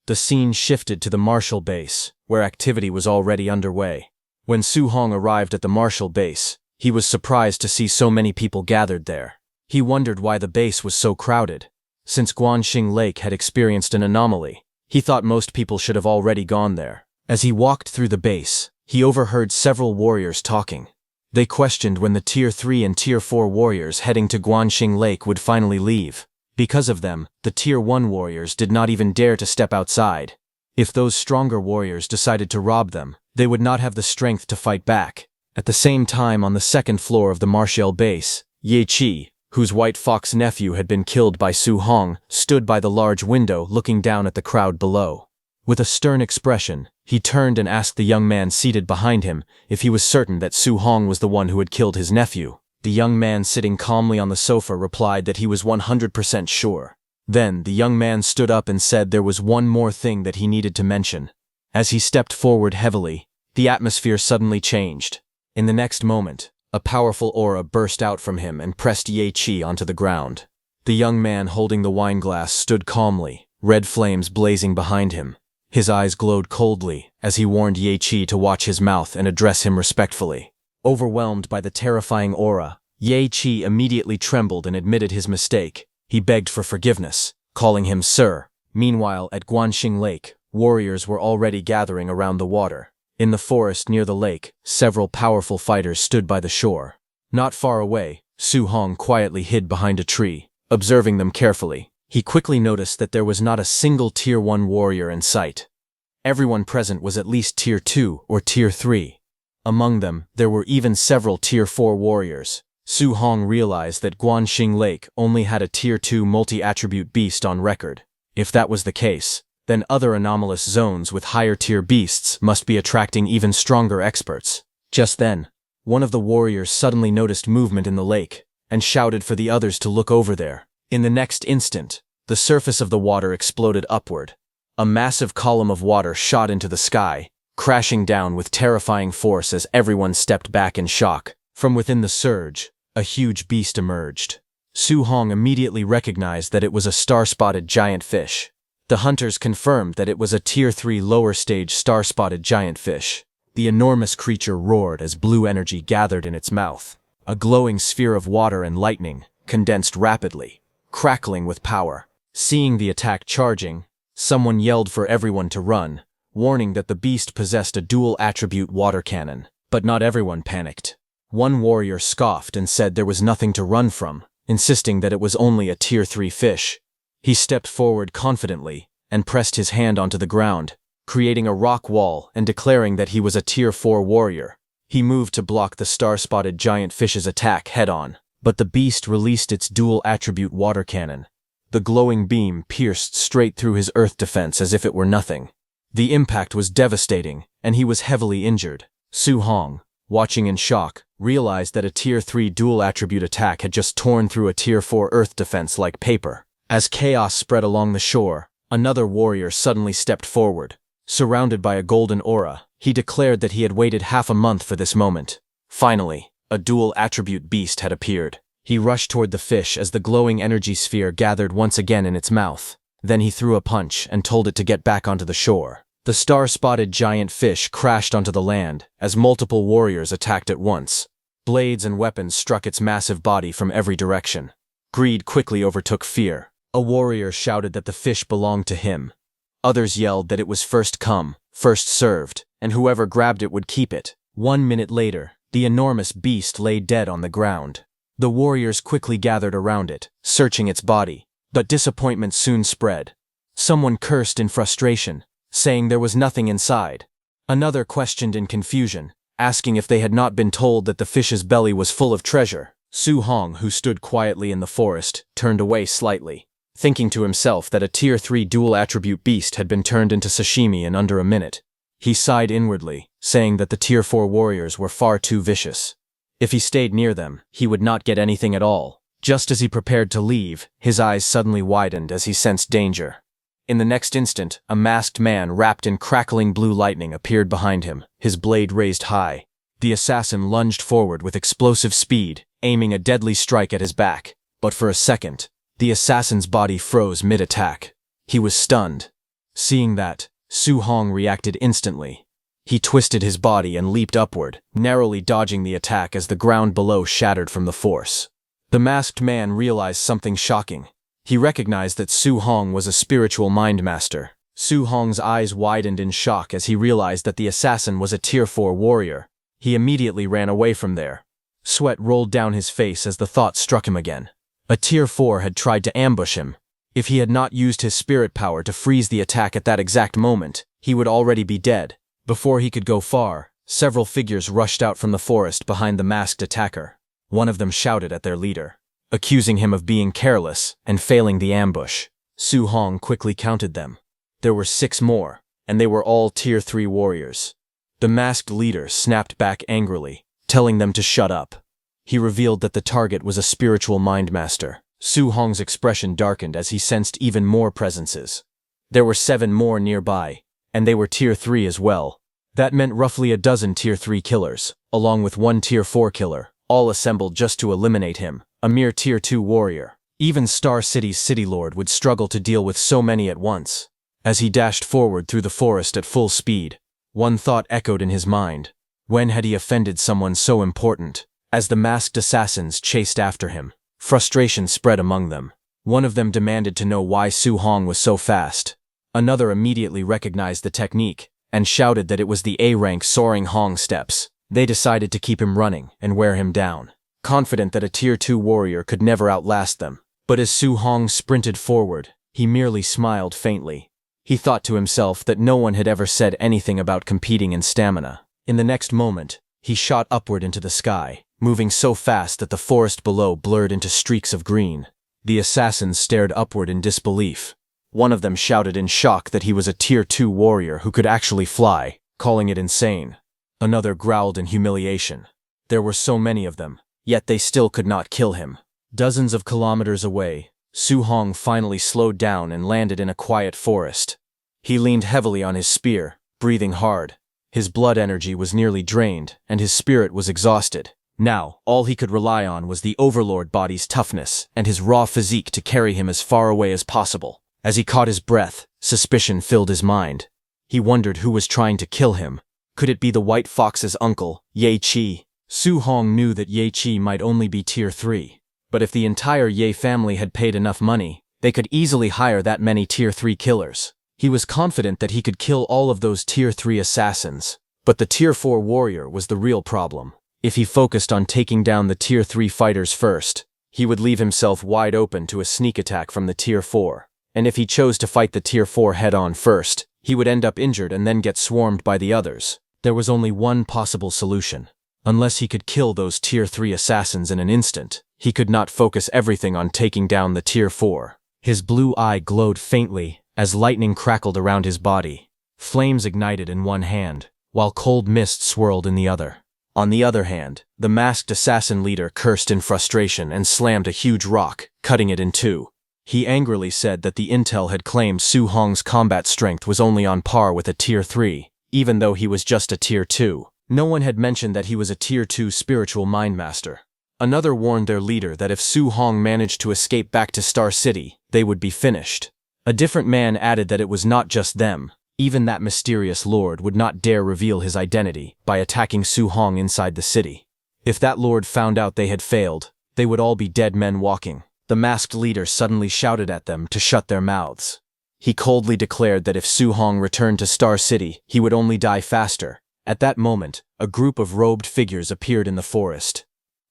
the scene shifted to the Martial Base, where activity was already underway. When Su Hong arrived at the Martial Base, he was surprised to see so many people gathered there. He wondered why the base was so crowded. Since Guanxing Lake had experienced an anomaly, he thought most people should have already gone there. As he walked through the base, he overheard several warriors talking. They questioned when the Tier 3 and Tier 4 warriors heading to Guanxing Lake would finally leave. Because of them, the Tier 1 warriors did not even dare to step outside. If those stronger warriors decided to rob them, they would not have the strength to fight back. At the same time, on the second floor of the Martial Base, Ye Qi, whose White Fox nephew had been killed by Su Hong, stood by the large window looking down at the crowd below. With a stern expression, he turned and asked the young man seated behind him if he was certain that Su Hong was the one who had killed his nephew. The young man sitting calmly on the sofa replied that he was 100% sure. Then, the young man stood up and said there was one more thing that he needed to mention. As he stepped forward heavily, the atmosphere suddenly changed. In the next moment, a powerful aura burst out from him and pressed Ye Qi onto the ground. The young man holding the wine glass stood calmly, red flames blazing behind him. His eyes glowed coldly as he warned Ye Qi to watch his mouth and address him respectfully. Overwhelmed by the terrifying aura, Ye Qi immediately trembled and admitted his mistake. He begged for forgiveness, calling him sir. Meanwhile, at Guanxing Lake, warriors were already gathering around the water. In the forest near the lake, several powerful fighters stood by the shore. Not far away, Su Hong quietly hid behind a tree, observing them carefully. He quickly noticed that there was not a single Tier 1 warrior in sight. Everyone present was at least Tier 2 or Tier 3. Among them, there were even several Tier 4 warriors. Su Hong realized that Guanxing Lake only had a Tier 2 multi-attribute beast on record. If that was the case, then other anomalous zones with higher-tier beasts must be attracting even stronger experts. Just then, one of the warriors suddenly noticed movement in the lake and shouted for the others to look over there. In the next instant, the surface of the water exploded upward. A massive column of water shot into the sky, crashing down with terrifying force as everyone stepped back in shock. From within the surge, a huge beast emerged. Su Hong immediately recognized that it was a star-spotted giant fish. The hunters confirmed that it was a Tier 3 lower-stage star-spotted giant fish. The enormous creature roared as blue energy gathered in its mouth. A glowing sphere of water and lightning condensed rapidly, crackling with power. Seeing the attack charging, someone yelled for everyone to run, warning that the beast possessed a dual-attribute water cannon. But not everyone panicked. One warrior scoffed and said there was nothing to run from, insisting that it was only a Tier 3 fish. He stepped forward confidently and pressed his hand onto the ground, creating a rock wall and declaring that he was a Tier 4 warrior. He moved to block the star-spotted giant fish's attack head-on, but the beast released its dual-attribute water cannon. The glowing beam pierced straight through his earth defense as if it were nothing. The impact was devastating, and he was heavily injured. Su Hong, watching in shock, realized that a Tier 3 dual-attribute attack had just torn through a Tier 4 earth defense like paper. As chaos spread along the shore, another warrior suddenly stepped forward. Surrounded by a golden aura, he declared that he had waited half a month for this moment. Finally, a dual-attribute beast had appeared. He rushed toward the fish as the glowing energy sphere gathered once again in its mouth. Then he threw a punch and told it to get back onto the shore. The star-spotted giant fish crashed onto the land as multiple warriors attacked at once. Blades and weapons struck its massive body from every direction. Greed quickly overtook fear. A warrior shouted that the fish belonged to him. Others yelled that it was first come, first served, and whoever grabbed it would keep it. 1 minute later, the enormous beast lay dead on the ground. The warriors quickly gathered around it, searching its body, but disappointment soon spread. Someone cursed in frustration, saying there was nothing inside. Another questioned in confusion, asking if they had not been told that the fish's belly was full of treasure. Su Hong, who stood quietly in the forest, turned away slightly, thinking to himself that a Tier 3 dual-attribute beast had been turned into sashimi in under a minute. He sighed inwardly, saying that the Tier 4 warriors were far too vicious. If he stayed near them, he would not get anything at all. Just as he prepared to leave, his eyes suddenly widened as he sensed danger. In the next instant, a masked man wrapped in crackling blue lightning appeared behind him, his blade raised high. The assassin lunged forward with explosive speed, aiming a deadly strike at his back. But for a second, the assassin's body froze mid-attack. He was stunned. Seeing that, Su Hong reacted instantly. He twisted his body and leaped upward, narrowly dodging the attack as the ground below shattered from the force. The masked man realized something shocking. He recognized that Su Hong was a spiritual mind master. Su Hong's eyes widened in shock as he realized that the assassin was a Tier 4 warrior. He immediately ran away from there. Sweat rolled down his face as the thought struck him again. A Tier 4 had tried to ambush him. If he had not used his spirit power to freeze the attack at that exact moment, he would already be dead. Before he could go far, several figures rushed out from the forest behind the masked attacker. One of them shouted at their leader, accusing him of being careless and failing the ambush. Su Hong quickly counted them. There were 6 more, and they were all Tier 3 warriors. The masked leader snapped back angrily, telling them to shut up. He revealed that the target was a spiritual mind master. Su Hong's expression darkened as he sensed even more presences. There were 7 more nearby, and they were Tier 3 as well. That meant roughly a dozen Tier 3 killers, along with 1 Tier 4 killer, all assembled just to eliminate him, a mere Tier 2 warrior. Even Star City's city lord would struggle to deal with so many at once. As he dashed forward through the forest at full speed, one thought echoed in his mind. When had he offended someone so important? As the masked assassins chased after him, frustration spread among them. One of them demanded to know why Su Hong was so fast. Another immediately recognized the technique and shouted that it was the A-rank soaring Hong steps. They decided to keep him running and wear him down, confident that a Tier 2 warrior could never outlast them. But as Su Hong sprinted forward, he merely smiled faintly. He thought to himself that no one had ever said anything about competing in stamina. In the next moment, he shot upward into the sky, moving so fast that the forest below blurred into streaks of green. The assassins stared upward in disbelief. One of them shouted in shock that he was a Tier 2 warrior who could actually fly, calling it insane. Another growled in humiliation. There were so many of them, yet they still could not kill him. Dozens of kilometers away, Su Hong finally slowed down and landed in a quiet forest. He leaned heavily on his spear, breathing hard. His blood energy was nearly drained, and his spirit was exhausted. Now, all he could rely on was the Overlord body's toughness and his raw physique to carry him as far away as possible. As he caught his breath, suspicion filled his mind. He wondered who was trying to kill him. Could it be the White Fox's uncle, Ye Qi? Su Hong knew that Ye Qi might only be Tier 3. But if the entire Ye family had paid enough money, they could easily hire that many Tier 3 killers. He was confident that he could kill all of those Tier 3 assassins. But the Tier 4 warrior was the real problem. If he focused on taking down the Tier 3 fighters first, he would leave himself wide open to a sneak attack from the Tier 4. and if he chose to fight the Tier 4 head-on first, he would end up injured and then get swarmed by the others. There was only one possible solution. Unless he could kill those Tier 3 assassins in an instant, he could not focus everything on taking down the Tier 4. His blue eye glowed faintly as lightning crackled around his body. Flames ignited in one hand, while cold mist swirled in the other. On the other hand, the masked assassin leader cursed in frustration and slammed a huge rock, cutting it in two. He angrily said that the intel had claimed Su Hong's combat strength was only on par with a Tier 3, even though he was just a Tier 2. No one had mentioned that he was a Tier 2 spiritual mind master. Another warned their leader that if Su Hong managed to escape back to Star City, they would be finished. A different man added that it was not just them. Even that mysterious lord would not dare reveal his identity by attacking Su Hong inside the city. If that lord found out they had failed, they would all be dead men walking. The masked leader suddenly shouted at them to shut their mouths. He coldly declared that if Su Hong returned to Star City, he would only die faster. At that moment, a group of robed figures appeared in the forest.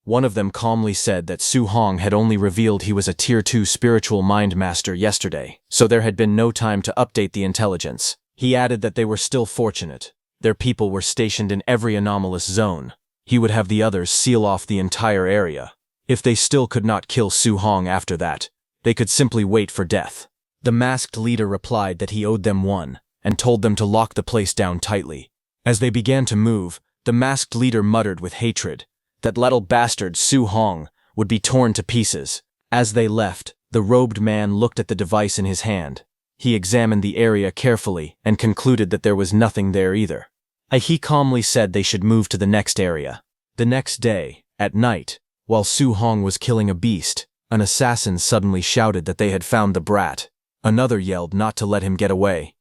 One of them calmly said that Su Hong had only revealed he was a Tier 2 spiritual mind master yesterday, so there had been no time to update the intelligence. He added that they were still fortunate. Their people were stationed in every anomalous zone. He would have the others seal off the entire area. If they still could not kill Su Hong after that, they could simply wait for death. The masked leader replied that he owed them one, and told them to lock the place down tightly. As they began to move, the masked leader muttered with hatred that little bastard Su Hong would be torn to pieces. As they left, the robed man looked at the device in his hand. He examined the area carefully and concluded that there was nothing there either. He calmly said they should move to the next area. The next day, at night, while Su Hong was killing a beast, an assassin suddenly shouted that they had found the brat. Another yelled not to let him get away.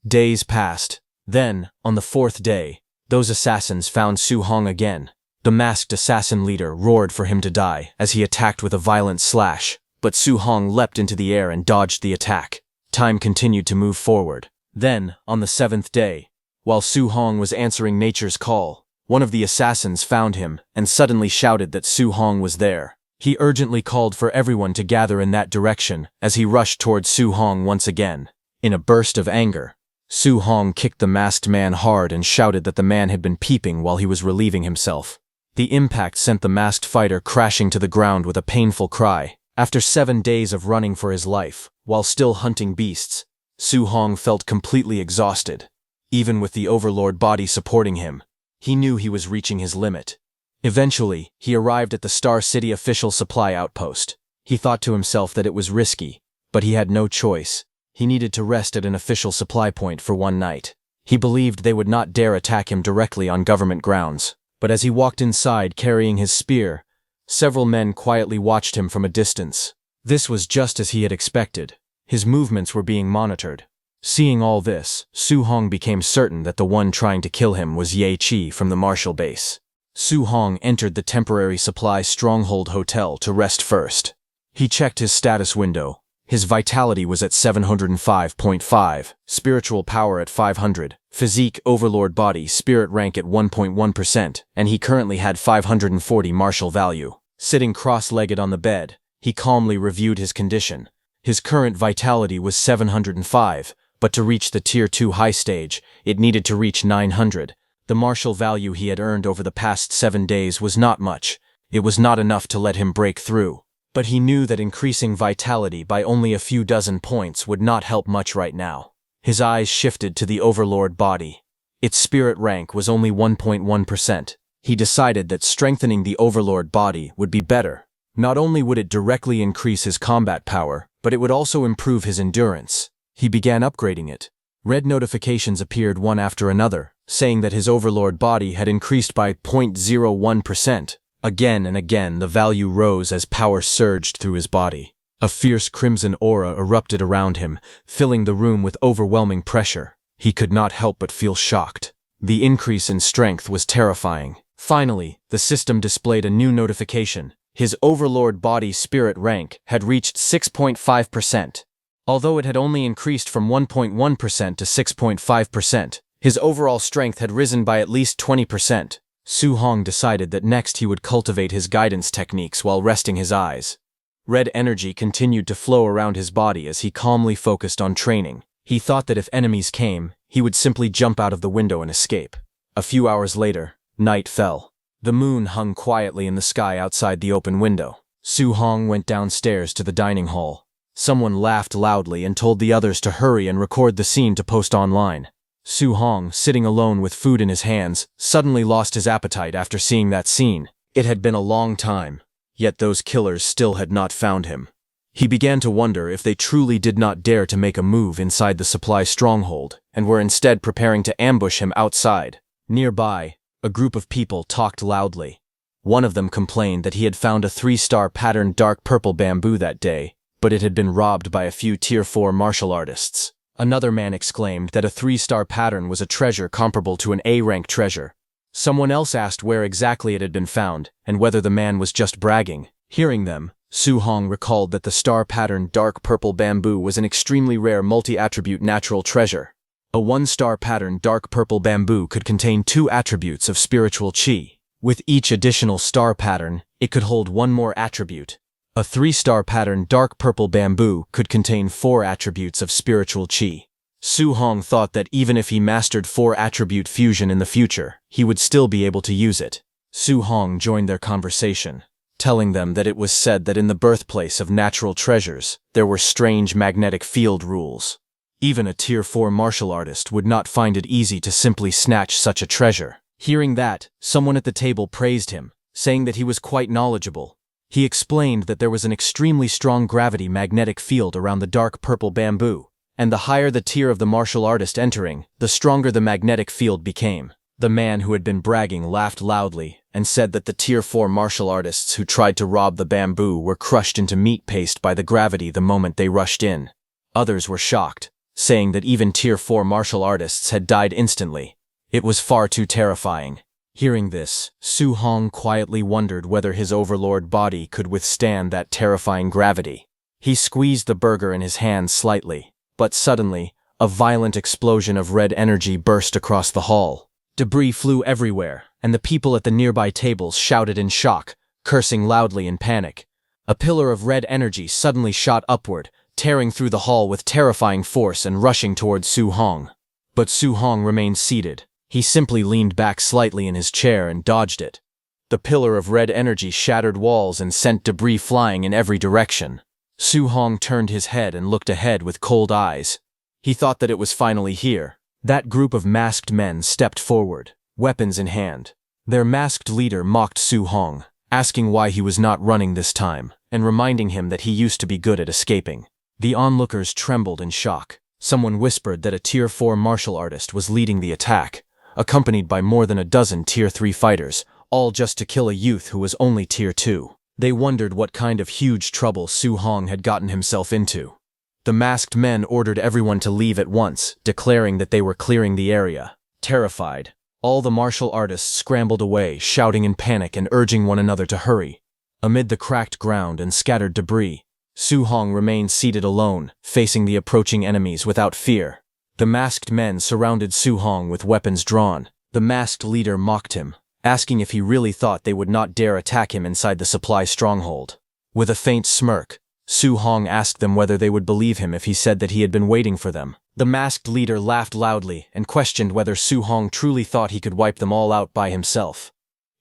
Days passed. Then, on the fourth day, those assassins found Su Hong again. The masked assassin leader roared for him to die as he attacked with a violent slash, but Su Hong leapt into the air and dodged the attack. Time continued to move forward. Then, on the seventh day, while Su Hong was answering nature's call, one of the assassins found him and suddenly shouted that Su Hong was there. He urgently called for everyone to gather in that direction as he rushed towards Su Hong once again. In a burst of anger, Su Hong kicked the masked man hard and shouted that the man had been peeping while he was relieving himself. The impact sent the masked fighter crashing to the ground with a painful cry. After 7 days of running for his life, while still hunting beasts, Su Hong felt completely exhausted. Even with the Overlord body supporting him, he knew he was reaching his limit. Eventually, he arrived at the Star City official supply outpost. He thought to himself that it was risky, but he had no choice. He needed to rest at an official supply point for one night. He believed they would not dare attack him directly on government grounds. But as he walked inside carrying his spear, several men quietly watched him from a distance. This was just as he had expected. His movements were being monitored. Seeing all this, Su Hong became certain that the one trying to kill him was Ye Chi from the Martial base. Su Hong entered the temporary supply stronghold hotel to rest first. He checked his status window. His vitality was at 705.5, spiritual power at 500, physique overlord body spirit rank at 1.1%, and he currently had 540 martial value. Sitting cross-legged on the bed, he calmly reviewed his condition. His current vitality was 705, but to reach the Tier 2 high stage, it needed to reach 900. The martial value he had earned over the past 7 days was not much. It was not enough to let him break through. But he knew that increasing vitality by only a few dozen points would not help much right now. His eyes shifted to the Overlord body. Its spirit rank was only 1.1%. He decided that strengthening the Overlord body would be better. Not only would it directly increase his combat power, but it would also improve his endurance. He began upgrading it. Red notifications appeared one after another, saying that his Overlord body had increased by 0.01%. Again and again, the value rose as power surged through his body. A fierce crimson aura erupted around him, filling the room with overwhelming pressure. He could not help but feel shocked. The increase in strength was terrifying. Finally, the system displayed a new notification. His Overlord body spirit rank had reached 6.5%. Although it had only increased from 1.1% to 6.5%, his overall strength had risen by at least 20%. Su Hong decided that next he would cultivate his guidance techniques while resting his eyes. Red energy continued to flow around his body as he calmly focused on training. He thought that if enemies came, he would simply jump out of the window and escape. A few hours later, night fell. The moon hung quietly in the sky outside the open window. Su Hong went downstairs to the dining hall. Someone laughed loudly and told the others to hurry and record the scene to post online. Su Hong, sitting alone with food in his hands, suddenly lost his appetite after seeing that scene. It had been a long time, yet those killers still had not found him. He began to wonder if they truly did not dare to make a move inside the supply stronghold and were instead preparing to ambush him outside. Nearby, a group of people talked loudly. One of them complained that he had found a 3-star patterned dark purple bamboo that day, but it had been robbed by a few Tier 4 martial artists. Another man exclaimed that a 3-star pattern was a treasure comparable to an A-rank treasure. Someone else asked where exactly it had been found, and whether the man was just bragging. Hearing them, Su Hong recalled that the star-patterned dark purple bamboo was an extremely rare multi-attribute natural treasure. A 1-star patterned dark purple bamboo could contain 2 attributes of spiritual qi. With each additional star pattern, it could hold 1 more attribute. A 3-star patterned dark purple bamboo could contain 4 attributes of spiritual qi. Su Hong thought that even if he mastered 4-attribute fusion in the future, he would still be able to use it. Su Hong joined their conversation, telling them that it was said that in the birthplace of natural treasures, there were strange magnetic field rules. Even a Tier 4 martial artist would not find it easy to simply snatch such a treasure. Hearing that, someone at the table praised him, saying that he was quite knowledgeable. He explained that there was an extremely strong gravity magnetic field around the dark purple bamboo, and the higher the tier of the martial artist entering, the stronger the magnetic field became. The man who had been bragging laughed loudly and said that the Tier 4 martial artists who tried to rob the bamboo were crushed into meat paste by the gravity the moment they rushed in. Others were shocked, saying that even Tier 4 martial artists had died instantly. It was far too terrifying. Hearing this, Su Hong quietly wondered whether his overlord body could withstand that terrifying gravity. He squeezed the burger in his hand slightly, but suddenly, a violent explosion of red energy burst across the hall. Debris flew everywhere, and the people at the nearby tables shouted in shock, cursing loudly in panic. A pillar of red energy suddenly shot upward, tearing through the hall with terrifying force and rushing towards Su Hong. But Su Hong remained seated. He simply leaned back slightly in his chair and dodged it. The pillar of red energy shattered walls and sent debris flying in every direction. Su Hong turned his head and looked ahead with cold eyes. He thought that it was finally here. That group of masked men stepped forward, weapons in hand. Their masked leader mocked Su Hong, asking why he was not running this time, and reminding him that he used to be good at escaping. The onlookers trembled in shock. Someone whispered that a Tier 4 martial artist was leading the attack, accompanied by more than a dozen Tier 3 fighters, all just to kill a youth who was only Tier 2. They wondered what kind of huge trouble Su Hong had gotten himself into. The masked men ordered everyone to leave at once, declaring that they were clearing the area. Terrified, all the martial artists scrambled away, shouting in panic and urging one another to hurry. Amid the cracked ground and scattered debris, Su Hong remained seated alone, facing the approaching enemies without fear. The masked men surrounded Su Hong with weapons drawn. The masked leader mocked him, asking if he really thought they would not dare attack him inside the supply stronghold. With a faint smirk, Su Hong asked them whether they would believe him if he said that he had been waiting for them. The masked leader laughed loudly and questioned whether Su Hong truly thought he could wipe them all out by himself.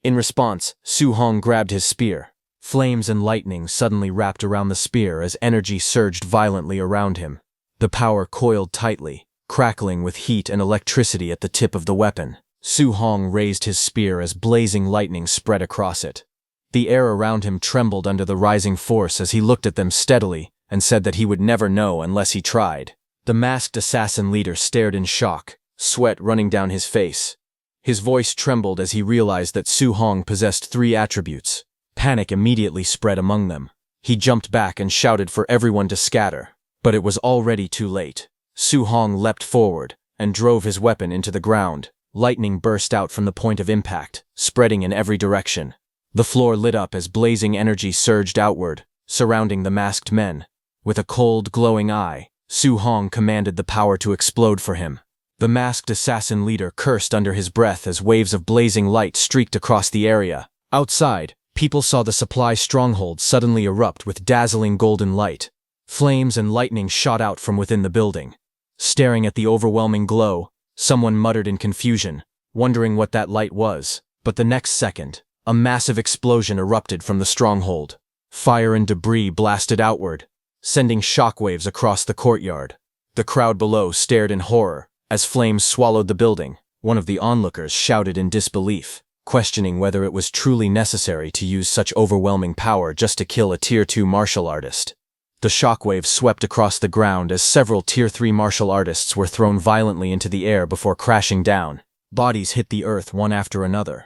In response, Su Hong grabbed his spear. Flames and lightning suddenly wrapped around the spear as energy surged violently around him. The power coiled tightly, crackling with heat and electricity at the tip of the weapon. Su Hong raised his spear as blazing lightning spread across it. The air around him trembled under the rising force as he looked at them steadily and said that he would never know unless he tried. The masked assassin leader stared in shock, sweat running down his face. His voice trembled as he realized that Su Hong possessed 3 attributes. Panic immediately spread among them. He jumped back and shouted for everyone to scatter, but it was already too late. Su Hong leapt forward and drove his weapon into the ground. Lightning burst out from the point of impact, spreading in every direction. The floor lit up as blazing energy surged outward, surrounding the masked men. With a cold, glowing eye, Su Hong commanded the power to explode for him. The masked assassin leader cursed under his breath as waves of blazing light streaked across the area. Outside, People saw the supply stronghold suddenly erupt with dazzling golden light. Flames and lightning shot out from within the building. Staring at the overwhelming glow, someone muttered in confusion, wondering what that light was. But the next second, a massive explosion erupted from the stronghold. Fire and debris blasted outward, sending shockwaves across the courtyard. The crowd below stared in horror as flames swallowed the building. One of the onlookers shouted in disbelief, questioning whether it was truly necessary to use such overwhelming power just to kill a Tier 2 martial artist. The shockwaves swept across the ground as several Tier 3 martial artists were thrown violently into the air before crashing down. Bodies hit the earth one after another.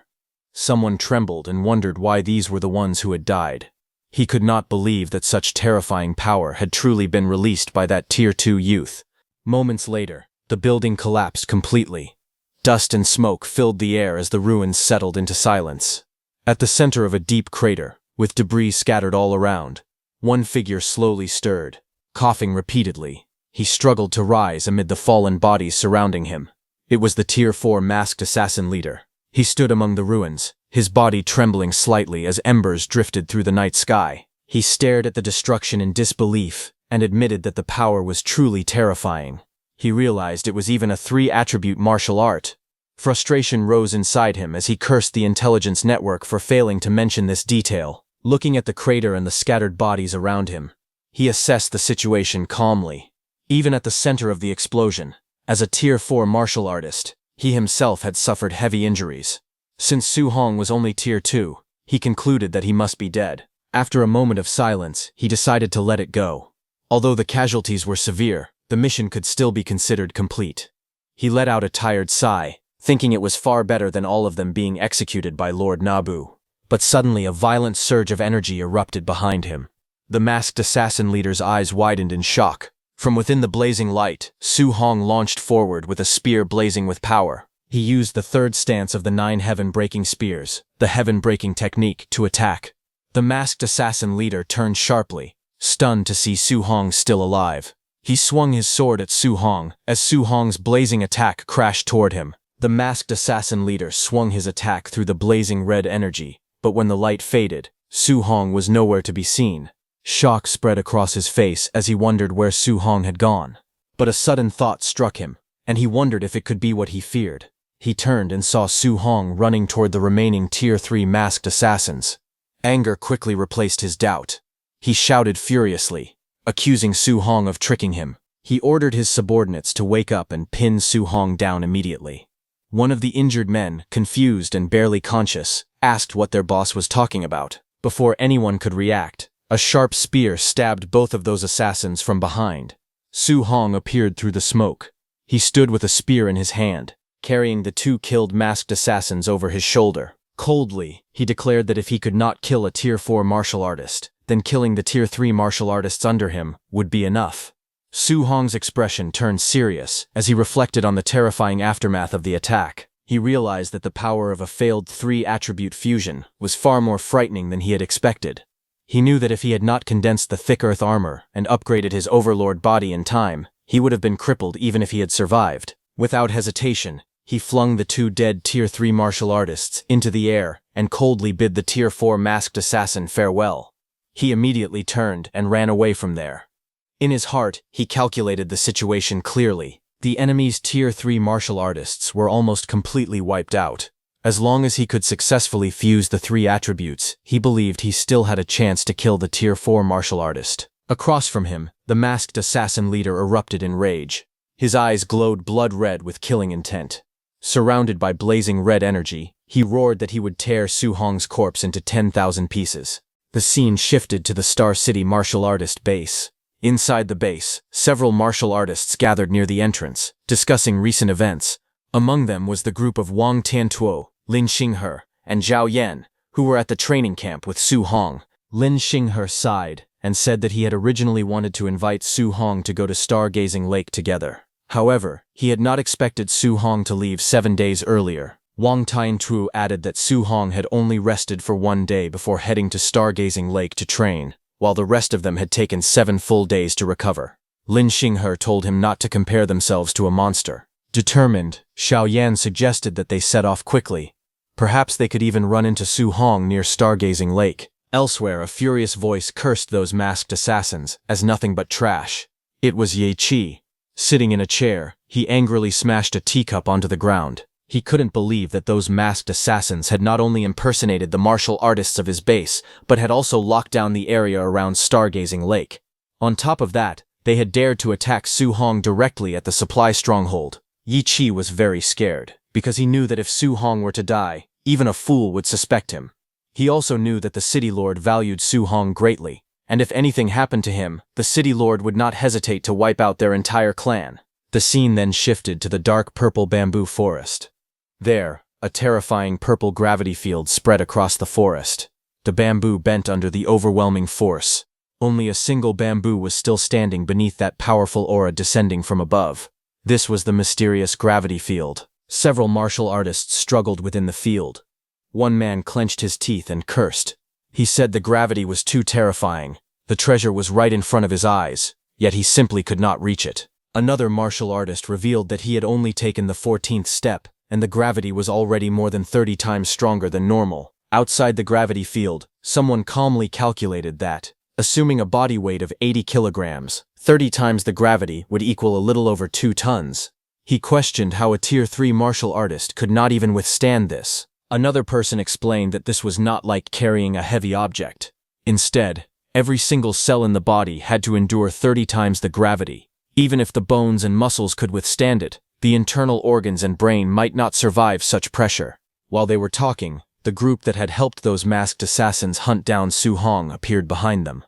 Someone trembled and wondered why these were the ones who had died. He could not believe that such terrifying power had truly been released by that Tier 2 youth. Moments later, the building collapsed completely. Dust and smoke filled the air as the ruins settled into silence. At the center of a deep crater, with debris scattered all around, one figure slowly stirred, coughing repeatedly. He struggled to rise amid the fallen bodies surrounding him. It was the Tier 4 masked assassin leader. He stood among the ruins, his body trembling slightly as embers drifted through the night sky. He stared at the destruction in disbelief and admitted that the power was truly terrifying. He realized it was even a 3-attribute martial art. Frustration rose inside him as he cursed the intelligence network for failing to mention this detail. Looking at the crater and the scattered bodies around him, he assessed the situation calmly. Even at the center of the explosion, as a Tier 4 martial artist, he himself had suffered heavy injuries. Since Su Hong was only Tier 2, he concluded that he must be dead. After a moment of silence, he decided to let it go. Although the casualties were severe, the mission could still be considered complete. He let out a tired sigh, thinking it was far better than all of them being executed by Lord Nabu. But suddenly a violent surge of energy erupted behind him. The masked assassin leader's eyes widened in shock. From within the blazing light, Su Hong launched forward with a spear blazing with power. He used the third stance of the 9 heaven-breaking spears, the heaven-breaking technique, to attack. The masked assassin leader turned sharply, stunned to see Su Hong still alive. He swung his sword at Su Hong as Su Hong's blazing attack crashed toward him. The masked assassin leader swung his attack through the blazing red energy, but when the light faded, Su Hong was nowhere to be seen. Shock spread across his face as he wondered where Su Hong had gone. But a sudden thought struck him, and he wondered if it could be what he feared. He turned and saw Su Hong running toward the remaining Tier 3 masked assassins. Anger quickly replaced his doubt. He shouted furiously, accusing Su Hong of tricking him. He ordered his subordinates to wake up and pin Su Hong down immediately. One of the injured men, confused and barely conscious, asked what their boss was talking about. Before anyone could react, a sharp spear stabbed both of those assassins from behind. Su Hong appeared through the smoke. He stood with a spear in his hand, carrying the 2 killed masked assassins over his shoulder. Coldly, he declared that if he could not kill a Tier 4 martial artist, then killing the Tier 3 martial artists under him would be enough. Su Hong's expression turned serious as he reflected on the terrifying aftermath of the attack. He realized that the power of a failed 3-attribute fusion was far more frightening than he had expected. He knew that if he had not condensed the thick earth armor and upgraded his overlord body in time, he would have been crippled even if he had survived. Without hesitation, he flung the 2 dead Tier 3 martial artists into the air and coldly bid the Tier 4 masked assassin farewell. He immediately turned and ran away from there. In his heart, he calculated the situation clearly. The enemy's Tier 3 martial artists were almost completely wiped out. As long as he could successfully fuse the 3 attributes, he believed he still had a chance to kill the Tier 4 martial artist. Across from him, the masked assassin leader erupted in rage. His eyes glowed blood red with killing intent. Surrounded by blazing red energy, he roared that he would tear Su Hong's corpse into 10,000 pieces. The scene shifted to the Star City martial artist base. Inside the base, several martial artists gathered near the entrance, discussing recent events. Among them was the group of Wang Tiantuo, Lin Xinghe, and Zhao Yan, who were at the training camp with Su Hong. Lin Xinghe sighed and said that he had originally wanted to invite Su Hong to go to Stargazing Lake together. However, he had not expected Su Hong to leave 7 days earlier. Wang Tiantuo added that Su Hong had only rested for 1 day before heading to Stargazing Lake to train, while the rest of them had taken 7 full days to recover. Lin Xinghe told him not to compare themselves to a monster. Determined, Xiao Yan suggested that they set off quickly. Perhaps they could even run into Su Hong near Stargazing Lake. Elsewhere, a furious voice cursed those masked assassins as nothing but trash. It was Ye Qi. Sitting in a chair, he angrily smashed a teacup onto the ground. He couldn't believe that those masked assassins had not only impersonated the martial artists of his base, but had also locked down the area around Stargazing Lake. On top of that, they had dared to attack Su Hong directly at the supply stronghold. Ye Qi was very scared, because he knew that if Su Hong were to die, even a fool would suspect him. He also knew that the City Lord valued Su Hong greatly, and if anything happened to him, the City Lord would not hesitate to wipe out their entire clan. The scene then shifted to the dark purple bamboo forest. There, a terrifying purple gravity field spread across the forest. The bamboo bent under the overwhelming force. Only a single bamboo was still standing beneath that powerful aura descending from above. This was the mysterious gravity field. Several martial artists struggled within the field. One man clenched his teeth and cursed. He said the gravity was too terrifying. The treasure was right in front of his eyes, yet he simply could not reach it. Another martial artist revealed that he had only taken the 14th step, and the gravity was already more than 30 times stronger than normal. Outside the gravity field, someone calmly calculated that, assuming a body weight of 80 kilograms, 30 times the gravity would equal a little over 2 tons. He questioned how a Tier 3 martial artist could not even withstand this. Another person explained that this was not like carrying a heavy object. Instead, every single cell in the body had to endure 30 times the gravity. Even if the bones and muscles could withstand it, the internal organs and brain might not survive such pressure. While they were talking, the group that had helped those masked assassins hunt down Su Hong appeared behind them.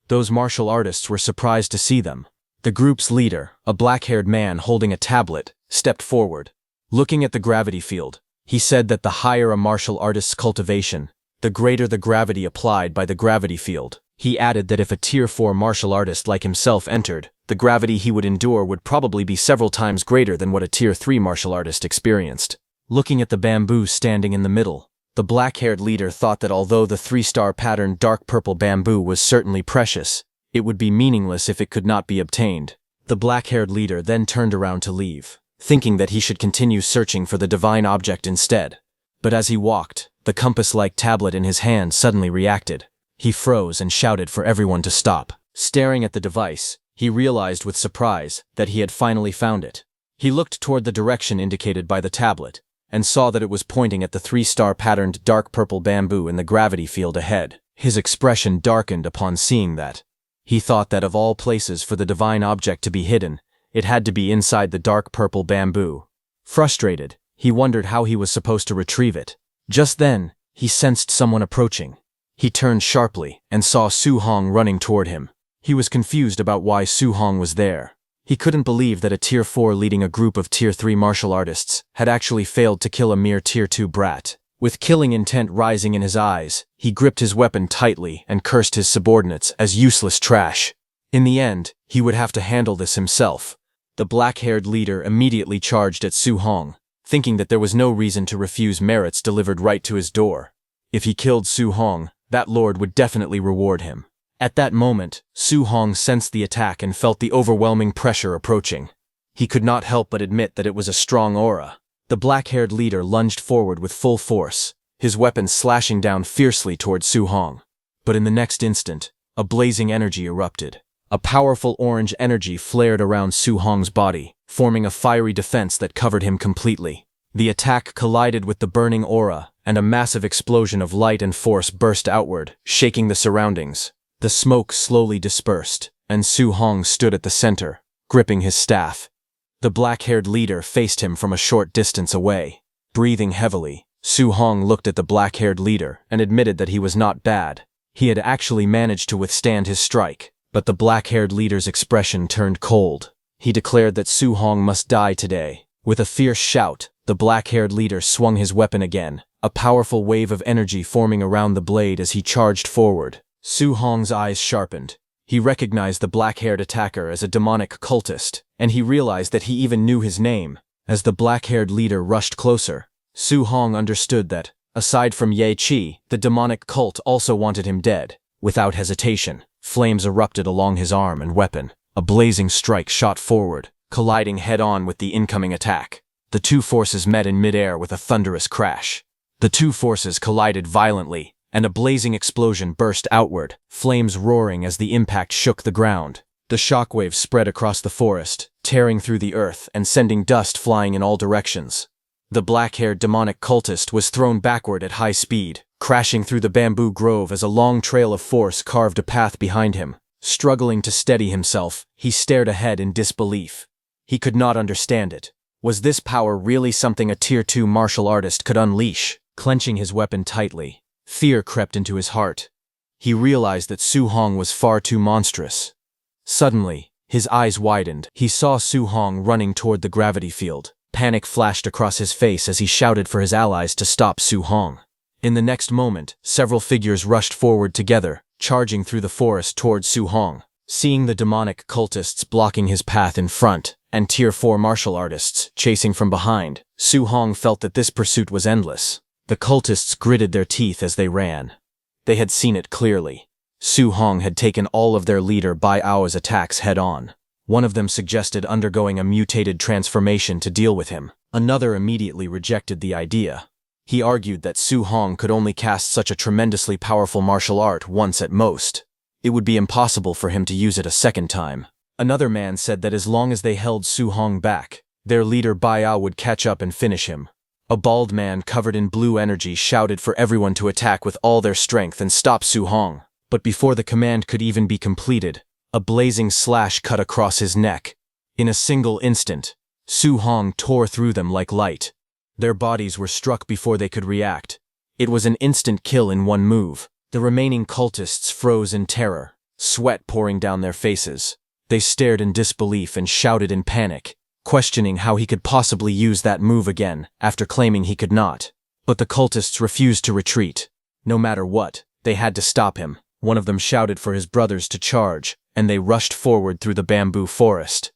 Those martial artists were surprised to see them. The group's leader, a black-haired man holding a tablet, stepped forward. Looking at the gravity field, he said that the higher a martial artist's cultivation, the greater the gravity applied by the gravity field. He added that if a Tier 4 martial artist like himself entered, the gravity he would endure would probably be several times greater than what a Tier 3 martial artist experienced. Looking at the bamboo standing in the middle, the black-haired leader thought that although the 3-star patterned dark purple bamboo was certainly precious, it would be meaningless if it could not be obtained. The black-haired leader then turned around to leave, thinking that he should continue searching for the divine object instead. But as he walked, the compass-like tablet in his hand suddenly reacted. He froze and shouted for everyone to stop. Staring at the device, he realized with surprise that he had finally found it. He looked toward the direction indicated by the tablet, and saw that it was pointing at the 3-star patterned dark purple bamboo in the gravity field ahead. His expression darkened upon seeing that. He thought that of all places for the divine object to be hidden, it had to be inside the dark purple bamboo. Frustrated, he wondered how he was supposed to retrieve it. Just then, he sensed someone approaching. He turned sharply and saw Su Hong running toward him. He was confused about why Su Hong was there. He couldn't believe that a Tier 4 leading a group of Tier 3 martial artists had actually failed to kill a mere Tier 2 brat. With killing intent rising in his eyes, he gripped his weapon tightly and cursed his subordinates as useless trash. In the end, he would have to handle this himself. The black-haired leader immediately charged at Su Hong, thinking that there was no reason to refuse merits delivered right to his door. If he killed Su Hong, that lord would definitely reward him. At that moment, Su Hong sensed the attack and felt the overwhelming pressure approaching. He could not help but admit that it was a strong aura. The black-haired leader lunged forward with full force, his weapon slashing down fiercely toward Su Hong. But in the next instant, a blazing energy erupted. A powerful orange energy flared around Su Hong's body, forming a fiery defense that covered him completely. The attack collided with the burning aura, and a massive explosion of light and force burst outward, shaking the surroundings. The smoke slowly dispersed, and Su Hong stood at the center, gripping his staff. The black-haired leader faced him from a short distance away. Breathing heavily, Su Hong looked at the black-haired leader and admitted that he was not bad. He had actually managed to withstand his strike, but the black-haired leader's expression turned cold. He declared that Su Hong must die today. With a fierce shout, the black-haired leader swung his weapon again, a powerful wave of energy forming around the blade as he charged forward. Su Hong's eyes sharpened. He recognized the black-haired attacker as a demonic cultist, and he realized that he even knew his name. As the black-haired leader rushed closer, Su Hong understood that, aside from Ye Qi, the demonic cult also wanted him dead. Without hesitation, flames erupted along his arm and weapon. A blazing strike shot forward, colliding head-on with the incoming attack. The two forces met in midair with a thunderous crash. The two forces collided violently, and a blazing explosion burst outward, flames roaring as the impact shook the ground. The shockwaves spread across the forest, tearing through the earth and sending dust flying in all directions. The black-haired demonic cultist was thrown backward at high speed, crashing through the bamboo grove as a long trail of force carved a path behind him. Struggling to steady himself, he stared ahead in disbelief. He could not understand it. Was this power really something a Tier 2 martial artist could unleash? Clenching his weapon tightly, fear crept into his heart. He realized that Su Hong was far too monstrous. Suddenly, his eyes widened. He saw Su Hong running toward the gravity field. Panic flashed across his face as he shouted for his allies to stop Su Hong. In the next moment, several figures rushed forward together, charging through the forest toward Su Hong. Seeing the demonic cultists blocking his path in front, and Tier 4 martial artists chasing from behind, Su Hong felt that this pursuit was endless. The cultists gritted their teeth as they ran. They had seen it clearly. Su Hong had taken all of their leader Bai Ao's attacks head-on. One of them suggested undergoing a mutated transformation to deal with him. Another immediately rejected the idea. He argued that Su Hong could only cast such a tremendously powerful martial art once at most. It would be impossible for him to use it a second time. Another man said that as long as they held Su Hong back, their leader Bai Ao would catch up and finish him. A bald man covered in blue energy shouted for everyone to attack with all their strength and stop Su Hong. But before the command could even be completed, a blazing slash cut across his neck. In a single instant, Su Hong tore through them like light. Their bodies were struck before they could react. It was an instant kill in one move. The remaining cultists froze in terror, sweat pouring down their faces. They stared in disbelief and shouted in panic, questioning how he could possibly use that move again after claiming he could not. But the cultists refused to retreat. No matter what, they had to stop him. One of them shouted for his brothers to charge, and they rushed forward through the bamboo forest.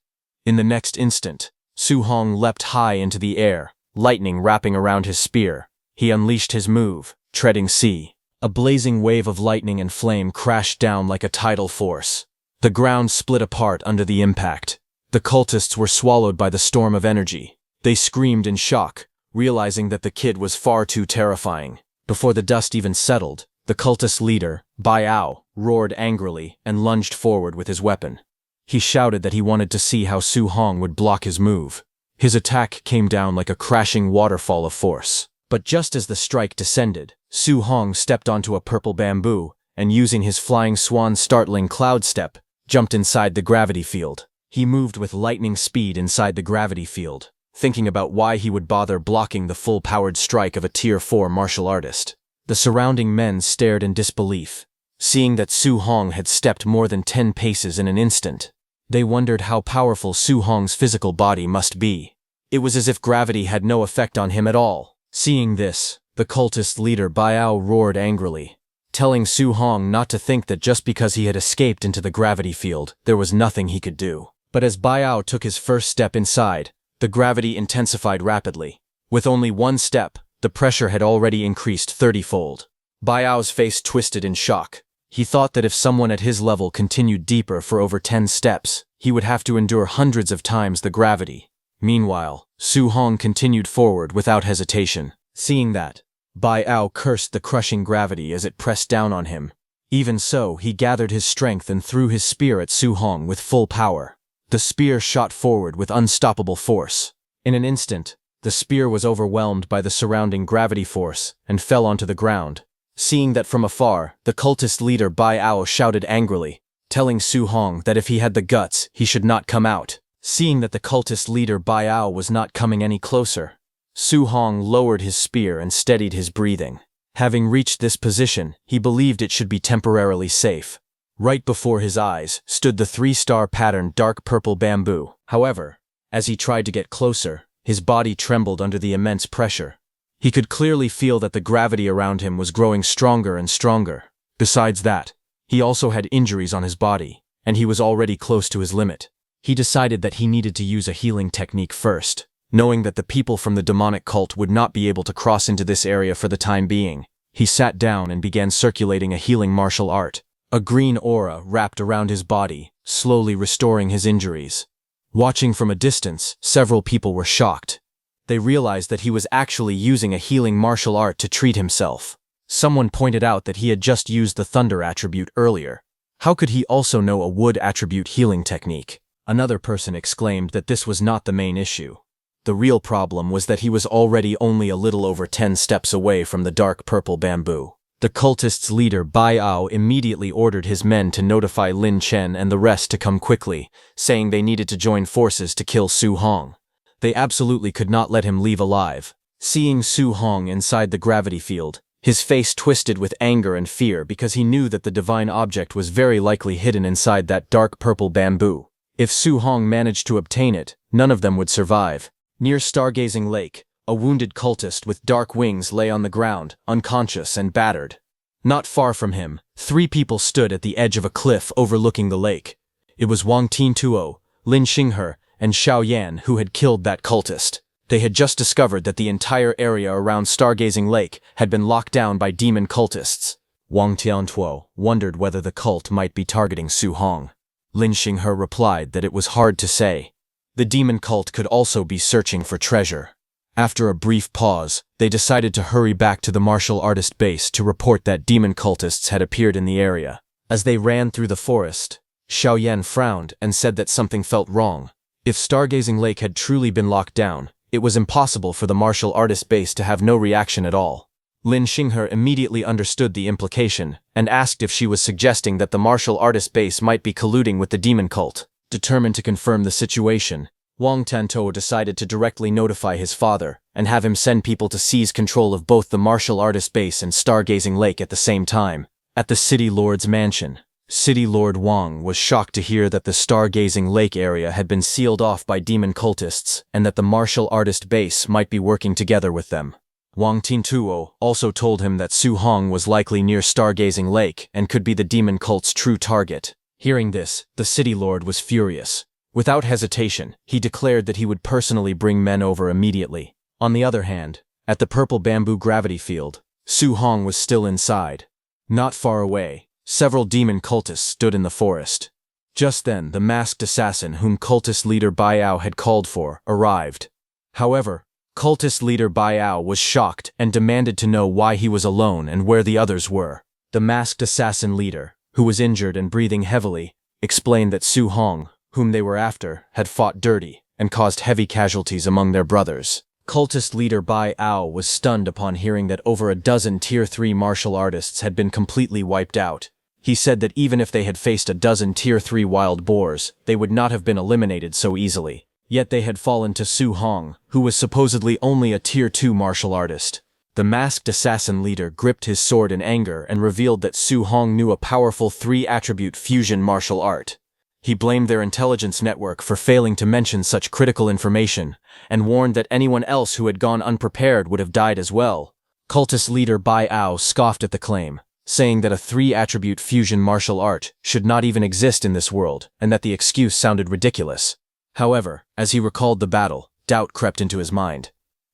In the next instant, Su Hong leapt high into the air, lightning wrapping around his spear. He unleashed his move, treading sea. A blazing wave of lightning and flame crashed down like a tidal force. The ground split apart under the impact. The cultists were swallowed by the storm of energy. They screamed in shock, realizing that the kid was far too terrifying. Before the dust even settled, the cultist leader, Bai Ao, roared angrily and lunged forward with his weapon. He shouted that he wanted to see how Su Hong would block his move. His attack came down like a crashing waterfall of force. But just as the strike descended, Su Hong stepped onto a purple bamboo and, using his flying swan startling cloud step, jumped inside the gravity field. He moved with lightning speed inside the gravity field, thinking about why he would bother blocking the full-powered strike of a Tier 4 martial artist. The surrounding men stared in disbelief, seeing that Su Hong had stepped more than 10 paces in an instant. They wondered how powerful Su Hong's physical body must be. It was as if gravity had no effect on him at all. Seeing this, the cultist leader Bai Ao roared angrily, telling Su Hong not to think that just because he had escaped into the gravity field, there was nothing he could do. But as Bai Ao took his first step inside, the gravity intensified rapidly. With only one step, the pressure had already increased 30-fold. Bai Ao's face twisted in shock. He thought that if someone at his level continued deeper for over 10 steps, he would have to endure hundreds of times the gravity. Meanwhile, Su Hong continued forward without hesitation. Seeing that, Bai Ao cursed the crushing gravity as it pressed down on him. Even so, he gathered his strength and threw his spear at Su Hong with full power. The spear shot forward with unstoppable force. In an instant, the spear was overwhelmed by the surrounding gravity force and fell onto the ground. Seeing that from afar, the cultist leader Bai Ao shouted angrily, telling Su Hong that if he had the guts, he should not come out. Seeing that the cultist leader Bai Ao was not coming any closer, Su Hong lowered his spear and steadied his breathing. Having reached this position, he believed it should be temporarily safe. Right before his eyes stood the 3-star patterned dark purple bamboo. However, as he tried to get closer, his body trembled under the immense pressure. He could clearly feel that the gravity around him was growing stronger and stronger. Besides that, he also had injuries on his body, and he was already close to his limit. He decided that he needed to use a healing technique first. Knowing that the people from the demonic cult would not be able to cross into this area for the time being, he sat down and began circulating a healing martial art. A green aura wrapped around his body, slowly restoring his injuries. Watching from a distance, several people were shocked. They realized that he was actually using a healing martial art to treat himself. Someone pointed out that he had just used the thunder attribute earlier. How could he also know a wood attribute healing technique? Another person exclaimed that this was not the main issue. The real problem was that he was already only a little over 10 steps away from the dark purple bamboo. The cultists' leader Bai Ao immediately ordered his men to notify Lin Chen and the rest to come quickly, saying they needed to join forces to kill Su Hong. They absolutely could not let him leave alive. Seeing Su Hong inside the gravity field, his face twisted with anger and fear because he knew that the divine object was very likely hidden inside that dark purple bamboo. If Su Hong managed to obtain it, none of them would survive. Near Stargazing Lake, a wounded cultist with dark wings lay on the ground, unconscious and battered. Not far from him, 3 people stood at the edge of a cliff overlooking the lake. It was Wang Tintuo, Lin Xinghe, and Xiao Yan who had killed that cultist. They had just discovered that the entire area around Stargazing Lake had been locked down by demon cultists. Wang Tiantuo wondered whether the cult might be targeting Su Hong. Lin Xinghe replied that it was hard to say. The demon cult could also be searching for treasure. After a brief pause, they decided to hurry back to the martial artist base to report that demon cultists had appeared in the area. As they ran through the forest, Xiao Yan frowned and said that something felt wrong. If Stargazing Lake had truly been locked down, it was impossible for the martial artist base to have no reaction at all. Lin Xinghe immediately understood the implication and asked if she was suggesting that the martial artist base might be colluding with the demon cult. Determined to confirm the situation, Wang Tiantuo decided to directly notify his father and have him send people to seize control of both the martial artist base and Stargazing Lake at the same time. At the City Lord's mansion, City Lord Wang was shocked to hear that the Stargazing Lake area had been sealed off by demon cultists and that the martial artist base might be working together with them. Wang Tintuo also told him that Su Hong was likely near Stargazing Lake and could be the demon cult's true target. Hearing this, the City Lord was furious. Without hesitation, he declared that he would personally bring men over immediately. On the other hand, at the purple bamboo gravity field, Su Hong was still inside. Not far away, several demon cultists stood in the forest. Just then, the masked assassin whom cultist leader Bai Ao had called for arrived. However, cultist leader Bai Ao was shocked and demanded to know why he was alone and where the others were. The masked assassin leader, who was injured and breathing heavily, explained that Su Hong, whom they were after, had fought dirty and caused heavy casualties among their brothers. Cultist leader Bai Ao was stunned upon hearing that over a dozen Tier 3 martial artists had been completely wiped out. He said that even if they had faced a dozen Tier 3 wild boars, they would not have been eliminated so easily. Yet they had fallen to Su Hong, who was supposedly only a Tier 2 martial artist. The masked assassin leader gripped his sword in anger and revealed that Su Hong knew a powerful 3-attribute fusion martial art. He blamed their intelligence network for failing to mention such critical information, and warned that anyone else who had gone unprepared would have died as well. Cultist leader Bai Ao scoffed at the claim, saying that a 3-attribute fusion martial art should not even exist in this world, and that the excuse sounded ridiculous. However, as he recalled the battle, doubt crept into his mind.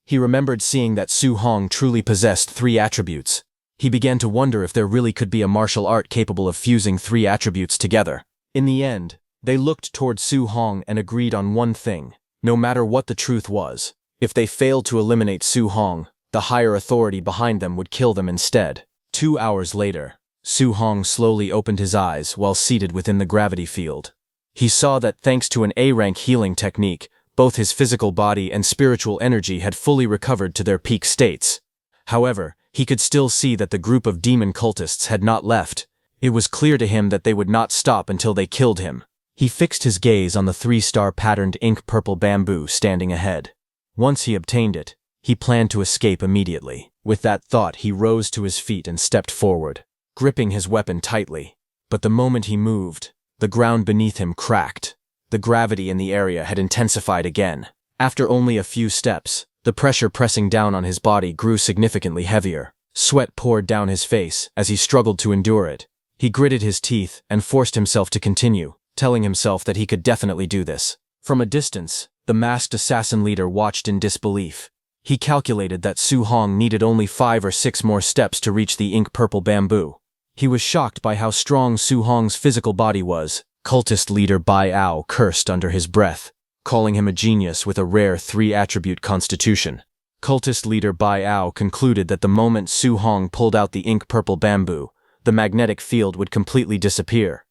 He remembered seeing that Su Hong truly possessed 3 attributes. He began to wonder if there really could be a martial art capable of fusing 3 attributes together. In the end, they looked toward Su Hong and agreed on one thing. No matter what the truth was, if they failed to eliminate Su Hong, the higher authority behind them would kill them instead. 2 hours later, Su Hong slowly opened his eyes while seated within the gravity field. He saw that thanks to an A-rank healing technique, both his physical body and spiritual energy had fully recovered to their peak states. However, he could still see that the group of demon cultists had not left. It was clear to him that they would not stop until they killed him. He fixed his gaze on the 3-star patterned ink purple bamboo standing ahead. Once he obtained it, he planned to escape immediately. With that thought, he rose to his feet and stepped forward, gripping his weapon tightly. But the moment he moved, the ground beneath him cracked. The gravity in the area had intensified again. After only a few steps, the pressure pressing down on his body grew significantly heavier. Sweat poured down his face as he struggled to endure it. He gritted his teeth and forced himself to continue, telling himself that he could definitely do this. From a distance, the masked assassin leader watched in disbelief. He calculated that Su Hong needed only 5 or 6 more steps to reach the ink purple bamboo. He was shocked by how strong Su Hong's physical body was. Cultist leader Bai Ao cursed under his breath. calling him a genius with a rare 3-attribute constitution. Cultist leader Bai Ao concluded that the moment Su Hong pulled out the ink-purple bamboo, the magnetic field would completely disappear.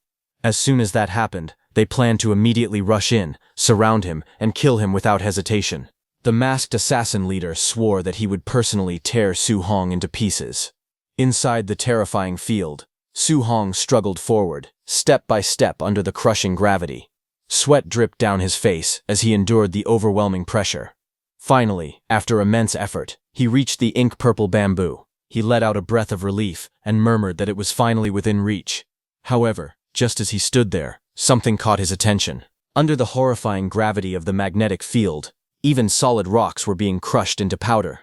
As soon as that happened, they planned to immediately rush in, surround him, and kill him without hesitation. The masked assassin leader swore that he would personally tear Su Hong into pieces. Inside the terrifying field, Su Hong struggled forward, step by step under the crushing gravity. Sweat dripped down his face as he endured the overwhelming pressure. Finally, after immense effort, he reached the ink-purple bamboo. He let out a breath of relief and murmured that it was finally within reach. However, just as he stood there, something caught his attention. Under the horrifying gravity of the magnetic field, even solid rocks were being crushed into powder.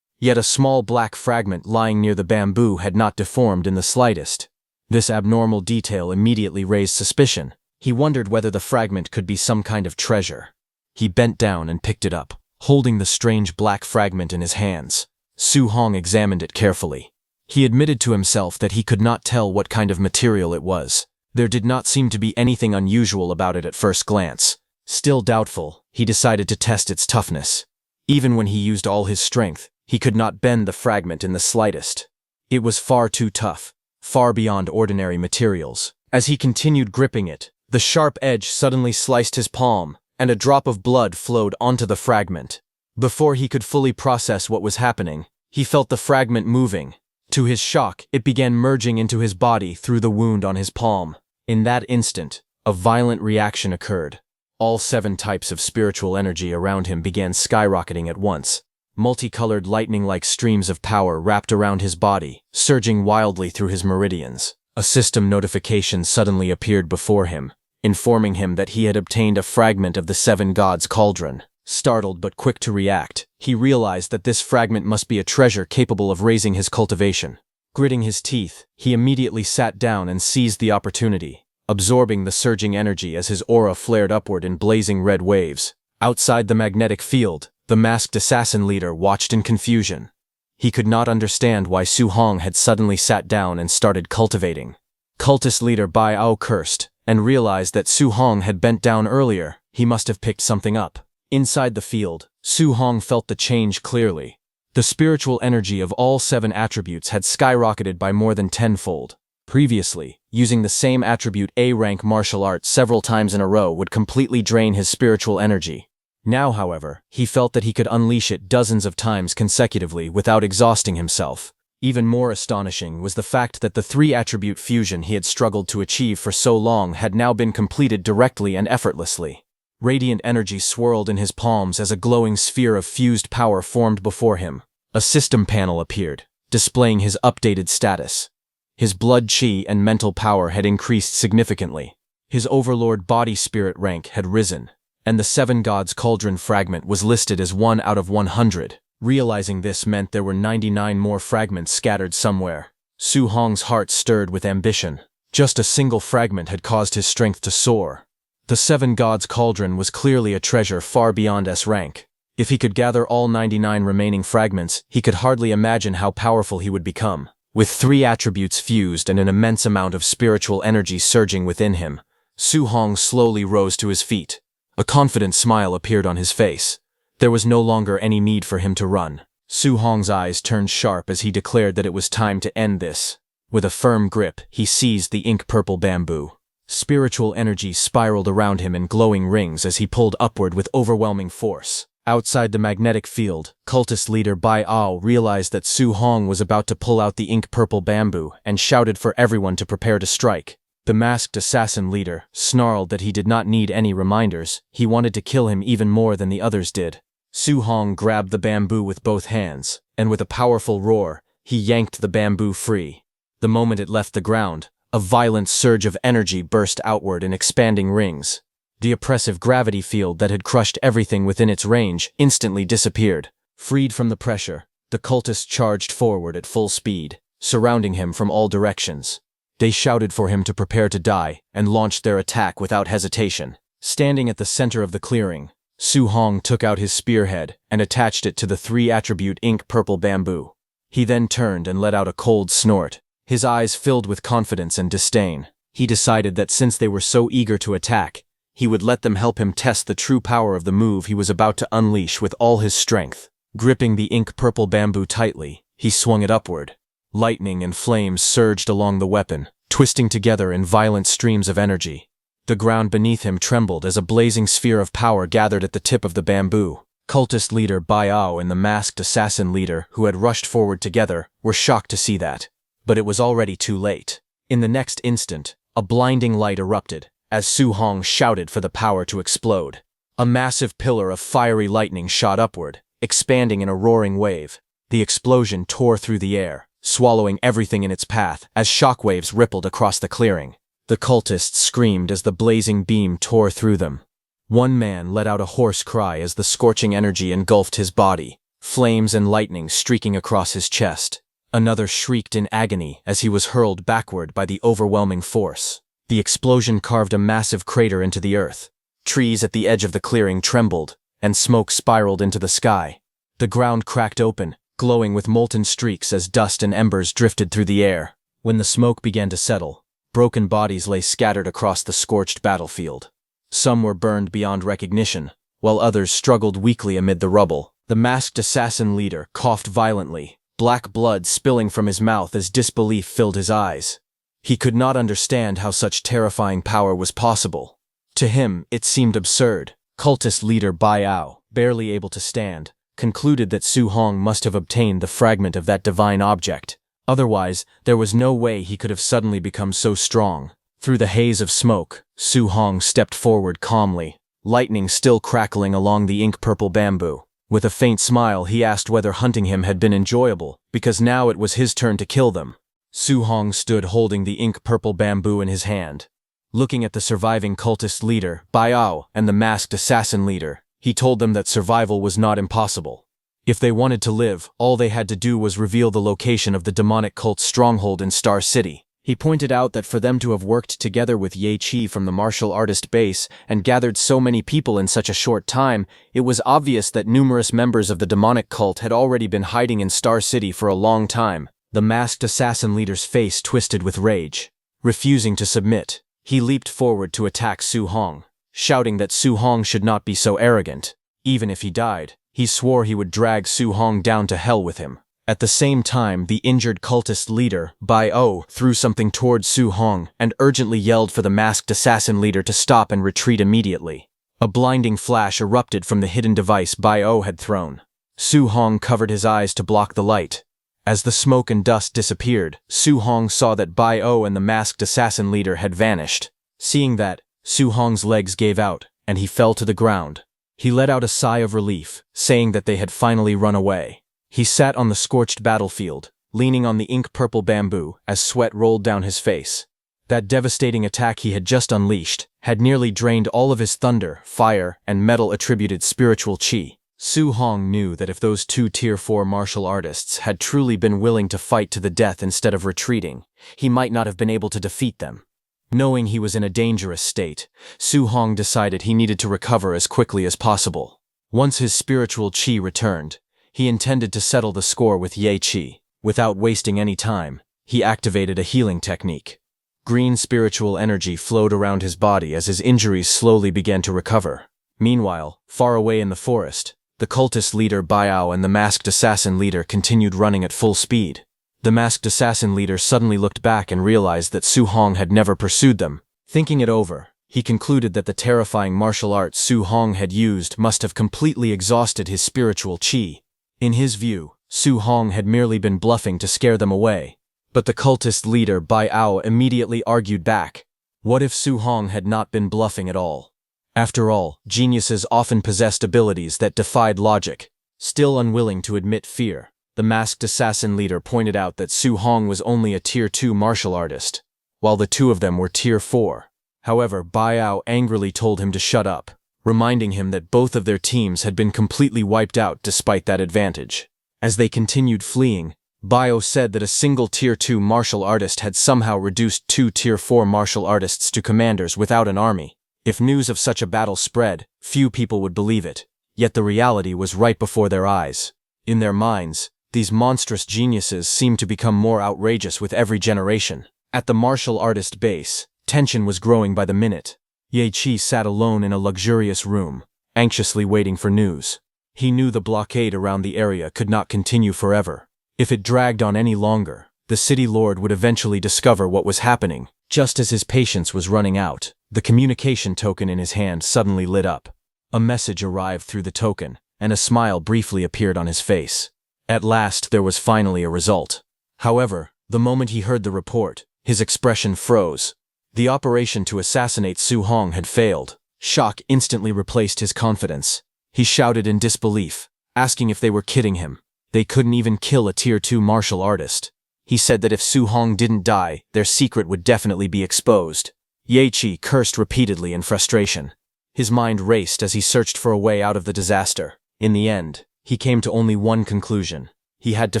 Yet a small black fragment lying near the bamboo had not deformed in the slightest. This abnormal detail immediately raised suspicion. He wondered whether the fragment could be some kind of treasure. He bent down and picked it up, holding the strange black fragment in his hands. Su Hong examined it carefully. He admitted to himself that he could not tell what kind of material it was. There did not seem to be anything unusual about it at first glance. Still doubtful, he decided to test its toughness. Even when he used all his strength, he could not bend the fragment in the slightest. It was far too tough, far beyond ordinary materials. As he continued gripping it, the sharp edge suddenly sliced his palm, and a drop of blood flowed onto the fragment. Before he could fully process what was happening, he felt the fragment moving. To his shock, it began merging into his body through the wound on his palm. In that instant, a violent reaction occurred. All 7 types of spiritual energy around him began skyrocketing at once. Multicolored lightning-like streams of power wrapped around his body, surging wildly through his meridians. A system notification suddenly appeared before him, informing him that he had obtained a fragment of the 7 gods' cauldron. Startled but quick to react, he realized that this fragment must be a treasure capable of raising his cultivation. Gritting his teeth, he immediately sat down and seized the opportunity, absorbing the surging energy as his aura flared upward in blazing red waves. Outside the magnetic field, the masked assassin leader watched in confusion. He could not understand why Su Hong had suddenly sat down and started cultivating. Cultist leader Bai Ao cursed, and realized that Su Hong had bent down earlier. He must have picked something up. Inside the field, Su Hong felt the change clearly. The spiritual energy of all 7 attributes had skyrocketed by more than 10-fold. Previously, using the same attribute A-rank martial arts several times in a row would completely drain his spiritual energy. Now, however, he felt that he could unleash it dozens of times consecutively without exhausting himself. Even more astonishing was the fact that the 3-attribute fusion he had struggled to achieve for so long had now been completed directly and effortlessly. Radiant energy swirled in his palms as a glowing sphere of fused power formed before him. A system panel appeared, displaying his updated status. His blood chi and mental power had increased significantly. His overlord body spirit rank had risen, and the 7 gods cauldron fragment was listed as 1 out of 100. Realizing this meant there were 99 more fragments scattered somewhere. Su Hong's heart stirred with ambition. Just a single fragment had caused his strength to soar. The 7 gods cauldron was clearly a treasure far beyond S rank. If he could gather all 99 remaining fragments, he could hardly imagine how powerful he would become. With 3 attributes fused and an immense amount of spiritual energy surging within him, Su Hong slowly rose to his feet. A confident smile appeared on his face. There was no longer any need for him to run. Su Hong's eyes turned sharp as he declared that it was time to end this. With a firm grip, he seized the ink-purple bamboo. Spiritual energy spiraled around him in glowing rings as he pulled upward with overwhelming force. Outside the magnetic field, cultist leader Bai Ao realized that Su Hong was about to pull out the ink-purple bamboo and shouted for everyone to prepare to strike. The masked assassin leader snarled that he did not need any reminders. He wanted to kill him even more than the others did. Su Hong grabbed the bamboo with both hands, and with a powerful roar, he yanked the bamboo free. The moment it left the ground, a violent surge of energy burst outward in expanding rings. The oppressive gravity field that had crushed everything within its range instantly disappeared. Freed from the pressure, the cultists charged forward at full speed, surrounding him from all directions. They shouted for him to prepare to die and launched their attack without hesitation. Standing at the center of the clearing, Su Hong took out his spearhead and attached it to the 3-attribute ink-purple bamboo. He then turned and let out a cold snort. His eyes filled with confidence and disdain. He decided that since they were so eager to attack, he would let them help him test the true power of the move he was about to unleash with all his strength. Gripping the ink-purple bamboo tightly, he swung it upward. Lightning and flames surged along the weapon, twisting together in violent streams of energy. The ground beneath him trembled as a blazing sphere of power gathered at the tip of the bamboo. Cultist leader Bai Ao and the masked assassin leader, who had rushed forward together, were shocked to see that. But it was already too late. In the next instant, a blinding light erupted, as Su Hong shouted for the power to explode. A massive pillar of fiery lightning shot upward, expanding in a roaring wave. The explosion tore through the air, swallowing everything in its path as shockwaves rippled across the clearing. The cultists screamed as the blazing beam tore through them. One man let out a hoarse cry as the scorching energy engulfed his body, flames and lightning streaking across his chest. Another shrieked in agony as he was hurled backward by the overwhelming force. The explosion carved a massive crater into the earth. Trees at the edge of the clearing trembled, and smoke spiraled into the sky. The ground cracked open, glowing with molten streaks as dust and embers drifted through the air. When the smoke began to settle, broken bodies lay scattered across the scorched battlefield. Some were burned beyond recognition, while others struggled weakly amid the rubble. The masked assassin leader coughed violently, black blood spilling from his mouth as disbelief filled his eyes. He could not understand how such terrifying power was possible. To him, it seemed absurd. Cultist leader Bai Ao, barely able to stand, concluded that Su Hong must have obtained the fragment of that divine object. Otherwise, there was no way he could have suddenly become so strong. Through the haze of smoke, Su Hong stepped forward calmly, lightning still crackling along the ink-purple bamboo. With a faint smile, he asked whether hunting him had been enjoyable, because now it was his turn to kill them. Su Hong stood holding the ink-purple bamboo in his hand. Looking at the surviving cultist leader, Bai Ao, and the masked assassin leader, he told them that survival was not impossible. If they wanted to live, all they had to do was reveal the location of the demonic cult's stronghold in Star City. He pointed out that for them to have worked together with Ye Qi from the martial artist base and gathered so many people in such a short time, it was obvious that numerous members of the demonic cult had already been hiding in Star City for a long time. The masked assassin leader's face twisted with rage. Refusing to submit, he leaped forward to attack Su Hong, shouting that Su Hong should not be so arrogant. Even if he died, he swore he would drag Su Hong down to hell with him. At the same time, the injured cultist leader, Bai Ao, threw something towards Su Hong and urgently yelled for the masked assassin leader to stop and retreat immediately. A blinding flash erupted from the hidden device Bai Ao had thrown. Su Hong covered his eyes to block the light. As the smoke and dust disappeared, Su Hong saw that Bai Ao and the masked assassin leader had vanished. Seeing that, Su Hong's legs gave out, and he fell to the ground. He let out a sigh of relief, saying that they had finally run away. He sat on the scorched battlefield, leaning on the ink-purple bamboo as sweat rolled down his face. That devastating attack he had just unleashed had nearly drained all of his thunder, fire, and metal-attributed spiritual qi. Su Hong knew that if those two Tier 4 martial artists had truly been willing to fight to the death instead of retreating, he might not have been able to defeat them. Knowing he was in a dangerous state, Su Hong decided he needed to recover as quickly as possible. Once his spiritual qi returned, he intended to settle the score with Ye Qi. Without wasting any time, he activated a healing technique. Green spiritual energy flowed around his body as his injuries slowly began to recover. Meanwhile, far away in the forest, the cultist leader Bai Ao and the masked assassin leader continued running at full speed. The masked assassin leader suddenly looked back and realized that Su Hong had never pursued them. Thinking it over, he concluded that the terrifying martial arts Su Hong had used must have completely exhausted his spiritual qi. In his view, Su Hong had merely been bluffing to scare them away. But the cultist leader Bai Ao immediately argued back. What if Su Hong had not been bluffing at all? After all, geniuses often possessed abilities that defied logic. Still unwilling to admit fear, the masked assassin leader pointed out that Su Hong was only a Tier 2 martial artist, while the two of them were Tier 4. However, Bai Ao angrily told him to shut up, reminding him that both of their teams had been completely wiped out despite that advantage. As they continued fleeing, Bai Ao said that a single Tier 2 martial artist had somehow reduced two Tier 4 martial artists to commanders without an army. If news of such a battle spread, few people would believe it, yet the reality was right before their eyes. In their minds, these monstrous geniuses seemed to become more outrageous with every generation. At the martial artist base, tension was growing by the minute. Ye Qi sat alone in a luxurious room, anxiously waiting for news. He knew the blockade around the area could not continue forever. If it dragged on any longer, the city lord would eventually discover what was happening. Just as his patience was running out, the communication token in his hand suddenly lit up. A message arrived through the token, and a smile briefly appeared on his face. At last there was finally a result. However, the moment he heard the report, his expression froze. The operation to assassinate Su Hong had failed. Shock instantly replaced his confidence. He shouted in disbelief, asking if they were kidding him. They couldn't even kill a Tier 2 martial artist. He said that if Su Hong didn't die, their secret would definitely be exposed. Ye Qi cursed repeatedly in frustration. His mind raced as he searched for a way out of the disaster. In the end, he came to only one conclusion. He had to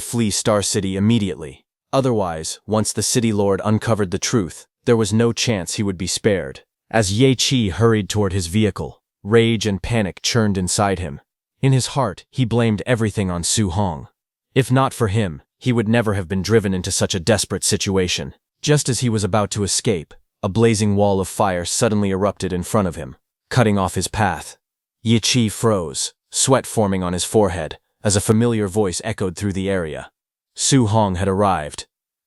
flee Star City immediately. Otherwise, once the city lord uncovered the truth, there was no chance he would be spared. As Ye Qi hurried toward his vehicle, rage and panic churned inside him. In his heart, he blamed everything on Su Hong. If not for him, he would never have been driven into such a desperate situation. Just as he was about to escape, a blazing wall of fire suddenly erupted in front of him, cutting off his path. Ye Qi froze, sweat forming on his forehead, as a familiar voice echoed through the area. Su Hong had arrived.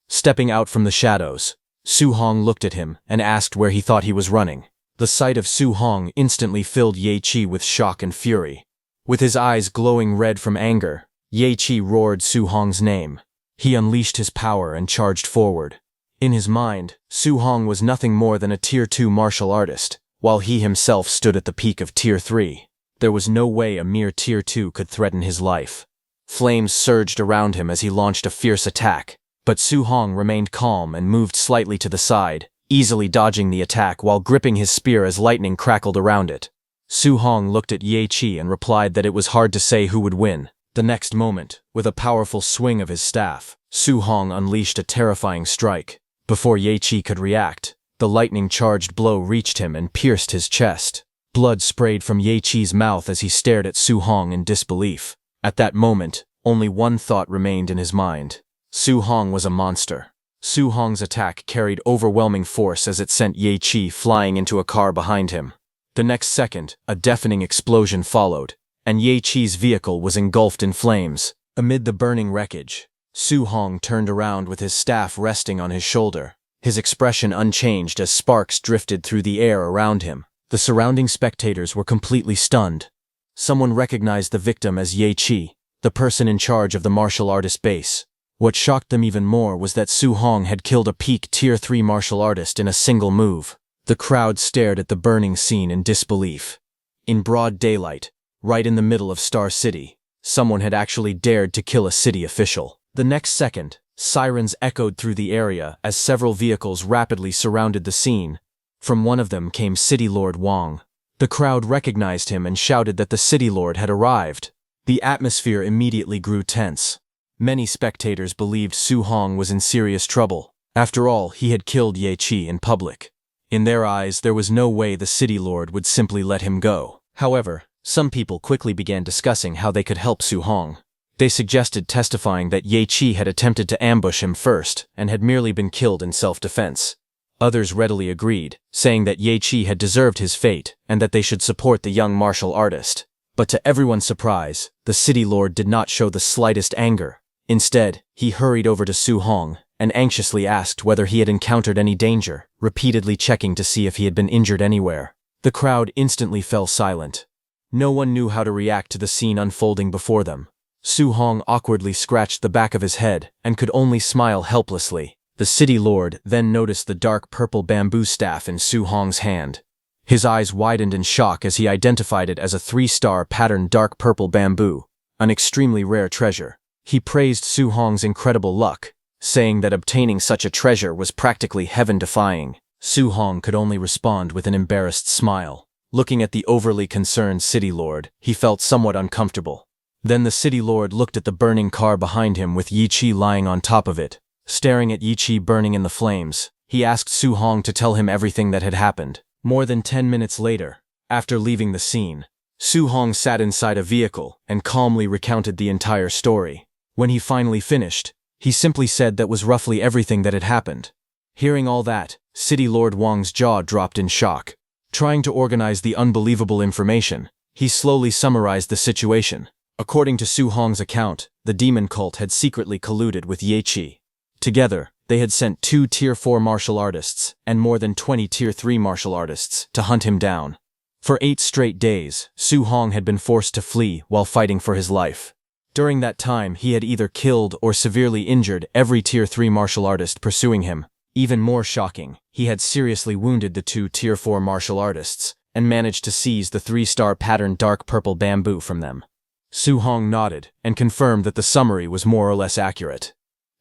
Stepping out from the shadows, Su Hong looked at him and asked where he thought he was running. The sight of Su Hong instantly filled Ye Qi with shock and fury. With his eyes glowing red from anger, Ye Qi roared Su Hong's name. He unleashed his power and charged forward. In his mind, Su Hong was nothing more than a Tier 2 martial artist, while he himself stood at the peak of Tier 3. There was no way a mere Tier 2 could threaten his life. Flames surged around him as he launched a fierce attack, but Su Hong remained calm and moved slightly to the side, easily dodging the attack while gripping his spear as lightning crackled around it. Su Hong looked at Ye Qi and replied that it was hard to say who would win. The next moment, with a powerful swing of his staff, Su Hong unleashed a terrifying strike. Before Ye Qi could react, the lightning-charged blow reached him and pierced his chest. Blood sprayed from Ye Qi's mouth as he stared at Su Hong in disbelief. At that moment, only one thought remained in his mind. Su Hong was a monster. Su Hong's attack carried overwhelming force as it sent Ye Qi flying into a car behind him. The next second, a deafening explosion followed, and Ye Qi's vehicle was engulfed in flames. Amid the burning wreckage, Su Hong turned around with his staff resting on his shoulder, his expression unchanged as sparks drifted through the air around him. The surrounding spectators were completely stunned. Someone recognized the victim as Ye Qi, the person in charge of the martial artist base. What shocked them even more was that Su Hong had killed a peak Tier 3 martial artist in a single move. The crowd stared at the burning scene in disbelief. In broad daylight, right in the middle of Star City, someone had actually dared to kill a city official. The next second, sirens echoed through the area as several vehicles rapidly surrounded the scene. From one of them came City Lord Wang. The crowd recognized him and shouted that the City Lord had arrived. The atmosphere immediately grew tense. Many spectators believed Su Hong was in serious trouble. After all, he had killed Ye Qi in public. In their eyes, there was no way the City Lord would simply let him go. However, some people quickly began discussing how they could help Su Hong. They suggested testifying that Ye Qi had attempted to ambush him first and had merely been killed in self-defense. Others readily agreed, saying that Ye Qi had deserved his fate and that they should support the young martial artist. But to everyone's surprise, the City Lord did not show the slightest anger. Instead, he hurried over to Su Hong and anxiously asked whether he had encountered any danger, repeatedly checking to see if he had been injured anywhere. The crowd instantly fell silent. No one knew how to react to the scene unfolding before them. Su Hong awkwardly scratched the back of his head and could only smile helplessly. The City Lord then noticed the dark purple bamboo staff in Su Hong's hand. His eyes widened in shock as he identified it as a 3-star patterned dark purple bamboo, an extremely rare treasure. He praised Su Hong's incredible luck, saying that obtaining such a treasure was practically heaven-defying. Su Hong could only respond with an embarrassed smile. Looking at the overly concerned City Lord, he felt somewhat uncomfortable. Then the City Lord looked at the burning car behind him with Ye Qi lying on top of it. Staring at Ye Qi burning in the flames, he asked Su Hong to tell him everything that had happened. More than 10 minutes later, after leaving the scene, Su Hong sat inside a vehicle and calmly recounted the entire story. When he finally finished, he simply said that was roughly everything that had happened. Hearing all that, City Lord Wang's jaw dropped in shock. Trying to organize the unbelievable information, he slowly summarized the situation. According to Su Hong's account, the demon cult had secretly colluded with Ye Qi. Together, they had sent 2 Tier 4 martial artists and more than 20 Tier 3 martial artists to hunt him down. For 8 straight days, Su Hong had been forced to flee while fighting for his life. During that time, he had either killed or severely injured every Tier 3 martial artist pursuing him. Even more shocking, he had seriously wounded the 2 Tier 4 martial artists and managed to seize the 3-star patterned dark purple bamboo from them. Su Hong nodded and confirmed that the summary was more or less accurate.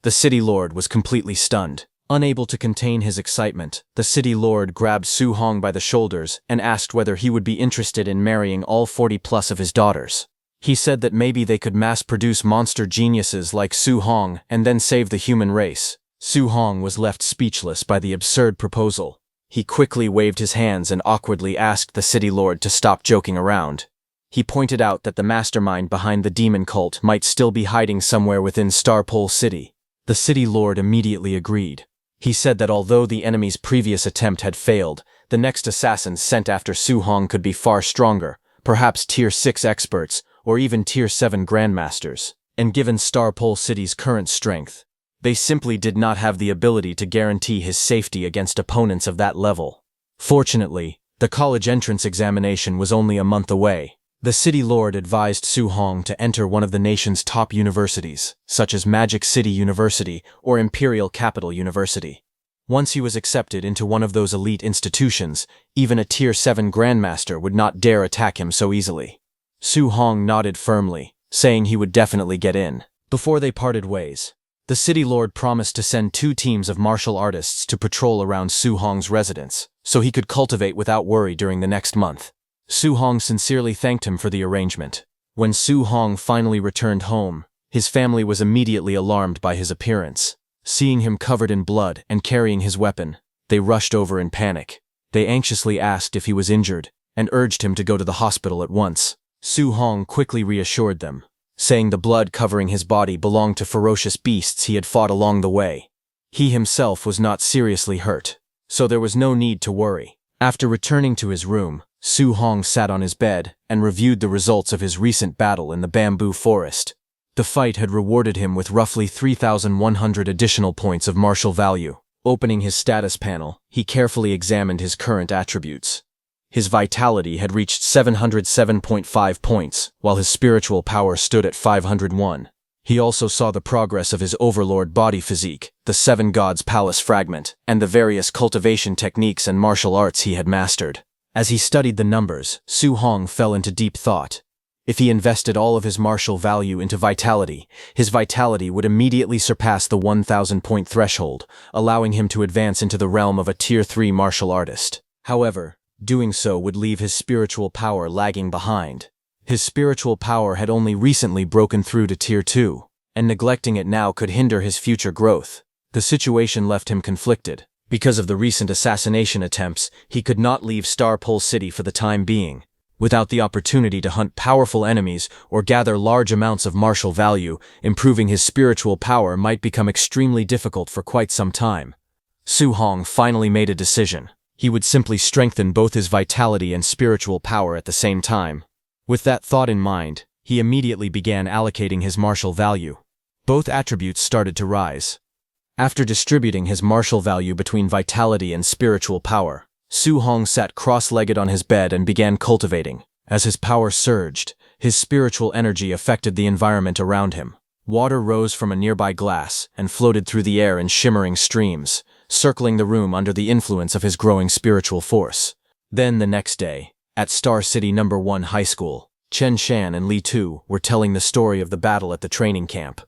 The city lord was completely stunned. Unable to contain his excitement, the city lord grabbed Su Hong by the shoulders and asked whether he would be interested in marrying all 40+ of his daughters. He said that maybe they could mass-produce monster geniuses like Su Hong and then save the human race. Su Hong was left speechless by the absurd proposal. He quickly waved his hands and awkwardly asked the city lord to stop joking around. He pointed out that the mastermind behind the demon cult might still be hiding somewhere within Starpole City. The city lord immediately agreed. He said that although the enemy's previous attempt had failed, the next assassins sent after Su Hong could be far stronger, perhaps Tier 6 experts or even Tier 7 grandmasters. And given Starpole City's current strength, they simply did not have the ability to guarantee his safety against opponents of that level. Fortunately, the college entrance examination was only a month away. The city lord advised Su Hong to enter one of the nation's top universities, such as Magic City University or Imperial Capital University. Once he was accepted into one of those elite institutions, even a Tier 7 grandmaster would not dare attack him so easily. Su Hong nodded firmly, saying he would definitely get in. Before they parted ways, the city lord promised to send 2 teams of martial artists to patrol around Su Hong's residence, so he could cultivate without worry during the next month. Su Hong sincerely thanked him for the arrangement. When Su Hong finally returned home, his family was immediately alarmed by his appearance. Seeing him covered in blood and carrying his weapon, they rushed over in panic. They anxiously asked if he was injured and urged him to go to the hospital at once. Su Hong quickly reassured them, saying the blood covering his body belonged to ferocious beasts he had fought along the way. He himself was not seriously hurt, so there was no need to worry. After returning to his room, Su Hong sat on his bed and reviewed the results of his recent battle in the bamboo forest. The fight had rewarded him with roughly 3,100 additional points of martial value. Opening his status panel, he carefully examined his current attributes. His vitality had reached 707.5 points, while his spiritual power stood at 501. He also saw the progress of his overlord body physique, the 7 Gods Palace fragment, and the various cultivation techniques and martial arts he had mastered. As he studied the numbers, Su Hong fell into deep thought. If he invested all of his martial value into vitality, his vitality would immediately surpass the 1,000-point threshold, allowing him to advance into the realm of a Tier 3 martial artist. However, doing so would leave his spiritual power lagging behind. His spiritual power had only recently broken through to Tier 2, and neglecting it now could hinder his future growth. The situation left him conflicted. Because of the recent assassination attempts, he could not leave Starpole City for the time being. Without the opportunity to hunt powerful enemies or gather large amounts of martial value, improving his spiritual power might become extremely difficult for quite some time. Su Hong finally made a decision. He would simply strengthen both his vitality and spiritual power at the same time. With that thought in mind, he immediately began allocating his martial value. Both attributes started to rise. After distributing his martial value between vitality and spiritual power, Su Hong sat cross-legged on his bed and began cultivating. As his power surged, his spiritual energy affected the environment around him. Water rose from a nearby glass and floated through the air in shimmering streams, circling the room under the influence of his growing spiritual force. Then the next day, at Star City No. 1 High School, Chen Shan and Li Tu were telling the story of the battle at the training camp.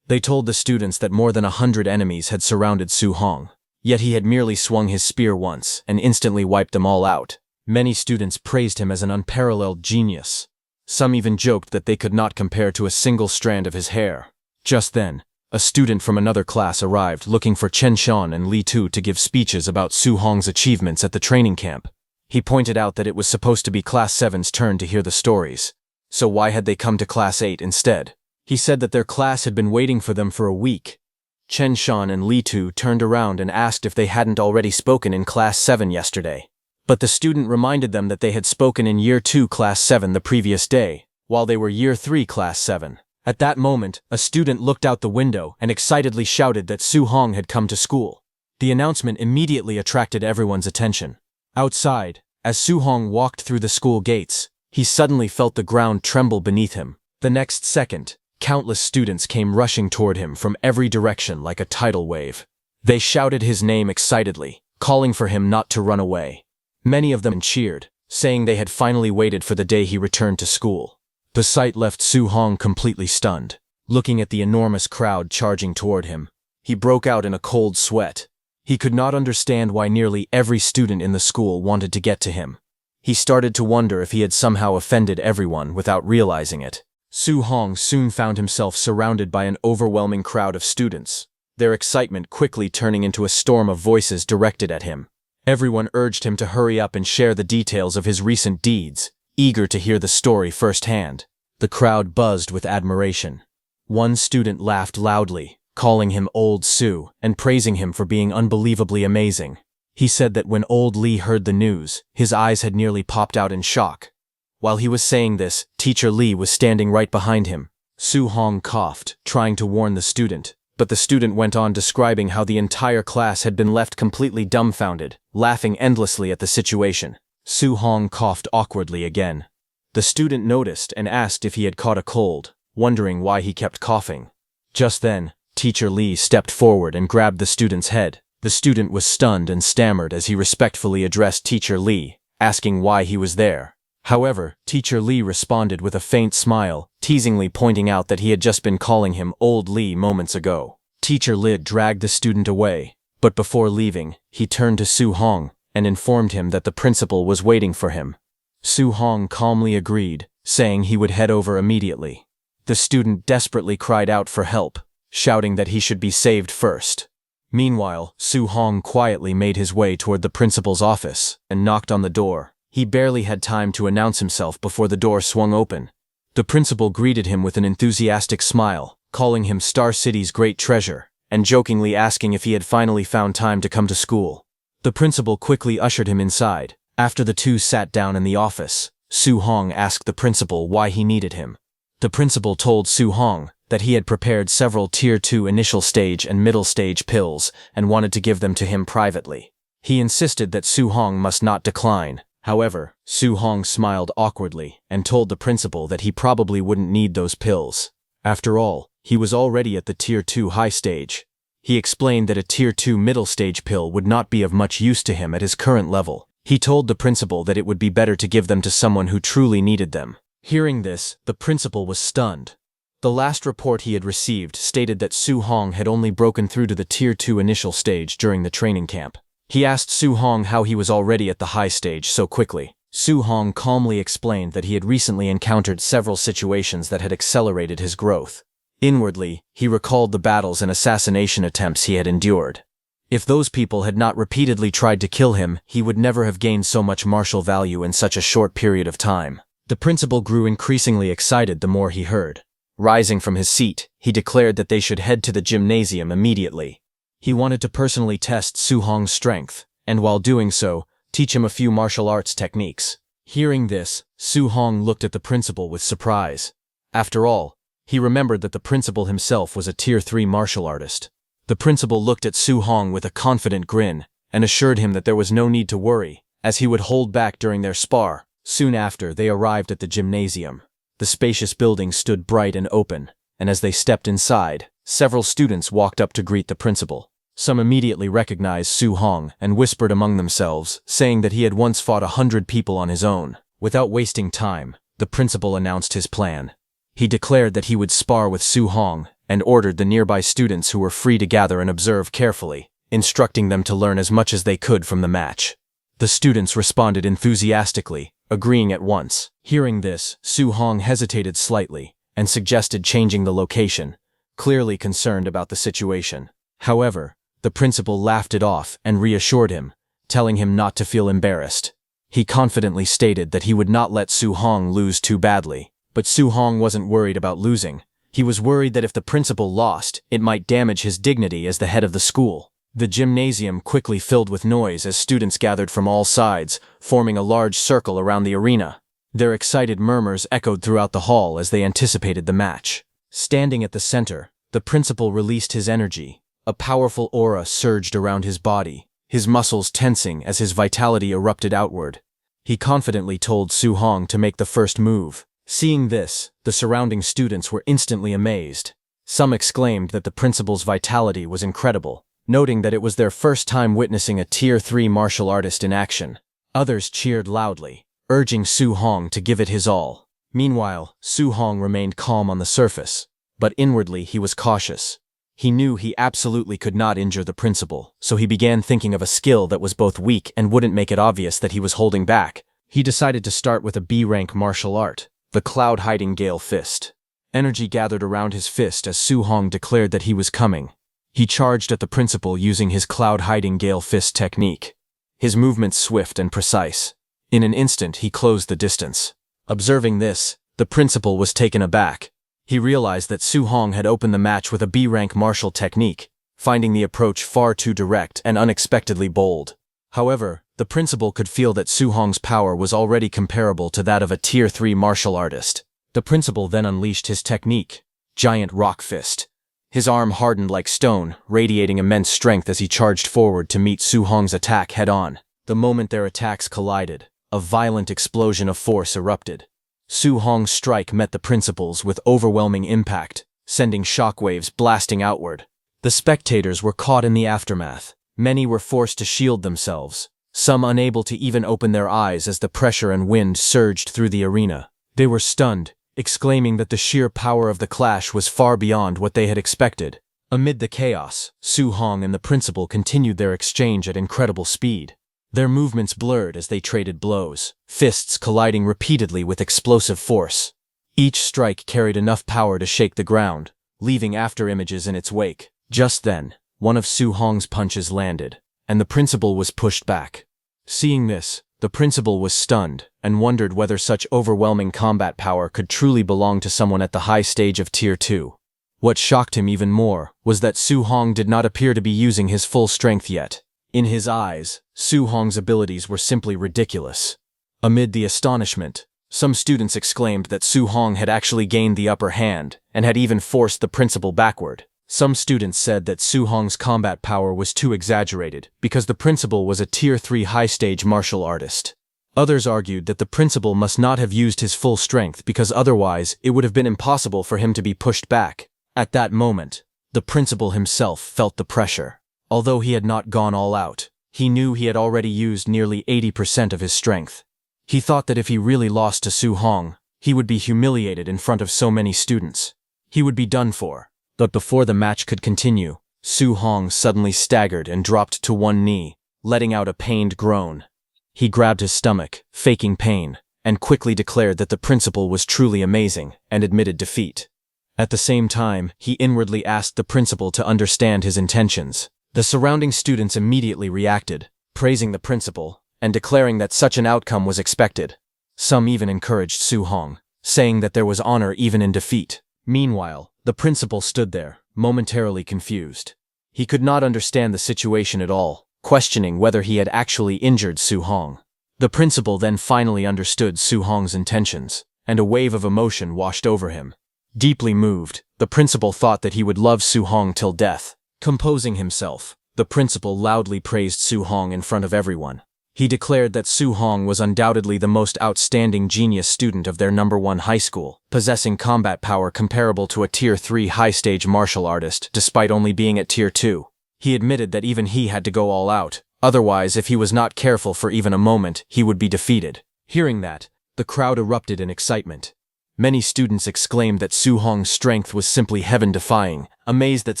They told the students that more than 100 enemies had surrounded Su Hong, yet he had merely swung his spear once and instantly wiped them all out. Many students praised him as an unparalleled genius. Some even joked that they could not compare to a single strand of his hair. Just then, a student from another class arrived looking for Chen Shan and Li Tu to give speeches about Su Hong's achievements at the training camp. He pointed out that it was supposed to be Class 7's turn to hear the stories, so why had they come to Class 8 instead? He said that their class had been waiting for them for a week. Chen Shan and Li Tu turned around and asked if they hadn't already spoken in Class 7 yesterday. But the student reminded them that they had spoken in Year 2 Class 7 the previous day, while they were Year 3 Class 7. At that moment, a student looked out the window and excitedly shouted that Su Hong had come to school. The announcement immediately attracted everyone's attention. Outside, as Su Hong walked through the school gates, he suddenly felt the ground tremble beneath him. The next second, countless students came rushing toward him from every direction like a tidal wave. They shouted his name excitedly, calling for him not to run away. Many of them cheered, saying they had finally waited for the day he returned to school. The sight left Su Hong completely stunned. Looking at the enormous crowd charging toward him, he broke out in a cold sweat. He could not understand why nearly every student in the school wanted to get to him. He started to wonder if he had somehow offended everyone without realizing it. Su Hong soon found himself surrounded by an overwhelming crowd of students, their excitement quickly turning into a storm of voices directed at him. Everyone urged him to hurry up and share the details of his recent deeds, eager to hear the story firsthand. The crowd buzzed with admiration. One student laughed loudly, calling him Old Su and praising him for being unbelievably amazing. He said that when Old Lee heard the news, his eyes had nearly popped out in shock. While he was saying this, Teacher Lee was standing right behind him. Su Hong coughed, trying to warn the student, but the student went on describing how the entire class had been left completely dumbfounded, laughing endlessly at the situation. Su Hong coughed awkwardly again. The student noticed and asked if he had caught a cold, wondering why he kept coughing. Just then, Teacher Lee stepped forward and grabbed the student's head. The student was stunned and stammered as he respectfully addressed Teacher Lee, asking why he was there. However, Teacher Lee responded with a faint smile, teasingly pointing out that he had just been calling him Old Lee moments ago. Teacher Lee dragged the student away, but before leaving, he turned to Su Hong and informed him that the principal was waiting for him. Su Hong calmly agreed, saying he would head over immediately. The student desperately cried out for help, shouting that he should be saved first. Meanwhile, Su Hong quietly made his way toward the principal's office and knocked on the door. He barely had time to announce himself before the door swung open. The principal greeted him with an enthusiastic smile, calling him Star City's great treasure, and jokingly asking if he had finally found time to come to school. The principal quickly ushered him inside. After the two sat down in the office, Su Hong asked the principal why he needed him. The principal told Su Hong that he had prepared several Tier 2 initial stage and middle stage pills and wanted to give them to him privately. He insisted that Su Hong must not decline. However, Su Hong smiled awkwardly and told the principal that he probably wouldn't need those pills. After all, he was already at the Tier 2 high stage. He explained that a Tier 2 middle stage pill would not be of much use to him at his current level. He told the principal that it would be better to give them to someone who truly needed them. Hearing this, the principal was stunned. The last report he had received stated that Su Hong had only broken through to the Tier 2 initial stage during the training camp. He asked Su Hong how he was already at the high stage so quickly. Su Hong calmly explained that he had recently encountered several situations that had accelerated his growth. Inwardly, he recalled the battles and assassination attempts he had endured. If those people had not repeatedly tried to kill him, he would never have gained so much martial value in such a short period of time. The principal grew increasingly excited the more he heard. Rising from his seat, he declared that they should head to the gymnasium immediately. He wanted to personally test Su Hong's strength, and while doing so, teach him a few martial arts techniques. Hearing this, Su Hong looked at the principal with surprise. After all, he remembered that the principal himself was a Tier 3 martial artist. The principal looked at Su Hong with a confident grin and assured him that there was no need to worry, as he would hold back during their spar. Soon after, they arrived at the gymnasium. The spacious building stood bright and open, and as they stepped inside, several students walked up to greet the principal. Some immediately recognized Su Hong and whispered among themselves, saying that he had once fought 100 people on his own. Without wasting time, the principal announced his plan. He declared that he would spar with Su Hong and ordered the nearby students who were free to gather and observe carefully, instructing them to learn as much as they could from the match. The students responded enthusiastically, agreeing at once. Hearing this, Su Hong hesitated slightly and suggested changing the location, clearly concerned about the situation. However, the principal laughed it off and reassured him, telling him not to feel embarrassed. He confidently stated that he would not let Su Hong lose too badly. But Su Hong wasn't worried about losing. He was worried that if the principal lost, it might damage his dignity as the head of the school. The gymnasium quickly filled with noise as students gathered from all sides, forming a large circle around the arena. Their excited murmurs echoed throughout the hall as they anticipated the match. Standing at the center, the principal released his energy. A powerful aura surged around his body, his muscles tensing as his vitality erupted outward. He confidently told Su Hong to make the first move. Seeing this, the surrounding students were instantly amazed. Some exclaimed that the principal's vitality was incredible, noting that it was their first time witnessing a Tier 3 martial artist in action. Others cheered loudly, urging Su Hong to give it his all. Meanwhile, Su Hong remained calm on the surface, but inwardly he was cautious. He knew he absolutely could not injure the principal, so he began thinking of a skill that was both weak and wouldn't make it obvious that he was holding back. He decided to start with a B-rank martial art, the Cloud-Hiding Gale Fist. Energy gathered around his fist as Su Hong declared that he was coming. He charged at the principal using his Cloud-Hiding Gale Fist technique. His movements swift and precise. In an instant, he closed the distance. Observing this, the principal was taken aback. He realized that Su Hong had opened the match with a B-rank martial technique, finding the approach far too direct and unexpectedly bold. However, the principal could feel that Su Hong's power was already comparable to that of a Tier 3 martial artist. The principal then unleashed his technique, Giant Rock Fist. His arm hardened like stone, radiating immense strength as he charged forward to meet Su Hong's attack head-on. The moment their attacks collided, a violent explosion of force erupted. Su Hong's strike met the principal's with overwhelming impact, sending shockwaves blasting outward. The spectators were caught in the aftermath. Many were forced to shield themselves, some unable to even open their eyes as the pressure and wind surged through the arena. They were stunned, exclaiming that the sheer power of the clash was far beyond what they had expected. Amid the chaos, Su Hong and the principal continued their exchange at incredible speed. Their movements blurred as they traded blows, fists colliding repeatedly with explosive force. Each strike carried enough power to shake the ground, leaving afterimages in its wake. Just then, one of Su Hong's punches landed, and the principal was pushed back. Seeing this, the principal was stunned and wondered whether such overwhelming combat power could truly belong to someone at the high stage of Tier 2. What shocked him even more was that Su Hong did not appear to be using his full strength yet. In his eyes, Su Hong's abilities were simply ridiculous. Amid the astonishment, some students exclaimed that Su Hong had actually gained the upper hand and had even forced the principal backward. Some students said that Su Hong's combat power was too exaggerated because the principal was a Tier 3 high-stage martial artist. Others argued that the principal must not have used his full strength because otherwise it would have been impossible for him to be pushed back. At that moment, the principal himself felt the pressure. Although he had not gone all out, he knew he had already used nearly 80% of his strength. He thought that if he really lost to Su Hong, he would be humiliated in front of so many students. He would be done for. But before the match could continue, Su Hong suddenly staggered and dropped to one knee, letting out a pained groan. He grabbed his stomach, faking pain, and quickly declared that the principal was truly amazing and admitted defeat. At the same time, he inwardly asked the principal to understand his intentions. The surrounding students immediately reacted, praising the principal and declaring that such an outcome was expected. Some even encouraged Su Hong, saying that there was honor even in defeat. Meanwhile, the principal stood there, momentarily confused. He could not understand the situation at all, questioning whether he had actually injured Su Hong. The principal then finally understood Su Hong's intentions, and a wave of emotion washed over him. Deeply moved, the principal thought that he would love Su Hong till death. Composing himself, the principal loudly praised Su Hong in front of everyone. He declared that Su Hong was undoubtedly the most outstanding genius student of their #1 high school, possessing combat power comparable to a Tier 3 high-stage martial artist despite only being at Tier 2. He admitted that even he had to go all out, otherwise if he was not careful for even a moment, he would be defeated. Hearing that, the crowd erupted in excitement. Many students exclaimed that Su Hong's strength was simply heaven-defying, amazed that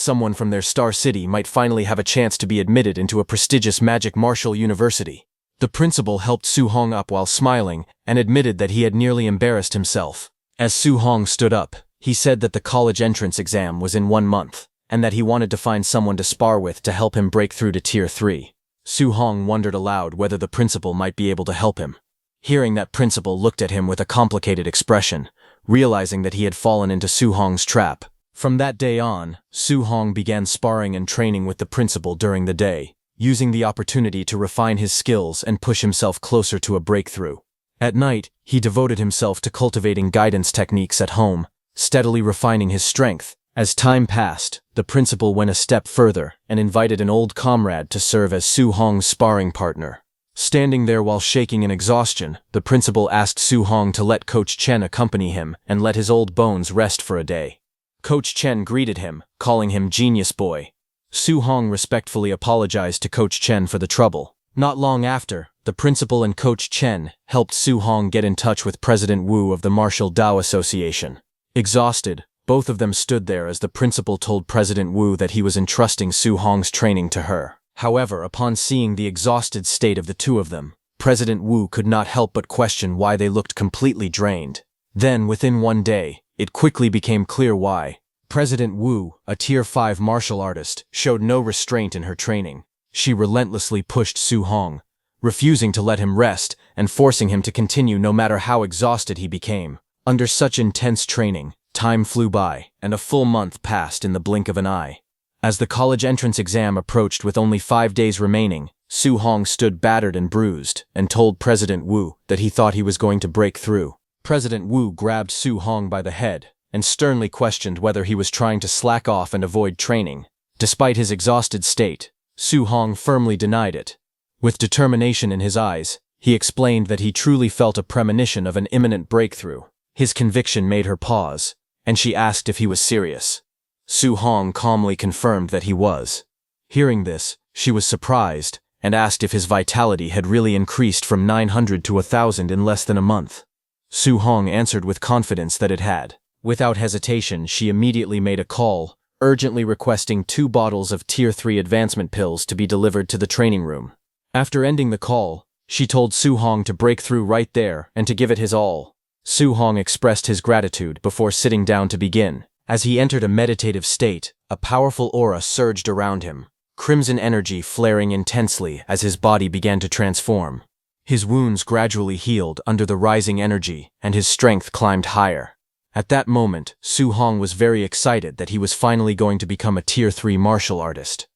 someone from their star city might finally have a chance to be admitted into a prestigious magic martial university. The principal helped Su Hong up while smiling and admitted that he had nearly embarrassed himself. As Su Hong stood up, he said that the college entrance exam was in 1 month, and that he wanted to find someone to spar with to help him break through to Tier 3. Su Hong wondered aloud whether the principal might be able to help him. Hearing that, principal looked at him with a complicated expression, realizing that he had fallen into Su Hong's trap. From that day on, Su Hong began sparring and training with the principal during the day, using the opportunity to refine his skills and push himself closer to a breakthrough. At night, he devoted himself to cultivating guidance techniques at home, steadily refining his strength. As time passed, the principal went a step further and invited an old comrade to serve as Su Hong's sparring partner. Standing there while shaking in exhaustion, the principal asked Su Hong to let Coach Chen accompany him and let his old bones rest for a day. Coach Chen greeted him, calling him Genius Boy. Su Hong respectfully apologized to Coach Chen for the trouble. Not long after, the principal and Coach Chen helped Su Hong get in touch with President Wu of the Martial Dao Association. Exhausted, both of them stood there as the principal told President Wu that he was entrusting Su Hong's training to her. However, upon seeing the exhausted state of the two of them, President Wu could not help but question why they looked completely drained. Then, within one day, it quickly became clear why. President Wu, a Tier 5 martial artist, showed no restraint in her training. She relentlessly pushed Su Hong, refusing to let him rest and forcing him to continue no matter how exhausted he became. Under such intense training, time flew by, and a full month passed in the blink of an eye. As the college entrance exam approached with only 5 days remaining, Su Hong stood battered and bruised and told President Wu that he thought he was going to break through. President Wu grabbed Su Hong by the head and sternly questioned whether he was trying to slack off and avoid training. Despite his exhausted state, Su Hong firmly denied it. With determination in his eyes, he explained that he truly felt a premonition of an imminent breakthrough. His conviction made her pause, and she asked if he was serious. Su Hong calmly confirmed that he was. Hearing this, she was surprised and asked if his vitality had really increased from 900 to 1,000 in less than a month. Su Hong answered with confidence that it had. Without hesitation, she immediately made a call, urgently requesting 2 bottles of Tier 3 advancement pills to be delivered to the training room. After ending the call, she told Su Hong to break through right there and to give it his all. Su Hong expressed his gratitude before sitting down to begin. As he entered a meditative state, a powerful aura surged around him, crimson energy flaring intensely as his body began to transform. His wounds gradually healed under the rising energy, and his strength climbed higher. At that moment, Su Hong was very excited that he was finally going to become a Tier 3 martial artist.